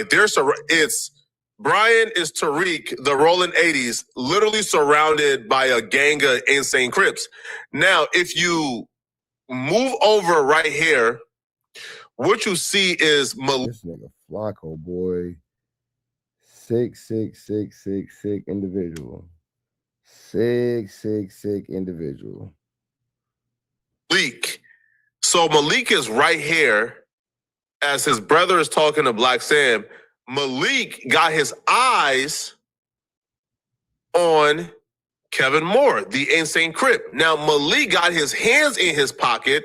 they're it's Brian is Tariq, the rolling 80s, literally surrounded by a gang of Insane Crips. Now, if you move over right here, what you see is this nigga Flakko, boy. Sick individual. Sick individual. Malik. So Malik is right here as his brother is talking to Black Sam. Malik got his eyes on Kevin Moore, the Insane Crip. Now, Malik got his hands in his pocket,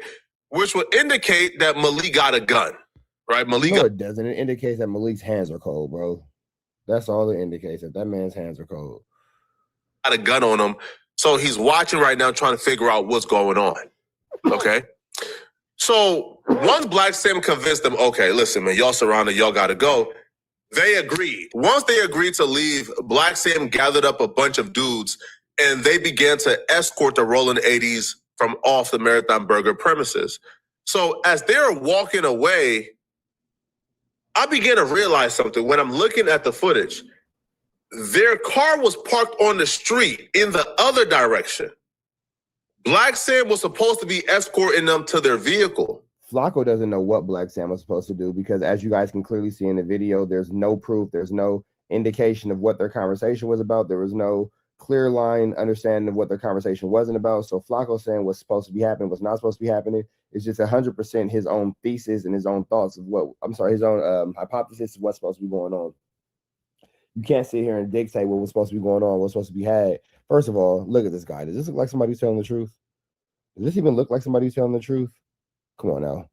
which would indicate that Malik got a gun, right? It doesn't. It indicates that Malik's hands are cold, bro. That's all it indicates, that man's hands are cold. Got a gun on him. So he's watching right now, trying to figure out what's going on, okay? So once Black Sam convinced them, okay, listen, man, y'all surrounded, y'all got to go, they agreed. Once they agreed to leave, Black Sam gathered up a bunch of dudes and they began to escort the rolling 80s from off the Marathon Burger premises. So as they're walking away, I began to realize something. When I'm looking at the footage, their car was parked on the street in the other direction. Black Sam was supposed to be escorting them to their vehicle. Flakko doesn't know what Black Sam was supposed to do because, as you guys can clearly see in the video, there's no proof, there's no indication of what their conversation was about. There was no clear line understanding of what their conversation wasn't about. So Flakko saying what's supposed to be happening, what's not supposed to be happening, is just 100% his own thesis and his own thoughts of his own hypothesis of what's supposed to be going on. You can't sit here and dictate what was supposed to be going on, what's supposed to be had. First of all, look at this guy. Does this look like somebody who's telling the truth? Does this even look like somebody who's telling the truth? Come on now.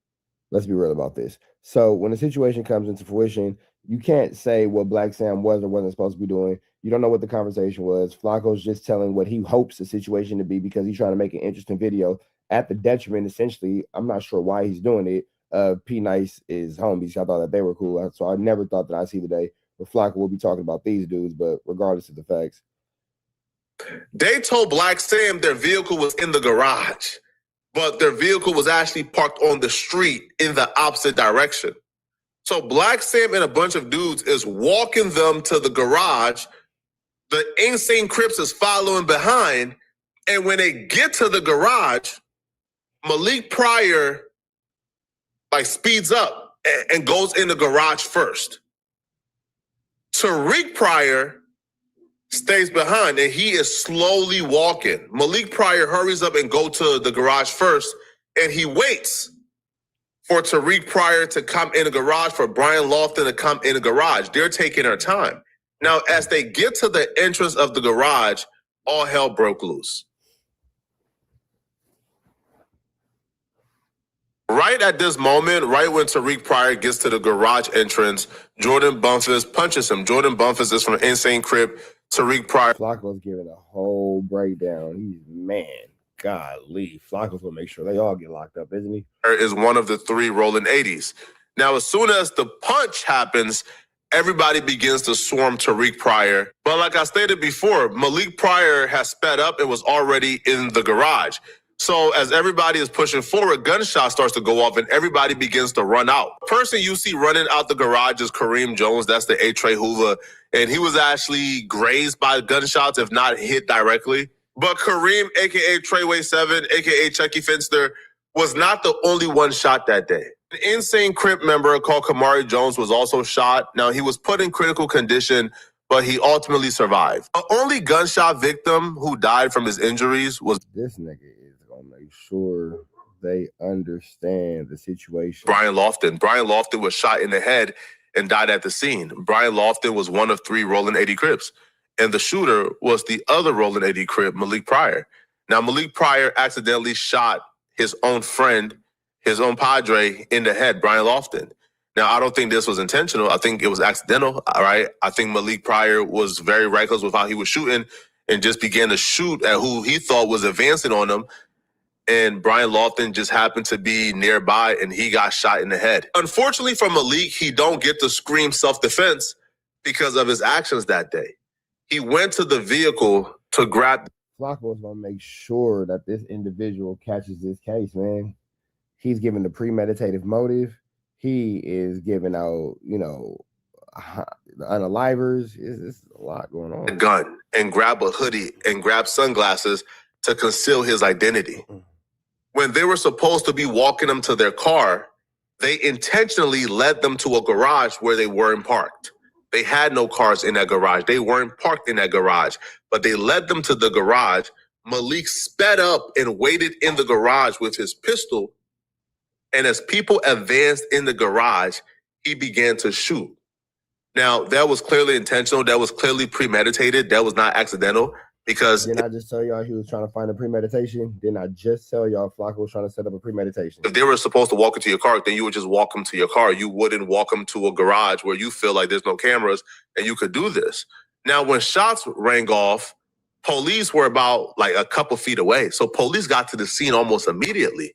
Let's be real about this. So when the situation comes into fruition, you can't say what Black Sam was or wasn't supposed to be doing. You don't know what the conversation was. Flakko's just telling what he hopes the situation to be because he's trying to make an interesting video at the detriment, essentially. I'm not sure why he's doing it. P Nice is homies. I thought that they were cool. So I never thought that I'd see the day where Flakko will be talking about these dudes, but regardless of the facts. They told Black Sam their vehicle was in the garage, but their vehicle was actually parked on the street in the opposite direction. So Black Sam and a bunch of dudes is walking them to the garage. The Insane Crips is following behind. And when they get to the garage, Malik Pryor speeds up and goes in the garage first. Tariq Pryor stays behind, and he is slowly walking. Malik Pryor hurries up and go to the garage first, and he waits for Tariq Pryor to come in the garage, for Brian Lofton to come in the garage. They're taking their time. Now, as they get to the entrance of the garage, all hell broke loose. Right at this moment, right when Tariq Pryor gets to the garage entrance, Jordan Bumpus punches him. Jordan Bumpus is from Insane Crip. Tariq Pryor. Flacco's giving a whole breakdown. He's, man, golly. Flacco's going to make sure they all get locked up, isn't he? Is one of the 3 rolling 80s. Now, as soon as the punch happens, everybody begins to swarm Tariq Pryor. But like I stated before, Malik Pryor has sped up and was already in the garage. So as everybody is pushing forward, gunshot starts to go off and everybody begins to run out. The person you see running out the garage is Kareem Jones. That's the A-Tray Hoover. And he was actually grazed by gunshots, if not hit directly. But Kareem, a.k.a. Treyway 7, a.k.a. Chucky Finster, was not the only one shot that day. An Insane Crip member called Kamari Jones was also shot. Now, he was put in critical condition, but he ultimately survived. The only gunshot victim who died from his injuries was... This nigga is going to make sure they understand the situation. Brian Lofton. Brian Lofton was shot in the head and died at the scene. Brian Lofton was one of 3 rolling 80 Crips. And the shooter was the other rolling 80 Crip, Malik Pryor. Now, Malik Pryor accidentally shot his own friend, his own padre, in the head, Brian Lofton. Now, I don't think this was intentional. I think it was accidental, all right? I think Malik Pryor was very reckless with how he was shooting and just began to shoot at who he thought was advancing on him. And Brian Lofton just happened to be nearby, and he got shot in the head. Unfortunately for Malik, he don't get to scream self-defense because of his actions that day. He went to the vehicle to grab... Flacco's going to make sure that this individual catches this case, man. He's giving the premeditative motive. He is giving out, you know, the unalivers. It's a lot going on. A gun and grab a hoodie and grab sunglasses to conceal his identity. When they were supposed to be walking them to their car, they intentionally led them to a garage where they weren't parked. They had no cars in that garage. They weren't parked in that garage, but they led them to the garage. Malik sped up and waited in the garage with his pistol. And as people advanced in the garage, he began to shoot. Now, that was clearly intentional. That was clearly premeditated. That was not accidental. Because didn't I just tell y'all he was trying to find a premeditation? Didn't I just tell y'all Flacco was trying to set up a premeditation? If they were supposed to walk into your car, then you would just walk them to your car. You wouldn't walk them to a garage where you feel like there's no cameras and you could do this. Now, when shots rang off, police were about like a couple feet away. So police got to the scene almost immediately.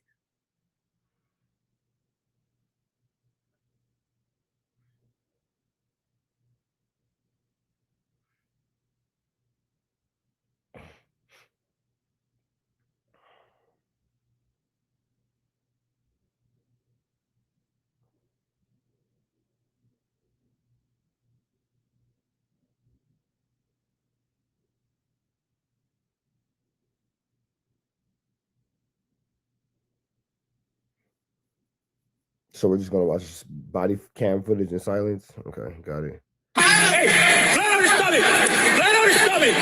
So we're just going to watch body cam footage in silence? Okay, got it. Hey, flat on his stomach! Flat on his stomach!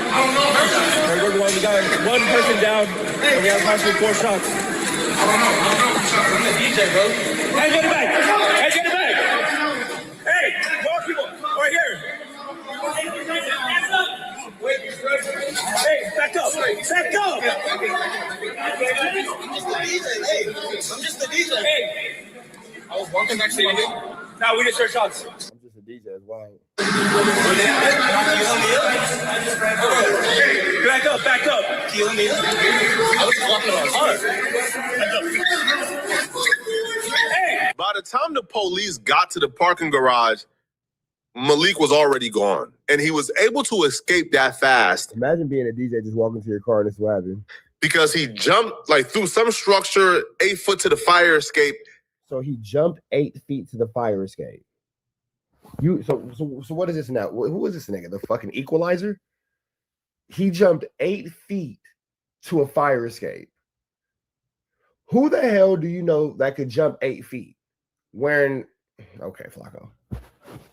I don't know. We got 1 person down, and we have possibly 4 shots. I don't know. I'm the DJ, bro. Hey, get it back! Hey, get it back! Hey, more people! Right here! Hey, back up! Back up! I'm just the DJ. Hey, I was walking back to you. Now we just heard shots. I'm just a DJ as well. Back up, back up. I was walking on hard. Hey. By the time the police got to the parking garage, Malik was already gone, and he was able to escape that fast. Imagine being a DJ just walking to your car and this what happened. Because he jumped like through some structure 8 foot to the fire escape. So he jumped 8 feet to the fire escape. So what is this now? Who is this nigga? The fucking equalizer? He jumped 8 feet to a fire escape. Who the hell do you know that could jump 8 feet? Okay, Flacco.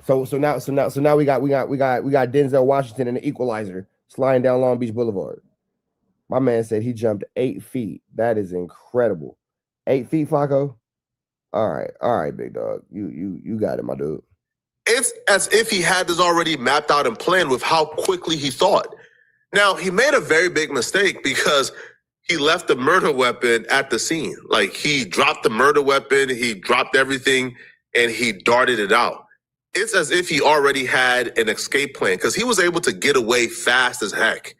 So now we got Denzel Washington in the Equalizer sliding down Long Beach Boulevard. My man said he jumped 8 feet. That is incredible. 8 feet, Flacco. All right, big dog. You got it, my dude. It's as if he had this already mapped out and planned with how quickly he thought. Now, he made a very big mistake because he left the murder weapon at the scene. Like, he dropped the murder weapon, he dropped everything, and he darted it out. It's as if he already had an escape plan because he was able to get away fast as heck.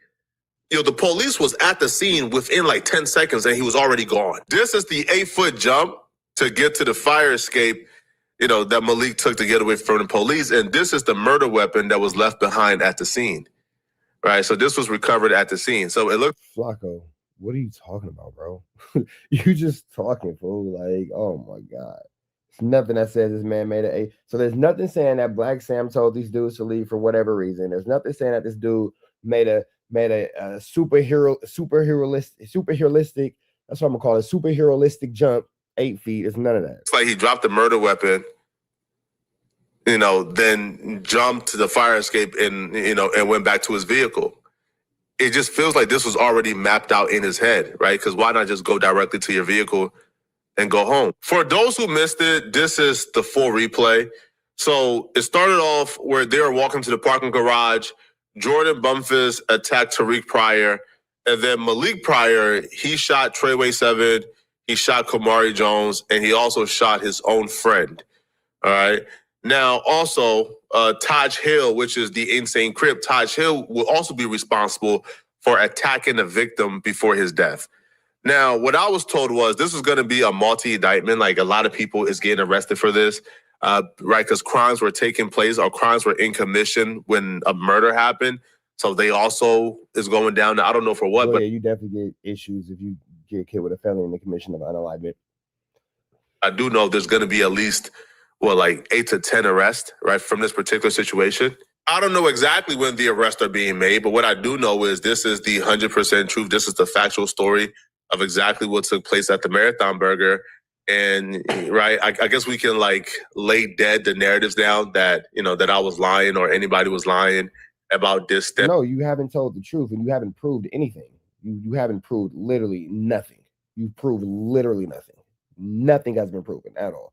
The police was at the scene within like 10 seconds and he was already gone. This is the 8-foot jump to get to the fire escape, that Malik took to get away from the police. And this is the murder weapon that was left behind at the scene. Right? So this was recovered at the scene. So it looked... Flacco, what are you talking about, bro? You just talking, fool. Like, oh my God. There's nothing that says this man made an 8. So there's nothing saying that Black Sam told these dudes to leave for whatever reason. There's nothing saying that this dude made a superheroistic, that's what I'm gonna call it, superheroistic jump 8 feet. It's none of that. It's like he dropped the murder weapon, then jumped to the fire escape and went back to his vehicle. It just feels like this was already mapped out in his head, right? Because why not just go directly to your vehicle and go home? For those who missed it, this is the full replay. So it started off where they were walking to the parking garage. Jordan Bumphis attacked Tariq Pryor, and then Malik Pryor, he shot Treyway 7, he shot Kamari Jones, and he also shot his own friend. All right. Now, also, Taj Hill, which is the Insane Crip, Taj Hill will also be responsible for attacking the victim before his death. Now, what I was told was this was going to be a multi-indictment. Like, a lot of people is getting arrested for this. Right, because crimes were taking place or crimes were in commission when a murder happened. So they also is going down. I don't know for what, but yeah, you definitely get issues if you get killed with a felony in the commission of unalignment. I do know there's going to be at least, 8 to 10 arrests, right, from this particular situation. I don't know exactly when the arrests are being made, but what I do know is this is the 100% truth. This is the factual story of exactly what took place at the Marathon Burger. And right, I guess we can lay dead the narratives down that, that I was lying or anybody was lying about this step. No, you haven't told the truth and you haven't proved anything. You haven't proved literally nothing. You've proved literally nothing. Nothing has been proven at all.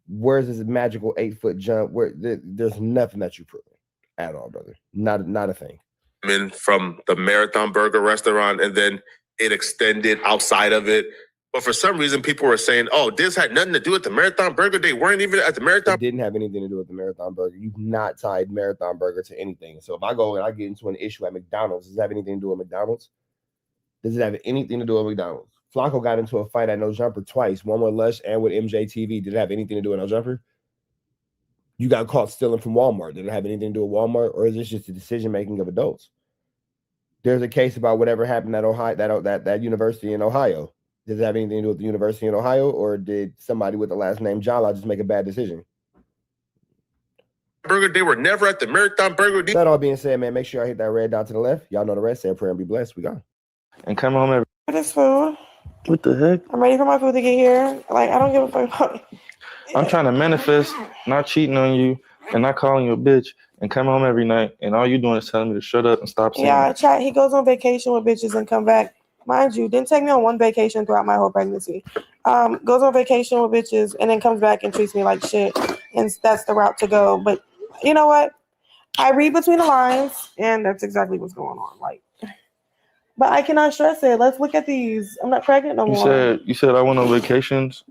Where's this magical 8-foot jump? There's nothing that you've proven at all, brother. Not a thing. From the Marathon Burger restaurant, and then it extended outside of it. But for some reason, people were saying, oh, this had nothing to do with the Marathon Burger. They weren't even at the Marathon. It didn't have anything to do with the Marathon Burger. You've not tied Marathon Burger to anything. So if I go and I get into an issue at McDonald's, does it have anything to do with McDonald's? Does it have anything to do with McDonald's? Flacco got into a fight at No Jumper twice, one with Lush and with MJTV. Did it have anything to do with No Jumper? You got caught stealing from Walmart. Did it have anything to do with Walmart? Or is this just the decision-making of adults? There's a case about whatever happened at Ohio, that university in Ohio. Does it have anything to do with the university in Ohio, or did somebody with the last name Jala just make a bad decision? Burger, they were never at the Marathon Burger. That all being said, man, make sure I hit that red dot to the left. Y'all know the rest. Say a prayer and be blessed. We gone. And come home every... This food. What the heck? I'm ready for my food to get here. I don't give a fuck about it. I'm trying to manifest not cheating on you and not calling you a bitch and come home every night, and all you doing is telling me to shut up and stop saying Yeah, chat. He goes on vacation with bitches and come back. Mind you, didn't take me on one vacation throughout my whole pregnancy. Goes on vacation with bitches and then comes back and treats me like shit. And that's the route to go. But you know what? I read between the lines, and that's exactly what's going on. But I cannot stress it. Let's look at these. I'm not pregnant no more. You said I went on vacations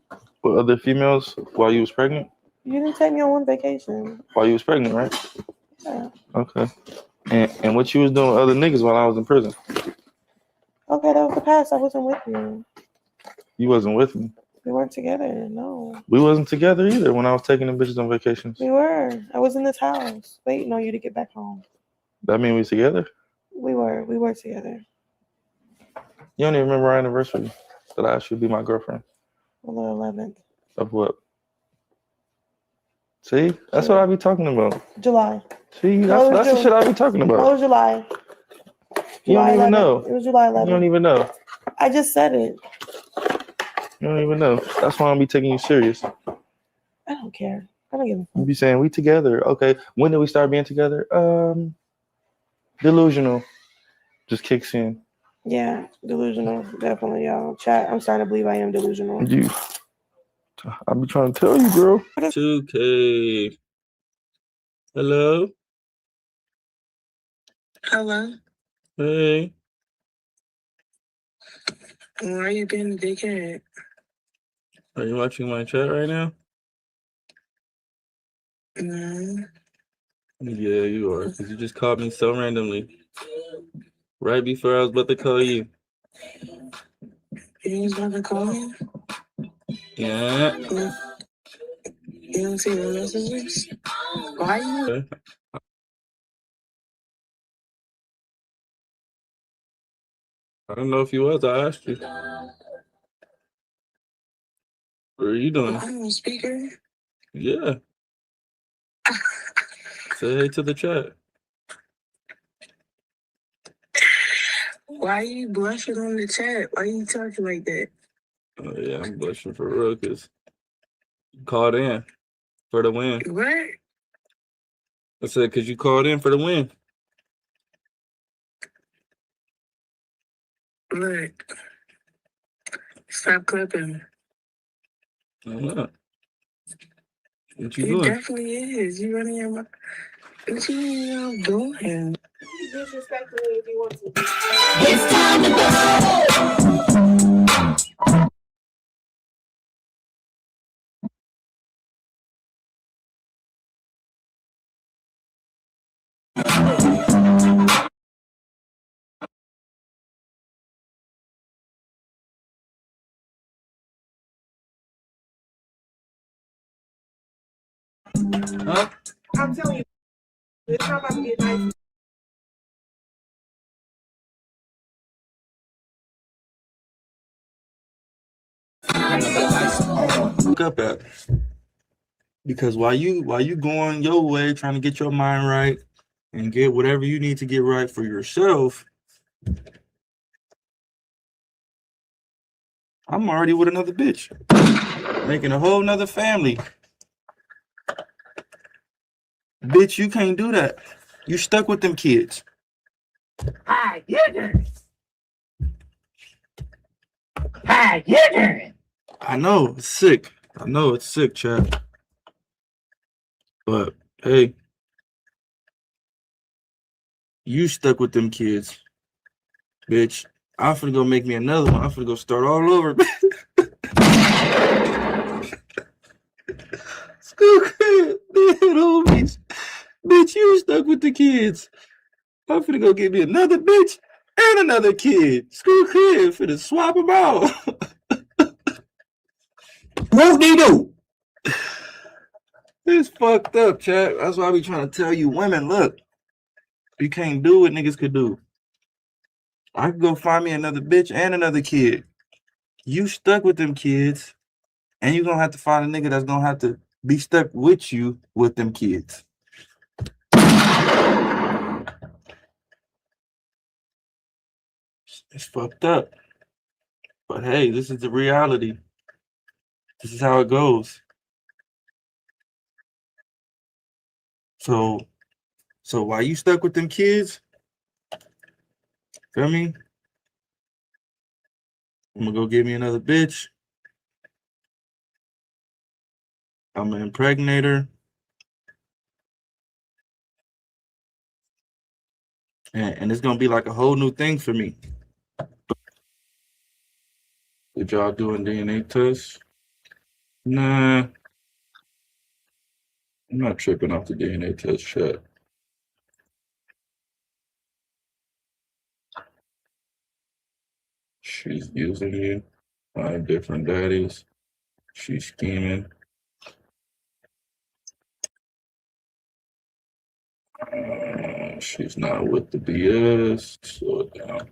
with other females while you was pregnant? You didn't take me on one vacation. While you was pregnant, right? Yeah. Okay. And what you was doing with other niggas while I was in prison? Okay, that was the past. I wasn't with you. You wasn't with me. We weren't together, no. We wasn't together either when I was taking them bitches on vacations. We were. I was in this house waiting on you to get back home. That mean we together? We were together. You don't even remember our anniversary that I asked you to be my girlfriend. On the 11th. Of what? See? That's what I be talking about. July. See? That's the shit I be talking about. What was July? You don't even know. It was July 11th. You don't even know. I just said it. You don't even know. That's why I'll be taking you serious. I don't care. I don't give a You be saying we together. Okay. When did we start being together? Delusional just kicks in. Yeah, delusional, definitely, y'all. Chat, I'm starting to believe I am delusional. I be trying to tell you, girl. 2K. Hello? Hello? Hey. Why are you being a dickhead? Are you watching my chat right now? No. Yeah, you are. Because you just called me so randomly. Right before I was about to call you. You was about to call me? Yeah. You don't see the messages? Why you? I don't know if you was. I asked you. What are you doing? I'm on speaker. Yeah. Say hey to the chat. Why you blushing on the chat? Why you talking like that? Oh, yeah, I'm blushing for real because you called in for the win. What? I said because you called in for the win. Look. Stop clipping. I'm not. What you It doing? definitely is. You running your mouth. What you mean I'm doing? Disrespect me if you want to. It's time to go. Huh? I'm telling you, it's not about to get nice. Look up at. Because while you going your way trying to get your mind right and get whatever you need to get right for yourself, I'm already with another bitch. Making a whole nother family. Bitch, you can't do that. You stuck with them kids. Hi, you doing? Hi, you doing? I know it's sick. I know it's sick, chat. But hey, you stuck with them kids, bitch. I'm finna go make me another one. I'm finna go start all over. School crib, homies. Bitch, you stuck with the kids. I'm finna go get me another bitch and another kid. School crib, finna swap them out. What they do? It's fucked up, chat. That's why I be trying to tell you women, look, you can't do what niggas could do. I could go find me another bitch and another kid. You stuck with them kids, and you gonna have to find a nigga that's gonna have to be stuck with you with them kids. It's fucked up. But hey, this is the reality. This is how it goes. So while you stuck with them kids, feel me? I'm gonna go get me another bitch. I'm gonna impregnate her. And it's gonna be like a whole new thing for me. Did y'all doing DNA tests? Nah. I'm not tripping off the DNA test shit. She's using you. 5 different daddies. She's scheming. She's not with the BS. Slow it down.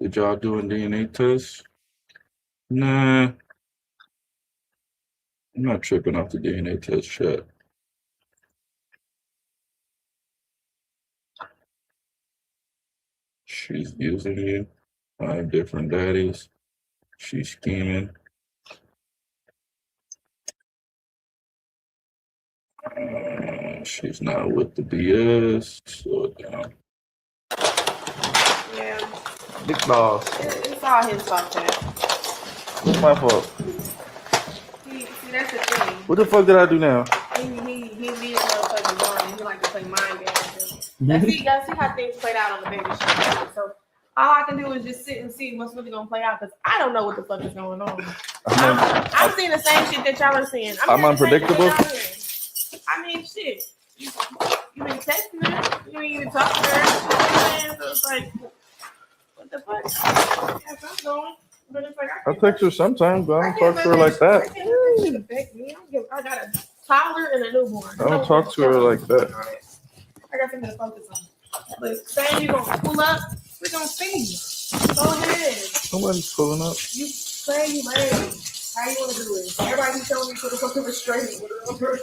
Did y'all doing DNA tests? Nah. I'm not tripping off the DNA test shit. She's using you. 5 different daddies. She's scheming. She's not with the BS. Slow it down. Yeah. Big balls. It's all his fault, Chad. What's my fault? See, that's the thing. What the fuck did I do now? He being motherfucking boring. He like to play mind games. Let's see how things played out on the baby shower. So all I can do is just sit and see what's really gonna play out because I don't know what the fuck is going on. I'm seeing the same shit that y'all are seeing. I'm unpredictable. I mean, shit. You been texting her. You ain't even talking to her. So it's like, what the fuck? That's I'm going. But it's like, I text her sometimes, but I don't talk to her like that. I got a toddler and a newborn. I don't talk to her like that. I got something to focus on. But saying you're gonna pull up, we're gonna see you. Go ahead. Nobody's pulling up. You say you ready. How you wanna do it? Everybody be telling me to the fucking restraining order.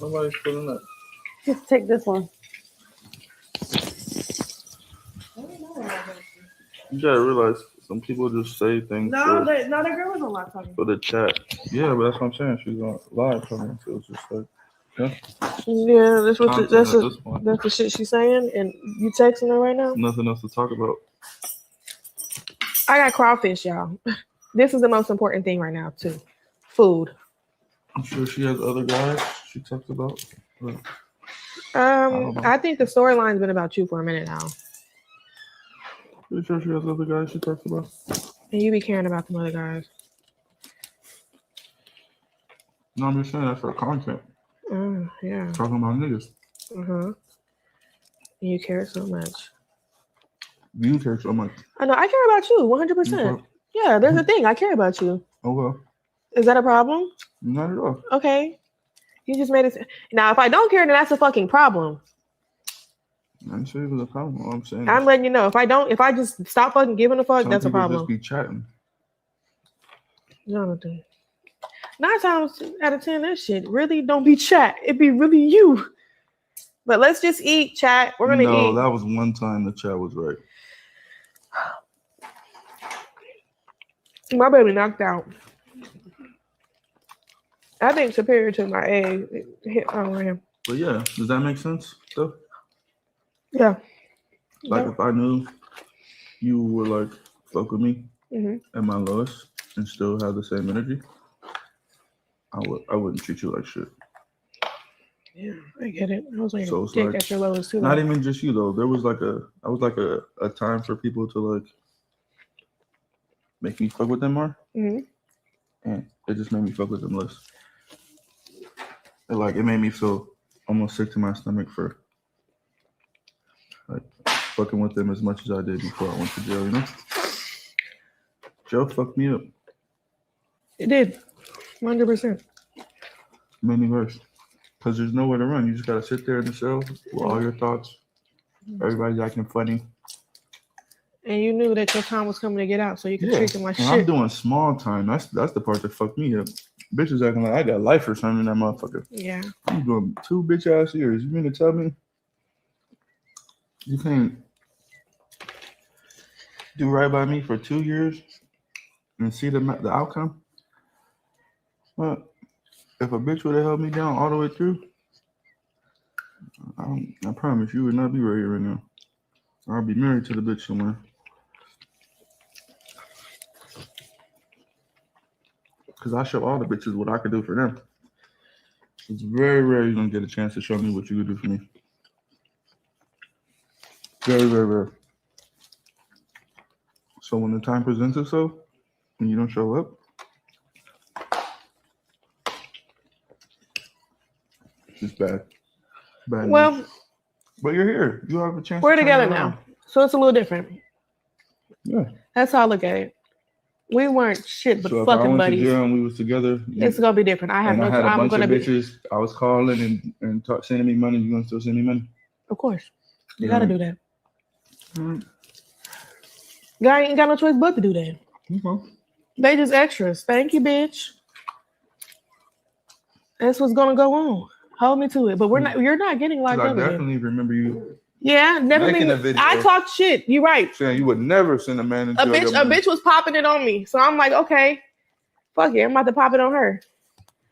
Nobody's pulling up. Just take this one. You gotta realize some people just say things No, that girl was on live talking. for the chat. Yeah, but that's what I'm saying. She's on live talking, so it's just like, yeah. Yeah, that's what Content that's at this point. that's the shit she's saying, and you texting her right now. Nothing else to talk about. I got crawfish, y'all. This is the most important thing right now, too. Food. I'm sure she has other guys she talks about. But I think the storyline's been about you for a minute now. pretty sure she has other guys she talks about. And you be caring about them other guys. No, I'm just saying that's her content. Yeah. Talking about niggas. And you care so much. You care so much. I know. I care about you 100%. Okay. Yeah, there's a thing. I care about you. Okay. Is that a problem? Not at all. Okay. You just made it. Now, if I don't care, then that's a fucking problem. I didn't say it was a problem. All I'm saying I'm letting you know. If I just stop fucking giving a fuck, some that's a people problem. just be chatting. Jonathan. 9 times out of 10, that shit really don't be chat. It be really you. But let's just eat, chat. We're gonna eat. No, that was one time the chat was right. My baby knocked out. I think superior to my egg hit on him. But yeah, does that make sense though? Yeah. Like if I knew you were like fuck with me at my lowest and still have the same energy, I wouldn't treat you like shit. Yeah, I get it. I was like, So it's dick like, at your lowest too. not even just you though. There was like a time for people to like make me fuck with them more, and it just made me fuck with them less. It made me feel almost sick to my stomach for like fucking with them as much as I did before I went to jail. You know, jail fucked me up. It did, 100%. Made me worse. Because there's nowhere to run. You just gotta sit there in the cell with all your thoughts. Everybody's acting funny. And you knew that your time was coming to get out, so you could treat them like and shit. I'm doing small time. That's the part that fucked me up. Bitches acting like I got life or something in that motherfucker. Yeah. I'm doing 2 bitch ass years. You mean to tell me you can't do right by me for 2 years and see the outcome? Well, if a bitch would have held me down all the way through, I promise you would not be right here right now. I'll be married to the bitch somewhere. Because I show all the bitches what I could do for them. It's very rare you're going to get a chance to show me what you could do for me. Very, very rare. So when the time presents itself and you don't show up, it's bad. Bad Well, news. But you're here. You have a chance. We're to turn together it around. now, so it's a little different. Yeah. That's how I look at it. We weren't shit but So if I fucking went buddies. to jail and we was together, It's gonna be different. I had a I'm bunch gonna of be. bitches. I was calling and sending me money. You gonna still send me money? Of course, you Yeah. gotta do that. Mm. Guy ain't got no choice but to do that. Okay. They just extras. Thank you, bitch. That's what's gonna go on. Hold me to it. But we're not. You're not getting locked 'Cause I up again. definitely remember you Yeah, never making been. a video. I talked shit. You're right. saying you would never send a man into A bitch was popping it on me. So I'm like, okay, fuck it. I'm about to pop it on her.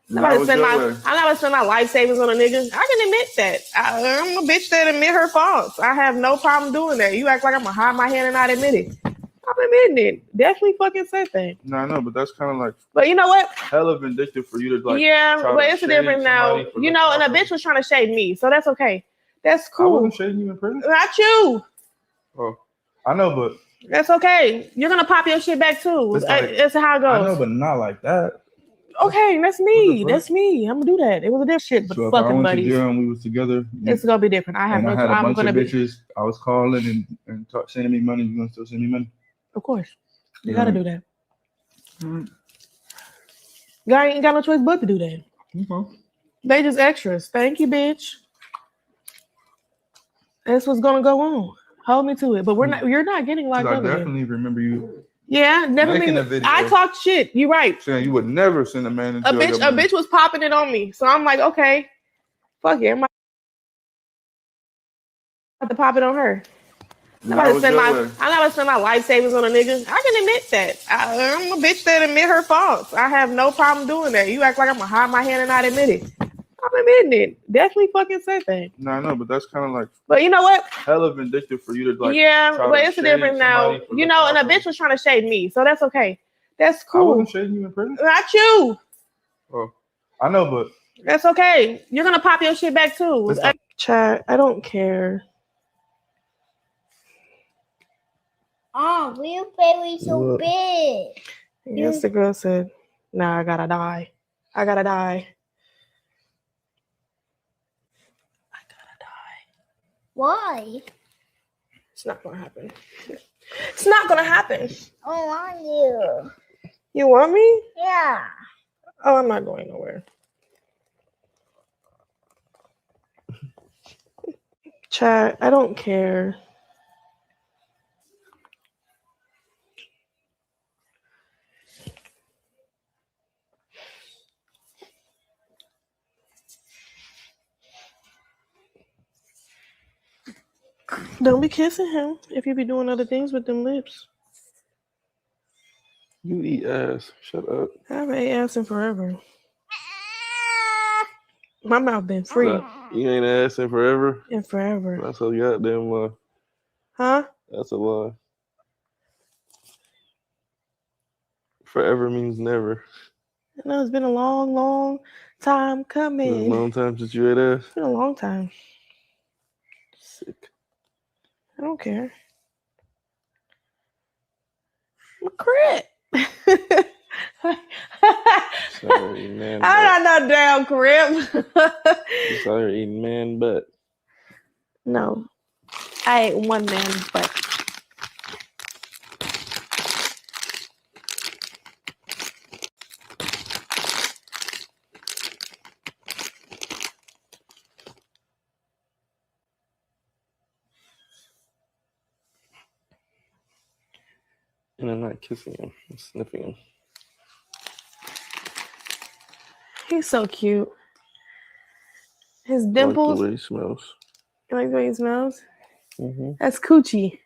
I'm not gonna spend my life savings on a nigga. I can admit that. I'm a bitch that admit her faults. I have no problem doing that. You act like I'm gonna hide my hand and not admit it. I'm admitting it. Definitely fucking said that. No, I know, but that's kind of like. But you know what? Hella vindictive for you to like. Yeah, but it's a difference now. You know, and a bitch was trying to shade me, so that's okay. That's cool. I wasn't shading you in prison. Not you. Oh, I know, but that's okay. You're gonna pop your shit back too. That's how it goes. I know, but not like that. Okay, that's me. That's me. I'm gonna do that. It was a different shit, but So if fucking I went buddies. to jail and we was together, It's gonna be different. I have no. I had a I'm bunch gonna of bitches. I was calling and sending me money. You gonna still send me money? Of course, you gotta do that. Guy ain't got no choice but to do that. They just extras. Thank you, bitch. That's what's gonna go on. Hold me to it. But we're not. You're not getting locked up. I definitely remember you. Yeah, never making been. a video. I talked shit. You're right. Saying you would never send a man into a bitch was popping it on me. So I'm like, okay, fuck it. I'm about to pop it on her. I'm not gonna spend my life savings on a nigga. I can admit that. I'm a bitch that admit her faults. I have no problem doing that. You act like I'm gonna hide my hand and not admit it. I'm admitting it. Definitely fucking said that. No, I know, but that's kind of like. But you know what? Hella vindictive for you to like. Yeah, but it's a difference now. You know, and a bitch was trying to shade me, so that's okay. That's cool. I wasn't shading you in prison. Not you. Oh, I know, but that's okay. You're gonna pop your shit back too. Chat. I don't care. Oh, we very so big. Yes, the girl said, "Nah, I gotta die. I gotta die." Why? It's not gonna happen. It's not gonna happen. I want you. You want me? Yeah. Oh, I'm not going nowhere. Chat, I don't care. Don't be kissing him if you be doing other things with them lips. You eat ass. Shut up. I haven't ate ass in forever. My mouth been free. You ain't ass in forever? In forever. That's a goddamn lie. Huh? That's a lie. Forever means never. I know it's been a long, long time coming. It's been a long time since you ate ass? It's been a long time. Sick. I don't care. I'm a crit. Sorry, man. I'm not no damn crib. Sorry, eating man butt. No. I ate one man's butt. And I'm not kissing him. I'm sniffing him. He's so cute. His dimples. I like the way he smells. You like the way he smells? Mm-hmm. That's coochie.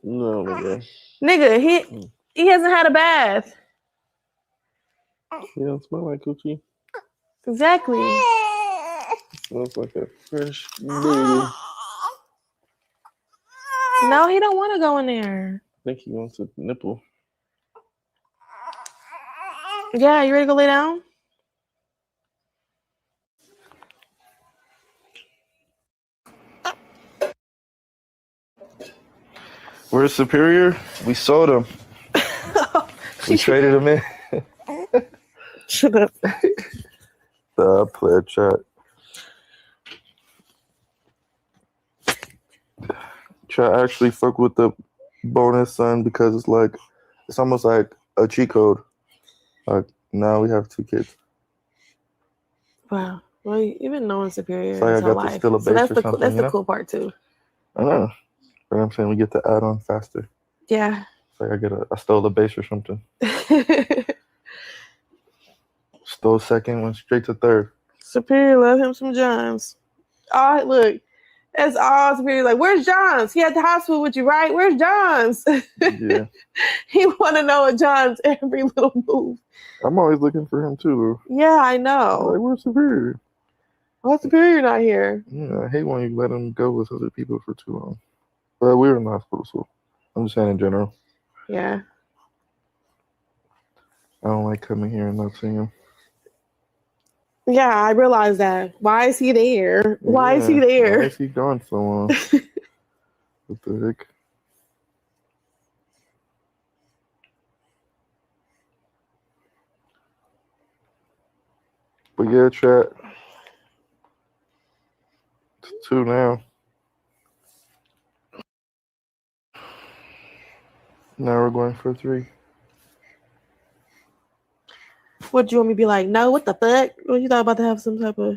No, nigga. Nigga, he hasn't had a bath. He don't smell like coochie. Exactly. It smells like a fresh baby. No, he don't want to go in there. I think he wants a nipple. Yeah, you ready to go lay down? Where's Superior? We sold him. We traded him in. Shut up. The player chat. Try actually fuck with the bonus son because it's almost like a cheat code. Like now we have 2 kids. Wow. Well, you've been knowing Superior So I his whole got to life. steal a So that's base the or something, that's you the know? cool part too. I know. But I'm saying we get to add on faster. Yeah. It's like I stole the base or something. Stole second, went straight to third. Superior love him some Johns. Oh, look. That's all Superior. Like, where's Johns? He at the hospital with you, right? Where's Johns? Yeah. He want to know John's every little move. I'm always looking for him too, though. Yeah, I know. Like, where's Superior? Why Superior not here? Yeah, I hate when you let him go with other people for too long. But we were in the hospital, so I'm just saying in general. Yeah. I don't like coming here and not seeing him. Yeah, I realize that. Why is he there? Why is he Yeah, there? Why is he gone so long? What the heck? But yeah, chat. It's 2 now. Now we're going for 3. What do you want me to be like? No, what the fuck? What you thought about to have some type of?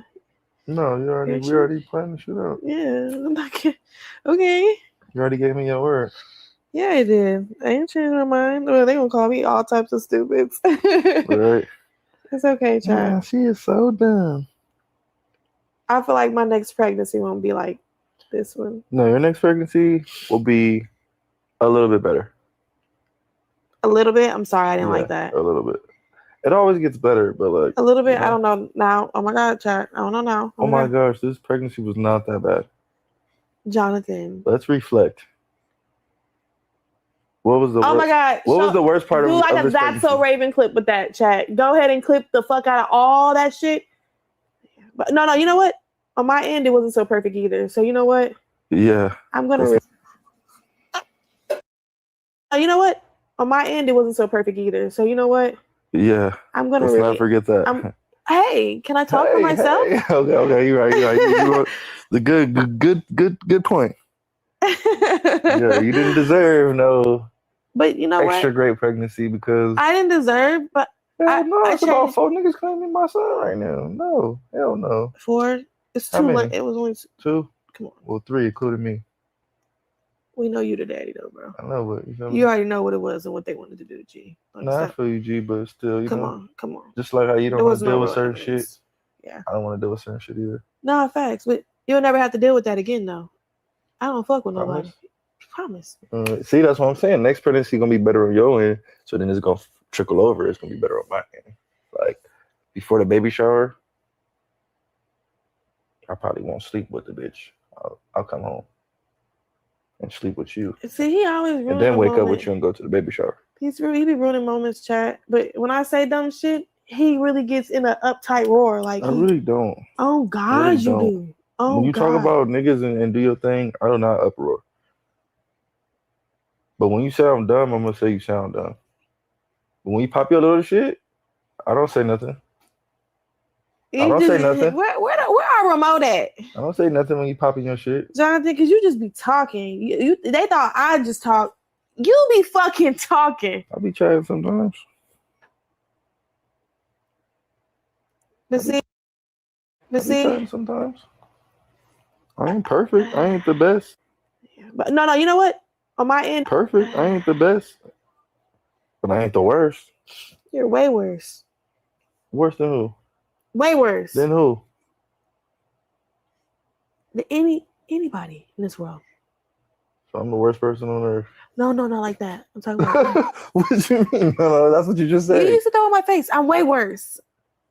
No, we already planned the shit out. Yeah, I'm not kidding. Okay. You already gave me your word. Yeah, I did. I ain't changed my mind. Well, they gonna call me all types of stupids. Right. It's okay, child. Yeah, she is so dumb. I feel like my next pregnancy won't be like this one. No, your next pregnancy will be a little bit better. A little bit. I'm sorry, I didn't like that. A little bit. It always gets better, but like A little bit. you know. I don't know now. Oh my God, child. I don't know now. Oh my gosh, this pregnancy was not that bad. Jonathan. Let's reflect. What was the Oh my God. What was the worst part do of like a this That's pregnancy? So Raven clip with that, chat. Go ahead and clip the fuck out of all that shit. But no, you know what? On my end, it wasn't so perfect either. So you know what? Yeah. I'm gonna. You know what? On my end, it wasn't so perfect either. So you know what? Yeah. I'm gonna Let's not forget that. Hey, can I talk for myself? Hey, okay, you're right. You the good point. Yeah, you didn't deserve no But you know extra what? great pregnancy because I didn't deserve, but it's about 4 niggas claiming my son right now. No, hell no. 4. It's How too many? late. It was only 2. Come on. Well, 3, including me. We know you the daddy though, bro. I know, but you feel me? You already know what it was and what they wanted to do, G. Like, Nah, I stop. feel you, G, but still, you Come know. on. Just like how you There don't want was to no deal with real certain evidence. shit. Yeah. I don't want to deal with certain shit either. No, facts. But you'll never have to deal with that again, though. I don't fuck with nobody. Promise? Promise. See, that's what I'm saying. Next pregnancy gonna be better on your end, so then it's gonna trickle over. It's gonna be better on my end. Like before the baby shower, I probably won't sleep with the bitch. I'll come home and sleep with you, See, he always and ruin then a wake up moment. with you and go to the baby shower. He be ruining moments, chat. But when I say dumb shit, he really gets in an uptight roar. Like I really don't. Oh God, Really you don't. do. Oh When you God. talk about niggas and do your thing, I do not uproar. But when you say I'm dumb, I'm gonna say you sound dumb. But when you pop your little shit, I don't say nothing. I don't say nothing. Where our remote at, I don't say nothing when you popping your shit. Jonathan? Because you just be talking. They thought I just talk. You be fucking talking. I be chatting sometimes. But see, I be chatting sometimes. I ain't perfect. I ain't the best. But no. You know what? On my end, Perfect. I ain't the best. But I ain't the worst. you're way worse. Worse than who? Way worse Then who? than anybody in this world. So I'm the worst person on earth. No, not like that. I'm talking about. What you mean? No, that's what you just You said. used to throw in my face. I'm way worse.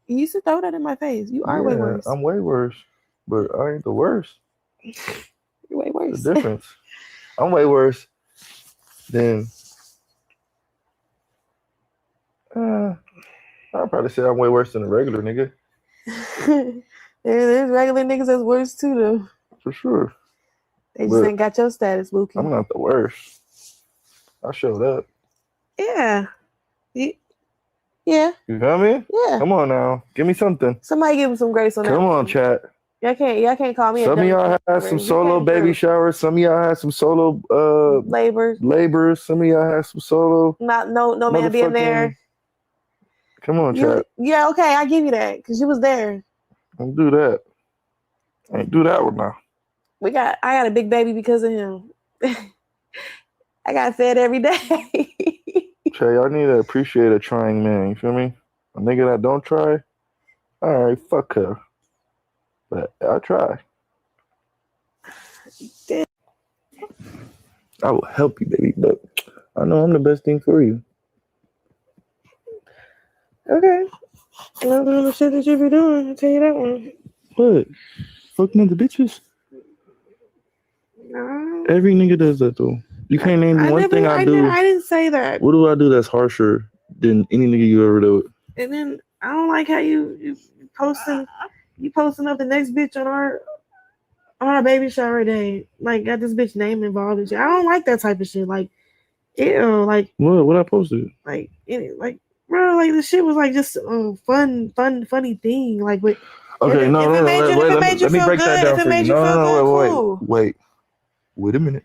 You used to throw that in my face. You are way worse. I'm way worse. But I ain't the worst. You're way worse. The difference. I'm way worse than I'd probably say I'm way worse than a regular nigga. There's regular niggas that's worse too, though. For sure. They just But ain't got your status, Mookie. I'm not the worst. I showed up. Yeah. Yeah. You feel me? Yeah. Come on now. Give me something. Somebody give him some grace on that. Come on, chat. Y'all can't call me. Some of y'all had some solo baby showers. Some of y'all had some solo labors. Some of y'all had some solo. No man being there. Come on, chat. Yeah, okay, I give you that because you was there. Don't do that. Ain't do that one now. I got a big baby because of him. I got fed every day. Trey, y'all need to appreciate a trying man. You feel me? A nigga that don't try, all right, fuck her. But I try. I will help you, baby, but I know I'm the best thing for you. Okay. I'm not doing the shit that you be doing. I'll tell you that one. What? Fucking other bitches? No. Every nigga does that though. You can't name one thing I do. I didn't say that. What do I do that's harsher than any nigga you ever do? And then I don't like how you posting up the next bitch on our baby shower day. Like got this bitch name involved and shit. I don't like that type of shit. Like, ew, like what I posted? Like bro, like the shit was like just funny thing. Like but okay, let me break that down for you. Wait a minute.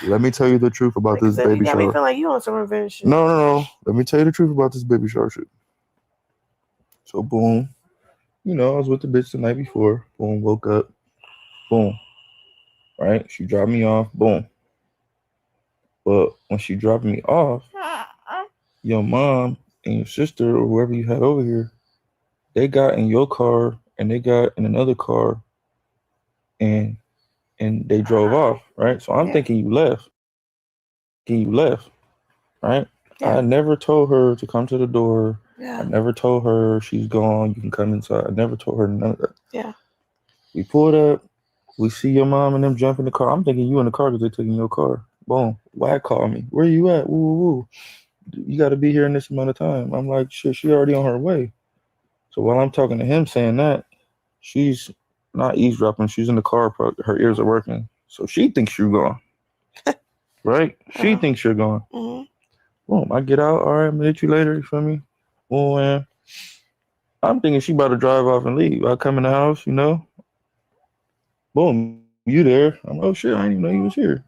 Let me tell you the truth about this baby shower. You feel like you on some revenge shit. No. Let me tell you the truth about this baby shower shit. So boom, I was with the bitch the night before. Boom, woke up. Boom. Right? She dropped me off. Boom. But when she dropped me off, your mom and your sister or whoever you had over here, they got in your car and they got in another car and they drove off, right? So I'm thinking you left. Right? Yeah. I never told her to come to the door. Yeah. I never told her she's gone, you can come inside. I never told her none of that. Yeah. We pulled up, we see your mom and them jump in the car. I'm thinking you in the car because they're taking your car. Boom. Why call me? Where you at? Woo, woo, woo. You got to be here in this amount of time. I'm like, shit, she already on her way. So while I'm talking to him saying that, she's not eavesdropping. She's in the car. Her ears are working. So she thinks you're gone. Right? She thinks you're gone. Mm-hmm. Boom. I get out. All right, I'm going to hit you later. You feel me? Boom, man. I'm thinking she about to drive off and leave. I come in the house, Boom. You there. I'm like, oh, shit. I didn't even know you was here.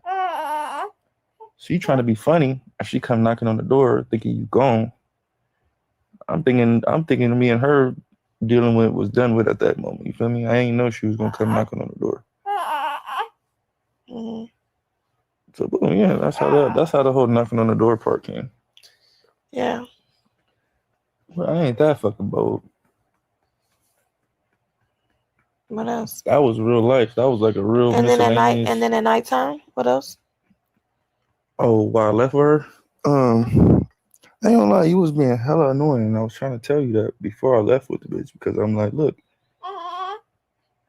She trying to be funny. She come knocking on the door thinking you gone. I'm thinking me and her dealing with was done with at that moment. You feel me? I ain't know she was gonna come knocking on the door. Mm-hmm. So boom, yeah, that's how the whole knocking on the door part came. Yeah. Well, I ain't that fucking bold. What else? That was real life. That was like a real. And then at nighttime, what else? Oh, while I left with her, I ain't gonna lie, you was being hella annoying. And I was trying to tell you that before I left with the bitch because I'm like, look,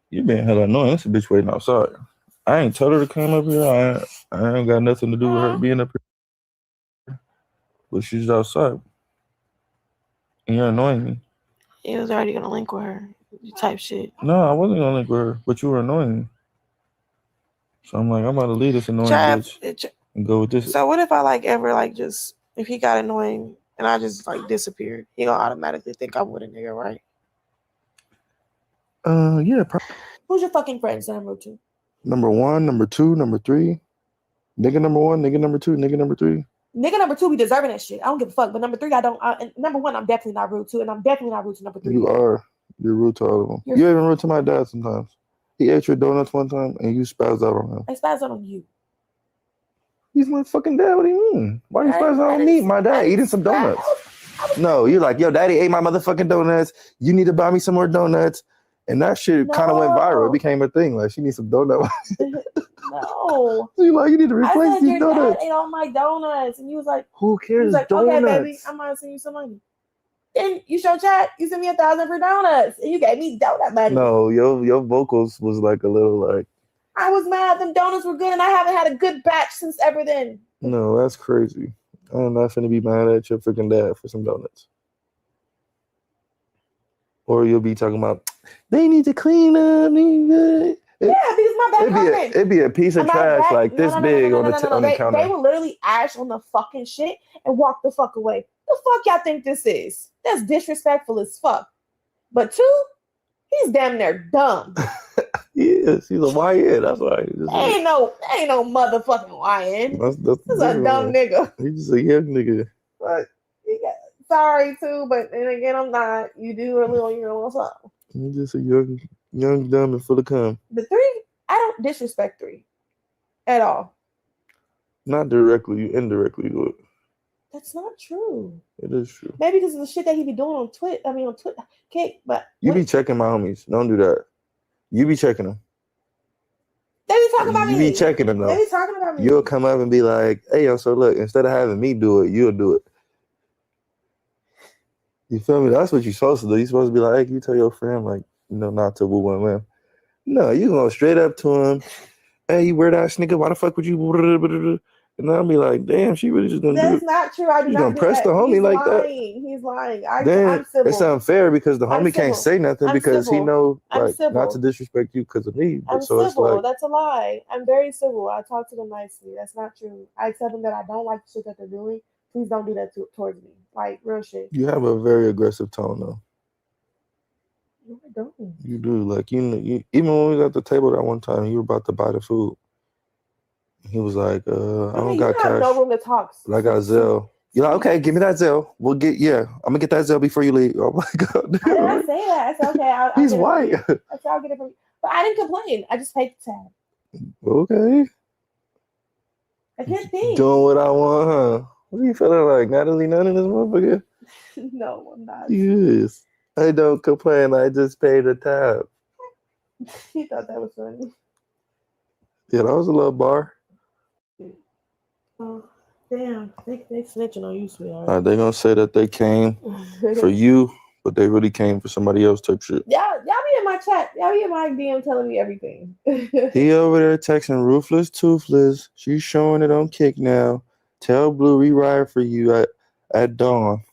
you being hella annoying. This a bitch waiting outside. I ain't told her to come up here. I ain't got nothing to do with her being up here. But she's outside. And you're annoying me. You was already gonna link with her. You type shit. No, I wasn't gonna link with her, but you were annoying me. So I'm like, I'm about to leave this annoying bitch and go with this. So what if I if he got annoying and I just disappeared, he gonna automatically think I'm with a nigga, right? Yeah. Who's your fucking friends that I'm rude to? Number 1, number 2, number 3. Nigga number 1, nigga number 2, nigga number 3. Nigga number 2 be deserving that shit. I don't give a fuck. But number 3, and number 1, I'm definitely not rude to, and I'm definitely not rude to number 3. You are. You're rude to all of them. You're even rude to my dad sometimes. He ate your donuts one time and you spazzed out on him. I spazzed out on you. He's my fucking dad. What do you mean? Why are you spazzing out on me? My dad eating some donuts. No, you're like, yo, daddy ate my motherfucking donuts. You need to buy me some more donuts. And that shit kind of went viral. It became a thing. Like, she needs some donuts. No. So you're like, you need to replace these donuts. Your dad ate all my donuts. And you was like, who cares? He was like, donuts. Okay, baby, I'm going to send you some money. Then you show chat, you sent me 1,000 for donuts. And you gave me donut money. No, your vocals was like a little like. I was mad. Them donuts were good, and I haven't had a good batch since ever then. No, that's crazy. I'm not finna be mad at your freaking dad for some donuts. Or you'll be talking about, they need to clean up. Yeah, because my back hurting. It'd be a piece of trash like this big on the counter. They will literally ash on the fucking shit and walk the fuck away. The fuck y'all think this is? That's disrespectful as fuck. But 2, he's damn near dumb. Yes, he's a YN. That's why. Ain't no motherfucking YN. That's a dumb nigga. He's just a young nigga. But sorry too, but then again, I'm not. You do a little something. He's just a young, dumb, and full of cum. The 3, I don't disrespect 3 at all. Not directly, you indirectly do it. That's not true. It is true. Maybe because of the shit that he be doing on Twitter. On Twitter. Okay, but you be checking my homies. Don't do that. You be checking them. They be talking about You me. be checking them though. They be talking about me. You'll come up and be like, "Hey, yo, so look, instead of having me do it, you'll do it." You feel me? That's what you're supposed to do. You're supposed to be like, "Hey, you tell your friend, like, not to woo him." No, you go straight up to him. Hey, you weird ass nigga, why the fuck would you? And I'll be like, damn, she really just gonna do That's it. not true. I do You not gonna do press that. the homie He's like that? lying. He's lying. Then I'm civil. it's unfair because the I'm homie can't civil. say nothing I'm because he civil. know I'm like not to civil. disrespect you because of me. But I'm so it's civil. like That's a lie. I'm very civil. I talk to them nicely. That's not true. I tell them that I don't like the shit that they're doing. Please don't do that towards me. Like real shit. you have a very aggressive tone though. No, I don't. You do. Like you even when we was at the table that one time, you were about to buy the food. He was like, I don't You got have cash. no room to talk. But I got Zelle. You're like, okay, give me that Zelle. I'm gonna get that Zelle before you leave. Oh my god. I did not say that. I said okay. I'll He's get it from white. you. I said I'll get it from you. But I didn't complain. I just paid the tab. Okay. I can't think. Doing what I want, huh? What are you feeling like? Natalie Nunn in this motherfucker? No, I'm not. Yes. I don't complain. I just paid a tab. He thought that was funny. Yeah, that was a little bar. Oh, damn. They snitching on you, sweetheart. They gonna say that they came for you, but they really came for somebody else type shit. Y'all be in my chat. Y'all be in my DM telling me everything. He over there texting Ruthless Toothless. She's showing it on Kick now. Tell Blue rewrite for you at dawn.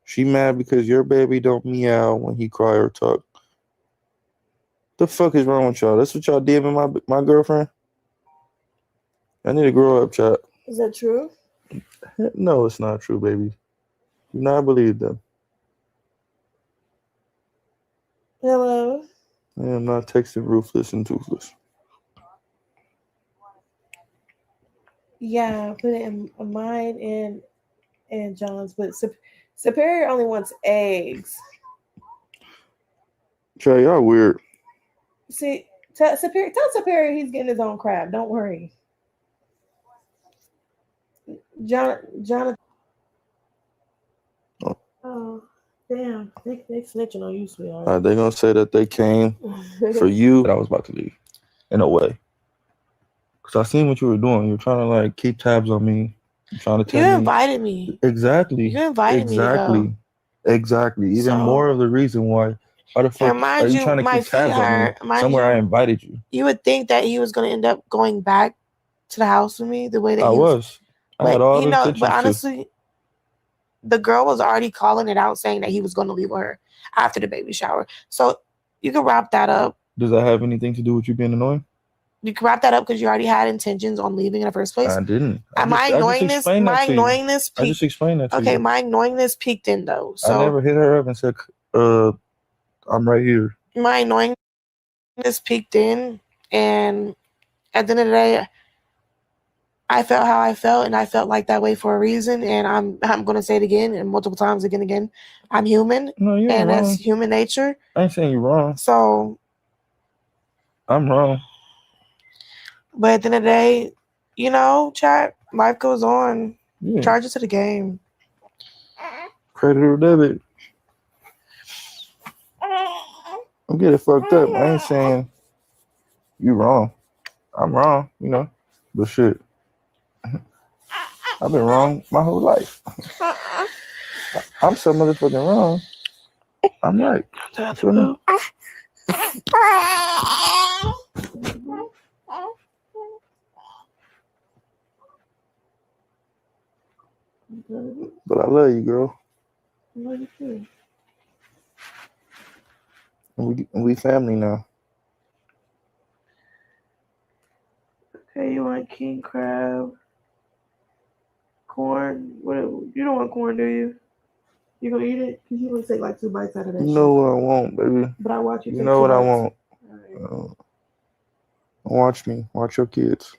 She mad because your baby don't meow when he cry or talk. The fuck is wrong with y'all? That's what y'all did with my girlfriend? I need to grow up, chat. Is that true? No, it's not true, baby. Do not believe them. Hello? I am not texting Ruthless and Toothless. Yeah, put it in mine and John's, but Superior only wants eggs. Trey, y'all weird. See, tell Superior he's getting his own crab. Don't worry. Jonathan. Oh, damn. They snitching on you, sweetheart. They're going to say that they came for you. I was about to leave, in a way. Because I seen what you were doing. You were trying to, like, keep tabs on me. You're trying to tell me. You invited me. Exactly. You invited me to go. Exactly. Even more of the reason why. Why the fuck are you trying to keep tabs on me somewhere I invited you? You would think that he was going to end up going back to the house with me the way that I was. I had all the intentions but honestly, the girl was already calling it out, saying that he was going to leave with her after the baby shower. So you can wrap that up. Does that have anything to do with you being annoying? You can wrap that up because you already had intentions on leaving in the first place. I didn't. Am I ignoring this? Am I ignoring this? I just explained that to you. Okay, my ignoring this peaked in though. So I never hit her up and said, I'm right here. My ignoring this peaked in, and at the end of the day, I felt how I felt, and I felt like that way for a reason. And I'm gonna say it again and multiple times again. I'm human, no, you're and wrong. that's human nature. I ain't saying you're wrong. So I'm wrong. But at the end of the day, chat, life goes on. Yeah. Charge it to the game. Credit or debit. I'm getting fucked up. I ain't saying you wrong. I'm wrong, but shit. I've been wrong my whole life. I'm so motherfucking wrong. I'm right. But I love you, girl. I love you too. And we family now. Okay, you want king crab, corn? What? You don't want corn, do you? You gonna eat it? Cause you gonna take like 2 bites out of that. You know what I want, baby. But I watch you. You know what I want. Right. Watch me. Watch your kids.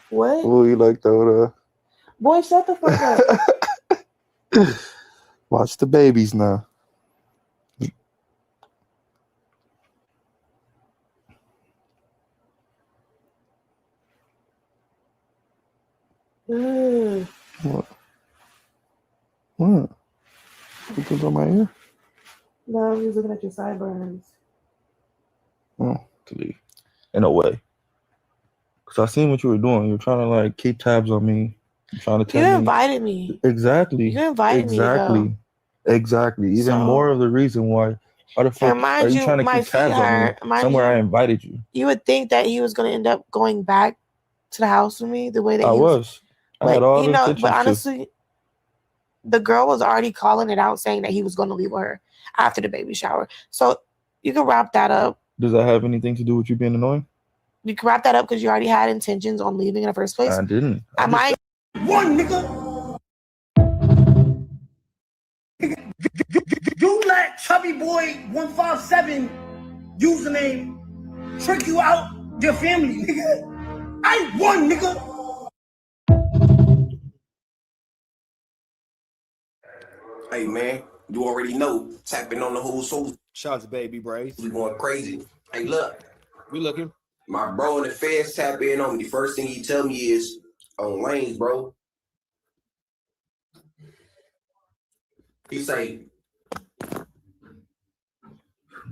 What? Oh, you like that? Boy, shut the fuck up. Watch the babies now. What? What? You put on my ear? No, I'm just looking at your sideburns. Oh, delete. in a way. Because I seen what you were doing. You're trying to like keep tabs on me. You're trying to tell me. You invited me. Exactly. You invited me to go. Exactly. Even So- more of the reason why. Why the fuck And are mind you you, trying to my keep tabs on sweetheart, me mind somewhere you- I invited you? You would think that he was going to end up going back to the house with me the way that I he was. I had all the intentions but to. honestly, the girl was already calling it out, saying that he was going to leave with her after the baby shower. So you can wrap that up. Does that have anything to do with you being annoying? You can wrap that up because you already had intentions on leaving in the first place. I didn't. One nigga. You let Chubby Boy 157 username trick you out your family, nigga. I ain't one nigga. Hey man, you already know. Tapping on the whole soul. Shout out to Baby Brace. We going crazy. Hey, look. We looking. My bro in the feds tap in on me. The first thing he tell me is on lanes, bro. He say,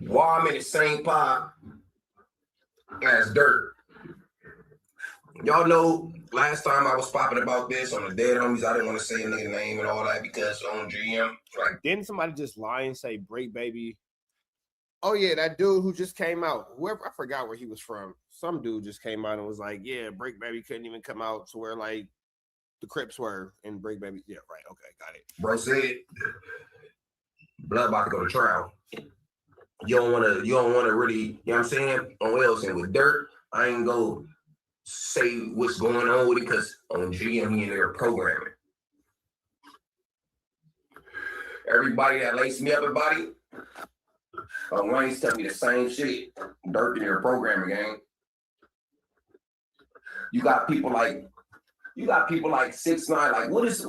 why I'm in the same pot as dirt. Y'all know last time I was popping about this on the Dead Homies, I didn't want to say a nigga name and all that because on GM. Like, didn't somebody just lie and say Break Baby? Oh yeah, that dude who just came out. Whoever, I forgot where he was from. Some dude just came out and was like, yeah, Break Baby couldn't even come out to where like the Crips were and Break Baby. Yeah, right. Okay, got it. bro said, blood about to go to trial. You don't wanna really, you know what I'm saying? On Wells and with dirt, I ain't go say what's going on with it because on GM he in there programming. Everybody that laced me up about it, Wayne's telling me the same shit. Dirt in your programming, gang. You got people like 6ix9ine. Like, what is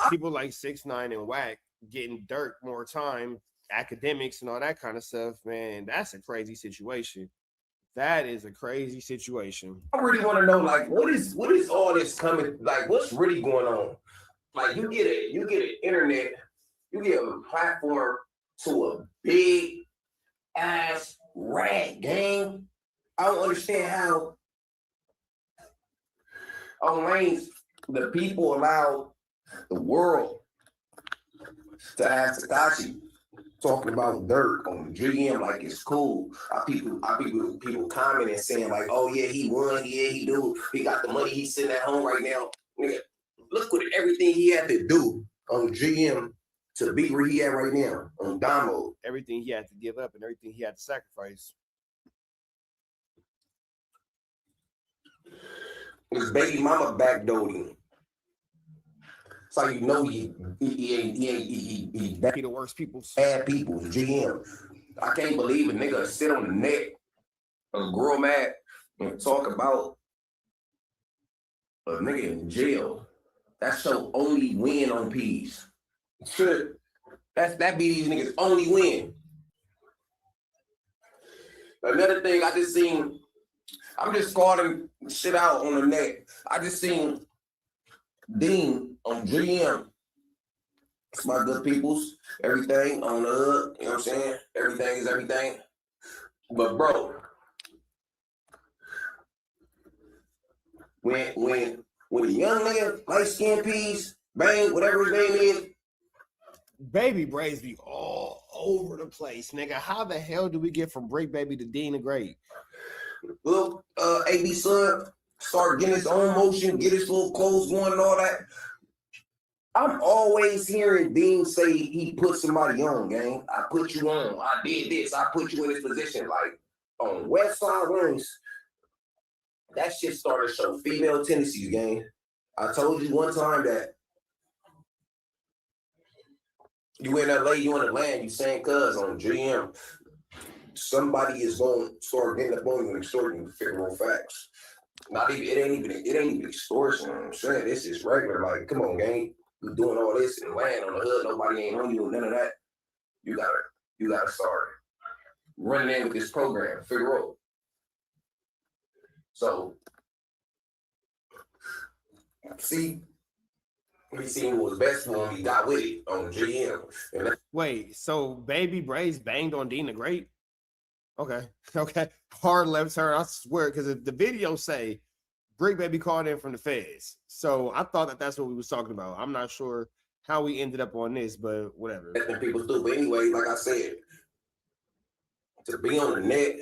people like 6ix9ine and Whack getting dirt more time, academics and all that kind of stuff, man? That's a crazy situation. That is a crazy situation. I really want to know, like, what is all this coming? Like, what's really going on? Like, you get an internet, you get a platform to a big ass rat gang. I don't understand how on lanes the people allow the world to ask Takashi talking about dirt on GM like it's cool. People commenting saying like, oh yeah, he won, yeah, he do. He got the money, he's sitting at home right now. Nigga, look what everything he had to do on GM to be where he at right now on Damo. Everything he had to give up and everything he had to sacrifice. His baby mama backdoored him. So you know he the worst people. Bad people, GM. I can't believe a nigga sit on the net and grow mad and talk about a nigga in jail. That's your only win on peas. That be these niggas' only win. Another thing I just seen, I'm just scalding shit out on the net. I just seen Dean on GM. It's my good peoples. Everything on the hood. You know what I'm saying? Everything is everything. But bro, when a young nigga light skin peas, bang, whatever his name is, Baby Braves be all over the place, nigga. How the hell do we get from Break Baby to Dean the Great? Look, AB son start getting his own motion, get his little clothes going and all that. I'm always hearing Dean say he put somebody on, gang. I put you on. I did this. I put you in this position. Like on West Side Wings, that shit started to show female tendencies, gang. I told you one time that you in LA, you in the land, you saying cuz on GM. Somebody is going to start getting up on you and extorting you to figure out facts. It ain't even extortion. I'm saying this is regular. Like, come on, gang. You doing all this and land on the hood, nobody ain't on you, none of that. You gotta start running in with this program, figure out. So see, we seen what was best for him, he got with it on GM. Wait, so Baby Braves banged on Dean the Great? Okay. Hard left turn. I swear, because the video say Brick Baby called in from the feds. So I thought that's what we was talking about. I'm not sure how we ended up on this, but whatever. Letting people do. But anyway, like I said, to be on the net,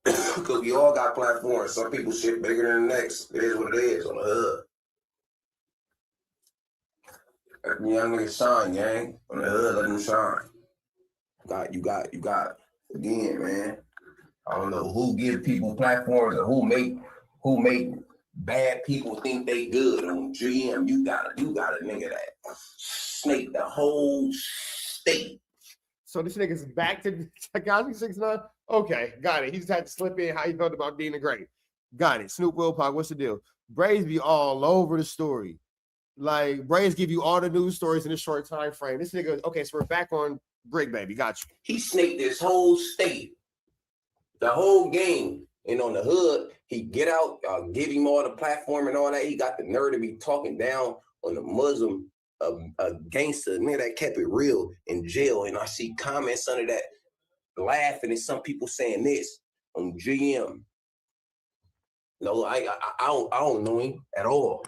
because we all got platforms. Some people shit bigger than the next. It is what it is on the hood. Let the young niggas shine, gang. On the hood, let them shine. You got. Again, man. I don't know who give people platforms or who make bad people think they good. On GM, you got a nigga that snake the whole state. So this nigga's back to Tekashi 6ix9ine? Okay, got it. He just had to slip in how he felt about Dina Gray. Got it. Snoop Wilcox, what's the deal? Braves be all over the story. Like, Braves give you all the news stories in a short time frame. This nigga, okay, so we're back on Brick Baby. Got you. He snaked this whole state, the whole game. And on the hood, he get out, give him all the platform and all that. He got the nerve to be talking down on the Muslim, a gangster, man, that kept it real in jail. And I see comments under that laughing and some people saying this on GM. No, I don't know him at all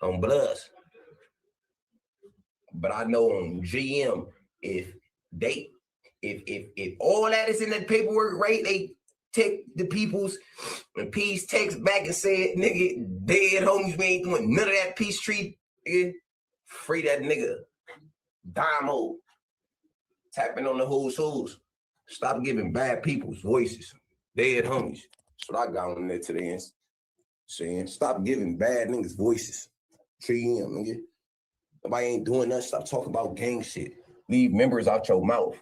on Bloods. But I know on GM, if all that is in the paperwork, right, they take the people's and peace text back and said, nigga, dead homies, we ain't doing none of that peace treat, nigga. Free that nigga. Damo. Tapping on the who's. Stop giving bad people's voices. Dead homies. That's what I got on there today. Saying, stop giving bad niggas voices. GM, nigga. Nobody ain't doing nothing. Stop talking about gang shit. Leave members out your mouth.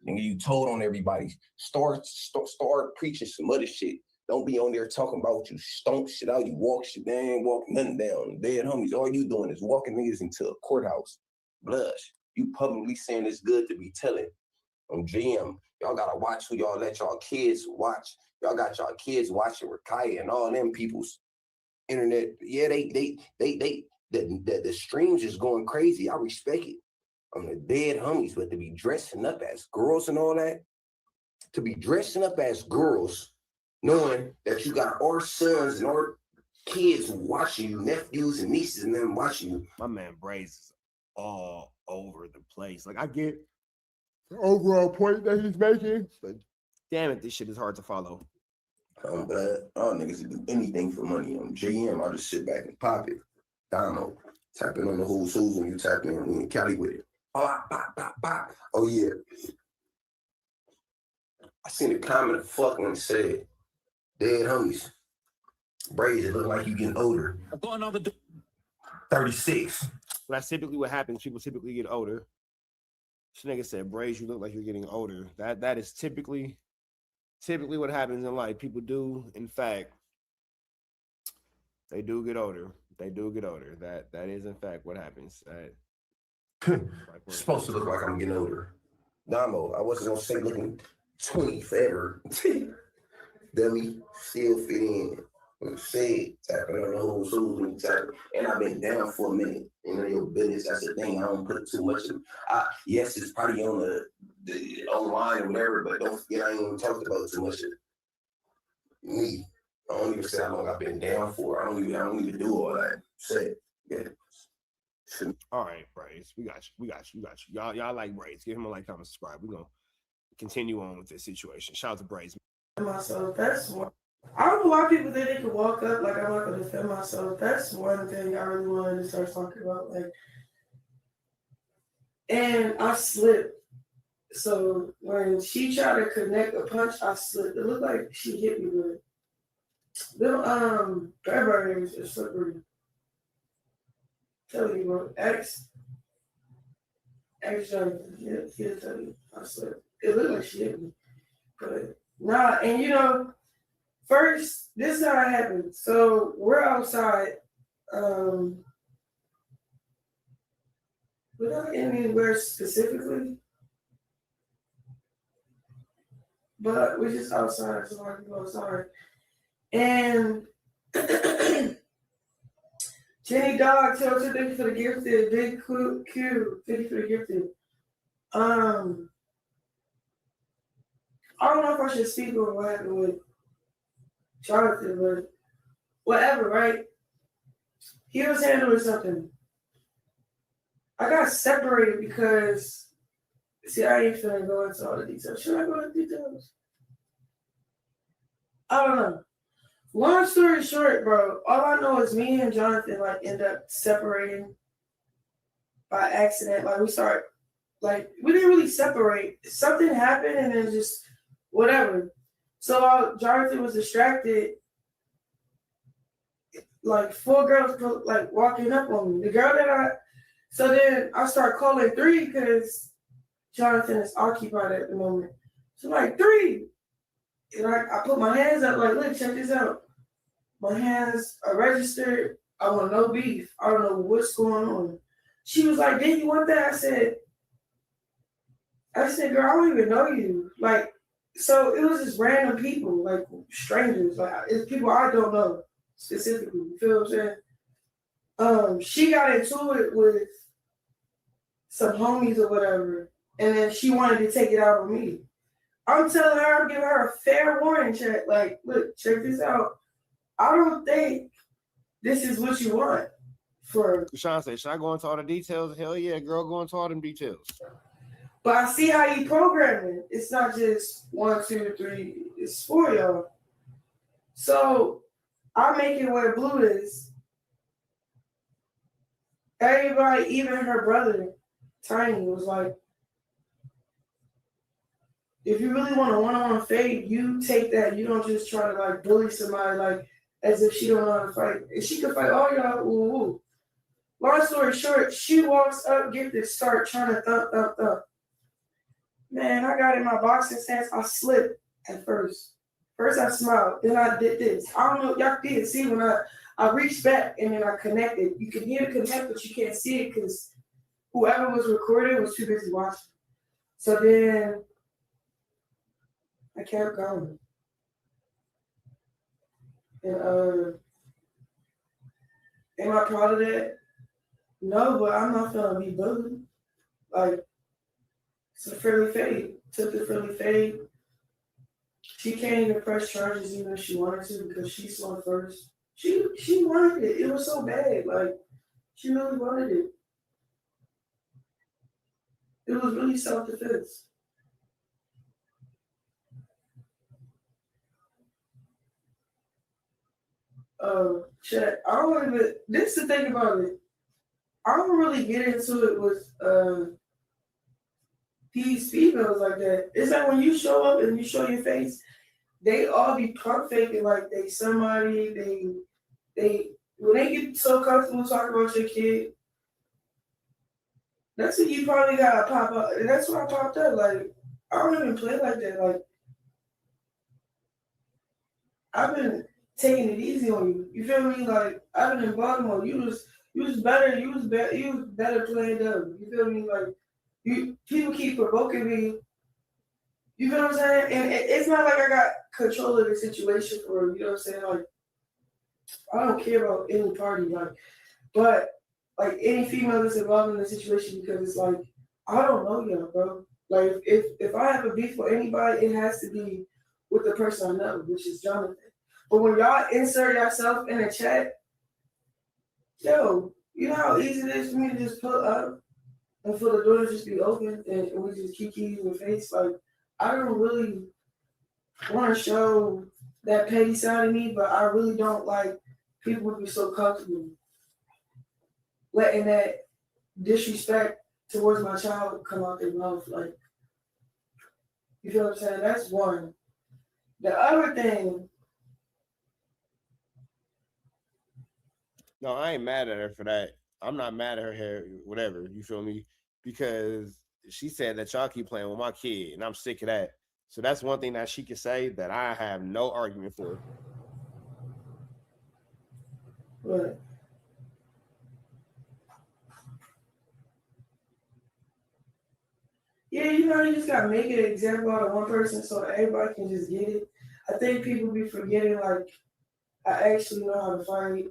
Nigga, you told on everybody. Start preaching some other shit. Don't be on there talking about you stomp shit out. You walk shit down, walk nothing down. Dead homies. All you doing is walking niggas into a courthouse. Blush. You publicly saying it's good to be telling. On GM, y'all gotta watch who y'all let y'all kids watch. Y'all got y'all kids watching Rakaya and all them people's internet. Yeah, the streams is going crazy. I respect it. On the dead homies, but to be dressing up as girls and all that, to be dressing up as girls, knowing that you got our sons and our kids watching you, nephews and nieces and them watching you. My man Braze is all over the place. Like, I get the overall point that he's making, but damn it, this shit is hard to follow. But all niggas do anything for money. On GM, I'll just sit back and pop it. Dono, tapping on the who's when you tap in Cali with it. Oh yeah. I seen a comment of fuck when it said, dead homies. Braze, it look like you getting older. 36. Well, that's typically what happens. People typically get older. This nigga said, Braze, you look like you're getting older. That is typically what happens in life. People do, in fact, they do get older. They do get older. That is, in fact, what happens. It's supposed to look like I'm getting older. Damo, I wasn't gonna say looking 20 forever. Dummy, still fit in. I'm saying, tapping on the whole shoes and tapping. And I've been down for a minute. You know, your business, that's the thing. I don't put too much in. Yes, it's probably on the online or whatever, but don't forget I ain't even talked about too much of me. I don't even say how long I've been down for. I don't even do all that. Say, yeah. All right, Braze. We got you. Y'all like Braze. Give him a like, comment, subscribe. We're gonna continue on with this situation. Shout out to Braze. Myself, that's one. I don't know why people think they can walk up like I'm not gonna defend myself. That's one thing I really wanted to start talking about. Like, and I slipped. So when she tried to connect a punch, I slipped. It looked like she hit me with it. Them February is slippery. Tell you, bro. X Jonathan, he'll tell you I slipped. It looked like she hit me. But nah, and you know, first, this is how it happened. So we're outside. We're not anywhere specifically, but we're just outside, so I can go outside. And Jenny Dog tells her thank you for the gifted, big Q, thank you for the gifted. I don't know if I should speak on what happened with Jonathan, but whatever, right? He was handling something. I got separated because, see, I ain't finna go into all the details. Should I go into details? I don't know. Long story short, bro, all I know is me and Jonathan like end up separating by accident. Like we didn't really separate. Something happened and then just whatever. So while Jonathan was distracted, like 4 girls like walking up on me. So then I start calling 3 because Jonathan is occupied at the moment. So I'm like 3. And I put my hands up like, look, check this out. My hands are registered. I want no beef. I don't know what's going on. She was like, did you want that? I said, girl, I don't even know you. Like, so it was just random people, like strangers. Like, it's people I don't know specifically. You feel what I'm saying? She got into it with some homies or whatever, and then she wanted to take it out on me. I'm telling her, I'm giving her a fair warning check. Like, look, check this out. I don't think this is what you want. Sean said, should I go into all the details? Hell yeah, girl, go into all them details. But I see how you programming. It's not just 1, 2, 3. It's 4 y'all. So I make it where Blue is. Everybody, even her brother, Tiny, was like, if you really want a one-on-one fade, you take that. You don't just try to like bully somebody like as if she don't know how to fight. And she could fight all y'all. Ooh. Long story short, she walks up, get this start trying to thump. Man, I got in my boxing stance. I slipped at first. First I smiled, then I did this. I don't know if y'all didn't see when I reached back and then I connected. You can hear the connect, but you can't see it because whoever was recording was too busy watching. So then I kept going. And am I proud of that? No, but I'm not gonna be bullied. Like, it's a friendly fade. Took the friendly fade. She can't even press charges even if she wanted to because she saw first. She wanted it. It was so bad. Like, she really wanted it. It was really self-defense. Chat. I don't even. This is the thing about it. I don't really get into it with these females like that. It's like when you show up and you show your face, they all be pump faking like they somebody. They when they get so comfortable talking about your kid, that's when you probably gotta pop up. And that's why I popped up. Like, I don't even play like that. Like, I've been taking it easy on you. You feel me? Like, I've been in Baltimore. You was better. You was better playing dumb. You feel me? Like, people keep provoking me. You feel what I'm saying? And it's not like I got control of the situation for, you know what I'm saying? Like, I don't care about any party, like, but like any female that's involved in the situation because it's like, I don't know y'all, bro. Like, if I have a beef with anybody, it has to be with the person I know, which is Jonathan. But when y'all insert yourself in a chat, yo, you know how easy it is for me to just pull up and for the door to just be open and we just kiki in the face? Like, I don't really want to show that petty side of me, but I really don't like people to be so comfortable letting that disrespect towards my child come out their mouth. Like, you feel what I'm saying? That's one. The other thing. No, I ain't mad at her for that. I'm not mad at her hair, whatever. You feel me? Because she said that y'all keep playing with my kid, and I'm sick of that. So that's one thing that she can say that I have no argument for. What? Yeah, you know, you just gotta make an example out of one person so everybody can just get it. I think people be forgetting, like, I actually know how to fight.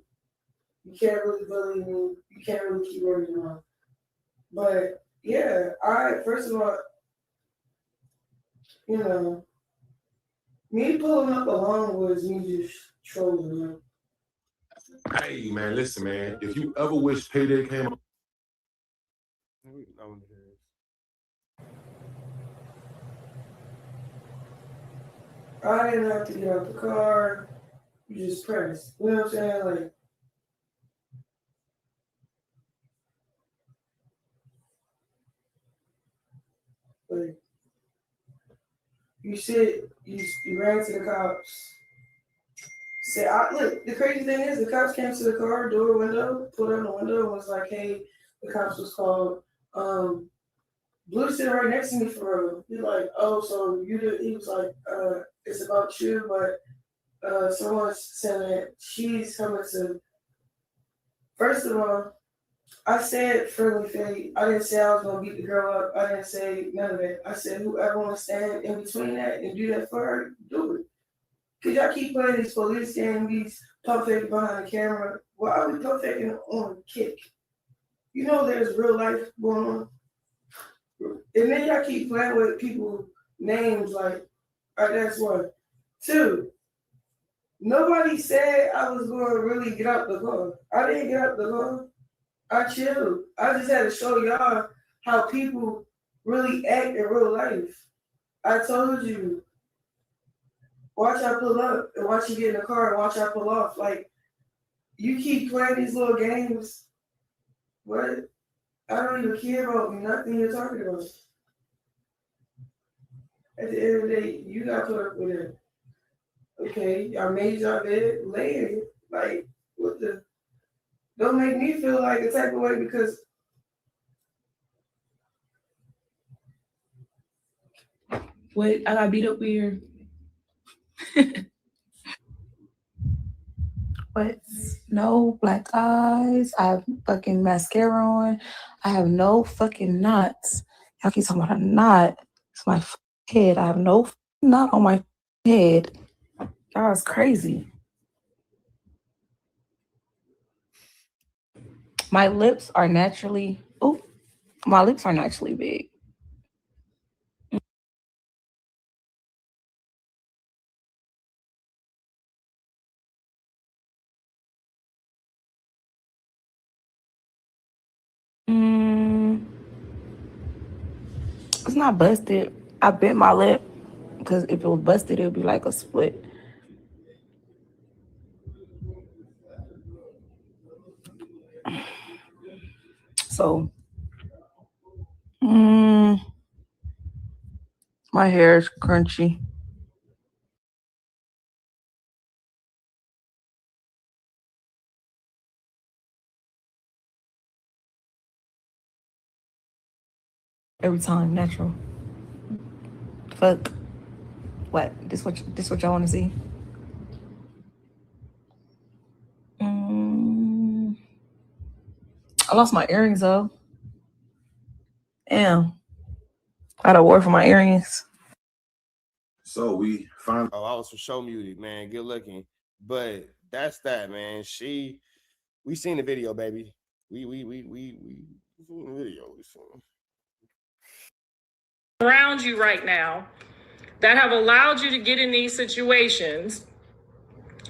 You can't really bully me. You can't really keep working on. But yeah, first of all, you know, Me pulling up alone was me just trolling him. Hey, man, listen, man. If you ever wish payday came up. I didn't have to get out the car. You just press. You know what I'm saying? Like you said, you ran to the cops. Said, look, the crazy thing is the cops came to the car, door, window, put on the window, and was like, hey, the cops was called. Blue sitting right next to me for real. He's like, oh, so you did, he was like, it's about you, but someone's saying that she's coming to. First of all, I said friendly fade. I didn't say I was gonna beat the girl up. I didn't say none of that. I said whoever wanna stand in between that and do that for her, do it. Cause y'all keep playing these police games, these pump faking behind the camera. Why are we pump faking on kick? You know there's real life going on. And then y'all keep playing with people's names like, that's one. Two, nobody said I was going to really get out the car. I didn't get out the car. I chilled. I just had to show y'all how people really act in real life. I told you, watch I pull up and watch you get in the car and watch I pull off. Like, you keep playing these little games. What? I don't even care about nothing you're talking about. At the end of the day, you got put up with it. Okay, I made y'all bed, lay in it. Like, what the? Don't make me feel like a type of way because. What? I got beat up here. What? No black eyes. I have fucking mascara on. I have no fucking knots. Y'all keep talking about a knot. It's my head. I have no knot on my head. Y'all is crazy. My lips are naturally. Oh, my lips are naturally big. It's not busted. I bent my lip because if it was busted, it would be like a split. So, my hair is crunchy. Every time, natural. Fuck. What? This what y'all want to see? I lost my earrings though. Damn. I had a war for my earrings. So we found. Oh, I was for show muted, man. Good looking, but that's that, man. We seen the video, baby. We seen the video. We seen. Around you right now that have allowed you to get in these situations,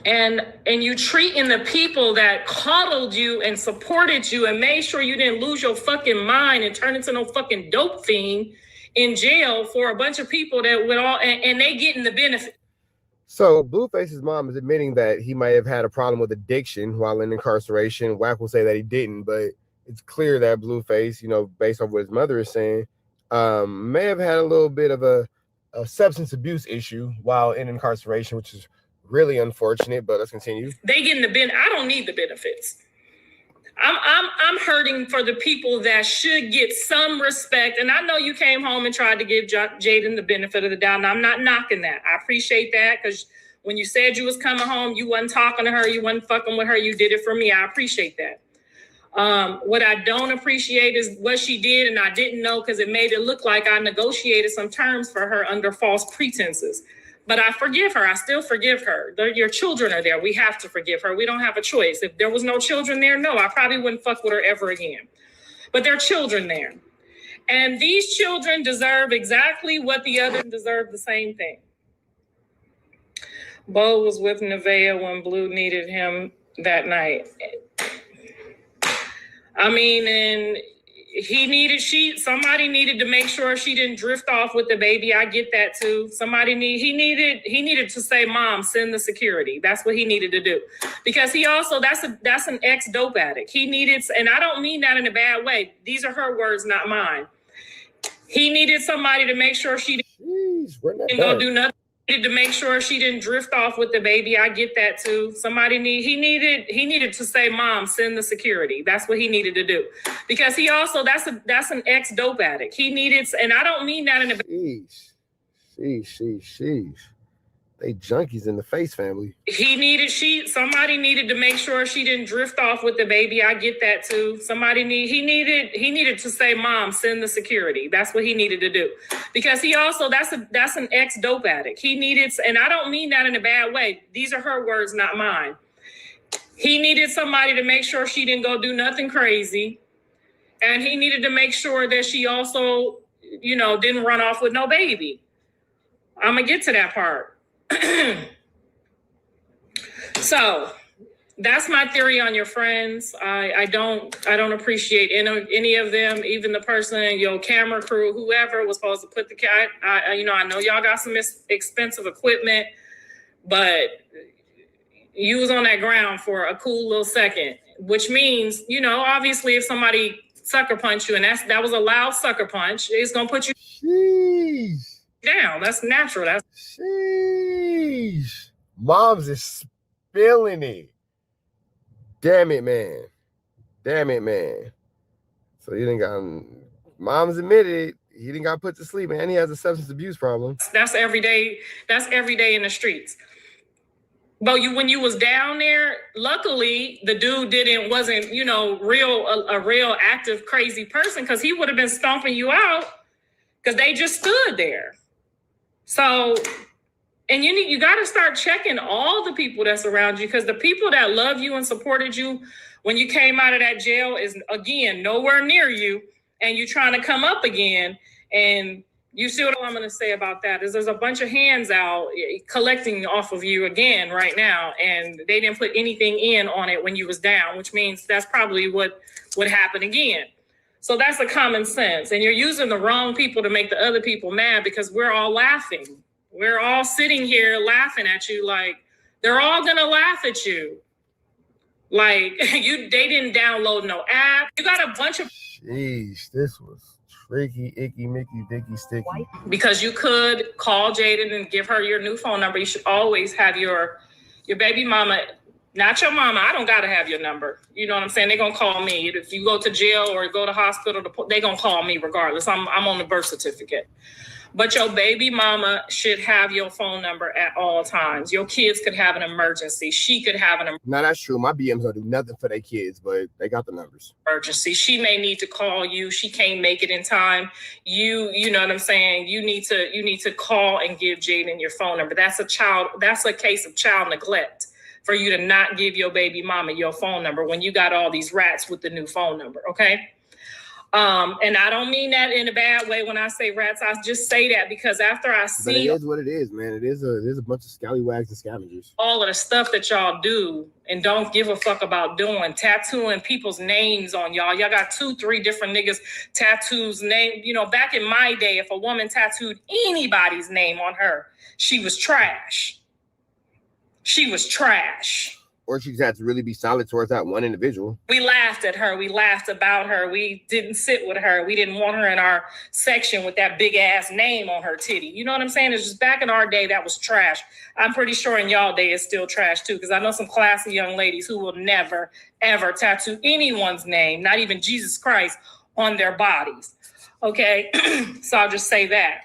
and you treating the people that coddled you and supported you and made sure you didn't lose your fucking mind and turn into no fucking dope fiend in jail for a bunch of people that would all and they getting the benefit. So Blueface's mom is admitting that he might have had a problem with addiction while in incarceration. Wack will say that he didn't, but it's clear that Blueface, based on what his mother is saying, may have had a little bit of a substance abuse issue while in incarceration, which is really unfortunate, but let's continue. They getting the benefit. I don't need the benefits. I'm hurting for the people that should get some respect. And I know you came home and tried to give Jaden the benefit of the doubt, and I'm not knocking that. I appreciate that because when you said you was coming home, you wasn't talking to her, you wasn't fucking with her, you did it for me. I appreciate that. What I don't appreciate is what she did, and I didn't know because it made it look like I negotiated some terms for her under false pretenses. But I forgive her. I still forgive her. Your children are there. We have to forgive her. We don't have a choice. If there was no children there, no, I probably wouldn't fuck with her ever again. But there are children there. And these children deserve exactly what the others deserve, the same thing. Bo was with Nevaeh when Blue needed him that night. I mean, and somebody needed to make sure she didn't drift off with the baby. I get that too. He needed to say, Mom, send the security. That's what he needed to do. Because that's an ex-dope addict. And I don't mean that in a bad way. These are her words, not mine. He needed somebody to make sure she didn't go do nothing. To make sure she didn't drift off with the baby. I get that too. He needed to say, Mom, send the security. That's what he needed to do. Because that's an ex-dope addict. And I don't mean that in a Sheesh. They junkies in the Face family. Somebody needed to make sure she didn't drift off with the baby. I get that too. He needed to say, Mom, send the security. That's what he needed to do. Because that's an ex-dope addict. And I don't mean that in a bad way. These are her words, not mine. He needed somebody to make sure she didn't go do nothing crazy. And he needed to make sure that she also, didn't run off with no baby. I'm gonna get to that part. So that's my theory on your friends. I don't appreciate any of them, even the person, your camera crew, whoever was supposed to put the cat. I know y'all got some expensive equipment, but you was on that ground for a cool little second, which means, obviously if somebody sucker punch you, and that was a loud sucker punch, it's gonna put you down. That's natural. Sheesh. Moms is spilling it. Damn it, man. So you didn't got Mom's admitted he didn't got put to sleep, man. He has a substance abuse problem. That's every day in the streets. But when you was down there, luckily the dude wasn't a real active crazy person, because he would have been stomping you out because they just stood there. So, and you got to start checking all the people that's around you, because the people that love you and supported you when you came out of that jail is, again, nowhere near you, and you're trying to come up again. And you see what I'm going to say about that is there's a bunch of hands out collecting off of you again right now, and they didn't put anything in on it when you was down, which means that's probably what would happen again. So that's a common sense. And you're using the wrong people to make the other people mad, because we're all laughing. We're all sitting here laughing at you like they're all going to laugh at you. Like they didn't download no app. You got a bunch of... Jeez, this was tricky, icky, Mickey, Vicky, sticky. Because you could call Jaden and give her your new phone number. You should always have your baby mama... Not your mama. I don't got to have your number. You know what I'm saying? They're going to call me. If you go to jail or go to hospital, they're going to call me regardless. I'm on the birth certificate. But your baby mama should have your phone number at all times. Your kids could have an emergency. She could have an emergency. No, that's true. My BMs don't do nothing for their kids, but they got the numbers. Emergency. She may need to call you. She can't make it in time. You know what I'm saying? You need to call and give Jaden your phone number. That's a case of child neglect, for you to not give your baby mama your phone number when you got all these rats with the new phone number, okay? And I don't mean that in a bad way when I say rats. I just say that because after I see... But it is what it is, man. It is a bunch of scallywags and scavengers. All of the stuff that y'all do and don't give a fuck about doing, tattooing people's names on y'all. Y'all got 2-3 different niggas tattoos name. Back in my day, if a woman tattooed anybody's name on her, she was trash. She was trash. Or she just had to really be solid towards that one individual. We laughed at her. We laughed about her. We didn't sit with her. We didn't want her in our section with that big ass name on her titty. You know what I'm saying? It's just back in our day, that was trash. I'm pretty sure in y'all day it's still trash too, because I know some classy young ladies who will never, ever tattoo anyone's name, not even Jesus Christ, on their bodies. Okay? So I'll just say that.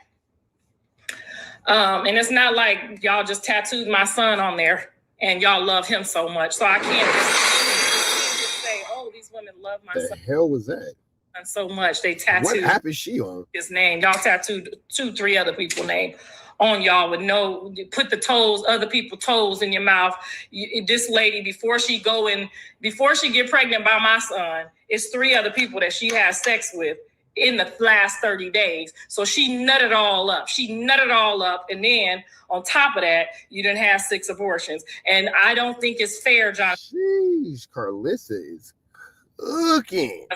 And it's not like y'all just tattooed my son on there and y'all love him so much. So I can't just say, oh, these women love my son. The hell was that? So much. They tattooed. What app is she on? His name. Y'all tattooed 2-3 other people's name on y'all with put the toes, other people's toes in your mouth. This lady, before she get pregnant by my son, it's 3 other people that she has sex with. in the last 30 days. So she nutted all up. And then on top of that, you didn't have 6 abortions. And I don't think it's fair, John. Jeez, Carlissa is cooking.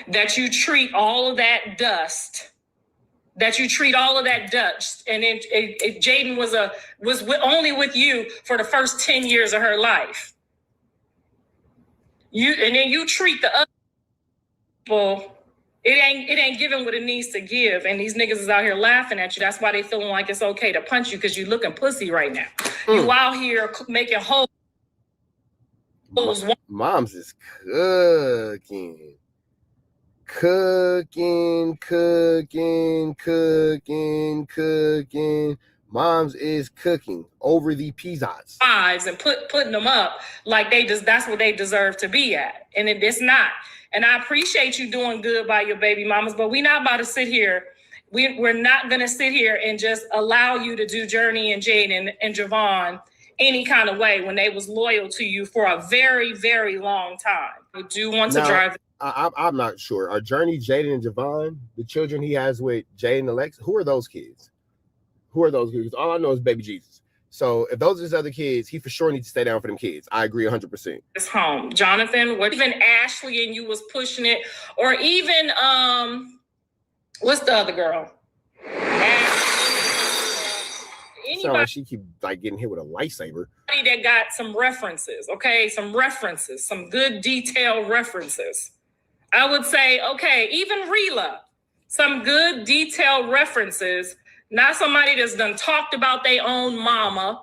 That you treat all of that dust. And then Jaden was only with you for the first 10 years of her life. And then you treat the other people. It ain't giving what it needs to give, and these niggas is out here laughing at you. That's why they feeling like it's okay to punch you, because you looking pussy right now. You out here making holes. Moms is cooking. Moms is cooking over the pizzas. And putting them up like that's what they deserve to be at, and it's not. And I appreciate you doing good by your baby mamas, but we're not about to sit here. We're not going to sit here and just allow you to do Journey and Jaden and Javon any kind of way when they was loyal to you for a very, very long time. We do want to drive. I'm not sure. Are Journey, Jaden, and Javon, the children he has with Jaden and Alexa, who are those kids? All I know is baby Jesus. So if those are his other kids, he for sure needs to stay down for them kids. I agree 100%. It's home. Jonathan, even Ashley and you was pushing it, or even, what's the other girl? Sounds like she keep getting hit with a lightsaber. That got some references, okay? Some good detailed references. I would say, okay, even Rila, some good detailed references. Not somebody that's done talked about their own mama.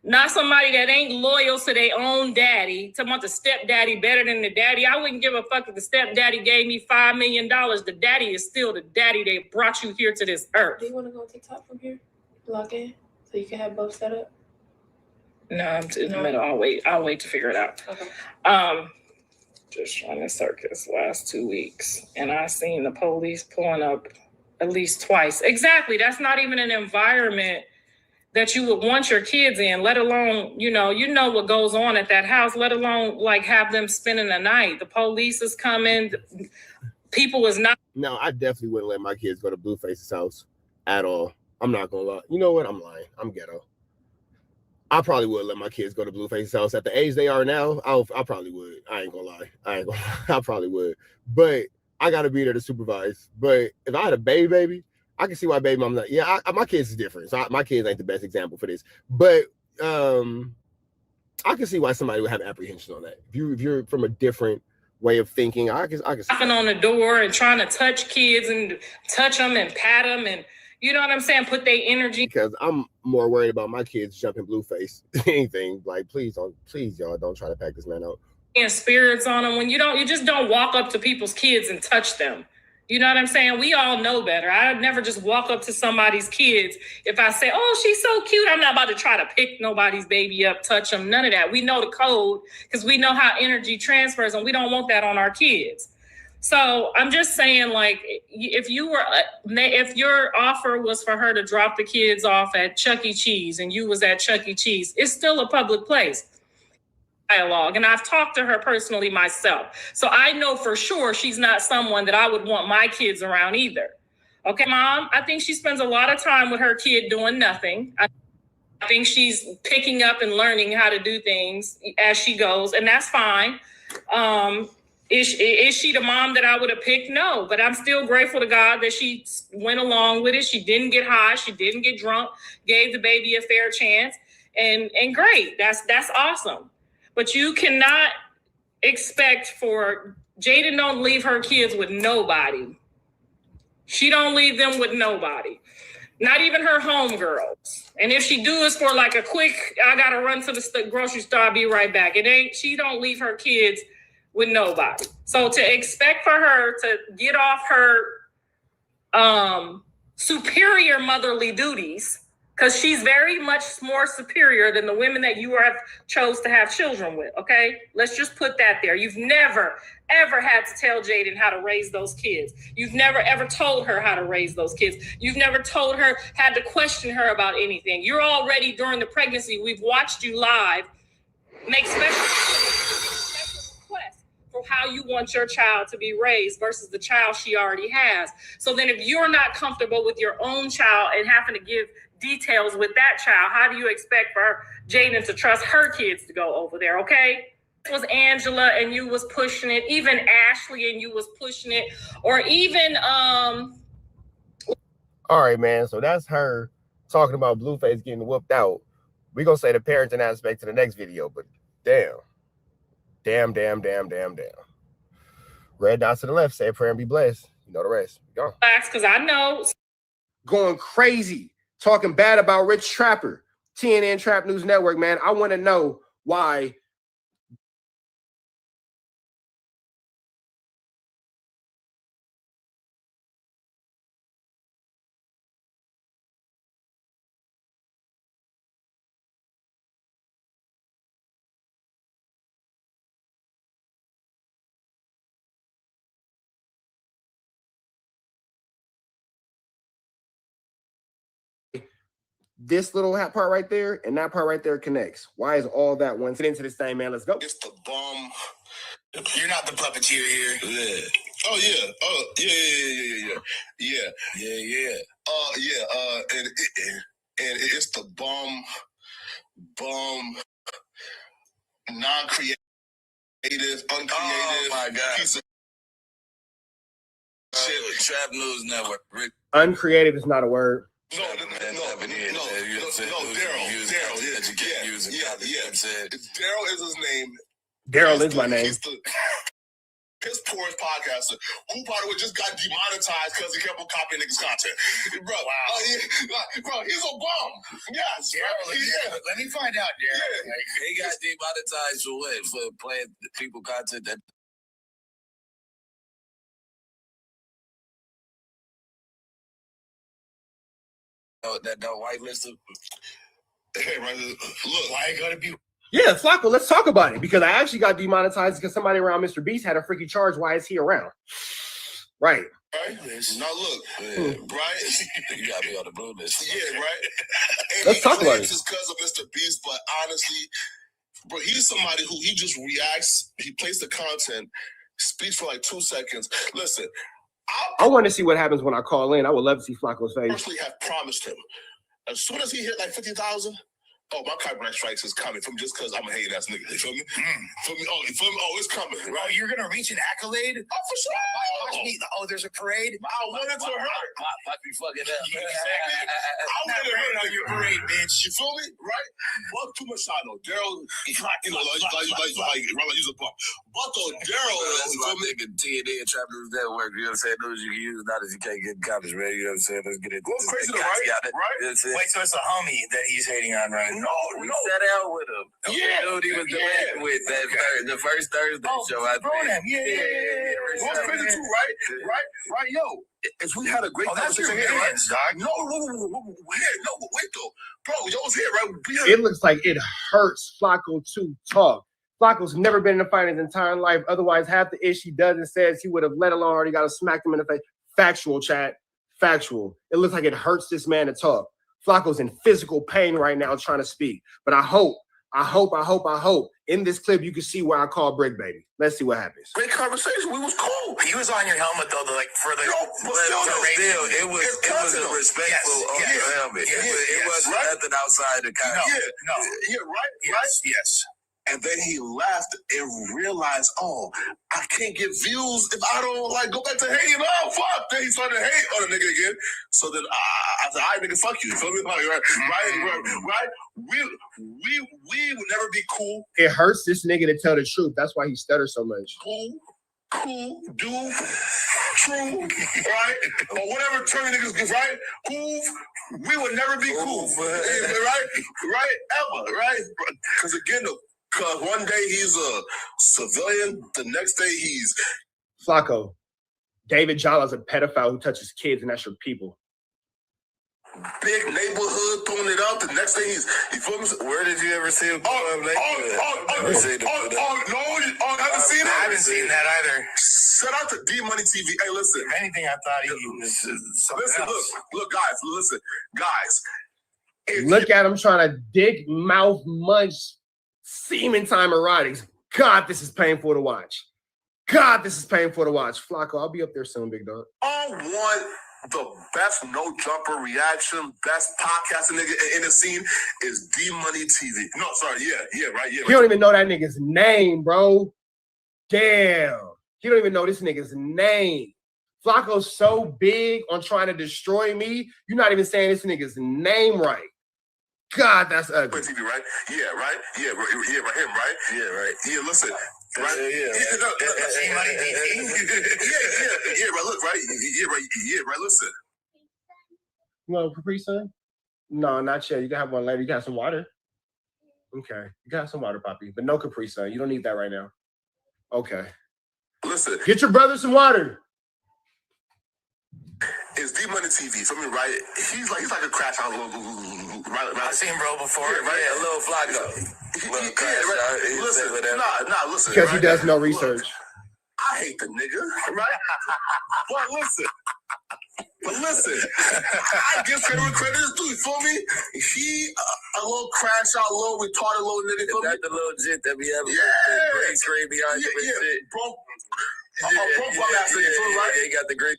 Not somebody that ain't loyal to their own daddy. Talking about the stepdaddy better than the daddy. I wouldn't give a fuck if the stepdaddy gave me $5 million. The daddy is still the daddy that brought you here to this earth. Do you want to go on TikTok from here? Log in so you can have both set up? No, I'm in the middle. I'll wait to figure it out. Okay. Just trying to circus last 2 weeks. And I seen the police pulling up at least twice. Exactly. That's not even an environment that you would want your kids in, let alone, you know what goes on at that house, let alone have them spending the night. The police is coming. People is not. No, I definitely wouldn't let my kids go to Blueface's house at all. I'm not going to lie. You know what? I'm lying. I'm ghetto. I probably would let my kids go to Blueface's house at the age they are now. I probably would. I ain't going to lie. I probably would. But I gotta be there to supervise. But if I had a baby, I can see why baby mom not. Yeah, my kids is different. So my kids ain't the best example for this. But I can see why somebody would have apprehension on that. If you're from a different way of thinking, I can. Knocking on the door and trying to touch kids and touch them and pat them and you know what I'm saying. Put their energy. Because I'm more worried about my kids jumping Blueface than anything. Please y'all don't try to pack this man out. And spirits on them when you just don't walk up to people's kids and touch them. You know what I'm saying? We all know better. I'd never just walk up to somebody's kids. If I say, oh, she's so cute, I'm not about to try to pick nobody's baby up, touch them, none of that. We know the code because we know how energy transfers and we don't want that on our kids. So I'm just saying, if your offer was for her to drop the kids off at Chuck E. Cheese and you was at Chuck E. Cheese, it's still a public place. Dialogue, and I've talked to her personally myself, so I know for sure she's not someone that I would want my kids around either. Okay, Mom, I think she spends a lot of time with her kid doing nothing. I think she's picking up and learning how to do things as she goes, and that's fine. Is she the mom that I would have picked? No, but I'm still grateful to God that she went along with it. She didn't get high, she didn't get drunk, gave the baby a fair chance, and great. That's awesome. But you cannot expect for Jaden don't leave her kids with nobody. She don't leave them with nobody. Not even her homegirls. And if she do, it's for a quick, I got to run to the grocery store, I'll be right back. She don't leave her kids with nobody. So to expect for her to get off her superior motherly duties, because she's very much more superior than the women that you have chose to have children with, okay? Let's just put that there. You've never, ever had to tell Jaden how to raise those kids. You've never, ever told her how to raise those kids. You've never told her, had to question her about anything. You're already, during the pregnancy, we've watched you live, make special requests for how you want your child to be raised versus the child she already has. So then if you're not comfortable with your own child and having to give details with that child, how do you expect for Jaden to trust her kids to go over there, okay? It was Angela and you was pushing it, even Ashley and you was pushing it, or even All right, man. So that's her talking about Blueface getting whooped out. We're gonna say the parenting aspect to the next video, but damn. Red dots to the left, say a prayer and be blessed. You know the rest. Go. Because I know. Going crazy, talking bad about Rich Trapper. TNN Trap News Network, man. I want to know why. This little part right there and that part right there connects. Why is all that one? Get into this thing, man. Let's go. It's the bomb. You're not the puppeteer here. Yeah. Oh yeah. Oh yeah. And it's the non-creative, uncreative. Oh my God. Piece of shit. Trap News Network. Uncreative is not a word. No, Daryl. Daryl is his name. Daryl is my name. He's the piss poorest podcaster who, by the way, just got demonetized because he kept on copying niggas' content. Bro, bro, he's a bum. Yes, Daryl. Let me find out, Daryl. Yeah. He got demonetized for what? For playing people content that. That white list of. Hey, right, look, why ain't gonna be. Yeah, Flakko, let's talk about it because I actually got demonetized because somebody around Mr. Beast had a freaky charge. Why is he around? Right. Right. Now look, right? You gotta be on the blue list. Yeah, right. And let's talk about it. It's because of Mr. Beast, but honestly, bro, he's somebody who he just reacts. He plays the content, speaks for like 2 seconds. Listen. I want to see what happens when I call in. I would love to see Flakko's face. I personally have promised him as soon as he hit like 50,000. Oh, my copyright strikes is coming from just because I'm a hating ass nigga. You feel me? Feel me? Oh, you feel me? Oh, it's coming. Right? Oh, you're gonna reach an accolade? Oh, for sure. Watch me. Oh, there's a parade. I want it to hurt. Watch me fucking up. Exactly. I want to hurt on your parade, bitch. You feel me? Right? Fuck too much shot though. Daryl, you know, like use a pump. But though, Daryl, that's my nigga TNN and Trap News Network. You know what I'm saying? Those you can use, not as you can't get comments, man. You know what I'm saying? Let's get it. What's crazy though, right? Right? Wait, so it's a homie that he's hating on, right? No. Sat out with him. Yeah. Dude, he was debating with that the first Thursday show. I think. Yeah. What's crazy too, right? Yo, as we had a great conversation here, right? No, wait though. Bro, yo was here, right? It looks like it hurts Flakko to talk. Flakko's never been in a fight in his entire life. Otherwise, half the ish he does and says he would have let alone already got to smack him in the face. Factual, chat. Factual. It looks like it hurts this man to talk. Flakko's in physical pain right now trying to speak. But I hope in this clip you can see where I call Brick Baby. Let's see what happens. Great conversation. We was cool. He was on your helmet though, like for the it was a respectful of your helmet. It wasn't nothing outside the kind. Yeah, right. Yes. And then he laughed and realized, oh, I can't get views if I don't like go back to hating. Oh, fuck. Then he started to hate on the nigga again. So then I said, all right, nigga, fuck you. You feel me? Right? We would never be cool. It hurts this nigga to tell the truth. That's why he stutters so much. Cool, do, true, right? Or whatever term niggas get, right? Cool, we would never be cool. Right? Ever, right? Because again, because one day he's a civilian, the next day he's... Flakko, David Jala's a pedophile who touches kids, and that's your people. Big neighborhood throwing it out. The next thing he's... You feel me? Where did you ever see him? I haven't seen it? I haven't seen that either. Shout out to D-Money TV. Hey, listen. If anything, I thought he was... Look, guys. Look at him trying to dick, mouth, munch, semen time erotics. God, this is painful to watch. God, this is painful to watch. Flacco, I'll be up there soon, big dog. I want the best no jumper reaction, best podcasting nigga in the scene is D-Money TV. No, sorry, yeah, right. You don't even know that nigga's name, bro. Damn. You don't even know this nigga's name. Flacco's so big on trying to destroy me, you're not even saying this nigga's name right. God, that's ugly. TV, right? Yeah, right? Yeah, right, him, right? Yeah, right. Yeah, listen. Right? Yeah, right, look, right? Yeah, right, listen. You want a Capri Sun? No, not yet. You can have one later. You got some water? Okay. You got some water, Poppy, but no Capri Sun. You don't need that right now. Okay. Listen. Get your brother some water. It's D-Money TV, for me, right? He's like a crash out, right? I've seen bro before. Yeah, right? Yeah, a little Flacco. Right? Listen, listen. Because he does no research. Look, I hate the nigga, right? But listen, I give credit is due. You feel me? He a little crash out, little retarded little nigga. That's the little jit that we have. Green screen behind you. Yeah, bro.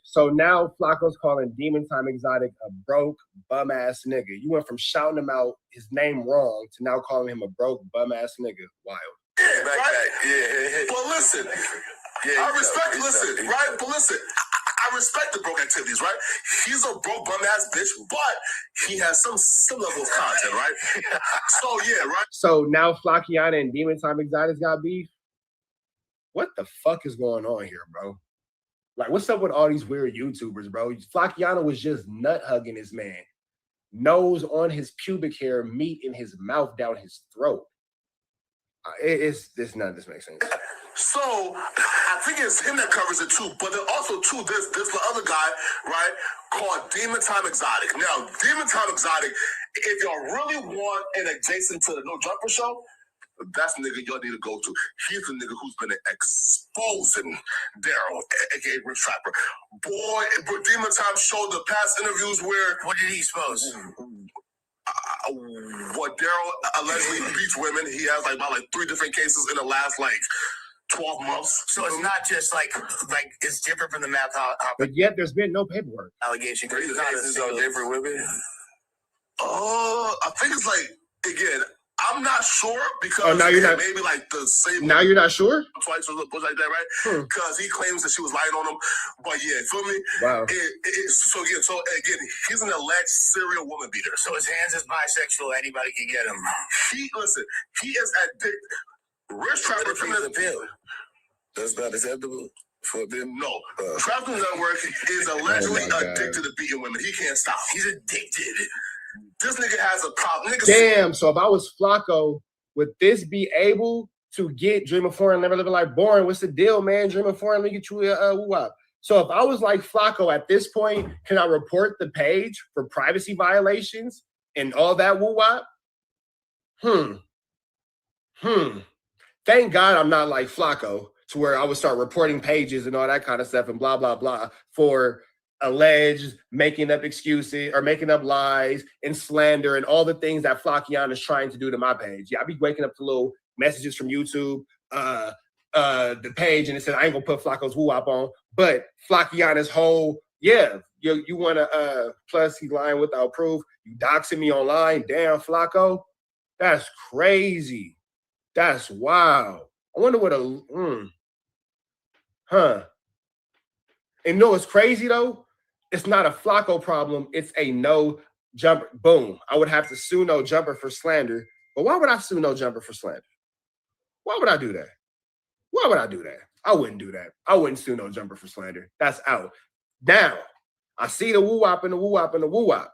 So now Flacco's calling Demon Time Exotic a broke bum ass nigga. You went from shouting him out his name wrong to now calling him a broke bum ass nigga. Wild. Yeah, right? Yeah. But listen, I respect. Listen, right? But listen, I respect the broke activities, right? He's a broke bum ass bitch, but he has some level of content, right? So yeah, right. So now Flacciana and Demon Time Exotic got beef. What the fuck is going on here, bro? Like, what's up with all these weird YouTubers, bro? Flacciano was just nut hugging his man. Nose on his pubic hair, meat in his mouth down his throat. None of this makes sense. So I think it's him that covers it too, but then also too, there's the other guy, right, called Demon Time Exotic. Now, Demon Time Exotic, if y'all really want an adjacent to the No Jumper show, that's the nigga y'all need to go to. He's the nigga who's been exposing Daryl, aka Rich Trapper. Boy, Demon Time showed the past interviews where... What did he expose? What Daryl allegedly beats women. He has about 3 different cases in the last 12 months. So it's not just like it's different from the math. But yet there's been no paperwork. Allegation. These cases are different women. I think it's again, I'm not sure because now you're not, maybe the same. Now you're not sure? Twice or something like that, right? Because he claims that she was lying on him. But yeah, feel me? Wow. So again, he's an alleged serial woman beater. So his hands is bisexual. Anybody can get him. He is addicted. Rich Trapper from the appeal. That's not acceptable for them. No. Trapper Network is allegedly addicted to beating women. He can't stop. He's addicted. This nigga has a problem. Damn, so if I was Flacco, would this be able to get Dreamer Foreign Never Living Like Boring? What's the deal, man? Dreamer Foreign, let me get you a woo-wop. So if I was like Flacco at this point, can I report the page for privacy violations and all that woo-wop? Thank God I'm not like Flacco to where I would start reporting pages and all that kind of stuff and blah, blah, blah for alleged making up excuses or making up lies and slander and all the things that Flacciana is trying to do to my page. Yeah, I be waking up to little messages from YouTube, the page, and it said I ain't gonna put Flacco's woo-wop on, but Flacciana's whole, you wanna plus he lying without proof, you doxing me online, damn Flacco, that's crazy. That's wild. I wonder what And no, it's crazy though. It's not a Flacco problem. It's a no jumper. Boom. I would have to sue no jumper for slander. But why would I sue no jumper for slander? Why would I do that? Why would I do that? I wouldn't do that. I wouldn't sue no jumper for slander. That's out. Now, I see the woo-wop and the woo-wop and the woo-wop.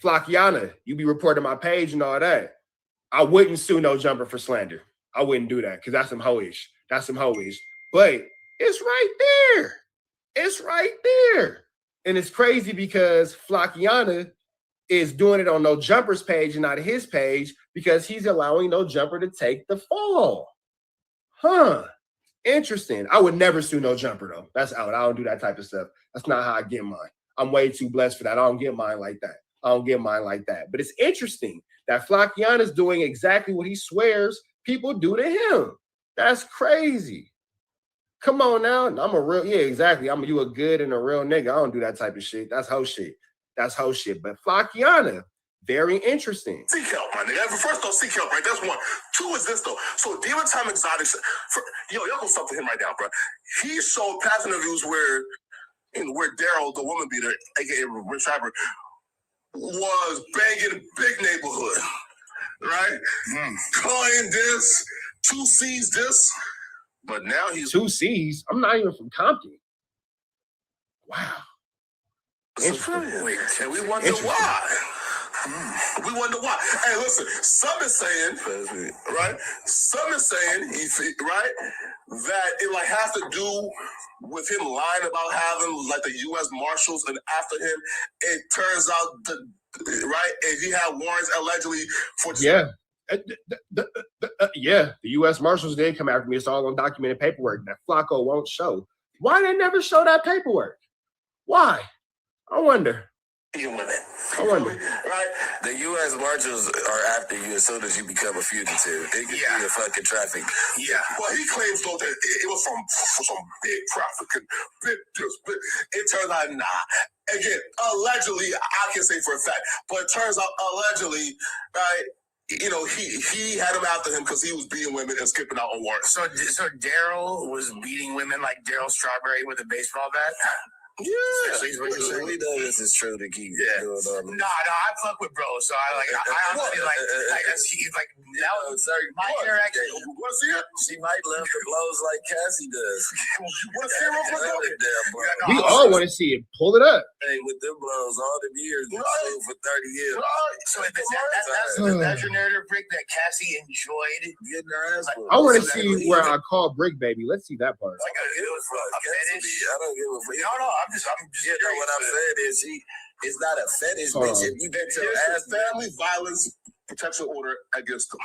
Flacciana, you be reporting my page and all that. I wouldn't sue no jumper for slander. I wouldn't do that because that's some hoish. That's some hoish. But it's right there. It's right there. And it's crazy because Flacciana is doing it on No Jumper's page and not his page because he's allowing No Jumper to take the fall. Interesting. I would never sue No Jumper, though. That's out. I don't do that type of stuff. That's not how I get mine. I'm way too blessed for that. I don't get mine like that. But it's interesting that Flacciana is doing exactly what he swears people do to him. That's crazy. Come on now. I'm a real, exactly. You a good and a real nigga. I don't do that type of shit. That's hoe shit. But Flackiana, very interesting. Seek help, my nigga. First off, seek help, right? That's one. Two is this, though. So, Demon Time Exotics, y'all go stop for him right now, bro. He showed past interviews where Daryl, the woman beater, aka Rich Rapper, was banging big neighborhood, right? Calling this, 2 C's this, but now he's 2 C's. I'm not even from Compton. Wow. And we wonder why. We wonder why. Hey, listen, some is saying, right? Some is saying, right, that it like has to do with him lying about having like the U.S. Marshals and after him. It turns out and he had warrants allegedly for the U.S. Marshals did come after me. It's all on documented paperwork that Flacko won't show. Why they never show that paperwork? Why? I wonder. Right? The U.S. Marshals are after you as soon as you become a fugitive. They can be a fucking traffic. Yeah. Well, he claims though that it was from some big trafficking, it turns out nah. Again, allegedly, I can say for a fact, but it turns out allegedly, right? He had him after him because he was beating women and skipping out on warrants. So Daryl was beating women like Daryl Strawberry with a baseball bat? Yeah, we know this is true to keep doing on. No, I fuck with bro, so I honestly like that was my interaction. You want to see it? She might love the blows like Cassie does. You want to see it real quick? We all want to see it. Pull it up. Hey, with them blows, all them years, for 30 years. So that's your narrative, Brick, that Cassie enjoyed getting her ass. I want to see where I call Brick Baby. Let's see that part. I don't give a fuck. No. I'm just what I'm saying is it's not a fetish, bitch. If you get your ass family violence protection order against them.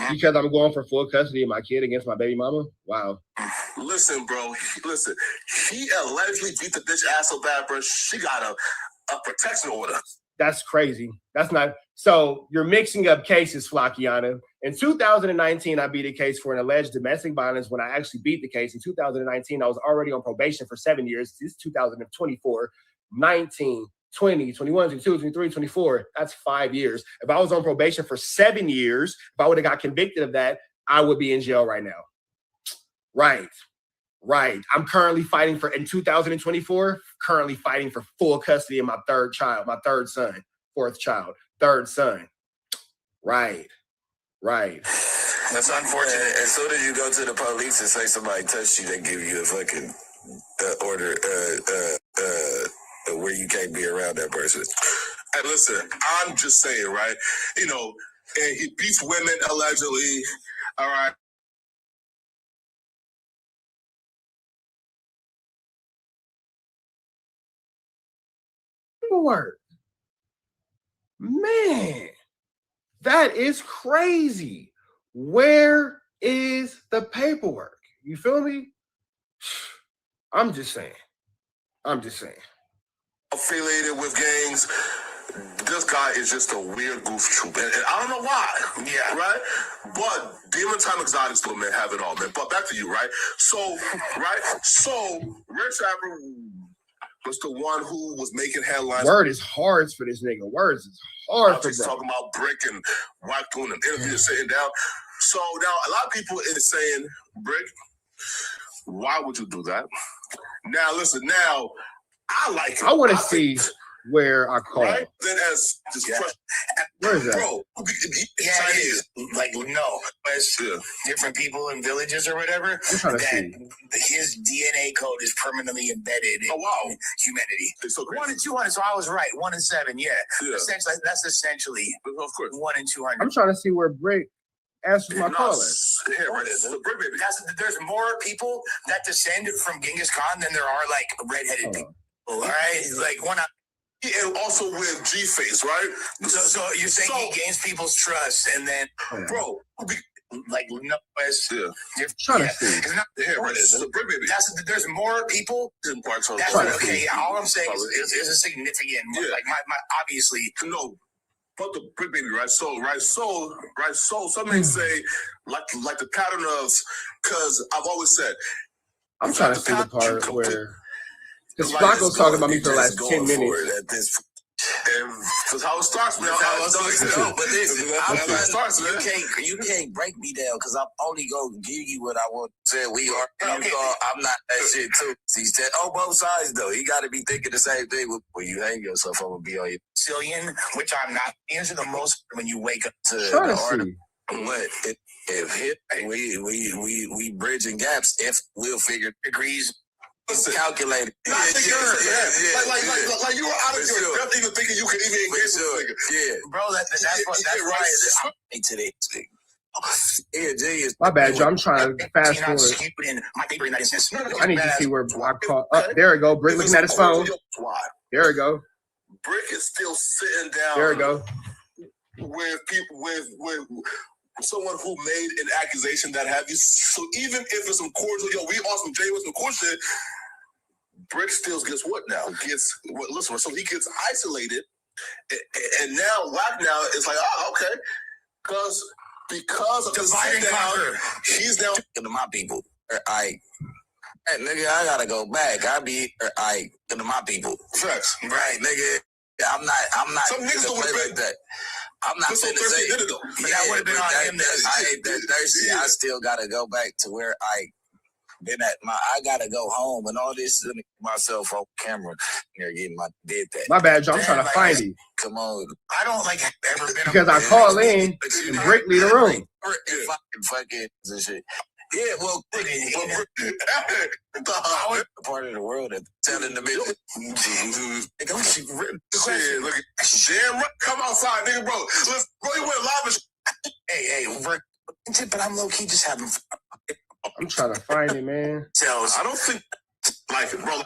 Because I'm going for full custody of my kid against my baby mama? Wow. Listen, bro. Listen. He allegedly beat the bitch ass so bad, bro. She got a protection order. That's crazy. That's not. So you're mixing up cases, Flackiana. In 2019, I beat a case for an alleged domestic violence. When I actually beat the case in 2019, I was already on probation for 7 years. This is 2024, 19, 20, 21, 22, 23, 24. That's 5 years. If I was on probation for 7 years, if I would have got convicted of that, I would be in jail right now. Right. I'm currently fighting in 2024, currently fighting for full custody of my third child, my third son, fourth child, third son. Right. That's unfortunate. As soon as you go to the police and say somebody touched you, they give you a fucking order where you can't be around that person. Hey, listen, I'm just saying, right? And he beats women allegedly. All right. Paperwork. Man, that is crazy. Where is the paperwork? You feel me? I'm just saying. Affiliated with gangs. This guy is just a weird goof troop. And I don't know why. Yeah. Right? But Demon Time Exotics, though, man, have it all, man. But back to you, right? So, Rich Rapper was the one who was making headlines. Word is hard for this nigga. Words is hard for bro. Talking about Brick and White doing an interview sitting down. So now a lot of people is saying, Brick, why would you do that? Now listen, I like it. I want to see where I call. Right? Then as this where is that? Bro, different people in villages or whatever. His DNA code is permanently embedded in humanity. So 1 in 200. So I was right. 1 in 7. Yeah. Essentially, that's essentially of course 1 in 200. I'm trying to see where Brick answers my caller. Here it is. There's more people that descend from Genghis Khan than there are like redheaded people. All right, like one. And also with G-Face, right? So you're saying he gains people's trust, and then, bro, like no, trying to see. There's more people. All I'm saying is a significant. Like my obviously no. fuck the brick baby, right? So some may say like the pattern of, because I've always said, I'm trying to see the part where, because Flacco's talking about me for the last 10 minutes. That's how it starts, man. You can't break me down because I'm only gonna give you what I want to say. I'm not that shit too. He's both sides though. You got to be thinking the same thing. When you hang yourself, I'm gonna be on you. Zillion, which I'm not. Answer the most when you wake up to Try the to article. see. What if we bridging gaps? If we'll figure degrees. Calculated. Like you were out of your depth even thinking you could even engage with this nigga. Yeah, bro, that's why I'm to this. My bad, Joe. I'm trying to fast forward. I need to see where I caught up. There we go. Brick looking at his phone. There we go. Brick is still sitting down. There we go. With people with someone who made an accusation that have you. So even if it's some cordial, we awesome Jay with some court shit, Brick still gets what now? Listen, so he gets isolated, and now Whack now is like, okay, because of the sit down, he's now to my people. Hey, nigga, I gotta go back. To my people. Facts. Right, nigga. I'm not. Some niggas don't play like that. I'm not saying to say did it though. But that would have been on him. I ain't that thirsty. I still gotta go back to where I been at. I gotta go home and all this. Myself on camera. Getting did that. My bad, Joe. I'm trying to find him. Come on. I don't ever been because I call in and Brick leave the room. Fucking and shit. Yeah, well, part of the world that telling the middle. Shit, look at damn right. Come outside, nigga, bro. You went live and hey, but I'm low key just having fun. I'm trying to find it, man. I don't think like it, bro.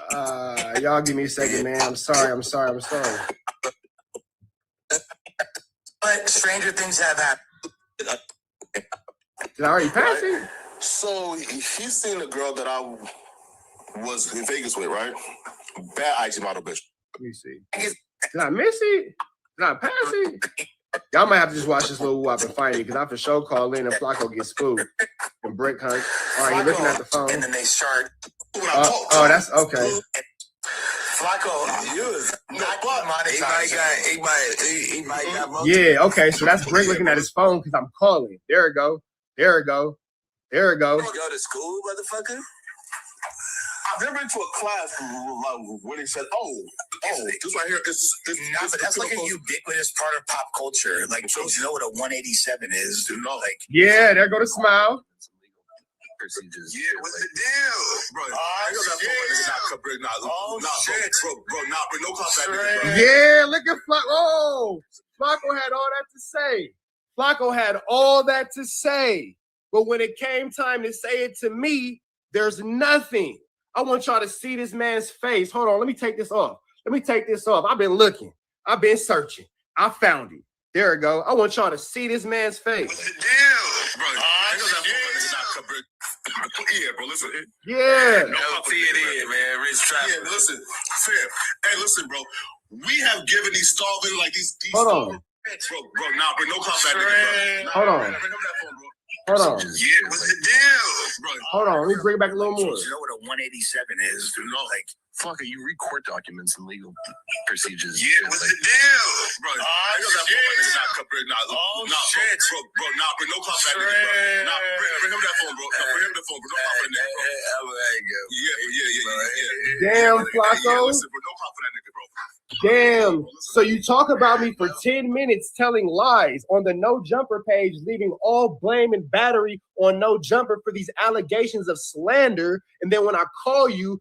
Y'all give me a second, man. I'm sorry. But stranger things have happened. Did I already pass it? So he's seen a girl that I was in Vegas with, right? Bad IG model bitch. Let me see. Did I miss it? Did I pass it? Y'all might have to just watch this little whoop and find it because I for sure call in and Flacco gets spooked and Brick hunt. All right, you're looking at the phone. And then they start. Oh, that's okay. Flacco, he might got yeah, okay, so that's Brick looking at his phone because I'm calling. There it go. You go to school, motherfucker? I've never been to a class where they said, this right here is but that's like a ubiquitous part of pop culture. Like, you know what a 187 is? You know, like yeah, there go the smile. Procedures. Yeah, what's the deal, bro? No contact. Yeah, look at Flacco. Oh, Flacco had all that to say. Flacco had all that to say. But when it came time to say it to me, there's nothing. I want y'all to see this man's face. Hold on, let me take this off. I've been looking. I've been searching. I found it. There we go. I want y'all to see this man's face. What's the deal, bro? Yeah, bro, listen. Yeah. Man. Rich traffic. Yeah, listen. Fair. Hey, listen, bro. We have given these starving, like these Hold on. Bro, no contact, nigga, bro. Hold on. Hold on. Yeah, what's the deal, bro? Hold on. Let me bring it back a little more. You know what a 187 is? You know, like Flacco, you read court documents and legal procedures. Yeah, what's the deal, bro? No contact, nigga, bro. Bring him that phone, bro. Bring him the phone, bro. Yeah. Damn, Flacco. Listen, bro, no cop for that nigga, bro. Damn. So you talk about me for 10 minutes telling lies on the No Jumper page, leaving all blame and battery on No Jumper for these allegations of slander. And then when I call you,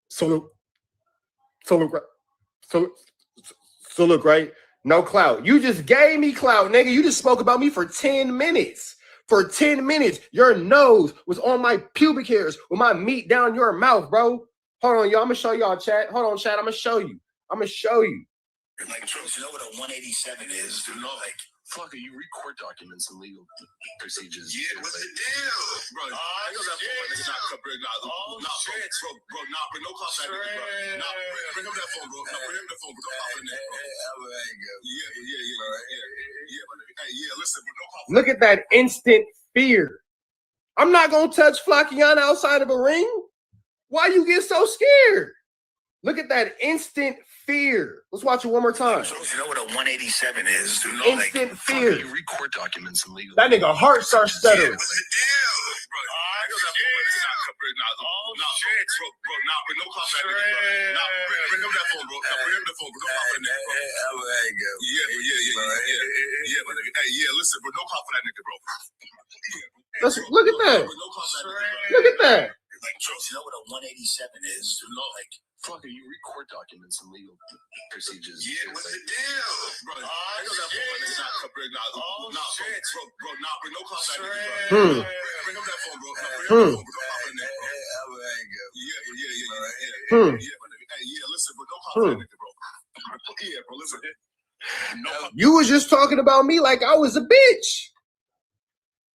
so look, right? No clout. You just gave me clout, nigga. You just spoke about me for 10 minutes. For 10 minutes, your nose was on my pubic hairs with my meat down your mouth, bro. Hold on, y'all. I'm gonna show y'all, chat. Hold on, chat. I'm gonna show you. Like, you know what a 187 is? You know, like Flacco, you read court documents and legal procedures. Yeah, what's the deal, bro? No contact, nigga, bro. Bring bring up that phone, bro. No, bring up the phone, bro. Don't pop in there. Yeah, listen, bro. Don't pop in. Look at that instant fear. I'm not gonna touch Flakkiana outside of a ring. Why you get so scared? Look at that instant fear. Let's watch it one more time. So you know what a 187 is? You know, Instant fear. You read court documents and legal. That nigga heart starts stuttering. What's the deal? Bro, I know that phone. No, bro, bring no call back, nigga, bro. Nah, bring up that phone, bro. Bring up the phone, bro. Don't pop in there, bro. Yeah, but nigga. Hey, yeah, listen, bro. Don't pop for that nigga, bro. Look at that. Look at that. Like, you know what a 187 is? You know, like, fuck, you read court documents and legal procedures. Yeah, what's the deal? Bro, I know that phone, nigga. Bring no call back, nigga, bro. Bring up that phone, bro. Bring up the phone, bro. Don't pop in there, bro. Yeah, but nigga. Hey, yeah, listen, bro. Don't pop for that nigga, bro. Yeah, bro, listen. No. You was just talking about me like I was a bitch.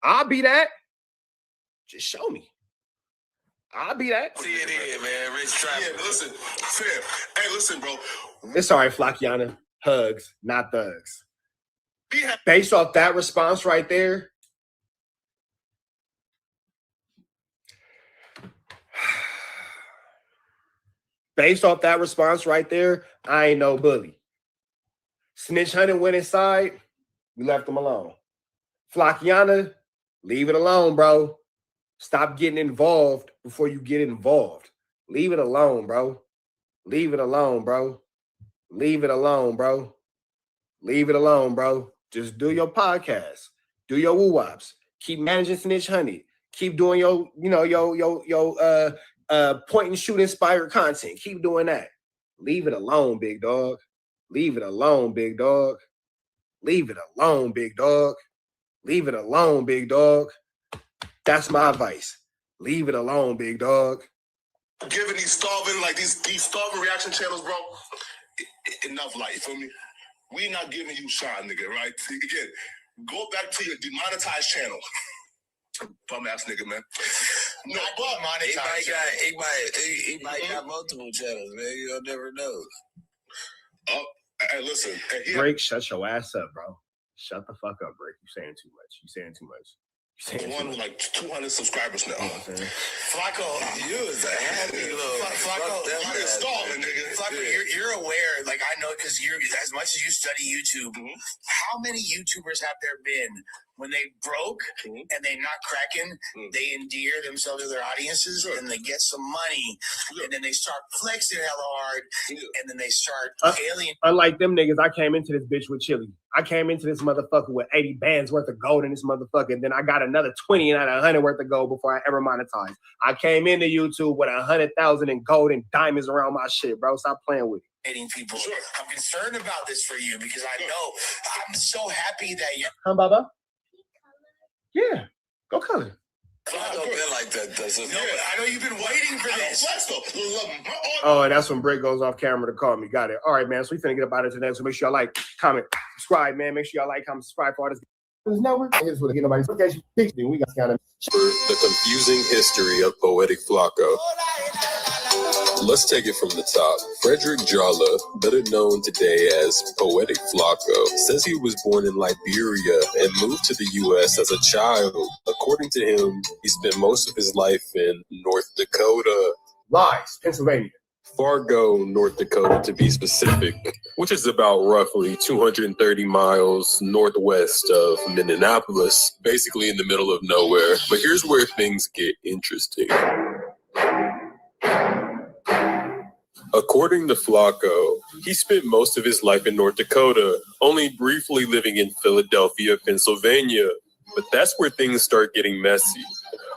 I'll be that. Just show me. I'll be that. See it in, man. Rich traffic. Yeah, but listen, fair. Hey, listen, bro. It's all right, Flakkiana. Hugs, not thugs. Based off that response right there, I ain't no bully. Snitch hunting went inside. We left him alone. Flakkiana, leave it alone, bro. Stop getting involved before you get involved. Leave it alone, bro. Leave it alone, bro. Leave it alone, bro. Leave it alone, bro. Just do your podcast. Do your woo-wops. Keep managing Snitch Honey. Keep doing your point and shoot inspired content. Keep doing that. Leave it alone, big dog. Leave it alone, big dog. Leave it alone, big dog. Leave it alone, big dog. That's my advice. Leave it alone, big dog. Giving these starving, like these starving reaction channels, bro. Enough light, you feel me? We not giving you shine, nigga, right? Again, go back to your demonetized channel. Bum ass nigga, man. No, but he might got multiple channels, man. You'll never know. Oh, hey, listen. Hey, Break, shut your ass up, bro. Shut the fuck up, Break. You saying too much. You saying too much. One with like 200 subscribers now. Flakko, you is a happy little Flakko. Flakko, you're aware, like I know, because you're as much as you study YouTube. How many YouTubers have there been when they broke and they not cracking? They endear themselves to their audiences and they get some money, and then they start flexing hella hard, and then they start alien. Unlike them niggas, I came into this bitch with chili. I came into this motherfucker with 80 bands worth of gold in this motherfucker, and then I got another 20 and 100 worth of gold before I ever monetized. I came into YouTube with 100,000 in gold and diamonds around my shit, bro. Stop playing with it. People. I'm concerned about this for you because I know I'm so happy that you're. Huh, Baba? Yeah, go color. I don't feel like that. No, but I know you've been waiting for this. Oh, and that's when Break goes off camera to call me. Got it. All right, man. So we finna get up out of today. So make sure y'all like, comment, subscribe, man. Make sure y'all like, comment, subscribe for all this network. Here's what nobody's location. We got kind of the confusing history of Poetic Flakko. Let's take it from the top. Frederick Jala, better known today as Poetic Flakko, says he was born in Liberia and moved to the U.S. as a child. According to him, he spent most of his life in North Dakota. Lies, Pennsylvania. Fargo, North Dakota, to be specific, which is about roughly 230 miles northwest of Minneapolis, basically in the middle of nowhere. But here's where things get interesting. According to Flakko, he spent most of his life in North Dakota, only briefly living in Philadelphia, Pennsylvania. But that's where things start getting messy.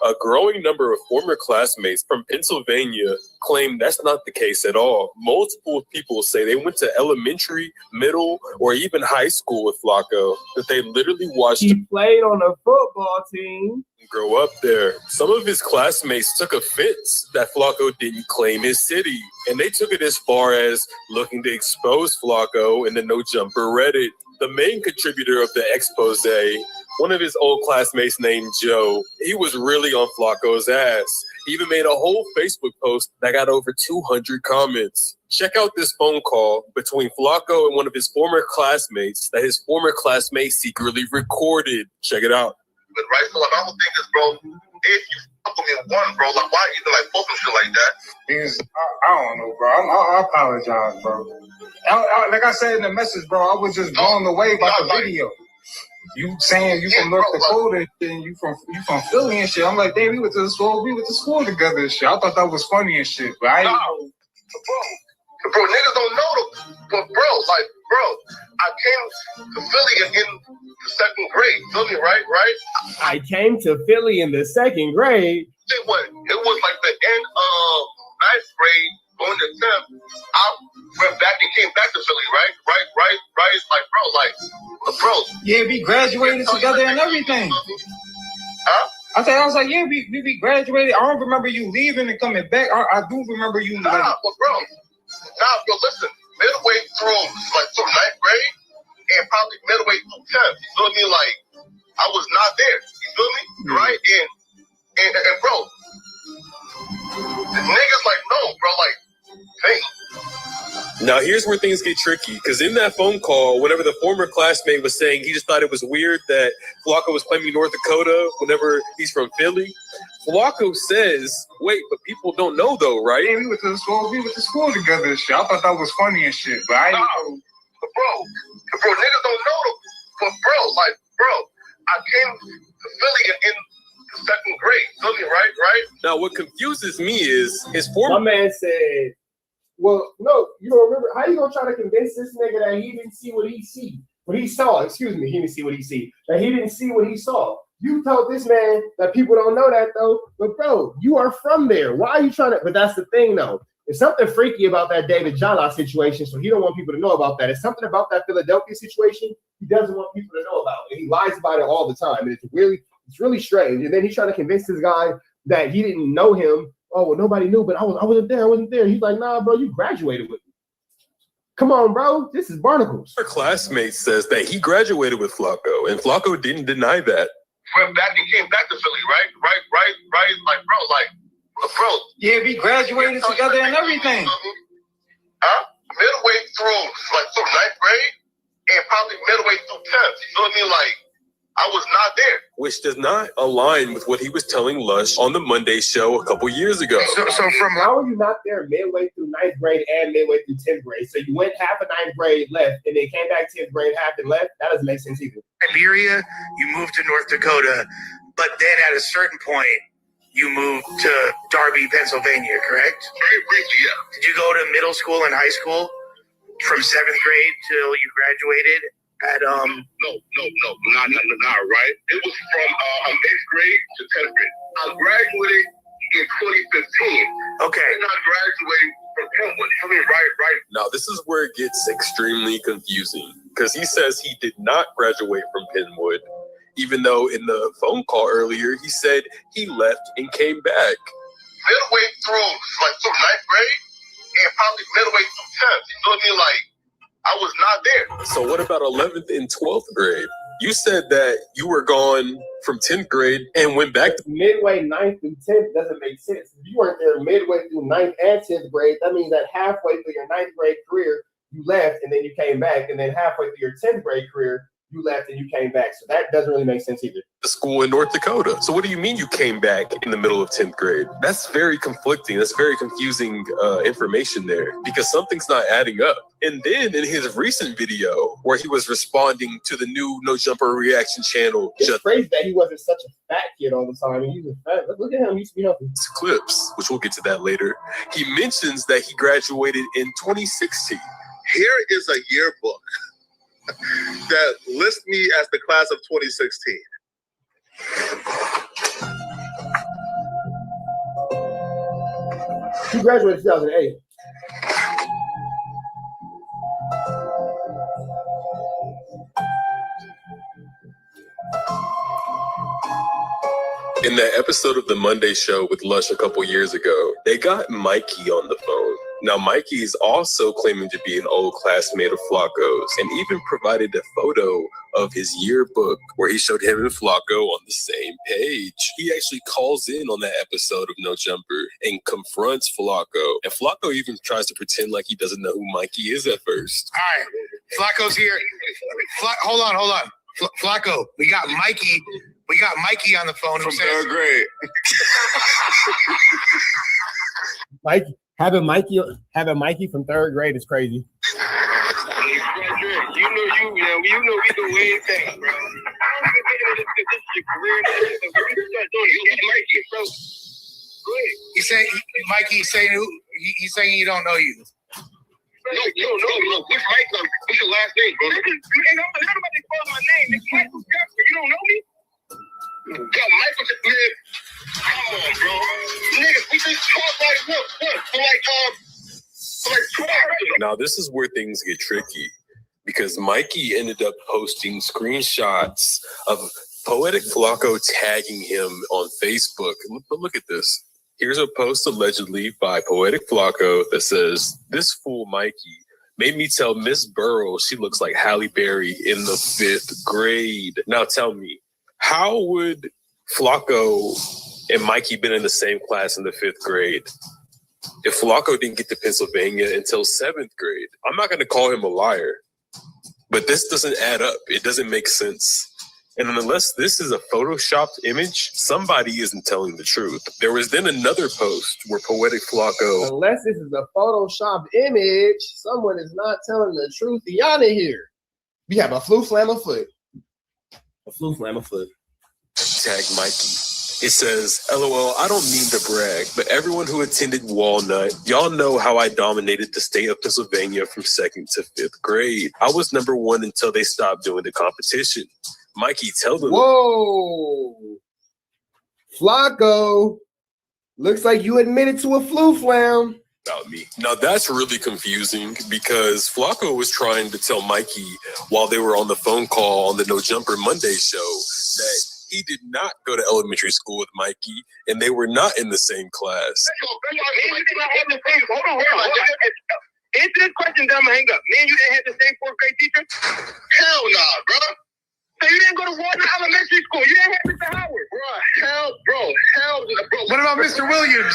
A growing number of former classmates from Pennsylvania claim that's not the case at all. Multiple people say they went to elementary, middle, or even high school with Flakko, that they literally watched him played on a football team grow up there. Some of his classmates took offense that Flakko didn't claim his city, and they took it as far as looking to expose Flakko in the No Jumper Reddit. The main contributor of the expose, one of his old classmates named Joe, he was really on Flakko's ass. He even made a whole Facebook post that got over 200 comments. Check out this phone call between Flakko and one of his former classmates that his former classmate secretly recorded. Check it out. But right, so like, I would think is, bro, if you fuck with me one, bro, like why you like post some shit like that? Because I don't know, bro. I apologize, bro. Like I said in the message, bro, I was just blown away by the video. You saying you from North Dakota and you from Philly and shit. I'm like, damn, we went to school together and shit. I thought that was funny and shit, but I didn't know. Bro, niggas don't know but bro, I came to Philly in the second grade. Feel me, right? I came to Philly in the second grade. It was like the end of ninth grade, going to 10th. I went back and came back to Philly, right? Like, bro. Yeah, we graduated together and everything. Huh? I was like, yeah, we graduated. I don't remember you leaving and coming back. I do remember you. Bro, listen. Midway through ninth grade and probably midway through 10th. You feel me? Like, I was not there. You feel me? Mm-hmm. Right? And bro, the niggas like, no, bro, like, hey. Now, here's where things get tricky, because in that phone call, whenever the former classmate was saying he just thought it was weird that Flakko was claiming North Dakota whenever he's from Philly, Flakko says, wait, but people don't know though, right? Yeah, we went to school together and shit. I thought that was funny and shit, but I didn't know. Bro, niggas don't know, but bro, I came to Philly in the second grade. Feel me, right? Now, what confuses me is his former... My man said, well, no, you don't remember. How you gonna try to convince this nigga that he didn't see what he saw? Excuse me, he didn't see what he see. That he didn't see what he saw. You told this man that people don't know that though. But bro, you are from there. Why are you trying to? But that's the thing though. There's something freaky about that David Jala situation, so he don't want people to know about that. It's something about that Philadelphia situation he doesn't want people to know about, and he lies about it all the time. And it's really strange. And then he's trying to convince this guy that he didn't know him. Oh, well, nobody knew, but I wasn't there. He's like, nah, bro, you graduated with me. Come on, bro. This is Barnacles. Our classmate says that he graduated with Flakko, and Flakko didn't deny that. Went back and came back to Philly, right? Like, bro. Yeah, we graduated together and everything. Huh? Midway through ninth grade and probably midway through 10th. You feel me? Like, I was not there. Which does not align with what he was telling Lush on the Monday show a couple years ago. So from how are you not there midway through ninth grade and midway through 10th grade? So you went half of ninth grade left and then came back 10th grade, half and left? That doesn't make sense either. Siberia, you moved to North Dakota, but then at a certain point, you moved to Darby, Pennsylvania, correct? Very briefly, yeah. Did you go to middle school and high school from 7th grade till you graduated? No, not right. It was from 8th grade to 10th grade. I graduated in 2015. Okay. And I graduated from Penwood. I mean, right. Now, this is where it gets extremely confusing, because he says he did not graduate from Penwood, even though in the phone call earlier, he said he left and came back. Midway through ninth grade and probably midway through 10th. You feel me? Like, I was not there. So what about 11th and 12th grade? You said that you were gone from 10th grade and went back to midway 9th through 10th doesn't make sense. If you weren't there midway through 9th and 10th grade, that means that halfway through your 9th grade career, you left and then you came back. And then halfway through your 10th grade career, you left and you came back. So that doesn't really make sense either. The school in North Dakota. So what do you mean you came back in the middle of 10th grade? That's very conflicting. That's very confusing information there, because something's not adding up. And then in his recent video where he was responding to the new No Jumper reaction channel, it's crazy that he wasn't such a fat kid all the time. He was fat. Look at him. He used to be healthy. Clips, which we'll get to that later. He mentions that he graduated in 2016. Here is a yearbook that lists me as the class of 2016. He graduated in 2008. In that episode of the Monday show with Lush a couple years ago, they got Mikey on the phone. Now, Mikey is also claiming to be an old classmate of Flakko's and even provided a photo of his yearbook where he showed him and Flakko on the same page. He actually calls in on that episode of No Jumper and confronts Flakko. And Flakko even tries to pretend like he doesn't know who Mikey is at first. All right, Flakko's here. Hold on. Flakko, we got Mikey on the phone from third grade. Mikey, having Mikey from third grade is crazy. You know we do way things, bro. He's saying he's saying he don't know you. No. What's your last name, bro? Nobody calls my name. It's Michael Jeffrey. You don't know me? Yo, Michael Jeffrey. Come on, bro. Nigga, we just talk like what? For like 12 hours. Now, this is where things get tricky because Mikey ended up posting screenshots of Poetic Flakko tagging him on Facebook. But look at this. Here's a post allegedly by Poetic Flakko that says, "This fool Mikey made me tell Miss Burrows she looks like Halle Berry in the 5th grade." Now tell me, how would Flakko and Mikey been in the same class in the 5th grade if Flakko didn't get to Pennsylvania until 7th grade? I'm not going to call him a liar, but this doesn't add up. It doesn't make sense. And unless this is a photoshopped image, somebody isn't telling the truth. There was then another post where Poetic Flakko... Unless this is a photoshopped image, someone is not telling the truth. Y'all in here. We have a flu flam of foot. Tag Mikey. It says, "LOL, I don't mean to brag, but everyone who attended Walnut, y'all know how I dominated the state of Pennsylvania from 2nd to 5th grade. I was number 1 until they stopped doing the competition. Mikey, tell them." Whoa. Flakko. Looks like you admitted to a flu flam. About me. Now that's really confusing because Flakko was trying to tell Mikey while they were on the phone call on the No Jumper Monday show that he did not go to elementary school with Mikey and they were not in the same class. Answer this question, then I'm gonna hang up. Man, you didn't have the same 4th grade teacher? Hell nah, bro. So you didn't go to Walnut Elementary School. You didn't have Mr. Howard. Hell no, bro. What about Mr. Williams?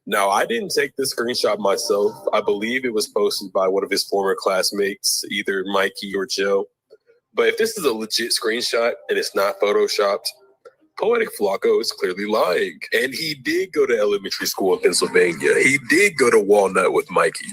Now, I didn't take this screenshot myself. I believe it was posted by one of his former classmates, either Mikey or Joe. But if this is a legit screenshot and it's not photoshopped, Poetic Flakko is clearly lying. And he did go to elementary school in Pennsylvania. He did go to Walnut with Mikey.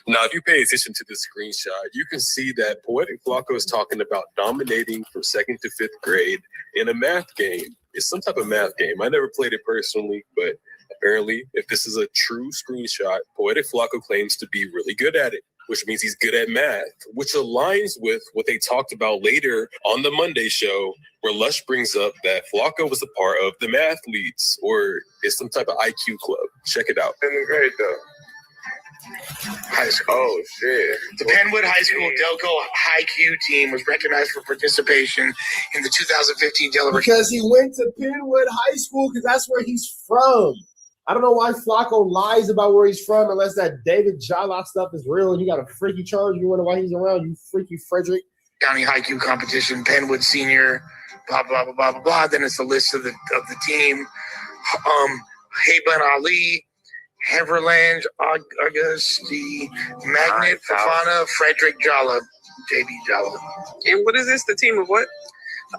Now, if you pay attention to this screenshot, you can see that Poetic Flakko is talking about dominating from 2nd to 5th grade in a math game. It's some type of math game. I never played it personally, but apparently, if this is a true screenshot, Poetic Flakko claims to be really good at it, which means he's good at math, which aligns with what they talked about later on the Monday show, where Lush brings up that Flakko was a part of the Mathletes, or is some type of IQ club. Check it out. 7th grade, though. High school. Oh, shit. The Penwood High School Delco High Q team was recognized for participation in the 2015 Delaware. Because he went to Penwood High School, because that's where he's from. I don't know why Flakko lies about where he's from unless that David Jala stuff is real and he got a freaky charge. You wonder why he's around, you freaky Frederick. County High Q competition, Penwood Senior, blah, blah, blah, blah, blah, blah. Then it's a list of the team. Haben Ali, Heverland, Augusti, Magnet, Fafana, Frederick Jala, JB Jala. And what is this? The team of what?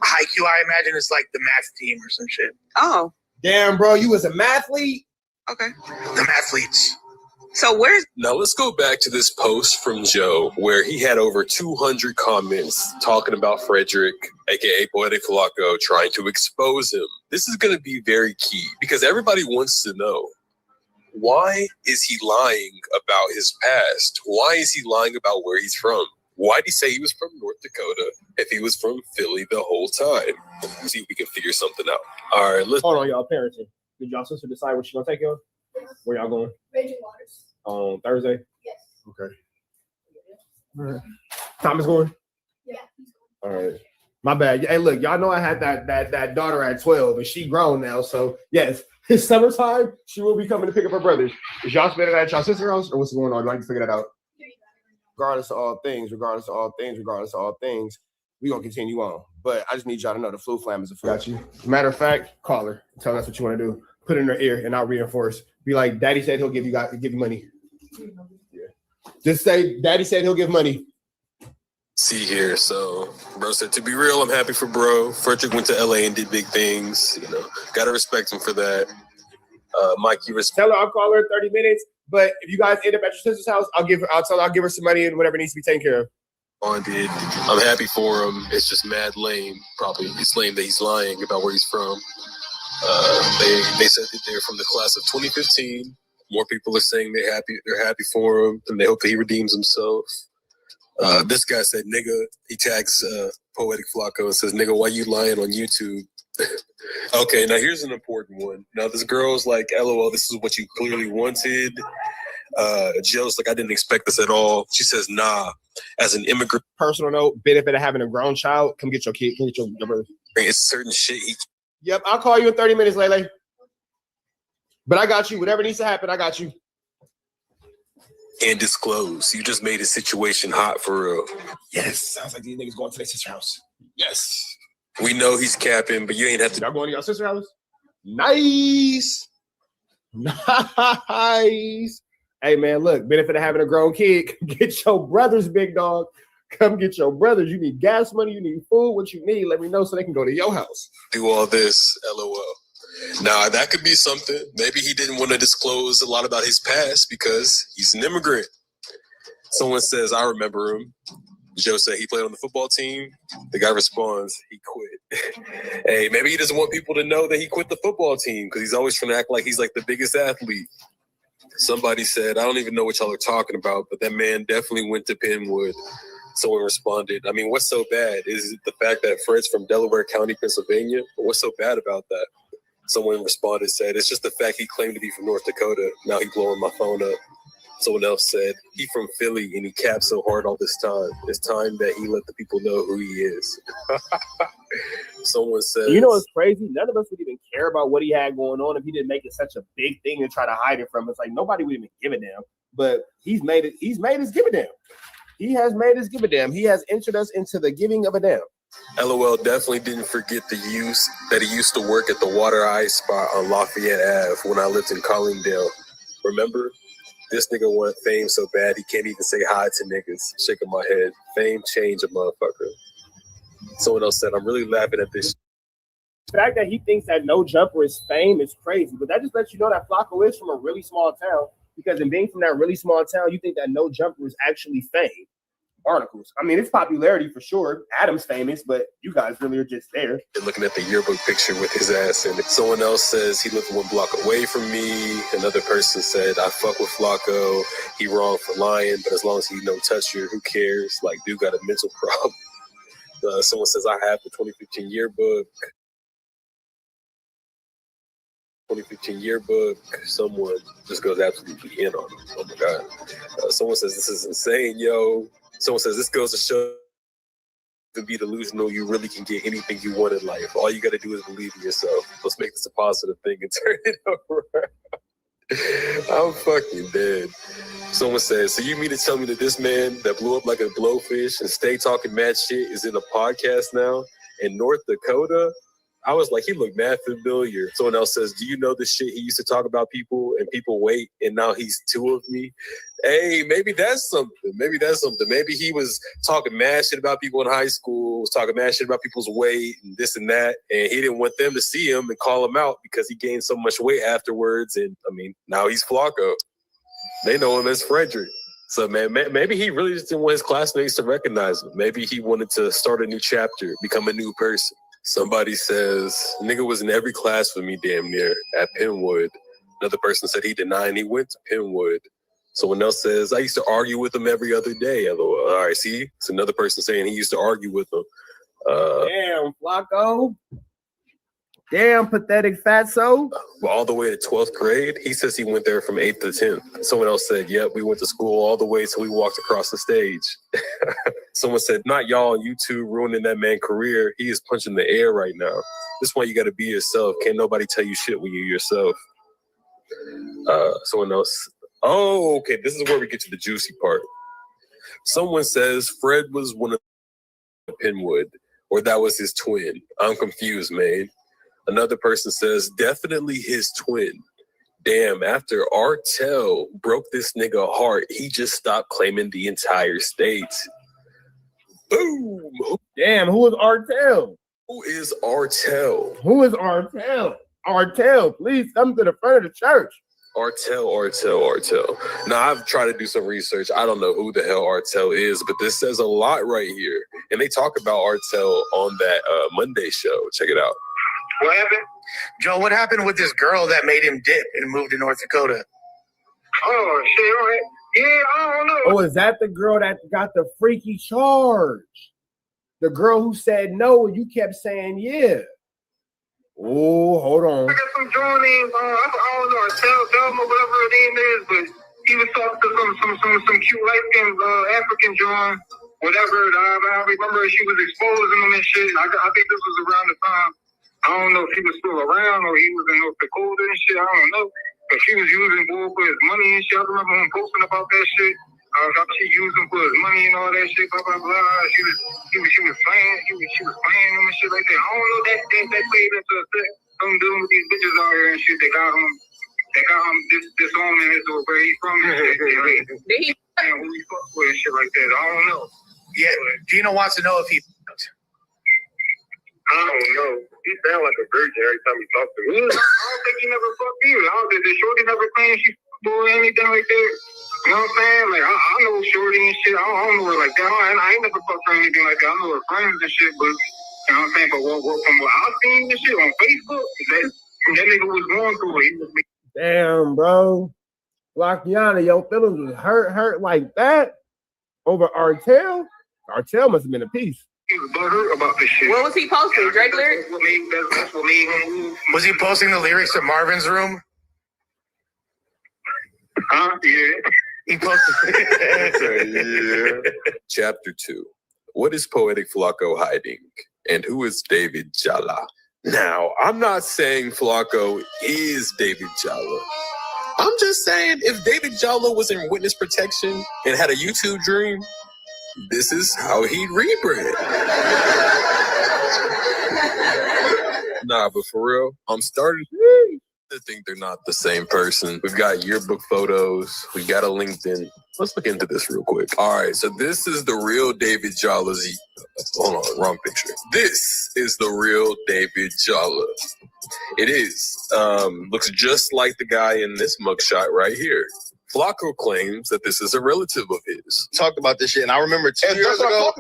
High Q, I imagine it's like the math team or some shit. Oh. Damn, bro, you was a mathlete? Okay. The Mathletes. So where's... Now let's go back to this post from Joe where he had over 200 comments talking about Frederick, aka Poetic Flakko, trying to expose him. This is going to be very key because everybody wants to know, why is he lying about his past? Why is he lying about where he's from? Why did he say he was from North Dakota if he was from Philly the whole time? Let's see if we can figure something out. All right, let's... Hold on, y'all, parenting. Did y'all sister decide where she gonna take y'all? Where y'all going? Raging Waters. on Thursday? Yes. Okay. All right. Thomas going? Yeah. All right. My bad. Hey, look, y'all know I had that daughter at 12, and she grown now. So yes, it's summertime. She will be coming to pick up her brothers. Is y'all spending that at y'all sister's house, or what's going on? I'd like to figure that out. Regardless of all things, we gonna continue on. But I just need y'all to know the flu flam is a flu. Got you. Matter of fact, call her. Tell her that's what you want to do. Put it in her ear, and I'll reinforce. Be like, Daddy said he'll give you money. Yeah. Just say, Daddy said he'll give money. See here, so bro said, to be real, I'm happy for bro. Frederick went to LA and did big things. You know, gotta respect him for that. Mike, you tell her I'll call her in 30 minutes. But if you guys end up at your sister's house, I'll give her some money and whatever needs to be taken care of. I'm happy for him. It's just mad lame. Probably it's lame that he's lying about where he's from. They said that they're from the class of 2015. More people are saying they're happy for him, and they hope that he redeems himself. This guy said, nigga, he tags Poetic Flakko and says, nigga, why you lying on YouTube? Okay, now here's an important one. Now this girl's like, LOL, this is what you clearly wanted. Jill's like, I didn't expect this at all. She says, nah, as an immigrant. Personal note, benefit of having a grown child, come get your kid, come get your brother. It's certain shit. Yep, I'll call you in 30 minutes, Lele. But I got you. Whatever needs to happen, I got you. And disclose. You just made a situation hot for real. Yes. Sounds like these niggas going to their sister's house. Yes. We know he's capping, but you ain't have to. Y'all going to your sister's house? Nice. Nice. Hey, man, look, benefit of having a grown kid. Get your brothers, big dog. Come get your brothers. You need gas money. You need food. What you need, let me know so they can go to your house. Do all this, LOL. Now, that could be something. Maybe he didn't want to disclose a lot about his past because he's an immigrant. Someone says, I remember him. Joe said he played on the football team. The guy responds, he quit. Hey, maybe he doesn't want people to know that he quit the football team because he's always trying to act like he's like the biggest athlete. Somebody said, I don't even know what y'all are talking about, but that man definitely went to Penwood. Someone responded, I mean, what's so bad? Is it the fact that Fred's from Delaware County, Pennsylvania? What's so bad about that? Someone responded, said, it's just the fact he claimed to be from North Dakota. Now he blowing my phone up. Someone else said, he from Philly and he capped so hard all this time. It's time that he let the people know who he is. Someone said, you know what's crazy? None of us would even care about what he had going on if he didn't make it such a big thing and try to hide it from us. Like nobody would even give a damn. But he's made us give a damn. He has made us give a damn. He has entered us into the giving of a damn. LOL definitely didn't forget the use that he used to work at the water ice spot on Lafayette Ave when I lived in Collingdale. Remember? This nigga want fame so bad he can't even say hi to niggas. Shaking my head. Fame change a motherfucker. Someone else said, I'm really laughing at this. The fact that he thinks that no jumper is fame is crazy. But that just lets you know that Flakko is from a really small town. Because in being from that really small town, you think that no jumper is actually fame. Barnacles. I mean, it's popularity for sure. Adam's famous, but you guys really are just there. You're looking at the yearbook picture with his ass in it. Someone else says he lived 1 block away from me. Another person said, I fuck with Flakko. He wrong for lying, but as long as he no touch you, who cares? Like, dude got a mental problem. Someone says, I have the 2015 yearbook. 2015 yearbook. Someone just goes absolutely in on it. Oh my God. Someone says, this is insane, yo. Someone says, this goes to show to be delusional, you really can get anything you want in life. All you got to do is believe in yourself. Let's make this a positive thing and turn it over. I'm fucking dead. Someone says, so you mean to tell me that this man that blew up like a blowfish and stay talking mad shit is in a podcast now in North Dakota? I was like, he looked mad familiar. Someone else says, do you know the shit he used to talk about people and people wait and now he's 2 of me? Hey, maybe that's something. Maybe he was talking mad shit about people in high school, was talking mad shit about people's weight and this and that. And he didn't want them to see him and call him out because he gained so much weight afterwards. And I mean, now he's Flakko. They know him as Frederick. So man, maybe he really just didn't want his classmates to recognize him. Maybe he wanted to start a new chapter, become a new person. Somebody says, nigga was in every class with me damn near at Penwood. Another person said he denied he went to Penwood. Someone else says, I used to argue with him every other day. LOL. All right, see? It's another person saying he used to argue with him. Damn, Flakko. Damn, pathetic fatso. All the way to 12th grade. He says he went there from 8th to 10th. Someone else said, yep, we went to school all the way till we walked across the stage. Someone said, not y'all on YouTube ruining that man's career. He is punching the air right now. This is why you got to be yourself. Can't nobody tell you shit when you're yourself. Someone else. Oh, okay. This is where we get to the juicy part. Someone says Fred was one of Penwood, or that was his twin. I'm confused, man. Another person says, definitely his twin. Damn, after Artel broke this nigga heart, he just stopped claiming the entire state. Boom! Damn, who is Artel? Who is Artel? Who is Artel? Artel, please come to the front of the church. Artel. Now, I've tried to do some research. I don't know who the hell Artel is, but this says a lot right here. And they talk about Artel on that Monday show. Check it out. What happened? Joe, what happened with this girl that made him dip and moved to North Dakota? Oh, shit. All right. Yeah, I don't know. Oh, is that the girl that got the freaky charge? The girl who said no and you kept saying yeah. Oh, hold on. I got some joint names. I don't know. Tell him or whatever her name is, but he was talking to some cute light-skinned African joint. Whatever. I remember she was exposing him and shit. I think this was around the time. I don't know if he was still around or he was in North Dakota and shit. I don't know. But she was using bull for his money and shit. I remember him posting about that shit. She used him for his money and all that shit. Blah blah blah. She was playing. She was playing him and shit like that. I don't know that played into a thing. Something doing with these bitches out here and shit. They got him disowning his or where he's from and shit. And who he fuck with and shit like that. I don't know. Yeah, Gino wants to know if he. I don't know. He sound like a virgin every time he talks to me. I don't think he never fucked either. Did Shorty never claim she or anything like that? You know what I'm saying? Like, I know Shorty and shit. I don't know her like that. I ain't never fucked her or anything like that. I know her friends and shit, but you know what I'm saying? But from what I've seen and shit on Facebook, that nigga was going through it. Damn, bro. Lakiana, your feelings was hurt like that over Artel? Artel must have been a piece. He was butthurt about this shit. What was he posting? Drake lyrics? That's what made him move. Was he posting the lyrics to Marvin's Room? Huh? Yeah. He posted. Yeah. Chapter 2. What is Poetic Flakko hiding? And who is David Jala? Now, I'm not saying Flakko is David Jala. I'm just saying if David Jala was in witness protection and had a YouTube dream, this is how he'd rebrand. Nah, but for real, I'm starting to think they're not the same person. We've got yearbook photos. We got a LinkedIn. Let's look into this real quick. All right, so this is the real David Jala's. Hold on, wrong picture. This is the real David Jala. It is. Looks just like the guy in this mugshot right here. Flakko claims that this is a relative of his. Talked about this shit, and I remember 2 years ago,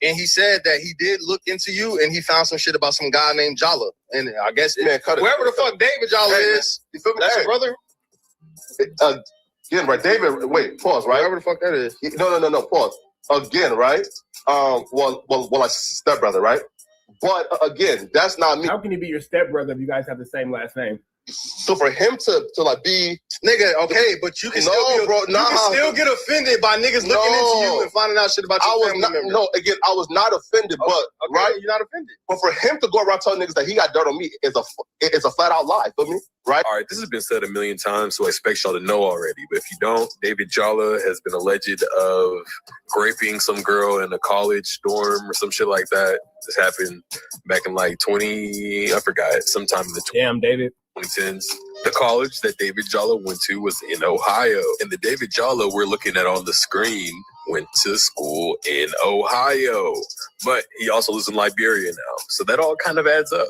and he said that he did look into you, and he found some shit about some guy named Jala, and I guess wherever the fuck David Jala is, you feel me? That's your brother. Again, right, David. Wait, pause. Right, wherever the fuck that is. No. Pause. Again, right. Well, like stepbrother, right? But again, that's not me. How can he be your stepbrother if you guys have the same last name? So for him to like be nigga, okay, but you can still get offended by niggas looking into you and finding out shit about your family member. No, again, I was not offended, but right, you're not offended. But for him to go around telling niggas that he got dirt on me is a flat out lie, feel me? Right? All right, this has been said a million times, so I expect y'all to know already. But if you don't, David Jala has been alleged of raping some girl in a college dorm or some shit like that. This happened back in like sometime in the Damn, David. 2010s. The college that David Jala went to was in Ohio. And the David Jala we're looking at on the screen went to school in Ohio. But he also lives in Liberia now. So that all kind of adds up.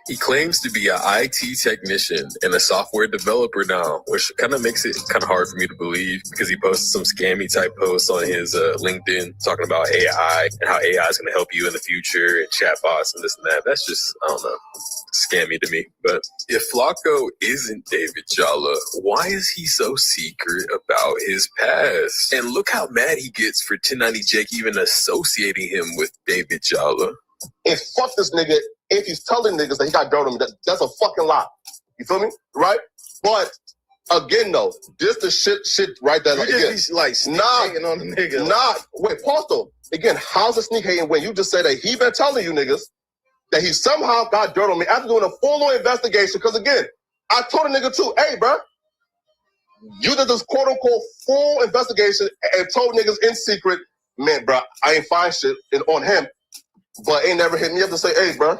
He claims to be an IT technician and a software developer now, which kind of makes it kind of hard for me to believe because he posted some scammy type posts on his LinkedIn talking about AI and how AI is going to help you in the future and chatbots and this and that. That's just, I don't know, scammy to me. But if Flakko isn't David Jala, why is he so secret about his past? And look how mad he gets for 1090 Jake even associating him with David Jala. And fuck this nigga if he's telling niggas that he got dirt on me, that's a fucking lie. You feel me? Right? But again, though, this the shit right there. Like sneak hating on the nigga. Wait, pause though. Again, how's the sneak hating when you just say that he been telling you niggas that he somehow got dirt on me after doing a full investigation? Because again, I told a nigga too, hey, bro, you did this quote unquote full investigation and told niggas in secret, man, bro, I ain't find shit on him, but ain't never hit me up to say, hey, bro,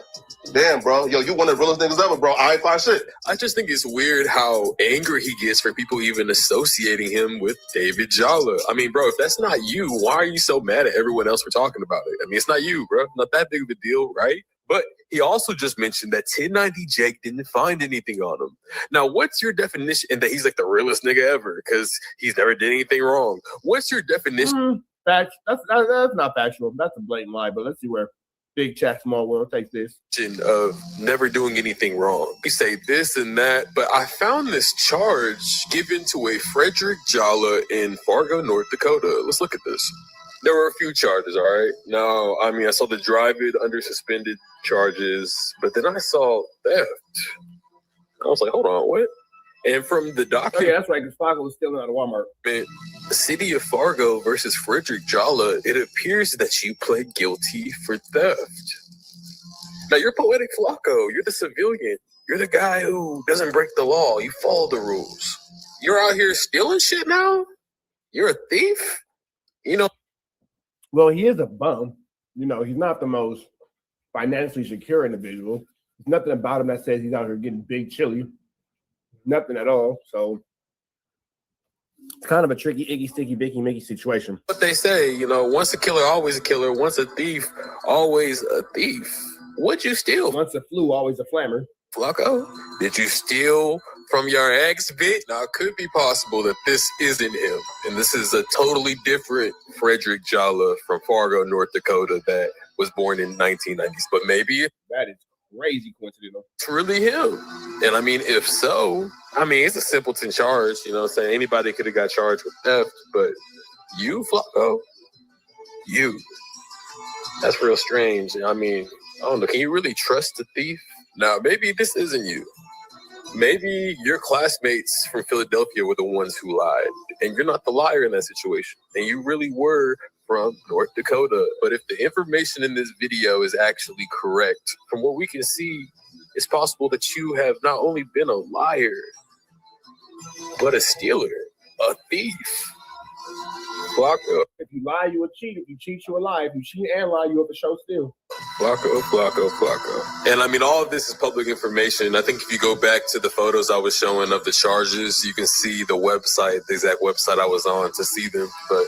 damn, bro, yo, you one of the realest niggas ever, bro. I ain't find shit. I just think it's weird how angry he gets for people even associating him with David Jala. I mean, bro, if that's not you, why are you so mad at everyone else for talking about it? I mean, it's not you, bro. Not that big of a deal, right? But he also just mentioned that 1090 Jake didn't find anything on him. Now, what's your definition? And that he's like the realest nigga ever because he's never did anything wrong. What's your definition? That's not factual. That's a blatant lie, but let's see where Big Chat Small World takes this. Of never doing anything wrong. We say this and that, but I found this charge given to a Frederick Jala in Fargo, North Dakota. Let's look at this. There were a few charges, all right? Now, I mean, I saw the drive it under suspended charges, but then I saw theft. I was like, hold on, what? And from the document... Oh, yeah, that's right, because Fargo was stealing out of Walmart. Man, the city of Fargo versus Frederick Jala, it appears that you pled guilty for theft. Now, you're Poetic Flakko. You're the civilian. You're the guy who doesn't break the law. You follow the rules. You're out here stealing shit now? You're a thief? You know... Well, he is a bum. You know, he's not the most financially secure individual. There's nothing about him that says he's out here getting big chili. Nothing at all. So it's kind of a tricky, iggy, sticky, Vicky, Mickey situation. What they say, you know, once a killer, always a killer. Once a thief, always a thief. What'd you steal? Once a flu, always a flammer. Flakko, did you steal from your ex, bitch? Now, it could be possible that this isn't him. And this is a totally different Frederick Jala from Fargo, North Dakota that was born in 1990s. But maybe that is crazy coincidental. It's really him. And I mean, if so, I mean, it's a simpleton charge. You know what I'm saying? Anybody could have got charged with theft. But you, Flakko, you. That's real strange. I mean, I don't know. Can you really trust the thief? Now, maybe this isn't you. Maybe your classmates from Philadelphia were the ones who lied, and you're not the liar in that situation, and you really were from North Dakota. But if the information in this video is actually correct, from what we can see, it's possible that you have not only been a liar, but a stealer, a thief. Flakko. If you lie, you a cheat. If you cheat, you a lie. If you cheat and lie, you have to show steal. Flakko. And I mean, all of this is public information. I think if you go back to the photos I was showing of the charges, you can see the website, the exact website I was on to see them. But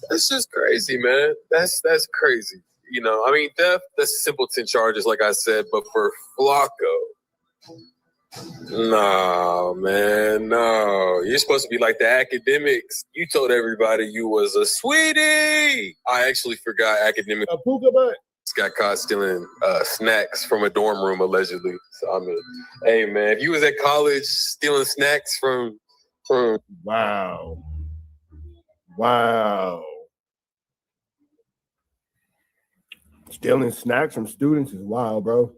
that's just crazy, man. That's crazy. You know, I mean, theft, that's simpleton charges, like I said. But for Flakko, no, man, no. You're supposed to be like the academics. You told everybody you was a sweetie. I actually forgot academics. A puka butt. Got caught stealing snacks from a dorm room, allegedly. So, I mean, hey, man, if you was at college stealing snacks from... Wow. Stealing snacks from students is wild, bro.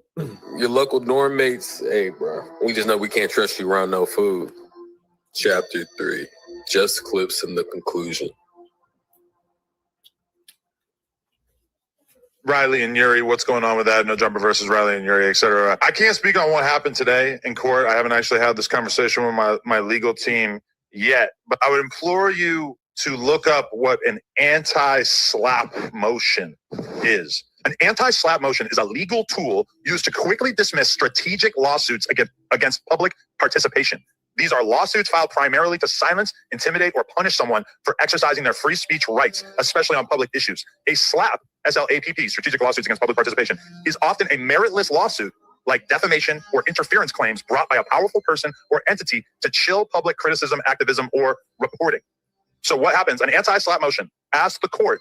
Your local dorm mates, hey, bro, we just know we can't trust you around no food. Chapter 3, just clips in the conclusion. Riley and Yuri, what's going on with that? No Jumper versus Riley and Yuri, etc. I can't speak on what happened today in court. I haven't actually had this conversation with my legal team yet, but I would implore you to look up what an anti-slap motion is. An anti-slap motion is a legal tool used to quickly dismiss strategic lawsuits against public participation. These are lawsuits filed primarily to silence, intimidate, or punish someone for exercising their free speech rights, especially on public issues. A SLAPP, S-L-A-P-P, strategic lawsuits against public participation, is often a meritless lawsuit like defamation or interference claims brought by a powerful person or entity to chill public criticism, activism, or reporting. So what happens? An anti-SLAPP motion asks the court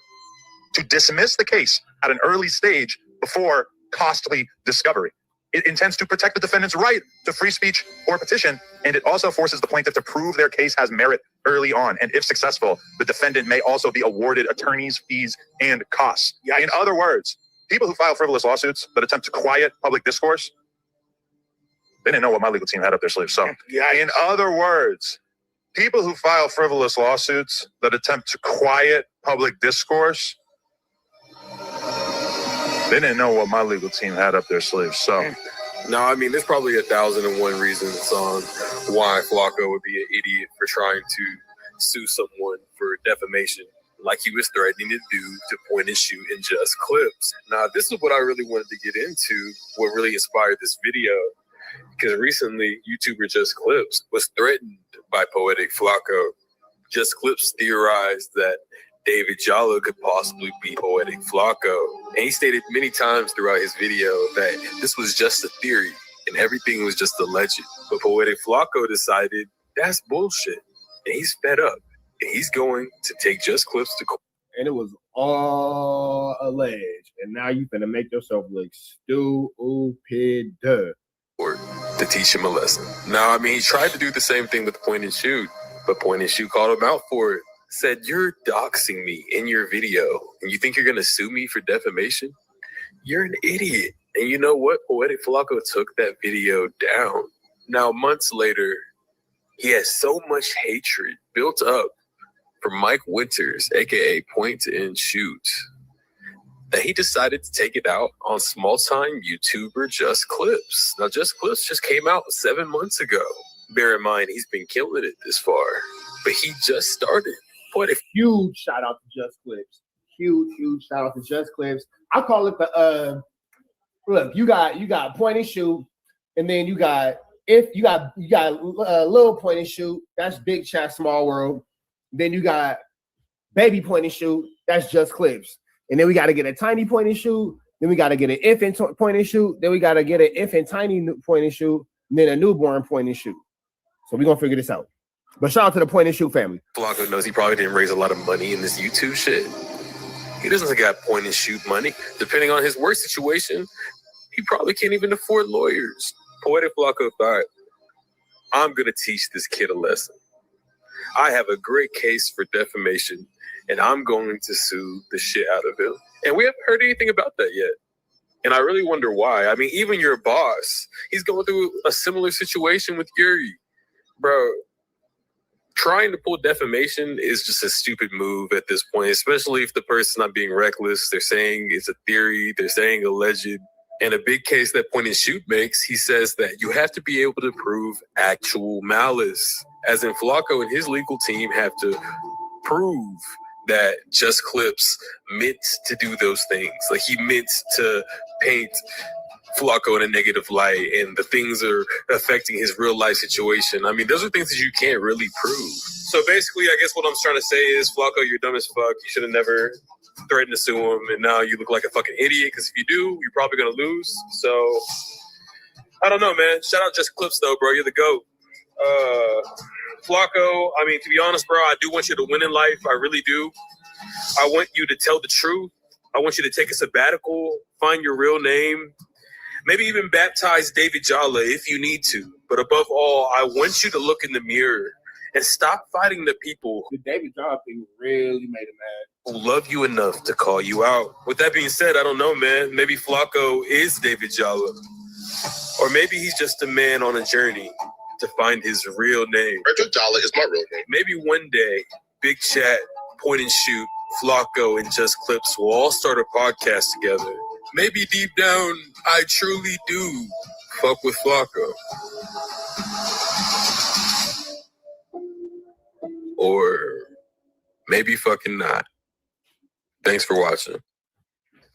to dismiss the case at an early stage before costly discovery. It intends to protect the defendant's right to free speech or petition, and it also forces the plaintiff to prove their case has merit early on. And if successful, the defendant may also be awarded attorney's fees and costs. In other words, People who file frivolous lawsuits that attempt to quiet public discourse, they didn't know what my legal team had up their sleeves. So, in other words, people who file frivolous lawsuits that attempt to quiet public discourse, they didn't know what my legal team had up their sleeves. So, no, I mean, there's probably 1,001 reasons on why Flakko would be an idiot for trying to sue someone for defamation, like he was threatening to do, to point and shoot in just clips. Now, this is what I really wanted to get into, what really inspired this video, because recently, YouTuber Just Clips was threatened by Poetic Flakko. Just Clips theorized that David Jalla could possibly be Poetic Flakko. And he stated many times throughout his video that this was just a theory and everything was just alleged. But Poetic Flakko decided that's bullshit. And he's fed up. And he's going to take Just Clips to court. And it was all alleged. And now you finna make yourself look stupid. To teach him a lesson. Now, I mean, he tried to do the same thing with Point and Shoot, but Point and Shoot called him out for it. Said, you're doxing me in your video, and you think you're going to sue me for defamation? You're an idiot. And you know what? Poetic Flakko took that video down. Now, months later, he has so much hatred built up for Mike Winters, a.k.a. Point and Shoot, that he decided to take it out on small-time YouTuber Just Clips. Now, Just Clips just came out 7 months ago. Bear in mind, he's been killing it this far, but he just started. What a huge shout out to Just Clips. Huge shout out to Just Clips. I call it the look, you got Point and Shoot, and then you got little Point and Shoot, that's Big Chat Small World. Then you got baby Point and Shoot, that's Just Clips. And then we got to get a tiny Point and Shoot, then we got to get an infant Point and Shoot, then we got to get an infant tiny Point and Shoot, and then a newborn Point and Shoot. So we're gonna figure this out. But shout out to the Point and Shoot family. Flakko knows he probably didn't raise a lot of money in this YouTube shit. He doesn't got Point and Shoot money. Depending on his work situation, he probably can't even afford lawyers. Poetic Flakko thought, I'm going to teach this kid a lesson. I have a great case for defamation, and I'm going to sue the shit out of him. And we haven't heard anything about that yet. And I really wonder why. I mean, even your boss, he's going through a similar situation with Yuri. Bro, trying to pull defamation is just a stupid move at this point, especially if the person's not being reckless. They're saying it's a theory. They're saying alleged. And a big case that Point and Shoot makes, he says that you have to be able to prove actual malice. As in, Flakko and his legal team have to prove that Just Clips meant to do those things. Like, he meant to paint Flakko in a negative light, and the things are affecting his real life situation. I mean, those are things that you can't really prove. So basically, I guess what I'm trying to say is, Flakko, you're dumb as fuck. You should have never threatened to sue him, and now you look like a fucking idiot, because if you do, you're probably going to lose. So, I don't know, man. Shout out Just Clips, though, bro. You're the GOAT. Flakko, I mean, to be honest, bro, I do want you to win in life. I really do. I want you to tell the truth. I want you to take a sabbatical, find your real name, maybe even baptize David Jalla if you need to. But above all, I want you to look in the mirror and stop fighting the people The David Jalla thing really made him mad. who love you enough to call you out. With that being said, I don't know, man. Maybe Flakko is David Jalla. Or maybe he's just a man on a journey to find his real name. Richard Jalla is my real name. Maybe one day, Big Chat, Point and Shoot, Flakko, and Just Clips will all start a podcast together. Maybe deep down, I truly do fuck with Flakko. Or maybe fucking not. Thanks for watching.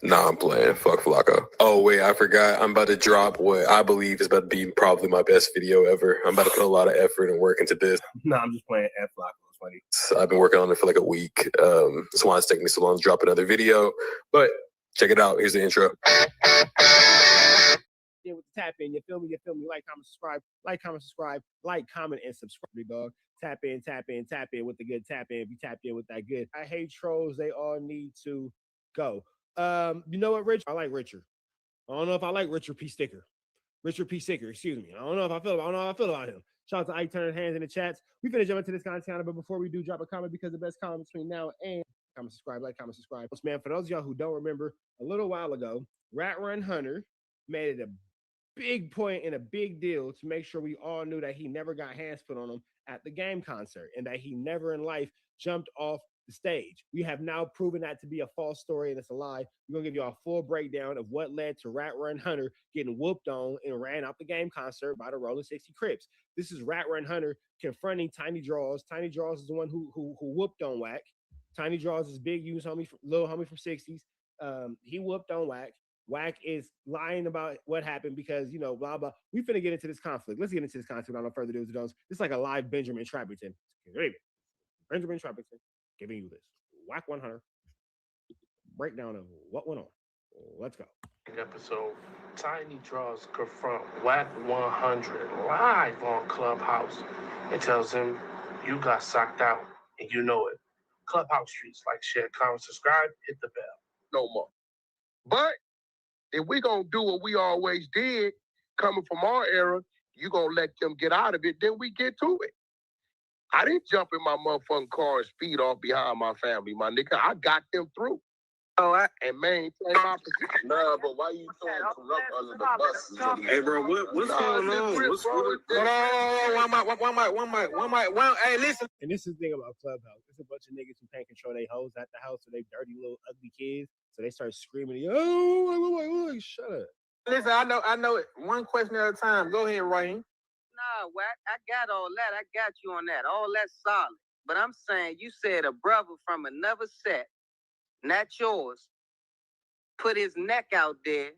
Nah, I'm playing. Fuck Flakko. Oh, wait, I forgot. I'm about to drop what I believe is about to be probably my best video ever. I'm about to put a lot of effort and work into this. No, I'm just playing F Flakko. It's funny. So I've been working on it for like a week. That's why it's taking me so long to drop another video. But check it out. Here's the intro. Yeah, with the tap in, you feel me? Like, comment, subscribe. Like, comment, and subscribe, big dog. Tap in with the good tap in. If you tap in with that good. I hate trolls. They all need to go. You know what, Rich? I like Richard. I don't know if I like Richard P. Sticker. Excuse me. I don't know how I feel about him. Shout out to Ike turning hands in the chats. We finna jump into this content, but before we do, drop a comment, because the best comment between now and comment, subscribe, like, comment, subscribe. Man, for those of y'all who don't remember, a little while ago, Rat Run Hunter made it a big point and a big deal to make sure we all knew that he never got hands put on him at the game concert and that he never in life jumped off the stage. We have now proven that to be a false story and it's a lie. We're going to give you a full breakdown of what led to Rat Run Hunter getting whooped on and ran out the game concert by the Rolling 60 Crips. This is Rat Run Hunter confronting Tiny Draws. Tiny Draws is the one who whooped on Wack. Tiny Draws is big use homie, little homie from 60s. He whooped on Wack. Wack is lying about what happened because, you know, blah, blah. We finna get into this conflict. Let's get into this conflict without no further ado. This is like a live Benjamin Trappington. Benjamin Trappington giving you this. Wack 100 breakdown of what went on. Let's go. Episode, Tiny Draws confront Wack 100 live on Clubhouse and tells him, you got socked out and you know it. Clubhouse streets, like, share, comment, subscribe, hit the bell. No more. But if we gonna do what we always did, coming from our era, you gonna let them get out of it, then we get to it. I didn't jump in my motherfucking car and speed off behind my family, my nigga. I got them through. And maintain my position. Nah, but why you throwing some up under the bus? Hey, bro, what's going on? One mic. Hey, listen. And this is the thing about Clubhouse. There's a bunch of niggas who can't control their hoes at the house, so they dirty little ugly kids. So they start screaming, oh, shut up. Listen, I know it. One question at a time. Go ahead, Raheem. Nah, Wack, I got all that. I got you on that. All that's solid. But I'm saying you said a brother from another set, not yours, put his neck out there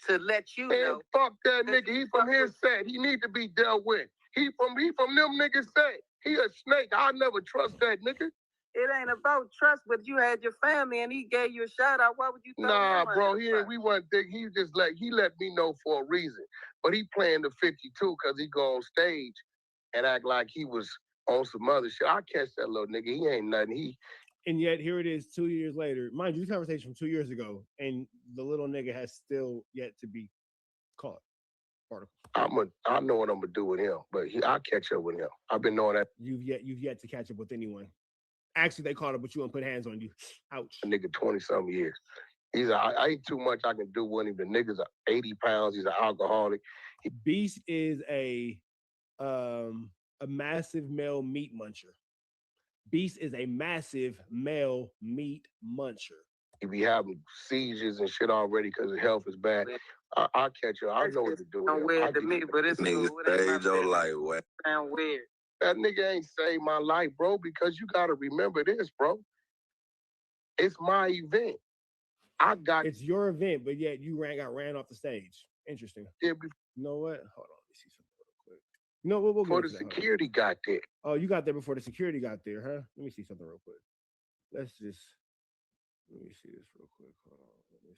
to let you know. Fuck that nigga. He from his set. He need to be dealt with. He from them niggas set. He a snake. I never trust that nigga. It ain't about trust, but you had your family and he gave you a shout out. Why would you throw Nah, him bro, under we wasn't think he just he let me know for a reason. But he playing the 52 because he go on stage and act like he was on some other shit. I catch that little nigga. He ain't nothing. And yet here it is 2 years later. Mind you, this conversation from 2 years ago, and the little nigga has still yet to be caught. I know what I'm gonna do with him, but I'll catch up with him. I've been knowing that. You've yet to catch up with anyone. Actually, they caught up with you and put hands on you. Ouch. A nigga 20-something years. I ain't too much I can do with him. The nigga's 80 pounds. He's an alcoholic. Beast is a massive male meat muncher. Beast is a massive male meat muncher. He be having seizures and shit already because his health is bad. I'll catch you. I know what to do. Sound weird to me, but it's niggas saved your life, what? Sound weird. That nigga ain't saved my life, bro, because you got to remember this, bro. It's my event. It's your event, but yet you got ran off the stage. Interesting. Yeah, you know what? Hold on. Let me see something real quick. You know what? We'll before the security got there. Oh, you got there before the security got there, huh? Let me see something real quick. Let me see this real quick. Hold on. Let me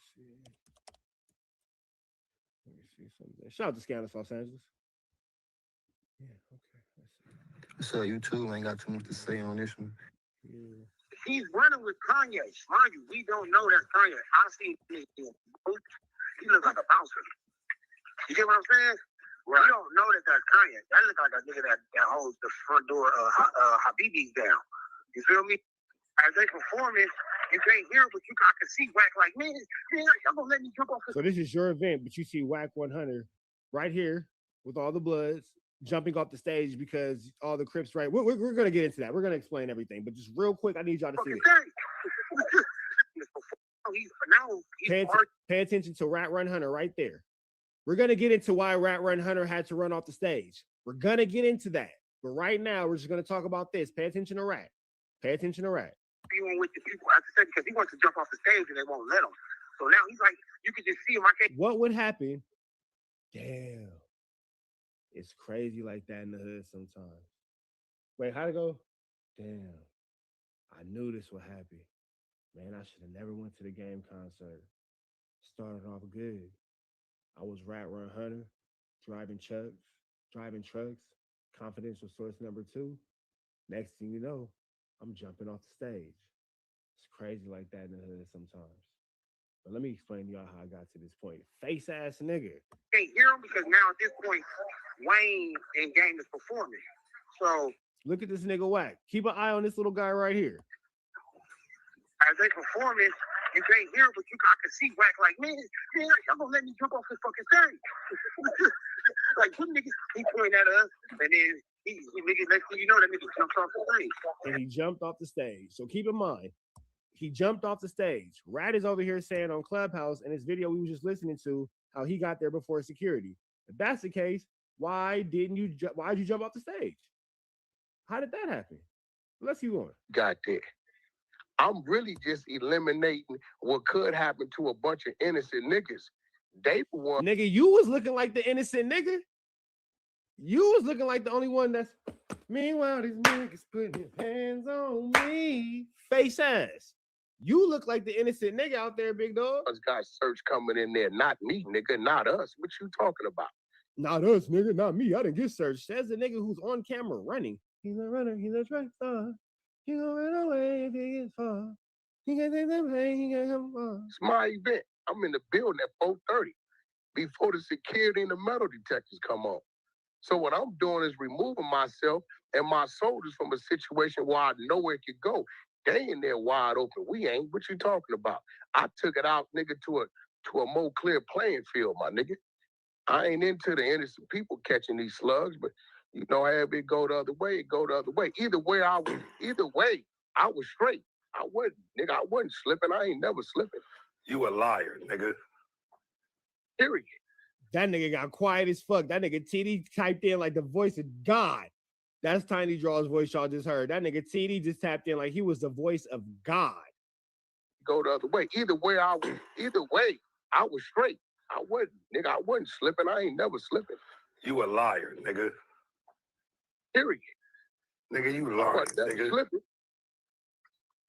see something. Shout out to Scandalous Los Angeles. Yeah, okay. Let's see. So you too ain't got too much to say on this one. Yeah. He's running with Kanye. Mind you, we don't know that's Kanye. I seen him. He looks like a bouncer. You get what I'm saying? Right. We don't know that that's Kanye. That looks like a nigga that holds the front door of Habibi's down. You feel me? As they performing, you can't hear, but I can see Wack like, man, y'all gonna let me jump off. So this is your event, but you see Wack 100 right here with all the Bloods jumping off the stage because all the Crips, right? We're going to get into that. We're going to explain everything. But just real quick, I need y'all to see this. Pay attention to Rat Run Hunter right there. We're going to get into why Rat Run Hunter had to run off the stage. We're going to get into that. But right now, we're just going to talk about this. Pay attention to Rat. Pay attention to Rat. With the people, because he wants to jump off the stage and they won't let him. So now he's like, you can just see him. What would happen? Damn. It's crazy like that in the hood sometimes. Wait, how'd it go? Damn. I knew this would happen. Man, I should have never went to the game concert. Started off good. I was Rat Run Hunter, driving trucks, confidential source number 2. Next thing you know, I'm jumping off the stage. It's crazy like that in the hood sometimes. But let me explain to y'all how I got to this point. Face ass nigga. Can't hear him because now at this point, Wayne and Game is performing. So look at this nigga Wack. Keep an eye on this little guy right here. as they performing, you can't hear, but I can see Wack like, man, y'all gonna let me jump off this fucking stage. Like, you niggas, he pointing at us, and then he niggas, next thing you know, that nigga jumps off the stage. And he jumped off the stage. So keep in mind, he jumped off the stage. Rat is over here saying on Clubhouse in his video we were just listening to how he got there before security. If that's the case, why did you jump off the stage? How did that happen? Let's keep going. Got there. I'm really just eliminating what could happen to a bunch of innocent niggas. They were nigga, you was looking like the innocent nigga. You was looking like the only one that's. Meanwhile, these niggas putting his hands on me. Face ass. You look like the innocent nigga out there, big dog. Us got search coming in there, not me, nigga, not us. What you talking about? Not us, nigga, not me. I didn't get searched. Says the nigga who's on camera running. He's a runner. He's a track star. He gonna run away if he gets far. He can take the pain. He can come far. It's my event. I'm in the building at 4:30 before the security and the metal detectors come on. So what I'm doing is removing myself and my soldiers from a situation where I know where it could go. They in there wide open. We ain't. What you talking about? I took it out, nigga, to a more clear playing field, my nigga. I ain't into the innocent people catching these slugs, but you know, have it go the other way, it go the other way. Either way, I was straight. I wasn't slipping. I ain't never slipping. You a liar, nigga. Period. That nigga got quiet as fuck. That nigga TD typed in like the voice of God. That's Tiny Draw's voice y'all just heard. That nigga TD just tapped in like he was the voice of God. Go the other way. Either way, I was straight. I wasn't slipping. I ain't never slipping. You a liar, nigga. Period. Nigga, you lying, nigga. Slipping.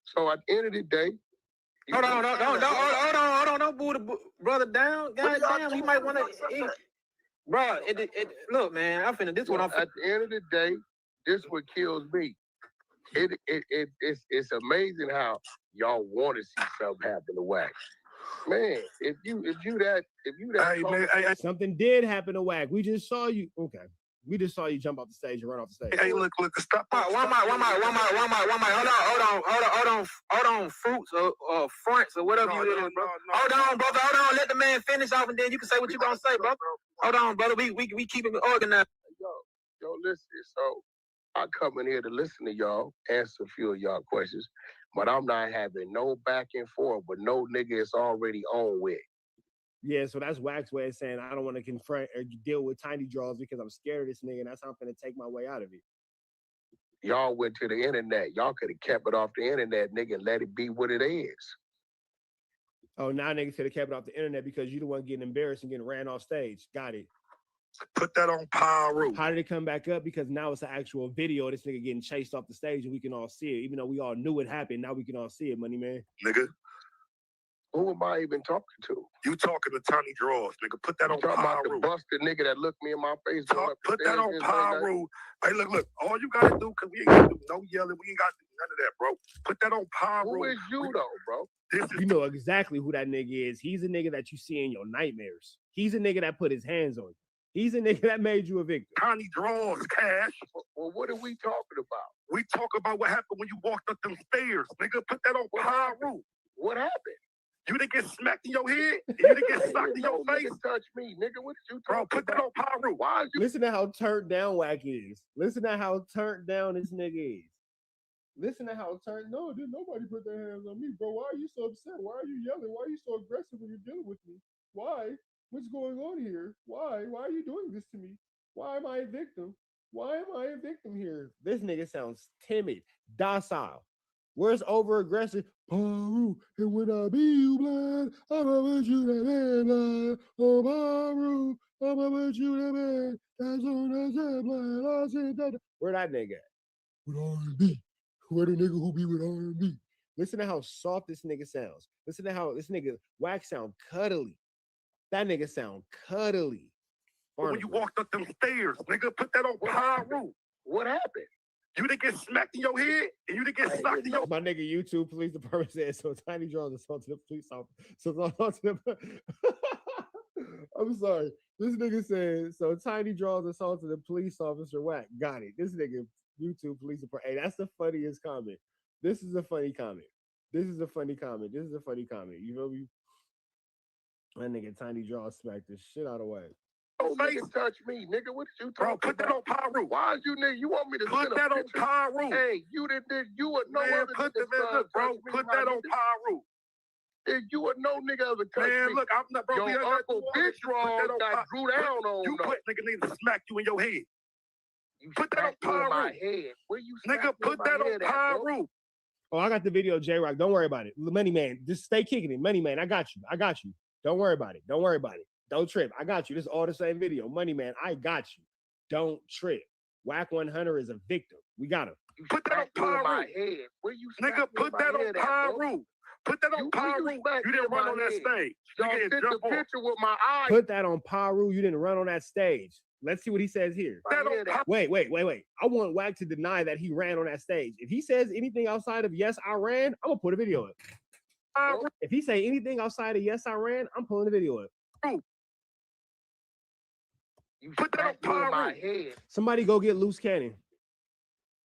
So at the end of the day, hold on, don't boo the brother down. God damn, he might want to. Bro, look, man, I finna this one. At the end of the day, this what kills me. It's amazing how y'all want to see something happen to Wack. Man, if you that hey, man, something did happen to Wack. We just saw you. Okay. We just saw you jump off the stage and run off the stage. Hey, look, stop. One mic. Hold on, fruits or fronts or whatever you doing, bro. Hold on, brother. Hold on. Let the man finish off and then you can say what you gonna say, bro. Hold on, brother. We keep it organized. Yo, listen. So I come in here to listen to y'all, answer a few of y'all questions, but I'm not having no back and forth with no nigga it's already on with. Yeah, so that's Wack's way of saying I don't want to confront or deal with Tiny Draws because I'm scared of this nigga and that's how I'm going to take my way out of it. Y'all went to the internet. Y'all could have kept it off the internet, nigga, and let it be what it is. Oh, now niggas could have kept it off the internet because you the one getting embarrassed and getting ran off stage. Got it. Put that on Pyro. How did it come back up? Because now it's an actual video of this nigga getting chased off the stage and we can all see it. Even though we all knew it happened, now we can all see it, money man. Nigga. Who am I even talking to? You talking to Tiny Draws, nigga. Put that on Pyro. About the busted nigga that looked me in my face. Put that on Pyro. Hey, look. All you gotta do, because we ain't gotta do no yelling. We ain't gotta do none of that, bro. Put that on Pyro. Who is you, though, bro? You know exactly who that nigga is. He's a nigga that you see in your nightmares. He's a nigga that put his hands on you. He's a nigga that made you a victim. Tiny Draws, Cash. Well, what are we talking about? We talk about what happened when you walked up them stairs, nigga. Put that on Pyro. What happened? You didn't get smacked in your head? You didn't get socked in your face? Touch me, nigga. What did you talking about? Put that on Pyro. Why you... Listen to how turned down Wack is. Listen to how turned down this nigga is. Listen to how turned... No, dude, nobody put their hands on me, bro. Why are you so upset? Why are you yelling? Why are you so aggressive when you're dealing with me? Why? What's going on here? Why? Why are you doing this to me? Why am I a victim? Why am I a victim here? This nigga sounds timid, docile. Where's over aggressive? Paru, and when I be you blind, I'ma put you that man blind. Oh, Paru, I'ma put you that man. That's on that blind. I said that. Where that nigga at? With R&B. Where the nigga who be with R&B? Listen to how soft this nigga sounds. Listen to how this nigga Wack sound cuddly. That nigga sound cuddly. When you walked up them stairs, nigga, put that on Pyro. What happened? You didn't get smacked in your head, and you didn't get socked in your... My nigga YouTube police department said, so Tiny Draws assaulted the police officer. So I'm sorry. This nigga said, so Tiny Draws assaulted the police officer. Wack. Got it. This nigga YouTube police department. Hey, that's the funniest comment. This is a funny comment. This is a funny comment. This is a funny comment. You feel me? That nigga Tiny Draw smacked the shit out of way. Don't nigga touch me, nigga. What you talking about? Put that on Pyru. Why is you nigga? You want me to put that on Pyru? Hey, you did you would no other put nigga bro. Put that on Pyru. If you would no nigga ever touch me. Look, I'm not bro. Your uncle Big Draw got drew down on. You put nigga need to smack you in your head. You put that on Pyru. Where you nigga put that on Pyru. Oh, I got the video, J-Rock. Don't worry about it. Money Man, just stay kicking it. Money Man, I got you. I got you. Don't worry about it. Don't worry about it. Don't trip. I got you. This is all the same video. Money Man, I got you. Don't trip. Whack 100 is a victim. We got him. Put that on Pyru. Where you nigga, put that on Pyru. Put that on Pyru. You didn't run on that stage. Y'all sent the picture with my eyes. Put that on Pyru. You didn't run on that stage. Let's see what he says here. Wait. I want Wack to deny that he ran on that stage. If he says anything outside of yes, I ran, I'm gonna put a video up. If he say anything outside of yes, I ran, I'm pulling the video up. You put that on my head. Somebody go get loose cannon.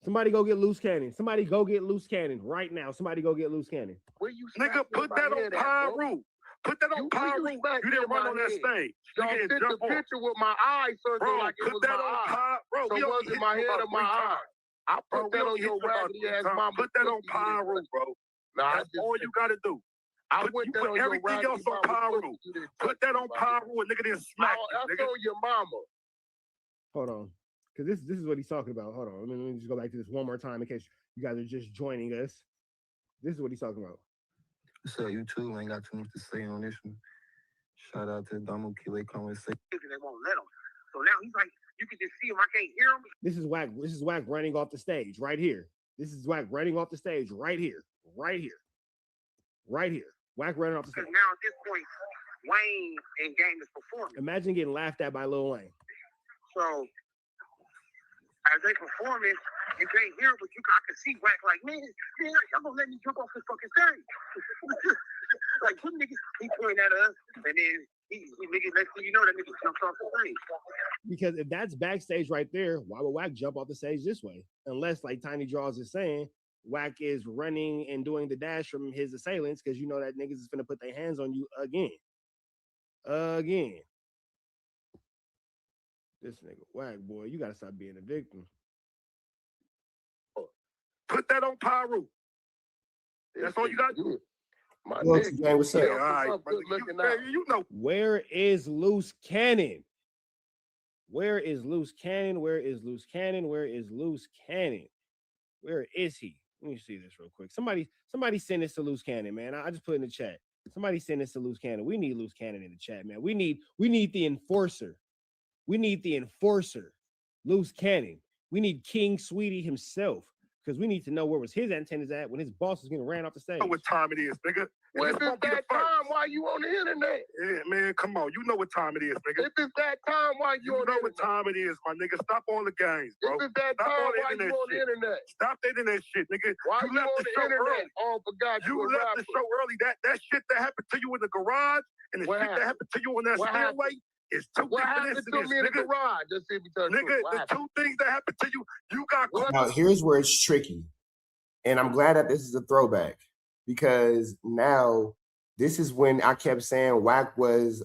Somebody go get loose cannon. Somebody go get loose cannon right now. Somebody go get loose cannon. Where you nigga, put that on Pyru. Put that on Pyru. You didn't run on that stage. Y'all sent the picture with my eyes, so like it was my eye. Bro, so it wasn't my head or my eye. I put that on your raggedy ass mama. Put that on Pyru, bro. Nah, that's all you gotta do. I put everything else on Pyru. Put that on Pyru and nigga didn't smack you. That's on your mama. Hold on. Because this is what he's talking about. Hold on. Let me just go back to this one more time in case you guys are just joining us. This is what he's talking about. So you too ain't got too much to say on this one. Shout out to Damo Kile conversation. They won't let him. So now he's like, you can just see him. I can't hear him. This is Wack. This is Wack running off the stage right here. This is Wack running off the stage right here. Right here. Right here. Wack running off the stage. Because now at this point, Wayne and Game is performing. Imagine getting laughed at by Lil Wayne. So as they performing, you can't hear it, but I can see Wack like, man, y'all gonna let me jump off this fucking stage. Like, some niggas, he pointing at us, and then he niggas, next thing you know, that nigga jumps off the stage. Because if that's backstage right there, why would Wack jump off the stage this way? Unless, like Tiny Draws is saying, Wack is running and doing the dash from his assailants because you know that niggas is finna put their hands on you again. Again. This nigga Wack, boy, you gotta stop being a victim. Put that on Pyru. That's all you gotta do. My nigga, what's up? Yeah, all right, you know. Where is Loose Cannon? Where is Loose Cannon? Where is Loose Cannon? Where is Loose Cannon? Where is he? Let me see this real quick. Somebody send this to Loose Cannon, man. I just put in the chat. Somebody send this to Loose Cannon. We need Loose Cannon in the chat, man. We need the enforcer. We need the enforcer, Loose Cannon. We need King Sweetie himself, because we need to know where was his antennas at when his boss was getting ran off the stage. You know what time it is, nigga. Well, if it's that time, why you on the internet? Yeah, man, come on. You know what time it is, nigga. If it's that time, why you on the internet? You know what time it is, my nigga. Stop all the games, bro. If it's that time, why you on the internet? Stop that internet shit, nigga. Why you left the show early? Oh, forgot you left the show early. That shit that happened to you in the garage and the shit that happened to you on that stairway. It's two different incidents, nigga. Nigga, the two things that happened to you, you got caught. Now, here's where it's tricky. And I'm glad that this is a throwback because now this is when I kept saying Wack was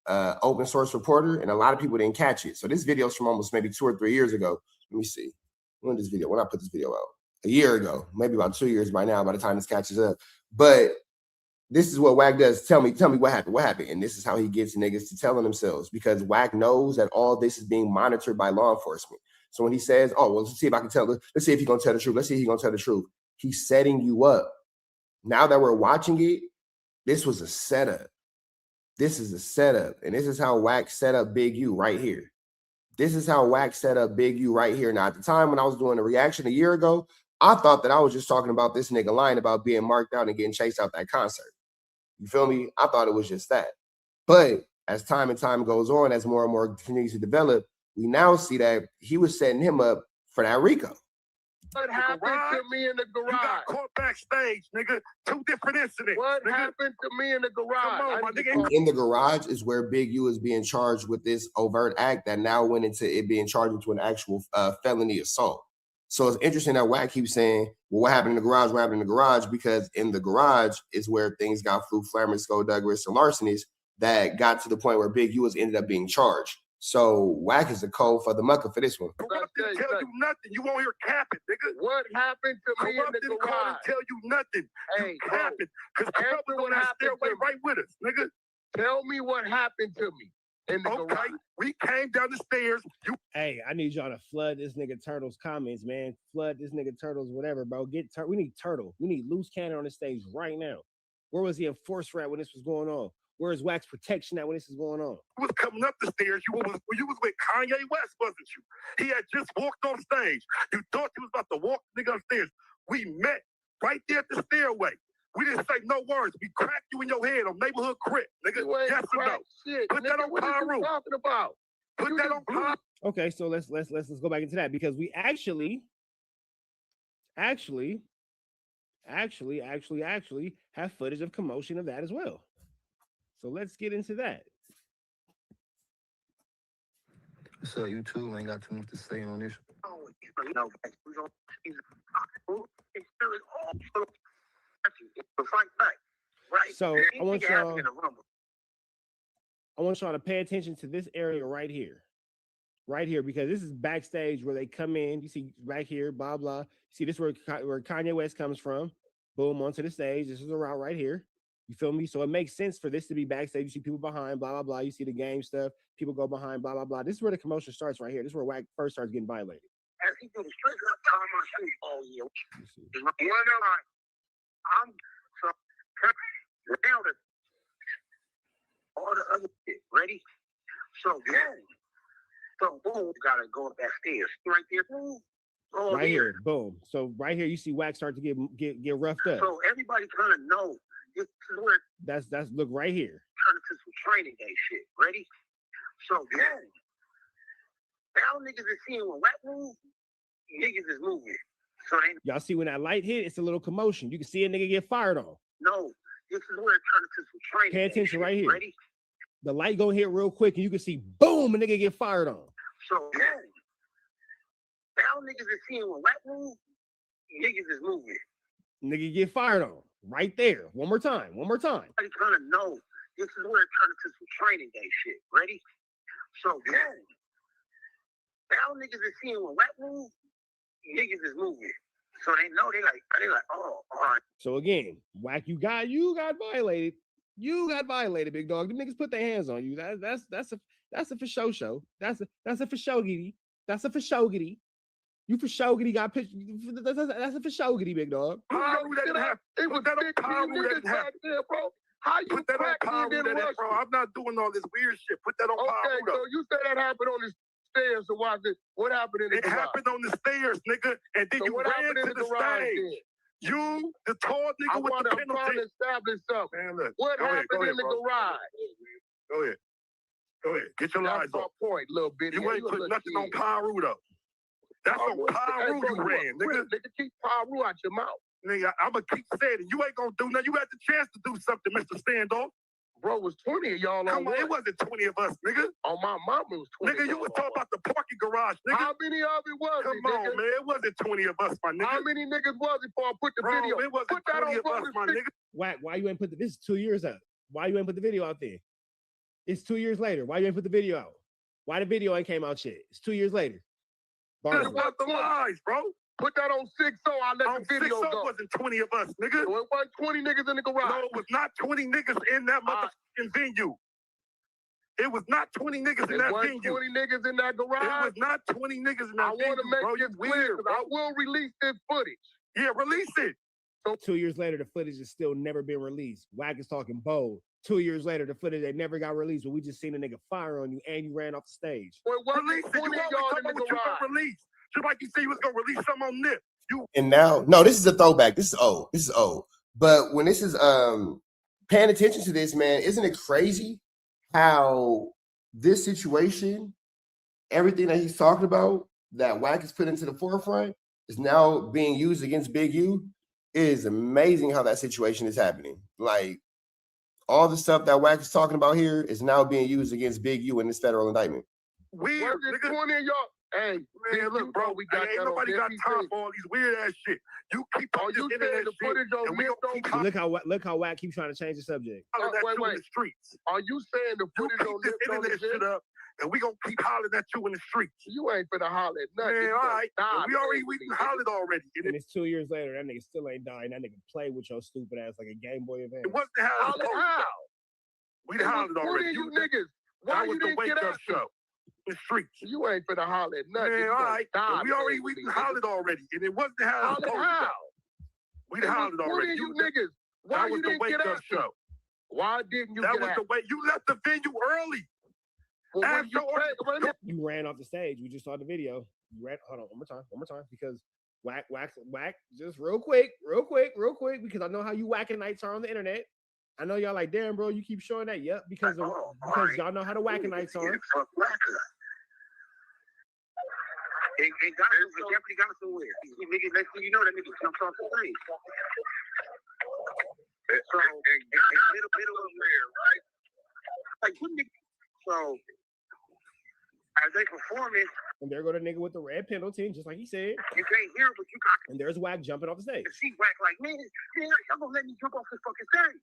open source reporter and a lot of people didn't catch it. So this video is from almost maybe 2 or 3 years ago. Let me see. When did this video? When I put this video out? A year ago, maybe about 2 years by now, by the time this catches up. But this is what Wack does. Tell me what happened. What happened? And this is how he gets niggas to telling themselves because Wack knows that all this is being monitored by law enforcement. So when he says, oh, well, let's see if I can tell. Let's see if he's going to tell the truth. Let's see if he's going to tell the truth. He's setting you up. Now that we're watching it, this was a setup. This is a setup. And this is how Wack set up Big U right here. This is how Wack set up Big U right here. Now, at the time when I was doing the reaction a year ago, I thought that I was just talking about this nigga lying about being marked out and getting chased out that concert. You feel me? I thought it was just that. But as time and time goes on, as more and more continues to develop, we now see that he was setting him up for that Rico. What happened to me in the garage? You got caught backstage, nigga. 2 different incidents. What happened to me in the garage? Come on, my nigga. In the garage is where Big U is being charged with this overt act that now went into it being charged into an actual felony assault. So it's interesting that Wack keeps saying, well, what happened in the garage? What happened in the garage? Because in the garage is where things got flew, Flammer, Skullduggery, and larcenies that got to the point where Big U was ended up being charged. So Wack is the code for the mucker for this one. Corrupt didn't tell you nothing. You won't hear capping, nigga. What happened to me in Corrupt the didn't call and garage? tell you nothing. Hey, You capping. Because Corrupt was on that stairway right with us, nigga. Tell me what happened to me in the garage. We came down the stairs. Hey, I need y'all to flood this nigga Turtle's comments, man. Flood this nigga Turtle's whatever, bro. We need Turtle. We need Loose Cannon on the stage right now. Where was he in Force Rat when this was going on? Where's Wax Protection at when this is going on? You was coming up the stairs. You was with Kanye West, wasn't you? He had just walked on stage. You thought he was about to walk the nigga upstairs. We met right there at the stairway. We didn't say no words. We cracked you in your head on neighborhood crib, nigga. Yes or no? Shit, Put that on Pyro. Talking about? Put that on Pyro. Okay, so let's go back into that because we actually have footage of commotion of that as well. So let's get into that. So you too ain't got too much to say on this. So I want y'all to pay attention to this area right here, because this is backstage where they come in. You see right here, blah blah. See this where Kanye West comes from. Boom, onto the stage. This is a route right here. You feel me? So it makes sense for this to be backstage. You see people behind, blah, blah, blah. You see the game stuff. People go behind, blah, blah, blah. This is where the commotion starts right here. This is where Wack first starts getting violated. All the other shit ready. So boom, gotta go up that stairs. Right there, boom. Right here, boom. So right here, you see Wack start to get roughed up. So everybody kind of know. This is where that's look right here. Turn into some training day shit. Ready? So boom. Now niggas is seeing when Wack move, niggas is moving. So y'all see when that light hit, it's a little commotion. You can see a nigga get fired on. No, this is where it turned into some training. Pay attention right here. Ready? The light gonna hit real quick, and you can see boom, a nigga get fired on. So boom. Now niggas is seeing when Wack move, niggas is moving. Nigga get fired on. Right there. One more time. I kind of know this is where it turned into some training day shit. Ready? So boom. Now niggas is seeing when Wack move, niggas is moving. So they know they like, oh, all right. So again, Wack, you got violated. You got violated, big dog. The niggas put their hands on you. That's a for show. That's a for showgity. That's a for showgity. You for showgity got pitched. That's a for showgity, big dog. Pyro didn't have. It was that on Pyro didn't have. Bro. How you put that on Pyro didn't have, bro? I'm not doing all this weird shit. Put that on Pyro. Okay, so you said that happened on the stairs. So what happened in the garage? It happened on the stairs, nigga, and then you ran to the stage. You, the tall nigga with the penalty. I'm trying to establish something. Man, look. What happened in the garage? Go ahead. Get your lies on. Point, little bitty. You ain't put nothing on Pyro though. That's on Pyro you ran, nigga. Nigga, keep Pyro out your mouth. Nigga, I'ma keep saying it. You ain't gonna do nothing. You had the chance to do something, Mr. Standoff. Bro, it was 20 of y'all Come on, it wasn't 20 of us, nigga. On my mama, it was 20. Nigga, you was talking about the parking garage, nigga. How many of it was Come on, nigga? Man. It wasn't 20 of us, my nigga. How many niggas was it before I put the video? It wasn't put 20 of us, my nigga. Why you ain't put this is 2 years out? Why you ain't put the video out there? It's 2 years later. Why you ain't put the video out? Why the video ain't came out yet? It's 2 years later. This was the lies, bro. Put that on 6-0. I let the video go. It wasn't 20 of us, nigga. So it wasn't 20 niggas in the garage. No, it was not 20 niggas in that motherfucking venue. It was not 20 niggas in that venue. 20 niggas in that garage. It was not 20 niggas in that venue. I want to make this clear. I will release this footage. Yeah, release it. So 2 years later, the footage has still never been released. Wack is talking bold. 2 years later, the footage they never got released, but we just seen a nigga fire on you and you ran off the stage. Release it. You always talk about what you gonna release. Just like you say you was gonna release some on Nip. And now, no, this is a throwback. This is old. But when this is paying attention to this, man, isn't it crazy how this situation, everything that he's talking about, that Wack has put into the forefront, is now being used against Big U? It is amazing how that situation is happening. Like, all the stuff that Wack is talking about here is now being used against Big U in this federal indictment. Weird, nigga. 20 of y'all. Hey, man, look, bro, we got ain't nobody got time for all these weird ass shit. You keep on this internet shit, and we gonna keep Look how Wack keeps trying to change the subject. hollering at you in the streets. Are you saying the You footage keep on this this internet shit up, and we gonna keep hollering at you in the streets. You ain't finna holler at nothing. Man, all right. We hollered already. And it's 2 years later, that nigga still ain't dying. That nigga play with your stupid ass like a Game Boy Advance. It wasn't how we hollered already. You niggas, why you didn't get up show? The streets. You ain't finna holler at nothing. Man, all right. We hollered already, and it wasn't how we hollered already. You niggas, why you didn't get up show? Why didn't you? That get was out? the way you left the venue early. Well, you ran off the stage. We just saw the video. You ran. Hold on, one more time, because Wack. Just real quick, because I know how you whacking nights are on the internet. I know y'all like, damn, bro, you keep showing that. Yep, because y'all know how the whacking nights are. It definitely got somewhere. Niggas, next thing you know, that nigga jumps off the stage. So, middle of where, right? Like, so, as they performing, and there go the nigga with the red Pendleton, just like he said. You can't hear, but you got. And there's Wack jumping off the stage. See Wack like, man, y'all gonna let me jump off this fucking stage?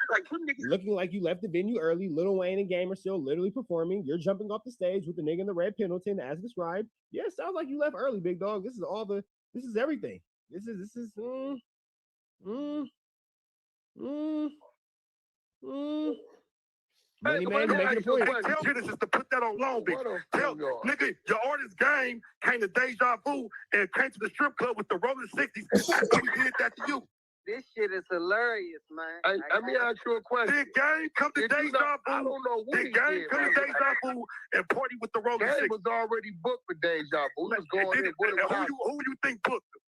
Like, looking like you left the venue early. Lil Wayne and Game are still literally performing. You're jumping off the stage with the nigga in the red Pendleton, as described. Yeah, sounds like you left early, big dog. This is everything. This is. Many man making a point. Tell Genesis to put that on Long Beach. Tell nigga, your artist Game came to Deja Vu and came to the strip club with the Rolling 60s. After we did that to you. This shit is hilarious, man. Hey, let me ask you a question. Did Game come to Deja Vu? I don't know what Did Game come to Deja Vu and party with the Rolling 60s? Game was already booked for Deja Vu. He was going in. Who you think booked him?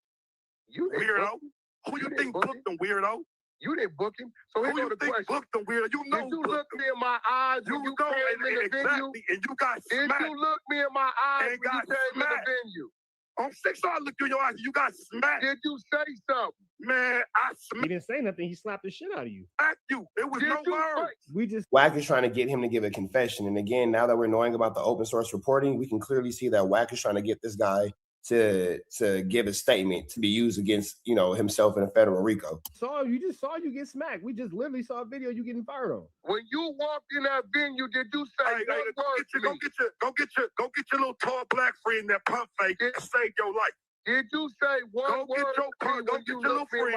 You weirdo. Who you think booked him, weirdo? You didn't book him. So who you think booked him, weirdo? You know. Did you look me in my eyes when you came in the venue? And you got smacked. Did you look me in my eyes when you came in the venue? On 6, I looked you in your eyes. You got smacked. Did you say something? Man, I smacked. He didn't say nothing. He slapped the shit out of you. Smacked you. It was no words. Wack is trying to get him to give a confession. And again, now that we're knowing about the open source reporting, we can clearly see that Wack is trying to get this guy to give a statement to be used against, himself in a federal RICO. You just saw you get smacked. We just literally saw a video you getting fired on. When you walked in that venue, did you say go get your little tall black friend that pump fake and save your life? Did you say one word? Go get your little friend.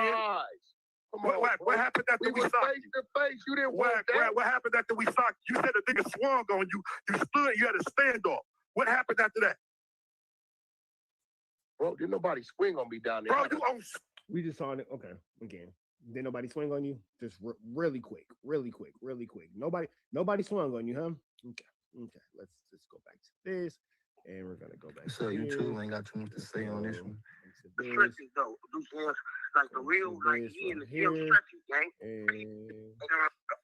What happened after we socked you? Face to face, you didn't what happened after we socked you? You said a nigga swung on you. You stood. You had a standoff. What happened after that? Bro, didn't nobody swing on me down there. Bro, you on. We just saw it. Okay, again. Didn't nobody swing on you? Just really quick. Nobody swung on you, huh? Okay. Let's just go back to this, and we're gonna go back. So you too ain't got too much to say on this one. The stretches though, like the real, like he in the real stretches, gang.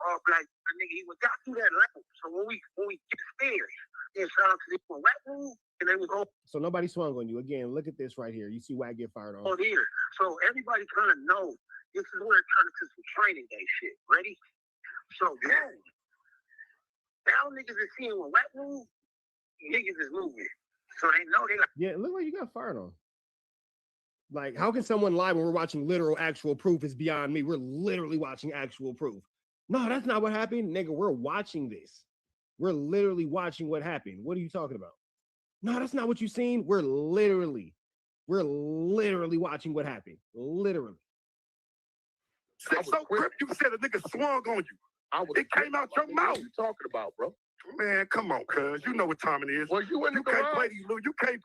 All black nigga, he got through that level. So when we get stairs, and shout out to the Wack move, and they was all. So nobody swung on you. Again, look at this right here. You see Wack get fired on. Oh, here. So everybody kind of knows this is where it turned into some training day shit. Ready? So now niggas is seeing when Wack move, niggas is moving. So they know they like. Yeah, it looked like you got fired on. Like, how can someone lie when we're watching literal actual proof is beyond me. We're literally watching actual proof. No, that's not what happened. Nigga, we're watching this. We're literally watching what happened. What are you talking about? No, that's not what you seen. We're literally watching what happened. Literally. So grip, you said a nigga swung on you. It came out your mouth. What you talking about, bro? Man, come on, cuz. You know what time it is. Well, you in the can't garage. play these you can't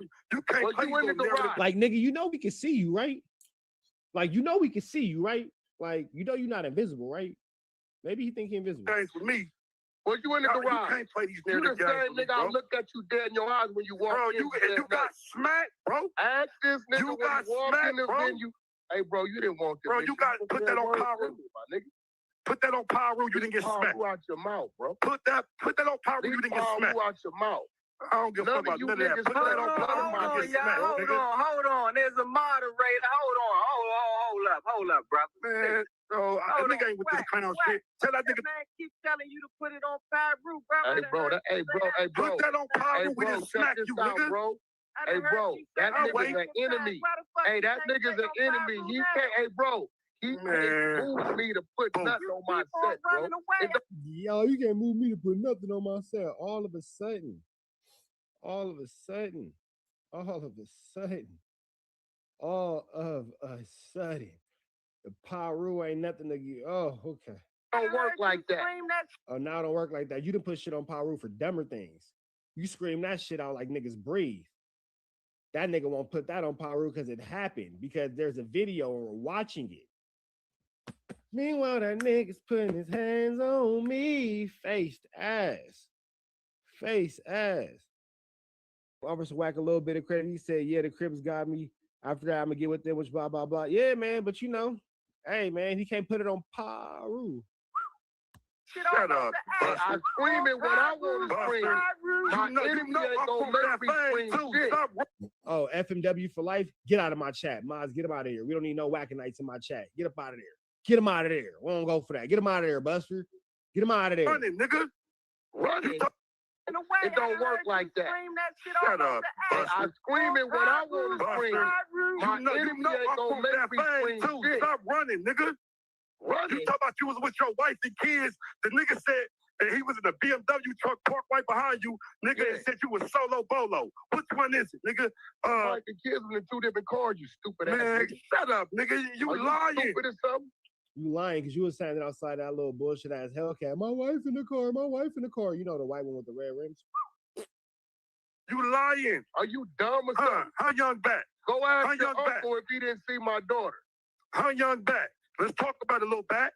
play you in the garage. Like, nigga, you know we can see you, right? Like, you know we can see you, right? Like, you know you're not invisible, right? Maybe he think he's invisible. Games with me. Well, you in the garage. You can't play these You the same nigga I looked at you dead in your eyes when you walked in. You got smacked, bro. Ask this nigga you when got you walked in the bro. venue. Hey, bro, you didn't want this. Bro, you got put that on power. My nigga. Put that on Pyro, you didn't get smacked. Out your mouth, bro. Put that on Pyro, you didn't get smacked. Out your mouth. I don't give a fuck about none of that. Put that on Pyro, you get smacked. Hold on. There's a moderator. Hold up, brother. Man, nigga ain't with this clown shit. Tell that nigga. Man keep telling you to put it on Pyru, bro. Hey, bro. Put that on Pyru. We didn't smack you, nigga. Bro. Hey, bro, that nigga's an enemy. Hey, that nigga's an enemy. He can't, hey, bro. He can't move me to put nothing on my set, bro. Yo, you can't move me to put nothing on my set. All of a sudden, the Pyru ain't nothing to get. Oh, okay. Don't work like that. Oh, now it don't work like that. You done put shit on Pyru for dumber things. You scream that shit out like niggas breathe. That nigga won't put that on Pyru because it happened, because there's a video and we're watching it. Meanwhile, that nigga's putting his hands on me. Face ass. Officer Whack a little bit of credit. He said, yeah, the Crips got me. After that, I'm gonna get with them, which blah, blah, blah. Yeah, man, but you know, hey, man, he can't put it on Pyru. Shut up. I'm screaming when I want to scream. My enemy ain't gonna let me scream shit. Oh, FMW for life? Get out of my chat. Maz, get him out of here. We don't need no Wackanites in my chat. Get up out of there. Get him out of there. We don't go for that. Get him out of there, Buster. Get him out of there. Running, nigga. Running. It don't work like that. Shut up. I'm screaming when I want to scream. My enemy ain't gonna let me scream shit. Stop running, nigga. You talk about you was with your wife and kids. The nigga said that he was in a BMW truck parked right behind you, nigga, and said you was solo bolo. Which one is it, nigga? Like the kids in 2 different cars, you stupid ass nigga. Shut up, nigga. You lying. Stupid or something? You lying because you was standing outside that little bullshit ass Hellcat. My wife in the car. You know the white one with the red rims. You lying. Are you dumb or something? How young back? Go ask your uncle if he didn't see my daughter. How young back? Let's talk about a little back.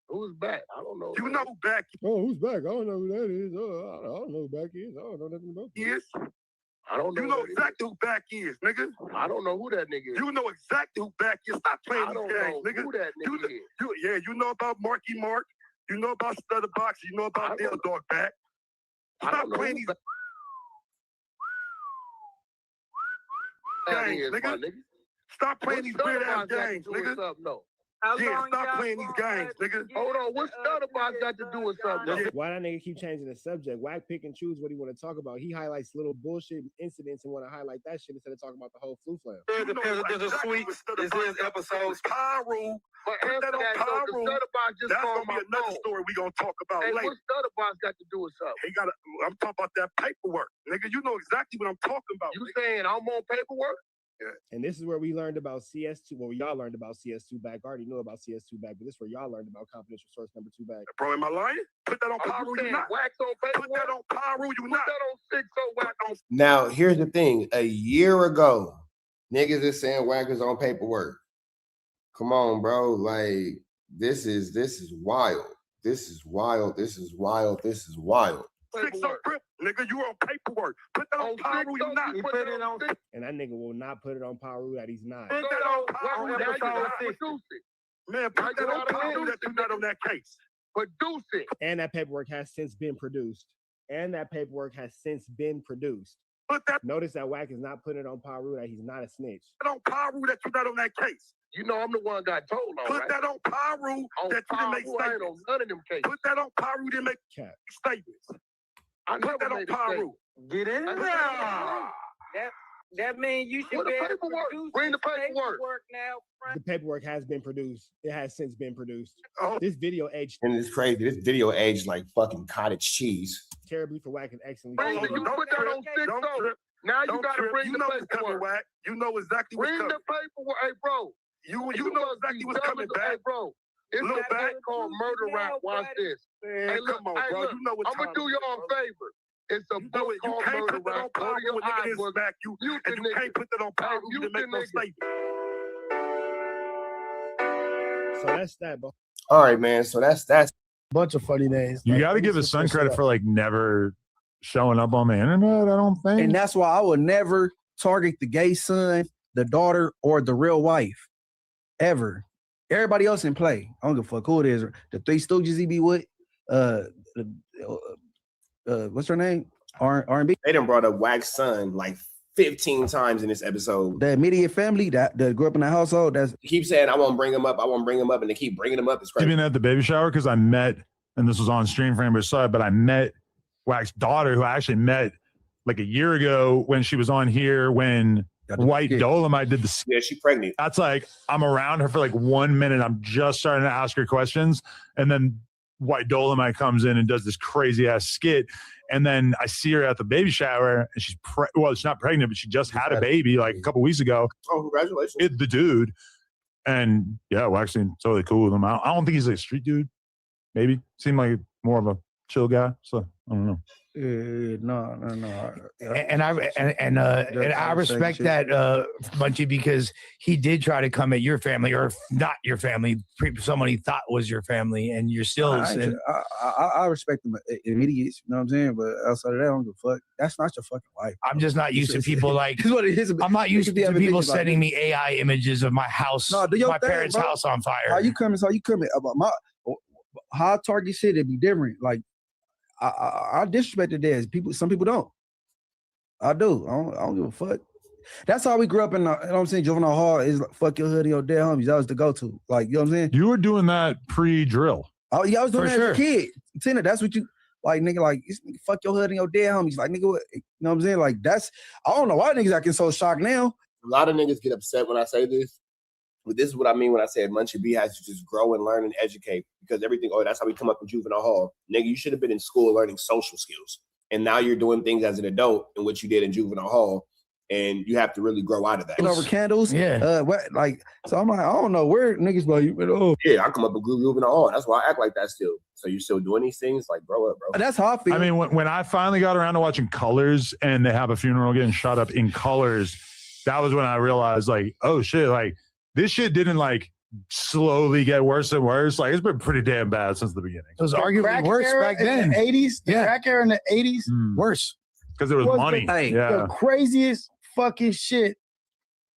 Who's back? I don't know. You know who back is. Oh, who's back? I don't know who that is. I don't know who back is. I don't know nothing about that. Yes. I don't know. You know exactly who back is, nigga. I don't know who that nigga is. You know exactly who back is. Stop playing I these don't games, know nigga. who that nigga is. You know about Marky Mark. You know about Stutterbox. You know about Dale Dog back. Stop playing these games, nigga. Stop playing these weird ass games, nigga. Yeah, stop playing these games, nigga. Hold on, what's Stutterbox got to do with something? Why that nigga keep changing the subject? Whack pick and choose what he want to talk about. He highlights little bullshit incidents and want to highlight that shit instead of talking about the whole flu flam. There's a sweet. This is episodes. Pyru. Put that on Pyru. That's gonna be another story we gonna talk about later. What's Stutterbox got to do with something? I'm talking about that paperwork, nigga. You know exactly what I'm talking about. You saying I'm on paperwork? Yeah. And this is where we learned about CS2. Well, y'all learned about CS2 back. I already knew about CS2 back, but this is where y'all learned about confidential source number 2 back. Bro, am I lying? Put that on Pyru, you not. Wax on paperwork? Put that on Pyru, you not. Put that on 6 wax on. Now, here's the thing. A year ago, niggas is saying Wack is on paperwork. Come on, bro. Like, this is wild. This is wild. Six on grip, nigga. You on paperwork. Put that on Pyru, you not. Put it on. And that nigga will not put it on Pyru that he's not. Put that on Pyru. Man, put that on Pyru that you're not on that case. Produce it. And that paperwork has since been produced. Put that. Notice that Wack is not putting it on Pyru that he's not a snitch. Put on Pyru that you're not on that case. You know I'm the one got told on. Put that on Pyru that you didn't make statements. On none of them cases. Put that on Pyru you didn't make statements. Put that on Pyru. Get in there. That means you should be paperwork. Bring the paperwork now. The paperwork has been produced. It has since been produced. Oh. This video aged. And it's crazy. This video aged like fucking cottage cheese. Terribly for Wack and excellently. You put that on 6 over. Now you gotta bring the paperwork. You know exactly what's coming. Bring the paperwork. Hey, bro. You know exactly what's coming back. Hey, bro. It's Look a back. thing called murder rap. Watch this. Man, hey, look, come on, bro. Look, you know what I'm gonna do y'all a favor. It's a book called Murder Rap. Go to your iBook. You can't put that on Pyru. You didn't make no statement. So that's that, bro. All right, man. So that's bunch of funny names. You got to give his son credit for like never showing up on the internet. I don't think, and that's why I would never target the gay son, the daughter, or the real wife, ever. Everybody else in play. I don't give a fuck who it is. The Three Stooges he be with. What's her name? R&B. They done brought up Wack's son like 15 times in this episode. The immediate family that grew up in the household. That's keep saying I won't bring him up. I won't bring him up, and they keep bringing him up. It's crazy. Even at the baby shower, because I met, and this was on stream for Amber's side, but I met Wax's daughter, who I actually met like a year ago when she was on here when White Dolomite did the. Yeah, she's pregnant. That's like I'm around her for like 1 minute. I'm just starting to ask her questions, and then White Dolomite comes in and does this crazy ass skit. And then I see her at the baby shower, and she's she's not pregnant, but she just had a baby like a couple weeks ago. Oh, congratulations! The dude, and yeah, Wax seemed totally cool with him. I don't think he's like a street dude. Maybe seemed like more of a chill guy. So I don't know. No. And I respect that, Bunchy, because he did try to come at your family, or not your family, someone he thought was your family, and you're still. I respect them immediate, you know what I'm saying? But outside of that, I don't give a fuck. That's not your fucking life. I'm just not used to people like. I'm not used to people sending me AI images of my house, my parents' house on fire. How you coming? About how I target shit, it'd be different. Like. I disrespected theirs. Some people don't. I do. I don't give a fuck. That's how we grew up in. You know what I'm saying? Juvenile hall is like, fuck your hood and your dead homies. That was the go-to. Like, you know what I'm saying? You were doing that pre-drill. Oh yeah, I was doing that as a kid. Tina, that's what you like, nigga. Like, fuck your hood and your dead homies. Like, nigga, what, you know what I'm saying? Like, that's. I don't know why niggas acting so shocked now. A lot of niggas get upset when I say this. But this is what I mean when I said Munchie B has to just grow and learn and educate, because everything, that's how we come up in juvenile hall. Nigga, you should have been in school learning social skills. And now you're doing things as an adult in what you did in juvenile hall. And you have to really grow out of that. Over candles. Yeah. So I'm like, I don't know where niggas like you. Oh. Yeah, I come up in juvenile hall. That's why I act like that still. So you're still doing these things? Like, grow up, bro. That's how I feel. I mean, when I finally got around to watching Colors and they have a funeral getting shot up in Colors, that was when I realized, like, oh shit, like, this shit didn't like slowly get worse and worse. Like, it's been pretty damn bad since the beginning. It was arguably worse back then. In the 80s, the crack era in the 80s, worse. Because there was money. The craziest fucking shit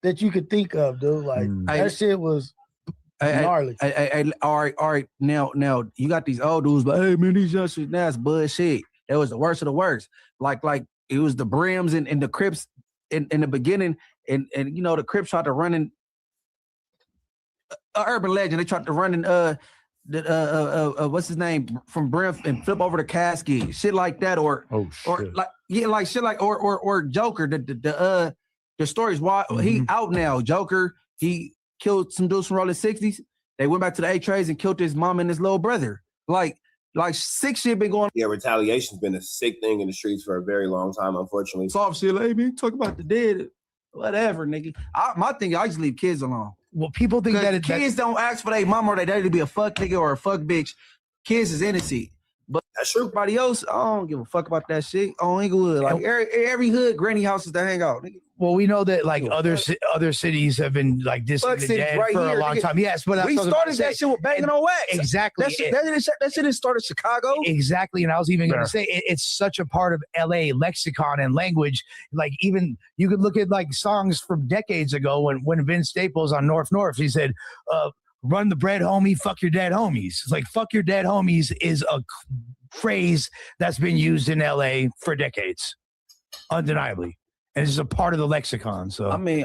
that you could think of, dude. Like, that shit was gnarly. All right. Now you got these old dudes, but hey man, these young shit, that's bullshit. It was the worst of the worst. Like it was the Brims and the Crips in the beginning, and you know the Crips tried to run in. Urban legend. They tried to run in what's his name from Brim and flip over the casket, shit like that, or Joker. The story's why he out now. Joker, he killed some dudes from rolling 60s. They went back to the A-Trays and killed his mom and his little brother. Like sick shit been going. Yeah, retaliation's been a sick thing in the streets for a very long time, unfortunately. Soft shit, like, hey man, talk about the dead, whatever, nigga. My thing, I just leave kids alone. Well, people think that kids don't ask for their mom or their daddy to be a fuck nigga or a fuck bitch. Kids is innocent. But that's true. Everybody else, I don't give a fuck about that shit. On Inglewood, like every hood, granny houses to hang out. Nigga. Well, we know that like other cities have been like dissing the dead for a long time. Yes, but we started that shit with banging on wax. Exactly. That shit didn't start in Chicago. Exactly. And I was even going to say it's such a part of LA lexicon and language. Like even you could look at like songs from decades ago when Vince Staples on North he said, run the bread, homie, fuck your dead homies. It's like fuck your dead homies is a phrase that's been used in LA for decades, undeniably. And it's a part of the lexicon. So I mean,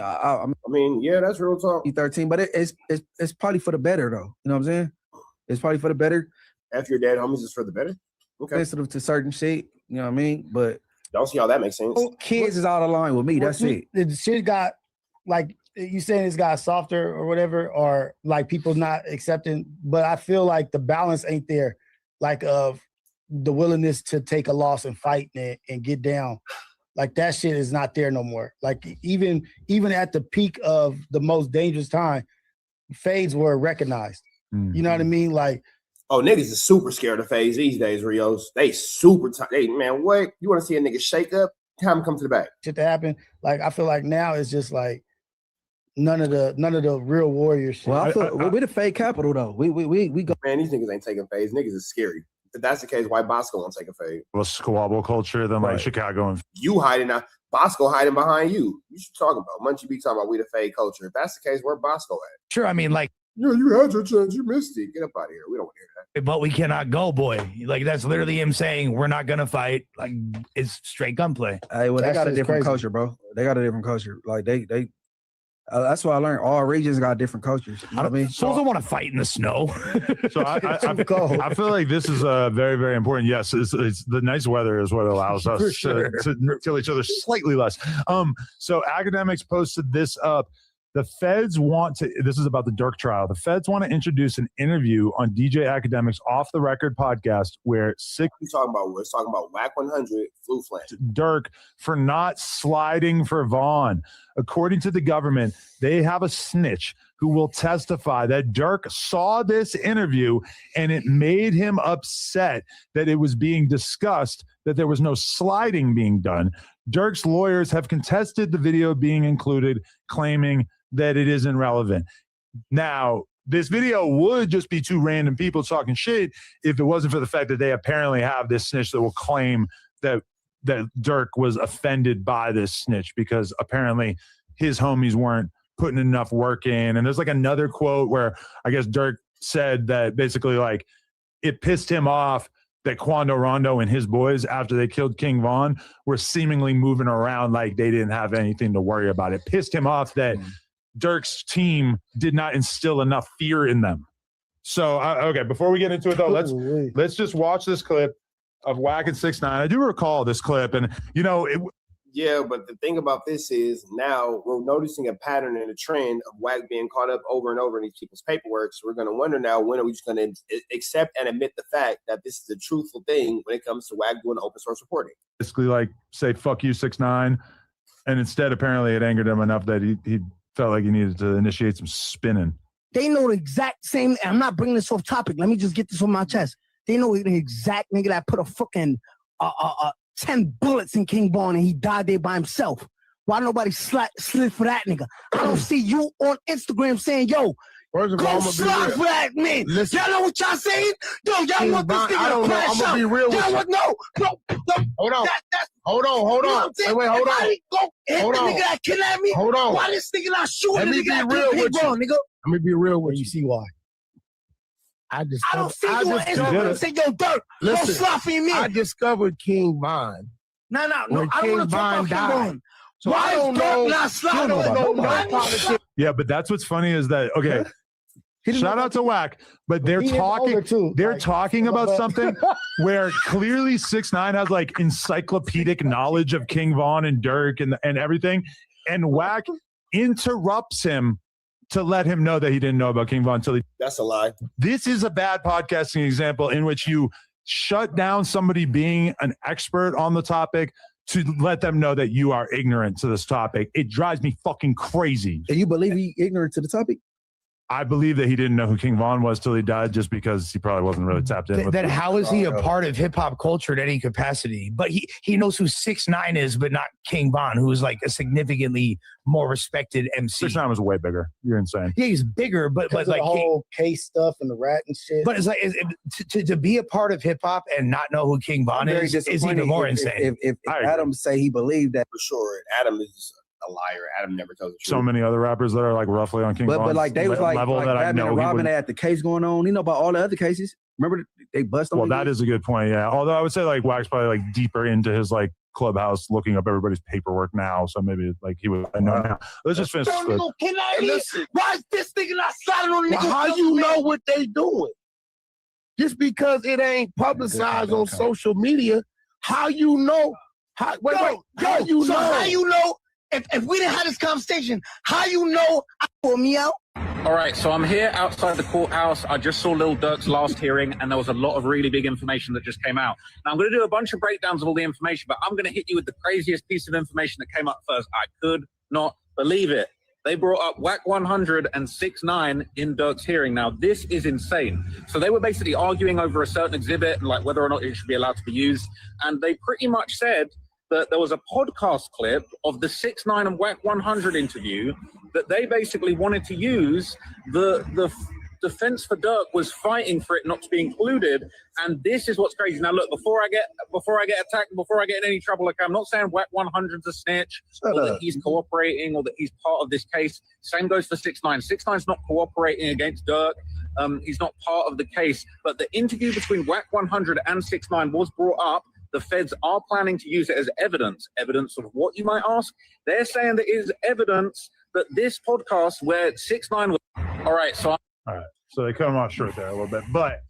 yeah, that's real talk. E13, but it's probably for the better though. You know what I'm saying? It's probably for the better. After your dad homies is for the better. Okay. Sensitive to certain shit. You know what I mean? But don't see how that makes sense. Kids is out of line with me. That's it. The shit got like you saying it's got softer or whatever, or like people not accepting. But I feel like the balance ain't there, like of the willingness to take a loss and fight and get down. Like that shit is not there no more. Like even at the peak of the most dangerous time, fades were recognized. Mm-hmm. You know what I mean? Like, oh, niggas is super scared of fades these days, Rios. They super hey man, what? You want to see a nigga shake up? Have him come to the back. Shit to happen. Like I feel like now it's just like none of the real warrior shit. Well, we're the fade capital though. We go. Man, these niggas ain't taking fades. Niggas is scary. If that's the case, why Bosco won't take a fade? Well, squabble culture than like Chicago and you hiding now. Bosco hiding behind you. You should talk about Munchie B talking about we the fade culture. If that's the case, where Bosco at? Sure, I mean like You had your chance. You missed it. Get up out of here. We don't want to hear that. But we cannot go, boy. Like, that's literally him saying we're not gonna fight. Like, it's straight gunplay. Hey, well, they got a different culture, bro. They got a different culture. Like they that's why I learned all regions got different cultures. You know what I mean? Souls don't want to fight in the snow. So I feel like this is very, very important. Yes, it's the nice weather is what allows us to kill each other slightly less. So academics posted this up. The feds want to, this is about the Dirk trial. The feds want to introduce an interview on DJ Academics Off the Record podcast where we're talking about WAC 100 flu flange. Dirk for not sliding for Vaughn. According to the government, they have a snitch who will testify that Dirk saw this interview and it made him upset that it was being discussed that there was no sliding being done. Dirk's lawyers have contested the video being included, claiming that it isn't relevant. Now, this video would just be two random people talking shit if it wasn't for the fact that they apparently have this snitch that will claim that Dirk was offended by this snitch because apparently his homies weren't putting enough work in. And there's like another quote where I guess Dirk said that basically like it pissed him off that Quando Rondo and his boys, after they killed King Von, were seemingly moving around like they didn't have anything to worry about. It pissed him off that Dirk's team did not instill enough fear in them. So, okay, before we get into it, though, let's just watch this clip of Wack and 6ix9ine. I do recall this clip, and, you know, yeah, but the thing about this is now we're noticing a pattern and a trend of Wack being caught up over and over in these people's paperwork. So we're going to wonder now, when are we just going to accept and admit the fact that this is a truthful thing when it comes to Wack doing open source reporting? Basically, like, say, fuck you, 6ix9ine. And instead, apparently, it angered him enough that he felt like he needed to initiate some spinning. They know the exact same. I'm not bringing this off topic. Let me just get this on my chest. They know the exact nigga that put a fucking 10 bullets in King Von and he died there by himself. Why nobody slid for that nigga? I don't see you on Instagram saying, yo, go slide for that man. Listen, y'all know what y'all saying? Yo, y'all want this nigga to crash out. I'm gonna be real with you. No. Hold on. Hold on. Wait, hold on. Go hit the nigga that kidnapped me. Hold on. Why this nigga not shooting the nigga that killed King Von, nigga? Let me be real with you. You see why? I don't see you on Instagram say, yo, Dirk, go slide for me. I discovered King Von. No. I don't want to talk about King Von. So why is Dirk not sliding? Yeah, but that's what's funny is that, okay, shout out to Wack, but they're talking about something where clearly 6ix9ine has like encyclopedic knowledge of King Von and Dirk and everything, and Wack interrupts him to let him know that he didn't know about King Von until That's a lie. This is a bad podcasting example in which you shut down somebody being an expert on the topic to let them know that you are ignorant to this topic. It drives me fucking crazy. And you believe he ignorant to the topic? I believe that he didn't know who King Von was till he died, just because he probably wasn't really tapped in. Then how is he a part of hip hop culture in any capacity? But he knows who 6ix9ine is, but not King Von, who is like a significantly more respected MC. 6ix9ine was way bigger. You're insane. Yeah, he's bigger, but like the whole case stuff and the rat and shit. But it's like to be a part of hip hop and not know who King Von is even more insane. If Adam say he believed that, for sure, Adam is a liar. Adam never tells the truth. So many other rappers that are like roughly on King Von's but like they was like level that I know. Robin, they had the case going on. You know about all the other cases. Remember they bust on. Well, that is a good point. Yeah. Although I would say like Wack's probably like deeper into his like clubhouse looking up everybody's paperwork now. So maybe like he would know now. Let's just finish this. Why is this nigga not sliding on the nigga? How you know what they doing? Just because it ain't publicized on social media, how you know? How you know? If we didn't have this conversation, how you know I pull me out? All right, so I'm here outside the courthouse. I just saw Lil Durk's last hearing, and there was a lot of really big information that just came out. Now, I'm going to do a bunch of breakdowns of all the information, but I'm going to hit you with the craziest piece of information that came up first. I could not believe it. They brought up WAC 100 and 6ix9ine in Durk's hearing. Now, this is insane. So they were basically arguing over a certain exhibit, like whether or not it should be allowed to be used, and they pretty much said that there was a podcast clip of the 6ix9ine and WAC 100 interview that they basically wanted to use the defense for Dirk was fighting for it not to be included, and this is what's crazy. Now, look, before I get attacked, before I get in any trouble, like I'm not saying Whack 100's a snitch, or that he's cooperating, or that he's part of this case. Same goes for 6ix9ine. 6ix9ine's not cooperating against Dirk. He's not part of the case. But the interview between Whack 100 and 6ix9ine was brought up. The feds are planning to use it as evidence. Evidence of what, you might ask? They're saying that it is evidence that this podcast where 6ix9ine was... All right, so they cut him off short there a little bit. But,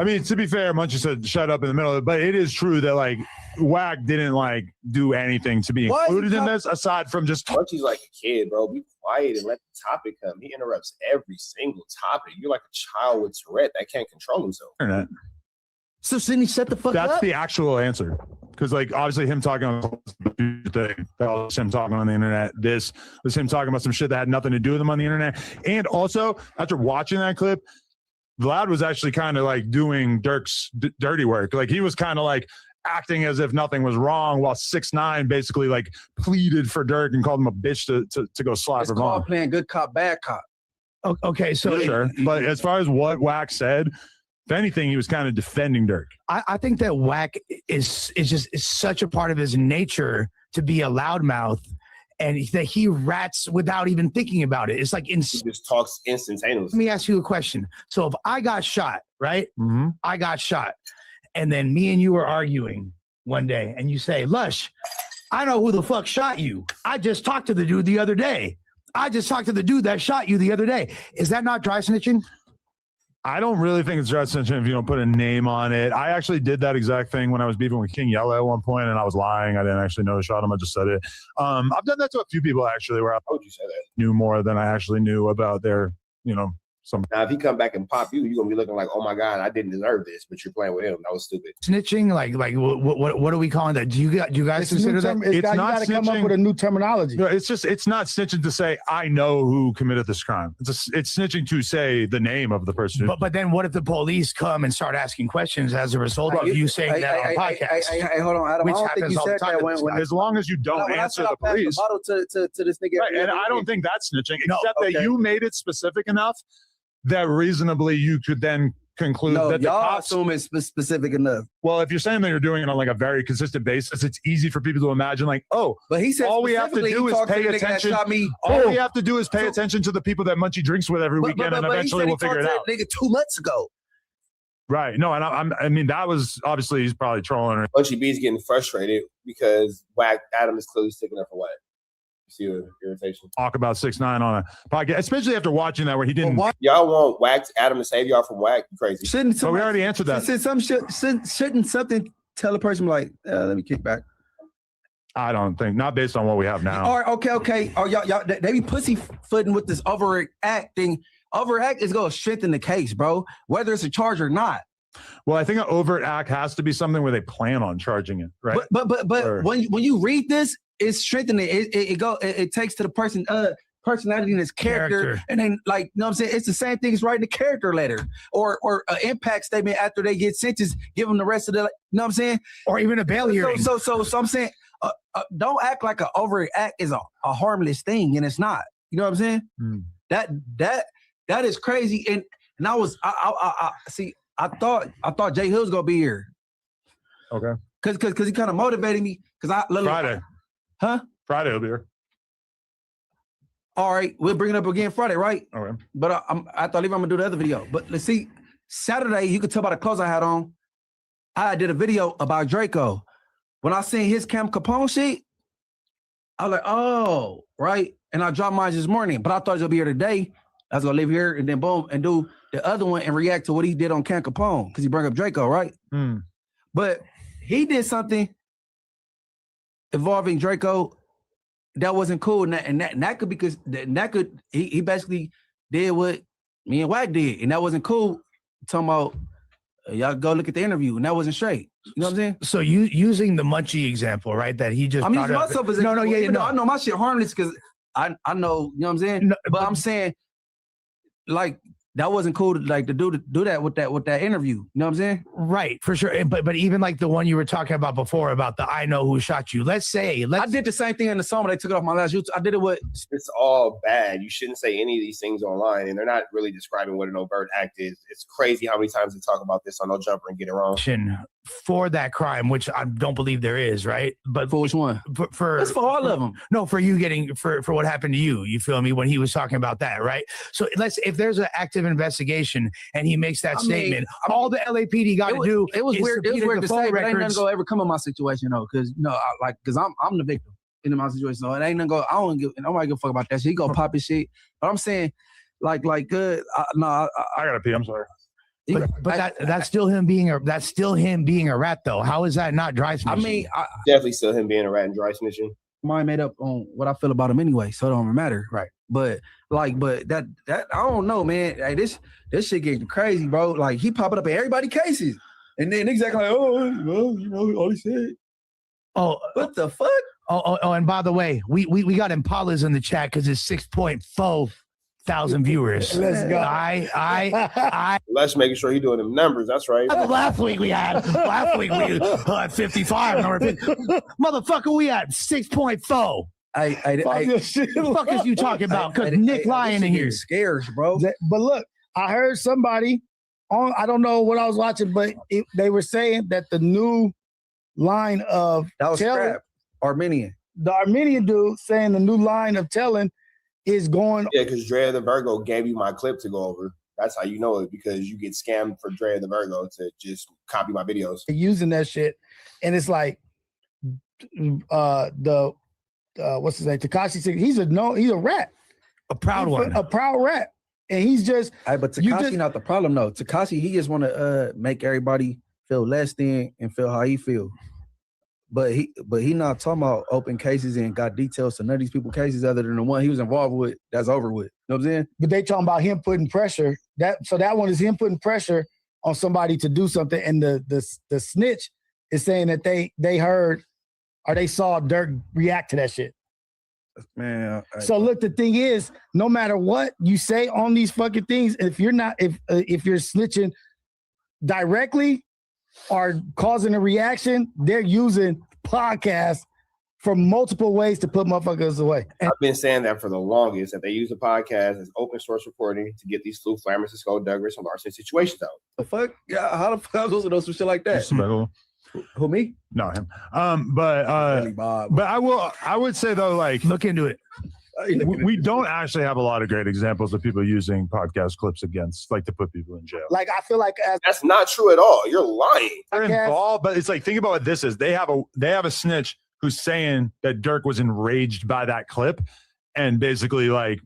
I mean, to be fair, Munchie said shut up in the middle of it. But it is true that, like, Whack didn't, like, do anything to be included in this aside from just... Munchie's like a kid, bro. Be quiet and let the topic come. He interrupts every single topic. You're like a child with Tourette that can't control himself. Internet. So Sydney, shut the fuck up. That's the actual answer. Because, like, obviously him talking on the thing, that was him talking on the internet. This was him talking about some shit that had nothing to do with him on the internet. And also, after watching that clip, Vlad was actually kind of like doing Dirk's dirty work. Like, he was kind of like acting as if nothing was wrong, while 6ix9ine basically like pleaded for Dirk and called him a bitch to go slap her mom. Playing good cop, bad cop. Okay, so sure. But as far as what Whack said, if anything, he was kind of defending Dirk. I think that Whack is such a part of his nature to be a loudmouth, and that he rats without even thinking about it. It's like he just talks instantaneously. Let me ask you a question. So if I got shot, right? Mm-hmm. I got shot, and then me and you were arguing one day, and you say, "Lush, I know who the fuck shot you. I just talked to the dude the other day. I just talked to the dude that shot you the other day." Is that not dry snitching? I don't really think it's dry snitching if you don't put a name on it. I actually did that exact thing when I was beefing with King Yella at one point, and I was lying. I didn't actually know I shot him. I just said it. I've done that to a few people, actually, where I knew more than I actually knew about their, Now, if he come back and pop you, you're going to be looking like, oh, my God, I didn't deserve this, but you're playing with him. That was stupid. Snitching? Like what are we calling that? Do you guys consider that? It's not snitching. You got to come up with a new terminology. No, it's not snitching to say, I know who committed this crime. It's snitching to say the name of the person. But then what if the police come and start asking questions as a result of you saying that on podcast? Hey, hold on, Adam. I don't think you said that when as long as you don't answer the police. To this nigga. Right, and I don't think that's snitching, except that you made it specific enough that reasonably you could then conclude that the cops assume it's specific enough. Well, if you're saying that you're doing it on like a very consistent basis, it's easy for people to imagine like, oh, but he said all we have to do is pay attention. All we have to do is pay attention to the people that Munchie drinks with every weekend, and eventually we'll figure it out. Nigga 2 months ago. Right. No, and I mean, that was obviously he's probably trolling her. Munchie B's getting frustrated because Whack Adam is clearly sticking up for Whack. You see the irritation. Talk about 6ix9ine on a podcast, especially after watching that where he didn't. Y'all want Whack Adam to save y'all from Whack? You crazy? But we already answered that. Shouldn't something tell a person like, let me kick back? I don't think, not based on what we have now. All right, okay. Oh, y'all, they be pussyfooting with this overacting. Overact is going to strengthen the case, bro, whether it's a charge or not. Well, I think an overt act has to be something where they plan on charging it, right? But when you read this, it's strengthening. It takes to the person personality and his character, and then like, you know what I'm saying? It's the same thing as writing a character letter or an impact statement after they get sentenced, give them the rest of the, you know what I'm saying? Or even a bail hearing. So I'm saying, don't act like an overact is a harmless thing, and it's not. You know what I'm saying? That is crazy. And I see. I thought Jay Hill's gonna be here. Okay. Cause he kind of motivated me. Friday. Huh? Friday will be here. All right, we'll bring it up again Friday, right? All right. But I thought even I'm gonna do the other video. But let's see, Saturday, you could tell by the clothes I had on, I did a video about Draco. When I seen his Cam Capone shit, I was like, oh, right. And I dropped mine this morning, but I thought he was gonna be here today. I was gonna live here and then boom and do the other one and react to what he did on Cam Capone because he brought up Draco, right? But he did something involving Draco that wasn't cool, and that could because he basically did what me and Wack did, and that wasn't cool. Talking about y'all go look at the interview, and that wasn't straight. You know what I'm saying? So you using the Munchie example, right? That he just I'm using myself as no. I know my shit harmless because I know, you know what I'm saying. But I'm saying, like, that wasn't cool to do that with that interview. You know what I'm saying? Right, for sure. But even like the one you were talking about before about the I know who shot you. I did the same thing in the song, but they took it off my last YouTube. I did it with. It's all bad. You shouldn't say any of these things online, and they're not really describing what an overt act is. It's crazy how many times they talk about this on No Jumper and get it wrong. For that crime, which I don't believe there is, right? But for which one? That's for all of them. No, for you getting for what happened to you. You feel me when he was talking about that, right? So if there's an active investigation and he makes that statement, all the LAPD got to do. It was weird. It was weird to say, but ain't nothing gonna ever come in my situation though, because because I'm the victim in my situation. So it ain't nothing go. I don't give. Nobody give a fuck about that shit. He gonna pop his shit. But I'm saying, good. I gotta pee. I'm sorry. But that's still him being a rat though. How is that not dry snitching? I mean, definitely still him being a rat and dry snitching. Mine made up on what I feel about him anyway, so it don't matter, right? But that I don't know, man. Hey, this shit getting crazy, bro. Like he popping up in everybody's cases, and then exactly like, well, all he said. Oh, what the fuck? Oh, and by the way, we got Impalas in the chat because it's 6,400 viewers. Let's go. Let's making sure he's doing them numbers. That's right. Last week we had 55. Motherfucker, we had 6.4. The fuck is you talking about? Because Nick lying in here. Scares, bro. But look, I heard somebody on, I don't know what I was watching, but they were saying that the new line of that was crap. Armenian. The Armenian dude saying the new line of telling is going. Yeah, because Dre the Virgo gave you my clip to go over. That's how you know it, because you get scammed for Dre the Virgo to just copy my videos. Using that shit. And it's like what's his name? Tekashi 6. He's a rat. A proud one. A proud rat. And he's just but Tekashi not the problem though. Tekashi, he just want to make everybody feel less than and feel how he feel. But he not talking about open cases and got details to none of these people cases other than the one he was involved with that's over with. You know what I'm saying? But they talking about him putting pressure. That one is him putting pressure on somebody to do something. And the snitch is saying that they heard or they saw Dirk react to that shit. Man. So look, the thing is, no matter what you say on these fucking things, if you're snitching directly or causing a reaction, they're using podcasts for multiple ways to put motherfuckers away. I've been saying that for the longest, that they use a podcast as open source reporting to get these Flu Flammers and Skull Douglas and larceny situations out. The fuck? Yeah, how the fuck am I supposed to know some shit like that? Who, me? No, him. But I would say though, like, look into it. We don't actually have a lot of great examples of people using podcast clips against, like, to put people in jail. Like, I feel like that's not true at all. You're lying. They're involved, but it's like, think about what this is. They have a snitch who's saying that Dirk was enraged by that clip and basically like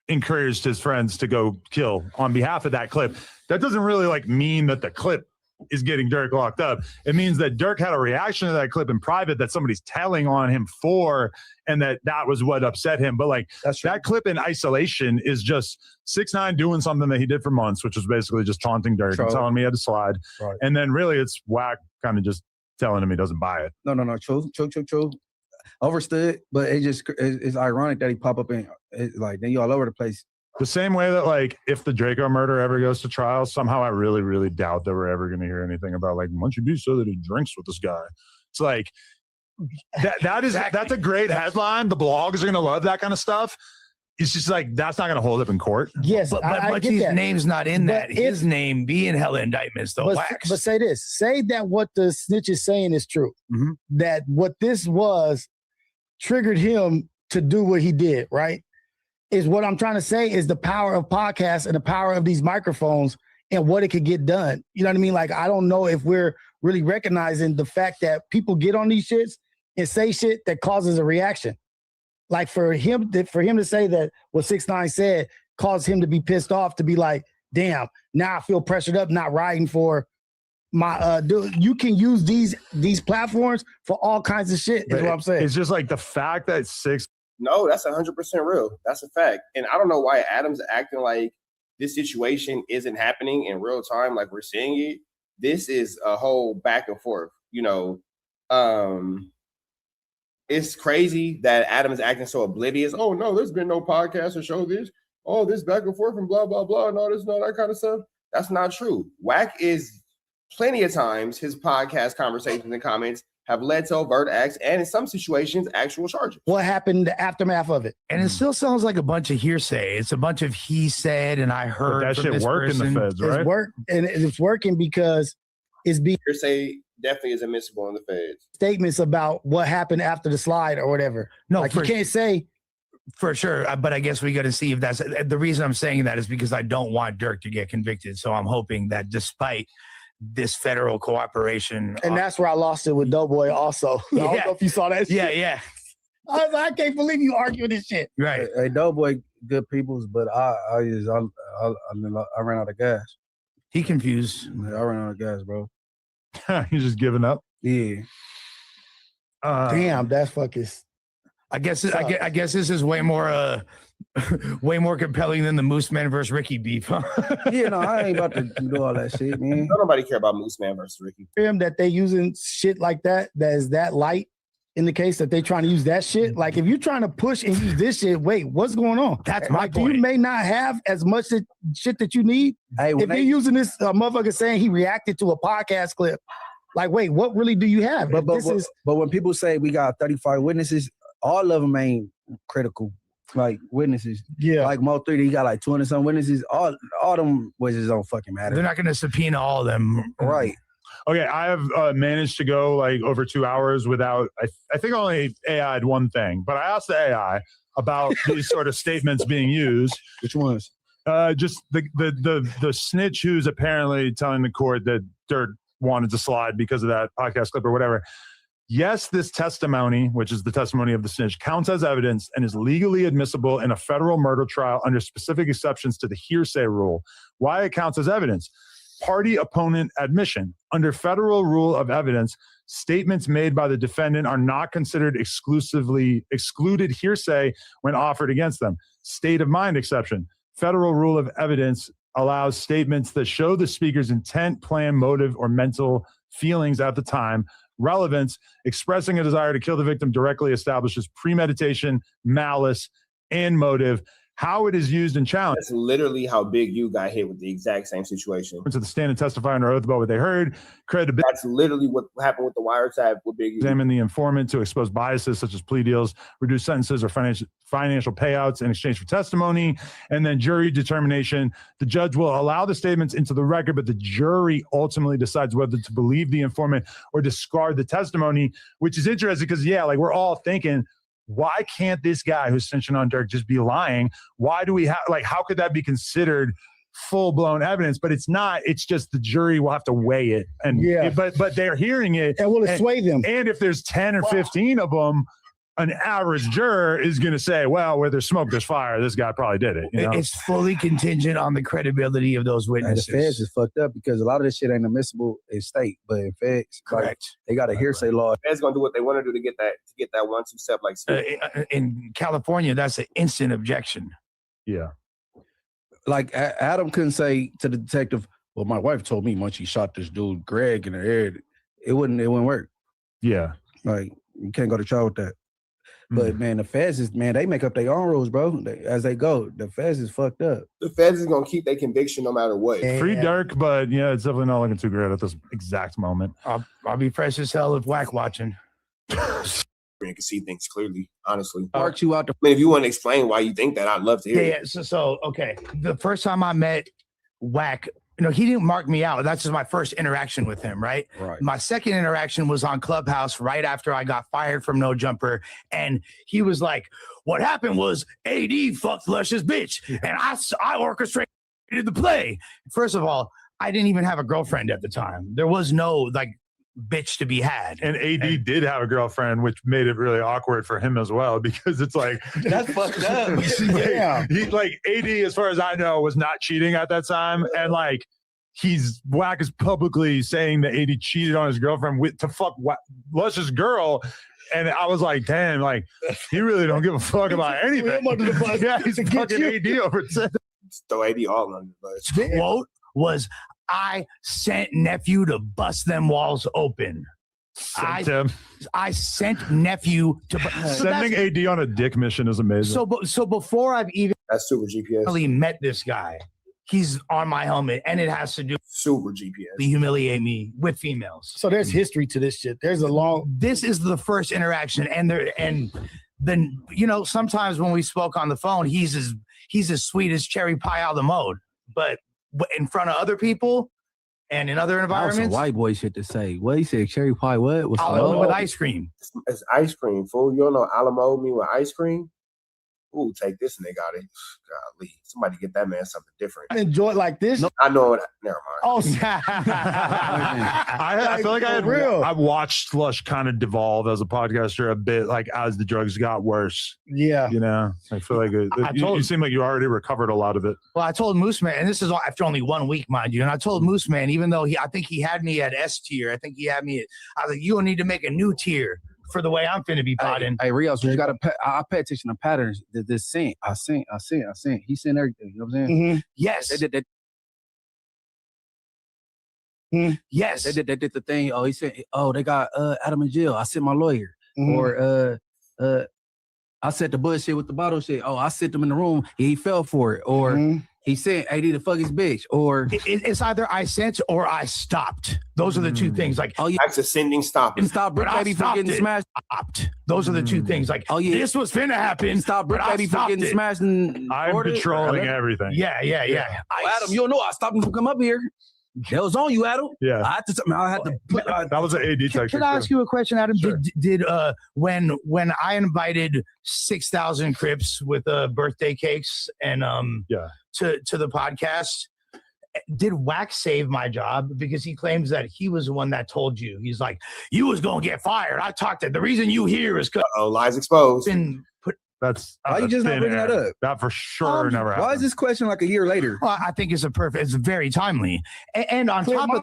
encouraged his friends to go kill on behalf of that clip. That doesn't really like mean that the clip is getting Dirk locked up. It means that Dirk had a reaction to that clip in private that somebody's telling on him for, and that was what upset him. But like that clip in isolation is just 6ix9ine doing something that he did for months, which was basically just taunting Dirk and telling me he had to slide. Right. And then really it's Wack kind of just telling him he doesn't buy it. No. True. Overstood, but it's ironic that he pop up in like then you all over the place. The same way that, like, if the Draco murder ever goes to trial, somehow I really, really doubt that we're ever going to hear anything about, like, Munchie B said that he drinks with this guy. It's like, that's a great headline. The blogs are going to love that kind of stuff. It's just like, that's not going to hold up in court. Yes, but his name's not in that. His name being hella indictments, though. But say this. Say that what the snitch is saying is true. Mm-hmm. That what this was triggered him to do what he did, right? Is what I'm trying to say is the power of podcasts and the power of these microphones and what it could get done. You know what I mean? Like, I don't know if we're really recognizing the fact that people get on these shits and say shit that causes a reaction. Like for him to say that what 6ix9ine said caused him to be pissed off, to be like, damn, now I feel pressured up, not riding for my dude. You can use these platforms for all kinds of shit, is what I'm saying. It's just like the fact that No, that's 100% real. That's a fact. And I don't know why Adam's acting like this situation isn't happening in real time, like we're seeing it. This is a whole back and forth. You know, it's crazy that Adam is acting so oblivious. Oh, no, there's been no podcast to show this. oh, this back and forth and blah, blah, blah, and all this and all that kind of stuff. That's not true. Wack is plenty of times his podcast conversations and comments have led to overt acts and in some situations, actual charges. What happened, the aftermath of it? And it still sounds like a bunch of hearsay. It's a bunch of he said and I heard. But that from shit this work in the person. feds, right? It's working because it's being hearsay definitely is admissible in the feds. Statements about what happened after the slide or whatever. No, like you can't say. For sure, but I guess we got to see if that's the reason I'm saying that is because I don't want Dirk to get convicted. So I'm hoping that despite this federal cooperation, And that's where I lost it with Doughboy also. I don't know if you saw that shit. Yeah. I was like, I can't believe you arguing this shit. Right. Hey, Doughboy, good peoples, but I ran out of gas. He confused. Yeah, I ran out of gas, bro. He's just giving up. Yeah. Damn, that's fucking. I guess this is way more compelling than the Moose Man versus Ricky beef. Huh? Yeah, no, I ain't about to do all that shit, man. Don't nobody care about Moose Man versus Ricky. Him that they using shit like that is that light in the case that they trying to use that shit. Like if you're trying to push and use this shit, wait, what's going on? That's my point. You may not have as much shit that you need. Hey, if you're using this motherfucker saying he reacted to a podcast clip, like wait, what really do you have? But when people say we got 35 witnesses, all of them ain't critical. Like witnesses, yeah. Like Mo 3, he got like 200 some witnesses. All them witnesses don't fucking matter. They're not going to subpoena all of them, right? Okay, I have managed to go like over 2 hours without. I think only AI'd one thing, but I asked the AI about these sort of statements being used. Which ones? Just the snitch who's apparently telling the court that Dirk wanted to slide because of that podcast clip or whatever. Yes, this testimony, which is the testimony of the snitch, counts as evidence and is legally admissible in a federal murder trial under specific exceptions to the hearsay rule. Why it counts as evidence? Party opponent admission. Under federal rule of evidence, statements made by the defendant are not considered excluded hearsay when offered against them. State of mind exception. Federal rule of evidence allows statements that show the speaker's intent, plan, motive, or mental feelings at the time. Relevance, expressing a desire to kill the victim directly establishes premeditation, malice, and motive. How it is used and challenged. That's literally how Big U got hit with the exact same situation. To the stand and testify under oath about what they heard. Credibility. That's literally what happened with the wiretap with Big U. Examine the informant to expose biases such as plea deals, reduce sentences, or financial payouts in exchange for testimony. And then jury determination. The judge will allow the statements into the record, but the jury ultimately decides whether to believe the informant or discard the testimony, which is interesting because, yeah, like we're all thinking, why can't this guy who's snitching on Dirk just be lying? Why do we have, like, how could that be considered full-blown evidence? But it's not. It's just the jury will have to weigh it. And yeah, but they're hearing it. And will it sway them? And if there's 10 or 15 of them, an average juror is going to say, well, where there's smoke, there's fire. This guy probably did it. You know? It's fully contingent on the credibility of those witnesses. The feds is fucked up because a lot of this shit ain't admissible in state, but in feds, correct. Like, they got a hearsay law. The feds gonna do what they want to do to get that 1-2 step like. In California, that's an instant objection. Yeah. Like Adam couldn't say to the detective, well, my wife told me once she shot this dude, Greg, in the head, it wouldn't work. Yeah. Like you can't go to trial with that. But man, the feds is, man, they make up their own rules, bro. As they go, the feds is fucked up. The feds is gonna keep their conviction no matter what. Free Dirk, but yeah, it's definitely not looking too great at this exact moment. I'll be fresh as hell if Wack watching. You can see things clearly, honestly. Mark you out. I mean, if you want to explain why you think that, I'd love to hear. Yeah. So okay. The first time I met Wack, he didn't mark me out. That's just my first interaction with him, right? Right. My second interaction was on Clubhouse right after I got fired from No Jumper. And he was like, what happened was AD fucked Lush's bitch. And I orchestrated the play. First of all, I didn't even have a girlfriend at the time. There was no bitch to be had. And AD did have a girlfriend, which made it really awkward for him as well, because it's like that's fucked up. Yeah. He AD, as far as I know, was not cheating at that time. And Wack is publicly saying that AD cheated on his girlfriend to fuck Lush's girl. And I was like, damn, he really don't give a fuck about anything. Yeah, he's fucking AD over it. Throw AD all under the bus. Quote was, I sent nephew to bust them walls open. I sent nephew to sending AD on a dick mission is amazing. So before I've even that's super GPS. Really met this guy, he's on my helmet, and it has to do super GPS. Humiliate me with females. So there's history to this shit. There's a long. This is the first interaction, and then sometimes when we spoke on the phone, he's as sweet as cherry pie out of the mode, but in front of other people. And in other environments, some white boy shit to say. What he said, cherry pie? What? What's with ice cream? It's ice cream, fool. You don't know Alamo me with ice cream? Ooh, take this nigga out of here. Golly, somebody get that man something different. I enjoy it like this. No, I know it. Never mind. Oh, I feel like I've watched Slush kind of devolve as a podcaster a bit, like as the drugs got worse. Yeah, I feel like you seem like you already recovered a lot of it. Well, I told Moose Man, and this is after only 1 week, mind you. And I told Moose Man, even though I think he had me at S tier, I think he had me. I was like, you don't need to make a new tier for the way I'm finna be potting. Hey, Rios, you gotta I pay attention to patterns. This sent. I sent. He sent everything. You know what I'm saying? Mm-hmm. Yes. Yes. They did the thing. Oh, he said, oh, they got Adam in jail. I sent my lawyer. Or I said the bullshit with the bottle shit. Oh, I sent him in the room. He fell for it. Or he said, hey, to fuck his bitch. Or it's either I sent or I stopped. Those are the two things. Like, oh yeah, that's a sending stop. And stop Brick Baby from getting smashed. Stopped. Those are the two things. Like, oh yeah, this was finna happen. Stop Brick Baby from getting smashed. And I'm patrolling everything. Yeah. Oh, Adam, you don't know. I stopped him from come up here. That was on you, Adam. Yeah. I had to put that was an AD detector. Can I ask you a question, Adam? Sure. Did when I invited 6,000 Crips with birthday cakes and to the podcast, did Wax save my job? Because he claims that he was the one that told you. He's like, you was gonna get fired. I talked to the reason you here is because lies exposed. That's why you just not bringing that up? That for sure never happened. Why is this question like a year later? Well, I think it's very timely. And on top of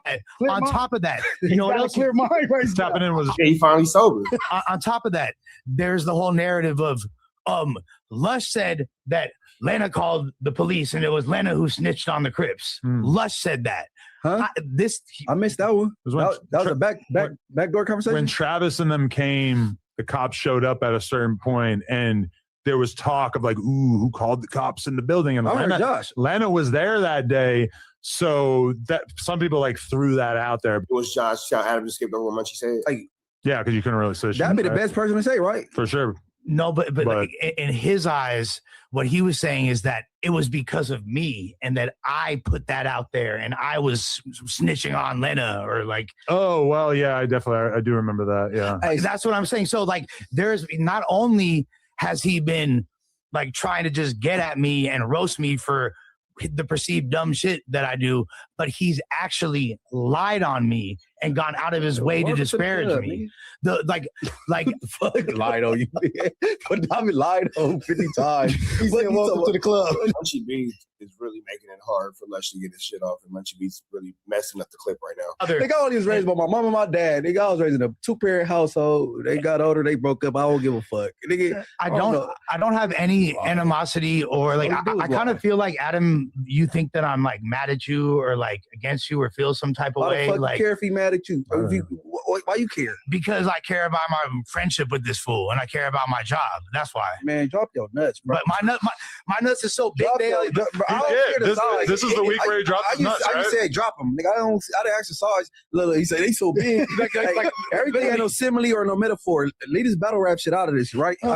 that, you know what else? Clear mind right now. Happening was he finally sober. On top of that, there's the whole narrative of Lush said that Lena called the police and it was Lena who snitched on the Crips. Lush said that. Huh? I missed that one. That was a backdoor conversation. When Travis and them came, the cops showed up at a certain point and there was talk of like, ooh, who called the cops in the building? And Lena was there that day. So that some people like threw that out there. It was Josh. Adam just skipped over what Munchie said. Yeah, because you couldn't really say that'd be the best person to say, right? For sure. No, but like, in his eyes, what he was saying is that it was because of me and that I put that out there and I was snitching on Lena or like. Oh, well, yeah, I do remember that. Yeah. That's what I'm saying. So like there's not only has he been like trying to just get at me and roast me for the perceived dumb shit that I do, but he's actually lied on me and gone out of his way to disparage me. Like fuck lied on you. But I've been lied on 50 times. He said welcome to the club. Munchie B is really making it hard for Lush to get his shit off, and Munchie B's really messing up the clip right now. They got all these raised by my mom and my dad. They got was raised in a 2-parent household. They got older, they broke up. I don't give a fuck. I don't have any animosity or like I kind of feel like Adam, you think that I'm like mad at you or like against you or feel some type of way. Why the fuck like you care if he mad at you? Why you care? Because I care about my friendship with this fool and I care about my job. That's why. Man, drop your nuts, bro. But my nuts is so big. This is the week where he dropped his nuts, right? I just said drop them. Nigga, I didn't exercise. Look, he said they so big. like everything ain't no simile or no metaphor. Leave this battle rap shit out of this, right? Hey,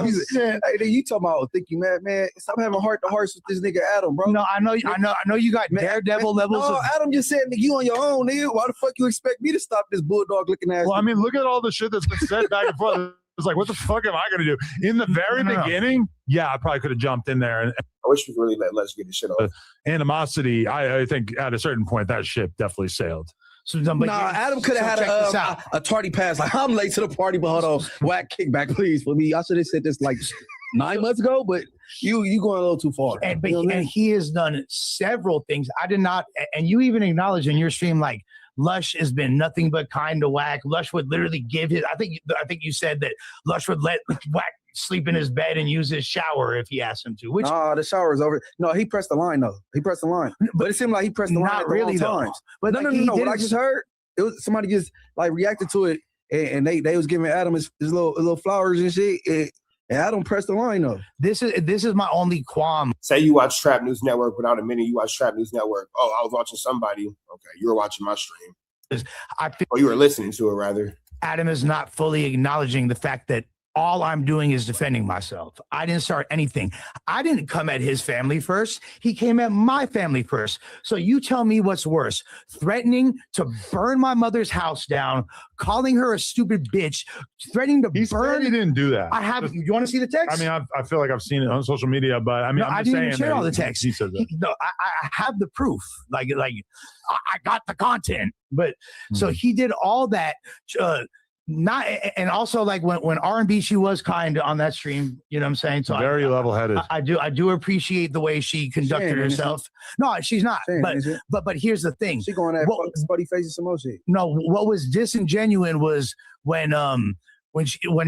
you talking about think you mad, man? Stop having heart to hearts with this nigga Adam, bro. No, I know you got daredevil levels. No, Adam just said, nigga, you on your own, nigga. Why the fuck you expect me to stop this bulldog looking ass? Well, I mean, look at all the shit that's been said back and forth. It's like, what the fuck am I going to do? In the very beginning, yeah, I probably could have jumped in there. And I wish we could really let Lush get his shit off. Animosity, I think at a certain point, that ship definitely sailed. So, Adam could have had a tardy pass. Like, I'm late to the party, but hold on. Whack kickback, please, for me. I should have said this like 9 months ago, but you going a little too far. And he has done several things. I did not, and you even acknowledged in your stream, like, Lush has been nothing but kind to Wack. Lush would literally give his. I think you said that Lush would let Wack sleep in his bed and use his shower if he asked him to. Which the shower is over. No, he pressed the line though. He pressed the line, but it seemed like he pressed the line at the wrong times. But no. What I just heard, it was somebody just like reacted to it and they was giving Adam his little flowers and shit. And Adam pressed the line though. This is my only qualm. Say you watch Trap News Network without a minute. You watch Trap News Network. Oh, I was watching somebody. Okay, you were watching my stream. Or you were listening to it rather. Adam is not fully acknowledging the fact that all I'm doing is defending myself. I didn't start anything. I didn't come at his family first. He came at my family first. So you tell me what's worse, threatening to burn my mother's house down, calling her a stupid bitch, threatening to burn. He didn't do that. I have. You want to see the text? I mean, I feel like I've seen it on social media, but I mean, no, I didn't even share all the text. He said that. No, I have the proof. Like I got the content. But so he did all that. Not and also like when R&B, she was kind on that stream, you know what I'm saying? So very level-headed. I do appreciate the way she conducted herself. No, she's not. But here's the thing. She going at buddy faces some more shit. No, what was disingenuous was when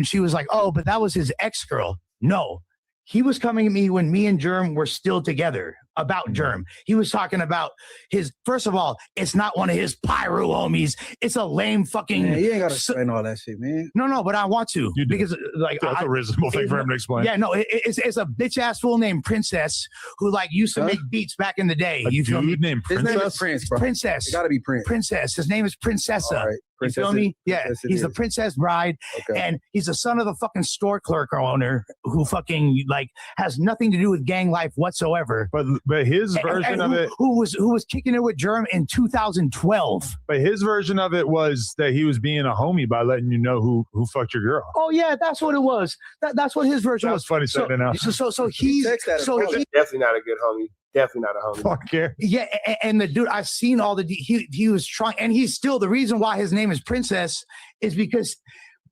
she was like, oh, but that was his ex-girl. No. He was coming at me when me and Germ were still together about Germ. He was talking about his, first of all, it's not one of his pyro homies. It's a lame fucking. Man, you ain't got to explain all that shit, man. No, but I want to. Because like that's a reasonable thing for him to explain. Yeah, no, it's a bitch ass fool named Princess who like used to make beats back in the day. You feel me? Named Princess? His name is Prince, bro. Princess. It got to be Prince. Princess. His name is Princessa. All right. You feel me? Yeah, he's the princess bride, and he's the son of the fucking store clerk owner who fucking like has nothing to do with gang life whatsoever. But his version of it, who was kicking it with Germ in 2012. But his version of it was that he was being a homie by letting you know who fucked your girl. Oh yeah, that's what it was. That's what his version was. Funny saying it now. So he's definitely not a good homie. Definitely not a homie. Fuck yeah. Yeah, and the dude, I've seen all the he was trying, and he's still the reason why his name is Princess is because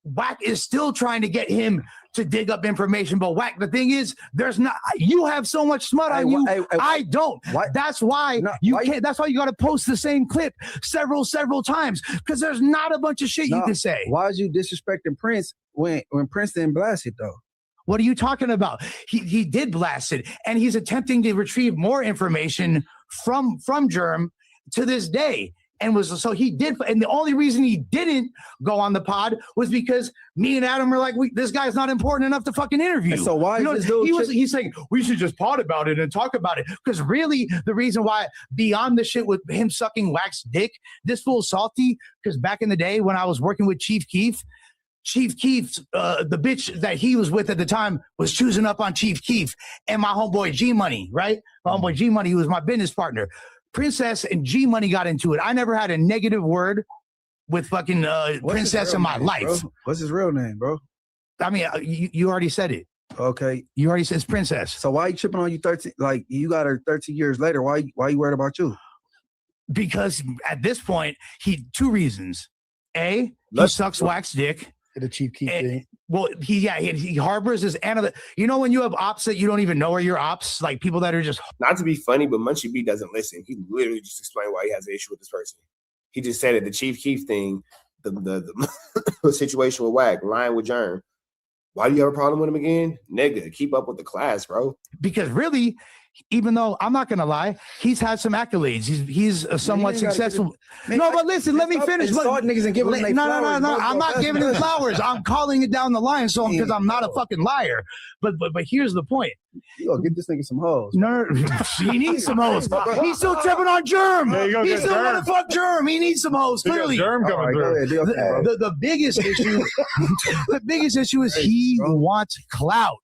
Wack is still trying to get him to dig up information. But Wack, the thing is, there's not. You have so much smut on you. I don't. That's why you can't. That's why you got to post the same clip several times because there's not a bunch of shit you can say. Why is you disrespecting Prince when Prince didn't blast it though? What are you talking about? He did blast it, and he's attempting to retrieve more information from Germ to this day. And so he did, and the only reason he didn't go on the pod was because me and Adam were like, this guy's not important enough to fucking interview. And so why is he's saying we should just pod about it and talk about it. Because really, the reason why, beyond the shit with him sucking Wack's dick, this fool's salty. Because back in the day when I was working with Chief Keef, the bitch that he was with at the time was choosing up on Chief Keef and my homeboy G Money, right? My homeboy G Money, who was my business partner. Princess and G Money got into it. I never had a negative word with fucking Princess in my life. Bro? What's his real name, bro? I mean, you already said it. Okay. You already said it's Princess. So why you tripping on you 13? Like you got her 13 years later. Why you worried about you? Because at this point, two reasons. A, he sucks Wack's dick. The Chief Keef thing. Well, he harbors his you know when you have ops that you don't even know are your ops, like people that are just not to be funny, but Munchie B doesn't listen. He literally just explained why he has an issue with this person. He just said it. The Chief Keef thing, the situation with Wack, lying with Germ. Why do you have a problem with him again, nigga? Keep up with the class, bro. Because really, even though I'm not gonna lie, he's had some accolades. He's a somewhat successful. No, but listen, let me finish. No, I'm not giving him flowers. I'm calling it down the line, because I'm not a fucking liar. But here's the point. You gonna get this nigga some hoes? No, he needs some hoes. He's still tripping on Germ. He still want to fuck Germ. He needs some hoes. Clearly, Germ coming through. The biggest issue, is he wants clout.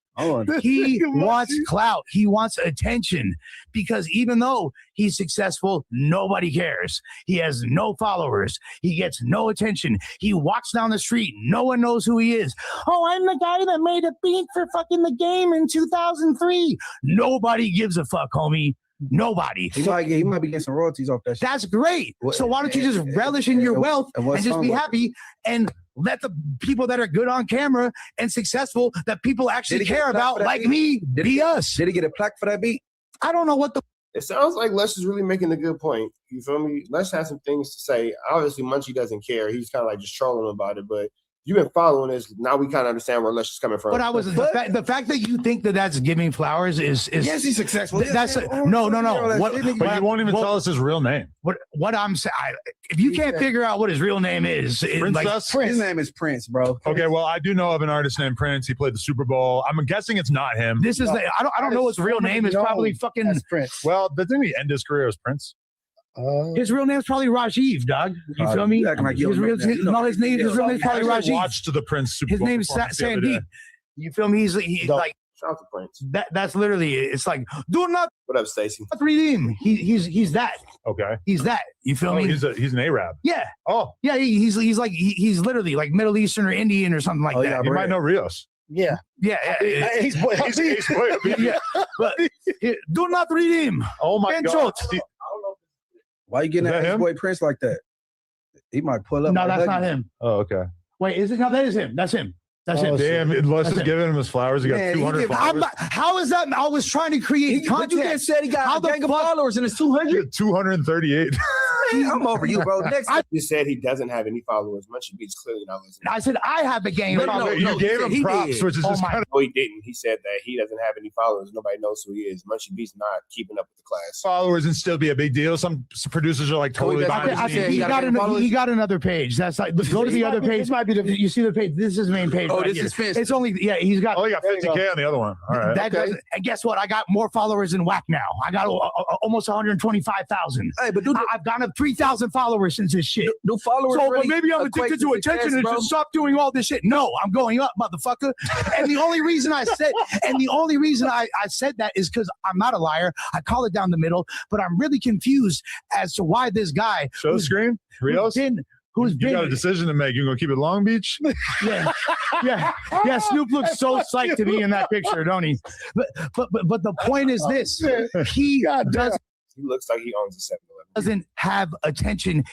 He wants clout. He wants attention because even though he's successful, nobody cares. He has no followers. He gets no attention. He walks down the street. No one knows who he is. Oh, I'm the guy that made a beat for fucking the game in 2003. Nobody gives a fuck, homie. Nobody. He might be getting some royalties off that shit. That's great. So why don't you just relish in your wealth and just be happy and let the people that are good on camera and successful that people actually care about, like me, be us. Did he get a plaque for that beat? I don't know what the. It sounds like Les is really making a good point. You feel me? Les has some things to say. Obviously, Munchie doesn't care. He's kind of like just trolling about it, but you've been following this. Now we kind of understand where Lush is coming from. But I wasn't. The fact that you think that that's giving flowers is yes, he's successful. That's no. But you won't even tell us his real name. What I'm saying, if you can't figure out what his real name is, Prince. His name is Prince, bro. Okay, well, I do know of an artist named Prince. He played the Super Bowl. I'm guessing it's not him. This is I don't know his real name. Is probably fucking Prince. Well, didn't he end his career as Prince? His real name's probably Rajiv, dog. You feel me? His real name's probably Rajiv. Watched the Prince Super Bowl. His name's Sandeep. You feel me? He's like shout out to Prince. That's literally it's like do not. What up, Stacey? Redeem. He's that. Okay. He's that. You feel me? He's an Arab. Yeah. Oh. Yeah. He's like he's literally like Middle Eastern or Indian or something like that. Yeah, you might know Rios. Yeah. He's yeah. But do not redeem. Oh my God. Why you getting at his boy Prince like that? He might pull up. No, that's not him. Oh, okay. Wait, is it? No, that is him. That's him. That's him. Damn, Les is giving him his flowers. He got 200 followers. How is that? I was trying to create content. But you just said he got a gang of followers and it's 200. 238. I'm over you, bro. Next, I just said he doesn't have any followers. Munchie B's clearly not listening. I said I have a gang of followers. You gave him props, which is just kind of. No, he didn't. He said that he doesn't have any followers. Nobody knows who he is. Munchie B's not keeping up with the class. Followers and still be a big deal. Some producers are like totally. I said he got another page. That's like go to the other page. This might be you see the page. This is his main page. Oh, this is Fist. It's only he's got. Oh, he got 50K on the other one. All right. And guess what? I got more followers than Whack now. I got almost 125,000. Hey, but I've gone up 3,000 followers since this shit. No followers. So but maybe I'm addicted to attention and just stop doing all this shit. No, I'm going up, motherfucker. And the only reason I said that is because I'm not a liar. I call it down the middle, but I'm really confused as to why this guy show the screen. Rios. Who's you got a decision to make. You're gonna keep it Long Beach? Yeah. Snoop looks so psyched to be in that picture, don't he? But the point is this: he does. He looks like he owns a 7-Eleven. Doesn't have attention.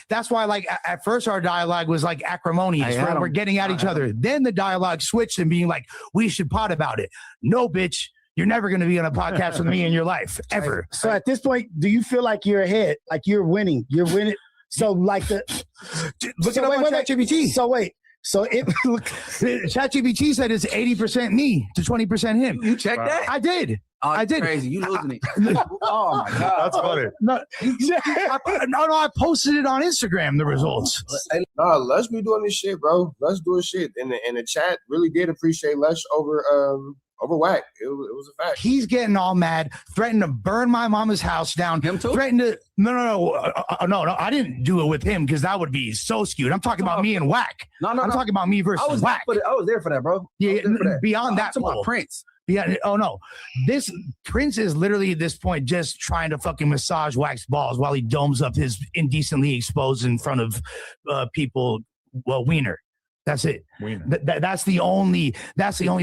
That's why, like, at first our dialogue was like acrimonious. We're getting at each other. Then the dialogue switched and being like, we should pot about it. No, bitch. You're never going to be on a podcast with me in your life, ever. So at this point, do you feel like you're ahead? Like you're winning? You're winning. So like look at ChatGPT. So wait. So ChatGPT said it's 80% me to 20% him. You checked that? I did. Oh, I did. Crazy. You losing it. Oh my God. That's funny. No, I posted it on Instagram, the results. Nah, Lush be doing this shit, bro. Lush doing shit. And the chat really did appreciate Lush over Whack. It was a fact. He's getting all mad, threatened to burn my mama's house down. Him too? Threatened to no. I didn't do it with him because that would be so skewed. I'm talking about me and Whack. I'm talking about me versus Whack. I was there for that, bro. Yeah, beyond that. I'm talking about Prince. Yeah. Oh no, this Prince is literally at this point just trying to fucking massage Whack's balls while he domes up his indecently exposed in front of people. Well, wiener. That's it. That's the only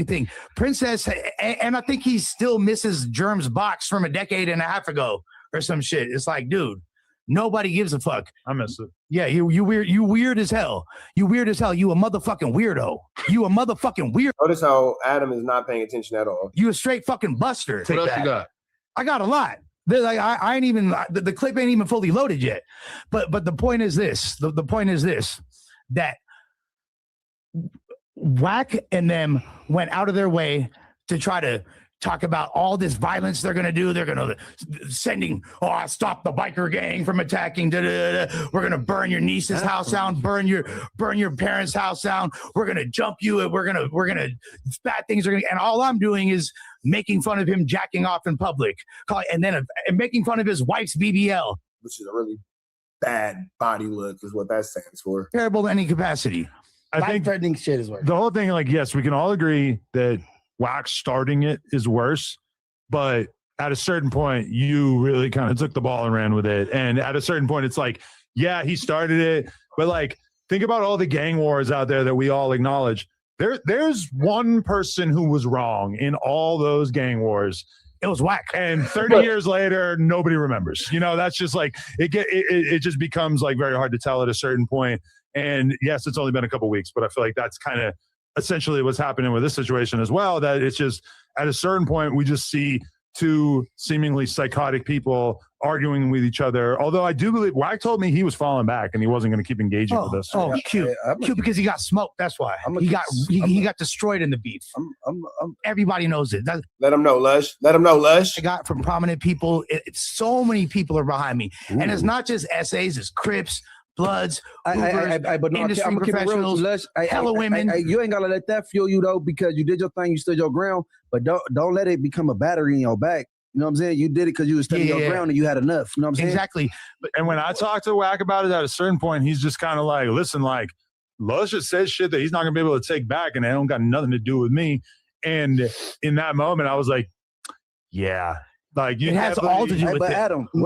thing. Princess, and I think he still misses Germ's box from a decade and a half ago or some shit. It's like, dude, nobody gives a fuck. I miss it. Yeah, you weird. You weird as hell. You weird as hell. You a motherfucking weirdo. You a motherfucking weirdo. Notice how Adam is not paying attention at all. You a straight fucking buster. What else you got? I got a lot. Like I ain't even the clip ain't even fully loaded yet. But the point is this. The point is this, that Whack and them went out of their way to try to talk about all this violence they're going to do. They're going to sending, stop the biker gang from attacking. We're going to burn your niece's house down, burn your parents' house down. We're going to jump you. And we're going to bad things are going to, and all I'm doing is making fun of him jacking off in public, and making fun of his wife's BBL, which is a really bad body look, is what that stands for. Terrible to any capacity. I think threatening shit is worse. The whole thing, like, yes, we can all agree that Wax starting it is worse, but at a certain point, you really kind of took the ball and ran with it. And at a certain point, it's like, yeah, he started it, but like, think about all the gang wars out there that we all acknowledge. There's one person who was wrong in all those gang wars. It was Whack. And 30 years later, nobody remembers. You know, that's just like, it just becomes like very hard to tell at a certain point. And yes, it's only been a couple of weeks, but I feel like that's kind of essentially what's happening with this situation as well, that it's just at a certain point, we just see two seemingly psychotic people arguing with each other. Although I do believe Wack told me he was falling back and he wasn't going to keep engaging with us. Oh, Q because he got smoked. That's why he got destroyed in the beef. Everybody knows it. Let him know, Lush. Let him know, Lush. I got from prominent people. So many people are behind me, and it's not just essays. It's Crips, Bloods, Hoovers, but no, industry I'm professionals, hella women. You ain't gotta let that fuel you though, because you did your thing, you stood your ground. But don't let it become a battery in your back. You know what I'm saying? You did it because you was standing your ground and you had enough. You know what I'm saying? Exactly. And when I talked to Wack about it, at a certain point, he's just kind of like, listen, like, Lush just says shit that he's not gonna be able to take back, and it don't got nothing to do with me. And in that moment, I was like, yeah. Like you has all to do with but Adam, he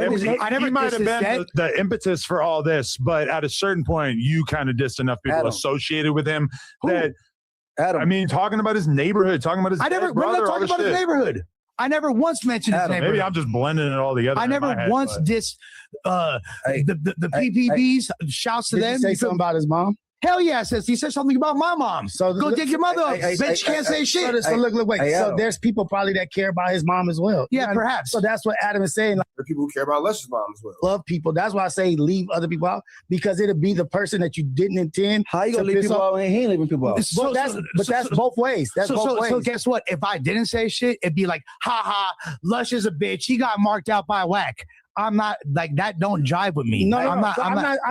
might have been the impetus for all this, but at a certain point, you kind of dissed enough people associated with him that Adam. I mean, talking about his neighborhood, talking about his brother, we're not talking about his neighborhood. I never once mentioned his neighborhood. Maybe I'm just blending it all together. I never once dissed the PPBs. Shouts to them. Did he say something about his mom? Hell yeah, he said something about my mom. So go dig your mother up. Bitch can't say shit. So look, wait. So there's people probably that care about his mom as well. Yeah, perhaps. So that's what Adam is saying. Like, there are people who care about Lush's mom as well. Love people. That's why I say leave other people out, because it'll be the person that you didn't intend. How you gonna leave people out and he ain't leaving people out? But that's both ways. That's both ways. So guess what? If I didn't say shit, it'd be like, ha ha, Lush is a bitch. He got marked out by Wack. I'm not like that. Don't jive with me. No, I'm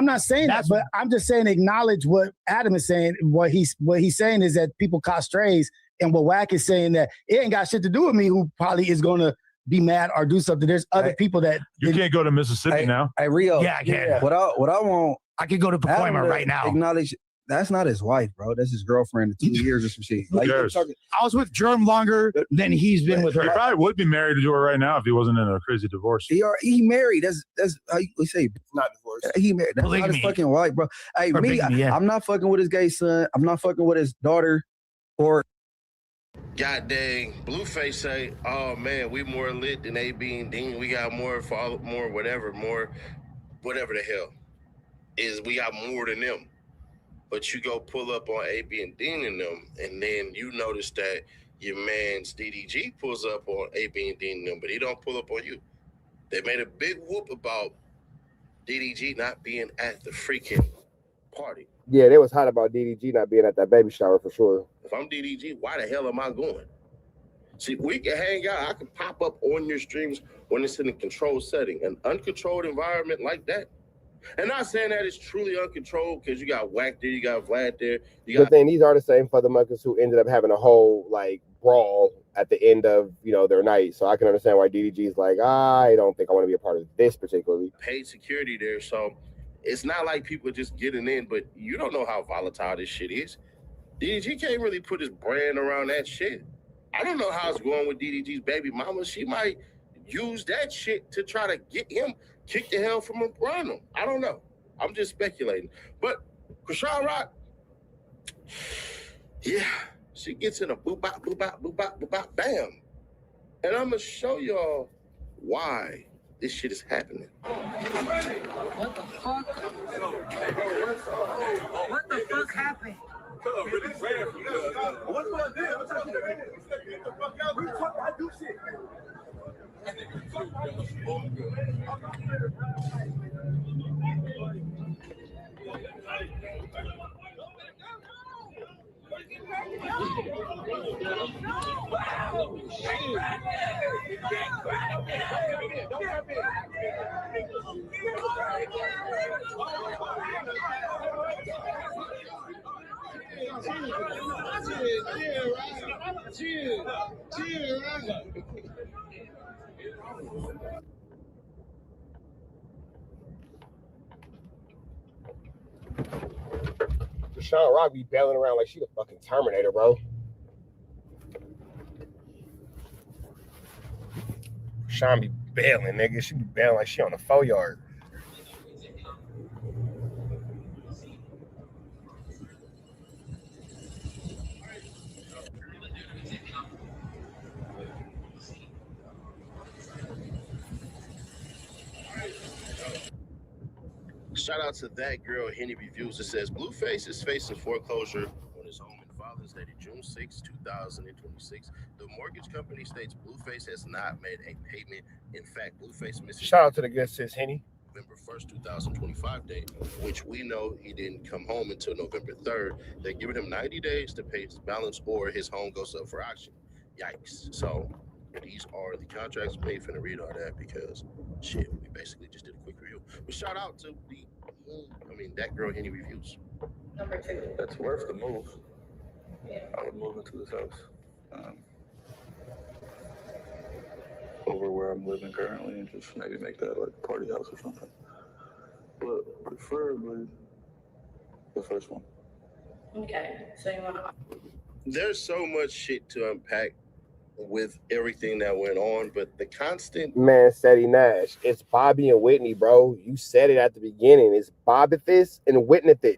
not saying that, but I'm just saying acknowledge what Adam is saying. What he's saying is that people caught strays, and what Wack is saying that it ain't got shit to do with me. Who probably is gonna be mad or do something. There's other people that you can't go to Mississippi now. Hey Rio, yeah, I can. What I want, I could go to Pacoima right now. Acknowledge. That's not his wife, bro. That's his girlfriend of 2 years or some shit. Like, I was with Germ longer than he's been with her. He probably would be married to her right now if he wasn't in a crazy divorce. He married. That's how we say. Not divorced. He married. That's not his fucking wife, bro. Hey, I'm not fucking with his gay son. I'm not fucking with his daughter. Or God dang, Blueface say, oh man, we more lit than AB and Dean. We got more whatever the hell is. We got more than them. But you go pull up on AB and Dean and them, and then you notice that your man's DDG pulls up on AB and Dean and them, but he don't pull up on you. They made a big whoop about DDG not being at the freaking party. Yeah, they was hot about DDG not being at that baby shower for sure. If I'm DDG, why the hell am I going? See, we can hang out. I can pop up on your streams when it's in a controlled setting. An uncontrolled environment like that. And not saying that it's truly uncontrolled, because you got Wack there, you got Vlad there. But then these are the same Motherfuckers who ended up having a whole like brawl at the end of their night. So I can understand why DDG is like, I don't think I want to be a part of this particularly. Paid security there, so it's not like people just getting in, but you don't know how volatile this shit is. DDG can't really put his brand around that shit. I don't know how it's going with DDG's baby mama. She might use that shit to try to get him kicked the hell from around him. I don't know. I'm just speculating. But Krishan Rock, yeah, she gets in a boop bop, boop bop, boop bop, boop bop, bam. And I'm gonna show y'all why this shit is happening. What the fuck? What the fuck happened? What's going on? Get the fuck out. We talk about do shit. Krishan Rock be bailing around like she the fucking Terminator, bro. Krishan be bailing, nigga. She be bailing like she on the 4 yard. Shout out to that girl, Henny Reviews. It says Blueface is facing foreclosure on his home in 5 Violence dated June 6, 2026. The mortgage company states Blueface has not made a payment. In fact, Blueface missing. Shout out to the good sis, Henny. November 1st, 2025 date, which we know he didn't come home until November 3rd. They're giving him 90 days to pay his balance or his home goes up for auction. Yikes. So these are the contracts. We ain't finna read all that because shit, we basically just did a quick review. But shout out to that girl Henny Reviews. Number 2. That's worth the move. Yeah. I would move into this house. Over where I'm living currently and just maybe make that like a party house or something. But preferably the first one. Okay. So you want to... There's so much shit to unpack with everything that went on, but the constant... Man, Sadie Nash, it's Bobby and Whitney, bro. You said it at the beginning. It's Bobbithis and Whitneythit.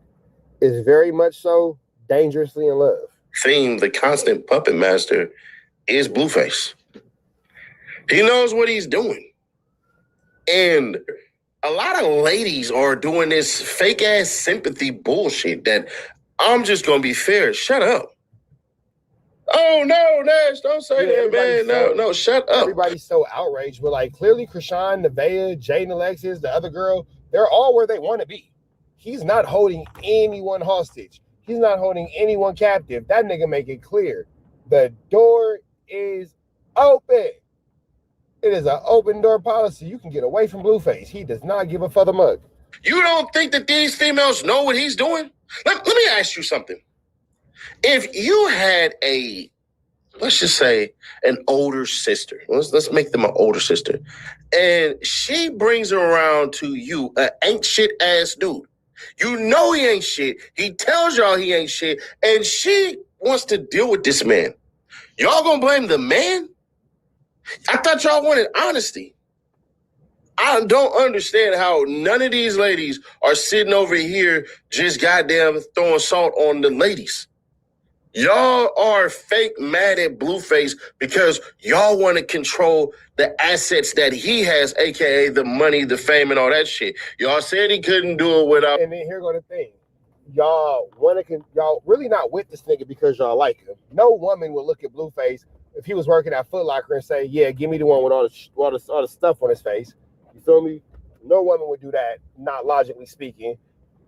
It's very much so dangerously in love. Theme, the constant puppet master, is Blueface. He knows what he's doing. And a lot of ladies are doing this fake ass sympathy bullshit that I'm just gonna be fair. Shut up. Oh no, Nash, don't say that, man. No, shut up. Everybody's so outraged. But like clearly Krishan, Nevaeh, Jaden Alexis, the other girl, they're all where they want to be. He's not holding anyone hostage. He's not holding anyone captive. That nigga make it clear. The door is open. It is an open door policy. You can get away from Blueface. He does not give a further mug. You don't think that these females know what he's doing? Let me ask you something. If you had let's just say an older sister, let's make them an older sister, and she brings around to you an ain't shit ass dude. You know he ain't shit. He tells y'all he ain't shit, and she wants to deal with this man. Y'all gonna blame the man? I thought y'all wanted honesty. I don't understand how none of these ladies are sitting over here just goddamn throwing salt on the ladies. Y'all are fake mad at Blueface because y'all want to control the assets that he has, aka the money, the fame, and all that shit. Y'all said he couldn't do it without. And then here go the thing. Y'all really not with this nigga because y'all like him. No woman would look at Blueface if he was working at Foot Locker and say, yeah, give me the one with all the stuff on his face. You feel me? No woman would do that, not logically speaking.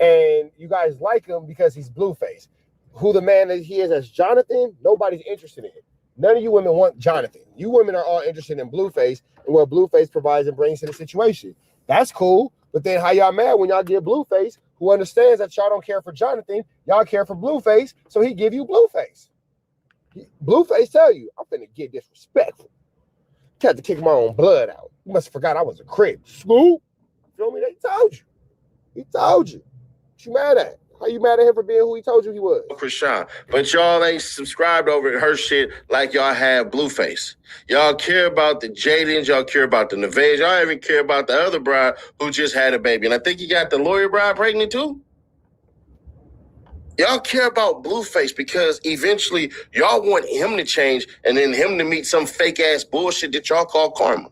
And you guys like him because he's Blueface. Who the man that he is as Jonathan, nobody's interested in. None of you women want Jonathan. You women are all interested in Blueface and what Blueface provides and brings to the situation. That's cool. But then how y'all mad when y'all get Blueface, who understands that y'all don't care for Jonathan, y'all care for Blueface, so he give you Blueface. Blueface tell you, I'm finna get disrespectful. Had to kick my own blood out. You must have forgot I was a Crip. Scoop. Feel me? They told you. He told you. What you mad at? How you mad at him for being who he told you he was? Krishan, but y'all ain't subscribed over her shit like y'all have Blueface. Y'all care about the Jadens, y'all care about the Nevaehs, y'all even care about the other bride who just had a baby. And I think you got the lawyer bride pregnant too. Y'all care about Blueface because eventually y'all want him to change and then him to meet some fake ass bullshit that y'all call karma.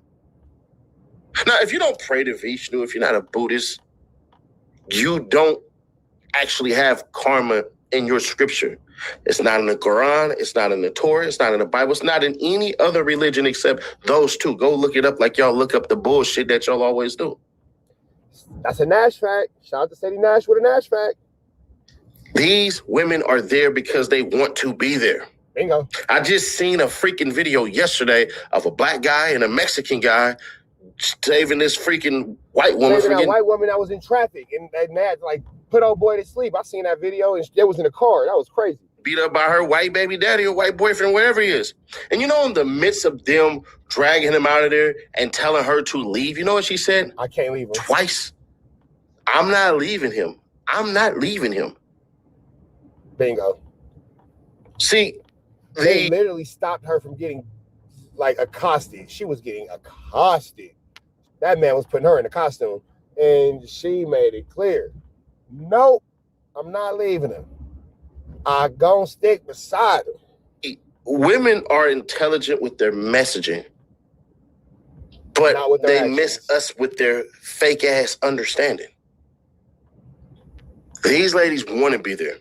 Now, if you don't pray to Vishnu, if you're not a Buddhist, you don't actually have karma in your scripture. It's not in the Quran, it's not in the Torah, it's not in the Bible, it's not in any other religion except those two. Go look it up like y'all look up the bullshit that y'all always do. That's a Nash fact. Shout out to Sadie Nash with a Nash fact. These women are there because they want to be there. Bingo. I just seen a freaking video yesterday of a black guy and a Mexican guy saving this freaking white woman. Saving that white woman that was in traffic and they had to like put old boy to sleep. I seen that video and it was in a car. That was crazy. Beat up by her white baby daddy or white boyfriend, wherever he is. And you know, in the midst of them dragging him out of there and telling her to leave, you know what she said? I can't leave him. Twice. I'm not leaving him. I'm not leaving him. Bingo. See, they literally stopped her from getting like accosted. She was getting accosted. That man was putting her in a costume and she made it clear. Nope, I'm not leaving him. I gonna stick beside him. Women are intelligent with their messaging, but they miss us with their fake ass understanding. These ladies want to be there.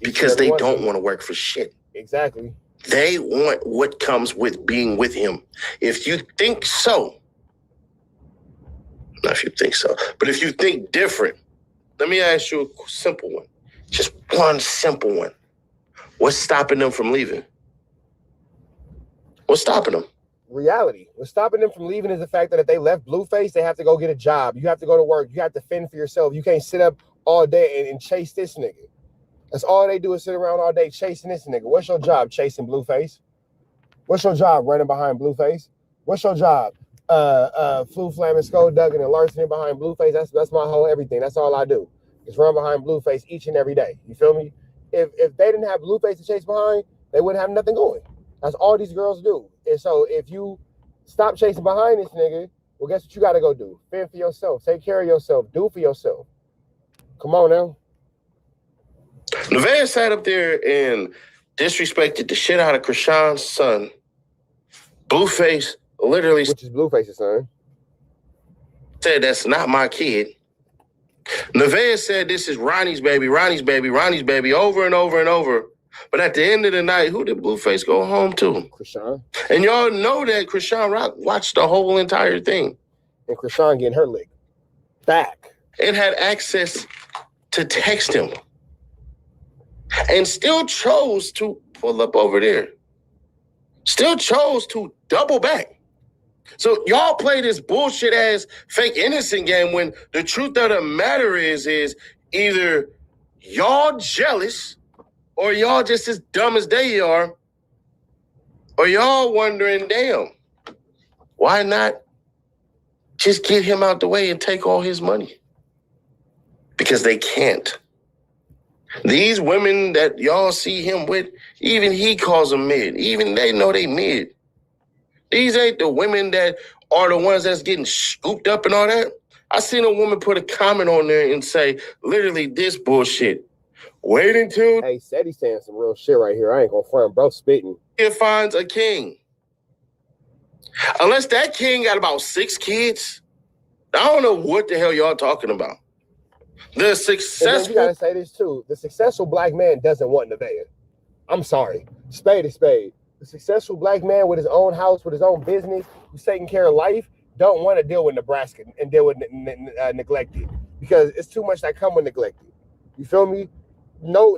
because they don't want to work for shit. Exactly. They want what comes with being with him. If you think so, not if you think so, but if you think different, let me ask you a simple one. Just one simple one. What's stopping them from leaving? What's stopping them? Reality. What's stopping them from leaving is the fact that if they left Blueface, they have to go get a job. You have to go to work. You have to fend for yourself. You can't sit up all day and chase this nigga. That's all they do is sit around all day chasing this nigga. What's your job? Chasing Blueface? What's your job? Running behind Blueface? What's your job? Flu Flamin', Skull Duggan, and larceny behind Blueface. That's my whole everything. That's all I do. Is run behind Blueface each and every day. You feel me? If they didn't have Blueface to chase behind, they wouldn't have nothing going. That's all these girls do. And so if you stop chasing behind this nigga, well, guess what you got to go do? Fend for yourself. Take care of yourself. Do for yourself. Come on now. Nevaeh sat up there and disrespected the shit out of Krishan's son. Blueface literally... Which is Blueface's son. ...said, that's not my kid. Nevaeh said, this is Ronnie's baby, Ronnie's baby, Ronnie's baby, over and over and over. But at the end of the night, who did Blueface go home to? Krishan. And y'all know that Krishan Rock watched the whole entire thing. And Krishan getting her lick back. It had access to text him. And still chose to pull up over there. Still chose to double back. So y'all play this bullshit ass fake innocent game when the truth of the matter is either y'all jealous or y'all just as dumb as they are, or y'all wondering, damn, why not just get him out the way and take all his money? Because they can't. These women that y'all see him with, even he calls them mid. Even they know they mid. These ain't the women that are the ones that's getting scooped up and all that. I seen a woman put a comment on there and say, literally this bullshit. Wait until... Hey, said he's saying some real shit right here. I ain't gonna front, bro, spitting. It finds a king. Unless that king got about 6 kids, I don't know what the hell y'all talking about. The successful... You gotta say this too. The successful black man doesn't want Nevaeh. I'm sorry. Spade is spade. The successful black man with his own house, with his own business, who's taking care of life, don't want to deal with Nebraska and deal with neglected. Because it's too much that come with neglected. You feel me? No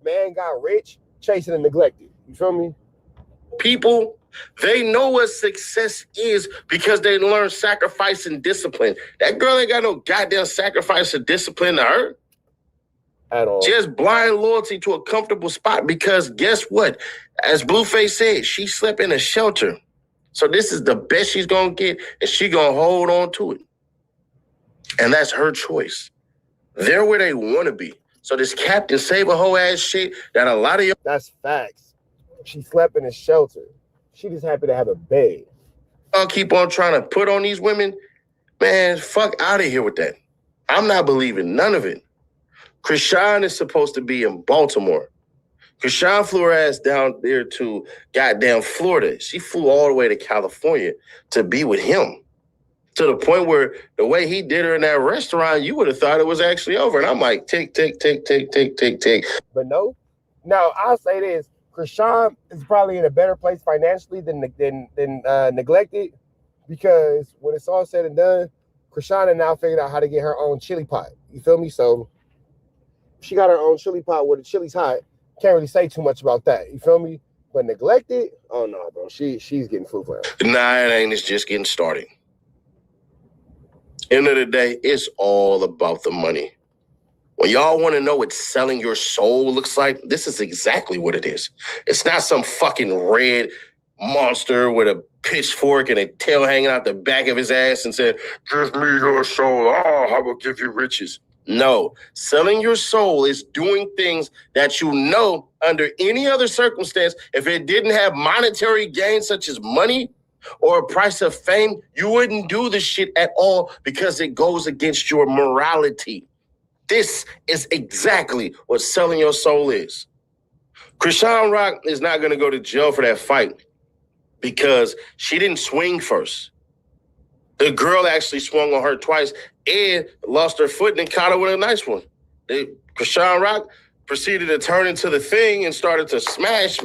man got rich chasing the neglected. You feel me? People, they know what success is because they learn sacrifice and discipline. That girl ain't got no goddamn sacrifice or discipline to her. At all. Just blind loyalty to a comfortable spot because guess what? As Blueface said, she slept in a shelter. So this is the best she's going to get and she going to hold on to it. And that's her choice. They're where they want to be. So this Captain Save-A-Hoe ass shit that a lot of y'all... That's facts. She slept in a shelter. She just happy to have a bed. I'll keep on trying to put on these women. Man, fuck out of here with that. I'm not believing none of it. Krishan is supposed to be in Baltimore. Krishan flew her ass down there to goddamn Florida. She flew all the way to California to be with him. To the point where the way he did her in that restaurant, you would have thought it was actually over. And I'm like, tick, tick, tick, tick, tick, tick, tick. But no. Now, I'll say this. Krishan is probably in a better place financially than neglected, because when it's all said and done, Krishan has now figured out how to get her own chili pot. You feel me? So she got her own chili pot where the chili's hot. Can't really say too much about that. You feel me? But neglected, oh no, bro. She's getting food for him. Nah, it ain't. It's just getting started. End of the day, it's all about the money. When y'all want to know what selling your soul looks like, this is exactly what it is. It's not some fucking red monster with a pitchfork and a tail hanging out the back of his ass and said, give me your soul. Oh, I will give you riches. No, selling your soul is doing things that you know under any other circumstance, if it didn't have monetary gains such as money or a price of fame, you wouldn't do this shit at all because it goes against your morality. This is exactly what selling your soul is. Krishan Rock is not going to go to jail for that fight because she didn't swing first. The girl actually swung on her twice and lost her foot and caught her with a nice one. Krishan Rock proceeded to turn into the thing and started to smash.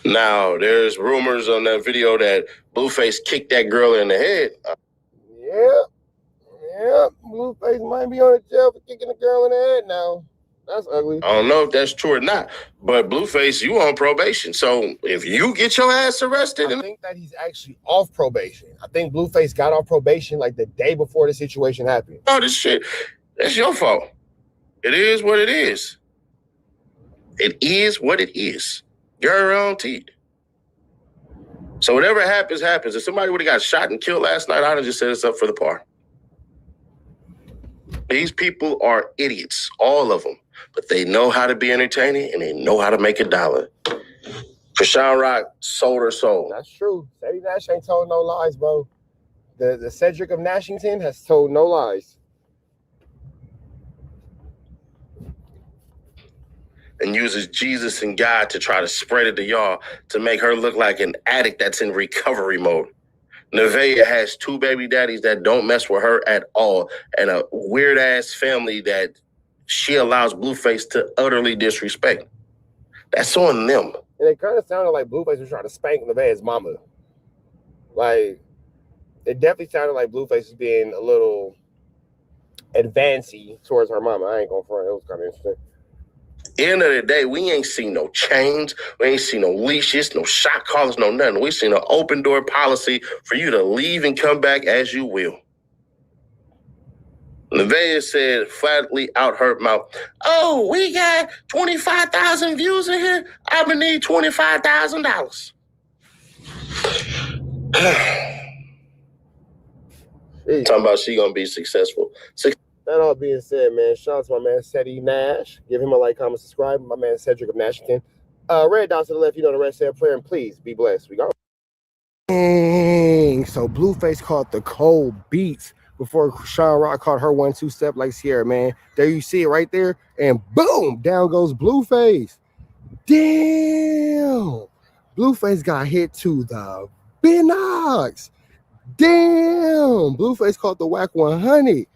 Now, there's rumors on that video that Blueface kicked that girl in the head. Yeah, Blueface might be on the jail for kicking a girl in the head now. That's ugly. I don't know if that's true or not, but Blueface, you on probation. So if you get your ass arrested... I think that he's actually off probation. I think Blueface got off probation like the day before the situation happened. Oh, this shit, that's your fault. It is what it is. It is what it is. You're your own teeth. So whatever happens, happens. If somebody would have got shot and killed last night, I'd have just said it's up for the par. These people are idiots, all of them. But they know how to be entertaining and they know how to make $1. Krishan Rock sold her soul. That's true. Sadie Nash ain't told no lies, bro. The Cedric of Nashington has told no lies. And uses Jesus and God to try to spread it to y'all to make her look like an addict that's in recovery mode. Nevaeh has 2 baby daddies that don't mess with her at all and a weird-ass family that she allows Blueface to utterly disrespect. That's on them. And it kind of sounded like Blueface was trying to spank Nevaeh's mama. Like, it definitely sounded like Blueface was being a little advancey towards her mama. I ain't gonna front. It was kind of interesting. End of the day, we ain't seen no chains, we ain't seen no leashes, no shot collars, no nothing. We seen an open door policy for you to leave and come back as you will. Nevaeh said flatly out her mouth, "Oh, we got 25,000 views in here. I'm gonna need $25,000. Talking about she gonna be successful. That all being said, man, shout out to my man Sadie Nash. Give him a like, comment, subscribe. My man Cedric of Nashington. Red dots to the left, you know the rest of the player, and please be blessed. We go. Dang. So Blueface caught the cold beats before Krishan Rock caught her 1-2 step like Sierra, man. There you see it right there, and boom, down goes Blueface. Damn. Blueface got hit to the binocs. Damn. Blueface caught the whack 100.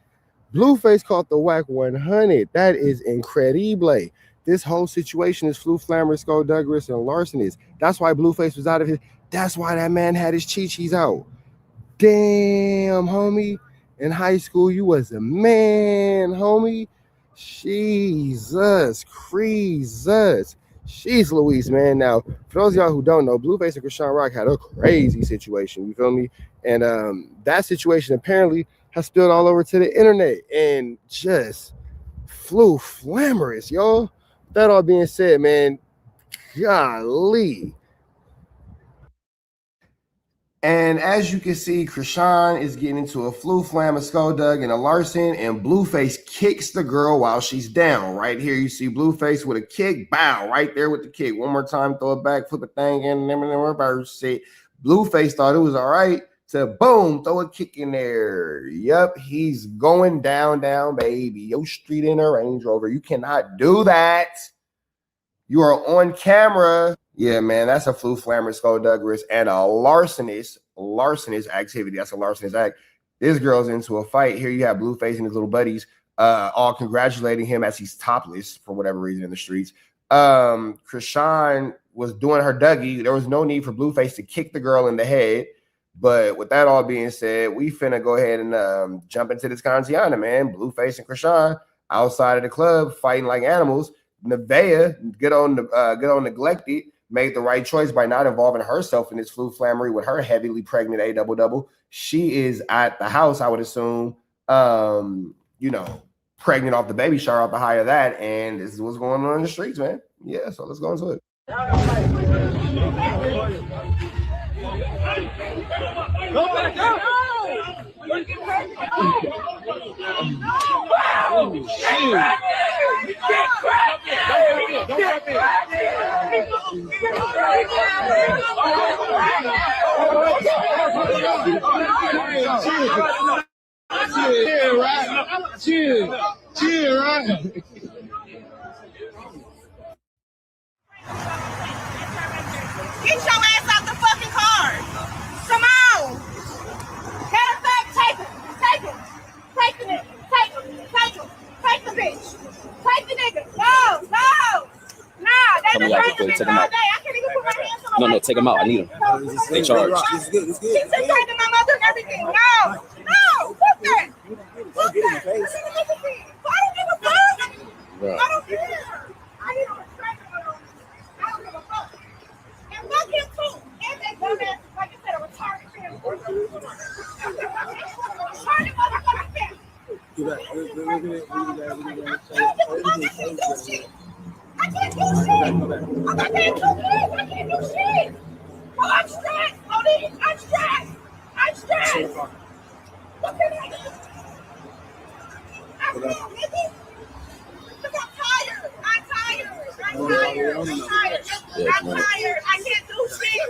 Blueface caught the whack 100. That is incredible. This whole situation is flu flammer, skullduggerous, and larcenous. That's why Blueface was out of his. That's why that man had his chi-chis out. Damn, homie. In high school, you was a man, homie. Jesus, Jesus. She's Louise, man. Now, for those of y'all who don't know, Blueface and Krishan Rock had a crazy situation. You feel me? And that situation apparently has spilled all over to the internet and just flew flamorous, y'all. That all being said, man, golly. And as you can see, Krishan is getting into a flu flam, a skulldug, and a larcen, and Blueface kicks the girl while she's down. Right here, you see Blueface with a kick, bow, right there with the kick. One more time, throw it back, flip a thing in, and then reverse it. Blueface thought it was all right to boom, throw a kick in there. Yep, he's going down, baby. Yo, street in a Range Rover. You cannot do that. You are on camera. Yeah, man, that's a flu flammer, skullduggerous, and a larcenous activity. That's a larcenous act. This girl's into a fight. Here you have Blueface and his little buddies all congratulating him as he's topless for whatever reason in the streets. Krishan was doing her Dougie. There was no need for Blueface to kick the girl in the head. But with that all being said, we finna go ahead and jump into this Kantiana, man. Blueface and Krishan outside of the club fighting like animals. Nevaeh, good on neglected, made the right choice by not involving herself in this flu flammery with her heavily pregnant A-double-double. She is at the house, I would assume, you know, pregnant off the baby shower, off the high of that. And this is what's going on in the streets, man. Yeah, so let's go into it. Go back out! Oh, shit! Chill, right? Chill, right? Get your ass out the fucking car. Come on. Matter of fact, take him. Take him. Take him. Take him. Take him. Take him. bitch. Take the nigga. No. Nah, they been trying to bitch all day. I can't even put my hands on my No, take them out. I need them. They charge. She's just talking to my mother and everything. No, fuck that. Fuck that. I don't give a fuck. I don't care. I need a respect. I don't give a fuck. And fuck him too. And that dumbass, like you said, a retarded family. Retarded motherfucking family. I can't do shit. I got that 2 kids. I can't do shit. Well, I'm stressed, Odie. I'm stressed. What can I do? I'm real, nigga. Because I'm tired. I'm tired. I can't do shit.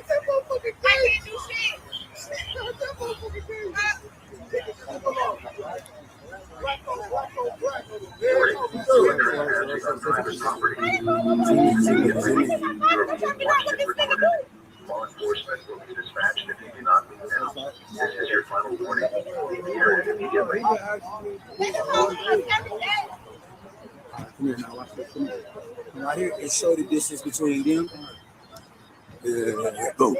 Law enforcement will be dispatched if you do not leave now. This is your final warning. Be here immediately. Come here now, watch this. Come here. Right here, it showed the distance between them. Go.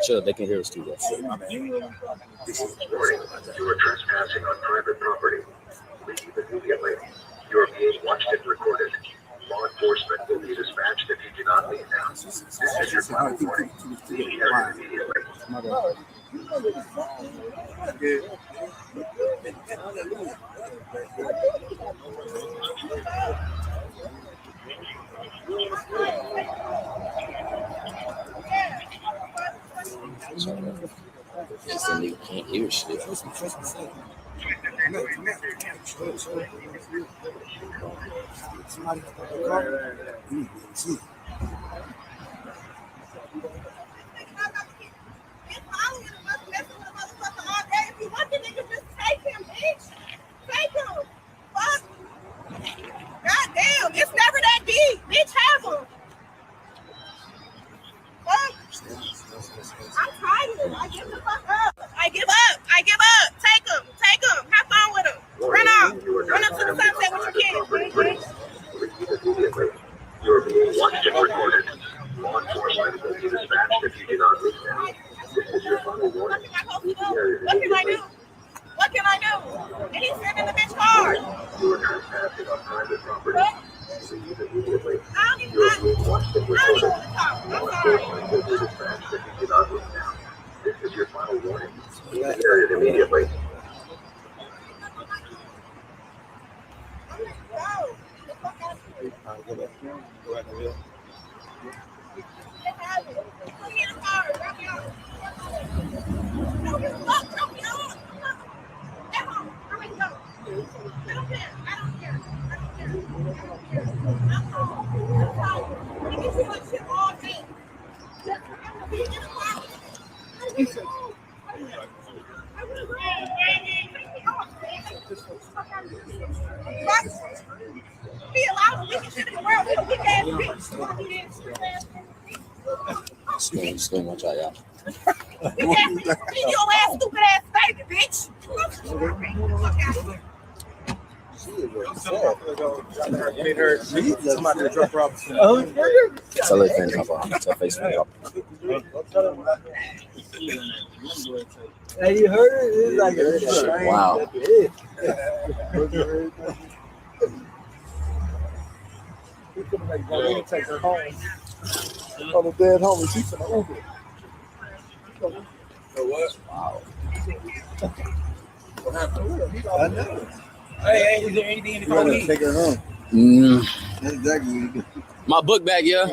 Chill, they can hear us too. Warning, you are trespassing on private property. Leave immediately. You are being watched and recorded. Law enforcement will be dispatched if you do not leave now. This is your final warning. Be here immediately. Yes, and you can't hear shit. If you want the nigga, just take him, bitch. Take him. Fuck. God damn, it's never that deep. Bitch, have him. Fuck. I'm tired. I give the fuck up. I give up. Take him. Have fun with him. Run out. Run up to the sunset with your kids, bitch. You are being watched and recorded. Law enforcement will be dispatched if you do not leave now. This is your final warning. What can I do? And he's sitting in the bitch car. You are trespassing on private property. Leave immediately. You are being watched and recorded. Law enforcement will be dispatched if you do not leave now. This is your final warning. Be here immediately. Scream, watch out, y'all. Your ass, stupid ass baby, bitch. Tell her friend hop on. Tell Facebook hop. Hey, you heard it? It's like wow. Take her home. On the dead homie, she's in the Uber. So what? Wow. What happened? I know. Hey, is there anything in the car? Take her home. That's exactly. My book bag, yeah.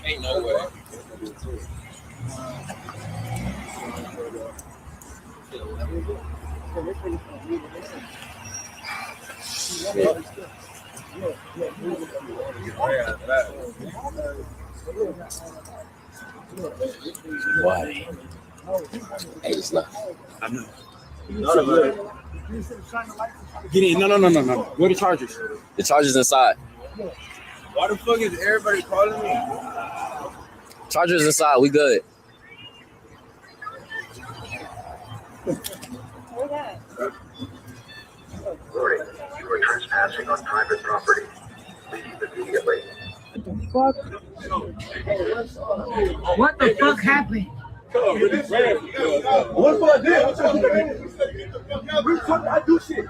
Ain't no way. Why? Hey, it's not. I know. Get in. No. Where are the chargers? The charger's inside. Why the fuck is everybody calling me? Charger's inside. We good. Warning, you are trespassing on private property. Leave immediately. What the fuck happened? What if I did? I do shit.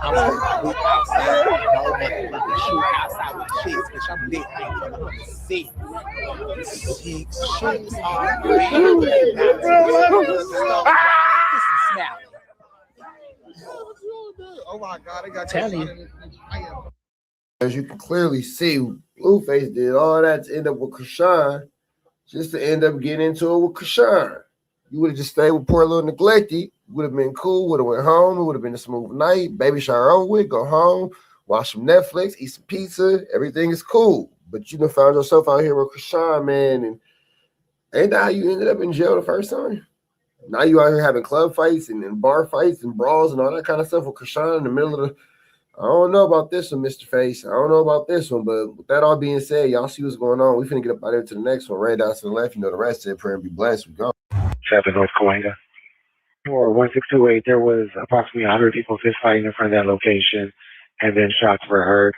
I'm supposed to be outside with no motherfucking shoe outside with chicks, bitch. I'm lit. I ain't coming home to see. Six shoes are snap. Oh my God, I got Telling you. As you can clearly see, Blueface did all that to end up with Krishan, just to end up getting into it with Krishan. You would have just stayed with poor little Neglected. Would have been cool. Would have went home. It would have been a smooth night. Baby shower over with. Go home. Watch some Netflix. Eat some pizza. Everything is cool. But you done found yourself out here with Krishan, man. And ain't that how you ended up in jail the first time? Now you out here having club fights and bar fights and brawls and all that kind of stuff with Krishan in the middle of the. I don't know about this one, Mr. Face. I don't know about this one, but with that all being said, y'all see what's going on. We finna get up out there to the next one. Right down to the left. You know the rest of it. Pray and be blessed. We go. 7 North Cahuenga. For 1628, there was approximately 100 people fist fighting in front of that location, and then shots were heard.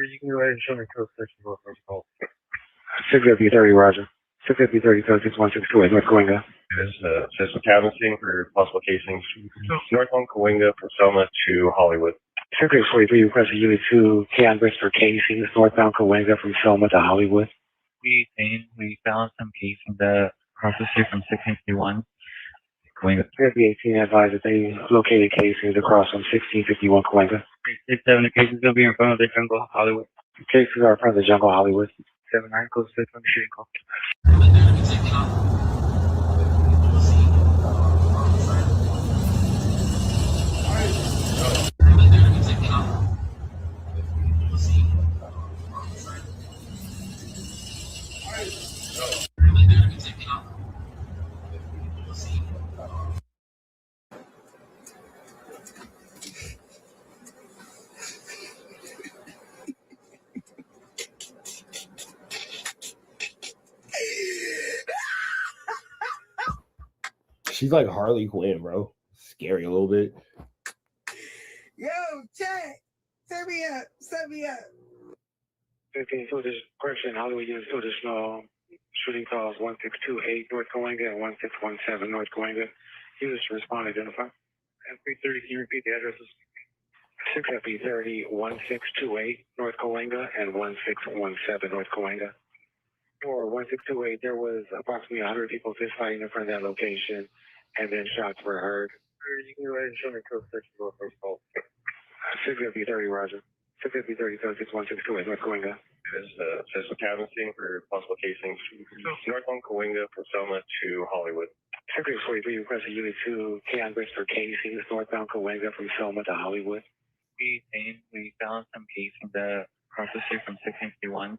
You can go ahead and show me code section for first call. 650-30, Roger. 650-30, code 61628, North Cahuenga. Just a canvassing for possible casings. North on Cahuenga from Selma to Hollywood. 643, request a Unit 2 canvas for casings northbound Cahuenga from Selma to Hollywood. We found some casings across the street from 651. Cahuenga. 318 advised that they located casings across from 1651 Cahuenga. 6-7, the cases will be in front of the jungle, Hollywood. Cases are in front of the jungle, Hollywood. 7-9, close to 6 on the street call. She's like Harley Quinn, bro. Scary a little bit. Yo, chat. Set me up. 15, so this question, Hollywood units, so there's no shooting calls 1628 North Cahuenga and 1617 North Cahuenga. Units to respond, identify. FP30, can you repeat the addresses? 6FP30, 1628 North Cahuenga and 1617 North Cahuenga. For 1628, there was approximately 100 people fist fighting in front of that location, and then shots were heard. You can go ahead and show me code section for first call. 6FP30, Roger. 6FP30, code 61628 North Cahuenga. Just a canvassing for possible casings. North on Cahuenga from Selma to Hollywood. 643, request a Unit 2 canvas for casings northbound Cahuenga from Selma to Hollywood. We found some casings across the street from 651.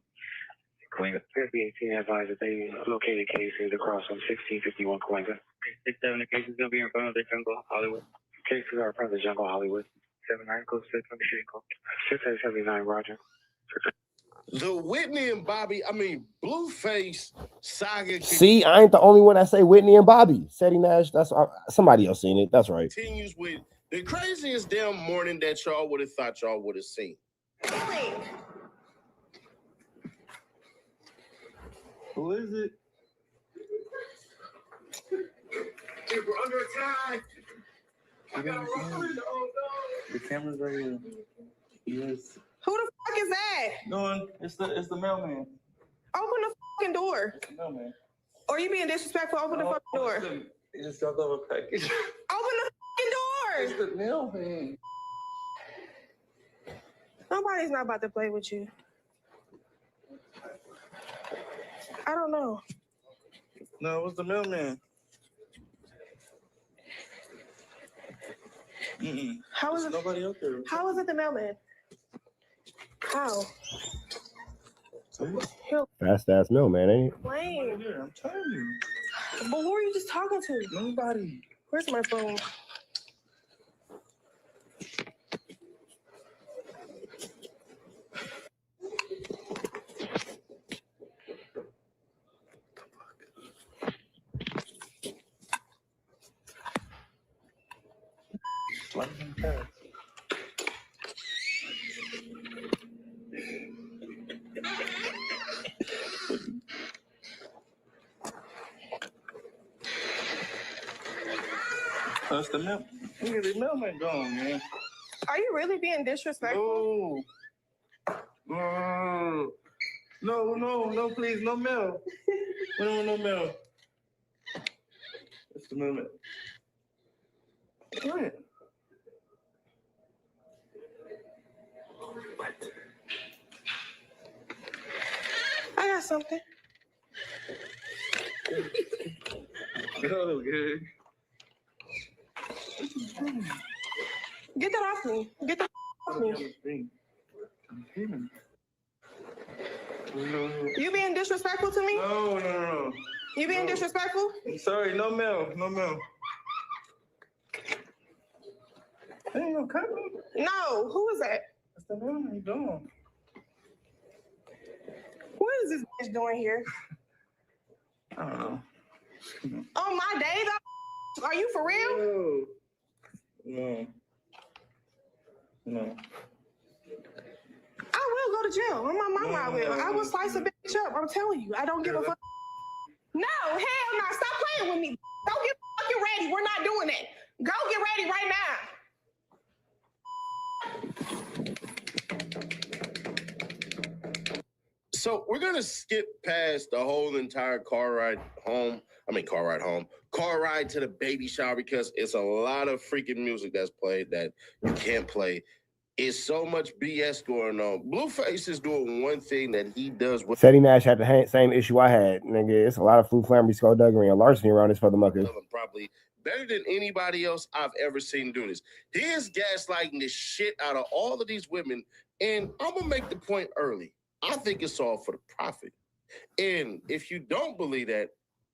Cahuenga. 318 advised that they located casings across from 1651 Cahuenga. 6-7, the cases will be in front of the jungle, Hollywood. Cases are in front of the jungle, Hollywood. 7-9, close to 6 on the street call. 679, Roger. The Whitney and Bobby, Blueface saga. See, I ain't the only one that say Whitney and Bobby. Seti Nash, that's somebody else seen it. That's right. Continues with the craziest damn morning that y'all would have thought y'all would have seen. Who is it? We're under attack. I gotta run. The camera's right here. Yes. Who the fuck is that? No, it's the mailman. Open the fucking door. It's the mailman. Or you being disrespectful? Open the fucking door. He just dropped off a package. Open the fucking door. It's the mailman. Nobody's not about to play with you. I don't know. No, it was the mailman. How is it? Nobody out there. How is it the mailman? How? Fast ass mailman, ain't it? Lame. I'm telling you. But who are you just talking to? Nobody. Where's my phone? That's the milk. Look at the mailman gone, man. Are you really being disrespectful? No, please, no mail. We don't want no mail. That's the mailman. What? I got something. Oh, good. Get that off me. Get that off me. You being disrespectful to me? No. You being disrespectful? I'm sorry, no mail. Hey, no, cut me. No. Who is that? That's the mailman. You doing? What is this bitch doing here? I don't know. On my day, though? Are you for real? No. I will go to jail. On my mama, I will. I will slice a bitch up. I'm telling you. I don't give a fuck. No, hell no. Stop playing with me. Go get fucking ready. We're not doing that. Go get ready right now. So we're gonna skip past the whole entire car ride to the baby shower because it's a lot of freaking music that's played that you can't play. It's so much BS going on. Blueface is doing one thing that he does. Seti Nash had the same issue I had. Nigga, it's a lot of flu, flambery, skullduggery, and larceny around this motherfucker. Probably better than anybody else I've ever seen do this. He is gaslighting the shit out of all of these women, and I'm gonna make the point early. I think it's all for the profit. And if you don't believe that,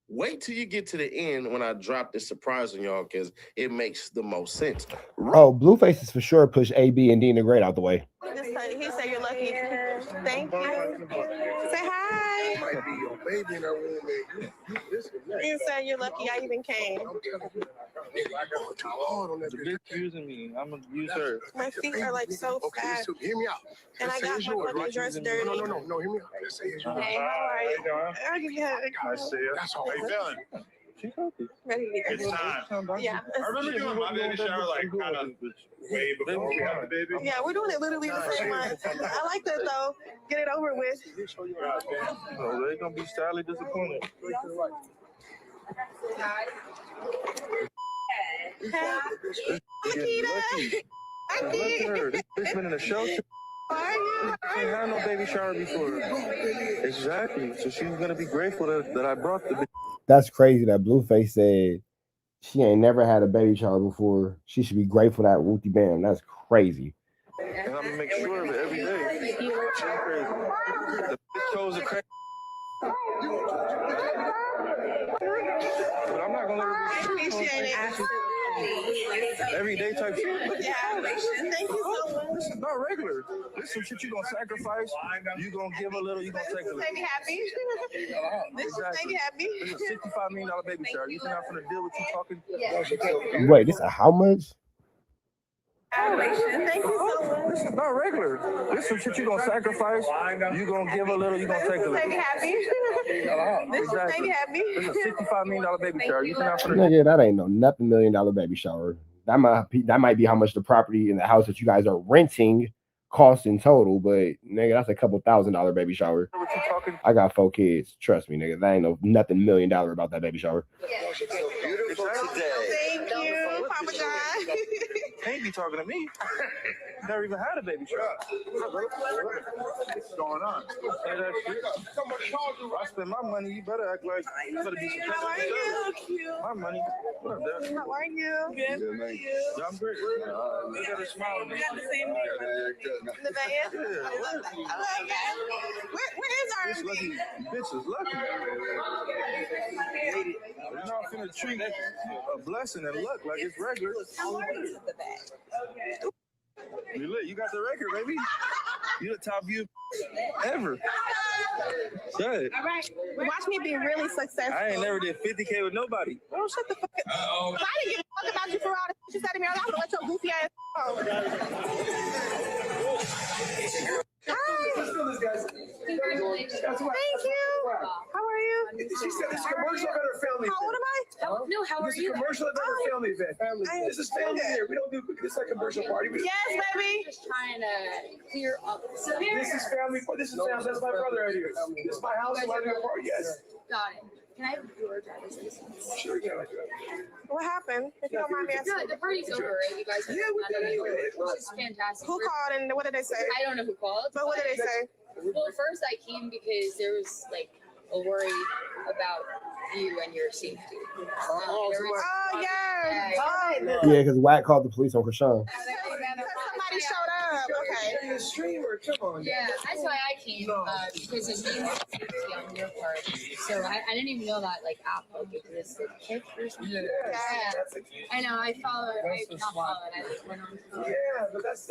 wait till you get to the end when I drop this surprise on y'all because it makes the most sense. Oh, Blueface is for sure push AB and Dean the Great out the way. He said you're lucky. Thank you. Say hi. Might be your baby in that room, man. You said you're lucky I even came. The bitch using me. I'm gonna use her. My feet are like so fat. So hear me out. And I got my fucking dress dirty. No, hear me out. Just say it's yours. Hey, how are you? I'll give you a hug. Nice to see you. That's all. How you feeling? Ready to get It's time. Yeah. I remember doing my baby shower like kind of way before we had the baby. Yeah, we're doing it literally the same month. I like that though. Get it over with. Oh, they're gonna be sadly disappointed. Makita. Look at her. This bitch been in a shelter. She ain't had no baby shower before. Exactly. So she's gonna be grateful that I brought the bitch. That's crazy that Blueface said she ain't never had a baby shower before. She should be grateful that Wooty Bam. That's crazy. And I'm gonna make sure of it every day. She's crazy. The bitch chose a crazy. But I'm not gonna let her be appreciate it. Everyday type shit. Yeah, thank you so much. This is not regular. This is some shit you gonna sacrifice. You gonna give a little. You gonna take a little. Make me happy. This is make me happy. This is a $65 million baby shower. You think I'm gonna deal with you talking? Wait, this is how much? Thank you so much. This is not regular. This is some shit you gonna sacrifice. You gonna give a little. You gonna take a little. Make me happy. This is make me happy. This is a $65 million baby shower. You think I'm gonna? Nigga, that ain't no nothing $1 million baby shower. That might be how much the property in the house that you guys are renting costs in total, but nigga, that's a couple $1,000 baby shower. I got 4 kids. Trust me, nigga. That ain't no nothing $1 million about that baby shower. Beautiful today. Thank you, Papa John. Can't be talking to me. Never even had a baby shower. What's going on? Say that shit. I spend my money. You better act like you better be some. How are you? Cute. My money. What up, Dad? How are you? Good. Yeah, I'm great. Look at her smiling. We got the same the van? Yeah. I love that. Where is our Bitch lucky. Bitch is lucky. to treat a blessing and luck like it's regular. Okay. You lit. You got the record, baby. You the top view ever. Good. All right. Watch me be really successful. I ain't never did 50K with nobody. Oh, shut the fuck up. I didn't give a fuck about you for all the shit you said to me. I would let your goofy ass go. Let's do this, guys. Congratulations. Thank you. How are you? She said this commercial at her family. How old am I? No, how are This is you? a commercial at her family event. This is family here. We don't do this is a commercial party. Yes, baby. Just trying to clear up. This is family. This is family. That's my brother right here. This is my house. We're having a party. Yes. Got it. Can I have your driver's license? Sure, yeah. What happened? If you don't mind me asking. The party's over, right? You guys have which is fantastic. Who called and what did they say? I don't know who called. But what did they say? Well, first I came because there was like a worry about you and your safety. Yeah. Yeah, because Wack called the police on Krishan. Somebody showed up. Okay. The streamer, come on. Yeah, that's why I came because it made more safety on your part. So I didn't even know that like app like it was like kick or something. Yeah. I know. I followed. I not followed. I just went on. Yeah, but that's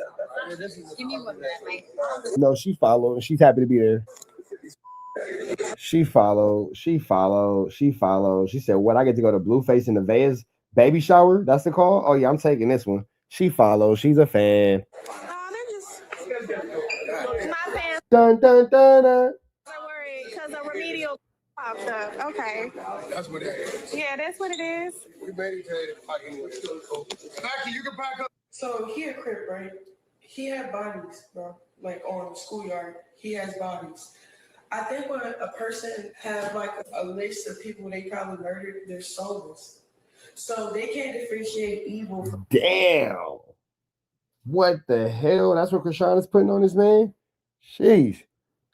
Give me 1 minute, Mike. No, she followed. She's happy to be there. She followed. She said, what, I get to go to Blueface and Nevaeh's baby shower? That's the call? Oh, yeah, I'm taking this one. She followed. She's a fan. My fans Dun, dun, dun, dun. are worried because a remedial popped up. Okay. That's what it is. Yeah, that's what it is. We made it to pack anyway. Becky, you can pack up. So he a Crip, right? He had bodies, bro. Like on the schoolyard, he has bodies. I think when a person have like a list of people they probably murdered, they're soulless. So they can't differentiate evil from Damn. What the hell? That's what Krishan is putting on this man? Jeez.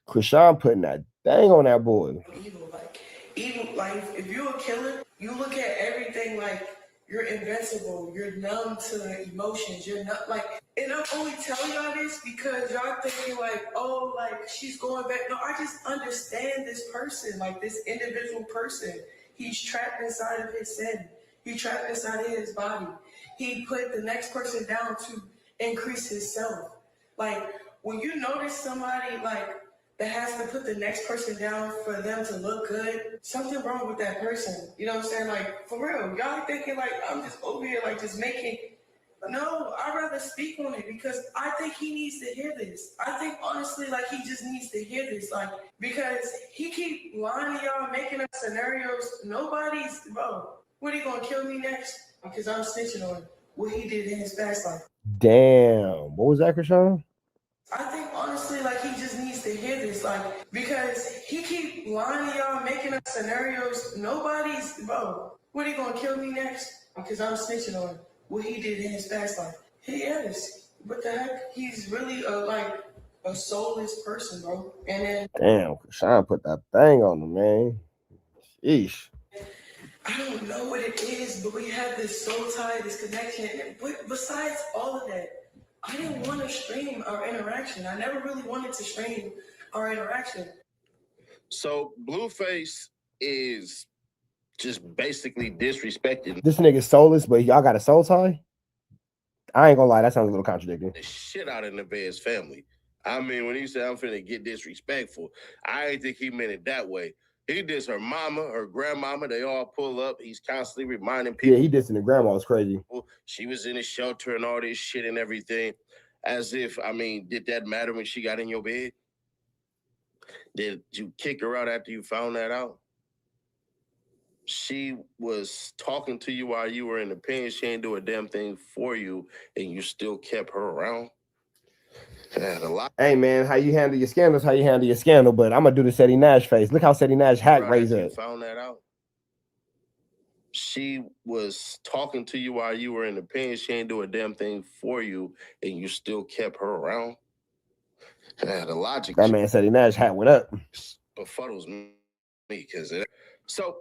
Krishan putting that thing on that boy. evil. Like even like if you're a killer, you look at everything like you're invincible, you're numb to emotions, you're not like, and I only tell y'all this because y'all thinking like, oh, like she's going back. No, I just understand this person, like this individual person. He's trapped inside of his sin. He trapped inside of his body. He put the next person down to increase his self. Like when you notice somebody like that has to put the next person down for them to look good, something wrong with that person. You know what I'm saying? Like, for real, y'all thinking like, I'm just over here like just making, no, I'd rather speak on it because I think he needs to hear this. I think honestly, like he just needs to hear this, like, because he keep lying to y'all, making up scenarios. Nobody's, bro, what, he gonna kill me next? Because I'm snitching on what he did in his past life. Damn. What was that, Krishan? I think honestly, like he just needs to hear this, like because he keep lying to y'all, making up scenarios. Nobody's, bro. What, he gonna kill me next? Because I'm snitching on what he did in his past life. He is. What the heck? He's really a soulless person, bro. And then Damn, Krishan put that thing on him, man. Sheesh. I don't know what it is, but we have this soul tie, this connection. But besides all of that, I didn't want to stream our interaction. I never really wanted to stream our interaction. So Blueface is just basically disrespecting This nigga's soulless, but y'all got a soul tie? I ain't gonna lie, that sounds a little contradicting. the shit out of Nevaeh's family. I mean, when he said I'm finna get disrespectful, I didn't think he meant it that way. He dissed her mama, her grandmama. They all pull up. He's constantly reminding people. Yeah, he dissing the grandma was crazy. She was in a shelter and all this shit and everything. As if, I mean, did that matter when she got in your bed? Did you kick her out after you found that out? She was talking to you while you were in the pen. She ain't do a damn thing for you, and you still kept her around. A lot. Hey man, how you handle your scandals, how you handle your scandal, but I'm gonna do the Seti Nash face. Look how Seti Nash hack raised up. Found that out. She was talking to you while you were in the pen. She ain't do a damn thing for you, and you still kept her around. The logic. That man Seti Nash hat went up. Befuddles me because so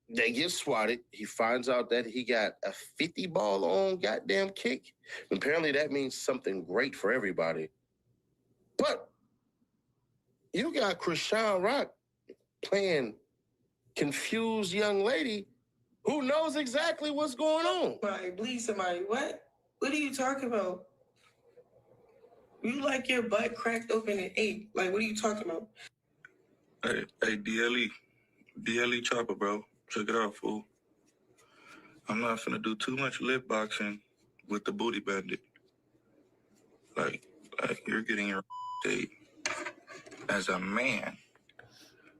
they get swatted. He finds out that he got a 50 ball on goddamn kick. Apparently that means something great for everybody. But you got Krishan Rock playing confused young lady who knows exactly what's going on. Like, bleed somebody. What? What are you talking about? You like your butt cracked open and ate. Like, what are you talking about? Hey, DLE chopper, bro. Check it out, fool. I'm not finna do too much lip boxing with the booty bandit. Like you're getting your date as a man.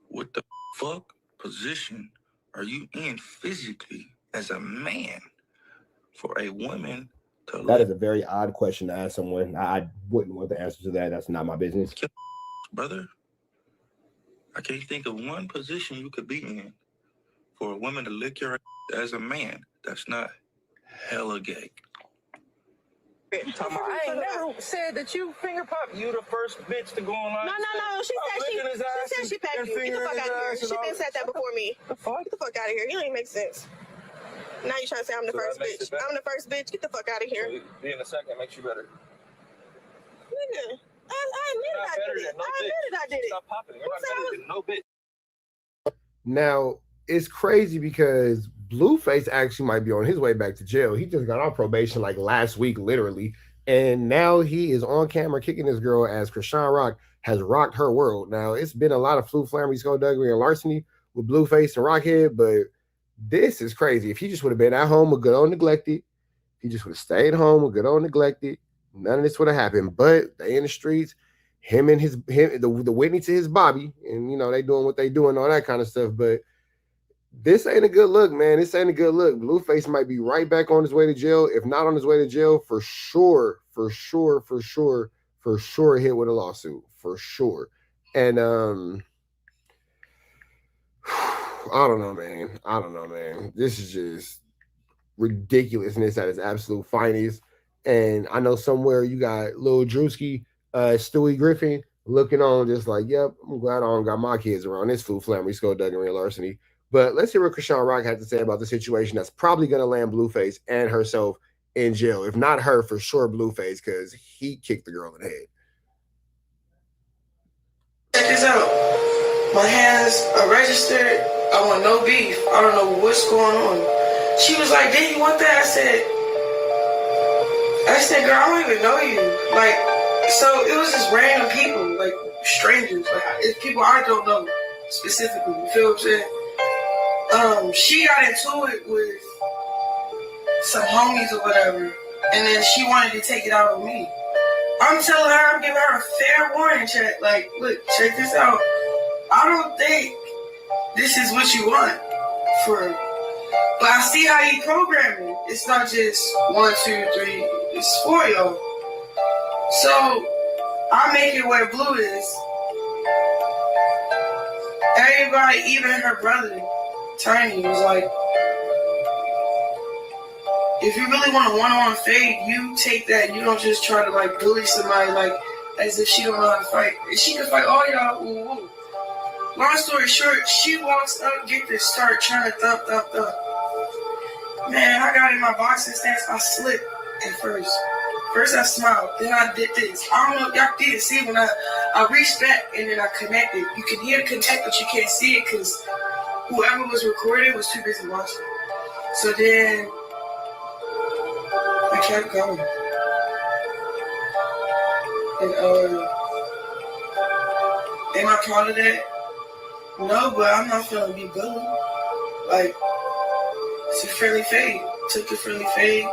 What the fuck position are you in physically as a man for a woman to That is a very odd question to ask someone. I wouldn't want the answer to that. That's not my business. Brother, I can't think of one position you could be in for a woman to lick your ass as a man. That's not hella gay. I ain't never said that you finger pop. You the first bitch to go online. No. She said she packed you. Get the fuck out of here. She been said that before me. Get the fuck out of here. You don't even make sense. Now you trying to say I'm the first bitch. I'm the first bitch. Get the fuck out of here. So being the second makes you better. Nigga, I admit I did it. I did it. Stop popping. You're not better than no bitch. Now, it's crazy because Blueface actually might be on his way back to jail. He just got on probation like last week, literally. And now he is on camera kicking this girl as Krishan Rock has rocked her world. Now, it's been a lot of flammy, skullduggery, and larceny with Blueface and Rockhead, but this is crazy. If he just would have been at home with good old neglected, he just would have stayed home with good old neglected, none of this would have happened. But they in the streets, the Whitney to his Bobby, and you know, they doing what they doing, all that kind of stuff. But this ain't a good look, man. This ain't a good look. Blueface might be right back on his way to jail. If not on his way to jail, for sure hit with a lawsuit. For sure. And I don't know, man. This is just ridiculousness at its absolute finest. And I know somewhere you got Lil Drewski, Stewie Griffin looking on just like, yep, I'm glad I don't got my kids around this fool flammery, skullduggery, and larceny. But let's hear what Krishan Rock had to say about the situation that's probably going to land Blueface and herself in jail. If not her, for sure Blueface, because he kicked the girl in the head. Check this out. My hands are registered. I want no beef. I don't know what's going on. She was like, did you want that? I said, girl, I don't even know you. Like, so it was just random people, like strangers. Like, it's people I don't know specifically. You feel what I'm saying? She got into it with some homies or whatever, and then she wanted to take it out on me. I'm telling her, I'm giving her a fair warning check. Like, look, check this out. I don't think this is what you want for, but I see how you program it. It's not just 1, 2, 3. It's 4 y'all. So I make it where Blue is. Everybody, even her brother, Tiny, was like, if you really want a one-on-one fade, you take that. You don't just try to like bully somebody like as if she don't know how to fight. She can fight all y'all. Ooh, ooh. Long story short, she walks up, get this start trying to thump. Man, I got in my boxing stance. I slipped at first. First I smiled, then I did this. I don't know if y'all did see when I reached back and then I connected. You can hear the connect, but you can't see it because whoever was recording was too busy watching. So then I kept going. And am I proud of that? No, but I'm not feeling be bullied. Like, it's a friendly fade. Took the friendly fade.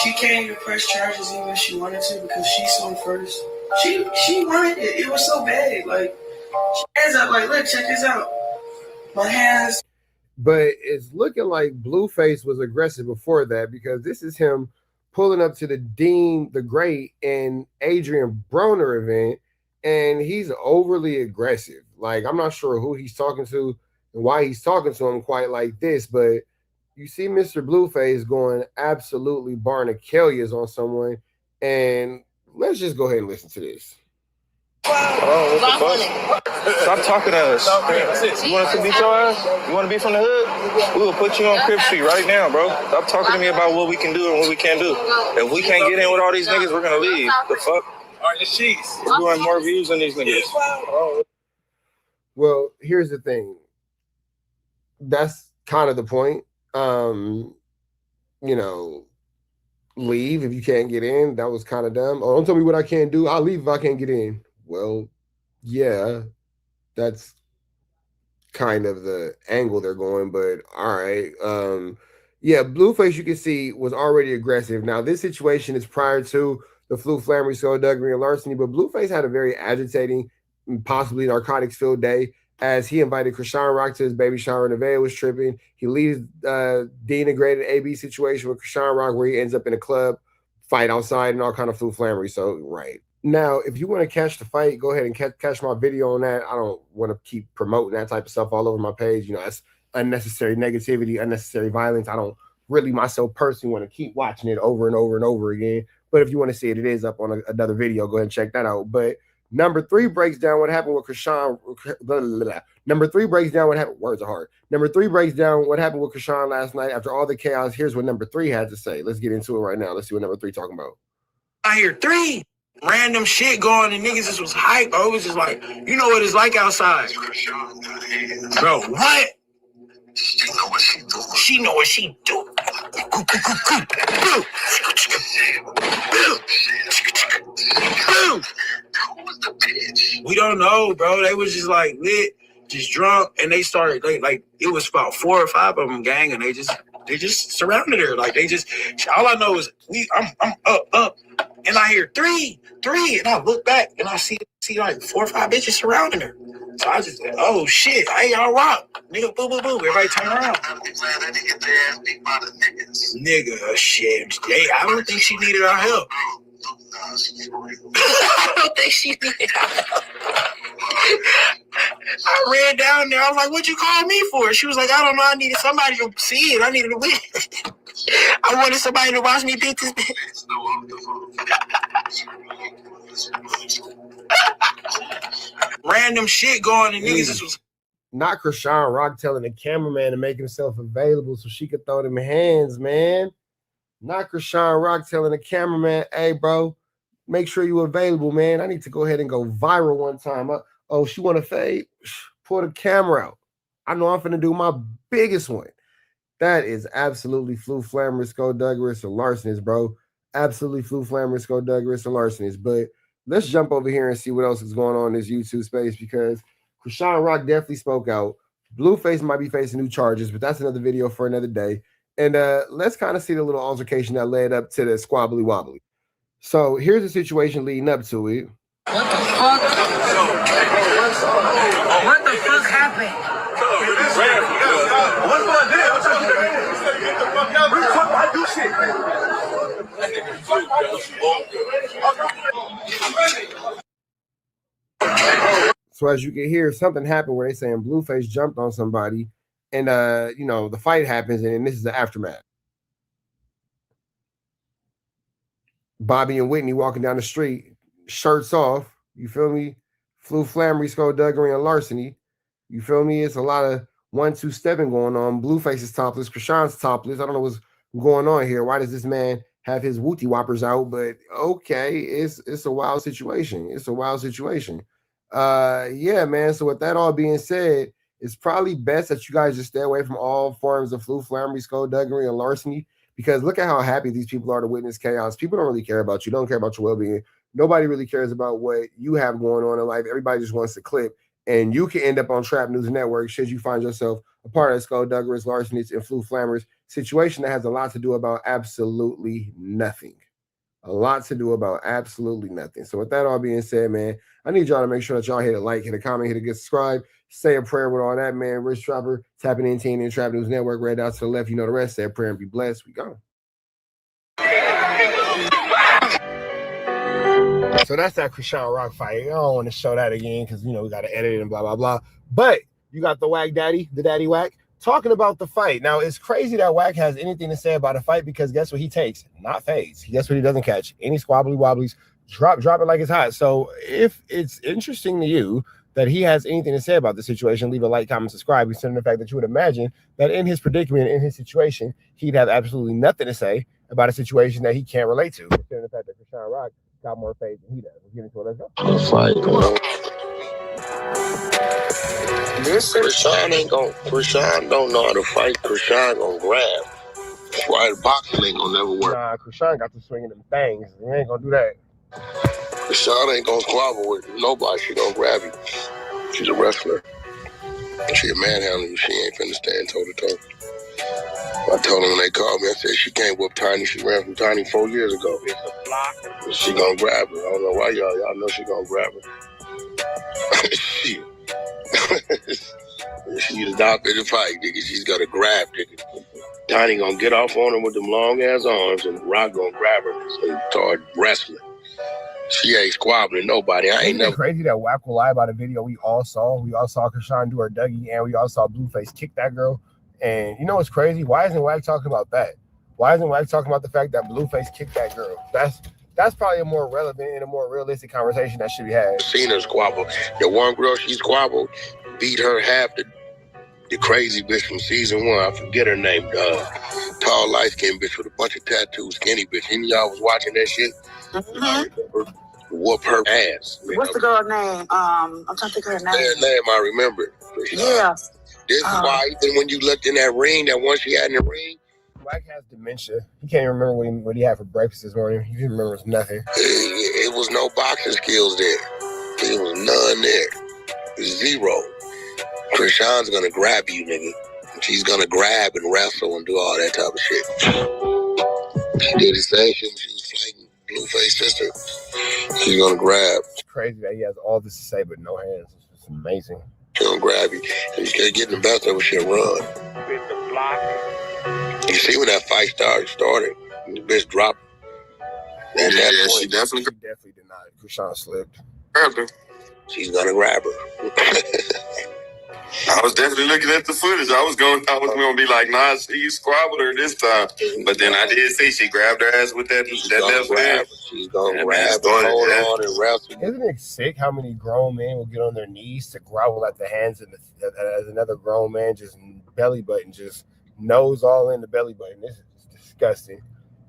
She can't even press charges even if she wanted to because she saw first. She wanted it. It was so bad. Like, she hands up like, look, check this out. My hands. But it's looking like Blueface was aggressive before that because this is him pulling up to the Dean the Great and Adrian Broner event, and he's overly aggressive. Like, I'm not sure who he's talking to and why he's talking to him quite like this, but you see Mr. Blueface going absolutely Barnacalias on someone, and let's just go ahead and listen to this. Oh, what the fuck? Stop talking to us. You want us to beat your ass? You want to be from the hood? We will put you on Crib Street right now, bro. Stop talking to me about what we can do and what we can't do. If we can't get in with all these niggas, we're going to leave. The fuck? All right, the sheets. We're doing more views than these niggas. Well, here's the thing. That's kind of the point. You know, leave if you can't get in. That was kind of dumb. Oh, don't tell me what I can't do. I'll leave if I can't get in. Well, yeah, that's kind of the angle they're going, but all right. Yeah, Blueface, you can see, was already aggressive. Now, this situation is prior to the Flu Flammery, skullduggery, and larceny, but Blueface had a very agitating, possibly narcotics-filled day as he invited Krishan Rock to his baby shower. Nevaeh was tripping. He leaves denigrated AB situation with Krishan Rock where he ends up in a club, fight outside, and all kind of Flu Flammery. So, right. Now, if you want to catch the fight, go ahead and catch my video on that. I don't want to keep promoting that type of stuff all over my page. You know, that's unnecessary negativity, unnecessary violence. I don't really myself personally want to keep watching it over and over and over again. But if you want to see it, it is up on another video. Go ahead and check that out. But number 3 breaks down what happened with Krishan. Number 3 breaks down what happened. Words are hard. Number 3 breaks down what happened with Krishan last night after all the chaos. Here's what number 3 had to say. Let's get into it right now. Let's see what number 3 talking about. I hear 3 random shit going and niggas just was hype, bro. It was just like, you know what it's like outside. Bro, what? She know what she do. She know what she do. We don't know, bro. They was just like lit, just drunk, and they started like it was about 4 or 5 of them, gang, and they just surrounded her. Like they just, all I know is I'm up, and I hear 3, and I look back and I see like 4 or 5 bitches surrounding her. So I just, oh shit, hey, y'all rock, nigga, boo, boo, boo. Everybody turn around. Nigga, shit, I don't think she needed our help. I don't think she needed our help. I ran down there. I was like, "What'd you call me for?" She was like, "I don't know. I needed somebody to see it. I needed a witness. I wanted somebody to watch me beat this bitch." Random shit going and niggas was not Krishan Rock telling the cameraman to make himself available so she could throw them hands, man. Not Krishan Rock telling the cameraman, "Hey, bro, make sure you available, man. I need to go ahead and go viral one time." Oh, she want to fade? Pull the camera out. I know I'm finna do my biggest one. That is absolutely Flu Flammery, skullduggerous, and larcenous, bro. Absolutely Flu Flammery, skullduggerous, and larcenous. But let's jump over here and see what else is going on in this YouTube space, because Krishan Rock definitely spoke out. Blueface might be facing new charges, but that's another video for another day. And let's kind of see the little altercation that led up to the squabbly wobbly. So here's the situation leading up to it. What the fuck? What the fuck happened? What's going on? Get the fuck out. We talk about do shit. So as you can hear, something happened where they saying Blueface jumped on somebody, and you know, the fight happens, and this is the aftermath. Bobby and Whitney walking down the street, shirts off. You feel me? Flu Flammery, skullduggery, and larceny. You feel me? It's a lot of 1-2 stepping going on. Blueface is topless. Krishan's topless. I don't know what's going on here. Why does this man have his wooty whoppers out? But okay, it's a wild situation. It's a wild situation. Yeah, man. So with that all being said, it's probably best that you guys just stay away from all forms of Flu Flammery, skullduggery, and larceny. Because look at how happy these people are to witness chaos. People don't really care about you. Don't care about your well-being. Nobody really cares about what you have going on in life. Everybody just wants to clip. And you can end up on Trap News Network should you find yourself a part of skullduggerous, larcenies, and Flu Flammers situation that has a lot to do about absolutely nothing. A lot to do about absolutely nothing. So with that all being said, man, I need y'all to make sure that y'all hit a like, hit a comment, hit a get subscribe, say a prayer with all that, man. Rich Trapper, tapping in TNN Trap News Network, right out to the left. You know the rest. Say a prayer and be blessed. We go. So that's that Krishan Rock fight. I don't want to show that again because, you know, we got to edit it and blah, blah, blah. But you got the Wack Daddy, the Daddy Wack, talking about the fight. Now, it's crazy that Wack has anything to say about a fight because guess what he takes? Not fades. Guess what he doesn't catch? Any squabbly wobblies. Drop it like it's hot. So if it's interesting to you that he has anything to say about the situation, leave a like, comment, subscribe, considering the fact that you would imagine that in his predicament, in his situation, he'd have absolutely nothing to say about a situation that he can't relate to. Considering the fact that Krishan Rock got more faith than he does. Let's get into it. Let's go. Krishan don't know how to fight. Krishan gonna grab. That's why boxing ain't gonna never work. Nah, Krishan got to swinging them things. He ain't gonna do that. Krishan ain't gonna squabble with nobody. She gonna grab you. She's a wrestler. She a manhandler. She ain't finna stand toe to toe. I told them when they called me, I said she can't whoop Tiny. She ran from Tiny 4 years ago. She gonna grab her. I don't know why y'all know she gonna grab her. She she's not in the fight, nigga. She's gonna grab, nigga. Tiny gonna get off on her with them long ass arms, and Rock gonna grab her and start wrestling. She ain't squabbling nobody. I ain't never. Crazy that Wack will lie about a video we all saw. We all saw Krishan do her Dougie, and we all saw Blueface kick that girl. And you know what's crazy? Why isn't Wack talking about that? Why isn't Wack talking about the fact that Blueface kicked that girl? That's probably a more relevant and a more realistic conversation that should be had. Seen her squabble. The one girl she squabbled beat her half the crazy bitch from season 1. I forget her name. Tall, light-skinned bitch with a bunch of tattoos, skinny bitch. Any of y'all was watching that shit? Whoop her ass. What's the girl's name? I'm trying to think of her name. Her name, I remember. Yeah. This is why even when you looked in that ring, that one she had in the ring, Wack has dementia. He can't even remember what he had for breakfast this morning. He didn't remember nothing. It was no boxing skills there. There was none there. Zero. Krishan's gonna grab you, nigga. She's gonna grab and wrestle and do all that type of shit. She did the same shit when she was fighting Blueface sister. She's gonna grab. It's crazy that he has all this to say but no hands. It's amazing. She's gonna grab you. And you can't get in the best of her, she'll run. You see when that fight started, the bitch dropped. And yeah, she definitely did not. Krishan slipped. Grabbed her. She's gonna grab her. I was definitely looking at the footage. I was gonna be like, nah, she squabbled her this time. But then I did see she grabbed her ass with that left hand. She's gonna grab her, hold on and wrestle. Isn't it sick how many grown men will get on their knees to grovel at the hands and as another grown man just belly button, just nose all in the belly button? This is disgusting.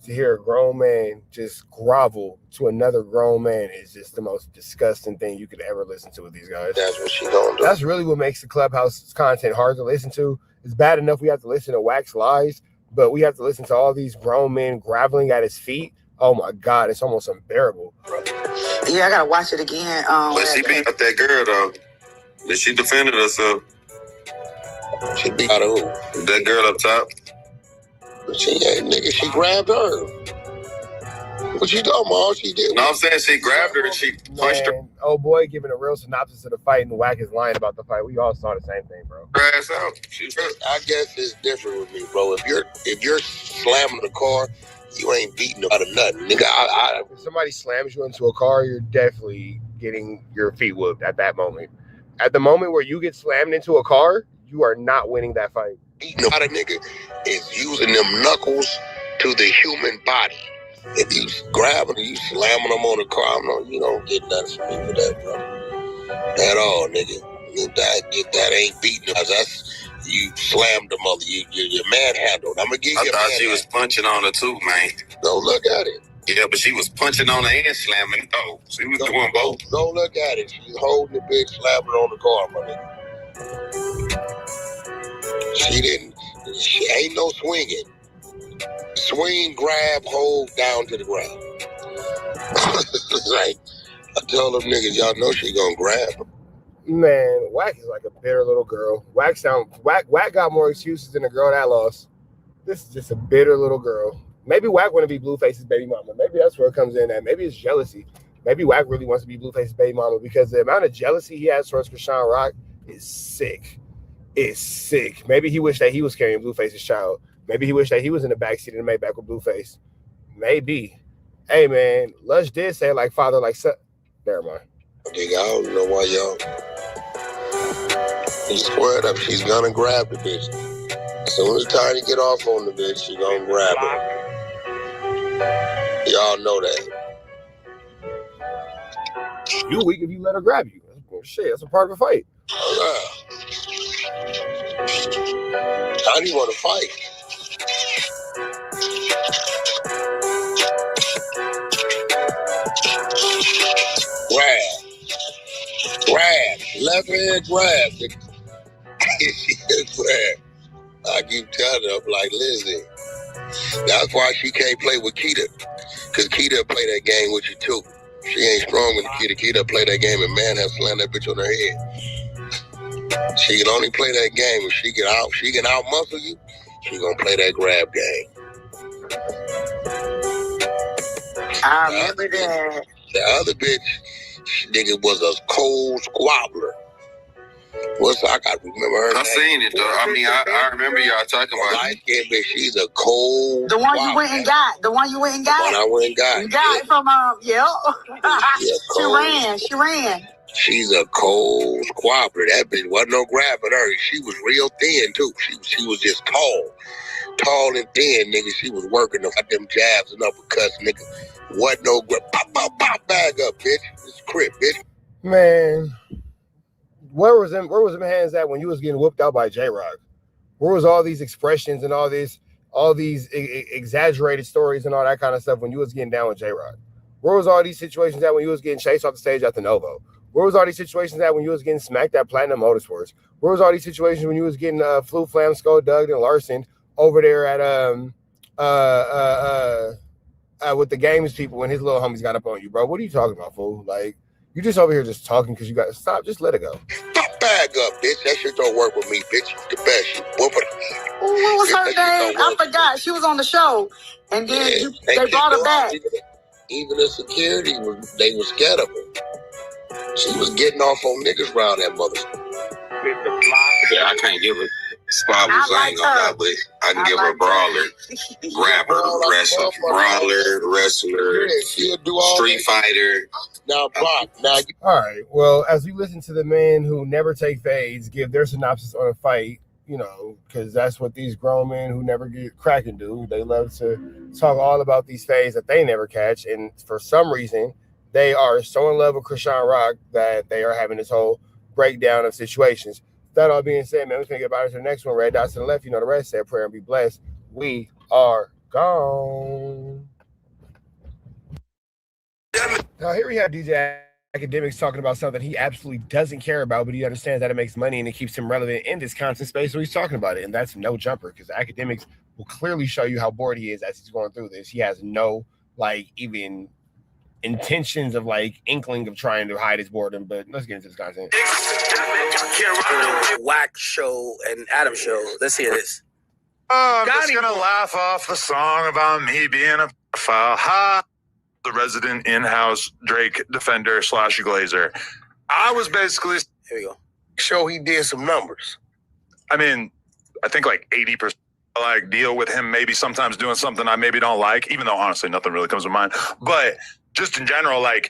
To hear a grown man just grovel to another grown man is just the most disgusting thing you could ever listen to with these guys. That's what she gonna do. That's really what makes the Clubhouse content hard to listen to. It's bad enough we have to listen to Wax lies, but we have to listen to all these grown men groveling at his feet. Oh my God, it's almost unbearable. Yeah, I gotta watch it again. But she beat up that girl though. But she defended herself. She beat out of who? That girl up top. She ain't, nigga, she grabbed her. What you talking about? She did. No, I'm saying she grabbed her and she punched her. Oh boy, giving a real synopsis of the fight and Wack is lying about the fight. We all saw the same thing, bro. Ass out. I guess it's different with me, bro. If you're slamming the car, you ain't beating out of nothing, nigga. If somebody slams you into a car, you're definitely getting your feet whooped at that moment. At the moment where you get slammed into a car, you are not winning that fight. Beating out a nigga is using them knuckles to the human body. If you grabbing and you slamming them on the car, you don't get nothing from me for that, bro. At all, nigga. That ain't beating us. That's you slammed the mother. You're manhandled. I'm gonna give you. I thought she was punching on her too, man. Don't look at it. Yeah, but she was punching on her and slamming. Oh, she was doing both. Don't look at it. She's holding the bitch, slamming on the car, my nigga. She ain't no swinging. Swing, grab, hold, down to the ground. Like, I tell them niggas, y'all know she gonna grab them. Man, Wack is like a bitter little girl. Wack got more excuses than the girl that lost. This is just a bitter little girl. Maybe Wack want to be Blueface's baby mama. Maybe that's where it comes in at. Maybe it's jealousy. Maybe Wack really wants to be Blueface's baby mama because the amount of jealousy he has towards Krishan Rock is sick. It's sick. Maybe he wished that he was carrying Blueface's child. Maybe he wished that he was in the backseat of the Maybach with Blueface. Maybe. Hey, man, Lush did say like father, like son. Never mind. Nigga, I don't know why y'all. He's squared up. She's gonna grab the bitch. As soon as Tiny get off on the bitch, she gonna grab her. Y'all know that. You weak if you let her grab you. Shit, that's a part of the fight. Oh, yeah. Tiny want to fight. Grab. Left hand grab. She grab. I keep telling her, I'm like, listen, that's why she can't play with Keita. Because Keita play that game with you, too. She ain't strong with Keita. Keita play that game and man has slammed that bitch on her head. She can only play that game if she can out muscle you. She gonna play that grab game. I remember that. The other bitch, nigga was a cold squabbler. I got to remember her name. I've seen it, though. I mean, I remember y'all talking about it. Light-skinned bitch, she's a cold The one you went and got. The one you went and got. The one I went and got. You got it from, She ran. She's a cold squabbler. That bitch wasn't no grabbing her. She was real thin, too. She was just tall. Tall and thin, nigga. She was working them jabs and uppercuts, nigga. Wasn't no grab. Pop, pop, pop, bag up, bitch. It's crib, bitch. Man, where was them hands at when you was getting whooped out by J-Rock? Where was all these expressions and all these exaggerated stories and all that kind of stuff when you was getting down with J-Rock? Where was all these situations at when you was getting chased off the stage at the Novo? Where was all these situations at when you was getting smacked at Platinum Motorsports? Where was all these situations when you was getting Flu, Flam, Skull, Doug, and Larson over there at with the games people when his little homies got up on you, bro? What are you talking about, fool? Like, you just over here just talking because you got to stop. Just let it go. Pop bag up, bitch. That shit don't work with me, bitch. The best. What was her name? I forgot. She was on the show, and then they brought her back. Even the security they were scared of her. She was getting off on niggas around that mother. Yeah, I can't give her squabbles. I ain't gonna lie, but I can give her brawler, rapper, wrestler, brawler, wrestler, street fighter. Now, Brock. All right. Well, as we listen to the men who never take fades give their synopsis on a fight, you know, because that's what these grown men who never get cracking do. They love to talk all about these fades that they never catch, and for some reason, they are so in love with Krishan Rock that they are having this whole breakdown of situations. That all being said, man, we're going to get about it to the next one. Red dots to the left. You know the rest. Say a prayer and be blessed. We are gone. Now, here we have DJ Academics talking about something he absolutely doesn't care about, but he understands that it makes money and it keeps him relevant in this content space, so he's talking about it, and that's no jumper, because Academics will clearly show you how bored he is as he's going through this. He has no, even intentions of, inkling of trying to hide his boredom, but let's get into this content. Whack show and Adam show. Let's hear this. I'm just gonna laugh off the song about me being a pedophile. Ha! The resident in-house Drake defender / Glazer. I was basically here we go. Show he did some numbers. I mean, I think 80% deal with him maybe sometimes doing something I maybe don't like, even though honestly nothing really comes to mind. But just in general, let's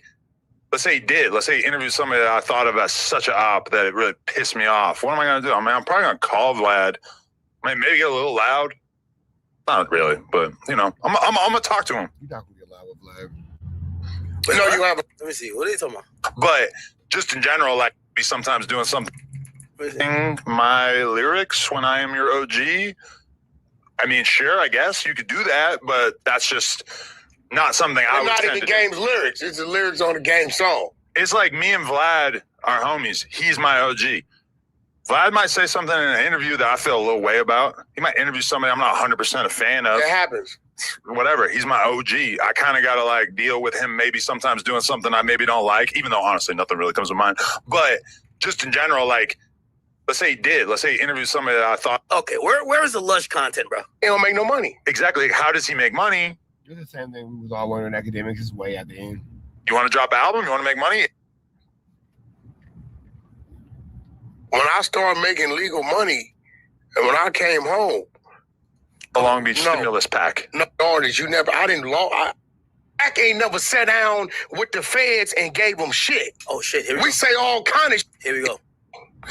say he did. Let's say he interviewed somebody that I thought of as such an op that it really pissed me off. What am I going to do? I mean, I'm probably going to call Vlad. I mean, maybe get a little loud. Not really, but, I'm going to talk to him. You're not going to get loud with Vlad. But no, you have. Let me see. What are you talking about? But just in general, be sometimes doing something. My lyrics when I am your OG. I mean, sure, I guess you could do that, but that's just not something I would not tend in the to game's do. lyrics. It's the lyrics on the game song. It's like me and Vlad are homies. He's my OG. Vlad might say something in an interview that I feel a little way about. He might interview somebody I'm not 100% a fan of. It happens. Whatever. He's my OG. I kind of got to deal with him maybe sometimes doing something I maybe don't like, even though honestly nothing really comes to mind. But just in general, let's say he did. Let's say he interviewed somebody that I thought. Okay, where is the Lush content, bro? He don't make no money. Exactly. How does he make money? It's the same thing we was all wondering. Academics is way at the end. You want to drop an album? You want to make money? When I started making legal money, and when I came home, The Long Beach stimulus pack. No, artists, I ain't never sat down with the feds and gave them shit. Oh shit! Here we We go. say all kind of shit. Here we go.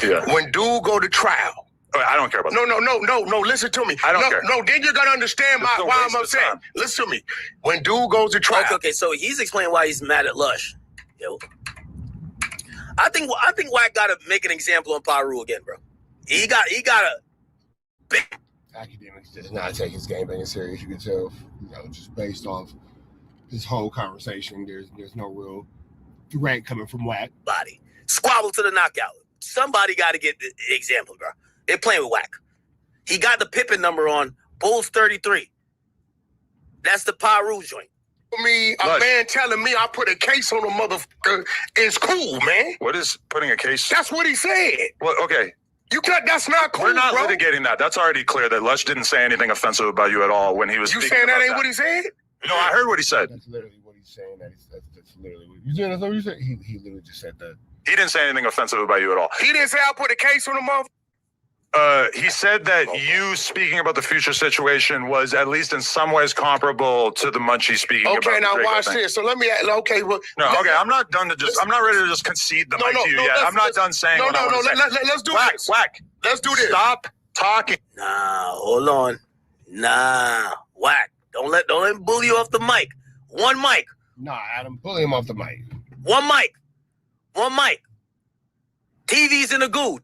Yeah. When dude go to trial. I don't care about that. No, listen to me. I don't care. No, then you're going to understand why I'm upset. Listen to me. When dude goes to trial. Okay, so he's explaining why he's mad at Lush. Yo. I think Wack got to make an example on Paru again, bro. He got a Academics does not take his game being serious. You can tell, just based off this whole conversation, there's no real threat coming from Wack. Body. Squabble to the knockout. Somebody got to get the example, bro. They're playing with Wack. He got the Pippin number on Bulls 33. That's the Paru joint. Me, a man telling me I put a case on a motherfucker is cool, man. What is putting a case? That's what he said. Well, okay. That's not cool. We're not bro. litigating that. That's already clear that Lush didn't say anything offensive about you at all when he was You speaking saying that about ain't what he said? No, I heard what he said. That's literally what he's saying. That's literally what you said. That's what you said. He literally just said that. He didn't say anything offensive about you at all. He didn't say I put a case on the motherfucker. He said that you speaking about the future situation was at least in some ways comparable to the Munchie speaking about Okay, the now Draco watch thing. this. So let me. Okay, well. I'm not done to just. I'm not ready to just concede the mic to you yet. I'm not done saying. No, what I want to say. let's do Wack, this. Wack. Let's do this. Stop talking. Nah, hold on. Nah, Wack. Don't let him bully you off the mic. One mic. Nah, Adam, bully him off the mic. One mic. TV's in the goo.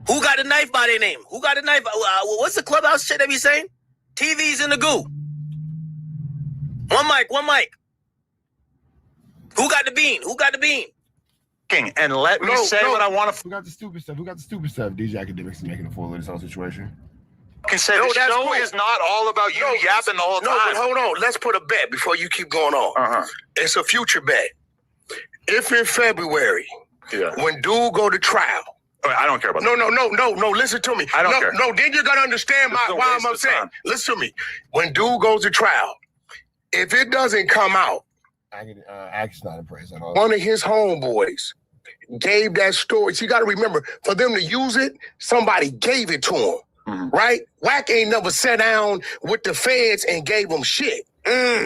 Who got a knife by their name? Who got a knife? What's the clubhouse shit they be saying? TV's in the goo. One mic. Who got the bean? And let me say what I want to. Who got the stupid stuff? DJ Academics is making a fool of this whole situation. Can say the show is not all about you yapping the whole time. No, but hold on. Let's put a bet before you keep going on. It's a future bet. If in February, when dude go to trial. I don't care about that. No. Listen to me. I don't care. No, then you're gonna understand why I'm upset. Listen to me. When dude goes to trial, if it doesn't come out, Ack's not impressed at all. one of his homeboys gave that story. So you got to remember, for them to use it, somebody gave it to him. Right? Wack ain't never sat down with the feds and gave them shit.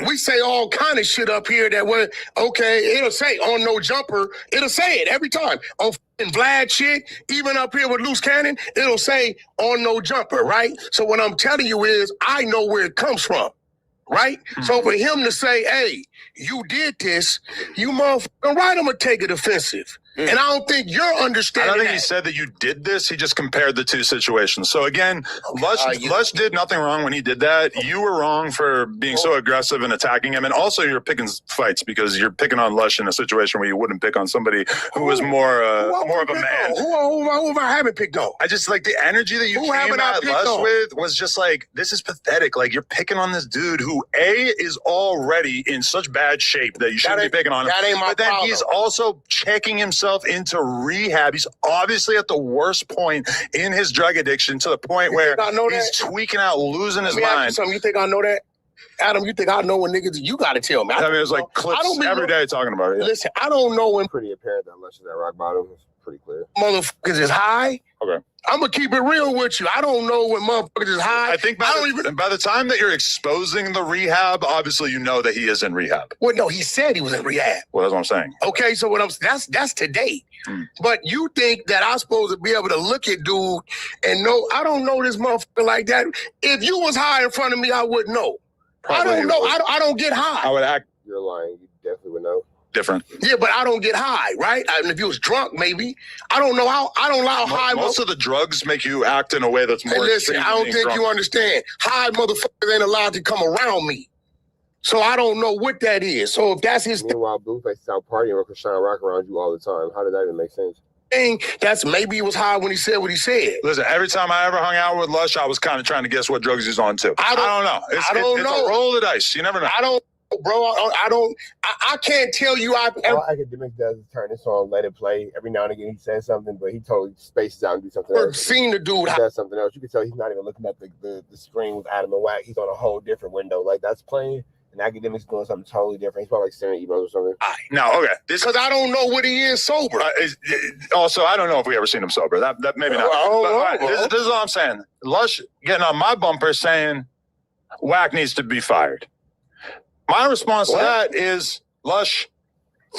We say all kind of shit up here that was, okay, it'll say on no jumper, it'll say it every time. On Vlad shit, even up here with Loose Cannon, it'll say on no jumper, right? So what I'm telling you is, I know where it comes from, right? So for him to say, hey, you did this, you motherfucking right, I'm gonna take it offensive. And I don't think you're understanding. I don't think he said that you did this. He just compared the two situations. So again, Lush did nothing wrong when he did that. You were wrong for being so aggressive and attacking him. And also you're picking fights because you're picking on Lush in a situation where you wouldn't pick on somebody who was more of a man. Who I haven't picked on? I just like the energy that you came at Lush with was just like, this is pathetic. Like you're picking on this dude who is already in such bad shape that you shouldn't be picking on him. That ain't my but then problem. he's also checking himself into rehab. He's obviously at the worst point in his drug addiction to the point where he's tweaking out, losing his mind. You think I know that? Adam, you think I know when niggas? You got to tell me. I mean, it was like clips every day talking about it. Listen, I don't know when. Pretty apparent that Lush is at rock bottom. It's pretty clear. Motherfuckers is high. Okay. I'm gonna keep it real with you. I don't know when motherfuckers is high. I think by the time that you're exposing the rehab, obviously you know that he is in rehab. Well, no, he said he was in rehab. Well, that's what I'm saying. Okay, so that's today. But you think that I'm supposed to be able to look at dude and know? I don't know this motherfucker like that. If you was high in front of me, I wouldn't know. Probably I don't know. I don't get high. I would act. You're lying. You definitely would know. Different. Yeah, but I don't get high, right? And if you was drunk, maybe. I don't know how. I don't know how high. Most of the drugs make you act in a way that's more. Hey, listen, extreme I don't than think drunk. you understand. High motherfuckers ain't allowed to come around me. So I don't know what that is. So if that's his Meanwhile, Blueface is out partying with Krishan Rock around you all the time. How did that even make sense? thing, that's maybe he was high when he said what he said. Listen, every time I ever hung out with Lush, I was kind of trying to guess what drugs he's on too. I don't know. It's a roll of the dice. You never know. I don't, bro. I can't tell you. All Academic does is turn this on, let it play. Every now and again, he says something, but he totally spaces out and do something else. Seen the dude. He does something else. You can tell he's not even looking at the screen with Adam and Wack. He's on a whole different window. Like, that's playing. And Academic's doing something totally different. He's probably like staring at emails or something. No, okay. Because I don't know what he is sober. Also, I don't know if we ever seen him sober. That maybe not. This is all I'm saying. Lush getting on my bumper saying Wack needs to be fired. My response to that is, Lush,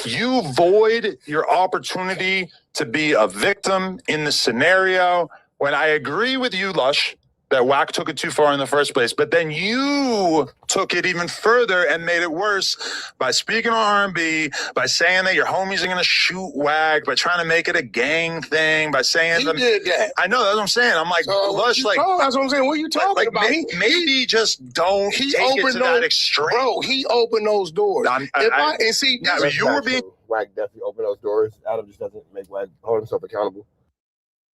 you void your opportunity to be a victim in the scenario. When I agree with you, Lush, that Wack took it too far in the first place. But then you took it even further and made it worse by speaking on R&B, by saying that your homies are going to shoot Wack, by trying to make it a gang thing, by saying... He did that. I know, that's what I'm saying. I'm like, So, Lush, like... that's what I'm saying. What are you talking about? Maybe just don't take it to that extreme. Bro, he opened those doors. You were being... Wack definitely opened those doors. Adam just doesn't make Wack hold himself accountable.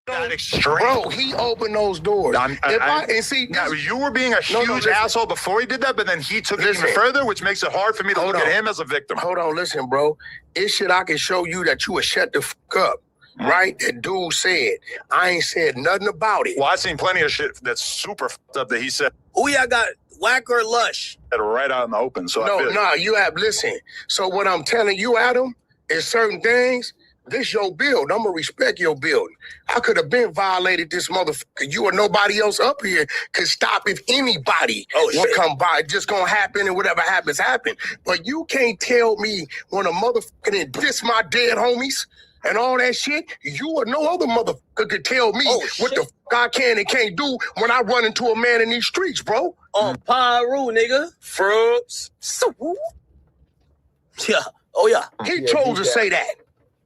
That extreme. Bro, he opened those doors. You were being a huge asshole before he did that, but then he took it even further, which makes it hard for me to look at him as a victim. Hold on, listen, bro. It's shit I can show you that you would shut the fuck up. Right? That dude said. I ain't said nothing about it. Well, I've seen plenty of shit that's super fucked up that he said. Who y'all got, Wack or Lush? Right out in the open. So you have, listen. So what I'm telling you, Adam, is certain things. This your build. I'm gonna respect your build. I could have been violated this motherfucker. You or nobody else up here could stop if anybody would come by. It's just gonna happen and whatever happens, happen. But you can't tell me when a motherfucker did diss my dead homies and all that shit, you or no other motherfucker could tell me what the fuck I can and can't do when I run into a man in these streets, bro. On Paru, nigga. Fruits. Yeah. Oh, yeah. He chose to say that.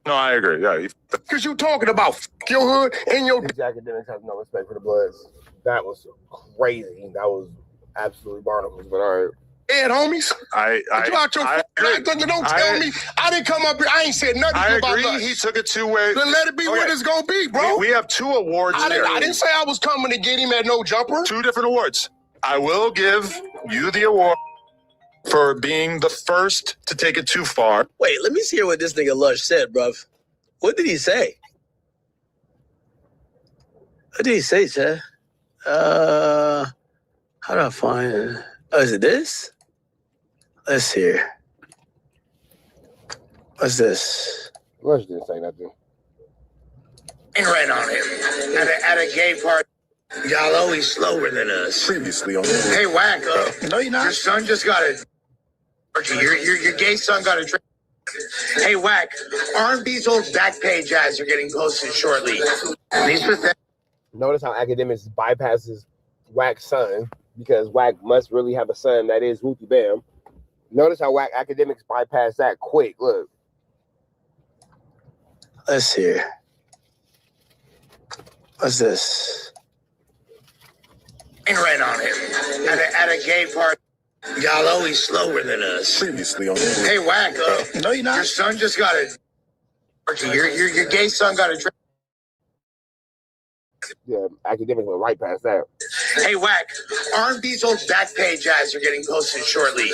No, I agree. Yeah. Because you talking about your hood and your... These academics have no respect for the Bloods. That was crazy. That was absolutely barnacles, but all right. Dead homies. Don't tell me. I didn't come up here. I ain't said nothing about agree. Lush. He took it to where... Then let it be what it's going to be, bro. We have 2 awards there. I didn't say I was coming to get him at no jumper. 2 different awards. I will give you the award for being the first to take it too far. Wait, let me see what this nigga Lush said, bruv. What did he say? What did he say, Chad? How do I find it? Oh, is it this? Let's see here. What's this? Lush didn't say nothing. Right on him. At a gay party. Y'all always slower than us. Previously on... Hey, Wack. No, you're not. Your son just got a... Your gay son got a... Hey, Wack. R&B's old Backpage ads are getting posted shortly. Notice how academics bypasses Wack's son, because Wack must really have a son that is Wooty Bam. Notice how Wack academics bypass that quick. Look. Let's see here. What's this? Right on him. At a gay party. Y'all always slower than us. Previously on... Hey, Wack. No, you're not. Your son just got a... Your gay son got a... Yeah, academics went right past that. Hey, Wack. R&B's old Backpage ads are getting posted shortly.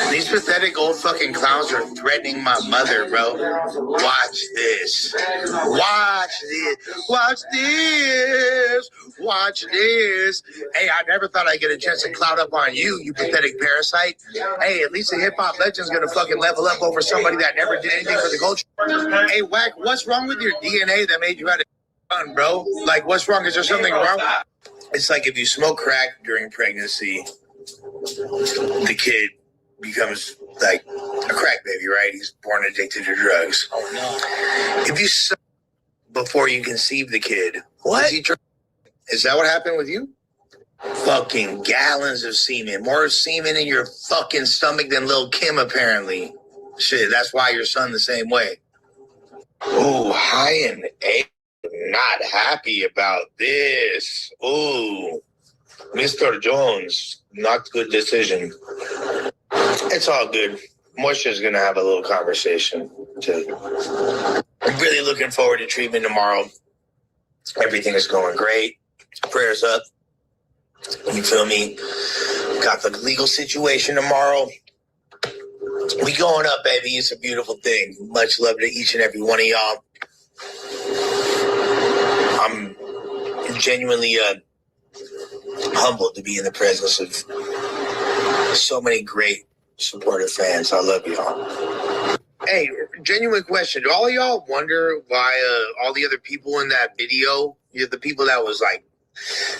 These pathetic old fucking clowns are threatening my mother, bro. Watch this. Watch this. Watch this. Watch this. Hey, I never thought I'd get a chance to cloud up on you, you pathetic parasite. Hey, at least a hip-hop legend's gonna fucking level up over somebody that never did anything for the culture. Hey, Wack, what's wrong with your DNA that made you have a bro? Like, what's wrong? Is there something wrong? It's like if you smoke crack during pregnancy, the kid becomes like a crack baby, right? He's born addicted to drugs. Oh, no. If you suck before you conceive the kid, what? Is that what happened with you? Fucking gallons of semen. More semen in your fucking stomach than Lil' Kim, apparently. Shit, that's why your son the same way. Oh, high and A. Not happy about this. Ooh, Mr. Jones, not good decision. It's all good. Moisture's gonna have a little conversation too. I'm really looking forward to treatment tomorrow. Everything is going great. Prayers up. You feel me? Got the legal situation tomorrow. We going up, baby. It's a beautiful thing. Much love to each and every one of y'all. I'm genuinely humbled to be in the presence of so many great supportive fans. I love y'all. Hey, genuine question. Do all of y'all wonder why all the other people in that video, the people that was like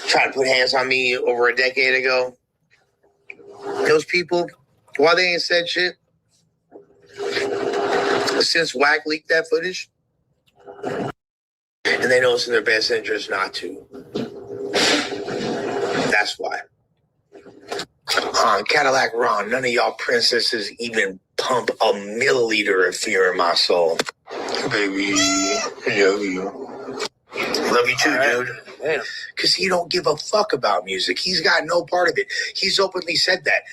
trying to put hands on me over a decade ago, those people, why they ain't said shit since Wack leaked that footage? And they know it's in their best interest not to. That's why. Cadillac Ron, none of y'all princesses even pump a milliliter of fear in my soul. Baby, you. Love you too, dude. Because he don't give a fuck about music. He's got no part of it. He's openly said that.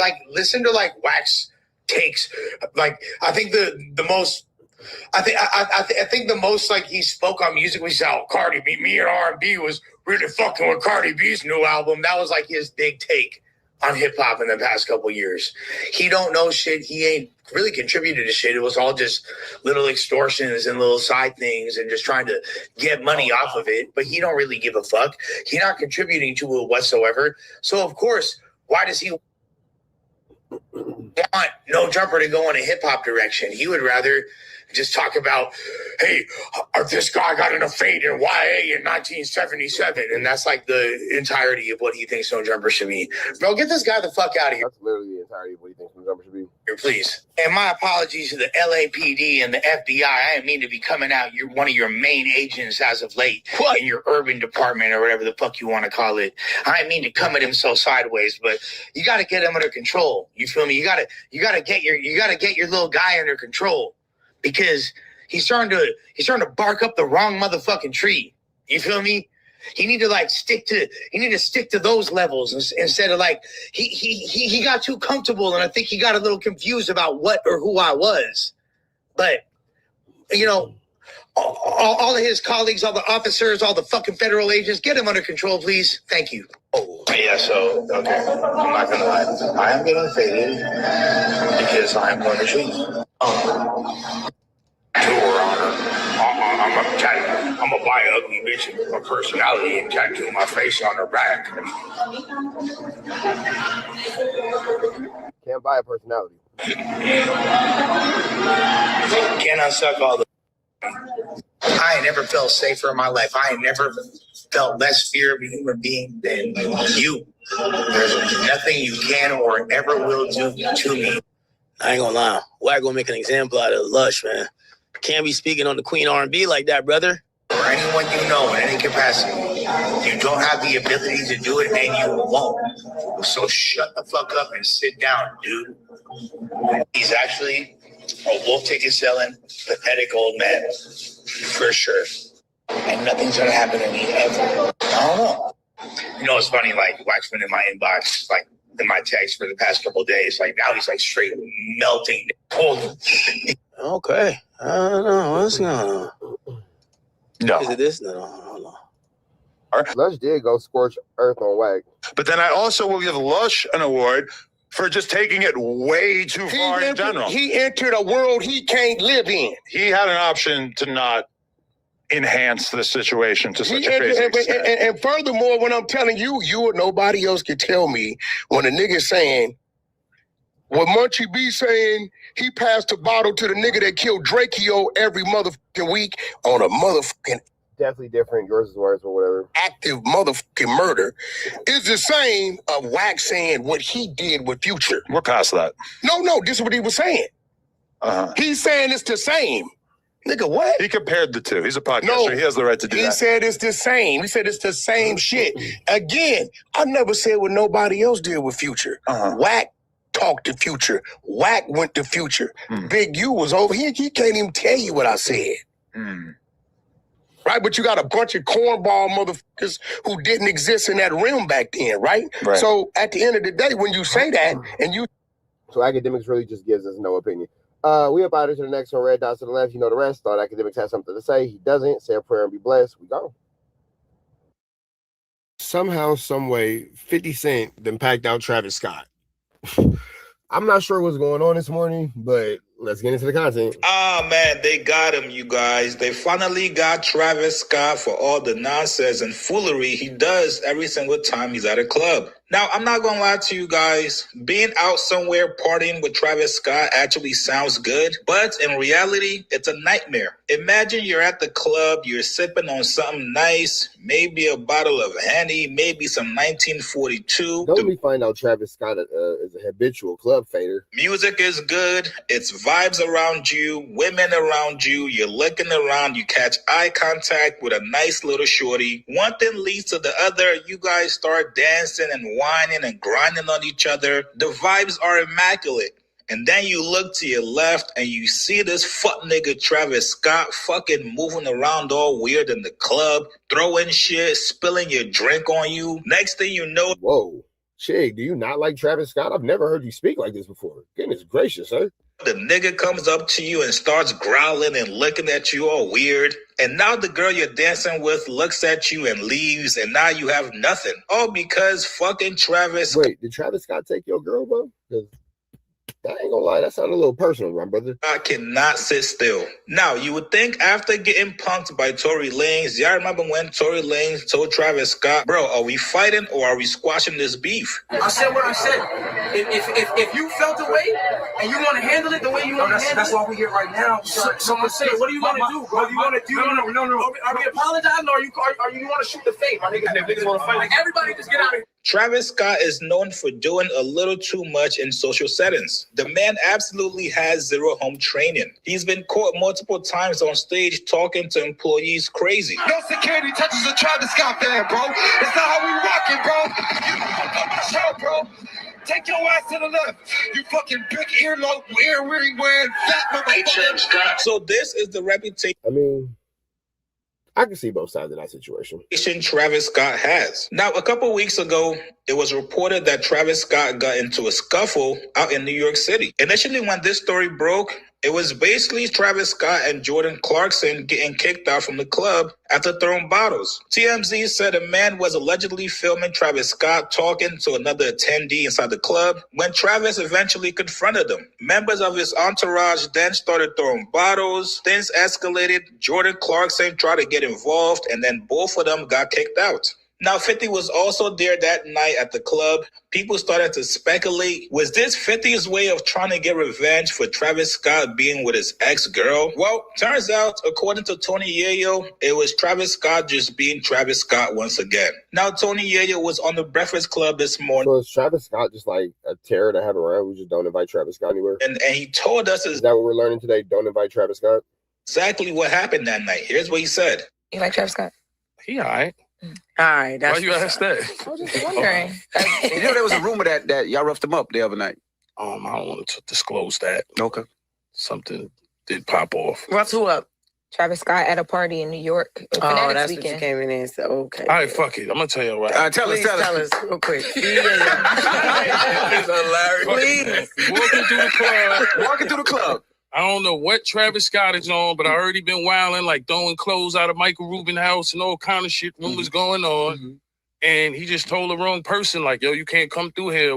Like, listen to like Wax takes. Like, I think the most. I think the most like he spoke on music was how Cardi B, me and R&B was really fucking with Cardi B's new album. That was like his big take on hip hop in the past couple years. He don't know shit. He ain't really contributed to shit. It was all just little extortions and little side things and just trying to get money off of it. But he don't really give a fuck. He's not contributing to it whatsoever. So of course, why does he want No Jumper to go in a hip hop direction? He would rather just talk about, hey, this guy got in a fade in YA in 1977. And that's like the entirety of what he thinks No Jumper should be. Bro, get this guy the fuck out of here. That's literally the entirety of what he thinks No Jumper should be. Here, please. And my apologies to the LAPD and the FBI. I didn't mean to be coming out. You're one of your main agents as of late. What? In your urban department or whatever the fuck you want to call it. I didn't mean to come at him so sideways, but you got to get him under control. You feel me? You got to get your little guy under control. Because he's starting to bark up the wrong motherfucking tree. You feel me? He need to stick to those levels instead of he got too comfortable, and I think he got a little confused about what or who I was. But all of his colleagues, all the officers, all the fucking federal agents, get him under control, please. Thank you. Oh yeah, so okay. I'm not gonna lie. I am getting faded because I'm going to shoot you. Your Honor, I'm a buy an ugly bitch with a personality and tattoo my face on her back. Can't buy a personality. Can I suck all the? I ain't never felt safer in my life. I ain't never felt less fear of a human being than you. There's nothing you can or ever will do to me. I ain't gonna lie. Why gonna make an example out of Lush, man? Can't be speaking on the Queen R&B like that, brother. Or anyone you know in any capacity. You don't have the ability to do it, and you won't. So shut the fuck up and sit down, dude. He's actually a wolf ticket selling, pathetic old man. For sure. And nothing's gonna happen to me ever. I don't know. You know, it's funny, Wax been in my inbox, in my text for the past couple of days. Now he's straight melting. Okay. I don't know. What's going on? No. Is it this? No. Hold on. All right. Lush did go scorch earth on Wack. But then I also will give Lush an award for just taking it way too far in general. He entered a world he can't live in. He had an option to not enhance the situation to such a crazy extent. And furthermore, when I'm telling you, you or nobody else can tell me when a nigga's saying, what Munchie B saying, he passed the bottle to the nigga that killed Drakeo every motherfucking week on a motherfucking definitely different, yours is worse or whatever. Active motherfucking murder is the same of Wax saying what he did with Future. We're past that. No, this is what he was saying. He's saying it's the same. Nigga, what? He compared the two. He's a podcaster. He has the right to do that. He said it's the same. He said it's the same shit. Again, I never said what nobody else did with Future. Wack talked to Future. Wack went to Future. Big U was over here. He can't even tell you what I said. Right? But you got a bunch of cornball motherfuckers who didn't exist in that realm back then, right? So at the end of the day, when you say that and you... So academics really just gives us no opinion. We up out into the next one. Red dots to the left. You know the rest. Thought academics had something to say. He doesn't. Say a prayer and be blessed. We go. Somehow, some way, 50 Cent then packed out Travis Scott. I'm not sure what's going on this morning, but let's get into the content. Man, they got him, you guys. They finally got Travis Scott for all the nonsense and foolery he does every single time he's at a club. Now, I'm not gonna lie to you guys. Being out somewhere partying with Travis Scott actually sounds good, but in reality, it's a nightmare. Imagine you're at the club, you're sipping on something nice, maybe a bottle of Henny, maybe some 1942. Don't we find out Travis Scott is a habitual club fader? Music is good. It's vibes around you, women around you. You're looking around. You catch eye contact with a nice little shorty. One thing leads to the other. You guys start dancing and whining and grinding on each other. The vibes are immaculate. And then you look to your left and you see this fuck nigga Travis Scott fucking moving around all weird in the club, throwing shit, spilling your drink on you. Next thing you know... Whoa. Chig, do you not like Travis Scott? I've never heard you speak like this before. Goodness gracious, sir. The nigga comes up to you and starts growling and looking at you all weird. And now the girl you're dancing with looks at you and leaves, and now you have nothing. All because fucking Travis... Wait, did Travis Scott take your girl, bro? I ain't gonna lie, that sounded a little personal, my brother. I cannot sit still. Now, you would think after getting punked by Tory Lanez, y'all remember when Tory Lanez told Travis Scott, bro, are we fighting or are we squashing this beef? I said what I said. If you felt the way and you want to handle it the way you want to handle it. That's why we're here right now. So I'm saying, what do you want to do, bro? You want to do? No. Are we apologizing or you want to shoot the fake, my nigga? If niggas want to fight, like everybody just get out of here. Travis Scott is known for doing a little too much in social settings. The man absolutely has zero home training. He's been caught multiple times on stage talking to employees crazy. No security touches a Travis Scott fan, bro. It's not how we rockin', bro. You fuck up my show, bro. Take your ass to the left. You fucking big earlobe, earring wearing fat motherfucker. So this is the reputation. I mean, I can see both sides of that situation. Travis Scott has. Now, a couple weeks ago, it was reported that Travis Scott got into a scuffle out in New York City. Initially, when this story broke, it was basically Travis Scott and Jordan Clarkson getting kicked out from the club after throwing bottles. TMZ said a man was allegedly filming Travis Scott talking to another attendee inside the club when Travis eventually confronted him. Members of his entourage then started throwing bottles. Things escalated. Jordan Clarkson tried to get involved, and then both of them got kicked out. Now, 50 was also there that night at the club. People started to speculate, was this 50's way of trying to get revenge for Travis Scott being with his ex-girl? Well, turns out, according to Tony Yayo, it was Travis Scott just being Travis Scott once again. Now, Tony Yayo was on the Breakfast Club this morning. So is Travis Scott just like a terror to have around? We just don't invite Travis Scott anywhere? And he told us... Is that what we're learning today? Don't invite Travis Scott? Exactly what happened that night. Here's what he said. You like Travis Scott? He all right. All right. Why you ask that? I was just wondering. You know, there was a rumor that y'all roughed him up the other night. I don't want to disclose that. Okay. Something did pop off. Rough who up? Travis Scott at a party in New York. Oh, that's weekend. What you came in and said, okay. All right, fuck it. I'm going to tell you what. Tell us real quick. It's hilarious. Please. Walking through the club. I don't know what Travis Scott is on, but I already been wilding, like throwing clothes out of Michael Rubin's house and all kind of shit, rumors going on. And he just told the wrong person, like, yo, you can't come through here.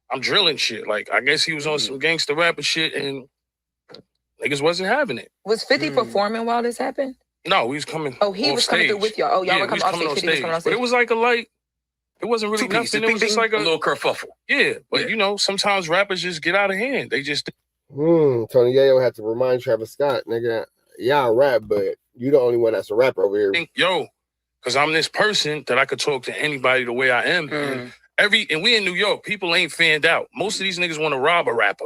I'm drilling shit. Like, I guess he was on some gangster rapper shit and niggas wasn't having it. Was 50 performing while this happened? No, he was coming. Oh, he was coming through with y'all. Oh, y'all were coming off stage. 50 was coming on stage. But it was like a light. It wasn't really nothing. It was just like a little kerfuffle. Yeah, but you know, sometimes rappers just get out of hand. They just... Tony Yayo had to remind Travis Scott, nigga, y'all rap, but you the only one that's a rapper over here. Yo, because I'm this person that I could talk to anybody the way I am. And we in New York, people ain't fanned out. Most of these niggas want to rob a rapper.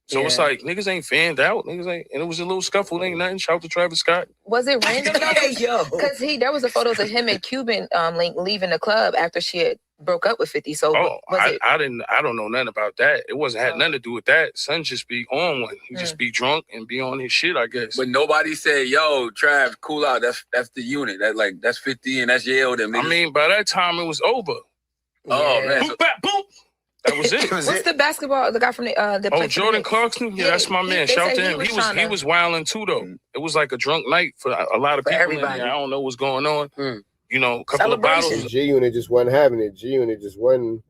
So it's like, niggas ain't fanned out. Niggas ain't, and it was a little scuffle, ain't nothing. Shout out to Travis Scott. Was it random though? Because there was a photos of him and Cuban leaving the club after she had broke up with 50. So I don't know nothing about that. It had nothing to do with that. Son just be on one. He just be drunk and be on his shit, I guess. But nobody said, yo, Trav, cool out. That's the unit. That's 50 and that's Yale. I mean, by that time it was over. Oh man. Boop, bap, boop. That was it. What's the basketball? The guy from the Jordan Clarkson. Yeah, that's my man. Shout out to him. He was wilding too though. It was like a drunk night for a lot of people. Everybody. I don't know what's going on. You know, a couple of bottles. G-Unit just wasn't having it. G-Unit just wasn't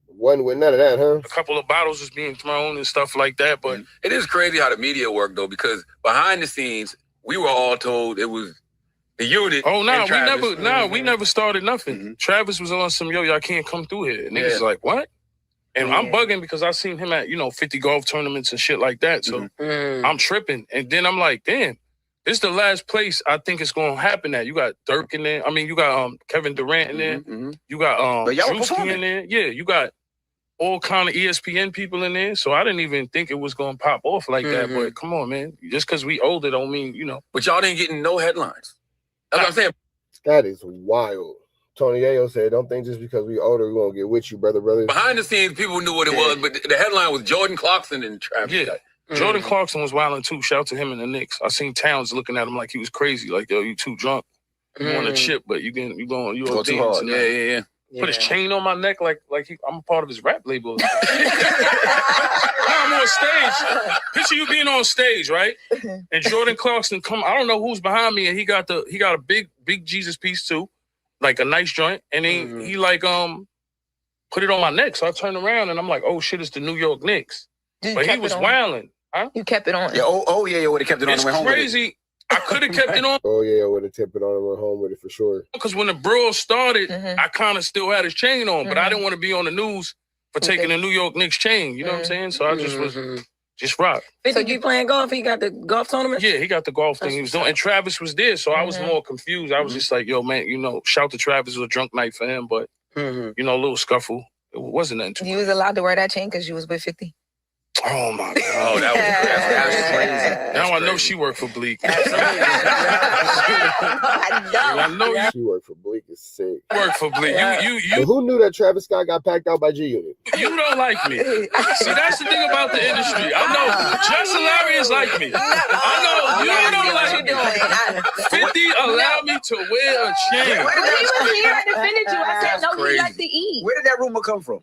with none of that, huh? A couple of bottles was being thrown and stuff like that. But it is crazy how the media worked though, because behind the scenes, we were all told it was The unit. Oh no, and we never started nothing. Travis was on some y'all can't come through here. And niggas like, what? And I'm bugging because I seen him at 50 golf tournaments and shit like that. So I'm tripping. And then I'm like, damn, this is the last place I think it's gonna happen at. You got Dirk in there. I mean, you got Kevin Durant in there. You got Drewski in there. Yeah, you got all kind of ESPN people in there. So I didn't even think it was gonna pop off like that. But come on, man. Just because we older don't mean, But y'all didn't get no headlines. That's what I'm saying. That is wild. Tony Ayo said, don't think just because we older, we're going to get with you, brother. Behind the scenes, people knew what it was, but the headline was Jordan Clarkson and Travis Scott. Jordan Clarkson was wilding too. Shout out to him and the Knicks. I seen Towns looking at him like he was crazy. Like, yo, you too drunk. You want a chip, but you go too hard. Yeah. Put his chain on my neck like I'm a part of his rap label. Now I'm on stage. Picture you being on stage, right? And Jordan Clarkson come. I don't know who's behind me, and he got a big Jesus piece too, like a nice joint, and he like put it on my neck. So I turned around and I'm like, oh shit, it's the New York Knicks. But he was wilding. Huh? You kept it on. Yeah. Yeah. Would have kept it on. It's crazy. I could have kept it on. Oh yeah, I would have kept it on and went home with it for sure. Because when the brawl started, I kind of still had his chain on, but I didn't want to be on the news for taking the New York Knicks chain. You know what I'm saying? So I just was just rock. So you playing golf? He got the golf tournament? Yeah, he got the golf thing he was doing. And Travis was there, so I was more confused. I was just like, yo, man, shout to Travis. It was a drunk night for him, but, a little scuffle. It wasn't nothing too You was allowed to wear that chain because you was with 50? Oh, my God. Oh, that's crazy. Now I know she worked for Bleak. I know she worked for Bleak is sick. Worked for Bleak. But who knew that Travis Scott got packed out by G Unit? You don't like me. See, that's the thing about the industry. I know Just Hilarious like me. I know you don't like me. 50 allowed me to wear a chain. When he was here, I defended you. I said, no, he liked to eat. Where did that rumor come from?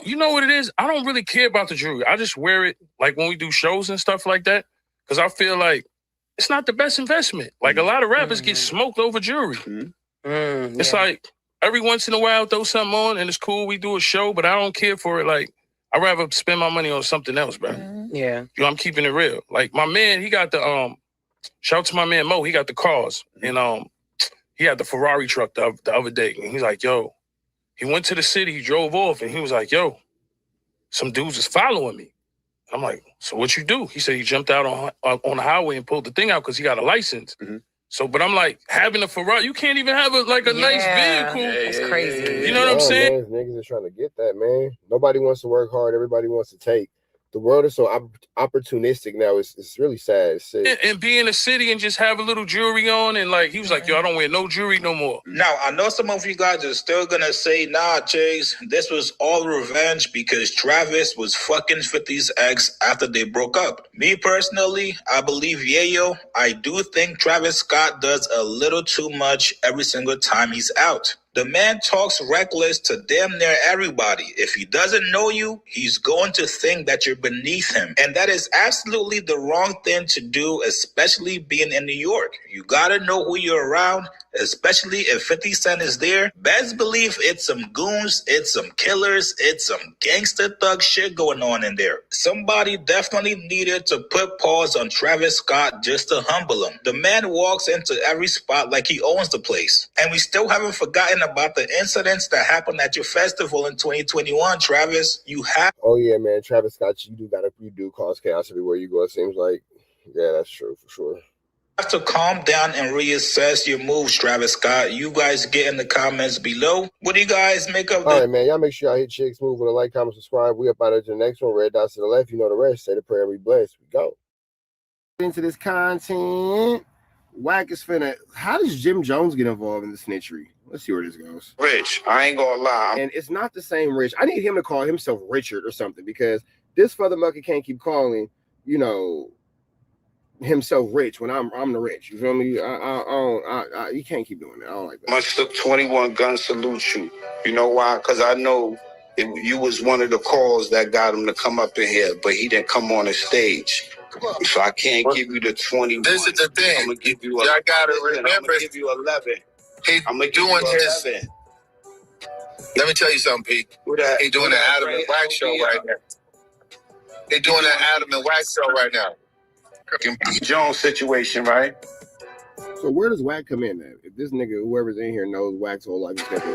You know what it is? I don't really care about the jewelry. I just wear it like when we do shows and stuff like that. Because I feel like it's not the best investment. Like a lot of rappers get smoked over jewelry. It's like every once in a while throw something on and it's cool. We do a show, but I don't care for it. Like I'd rather spend my money on something else, bro. Yeah. I'm keeping it real. Like my man, he got the shout out to my man Mo, he got the cars. And he had the Ferrari truck the other day. And he's like, yo. He went to the city, he drove off, and he was like, yo, some dudes is following me. I'm like, so what you do? He said he jumped out on the highway and pulled the thing out because he got a license. So, but I'm like, having a Ferrari, you can't even have a nice vehicle. It's crazy. You know what I'm saying? Niggas are trying to get that, man. Nobody wants to work hard. Everybody wants to take. The world is so opportunistic now. It's really sad. It's sick. And be in the city and just have a little jewelry on. And like, he was like, yo, I don't wear no jewelry no more. Now, I know some of you guys are still going to say, nah, Chase, this was all revenge because Travis was fucking 50's ex after they broke up. Me personally, I believe Yayo. I do think Travis Scott does a little too much every single time he's out. The man talks reckless to damn near everybody. If he doesn't know you, he's going to think that you're beneath him. And that is absolutely the wrong thing to do, especially being in New York. You gotta know who you're around, especially if 50 Cent is there. Best believe it's some goons, it's some killers, it's some gangster thug shit going on in there. Somebody definitely needed to put pause on Travis Scott just to humble him. The man walks into every spot like he owns the place. And we still haven't forgotten about the incidents that happened at your festival in 2021, Travis. You have... Oh, yeah, man. Travis Scott, you do cause chaos everywhere you go, it seems like. Yeah, that's true, for sure. Have to calm down and reassess your moves, Travis Scott. You guys get in the comments below. What do you guys make of this? All right, man. Y'all make sure y'all hit Chicks Move with a like, comment, subscribe. We up out of the next one. Red dots to the left. You know the rest. Say the prayer and be blessed. We go. Into this content. Wack is finna. How does Jim Jones get involved in the snitchery? Let's see where this goes. Rich, I ain't gonna lie. And it's not the same Rich. I need him to call himself Richard or something because this motherfucker can't keep calling, himself Rich when I'm the Rich. You feel me? You can't keep doing that. I don't like that. Must look 21 gun salute you. You know why? Because I know you was one of the calls that got him to come up in here, but he didn't come on the stage. So I can't give you the 21. This is the thing. I'm gonna give you y'all gotta remember. I'm gonna give you 11. I'm doing his. Let me tell you something, Pete. He doing the Adam and Wax show right now. He doing that Adam and Wax show right now. Jones situation, right? So where does Wack come in at? If this nigga, whoever's in here, knows Wack's whole life schedule.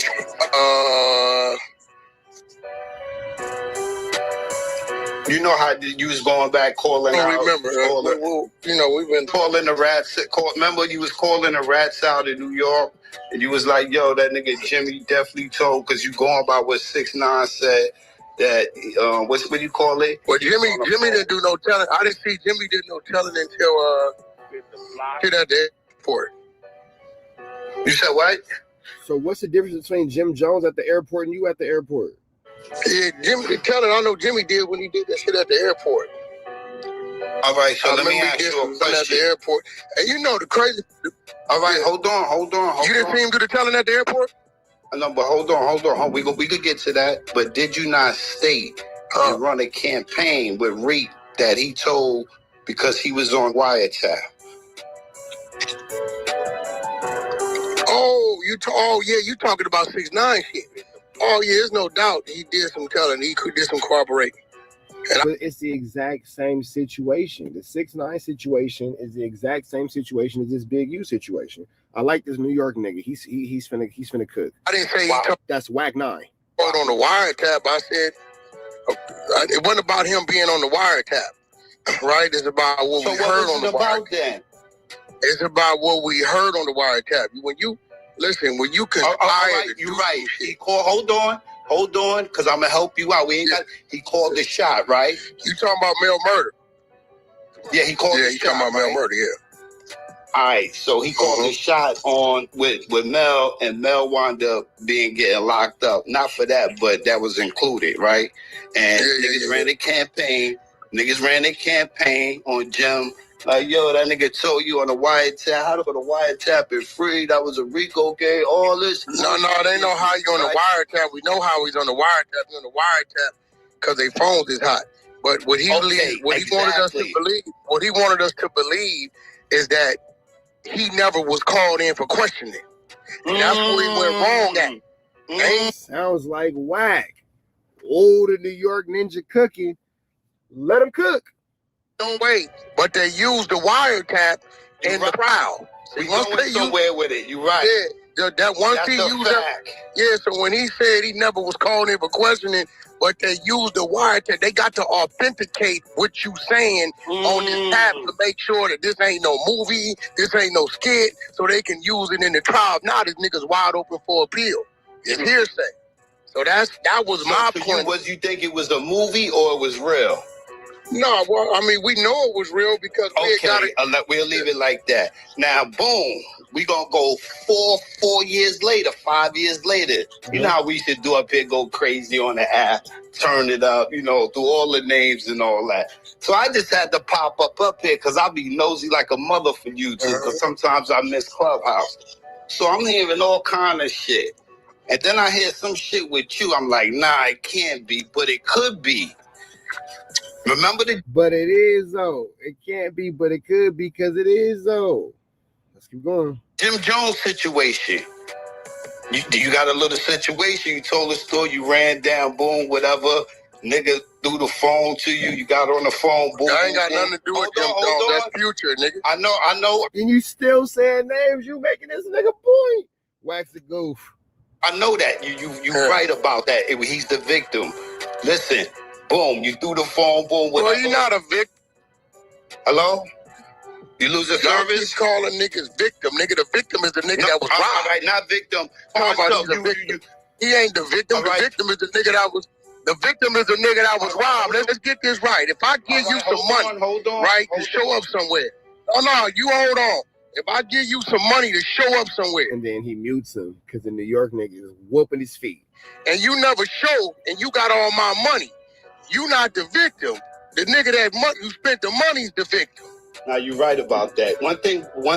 You know how you was going back calling out. Remember, we've been calling the rats. Remember you was calling the rats out in New York, and you was like, "Yo, that nigga Jimmy definitely told," because you going by what 6ix9ine said that. What do you call it? Well, Jimmy didn't do no telling. I didn't see Jimmy did no telling until hit at the airport. You said what? So what's the difference between Jim Jones at the airport and you at the airport? Yeah, Jimmy telling. I know Jimmy did when he did that shit at the airport. All right, so let me ask you a question. At the airport, and you know the crazy. All right, hold on. You didn't see him do the telling at the airport? No, but hold on. We could get to that. But did you not state and run a campaign with Reek that he told because he was on wiretap? You talking about 6ix9ine shit. Oh yeah, there's no doubt he did some telling. He did some corroborating. But it's the exact same situation. The 6ix9ine situation is the exact same situation as this Big U situation. I like this New York nigga. He's finna cook. I didn't say that's Wack 9. On the wiretap, I said it wasn't about him being on the wiretap, right? It's about what we heard on the wiretap. It's about what we heard on the wiretap. When you conspire, you're right. He called. Hold on, because I'm gonna help you out. He called the shot, right? You talking about Mel Murder? Yeah, he called. Yeah, the you shot, talking about Mel Murder? Yeah. All right, so he called the shot on with Mel, and Mel wound up getting locked up. Not for that, but that was included, right? And niggas ran a campaign. Niggas ran a campaign on Jim. Like, yo, that nigga told you on the wiretap. How to go to wiretap is free. That was a RICO game. All this. No, they know how you on the wiretap. We know how he's on the wiretap. He's on the wiretap because their phones is hot. But what he wanted us to believe is that he never was called in for questioning. And that's where he went wrong at. Sounds like Wack. Old New York ninja cooking. Let him cook. Don't wait, but they used the wiretap in the trial. We going somewhere with it. You're right. Yeah, that once he used that. Yeah, so when he said he never was called in for questioning, but they used the wiretap, they got to authenticate what you saying on this tab to make sure that this ain't no movie, this ain't no skit, so they can use it in the trial. Now this nigga's wide open for appeal. It's hearsay. So that was my point. Was you think it was a movie or it was real? No, well, I mean, we know it was real because we'll leave it like that. Now, boom, we gonna go 4 years later, 5 years later. You know how we should do up here, go crazy on the app, turn it up, through all the names and all that. So I just had to pop up here because I'll be nosy like a mother for you too, because sometimes I miss Clubhouse. So I'm hearing all kind of shit. And then I hear some shit with you. I'm like, nah, it can't be, but it could be. Remember But it is though. It can't be, but it could be because it is though. Let's keep going. Jim Jones situation. You got a little situation. You told a story. You ran down, boom, whatever. Nigga threw the phone to you. You got on the phone, boom. I ain't got nothing to do with Jim Jones. That's future, nigga. I know. And you still saying names. You making this nigga point. Wax the goof. I know that. You right about that. He's the victim. Listen. Boom, you threw the phone, boom. Well, you're not a victim. Hello? You lose a service? Keep calling niggas victim. Nigga, the victim is the nigga that was robbed. All right, not victim. He ain't the victim. The victim is the nigga that was... The victim is the nigga that was robbed. Let's get this right. If I give you some money, right, to show up somewhere. No, you hold on. If I give you some money to show up somewhere. And then he mutes him because the New York nigga is whooping his feet. And you never show, and you got all my money. You not the victim. The nigga that who spent the money is the victim. Now you're right about that. One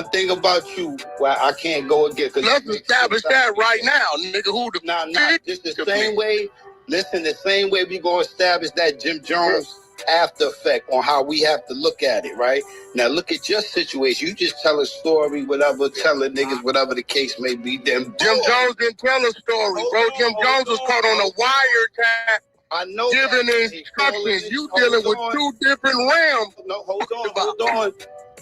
thing about you, well, I can't go again. Let's establish that right now, nigga. Who the just the same way. Listen, the same way we gonna establish that Jim Jones after effect on how we have to look at it, right? Now look at your situation. You just tell a story, whatever, telling niggas whatever the case may be. Then Jim Jones didn't tell a story, bro. Jim Jones was caught on a wiretap. I know. Giving instructions. You dealing with two different realms. No, hold on.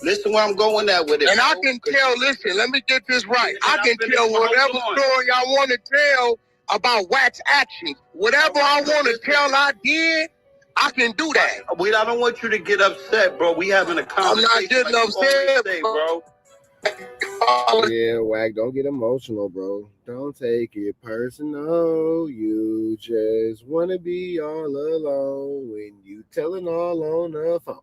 Listen where I'm going at with it. And I can tell, listen, let me get this right. I can tell whatever story I want to tell about Wack's actions. Whatever I want to tell I did, I can do that. I don't want you to get upset, bro. We having a conversation. I'm not getting upset, bro. Yeah, Wack, don't get emotional, bro. Don't take it personal. You just want to be all alone when you telling all on the phone.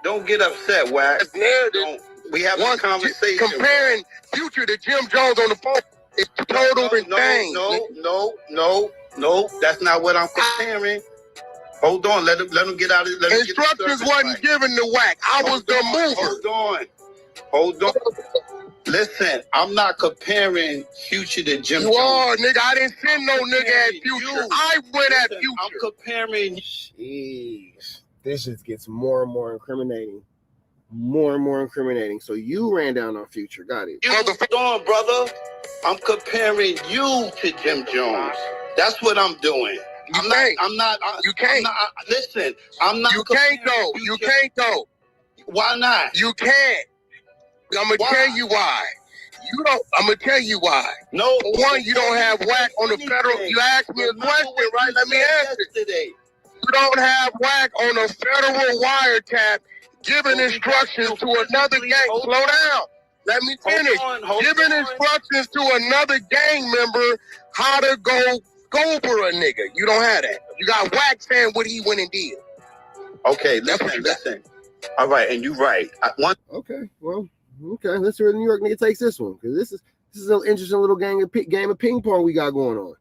Don't get upset, Wack. We have a conversation. Comparing Future to Jim Jones on the phone is total insane. No. That's not what I'm comparing. Hold on. Let him get out of it. Instructions wasn't given to Wack. I was the mover. Hold on. Listen, I'm not comparing Future to Jim Jones. You are, nigga. I didn't send no nigga at Future. I went at Future. I'm comparing. Jeez. This just gets more and more incriminating. So you ran down on Future. Got it. Hold on, brother. I'm comparing you to Jim Jones. That's what I'm doing. I'm not. You can't. Listen, I'm not. You can't go. You can't go. Why not? You can't. I'm gonna tell you why. You don't. I'm gonna tell you why. No. For one, you don't have Wack on the federal. You asked me a question, right? Let me answer. You don't have Wack on a federal wiretap giving instructions to another gang. Slow down. Let me finish. Giving instructions to another gang member how to go for a nigga. You don't have that. You got Wack saying what he went and did. Okay, listen. All right, and you're right. Okay, well, let's see where the New York nigga takes this one, because this is an interesting little game of ping pong we got going on.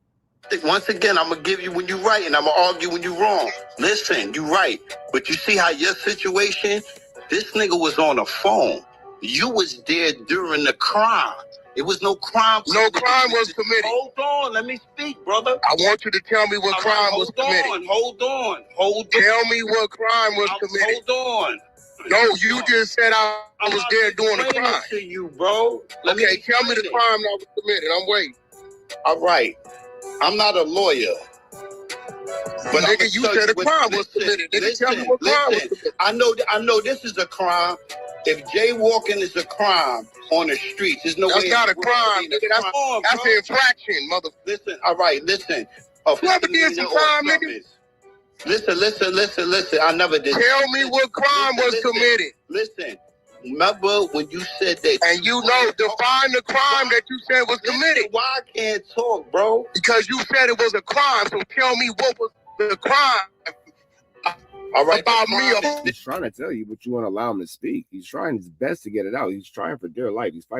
Once again, I'm gonna give you when you're right, and I'm gonna argue when you're wrong. Listen, you're right, but you see how your situation, this nigga was on a phone. You was there during the crime. It was no crime. No crime was committed. Hold on, let me speak, brother. I want you to tell me what crime was committed. Hold on. Tell me what crime was committed. Hold on. No, you just said I was there doing the crime. To you, bro. Tell me the crime that was committed. I'm waiting. All right. I'm not a lawyer. But nigga, you said a crime was committed. Nigga, tell me what crime was committed. I know this is a crime. If jaywalking is a crime on the streets, there's no way. That's not a crime, nigga. That's an infraction, mother. Listen, all right, listen. Whoever did some crime, nigga. Listen. I never did. Tell me what crime was committed. Listen. Remember when you said that? And you know, define the crime that you said was committed. Why I can't talk, bro? Because you said it was a crime. So tell me what was the crime. All right, about me. He's trying to tell you, but you won't allow him to speak. He's trying his best to get it out. He's trying for dear life. He's fighting.